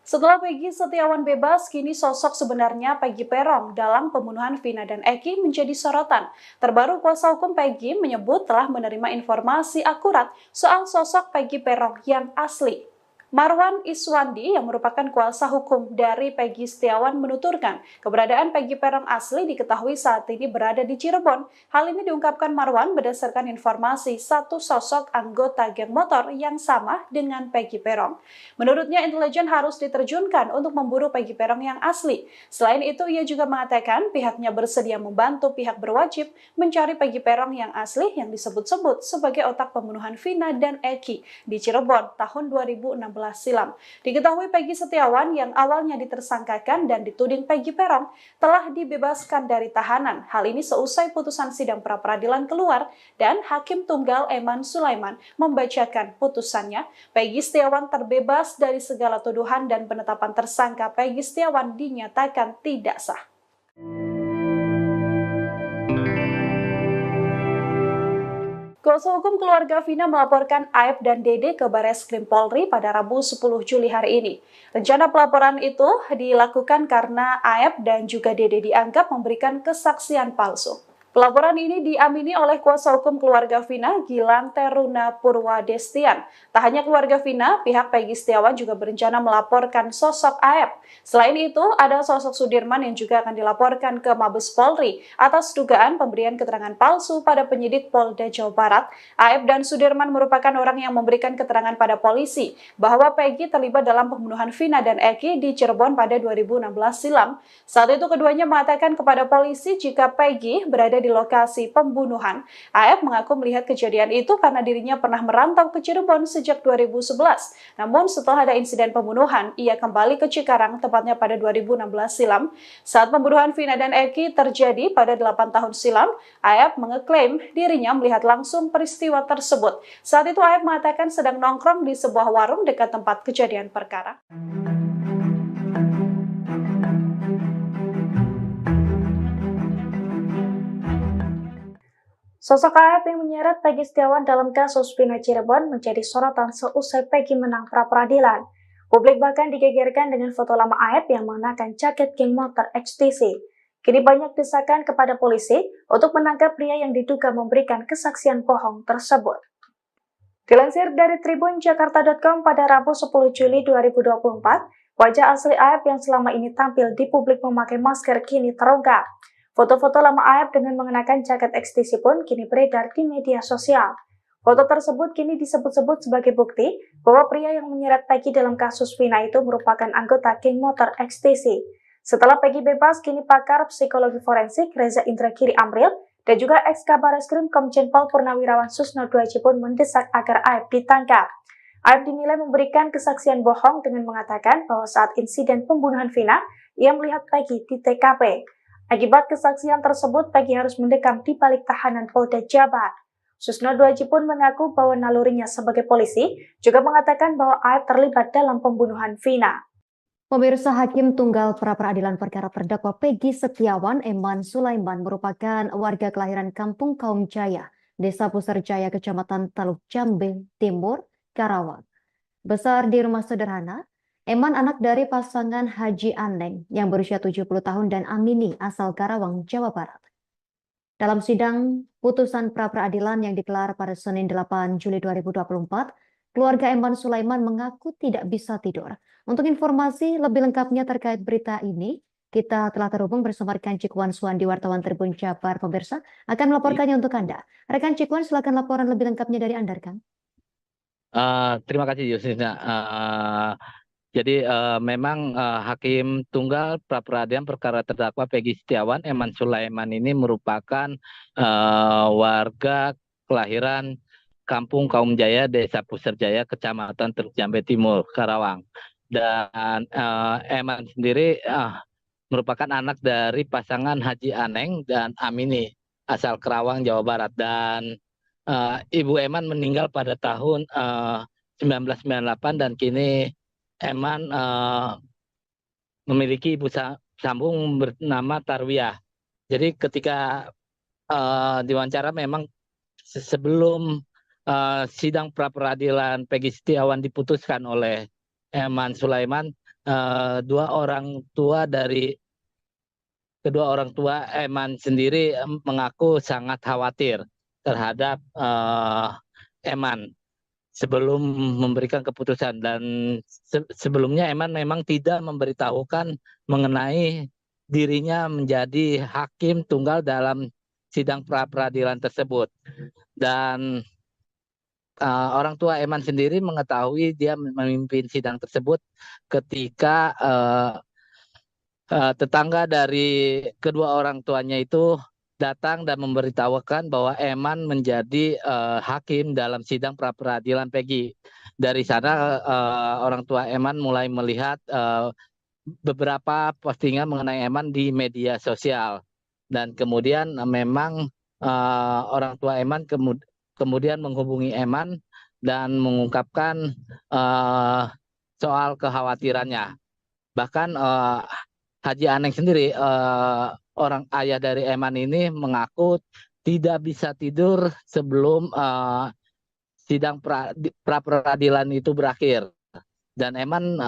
Speaker 12: Setelah Peggy Setiawan bebas, kini sosok sebenarnya Peggy Peron dalam pembunuhan Vina dan Eki menjadi sorotan. Terbaru kuasa hukum Peggy menyebut telah menerima informasi akurat soal sosok Peggy Peron yang asli. Marwan Iswandi yang merupakan kuasa hukum dari Peggy Setiawan menuturkan keberadaan Peggy Peron asli diketahui saat ini berada di Cirebon. Hal ini diungkapkan Marwan berdasarkan informasi satu sosok anggota geng motor yang sama dengan Peggy Peron. Menurutnya intelijen harus diterjunkan untuk memburu Peggy Peron yang asli. Selain itu ia juga mengatakan pihaknya bersedia membantu pihak berwajib mencari Peggy Peron yang asli yang disebut-sebut sebagai otak pembunuhan Vina dan Eki di Cirebon tahun 2016 silam. Diketahui Peggy Setiawan yang awalnya ditersangkakan dan dituding Peggy Peron telah dibebaskan dari tahanan. Hal ini seusai putusan sidang pra-peradilan keluar dan Hakim Tunggal Eman Sulaiman membacakan putusannya. Peggy Setiawan terbebas dari segala tuduhan dan penetapan tersangka Peggy Setiawan dinyatakan tidak sah. Kuasa hukum keluarga Vina melaporkan Aep dan Dede ke Bareskrim Polri pada Rabu 10 Juli hari ini. Rencana pelaporan itu dilakukan karena Aep dan juga Dede dianggap memberikan kesaksian palsu. Pelaporan ini diamini oleh kuasa hukum keluarga Vina, Gilang Teruna Purwadestian. Tak hanya keluarga Vina, pihak Peggy Setiawan juga berencana melaporkan sosok Aep. Selain itu, ada sosok Sudirman yang juga akan dilaporkan ke Mabes Polri atas dugaan pemberian keterangan palsu pada penyidik Polda Jawa Barat. Aep dan Sudirman merupakan orang yang memberikan keterangan pada polisi bahwa Peggy terlibat dalam pembunuhan Vina dan Eki di Cirebon pada 2016 silam. Saat itu keduanya mengatakan kepada polisi jika Peggy berada di lokasi pembunuhan. Aep mengaku melihat kejadian itu karena dirinya pernah merantau ke Cirebon sejak 2011. Namun setelah ada insiden pembunuhan, ia kembali ke Cikarang tepatnya pada 2016 silam. Saat pembunuhan Vina dan Eki terjadi pada 8 tahun silam, Aep mengeklaim dirinya melihat langsung peristiwa tersebut. Saat itu Aep mengatakan sedang nongkrong di sebuah warung dekat tempat kejadian perkara.
Speaker 3: Sosok Aep yang menyeret Peggy Setiawan dalam kasus Vina Cirebon menjadi sorotan seusai Peggy menang pra-peradilan. Publik bahkan digegerkan dengan foto lama Aep yang mengenakan jaket geng motor XTC. Kini banyak desakan kepada polisi untuk menangkap pria yang diduga memberikan kesaksian bohong tersebut. Dilansir dari tribunjakarta.com pada Rabu 10 Juli 2024, wajah asli Aep yang selama ini tampil di publik memakai masker kini terungkap. Foto-foto lama Aep dengan mengenakan jaket XTC pun kini beredar di media sosial. Foto tersebut kini disebut-sebut sebagai bukti bahwa pria yang menyeret Peggy dalam kasus Vina itu merupakan anggota geng motor XTC. Setelah Peggy bebas, kini pakar psikologi forensik Reza Indragiri Amril dan juga ex-Kabar Eskrim Komjen Pol Purnawirawan Susno Duaji pun mendesak agar Aep ditangkap. Aep dinilai memberikan kesaksian bohong dengan mengatakan bahwa saat insiden pembunuhan Vina, ia melihat Peggy di TKP. Akibat kesaksian tersebut, Peggy harus mendekam di balik tahanan Polda Jabar. Susno Duaji pun mengaku bahwa nalurinya sebagai polisi juga mengatakan bahwa Aep terlibat dalam pembunuhan Vina.
Speaker 4: Pemirsa, Hakim Tunggal Pra-Peradilan Perkara Terdakwa Peggy Setiawan, Eman Sulaiman, merupakan warga kelahiran Kampung Kaum Jaya, Desa Puserjaya, Kecamatan Taluk Jambe Timur, Karawang. Besar di rumah sederhana, Eman anak dari pasangan Haji Aneng yang berusia 70 tahun dan Amini asal Karawang, Jawa Barat. Dalam sidang putusan pra-peradilan yang digelar pada Senin 8 Juli 2024, keluarga Eman Sulaiman mengaku tidak bisa tidur. Untuk informasi lebih lengkapnya terkait berita ini, kita telah terhubung bersama rekan Cikwan Suwandi, wartawan Tribun Jabar. Pemirsa akan melaporkannya untuk Anda. Rekan Cikwan, silakan laporan lebih lengkapnya dari Anda, rekan.
Speaker 2: Terima kasih, Yusina. Jadi memang Hakim Tunggal Pra-Peradilan Perkara Terdakwa Peggy Setiawan, Eman Sulaiman ini merupakan warga kelahiran Kampung Kaum Jaya, Desa Puserjaya, Kecamatan Teluk Jambe Timur, Karawang. Dan Eman sendiri merupakan anak dari pasangan Haji Aneng dan Amini asal Karawang, Jawa Barat. Dan Ibu Eman meninggal pada tahun 1998 dan kini Eman memiliki ibu sambung bernama Tarwiyah. Jadi ketika diwawancara memang sebelum sidang pra-peradilan Peggy Setiawan diputuskan oleh Eman Sulaiman, kedua orang tua Eman sendiri mengaku sangat khawatir terhadap Eman sebelum memberikan keputusan, dan sebelumnya Eman memang tidak memberitahukan mengenai dirinya menjadi hakim tunggal dalam sidang pra-peradilan tersebut. Dan orang tua Eman sendiri mengetahui dia memimpin sidang tersebut ketika tetangga dari kedua orang tuanya itu datang dan memberitahukan bahwa Eman menjadi hakim dalam sidang pra-peradilan Peggy. Dari sana orang tua Eman mulai melihat beberapa postingan mengenai Eman di media sosial. Dan kemudian memang orang tua Eman kemudian menghubungi Eman dan mengungkapkan soal kekhawatirannya. Bahkan Haji Aneng sendiri, orang ayah dari Eman ini, mengaku tidak bisa tidur sebelum sidang pra peradilan itu berakhir. Dan Eman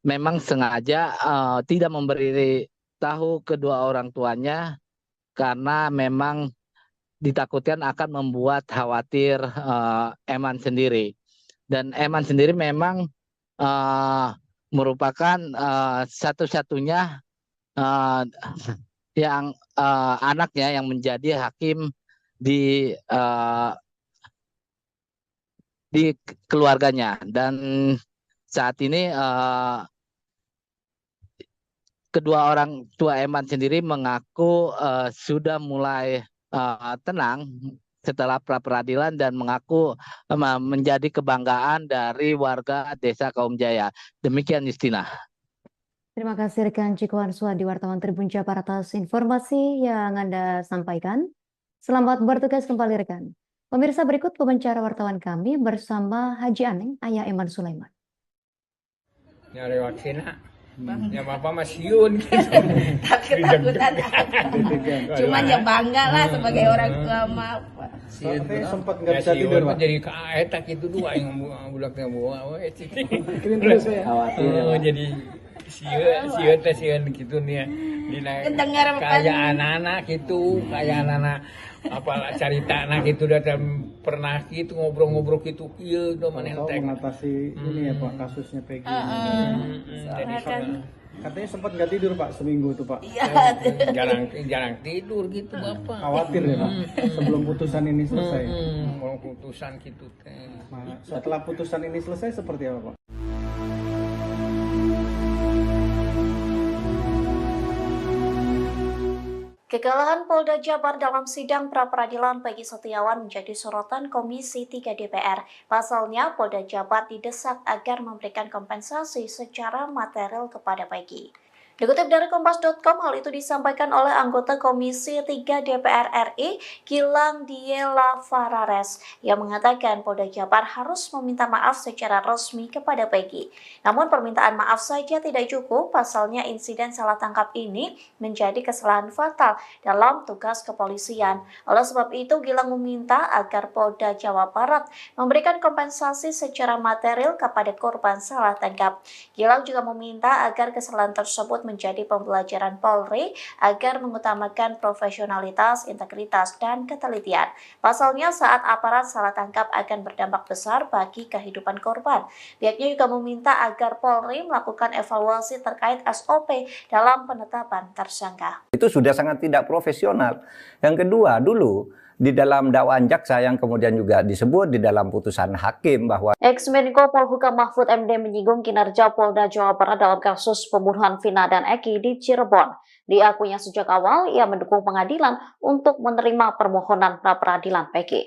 Speaker 2: memang sengaja tidak memberi tahu kedua orang tuanya karena memang ditakutkan akan membuat khawatir Eman sendiri. Dan Eman sendiri memang merupakan satu-satunya yang anaknya yang menjadi hakim di keluarganya. Dan saat ini kedua orang tua Eman sendiri mengaku sudah mulai tenang setelah pra peradilan dan mengaku menjadi kebanggaan dari warga Desa Kaum Jaya. Demikian Justina.
Speaker 4: Terima kasih rekan Cikuan Suhadi wartawan Tribun Jabar atas informasi yang Anda sampaikan. Selamat bertugas kembali rekan. Pemirsa, berikut wawancara wartawan kami bersama Haji Aneng, ayah Eman Sulaiman.
Speaker 5: Nyari vaksinnya. Ya Bapak Masiun gitu.
Speaker 11: Takut-takutan. Cuman ya bangga lah sebagai orang tua mah.
Speaker 7: Sempat nggak bisa tidur Pak.
Speaker 5: Jadi kaetak itu dua yang bulaknya bawa
Speaker 7: Kirim terus ya.
Speaker 5: Oh jadi sieun gitu nih. Kayak anak-anak gitu, kayak anak-anak apalah cerita anak itu datang pernah gitu ngobrol-ngobrol gitu iya udah mana
Speaker 7: entek mengatasi ini ya Pak kasusnya Peggy.
Speaker 5: Jadi
Speaker 7: katanya sempat nggak tidur Pak seminggu tuh Pak.
Speaker 5: jarang tidur gitu Bapak.
Speaker 7: Khawatir ya Pak sebelum putusan ini selesai.
Speaker 5: Kalau putusan gitu teh.
Speaker 7: Setelah putusan ini selesai seperti apa Pak?
Speaker 3: Kegagalan Polda Jabar dalam sidang pra-peradilan Peggy Setiawan menjadi sorotan Komisi 3 DPR. Pasalnya, Polda Jabar didesak agar memberikan kompensasi secara material kepada Peggy. Dikutip dari Kompas.com, hal itu disampaikan oleh anggota Komisi 3 DPR RI, Gilang Diela Farares, yang mengatakan Polda Jabar harus meminta maaf secara resmi kepada Peggy. Namun permintaan maaf saja tidak cukup, pasalnya insiden salah tangkap ini menjadi kesalahan fatal dalam tugas kepolisian. Oleh sebab itu, Gilang meminta agar Polda Jawa Barat memberikan kompensasi secara material kepada korban salah tangkap. Gilang juga meminta agar kesalahan tersebut menjadi pembelajaran Polri agar mengutamakan profesionalitas, integritas, dan ketelitian. Pasalnya saat aparat salah tangkap akan berdampak besar bagi kehidupan korban. Pihaknya juga meminta agar Polri melakukan evaluasi terkait SOP dalam penetapan tersangka.
Speaker 8: Itu sudah sangat tidak profesional. Yang kedua, dulu di dalam dakwaan jaksa yang kemudian juga disebut di dalam putusan hakim bahwa
Speaker 13: Ex-Menko Polhukam Mahfud MD menyinggung kinerja Polda Jawa Barat dalam kasus pembunuhan Vina dan Eki di Cirebon. Diakuinya sejak awal ia mendukung pengadilan untuk menerima permohonan pra-peradilan Peggy.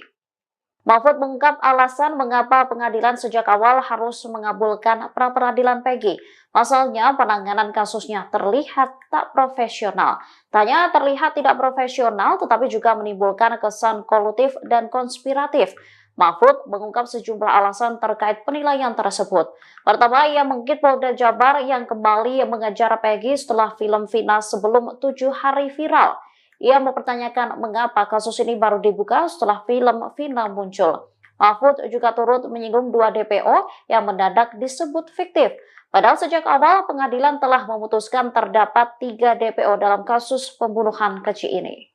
Speaker 13: Mahfud mengungkap alasan mengapa pengadilan sejak awal harus mengabulkan pra-peradilan Peggy. Pasalnya penanganan kasusnya terlihat tak profesional. Tanya terlihat tidak profesional tetapi juga menimbulkan kesan kolutif dan konspiratif. Mahfud mengungkap sejumlah alasan terkait penilaian tersebut. Pertama, ia mengkritik Polda Jabar yang kembali mengejar Peggy setelah film Vina sebelum 7 hari viral. Ia mempertanyakan mengapa kasus ini baru dibuka setelah film Vina muncul. Mahfud juga turut menyinggung 2 DPO yang mendadak disebut fiktif. Padahal sejak awal pengadilan telah memutuskan terdapat 3 DPO dalam kasus pembunuhan keji ini.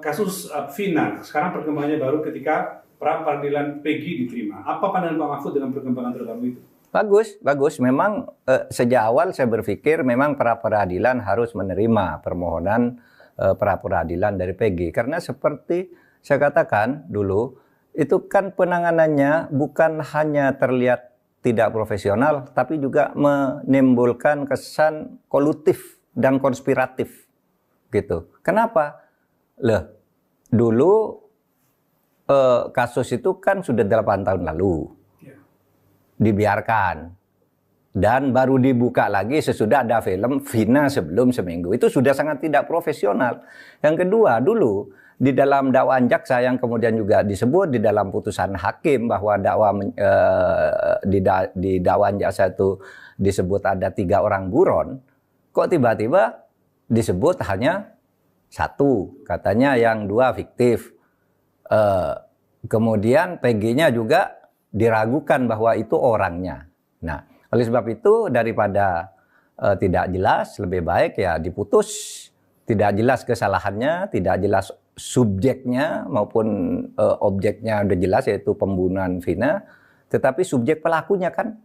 Speaker 9: Kasus Vina, sekarang perkembangannya baru ketika pra peradilan Peggy diterima. Apa pandangan Pak Mahfud dengan perkembangan terbaru itu?
Speaker 8: Bagus. Memang sejak awal saya berpikir memang pra peradilan harus menerima permohonan pra peradilan dari Peggy. Karena seperti saya katakan dulu, itu kan penanganannya bukan hanya terlihat tidak profesional, tapi juga menimbulkan kesan kolutif dan konspiratif. Gitu. Kenapa? Dulu kasus itu kan sudah 8 tahun lalu. Dibiarkan. Dan baru dibuka lagi sesudah ada film Vina sebelum seminggu. Itu sudah sangat tidak profesional. Yang kedua, dulu di dalam dakwaan jaksa yang kemudian juga disebut di dalam putusan hakim bahwa di dakwaan jaksa itu disebut ada 3 orang buron. Kok tiba-tiba disebut hanya satu, katanya yang dua fiktif. Kemudian PG-nya juga diragukan bahwa itu orangnya. Nah, oleh sebab itu daripada tidak jelas, lebih baik ya diputus. Tidak jelas kesalahannya, tidak jelas subjeknya maupun objeknya udah jelas yaitu pembunuhan Vina, tetapi subjek pelakunya kan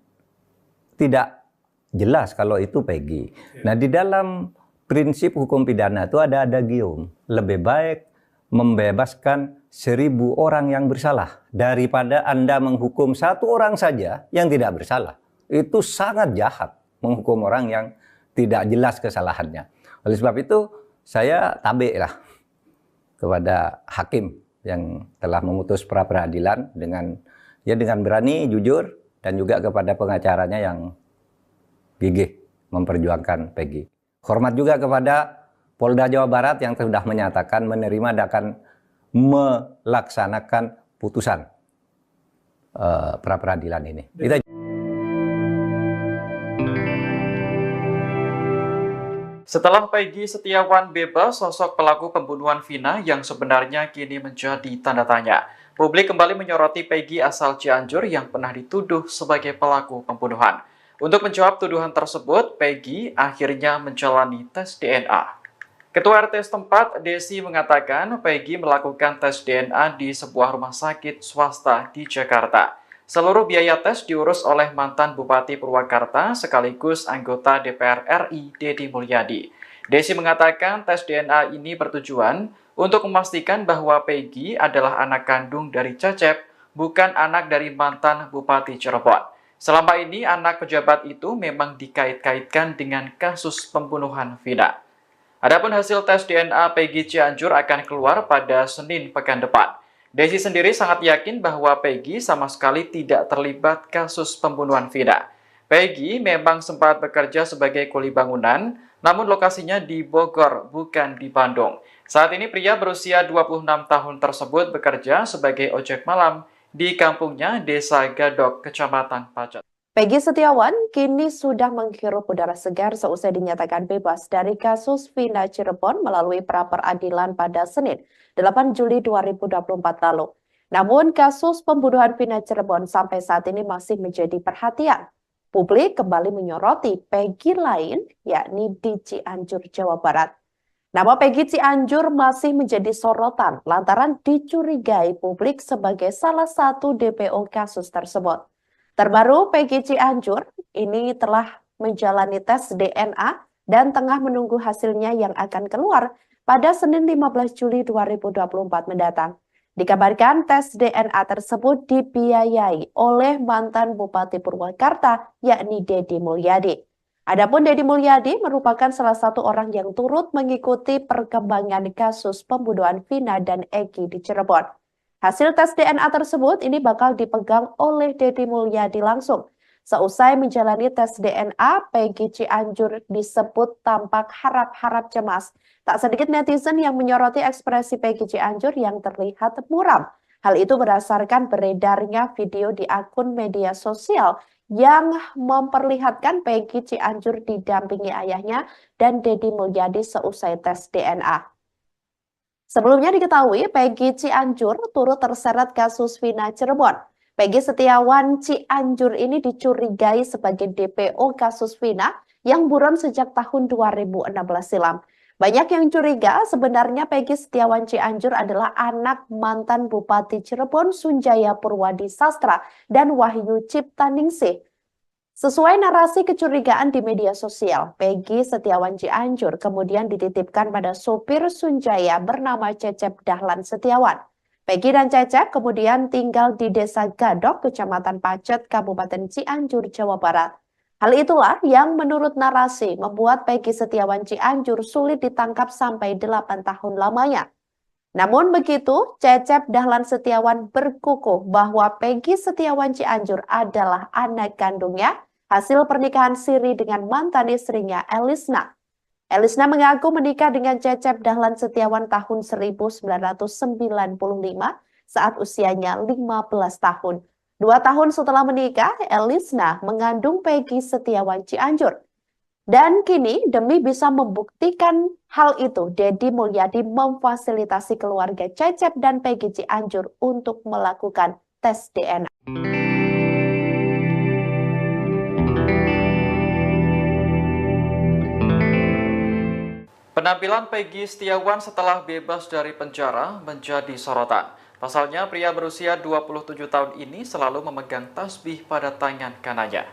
Speaker 8: tidak jelas kalau itu Peggy. Nah, di dalam prinsip hukum pidana itu ada adagium, lebih baik membebaskan 1000 orang yang bersalah daripada Anda menghukum satu orang saja yang tidak bersalah. Itu sangat jahat menghukum orang yang tidak jelas kesalahannya. Oleh sebab itu saya tabik lah kepada hakim yang telah memutus pra peradilan dengan berani, jujur, dan juga kepada pengacaranya yang gigih memperjuangkan Peggy. Hormat juga kepada Polda Jawa Barat yang sudah menyatakan menerima dan akan melaksanakan putusan pra peradilan ini.
Speaker 10: Setelah Peggy Setiawan bebas, sosok pelaku pembunuhan Vina yang sebenarnya kini menjadi tanda tanya. Publik kembali menyoroti Peggy asal Cianjur yang pernah dituduh sebagai pelaku pembunuhan. Untuk menjawab tuduhan tersebut, Peggy akhirnya menjalani tes DNA. Ketua RT setempat, Desi, mengatakan Peggy melakukan tes DNA di sebuah rumah sakit swasta di Jakarta. Seluruh biaya tes diurus oleh mantan Bupati Purwakarta sekaligus anggota DPR RI, Deddy Mulyadi. Desi mengatakan tes DNA ini bertujuan untuk memastikan bahwa Peggy adalah anak kandung dari Cecep, bukan anak dari mantan Bupati Cirebon. Selama ini anak pejabat itu memang dikait-kaitkan dengan kasus pembunuhan Vina. Adapun hasil tes DNA Peggy Cianjur akan keluar pada Senin pekan depan. Desi sendiri sangat yakin bahwa Peggy sama sekali tidak terlibat kasus pembunuhan Vina. Peggy memang sempat bekerja sebagai kuli bangunan, namun lokasinya di Bogor, bukan di Bandung. Saat ini pria berusia 26 tahun tersebut bekerja sebagai ojek malam di kampungnya Desa Gadok, Kecamatan Pacet.
Speaker 6: Peggy Setiawan kini sudah menghirup udara segar seusai dinyatakan bebas dari kasus Vina Cirebon melalui pra peradilan pada Senin, 8 Juli 2024 lalu. Namun kasus pembunuhan Vina Cirebon sampai saat ini masih menjadi perhatian. Publik kembali menyoroti Peggy lain, yakni di Cianjur, Jawa Barat. Nama Peggy Cianjur masih menjadi sorotan lantaran dicurigai publik sebagai salah satu DPO kasus tersebut. Terbaru, Peggy Cianjur ini telah menjalani tes DNA dan tengah menunggu hasilnya yang akan keluar pada Senin 15 Juli 2024 mendatang. Dikabarkan tes DNA tersebut dibiayai oleh mantan Bupati Purwakarta, yakni Deddy Mulyadi. Adapun Deddy Mulyadi merupakan salah satu orang yang turut mengikuti perkembangan kasus pembunuhan Vina dan Egi di Cirebon. Hasil tes DNA tersebut ini bakal dipegang oleh Deddy Mulyadi langsung. Seusai menjalani tes DNA, Peggy Cianjur disebut tampak harap-harap cemas. Tak sedikit netizen yang menyoroti ekspresi Peggy Cianjur yang terlihat muram. Hal itu berdasarkan beredarnya video di akun media sosial yang memperlihatkan Peggy Cianjur didampingi ayahnya dan Deddy Mulyadi seusai tes DNA. Sebelumnya diketahui Peggy Cianjur turut terseret kasus Vina Cirebon. Peggy Setiawan Cianjur ini dicurigai sebagai DPO kasus Vina yang buron sejak tahun 2016 silam. Banyak yang curiga sebenarnya Peggy Setiawan Cianjur adalah anak mantan Bupati Cirebon Sunjaya Purwadi Sastra dan Wahyu Ciptaningsih. Sesuai narasi kecurigaan di media sosial, Peggy Setiawan Cianjur kemudian dititipkan pada sopir Sunjaya bernama Cecep Dahlan Setiawan. Peggy dan Cecep kemudian tinggal di Desa Gadok, Kecamatan Pacet, Kabupaten Cianjur, Jawa Barat. Hal itulah yang menurut narasi membuat Peggy Setiawan Cianjur sulit ditangkap sampai 8 tahun lamanya. Namun begitu, Cecep Dahlan Setiawan berkukuh bahwa Peggy Setiawan Cianjur adalah anak kandungnya hasil pernikahan siri dengan mantan istrinya Elisna. Elisna mengaku menikah dengan Cecep Dahlan Setiawan tahun 1995 saat usianya 15 tahun. 2 tahun setelah menikah, Elisna mengandung Peggy Setiawan Cianjur. Dan kini demi bisa membuktikan hal itu, Deddy Mulyadi memfasilitasi keluarga Cecep dan Peggy Cianjur untuk melakukan tes DNA.
Speaker 10: Penampilan Peggy Setiawan setelah bebas dari penjara menjadi sorotan. Pasalnya, pria berusia 27 tahun ini selalu memegang tasbih pada tangan kanannya.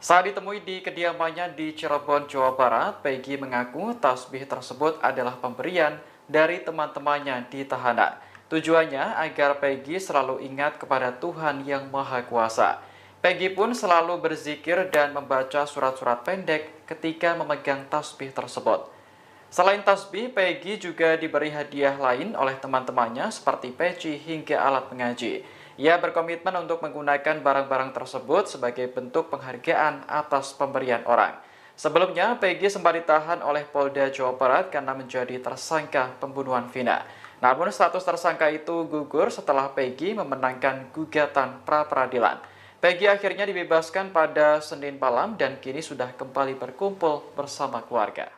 Speaker 10: Saat ditemui di kediamannya di Cirebon, Jawa Barat, Peggy mengaku tasbih tersebut adalah pemberian dari teman-temannya di tahanan. Tujuannya agar Peggy selalu ingat kepada Tuhan Yang Maha Kuasa. Peggy pun selalu berzikir dan membaca surat-surat pendek ketika memegang tasbih tersebut. Selain tasbih, Peggy juga diberi hadiah lain oleh teman-temannya seperti peci hingga alat mengaji. Ia berkomitmen untuk menggunakan barang-barang tersebut sebagai bentuk penghargaan atas pemberian orang. Sebelumnya, Peggy sempat ditahan oleh Polda Jawa Barat karena menjadi tersangka pembunuhan Vina. Namun status tersangka itu gugur setelah Peggy memenangkan gugatan pra-peradilan. Peggy akhirnya dibebaskan pada Senin malam dan kini sudah kembali berkumpul bersama keluarga.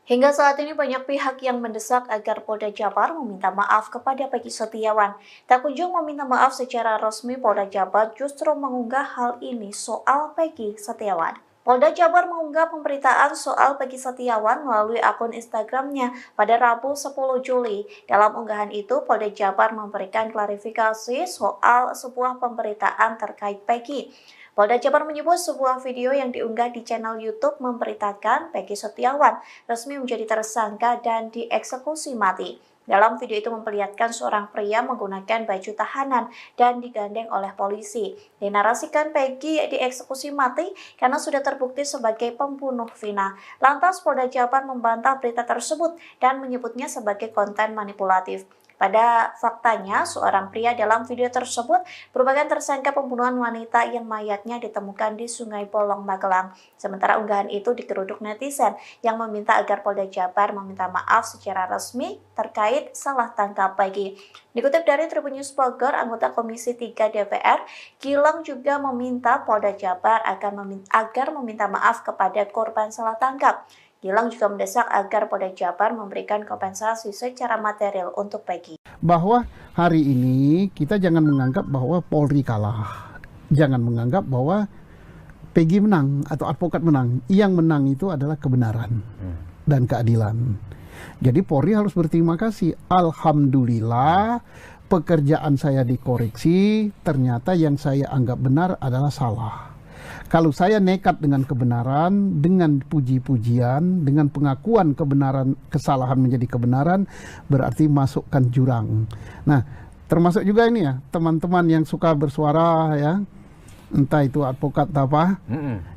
Speaker 13: Hingga saat ini banyak pihak yang mendesak agar Polda Jabar meminta maaf kepada Peggy Setiawan. Tak kunjung meminta maaf secara resmi, Polda Jabar justru mengunggah hal ini soal Peggy Setiawan. Polda Jabar mengunggah pemberitaan soal Peggy Setiawan melalui akun Instagramnya pada Rabu 10 Juli. Dalam unggahan itu, Polda Jabar memberikan klarifikasi soal sebuah pemberitaan terkait Peggy. Polda Jabar menyebut sebuah video yang diunggah di channel YouTube memberitakan Peggy Setiawan resmi menjadi tersangka dan dieksekusi mati. Dalam video itu memperlihatkan seorang pria menggunakan baju tahanan dan digandeng oleh polisi. Dinarasikan Peggy dieksekusi mati karena sudah terbukti sebagai pembunuh Vina. Lantas Polda Jabar membantah berita tersebut dan menyebutnya sebagai konten manipulatif. Pada faktanya, seorang pria dalam video tersebut merupakan tersangka pembunuhan wanita yang mayatnya ditemukan di Sungai Bolong, Magelang. Sementara unggahan itu digeruduk netizen yang meminta agar Polda Jabar meminta maaf secara resmi terkait salah tangkap Peggy. Dikutip dari Tribun News Bogor, anggota Komisi 3 DPR, Gilang juga meminta Polda Jabar agar meminta maaf kepada korban salah tangkap. Gilang juga mendesak agar Polda Jabar memberikan kompensasi secara material untuk Peggy.
Speaker 1: Bahwa hari ini kita jangan menganggap bahwa Polri kalah. Jangan menganggap bahwa Peggy menang atau advokat menang. Yang menang itu adalah kebenaran dan keadilan. Jadi Polri harus berterima kasih. Alhamdulillah pekerjaan saya dikoreksi, ternyata yang saya anggap benar adalah salah. Kalau saya nekat dengan kebenaran, dengan puji-pujian, dengan pengakuan kebenaran, kesalahan menjadi kebenaran, berarti masukkan jurang. Nah, termasuk juga ini ya, teman-teman yang suka bersuara ya, entah itu advokat apa,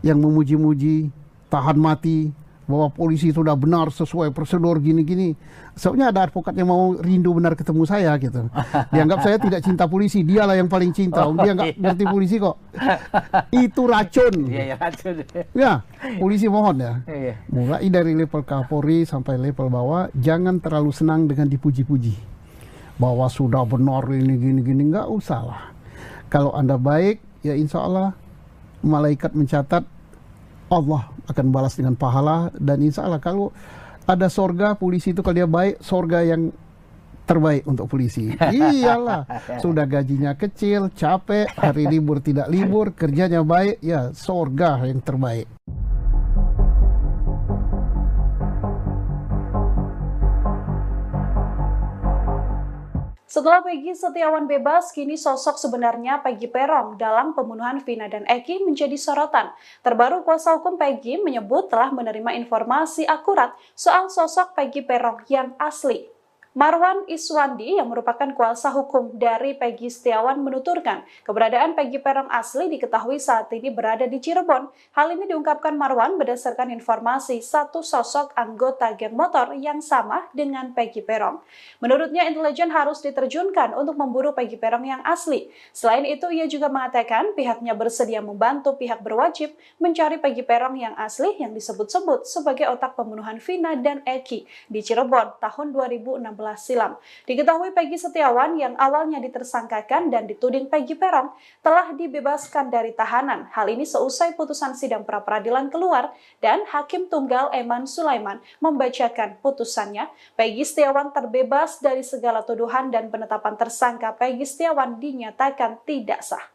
Speaker 1: yang memuji-muji, tahan mati, bahwa polisi sudah benar sesuai prosedur gini-gini. Soalnya ada advokat yang mau rindu benar ketemu saya gitu. Dianggap saya tidak cinta polisi, dialah yang paling cinta. Dia nggak ngerti polisi kok. Itu racun.
Speaker 14: Iya, racun.
Speaker 1: Ya, polisi mohon ya. Mulai dari level Kapolri sampai level bawah, jangan terlalu senang dengan dipuji-puji. Bahwa sudah benar ini gini-gini, nggak usah lah. Kalau Anda baik, ya insya Allah malaikat mencatat Allah akan balas dengan pahala, dan insya Allah kalau ada sorga polisi itu, kalau dia baik, sorga yang terbaik untuk polisi. Iyalah, sudah gajinya kecil, capek, hari libur tidak libur, kerjanya baik, ya sorga yang terbaik.
Speaker 12: Setelah Peggy Setiawan bebas, kini sosok sebenarnya Peggy Peron dalam pembunuhan Vina dan Eki menjadi sorotan. Terbaru, kuasa hukum Peggy menyebut telah menerima informasi akurat soal sosok Peggy Peron yang asli. Marwan Iswandi yang merupakan kuasa hukum dari Peggy Setiawan menuturkan keberadaan Peggy Peron asli diketahui saat ini berada di Cirebon. Hal ini diungkapkan Marwan berdasarkan informasi satu sosok anggota geng motor yang sama dengan Peggy Peron. Menurutnya, intelijen harus diterjunkan untuk memburu Peggy Peron yang asli. Selain itu, ia juga mengatakan pihaknya bersedia membantu pihak berwajib mencari Peggy Peron yang asli yang disebut-sebut sebagai otak pembunuhan Vina dan Eki di Cirebon tahun 2016 silam. Diketahui Peggy Setiawan yang awalnya ditersangkakan dan dituding Peggy Peron telah dibebaskan dari tahanan. Hal ini seusai putusan sidang pra-peradilan keluar dan Hakim Tunggal Eman Sulaiman membacakan putusannya. Peggy Setiawan terbebas dari segala tuduhan dan penetapan tersangka Peggy Setiawan dinyatakan tidak sah.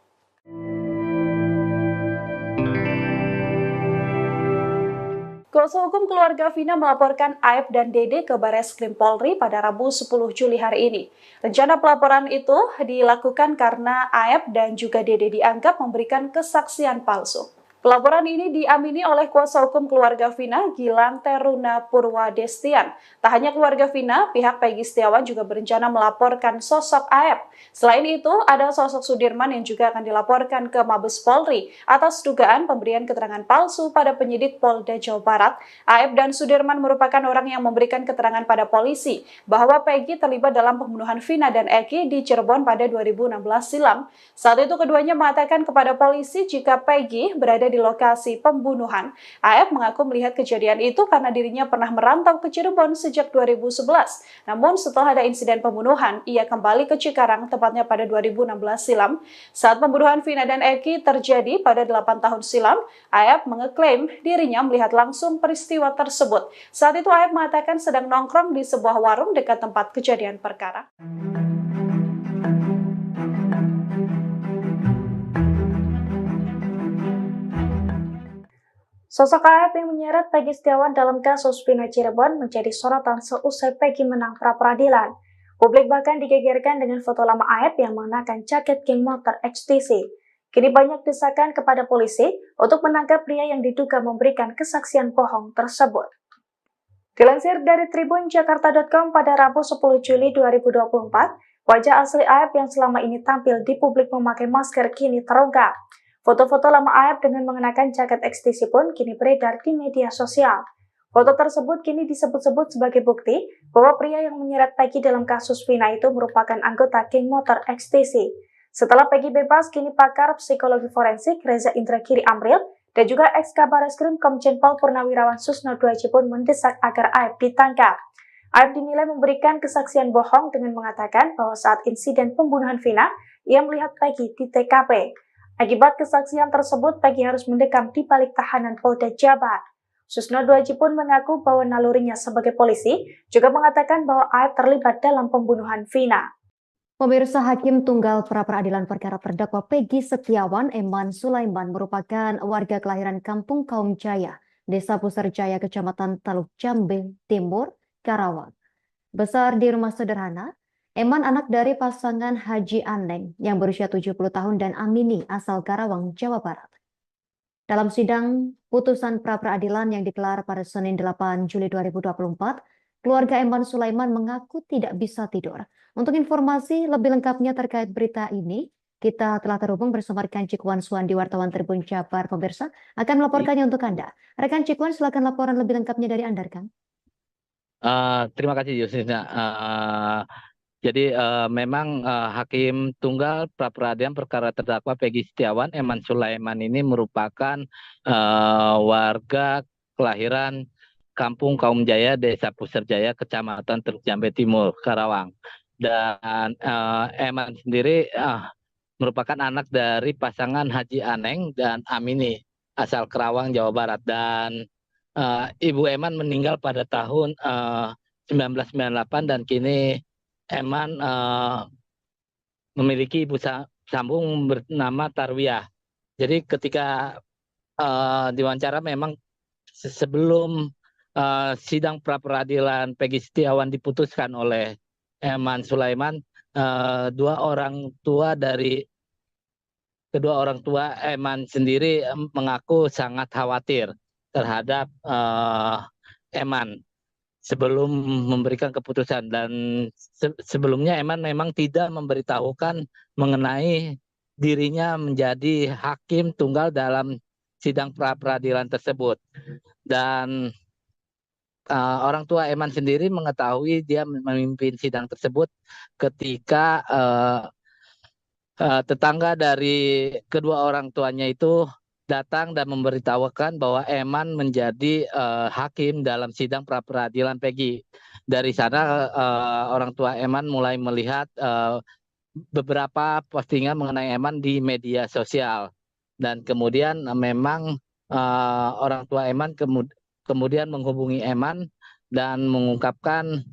Speaker 12: Kuasa hukum keluarga Vina melaporkan Aep dan Dede ke Bareskrim Polri pada Rabu 10 Juli hari ini. Rencana pelaporan itu dilakukan karena Aep dan juga Dede dianggap memberikan kesaksian palsu. Pelaporan ini diamini oleh kuasa hukum keluarga Vina, Gilang Teruna Purwadestian. Tak hanya keluarga Vina, pihak Peggy Setiawan juga berencana melaporkan sosok Aep. Selain itu, ada sosok Sudirman yang juga akan dilaporkan ke Mabes Polri atas dugaan pemberian keterangan palsu pada penyidik Polda Jawa Barat. Aep dan Sudirman merupakan orang yang memberikan keterangan pada polisi bahwa Peggy terlibat dalam pembunuhan Vina dan Eki di Cirebon pada 2016 silam. Saat itu keduanya mengatakan kepada polisi jika Peggy berada di lokasi pembunuhan. Aep mengaku melihat kejadian itu karena dirinya pernah merantau ke Cirebon sejak 2011. Namun setelah ada insiden pembunuhan, ia kembali ke Cikarang tepatnya pada 2016 silam. Saat pembunuhan Vina dan Eki terjadi pada 8 tahun silam, Aep mengeklaim dirinya melihat langsung peristiwa tersebut. Saat itu Aep mengatakan sedang nongkrong di sebuah warung dekat tempat kejadian perkara.
Speaker 3: Sosok Aep yang menyeret Peggy Setiawan dalam kasus Vina Cirebon menjadi sorotan seusai Peggy menang pra-peradilan. Publik bahkan digegerkan dengan foto lama Aep yang mengenakan jaket geng motor XTC. Kini banyak desakan kepada polisi untuk menangkap pria yang diduga memberikan kesaksian bohong tersebut. Dilansir dari tribunjakarta.com pada Rabu 10 Juli 2024, wajah asli Aep yang selama ini tampil di publik memakai masker kini terungkap. Foto-foto lama Aep dengan mengenakan jaket XTC pun kini beredar di media sosial. Foto tersebut kini disebut-sebut sebagai bukti bahwa pria yang menyeret Peggy dalam kasus Vina itu merupakan anggota geng motor XTC. Setelah Peggy bebas, kini pakar psikologi forensik Reza Indragiri Amril dan juga ex-Kabar Eskrim Komjen Pol Purnawirawan Susno Duaji pun mendesak agar Aep ditangkap. Aep dinilai memberikan kesaksian bohong dengan mengatakan bahwa saat insiden pembunuhan Vina, ia melihat Peggy di TKP. Akibat kesaksian tersebut, Peggy harus mendekam di balik tahanan Polda Jabar. Susno Duaji pun mengaku bahwa nalurinya sebagai polisi juga mengatakan bahwa Aep terlibat dalam pembunuhan Vina.
Speaker 4: Pemirsa, Hakim Tunggal pra-peradilan perkara terdakwa Peggy Setiawan Eman Sulaiman merupakan warga kelahiran Kampung Kaum Jaya, Desa Puserjaya, Kecamatan Taluk Jambe Timur, Karawang. Besar di rumah sederhana, Eman anak dari pasangan Haji Aneng yang berusia 70 tahun dan Amini asal Karawang, Jawa Barat. Dalam sidang putusan pra-peradilan yang digelar pada Senin 8 Juli 2024, keluarga Eman Sulaiman mengaku tidak bisa tidur. Untuk informasi lebih lengkapnya terkait berita ini, kita telah terhubung bersama rekan Cikwan Suwandi, wartawan Tribun Jabar. Pemirsa akan melaporkannya untuk Anda. Rekan Cikwan, silakan laporan lebih lengkapnya dari Anda, rekan.
Speaker 2: Terima kasih, Yusina. Jadi memang Hakim Tunggal pra-peradilan perkara terdakwa Peggy Setiawan Eman Sulaiman ini merupakan warga kelahiran Kampung Kaum Jaya, Desa Puserjaya, Kecamatan Teluk Jambe Timur, Karawang. Dan Eman sendiri merupakan anak dari pasangan Haji Aneng dan Amini asal Karawang, Jawa Barat. Dan Ibu Eman meninggal pada tahun 1998 dan kini Eman memiliki ibu sambung bernama Tarwiyah. Jadi ketika diwawancara memang sebelum sidang pra-peradilan Peggy Setiawan diputuskan oleh Eman Sulaiman, kedua orang tua Eman sendiri mengaku sangat khawatir terhadap Eman sebelum memberikan keputusan, dan sebelumnya Eman memang tidak memberitahukan mengenai dirinya menjadi hakim tunggal dalam sidang pra-peradilan tersebut. Dan orang tua Eman sendiri mengetahui dia memimpin sidang tersebut ketika tetangga dari kedua orang tuanya itu datang dan memberitahukan bahwa Eman menjadi hakim dalam sidang pra peradilan Peggy. Dari sana orang tua Eman mulai melihat beberapa postingan mengenai Eman di media sosial, dan kemudian memang orang tua Eman kemudian menghubungi Eman dan mengungkapkan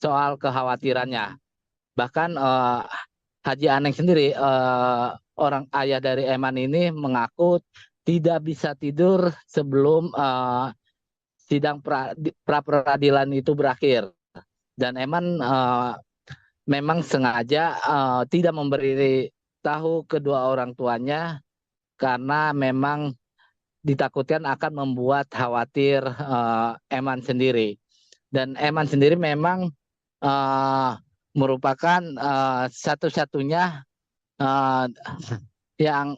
Speaker 2: soal kekhawatirannya. Bahkan Haji Aneng sendiri, orang ayah dari Eman ini, mengaku tidak bisa tidur sebelum sidang pra peradilan itu berakhir. Dan Eman memang sengaja tidak memberi tahu kedua orang tuanya karena memang ditakutkan akan membuat khawatir Eman sendiri. Dan Eman sendiri memang merupakan satu-satunya yang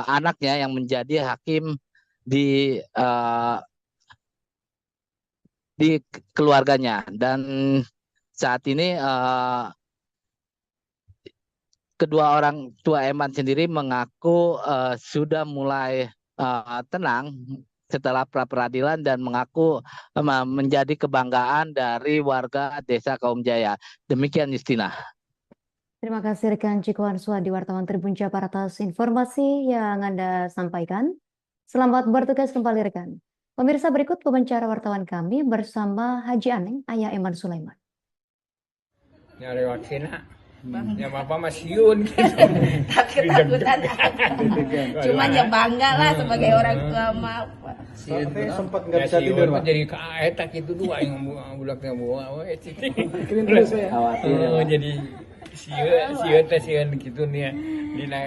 Speaker 2: anaknya yang menjadi hakim di keluarganya, dan saat ini kedua orang tua Eman sendiri mengaku sudah mulai tenang setelah pra peradilan dan mengaku menjadi kebanggaan dari warga Desa Kaum Jaya. Demikian, Justina.
Speaker 4: Terima kasih rekan Ciko Ansua di wartawan Tribun Jabar atas informasi yang Anda sampaikan. Selamat bertugas kembali rekan. Pemirsa, berikut wawancara wartawan kami bersama Haji Aneng, ayah Eman Sulaiman.
Speaker 5: Ya lewat sini. Ya bapak masiun gitu.
Speaker 11: Tapi ketakutan. Cuman ya bangga lah sebagai orang tua mah.
Speaker 7: Sempat nggak bisa tidur, Pak.
Speaker 5: Jadi kaetak itu dua yang bulaknya bawa.
Speaker 7: Khawatir.
Speaker 5: Jadi sieun gitu nih.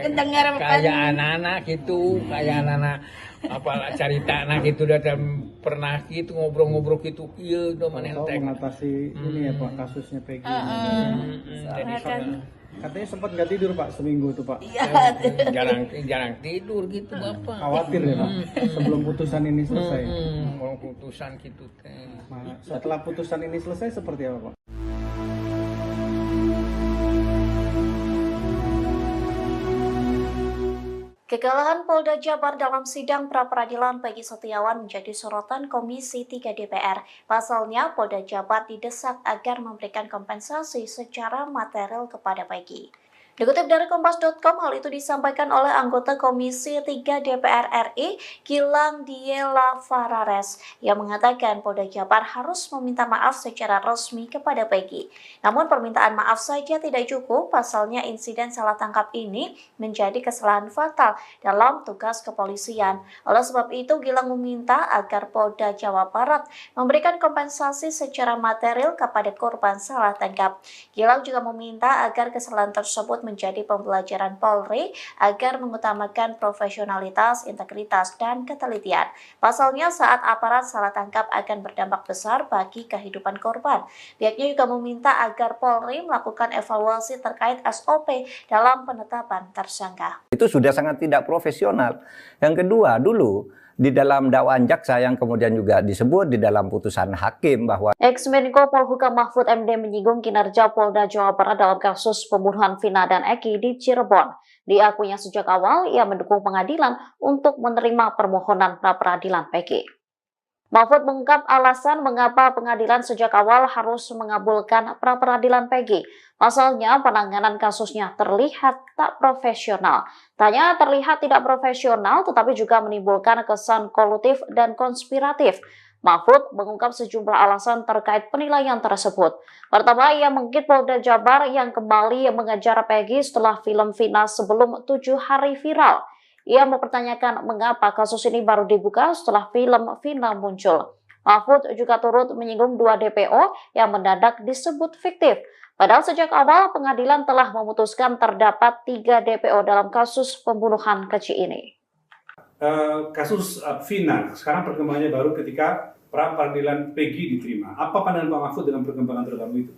Speaker 11: Kedengar
Speaker 5: kayak anak-anak gitu, kayak anak-anak apalah cerita anak itu datang pernah gitu ngobrol-ngobrol gitu, iya udah mana
Speaker 7: mengatasi ini ya Pak, kasusnya Peggy.
Speaker 5: Jadi
Speaker 7: katanya sempat nggak tidur Pak seminggu tuh Pak.
Speaker 5: jarang tidur gitu Bapak.
Speaker 7: Khawatir ya Pak sebelum putusan ini selesai.
Speaker 5: Putusan gitu teh.
Speaker 7: Setelah putusan ini selesai seperti apa Pak?
Speaker 3: Kekalahan Polda Jabar dalam sidang pra-peradilan Peggy Setiawan menjadi sorotan Komisi 3 DPR. Pasalnya, Polda Jabar didesak agar memberikan kompensasi secara material kepada Peggy. Dikutip dari Kompas.com, hal itu disampaikan oleh anggota Komisi 3 DPR RI, Gilang Diela Farares, yang mengatakan Polda Jabar harus meminta maaf secara resmi kepada Peggy. Namun permintaan maaf saja tidak cukup, pasalnya insiden salah tangkap ini menjadi kesalahan fatal dalam tugas kepolisian. Oleh sebab itu, Gilang meminta agar Polda Jawa Barat memberikan kompensasi secara material kepada korban salah tangkap. Gilang juga meminta agar kesalahan tersebut menjadi pembelajaran Polri agar mengutamakan profesionalitas, integritas, dan ketelitian. Pasalnya saat aparat salah tangkap akan berdampak besar bagi kehidupan korban. Pihaknya juga meminta agar Polri melakukan evaluasi terkait SOP dalam penetapan tersangka.
Speaker 8: Itu sudah sangat tidak profesional. Yang kedua, dulu di dalam dakwaan jaksa yang kemudian juga disebut di dalam putusan hakim bahwa
Speaker 13: Ex-Menko Polhukam Mahfud MD menyinggung kinerja Polda Jawa Barat dalam kasus pembunuhan Vina dan Eki di Cirebon. Diakuinya sejak awal ia mendukung pengadilan untuk menerima permohonan pra-peradilan Peggy. Mahfud mengungkap alasan mengapa pengadilan sejak awal harus mengabulkan pra-peradilan Peggy. Pasalnya penanganan kasusnya terlihat tak profesional. Tanya terlihat tidak profesional tetapi juga menimbulkan kesan kolutif dan konspiratif. Mahfud mengungkap sejumlah alasan terkait penilaian tersebut. Pertama, ia mengkritik Polda Jabar yang kembali mengejar Peggy setelah film Vina sebelum 7 hari viral. Ia mempertanyakan mengapa kasus ini baru dibuka setelah film Vina muncul. Mahfud juga turut menyinggung 2 DPO yang mendadak disebut fiktif. Padahal sejak awal pengadilan telah memutuskan terdapat 3 DPO dalam kasus pembunuhan keji ini.
Speaker 9: Kasus Vina, sekarang perkembangannya baru ketika pra peradilan Peggy diterima. Apa pandangan Pak Mahfud dengan perkembangan terbaru itu?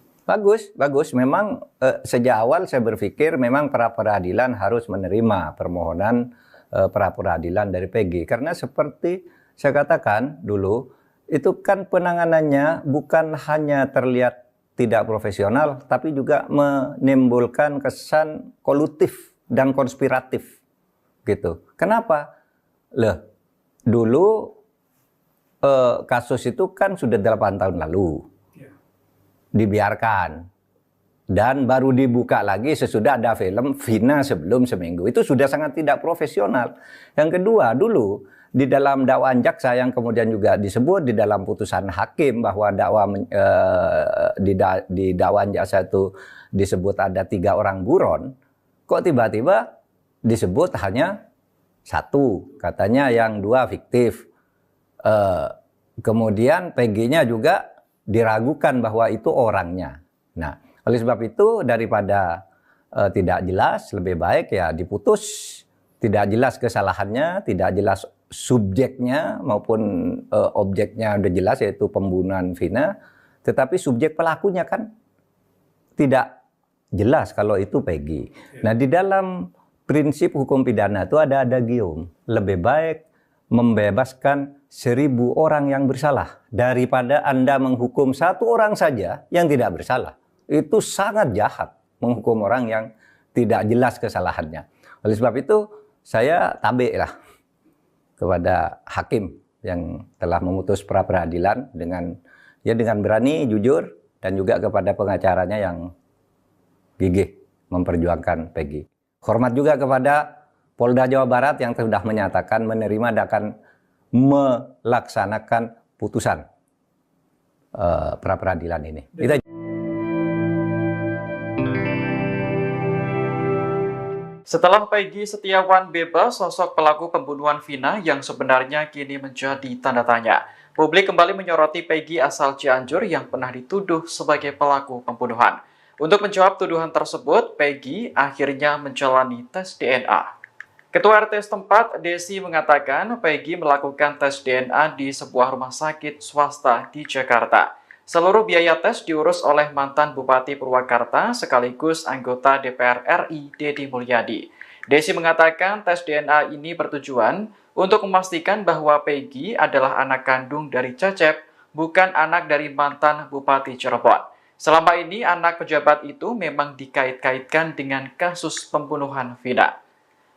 Speaker 8: Bagus. Memang sejak awal saya berpikir memang pra peradilan harus menerima permohonan pra peradilan dari Peggy. Karena seperti saya katakan dulu, itu kan penanganannya bukan hanya terlihat tidak profesional, tapi juga menimbulkan kesan kolutif dan konspiratif. gitu. Kenapa? Loh, dulu kasus itu kan sudah 8 tahun lalu dibiarkan dan baru dibuka lagi sesudah ada film Vina sebelum seminggu. Itu sudah sangat tidak profesional. Yang kedua, dulu di dalam dakwaan jaksa yang kemudian juga disebut di dalam putusan hakim bahwa di dakwaan jaksa itu disebut ada 3 orang buron, kok tiba-tiba disebut hanya 1, katanya yang 2 fiktif. Kemudian PG-nya juga diragukan bahwa itu orangnya. Nah, oleh sebab itu daripada tidak jelas, lebih baik ya diputus. Tidak jelas kesalahannya, tidak jelas subjeknya maupun objeknya udah jelas yaitu pembunuhan Vina, tetapi subjek pelakunya kan tidak jelas kalau itu PG. Nah, di dalam prinsip hukum pidana itu ada adagium. Lebih baik membebaskan 1000 orang yang bersalah daripada Anda menghukum 1 orang saja yang tidak bersalah. Itu sangat jahat menghukum orang yang tidak jelas kesalahannya. Oleh sebab itu saya tabik lah kepada hakim yang telah memutus pra peradilan dengan berani, jujur, dan juga kepada pengacaranya yang gigih memperjuangkan PG. Hormat juga kepada Polda Jawa Barat yang sudah menyatakan menerima dan akan melaksanakan putusan pra peradilan ini.
Speaker 10: Setelah Peggy Setiawan bebas, sosok pelaku pembunuhan Vina yang sebenarnya kini menjadi tanda tanya. Publik kembali menyoroti Peggy asal Cianjur yang pernah dituduh sebagai pelaku pembunuhan. Untuk menjawab tuduhan tersebut, Peggy akhirnya menjalani tes DNA. Ketua RT setempat, Desi, mengatakan Peggy melakukan tes DNA di sebuah rumah sakit swasta di Jakarta. Seluruh biaya tes diurus oleh mantan Bupati Purwakarta sekaligus anggota DPR RI, Deddy Mulyadi. Desi mengatakan tes DNA ini bertujuan untuk memastikan bahwa Peggy adalah anak kandung dari Cecep, bukan anak dari mantan Bupati Cirebon. Selama ini anak pejabat itu memang dikait-kaitkan dengan kasus pembunuhan Vina.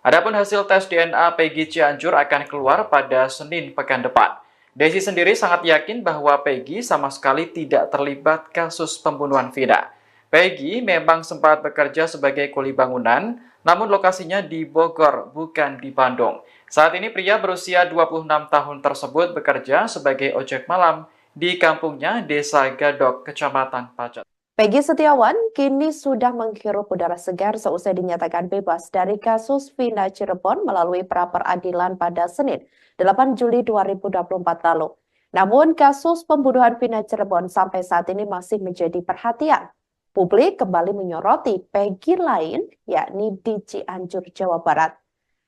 Speaker 10: Adapun hasil tes DNA Peggy Cianjur akan keluar pada Senin pekan depan. Desi sendiri sangat yakin bahwa Peggy sama sekali tidak terlibat kasus pembunuhan Vina. Peggy memang sempat bekerja sebagai kuli bangunan, namun lokasinya di Bogor, bukan di Bandung. Saat ini pria berusia 26 tahun tersebut bekerja sebagai ojek malam di kampungnya Desa Gadok, Kecamatan Pacet.
Speaker 6: Peggy Setiawan kini sudah menghirup udara segar seusai dinyatakan bebas dari kasus Vina Cirebon melalui pra peradilan pada Senin, 8 Juli 2024 lalu. Namun kasus pembunuhan Vina Cirebon sampai saat ini masih menjadi perhatian. Publik kembali menyoroti Peggy lain, yakni di Cianjur, Jawa Barat.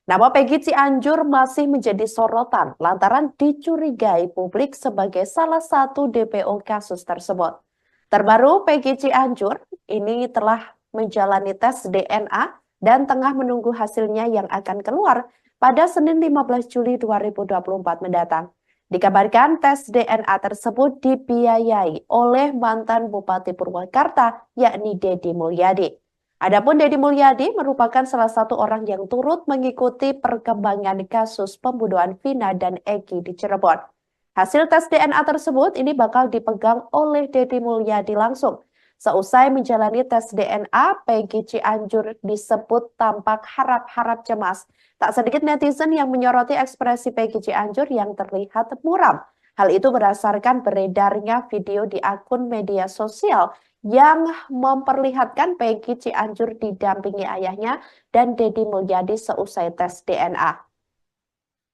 Speaker 6: Nama Peggy Cianjur masih menjadi sorotan lantaran dicurigai publik sebagai salah satu DPO kasus tersebut. Terbaru, Peggy Cianjur ini telah menjalani tes DNA dan tengah menunggu hasilnya yang akan keluar pada Senin 15 Juli 2024 mendatang. Dikabarkan tes DNA tersebut dibiayai oleh mantan Bupati Purwakarta, yakni Deddy Mulyadi. Adapun Deddy Mulyadi merupakan salah satu orang yang turut mengikuti perkembangan kasus pembunuhan Vina dan Eki di Cirebon. Hasil tes DNA tersebut ini bakal dipegang oleh Deddy Mulyadi langsung. Seusai menjalani tes DNA, Peggy Cianjur disebut tampak harap-harap cemas. Tak sedikit netizen yang menyoroti ekspresi Peggy Cianjur yang terlihat muram. Hal itu berdasarkan beredarnya video di akun media sosial yang memperlihatkan Peggy Cianjur didampingi ayahnya dan Deddy Mulyadi seusai tes DNA.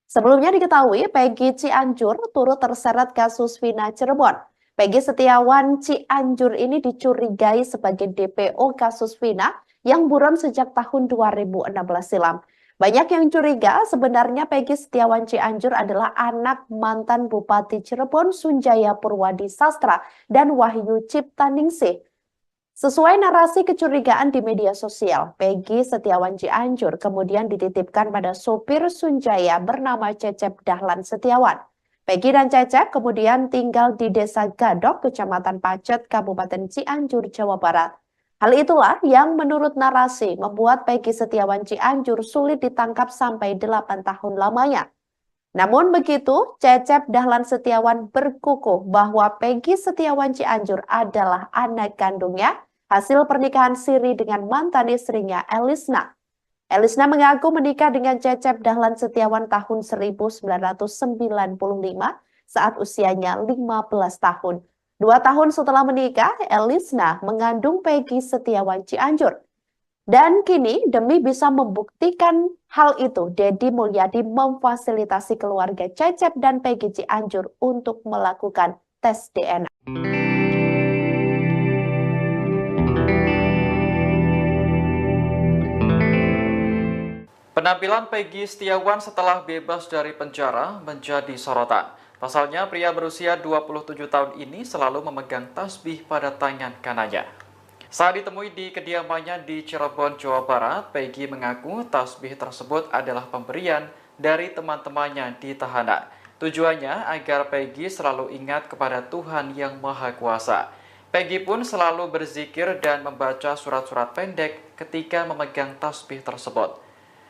Speaker 6: Sebelumnya diketahui Peggy Cianjur turut terseret kasus Vina Cirebon. Peggy Setiawan Cianjur ini dicurigai sebagai DPO kasus Vina yang buron sejak tahun 2016 silam. Banyak yang curiga sebenarnya Peggy Setiawan Cianjur adalah anak mantan Bupati Cirebon Sunjaya Purwadi Sastra dan Wahyu Ciptaningsih. Sesuai narasi kecurigaan di media sosial, Peggy Setiawan Cianjur kemudian dititipkan pada sopir Sunjaya bernama Cecep Dahlan Setiawan. Peggy dan Cecep kemudian tinggal di Desa Gadok, Kecamatan Pacet, Kabupaten Cianjur, Jawa Barat. Hal itulah yang menurut narasi membuat Peggy Setiawan Cianjur sulit ditangkap sampai 8 tahun lamanya. Namun begitu, Cecep Dahlan Setiawan berkukuh bahwa Peggy Setiawan Cianjur adalah anak kandungnya hasil pernikahan siri dengan mantan istrinya Elisna. Elisna mengaku menikah dengan Cecep Dahlan Setiawan tahun 1995 saat usianya 15 tahun. 2 tahun setelah menikah, Elisna mengandung Peggy Setiawan Cianjur. Dan kini demi bisa membuktikan hal itu, Deddy Mulyadi memfasilitasi keluarga Cecep dan Peggy Cianjur untuk melakukan tes DNA.
Speaker 10: Penampilan Peggy Setiawan setelah bebas dari penjara menjadi sorotan. Pasalnya, pria berusia 27 tahun ini selalu memegang tasbih pada tangan kanannya. Saat ditemui di kediamannya di Cirebon, Jawa Barat, Peggy mengaku tasbih tersebut adalah pemberian dari teman-temannya di tahanan. Tujuannya agar Peggy selalu ingat kepada Tuhan yang Maha Kuasa. Peggy pun selalu berzikir dan membaca surat-surat pendek ketika memegang tasbih tersebut.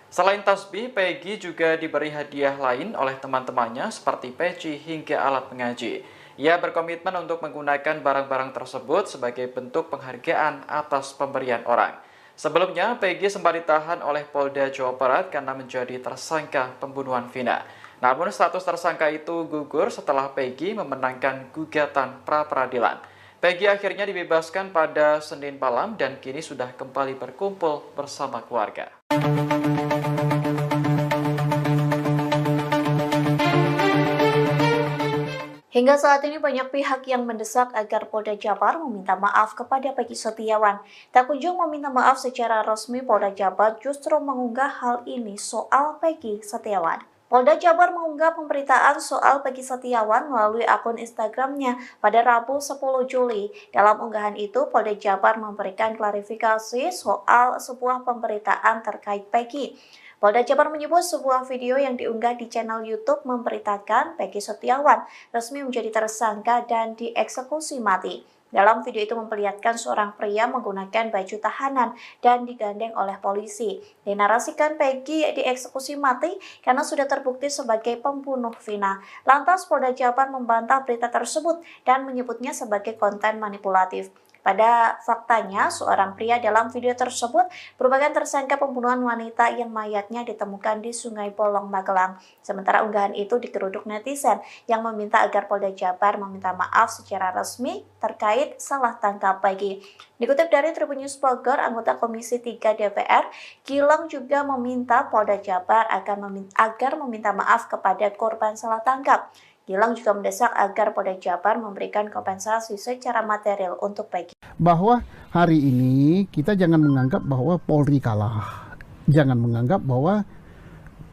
Speaker 10: Selain tasbih, Peggy juga diberi hadiah lain oleh teman-temannya seperti peci hingga alat mengaji. Ia berkomitmen untuk menggunakan barang-barang tersebut sebagai bentuk penghargaan atas pemberian orang. Sebelumnya, Peggy sempat ditahan oleh Polda Jawa Barat karena menjadi tersangka pembunuhan Vina. Namun status tersangka itu gugur setelah Peggy memenangkan gugatan pra-peradilan. Peggy akhirnya dibebaskan pada Senin malam dan kini sudah kembali berkumpul bersama keluarga.
Speaker 3: Hingga saat ini banyak pihak yang mendesak agar Polda Jabar meminta maaf kepada Peggy Setiawan. Tak kunjung meminta maaf secara resmi, Polda Jabar justru mengunggah hal ini soal Peggy Setiawan. Polda Jabar mengunggah pemberitaan soal Peggy Setiawan melalui akun Instagramnya pada Rabu 10 Juli. Dalam unggahan itu, Polda Jabar memberikan klarifikasi soal sebuah pemberitaan terkait Peggy. Polda Jabar menyebut sebuah video yang diunggah di channel YouTube memberitakan Peggy Setiawan resmi menjadi tersangka dan dieksekusi mati. Dalam video itu memperlihatkan seorang pria menggunakan baju tahanan dan digandeng oleh polisi. Dinarasikan Peggy dieksekusi mati karena sudah terbukti sebagai pembunuh Vina. Lantas Polda Jabar membantah berita tersebut dan menyebutnya sebagai konten manipulatif. Pada faktanya, seorang pria dalam video tersebut merupakan tersangka pembunuhan wanita yang mayatnya ditemukan di Sungai Bolong, Magelang. Sementara unggahan itu digeruduk netizen yang meminta agar Polda Jabar meminta maaf secara resmi terkait salah tangkap Peggy. Dikutip dari Tribun News Bogor, anggota Komisi 3 DPR, Gilang juga meminta Polda Jabar agar meminta maaf kepada korban salah tangkap. Gilang juga mendesak agar Polda Jabar memberikan kompensasi secara material untuk Peggy.
Speaker 1: Bahwa hari ini kita jangan menganggap bahwa Polri kalah. Jangan menganggap bahwa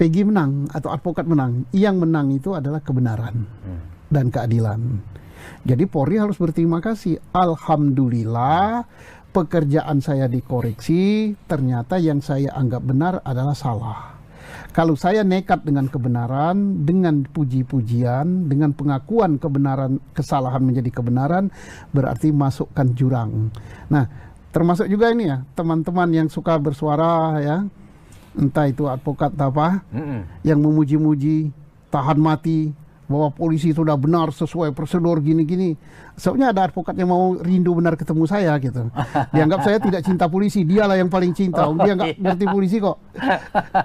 Speaker 1: Peggy menang atau advokat menang. Yang menang itu adalah kebenaran dan keadilan. Jadi Polri harus berterima kasih. Alhamdulillah pekerjaan saya dikoreksi, ternyata yang saya anggap benar adalah salah. Kalau saya nekat dengan kebenaran, dengan puji-pujian, dengan pengakuan kebenaran, kesalahan menjadi kebenaran, berarti masukkan jurang. Nah, termasuk juga ini ya, teman-teman yang suka bersuara ya, entah itu advokat apa, yang memuji-muji, tahan mati, bahwa polisi sudah benar sesuai prosedur gini-gini. Soalnya ada advokat yang mau rindu benar ketemu saya gitu. Dianggap saya tidak cinta polisi, dialah yang paling cinta. Dia nggak ngerti polisi kok.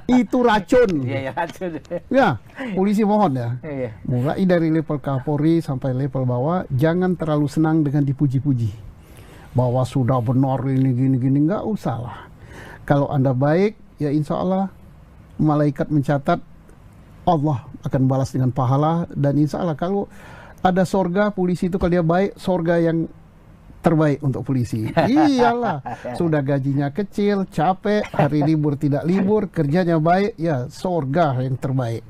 Speaker 1: Itu racun.
Speaker 14: Iya, racun.
Speaker 1: Ya, polisi mohon ya. Mulai dari level Kapolri sampai level bawah, jangan terlalu senang dengan dipuji-puji. Bahwa sudah benar ini gini-gini, nggak usah lah. Kalau Anda baik, ya insya Allah malaikat mencatat Allah akan balas dengan pahala, dan insya Allah kalau ada sorga polisi itu, kalau dia baik, sorga yang terbaik untuk polisi. Iyalah, sudah gajinya kecil, capek, hari libur tidak libur, kerjanya baik, ya sorga yang terbaik.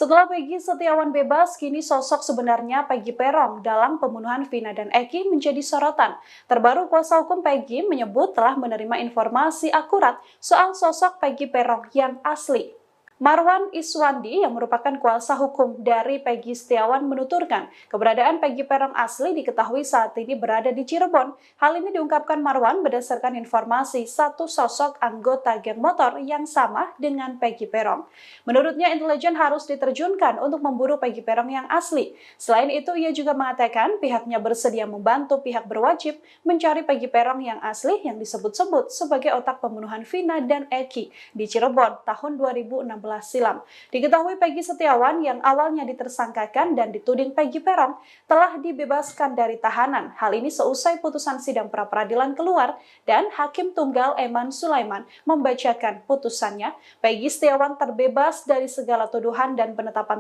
Speaker 12: Setelah Peggy Setiawan bebas, kini sosok sebenarnya Peggy Peron dalam pembunuhan Vina dan Eki menjadi sorotan. Terbaru kuasa hukum Peggy menyebut telah menerima informasi akurat soal sosok Peggy Peron yang asli. Marwan Iswandi yang merupakan kuasa hukum dari Peggy Setiawan menuturkan keberadaan Peggy Peron asli diketahui saat ini berada di Cirebon. Hal ini diungkapkan Marwan berdasarkan informasi satu sosok anggota geng motor yang sama dengan Peggy Peron. Menurutnya intelijen harus diterjunkan untuk memburu Peggy Peron yang asli. Selain itu ia juga mengatakan pihaknya bersedia membantu pihak berwajib mencari Peggy Peron yang asli yang disebut-sebut sebagai otak pembunuhan Vina dan Eki di Cirebon tahun 2016 silam. Diketahui Peggy Setiawan yang awalnya ditersangkakan dan dituding Peggy Peron telah dibebaskan dari tahanan. Hal ini seusai putusan sidang pra-peradilan keluar dan Hakim Tunggal Eman Sulaiman membacakan putusannya. Peggy Setiawan terbebas dari segala tuduhan dan penetapan